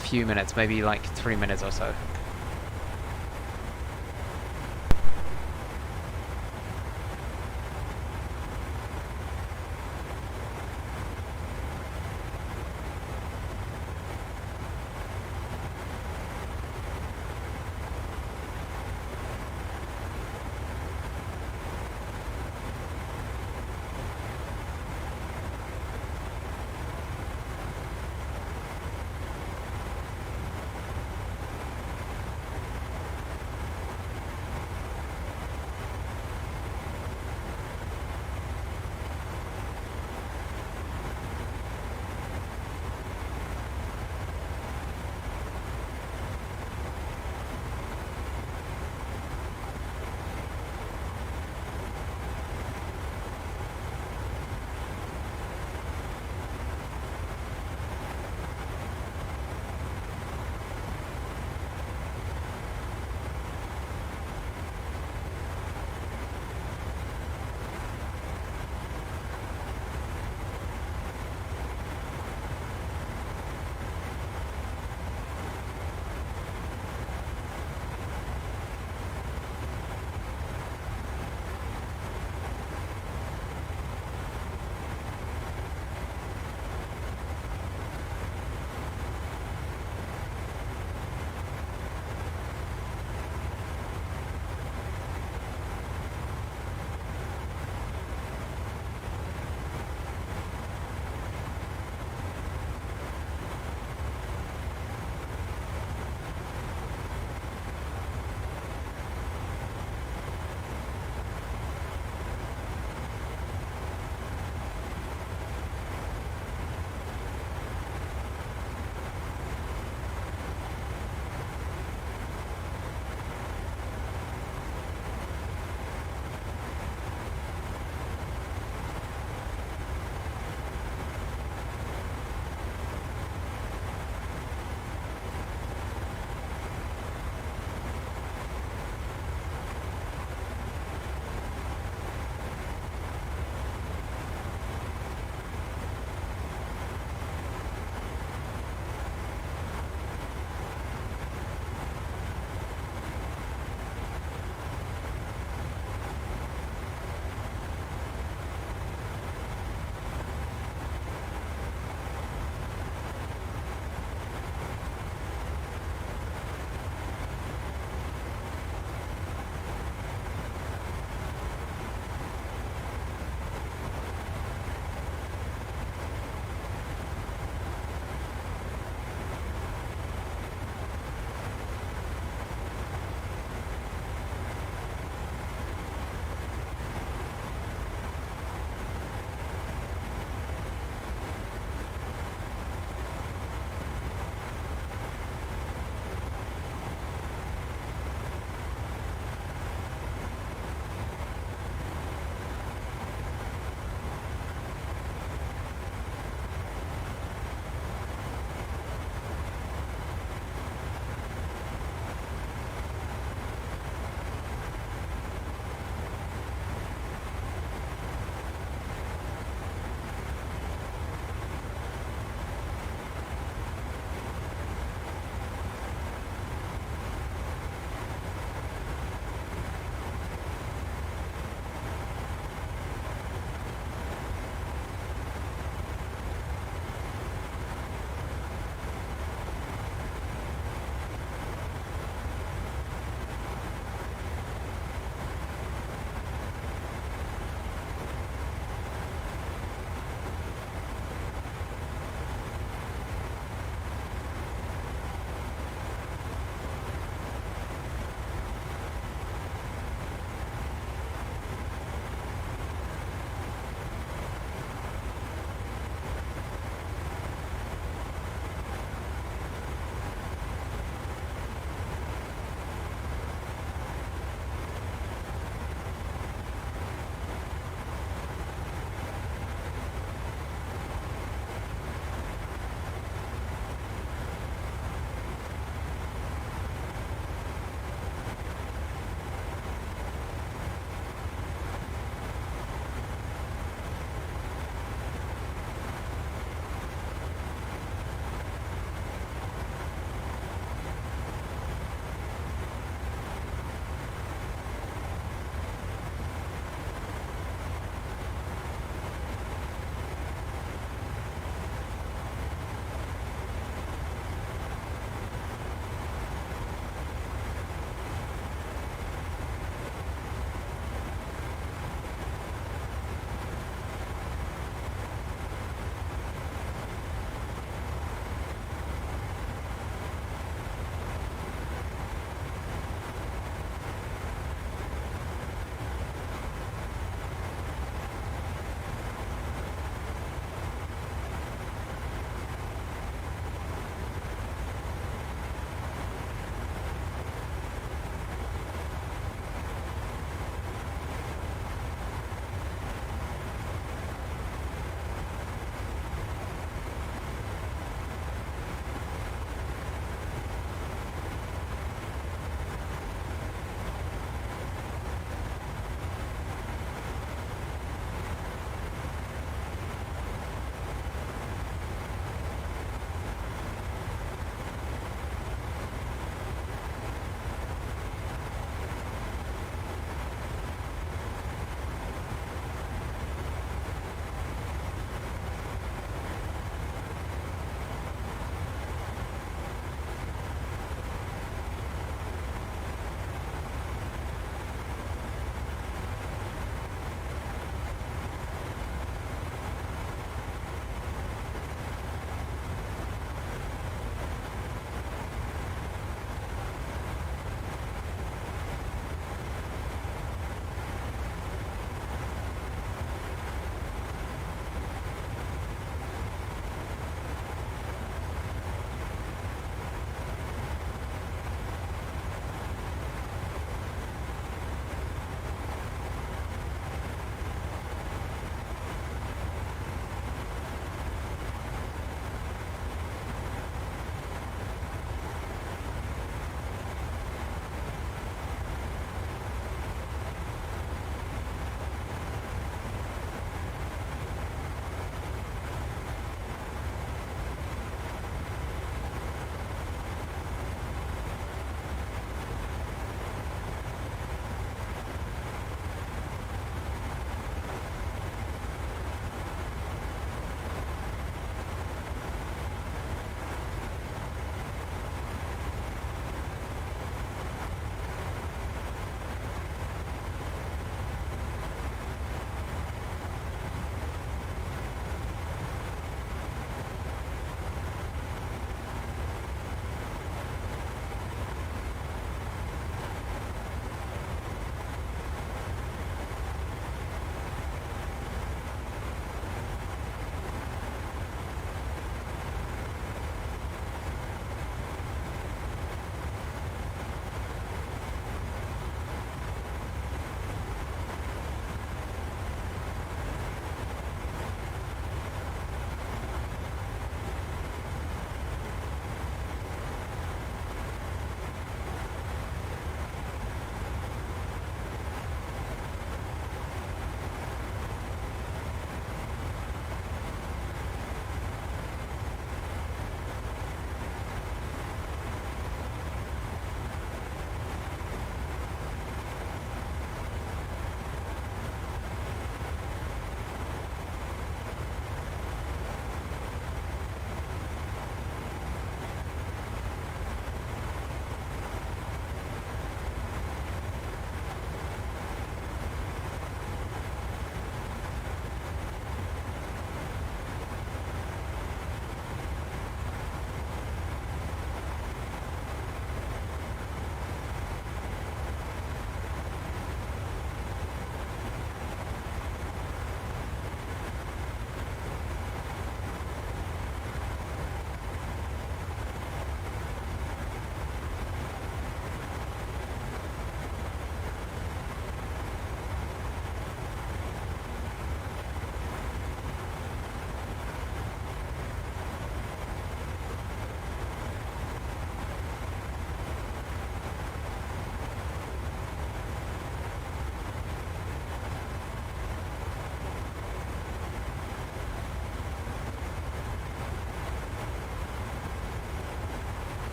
few minutes, maybe like 3 minutes or so.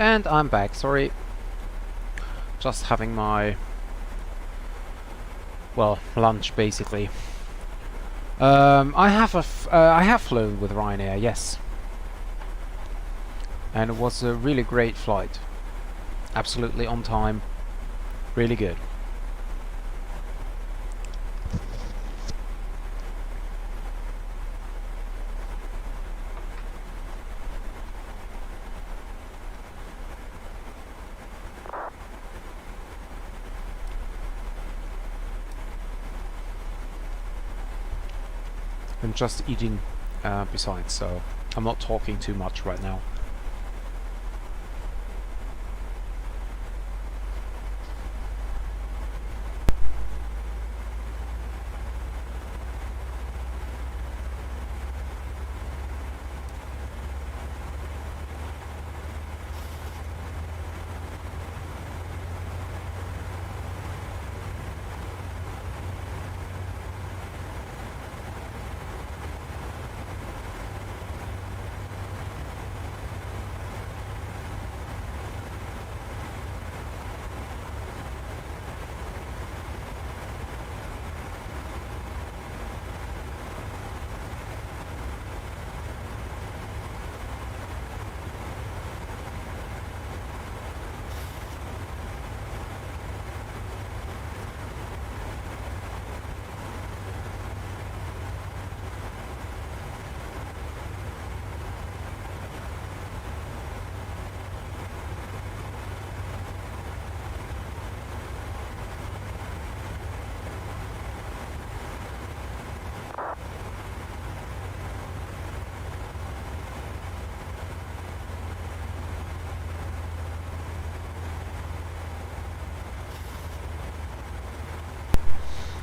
And I'm back, sorry. Just having my, well, lunch basically. I have flown with Ryanair, yes. And it was a really great flight. Absolutely on time. Really good. I'm just eating besides, so I'm not talking too much right now.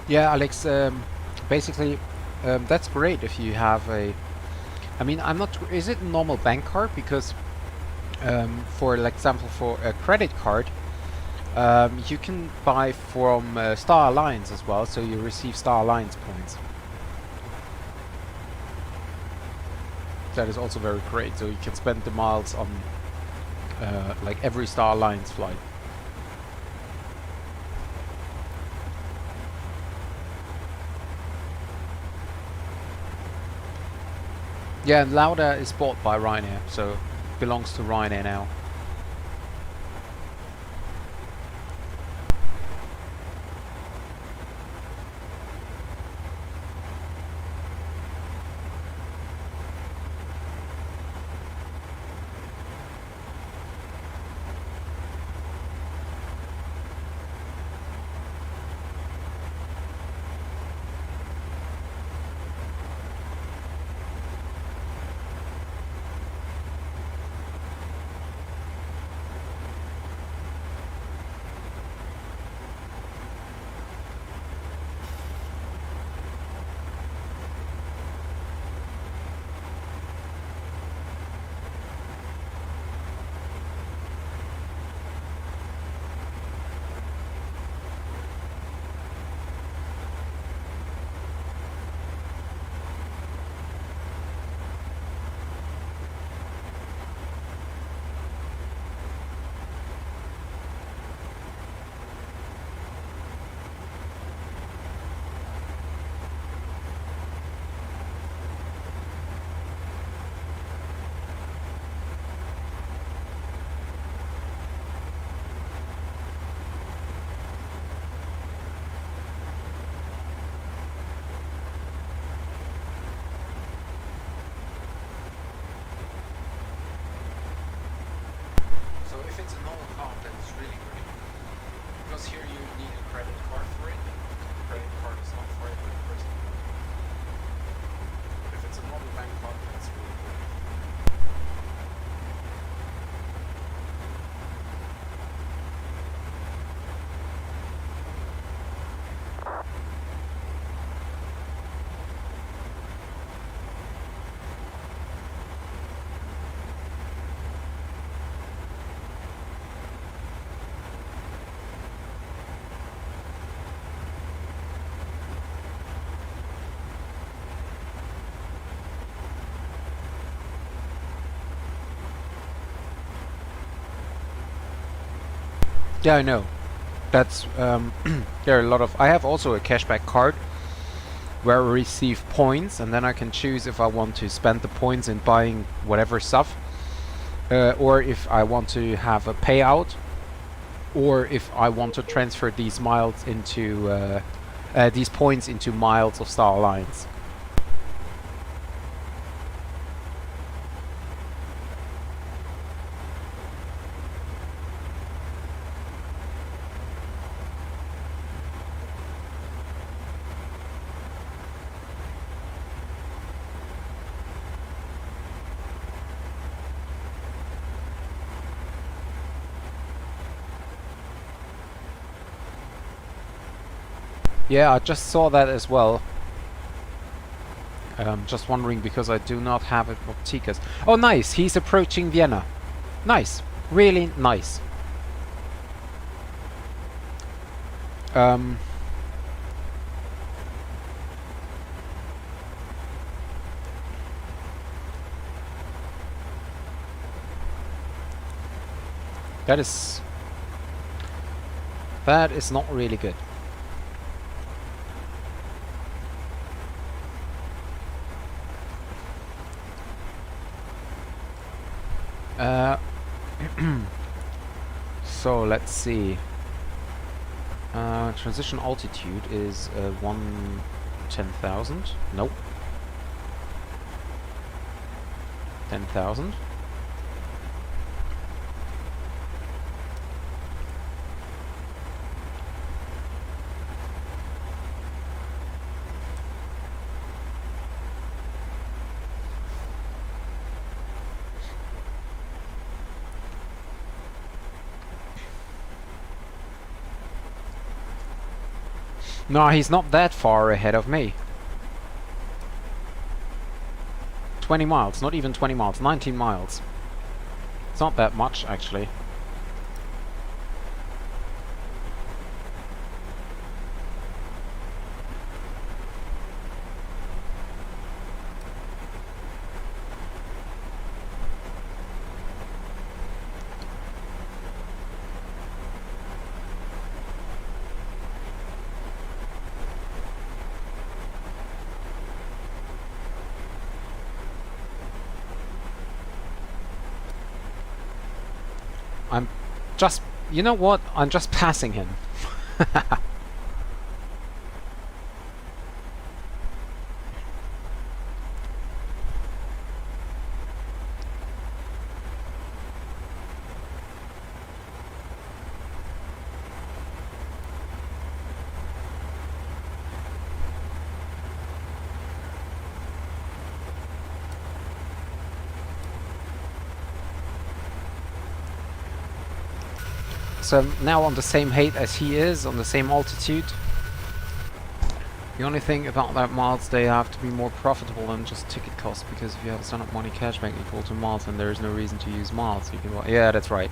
Yeah, Alex, basically, that's great if you have a... I mean, I'm not... Is it a normal bank card? Because, for example, for a credit card, you can buy from Star Alliance as well, so you receive Star Alliance points. That is also very great, so you can spend the miles on, like, every Star Alliance flight. Yeah, and LOWW is bought by Ryanair, so it belongs to Ryanair now. If it's a normal card, then it's really great. Because here you need a credit card for it. The credit card is not for every person. But if it's a normal bank card, then it's really great. Yeah, I know. That's there are a lot of. I have also a cashback card where I receive points, and then I can choose if I want to spend the points in buying whatever stuff, or if I want to have a payout, or if I want to transfer these miles into these points into miles of Star Alliance. Yeah, I just saw that as well. Just wondering because I do not have it with Tikas. Oh, nice! He's approaching Vienna. Nice, really nice. That is not really good. So let's see. Transition altitude is 10,000. Nope. 10,000. No, he's not that far ahead of me. 20 miles, not even 20 miles, 19 miles. It's not that much, actually. I'm just, you know what? I'm just passing him. So now on the same height as he is, on the same altitude. The only thing about that miles, they have to be more profitable than just ticket cost, because if you have stand-up money cashback equal to miles, then there is no reason to use miles. You can, yeah, that's right.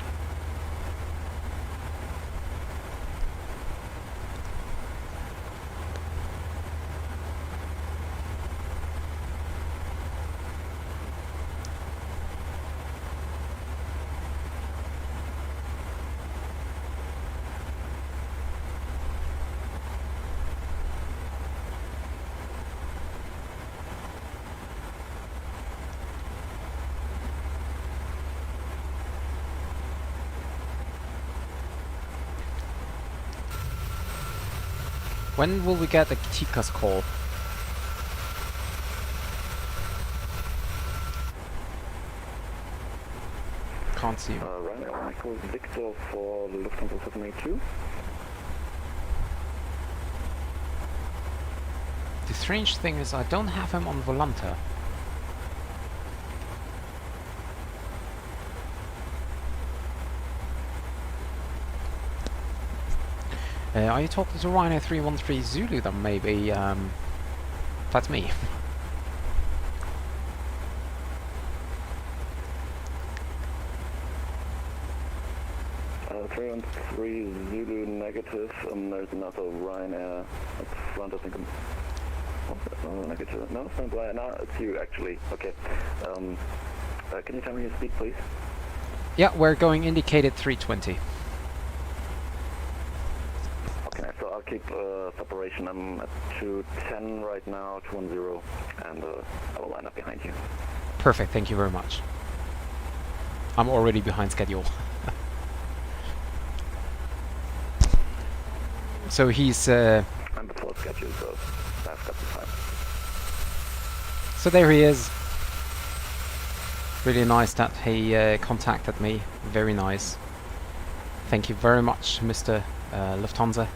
When will we get a Tikas call? Can't see him. Ryanair Michael Victor for the Lufthansa 782. The strange thing is I don't have him on Volanta. Are you talking to Ryanair 313 Zulu then maybe? That's me. Three on three Zulu negative, there's another Ryanair up front, I think. Negative. No, it's not Ryanair. No, it's you actually. Okay. Can you tell me your speed, please? Yeah, we're going indicated 320. keep separation. I'm at 210 right now, 210, and I will line up behind you. Perfect, thank you very much. I'm already behind schedule. So he's... I'm before schedule, so I've got some time. So there he is. Really nice that he contacted me. Very nice. Thank you very much, Mr. Lufthansa.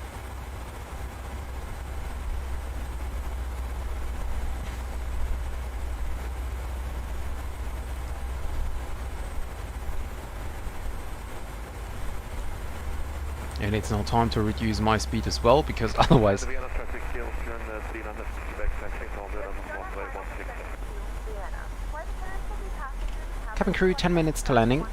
And it's now time to reduce my speed as well, because otherwise... Cabin crew, 10 minutes to landing.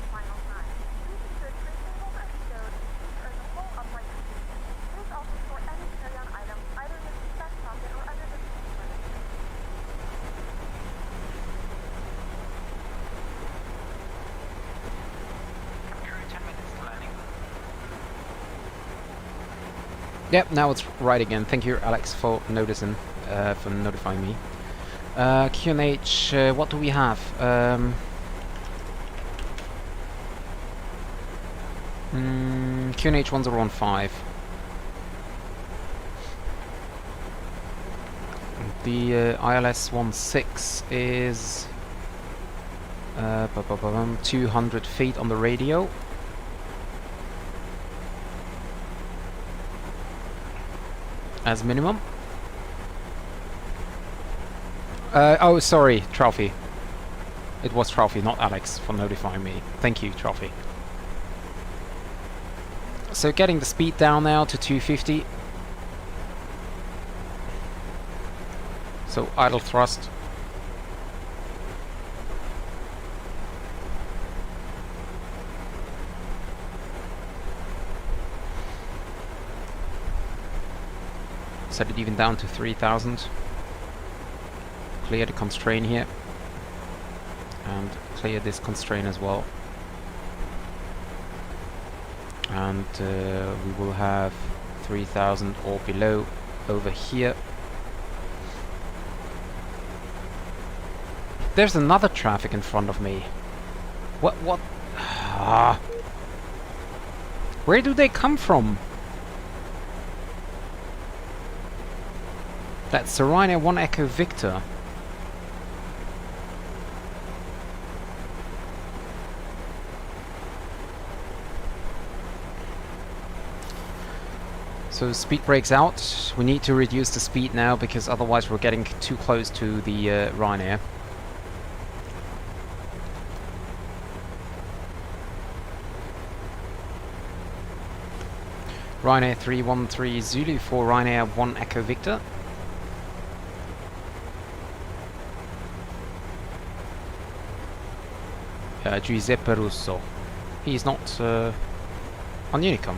Yep, now it's right again. Thank you, Alex, for noticing, for notifying me. QNH, what do we have? QNH 1015. The ILS 16 is 200 feet on the radio. As minimum. Oh, sorry, Trophy. It was Trophy, not Alex, for notifying me. Thank you, Trophy. So getting the speed down now to 250. So idle thrust. Set it even down to 3000. Clear the constraint here. And clear this constraint as well. And we will have 3000 or below over here. There's another traffic in front of me. What? Ah. Where do they come from? That's the Ryanair 1 Echo Victor. So speed breaks out. We need to reduce the speed now because otherwise we're getting too close to the Ryanair. Ryanair 313 Zulu for Ryanair 1 Echo Victor. Giuseppe Russo. He's not on Unicom,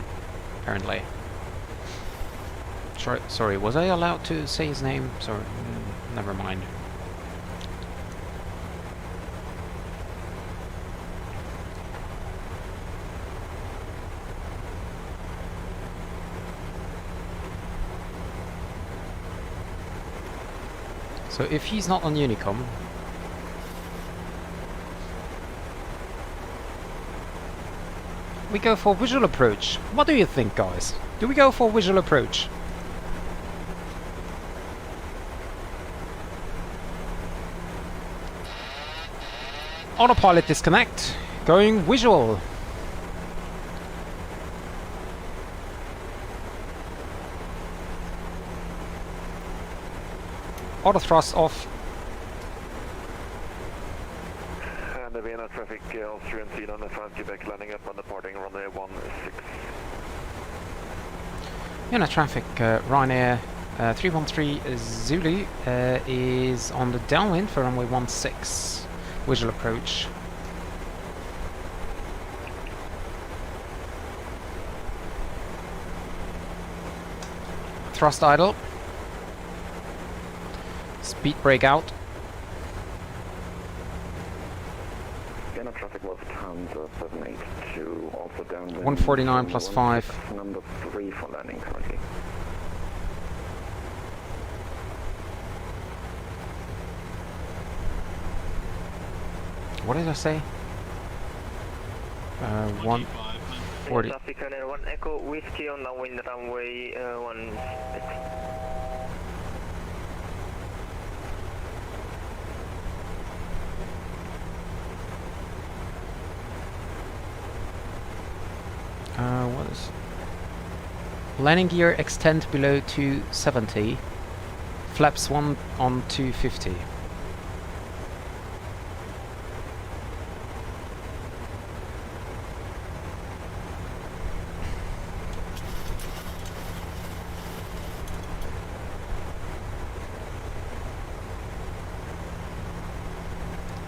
apparently. Sorry, was I allowed to say his name? Sorry, never mind. So if he's not on Unicom, we go for visual approach. What do you think, guys? Do we go for visual approach? Autopilot disconnect. Going visual. Auto thrust off. And the Vienna traffic Austria and Sweden on the 5 Quebec landing up on departing runway 16. Vienna traffic Ryanair 313 Zulu is on the downwind for runway 16. Visual approach. Thrust idle. Speed break out. Vienna traffic Lufthansa 782 also downwind. 149 plus 5. Number 3 for landing currently. What did I say? 140. Traffic Ryanair 1 Echo Whiskey on downwind runway 16. What is... Landing gear extend below 270. Flaps 1 on 250.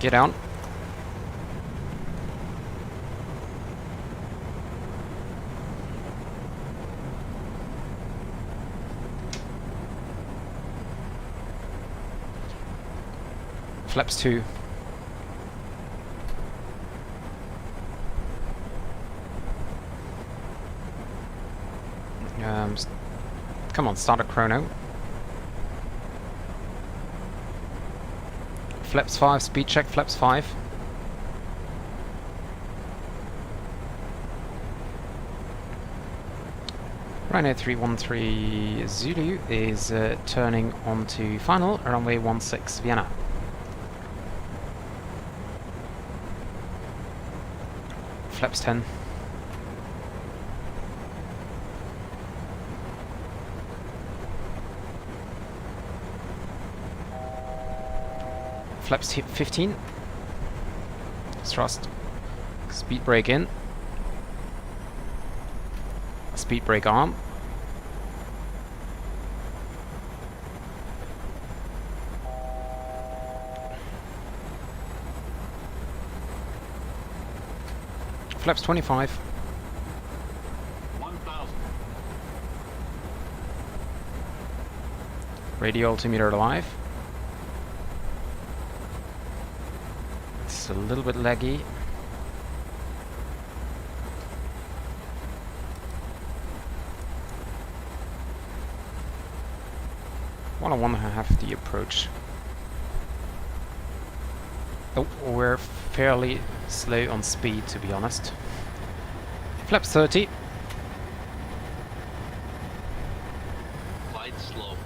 Get down. Flaps 2. Come on, start a chrono. Flaps 5, speed check, flaps 5. Ryanair 313 Zulu is turning onto final, runway 16 Vienna. Flaps 10. Flaps 15. Thrust. Speed brake in. Speed brake arm. Flaps 25. 1,000. Radio altimeter alive. It's a little bit laggy. I want to have the approach. Oh, we're fairly slow on speed, to be honest. Flaps 30. Quite slow.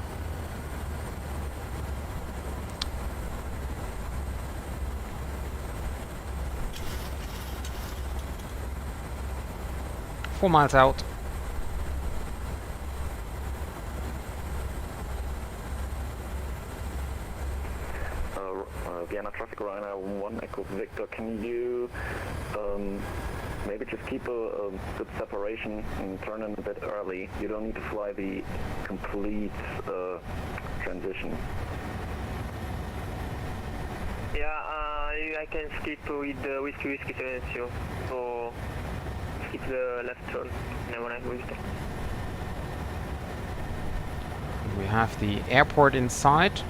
Four miles out. Vienna traffic Ryanair 1 Echo Victor, can you maybe just keep a good separation and turn in a bit early? You don't need to fly the complete transition. Yeah, I can skip with the Whiskey Silencio, so skip the left turn when I move it. We have the airport inside.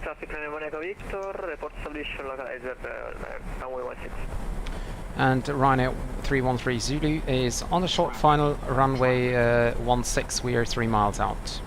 Traffic Ryanair 1 Echo Victor, report submission localizer runway 16. And Ryanair 313 Zulu is on the short final, runway 16. We are 3 miles out.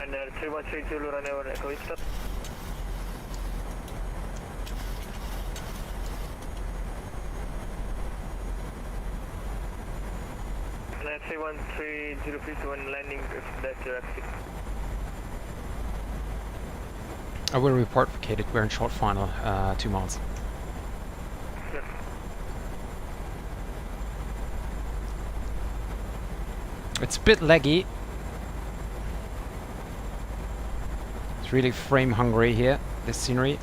And 313 Zulu Ryanair 1 Echo Victor. And 313 Zulu, please when landing that's your exit. I will report vacated. We're in short final, 2 miles. Yeah. It's a bit laggy. It's really frame hungry here, this scenery.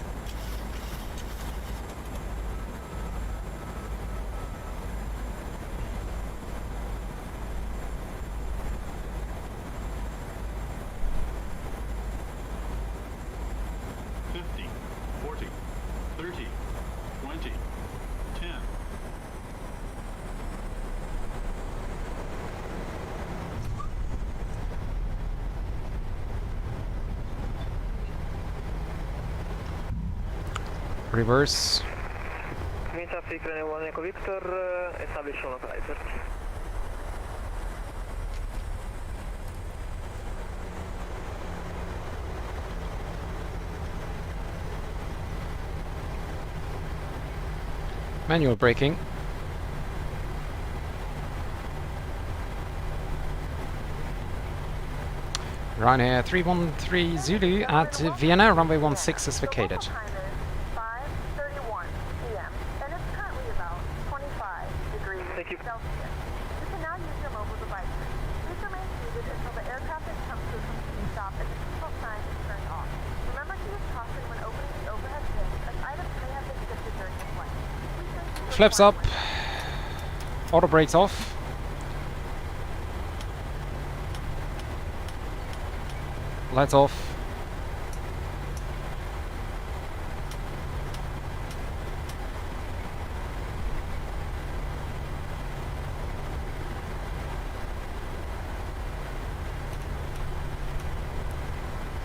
Reverse. Wind traffic runway 1 Echo Victor, establish on localizer. Manual braking. Ryanair 313 Zulu at Vienna, runway 16 is vacated. 5:31 p.m. and it's currently about 25 degrees Celsius. You can now use your mobile devices. Please remain seated until the aircraft has come to a complete stop and the seatbelt sign is turned off. Remember to use caution when opening the overhead bin, as items may have been shifted during the flight. Flaps up. Auto brakes off. Lights off.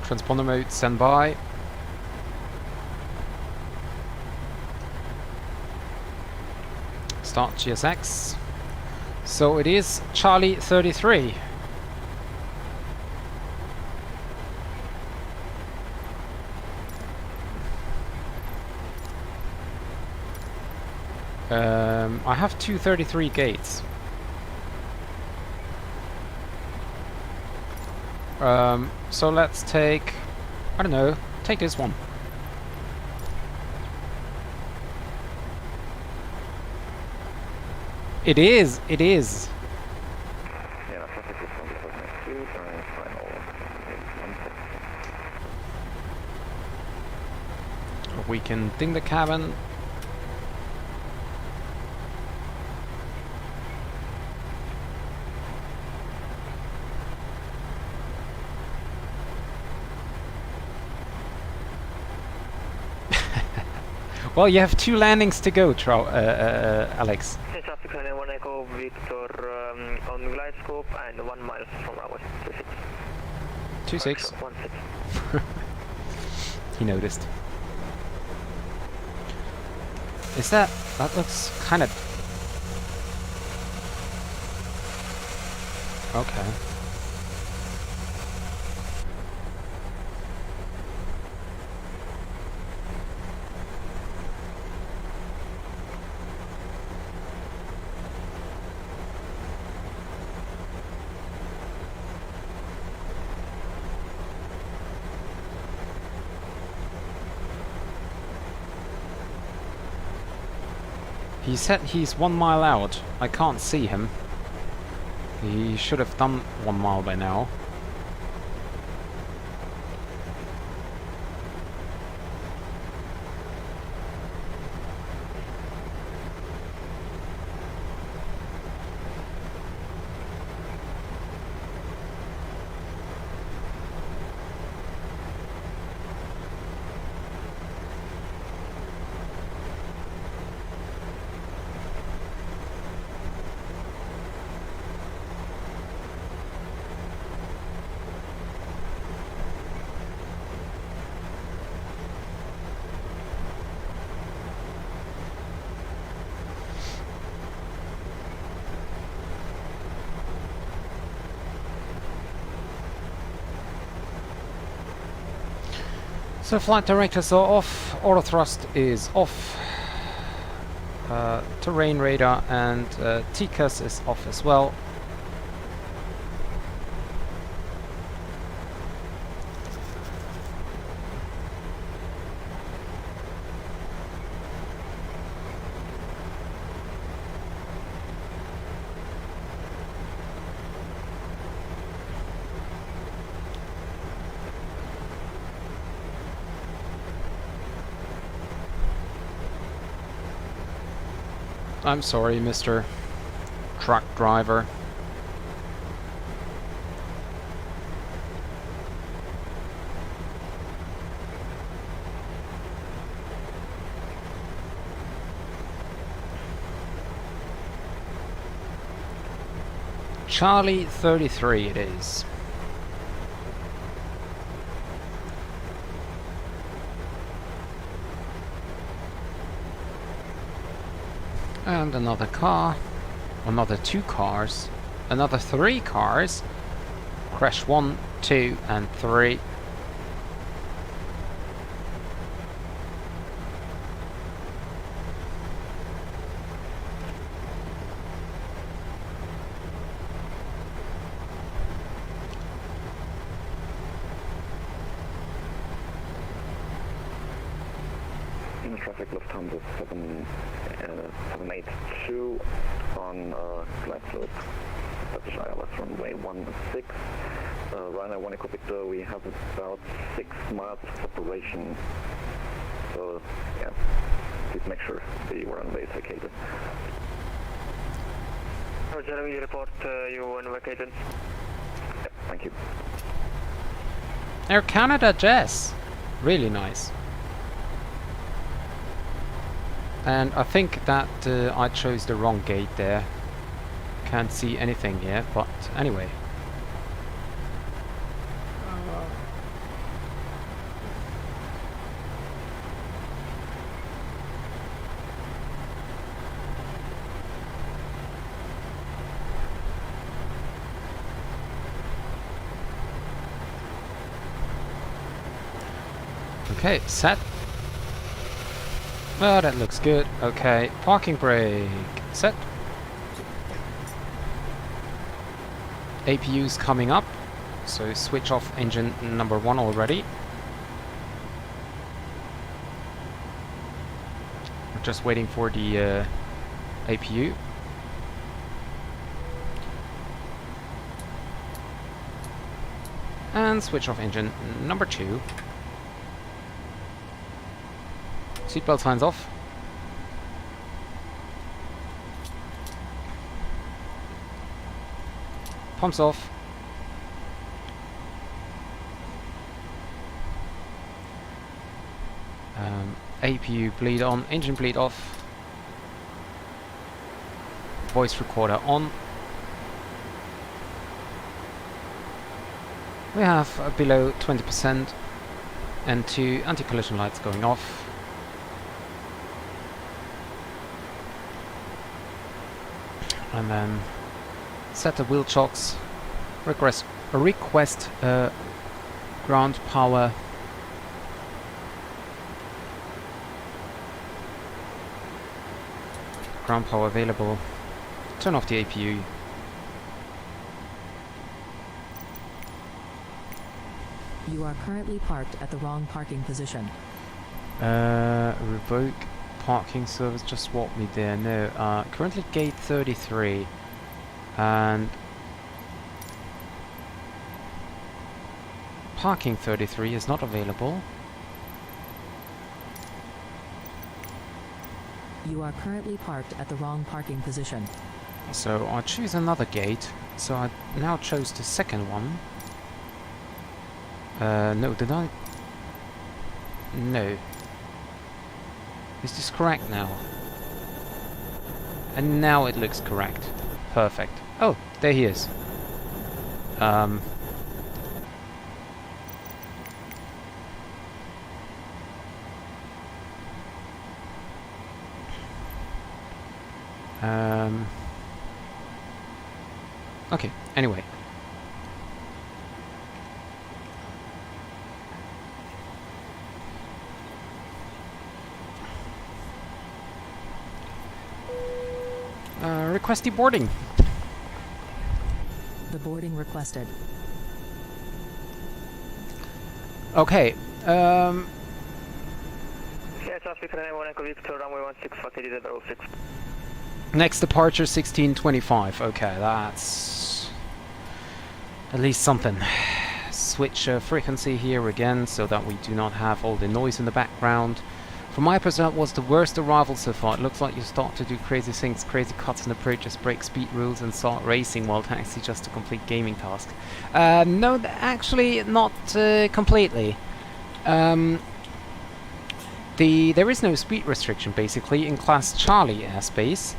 Transponder mode, stand by. Start GSX. So it is Charlie 33. I have 233 gates. So let's take, I don't know, take this one. It is, it is. We can ding the cabin. Well, you have 2 landings to go, Alex. Traffic runway 1 Echo Victor on glide scope and 1 mile from runway 26. 26. 16. He noticed. Is that looks kind of... Okay. He said he's 1 mile out. I can't see him. He should have done 1 mile by now. So flight directors are off, auto thrust is off, terrain radar and TCAS is off as well. I'm sorry, Mr. Truck Driver. Charlie 33 it is. And another car. Another 2 cars. Another 3 cars. Crash 1, 2 and 3. In traffic, Lufthansa 782 on glide slope. Turkish ILS runway 16. Ryanair 1 Echo Victor, we have about 6 miles of separation. So, yeah, please make sure the runway is vacated. Roger, we report you unvacated. Yep, thank you. Air Canada Jess. Really nice. And I think that I chose the wrong gate there. Can't see anything here, but anyway. Okay, set. Well, that looks good. Okay, parking brake. Set. APU's coming up, so switch off engine number 1 already. We're just waiting for the APU. And switch off engine number 2. Seatbelt signs off. Pumps off. APU bleed on, engine bleed off. Voice recorder on. We have below 20% and 2 anti-collision lights going off. And then set the wheel chocks, request ground power, available, turn off the APU. You are currently parked at the wrong parking position. Revoke parking service, just swap me there. No, currently gate 33 and parking 33 is not available. You are currently parked at the wrong parking position. So I choose another gate. So I now chose the second one. No, did I? No. Is this correct now? And now it looks correct. Perfect. Oh, there he is. Okay, anyway. Request deboarding. The boarding requested. Okay. Yeah, traffic Ryanair 1 Echo Victor, runway 16, fatigued 06. Next departure 1625. Okay, that's at least something. Switch frequency here again so that we do not have all the noise in the background. From my perspective, was the worst arrival so far. It looks like you start to do crazy things, crazy cuts and approaches, break speed rules and start racing while taxi just a complete gaming task. No, actually not completely. There is no speed restriction basically in Class Charlie airspace,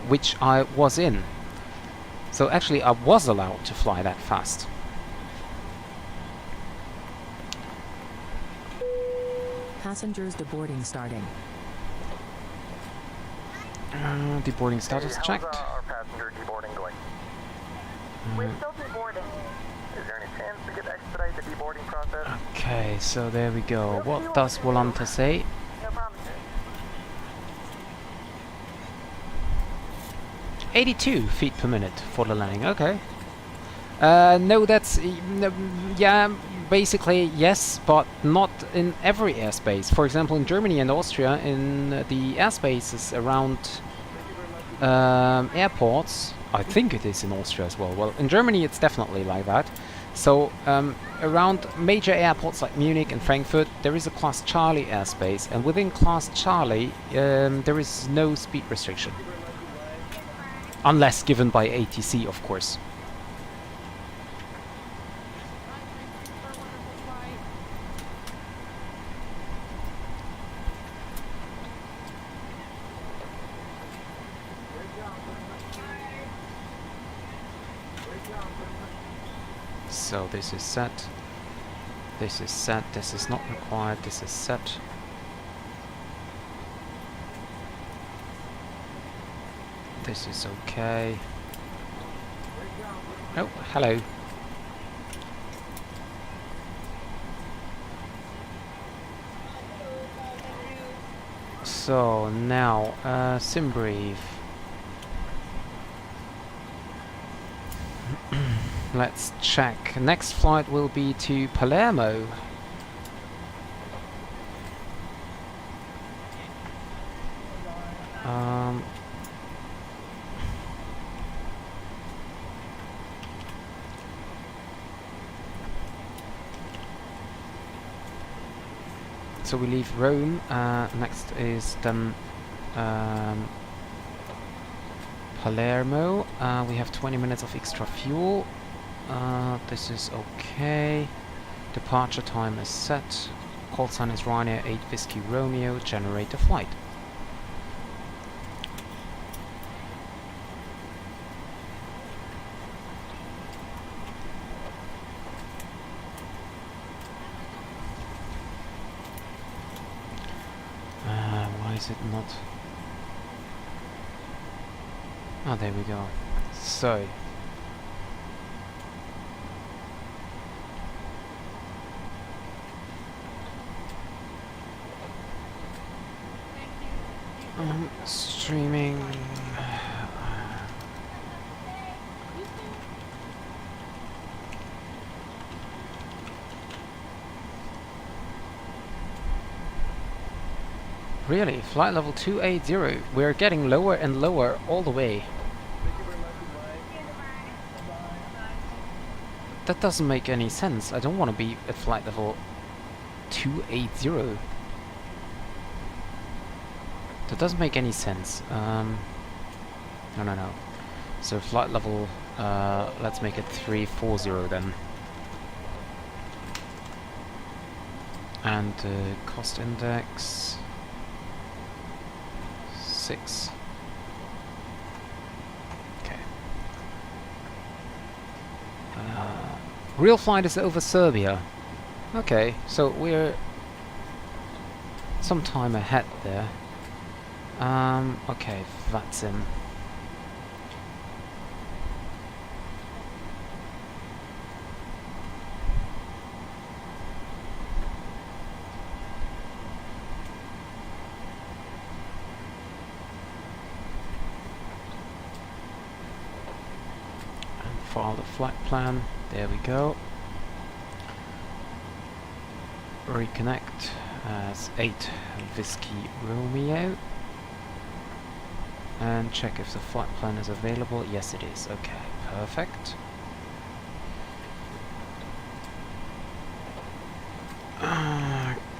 which I was in. So actually I was allowed to fly that fast. Passengers deboarding starting. Deboarding status checked. How's our passenger deboarding going? We're still deboarding. Is there any chance we could expedite the deboarding process? Okay, so there we go. What does Volante say? No promises. 82 feet per minute for the landing. Okay. No, that's yeah. Basically, yes, but not in every airspace. For example, in Germany and Austria, in the airspaces around airports, I think it is in Austria as well. Well, in Germany, it's definitely like that. So, around major airports like Munich and Frankfurt, there is a Class Charlie airspace, and within Class Charlie, there is no speed restriction. Unless given by ATC, of course. So this is set, this is set, this is not required, this is set. This is okay. Oh, hello. So now, sim brief. Let's check. Next flight will be to Palermo. So we leave Rome. Next is then Palermo. We have 20 minutes of extra fuel. This is okay. Departure time is set. Call sign is Ryanair 8 Whiskey Romeo. Generate the flight. Why is it not? Oh, there we go. So. Streaming. Really? Flight level 280. We're getting lower and lower all the way. That doesn't make any sense. I don't want to be at flight level 280. That doesn't make any sense. No. So flight level, let's make it 340 then. And cost index 6. Okay. Real flight is over Serbia. Okay, so we're some time ahead there. Okay, that's him. And file the flight plan. There we go. Reconnect as 8 Whiskey Romeo. And check if the flight plan is available. Yes, it is. Okay, perfect.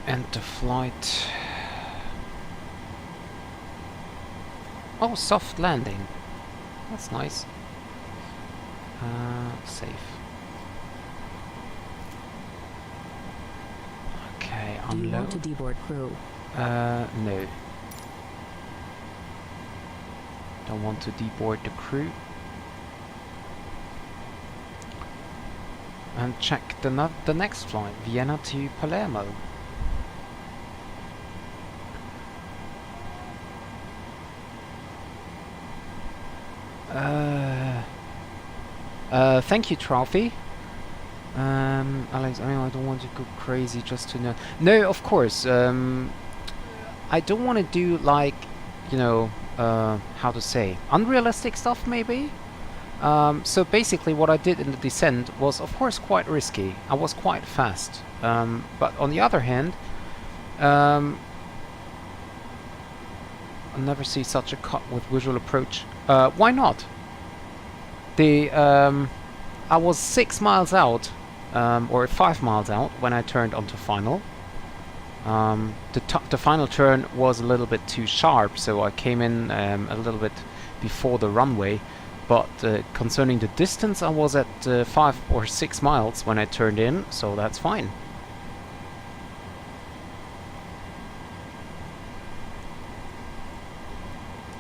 Enter flight. Oh, soft landing. That's nice. Safe. Okay, unload. Do you want to deboard crew? No. Don't want to deboard the crew. And check the next flight, Vienna to Palermo. Thank you, Trophy. Alex, I don't want to go crazy just to know. No, of course. I don't want to do like, you know, how to say, unrealistic stuff maybe. So basically what I did in the descent was of course quite risky. I was quite fast. But on the other hand, I never see such a cut with visual approach. Why not? I was 6 miles out, or 5 miles out when I turned onto final. The final turn was a little bit too sharp, so I came in a little bit before the runway. But concerning the distance, I was at 5 or 6 miles when I turned in, so that's fine.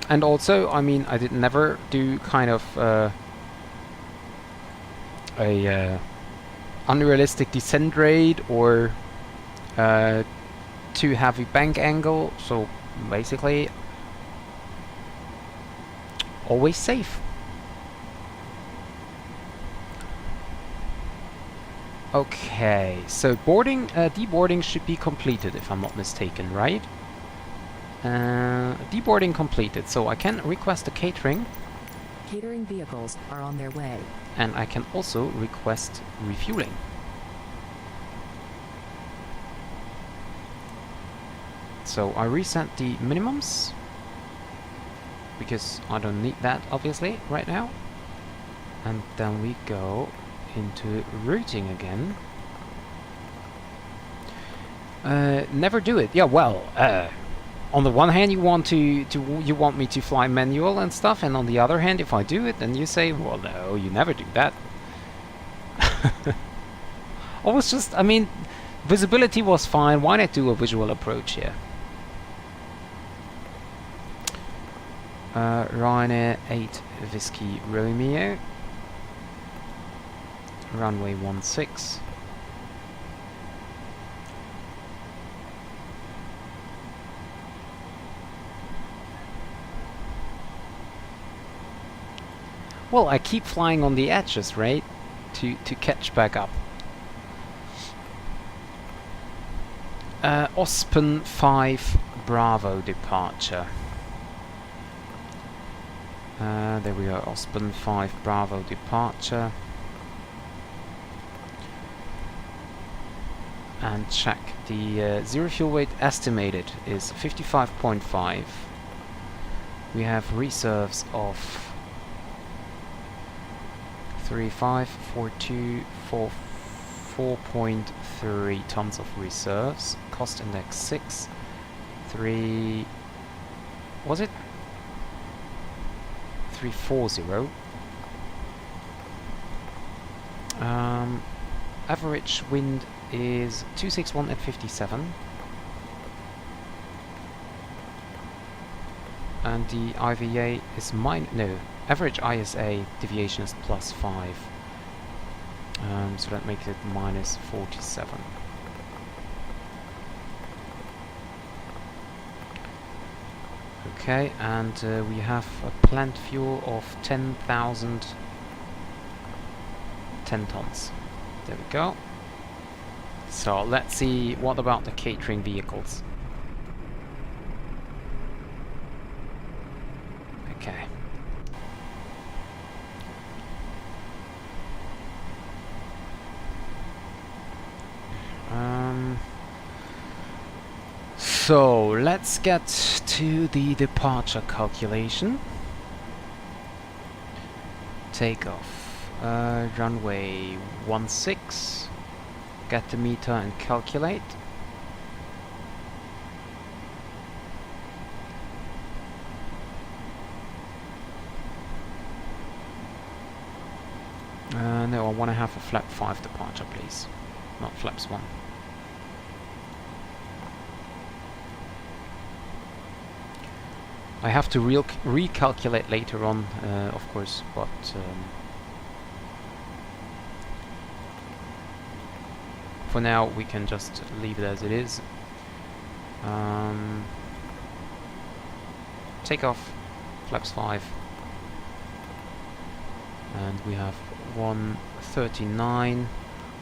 And also, I mean, I did never do kind of a unrealistic descent rate or too heavy bank angle, so basically always safe. Okay, so boarding, deboarding should be completed if I'm not mistaken, right? Deboarding completed, so I can request a catering. Catering vehicles are on their way. And I can also request refueling. So I reset the minimums, because I don't need that obviously right now. And then we go into routing again. Never do it. Yeah, well, on the one hand you want me to fly manual and stuff, and on the other hand, if I do it, then you say, well, no, you never do that. I was just, I mean, visibility was fine. Why not do a visual approach here? Ryanair 8 Whiskey Romeo. Runway 16. Well, I keep flying on the edges, right? To catch back up. Ospen 5 Bravo departure. There we are, Ospen 5 Bravo departure. And check the zero fuel weight estimated is 55.5. We have reserves of 4.3 tons of reserves. Cost index 6. 3. Was it? 340. Average wind is 261 at 57. And the IVA is average ISA deviation is +5. So that makes it -47. Okay, and we have a planned fuel of 10 tons. There we go. So let's see, what about the catering vehicles? Okay. So let's get to the departure calculation. Takeoff. Runway 16. Get the meter and calculate. No, I want to have a flap 5 departure, please. Not flaps 1. I have to recalculate later on, of course, but for now we can just leave it as it is. Takeoff, flaps 5. And we have 139,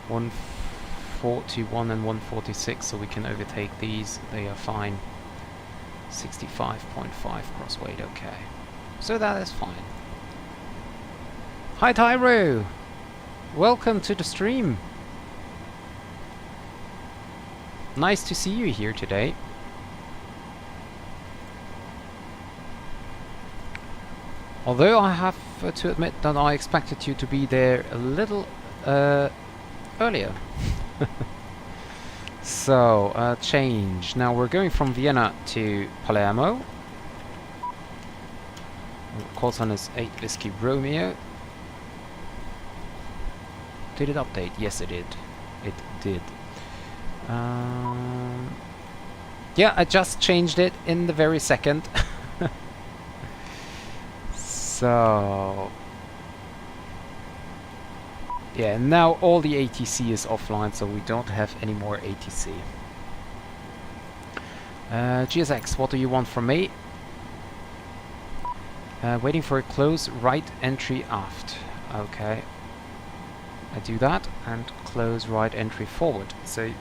141 and 146, so we can overtake these. They are fine. 65.5 cross weight, okay. So that is fine. Hi Tyro! Welcome to the stream! Nice to see you here today. Although I have to admit that I expected you to be there a little earlier. So, change. Now we're going from Vienna to Palermo. Call sign is 8 Whiskey Romeo. Did it update? Yes, it did. It did. Yeah, I just changed it in the very second. So yeah, now all the ATC is offline, so we don't have any more ATC. GSX, what do you want from me? Waiting for a close right entry aft. Okay, I do that and close right entry forward. So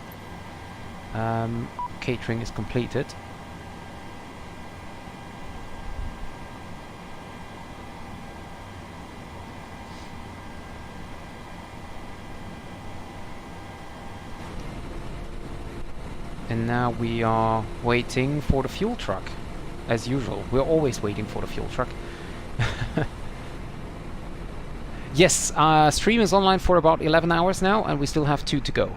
catering is completed. And now we are waiting for the fuel truck, as usual. We're always waiting for the fuel truck. Yes, stream is online for about 11 hours now, and we still have 2 to go.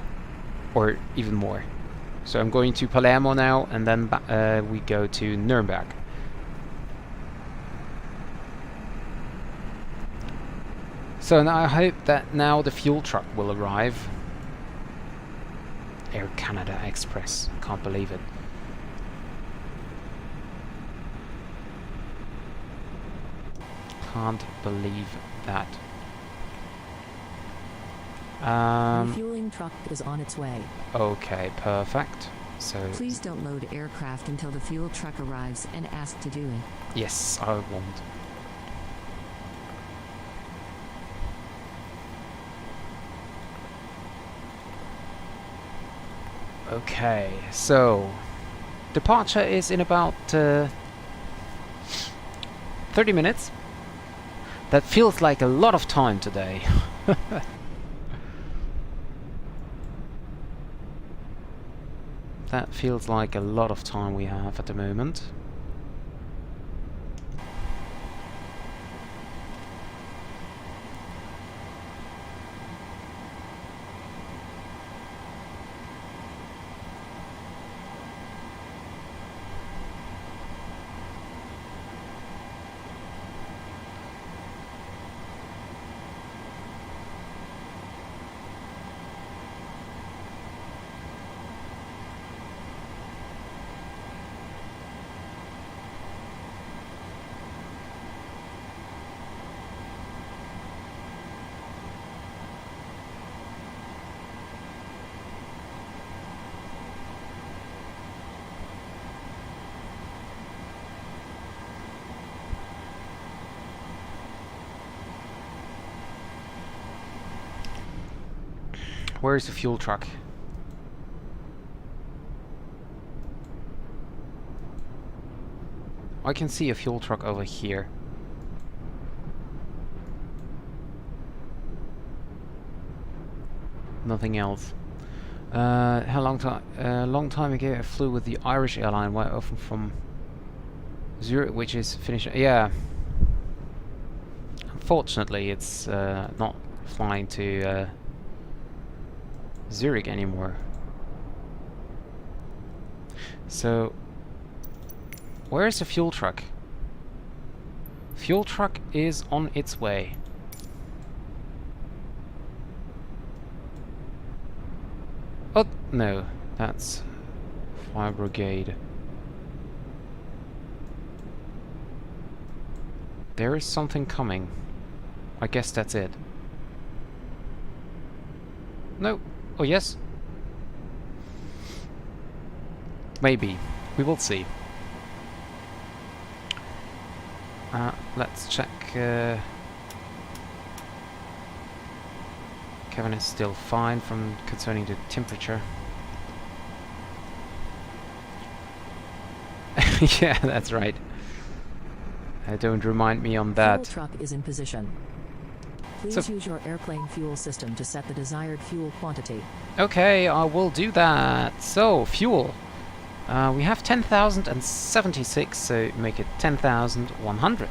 Or even more. So I'm going to Palermo now, and then we go to Nuremberg. So now I hope that now the fuel truck will arrive. Air Canada Express. Can't believe it. Can't believe that. Refueling truck is on its way. Okay, perfect. So please don't load aircraft until the fuel truck arrives and ask to do it. yes, I won't. Okay, so departure is in about 30 minutes. That feels like a lot of time today. That feels like a lot of time we have at the moment. Where is the fuel truck? I can see a fuel truck over here. Nothing else. How long time? Long time ago, I flew with the Irish airline, went often from Zurich, which is finished. Yeah. Unfortunately, it's not flying to Zurich anymore. So, where is the fuel truck? Fuel truck is on its way. Oh, no, that's Fire Brigade. There is something coming. I guess that's it. No. Oh, yes? Maybe. We will see. Let's check Cabin is still fine from concerning the temperature. Yeah, that's right. Don't remind me on that. Fuel truck is in position. Please use your airplane fuel system to set the desired fuel quantity. Okay, I will do that. So, fuel. We have 10,076, so make it 10,100.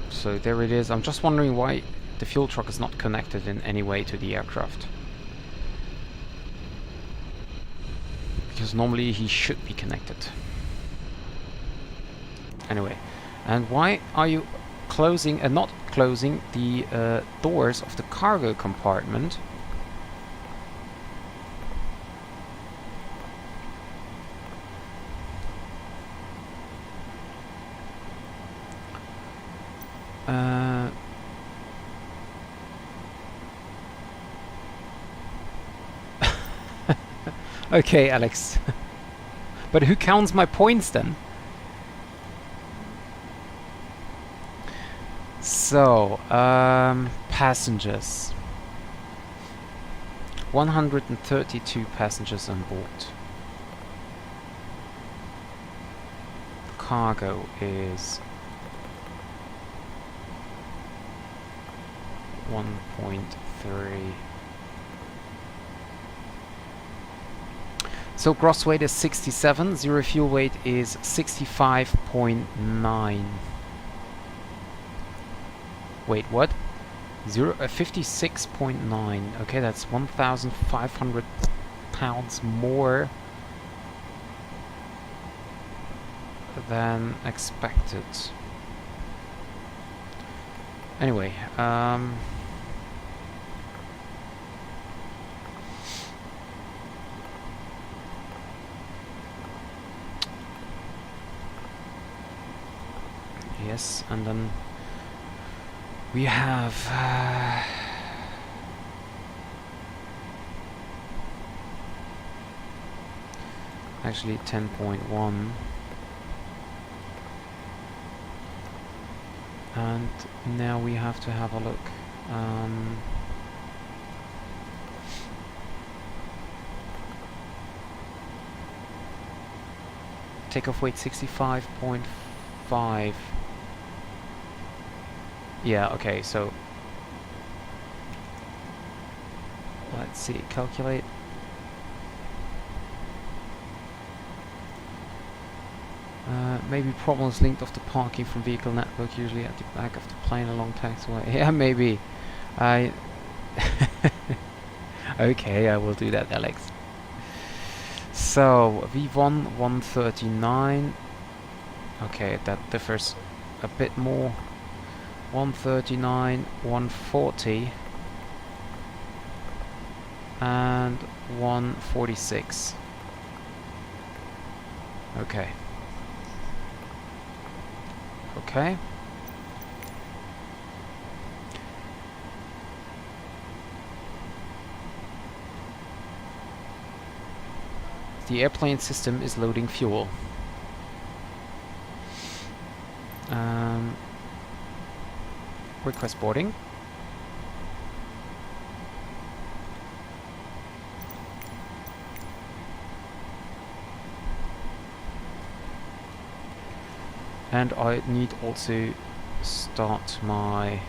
So there it is. I'm just wondering why the fuel truck is not connected in any way to the aircraft. Because normally he should be connected. Anyway, and why are you closing and not closing the doors of the cargo compartment? Okay, Alex. But who counts my points then? So, passengers. 132 passengers on board. Cargo is 1.3. So gross weight is 67, zero fuel weight is 65.9. Wait, what? 56.9. Okay, that's 1,500 pounds more than expected. Anyway, yes, and then we have actually 10.1, and now we have to have a look. Takeoff weight 65.5. Yeah, okay, so let's see, calculate. Maybe problems linked off the parking from vehicle network, usually at the back of the plane along taxiway. Yeah, maybe. Okay, I will do that, Alex. So, V1 139. Okay, that differs a bit more. 139, 140, and 146. Okay. Okay. The airplane system is loading fuel. Request boarding. And I need also start my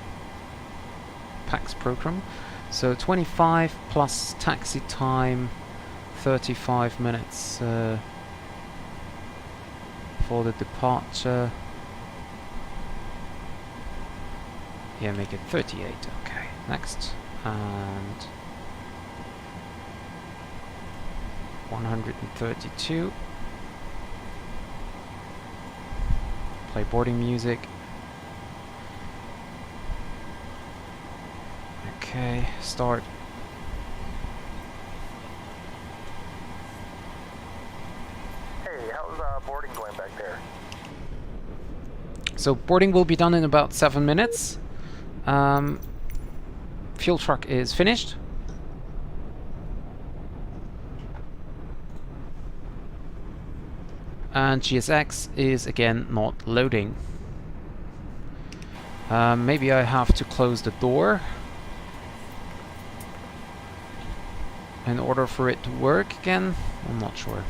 PAX program. So 25 plus taxi time, 35 minutes for the departure. Yeah, make it 38. Okay, next. And 132. Play boarding music. Okay, start. Hey, how's boarding going back there? So boarding will be done in about 7 minutes. Fuel truck is finished. And GSX is again not loading. Maybe I have to close the door in order for it to work again. I'm not sure.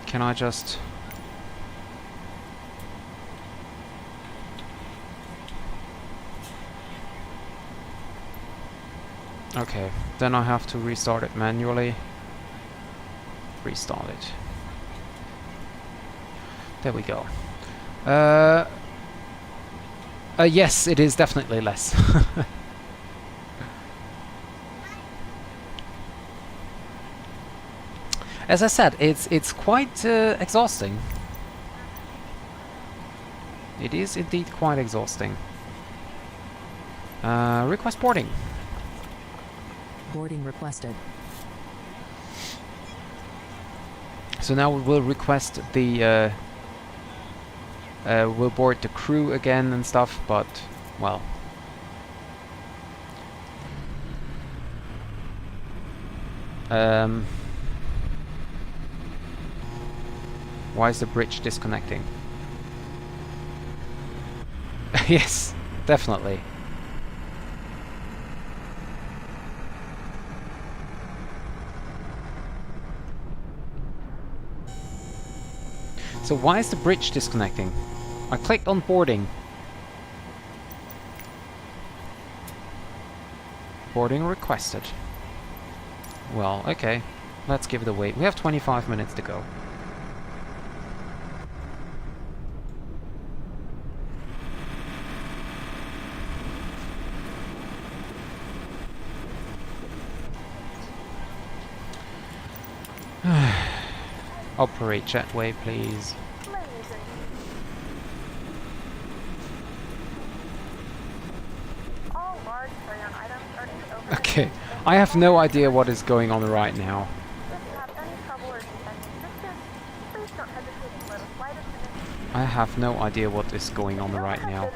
Can I just... Okay, then I have to restart it manually. Restart it. There we go. Yes, it is definitely less. As I said, it's quite exhausting. It is indeed quite exhausting. Request boarding. Boarding requested. So now we will request the we'll board the crew again and stuff, but well, why is the bridge disconnecting? Yes, definitely. So why is the bridge disconnecting? I clicked on boarding. Boarding requested. Well, okay. Let's give it a wait. We have 25 minutes to go. Operate jetway, please. Okay, I have no idea what is going on right now. I have no idea what is going on right now.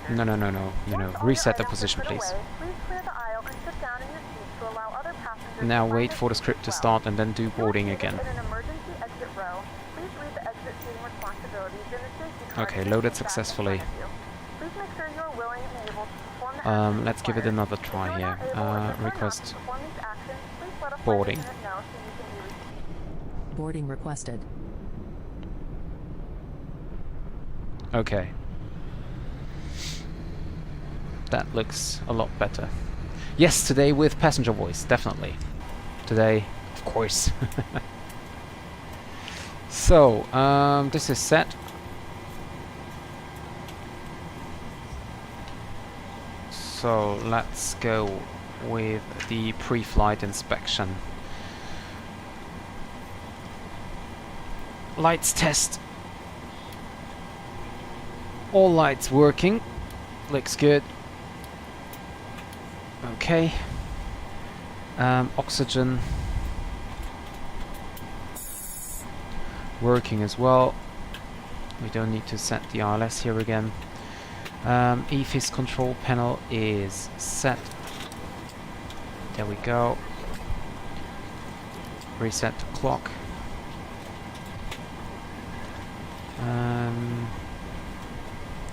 No. Reset the position, please. Now wait for the script to start and then do boarding again. Okay, loaded successfully. Let's give it another try here. Request boarding. Boarding requested. Okay. That looks a lot better. Yes, today with passenger voice, definitely. Today, of course. So, this is set. So, let's go with the pre-flight inspection. Lights test. All lights working. Looks good. Okay. Oxygen working as well. We don't need to set the ILS here again. EFIS control panel is set. There we go. Reset the clock.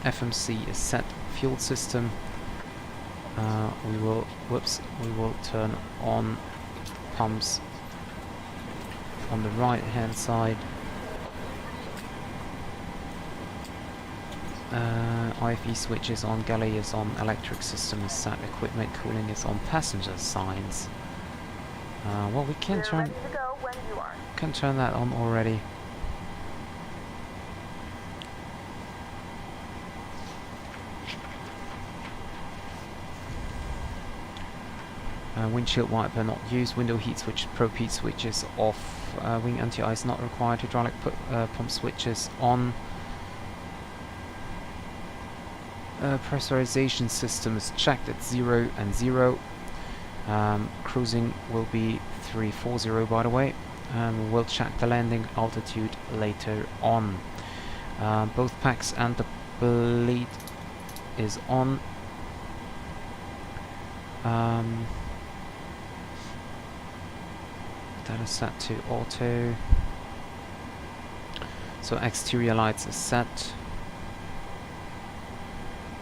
FMC is set. Fuel system. We will turn on pumps on the right hand side. IFE switch is on, galley is on, electric system is set, equipment cooling is on, passenger signs. Well, we can turn that on already. Windshield wiper not used, window heat switch, probe heat switch is off, wing anti-ice not required, hydraulic pump switches on. Pressurization system is checked at 0 and 0. Cruising will be 340 by the way. We'll check the landing altitude later on. Both packs and the bleed is on. That is set to auto. So exterior lights is set.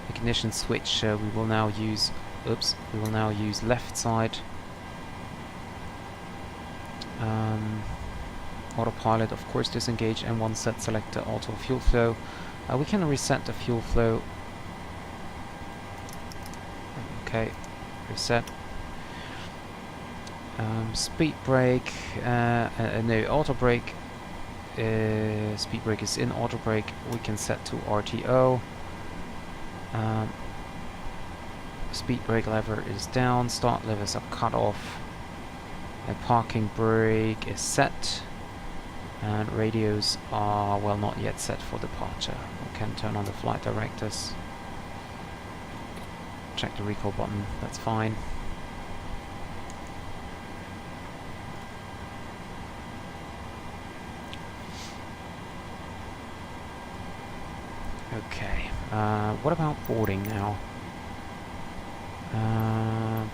Ignition switch we will now use. Oops, we will now use left side. Autopilot, of course, disengage M1 set selector auto fuel flow. We can reset the fuel flow. Okay, reset. Speed brake, no, auto brake. Speed brake is in auto brake. We can set to RTO. Speed brake lever is down. Start levers are cut off. A parking brake is set. And radios are, well, not yet set for departure. We can turn on the flight directors. Check the recall button. That's fine. Okay, what about boarding now?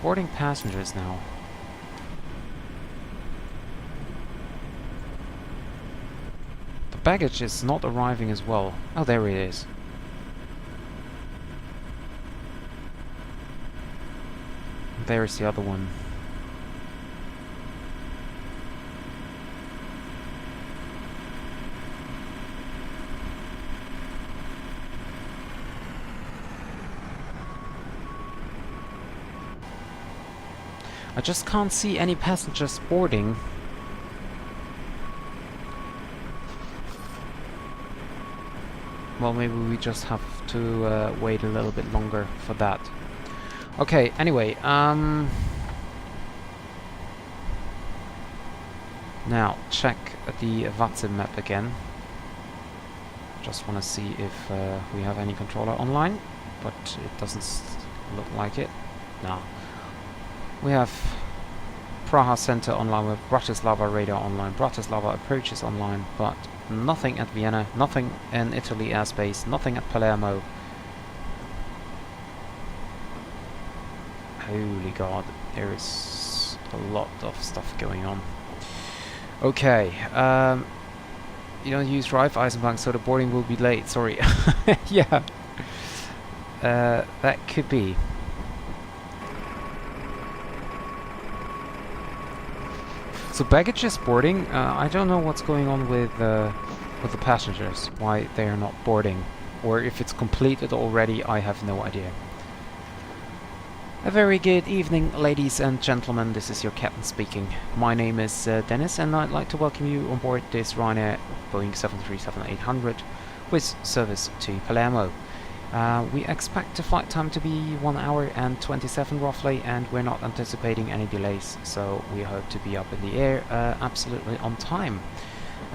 Boarding passengers now. The baggage is not arriving as well. Oh, there it is. There is the other one. I just can't see any passengers boarding. Well, maybe we just have to wait a little bit longer for that. Okay, anyway, now check the VATSIM map again. Just want to see if we have any controller online, but it doesn't look like it. No. We have Praha Center online, with Bratislava radar online, Bratislava approaches online, but nothing at Vienna, nothing in Italy airspace, nothing at Palermo. Holy God, there is a lot of stuff going on. Okay, you don't use Raiffeisenbank, so the boarding will be late, sorry. Yeah, that could be. So baggage is boarding. I don't know what's going on with the passengers, why they are not boarding, or if it's completed already. I have no idea. A very good evening, ladies and gentlemen. This is your captain speaking. My name is Dennis, and I'd like to welcome you on board this Ryanair Boeing 737-800 with service to Palermo. We expect the flight time to be 1 hour and 27 roughly, and we're not anticipating any delays, so we hope to be up in the air absolutely on time.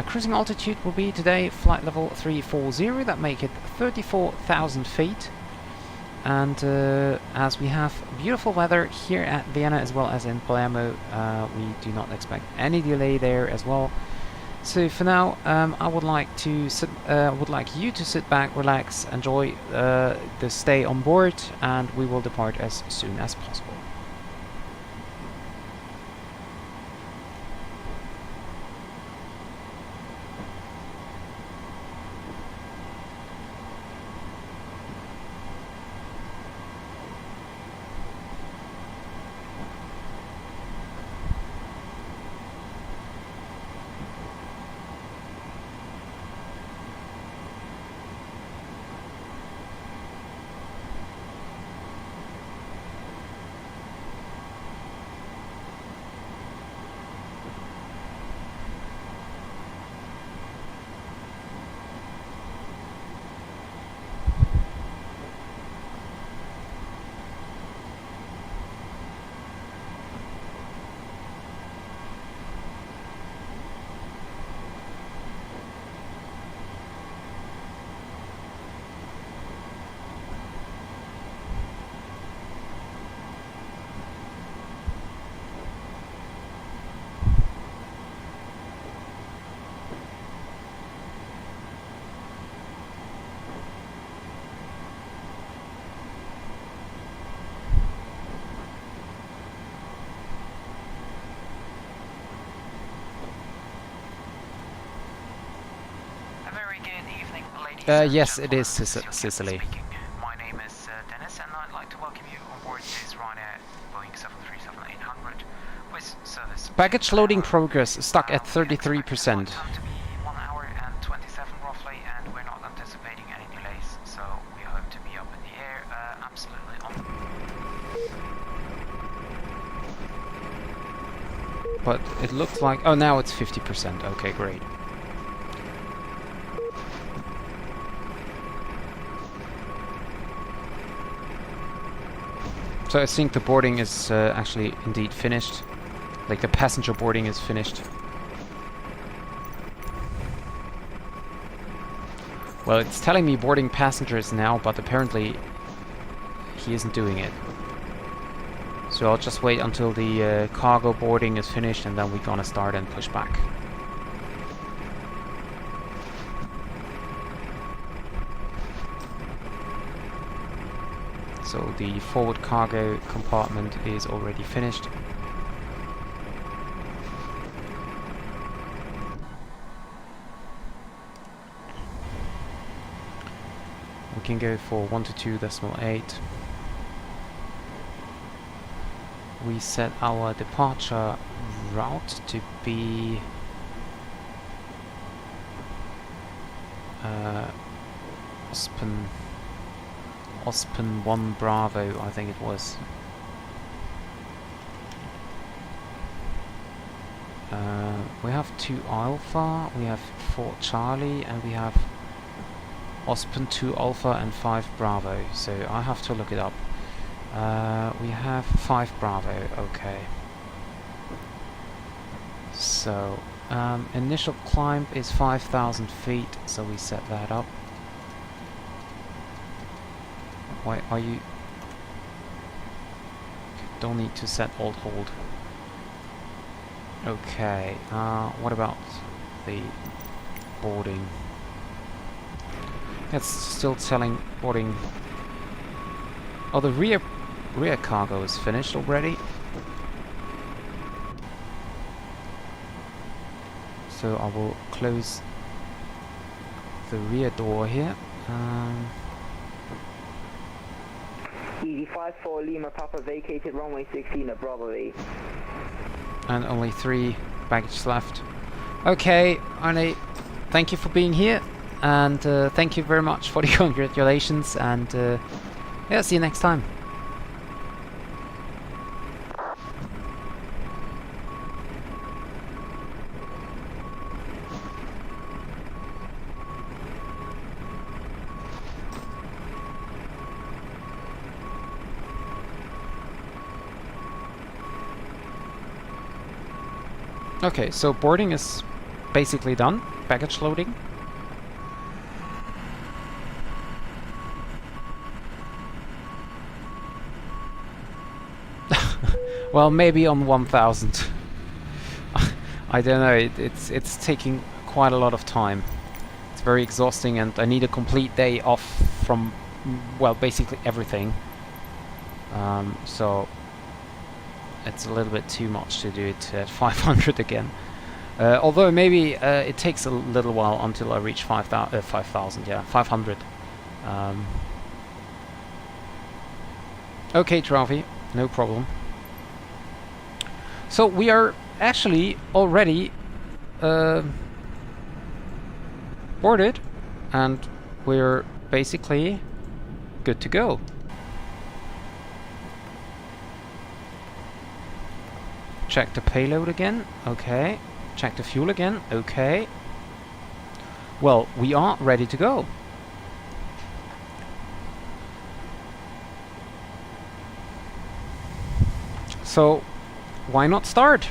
Cruising altitude will be today flight level 340, that make it 34,000 feet. And as we have beautiful weather here at Vienna as well as in Palermo, we do not expect any delay there as well. So for now, I would like you to sit back, relax, enjoy the stay on board, and we will depart as soon as possible. Yes, it is Sicily. My name is Dennis, and I'd like to welcome you on board this Ryanair Boeing 737-800 with service. Baggage loading progress stuck at 33%. 1 hour and 27 roughly, and we're not anticipating any delays, so we hope to be up in the air absolutely on. But it looks like... oh, now it's 50%. Okay, great. So I think the boarding is actually indeed finished. Like the passenger boarding is finished. Well, it's telling me boarding passengers now, but apparently he isn't doing it. So I'll just wait until the cargo boarding is finished, and then we're gonna start and push back. So the forward cargo compartment is already finished. We can go for 122.8. We set our departure route to be Ospen 1 Bravo, I think it was. We have 2 Alpha, we have 4 Charlie, and we have Ospen 2 Alpha and 5 Bravo, so I have to look it up. We have 5 Bravo, okay. So, initial climb is 5,000 feet, so we set that up. Why are you... don't need to set alt hold. Okay, what about the boarding? It's still telling boarding... oh, the rear cargo is finished already. So I will close the rear door here. EV54 Lima Papa vacated runway 16 at Bravo 8. And only 3 baggage left. Okay, Arne, thank you for being here. And thank you very much for the congratulations. And yeah, see you next time. Okay, so boarding is basically done. Baggage loading. Well, maybe on 1000. I don't know, it's taking quite a lot of time. It's very exhausting, and I need a complete day off from, well, basically everything. So it's a little bit too much to do it at 500 again. Although maybe it takes a little while until I reach 5,000, yeah, 500. Okay, Travi, no problem. So we are actually already boarded, and we're basically good to go. Check the payload again, okay. Check the fuel again, okay. Well, we are ready to go. So, why not start?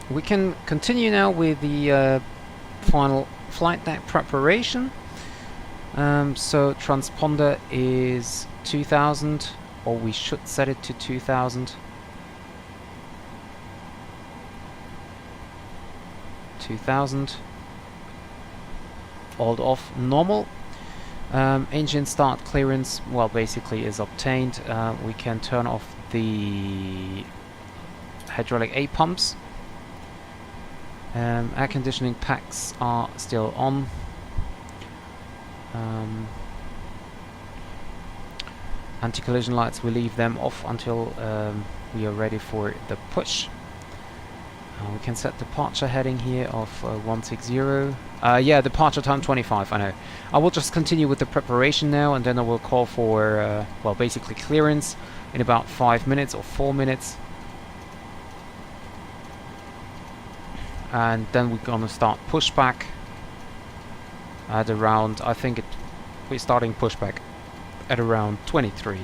We can continue now with the final flight deck preparation. So transponder is 2000, or we should set it to 2000. 2000. Alt off normal. Engine start clearance, well, basically is obtained. We can turn off the hydraulic A pumps. Air conditioning packs are still on. Anti-collision lights, we leave them off until we are ready for the push. We can set departure heading here of 160. Yeah, departure time 25, I know. I will just continue with the preparation now, and then I will call for, well, basically clearance in about 5 minutes or 4 minutes. And then we're gonna start pushback at around, I think we're starting pushback at around 23.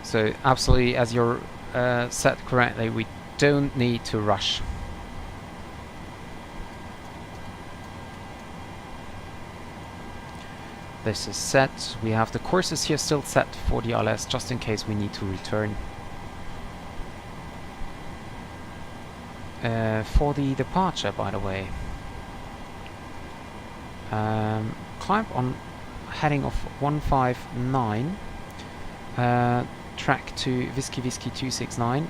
So absolutely, as you're set correctly, we don't need to rush. This is set. We have the courses here still set for the ILS, just in case we need to return. For the departure, by the way, climb on heading of 159, track to Whiskey Whiskey 269,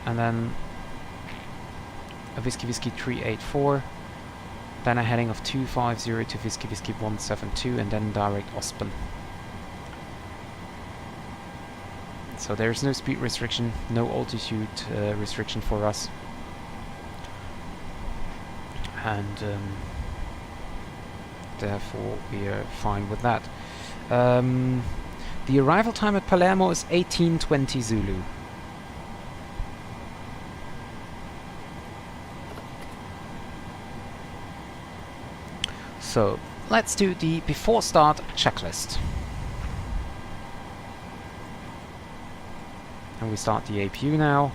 and then a Whiskey Whiskey 384, then a heading of 250 to Whiskey Whiskey 172, and then direct Ospen. So there's no speed restriction, no altitude restriction for us. And therefore we are fine with that. The arrival time at Palermo is 18:20 Zulu. So let's do the before start checklist. And we start the APU now.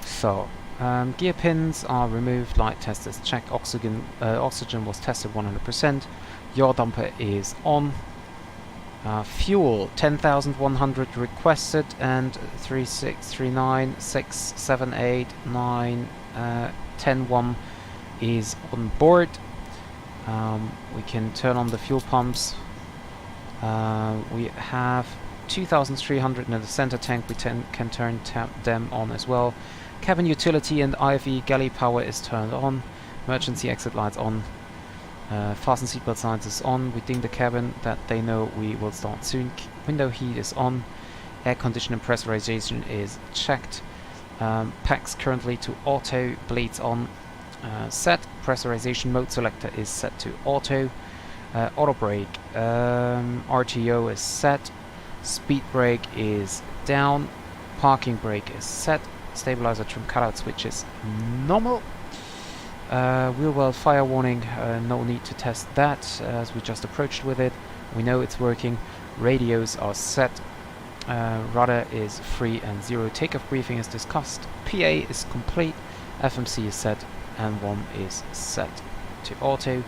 So gear pins are removed, light test is checked, oxygen was tested 100%, yaw damper is on, fuel 10,100 requested, and 3639 678 9 101 is on board. We can turn on the fuel pumps. We have 2,300 in the center tank, we can turn them on as well. Cabin utility and IFE galley power is turned on. Emergency exit lights on. Fasten seatbelt signs is on. We ding the cabin that they know we will start soon. Window heat is on. Air conditioning and pressurization is checked. Packs currently to auto. Blades on. Set. Pressurization mode selector is set to auto. Auto brake. RTO is set. Speed brake is down. Parking brake is set. Stabilizer trim cutout switch is normal. Wheel well fire warning, no need to test that as we just approached with it. We know it's working. Radios are set. Rudder is free and zero. Takeoff briefing is discussed. PA is complete. FMC is set and 1 is set to auto.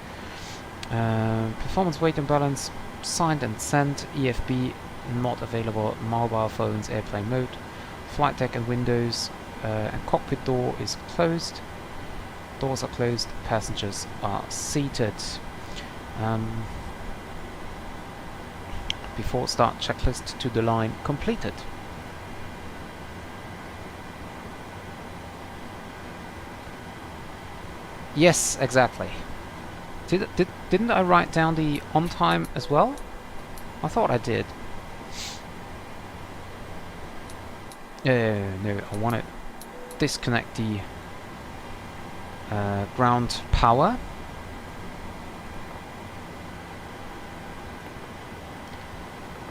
Performance weight and balance signed and sent. EFB not available. Mobile phones airplane mode. Flight deck and windows and cockpit door is closed. Doors are closed. Passengers are seated. Before start checklist to the line completed. Yes, exactly. Didn't I write down the on time as well? I thought I did. No, I want to disconnect the ground power.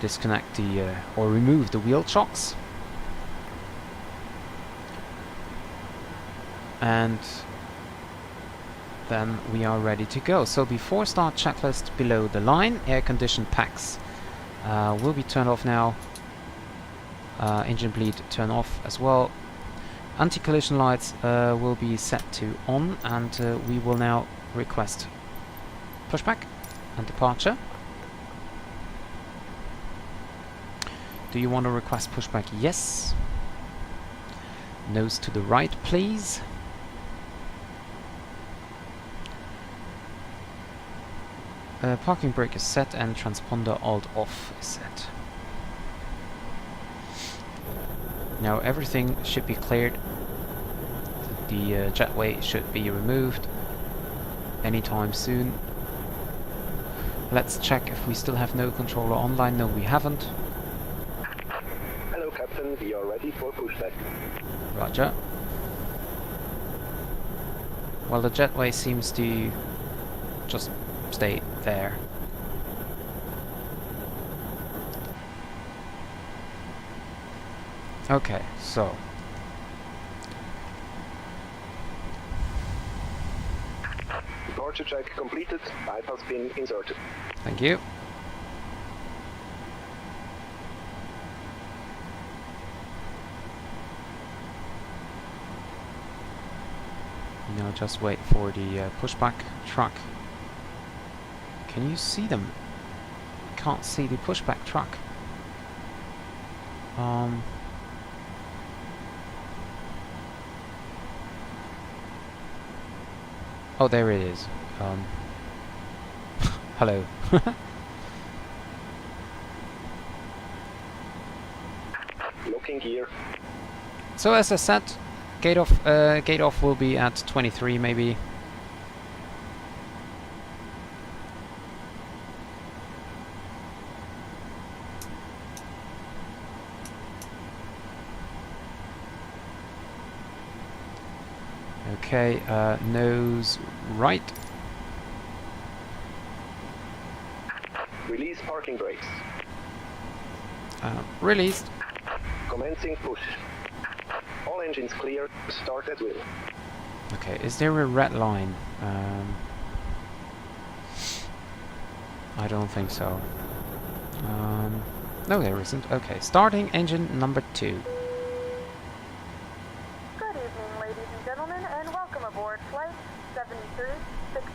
Disconnect the or remove the wheel chocks. And then we are ready to go. So before start checklist below the line, air conditioned packs will be turned off now. Engine bleed turn off as well. Anti-collision lights will be set to on, and we will now request pushback and departure. Do you want to request pushback? Yes. Nose to the right, please. Parking brake is set and transponder alt off is set. Now everything should be cleared. The jetway should be removed anytime soon. Let's check if we still have no controller online. No, we haven't. Hello, Captain. We are ready for pushback. Roger. Well, the jetway seems to just stay there. Okay, so Departure check completed. Bypass pin inserted. thank you. Now just wait for the pushback truck. Can you see them? Can't see the pushback truck. Oh, there it is. Hello. Locking gear. So as I said, gate off will be at 23 maybe. Okay, nose right. Release parking brakes. Released. Commencing push. All engines clear. Start at will. Okay, is there a red line? I don't think so. No, there isn't. Okay, starting engine number 2. Good evening, ladies and gentlemen, and welcome aboard Flight 7316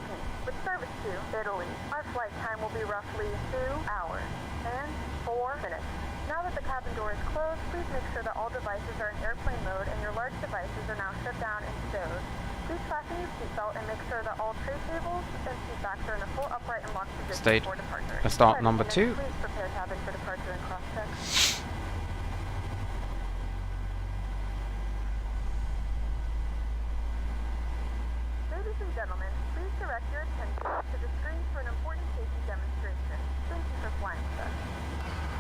with service to Italy. Our flight time will be roughly 2 hours and 4 minutes. Now that the cabin door is closed, please make sure that all devices are in airplane mode and your large devices are now shut down and stowed. Please fasten your seatbelt and make sure that all tray tables and seat backs are in a full upright and locked position State. before departure. Start Flight number attendants, 2. Please prepare cabin for departure and cross-check. Ladies and gentlemen, please direct your attention to the screen for an important safety demonstration. Thank you for flying with us.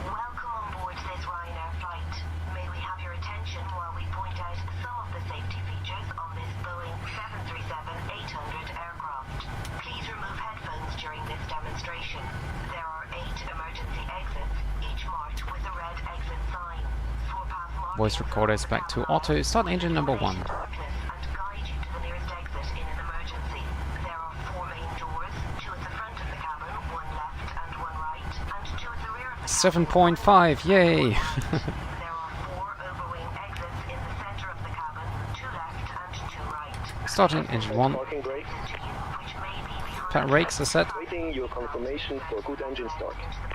Welcome on board this Ryanair flight. May we have your attention while we point out some of the safety features on this Boeing 737-800 aircraft. Please remove headphones during this demonstration. There are 8 emergency exits, each marked with a red exit sign. Four-path markings Voice recorder is back to auto. Start engine number 1. darkness and guide you to the nearest exit in an emergency. There are 4 main doors, 2 at the front of the cabin, 1 left and 1 right, and 2 at the rear of the 7.5, yay! There are 4 overwing exits in the center of the cabin, 2 left and 2 right. Starting engine 1. Parking brakes. Pat rakes are set. Waiting your confirmation for good engine start. Into the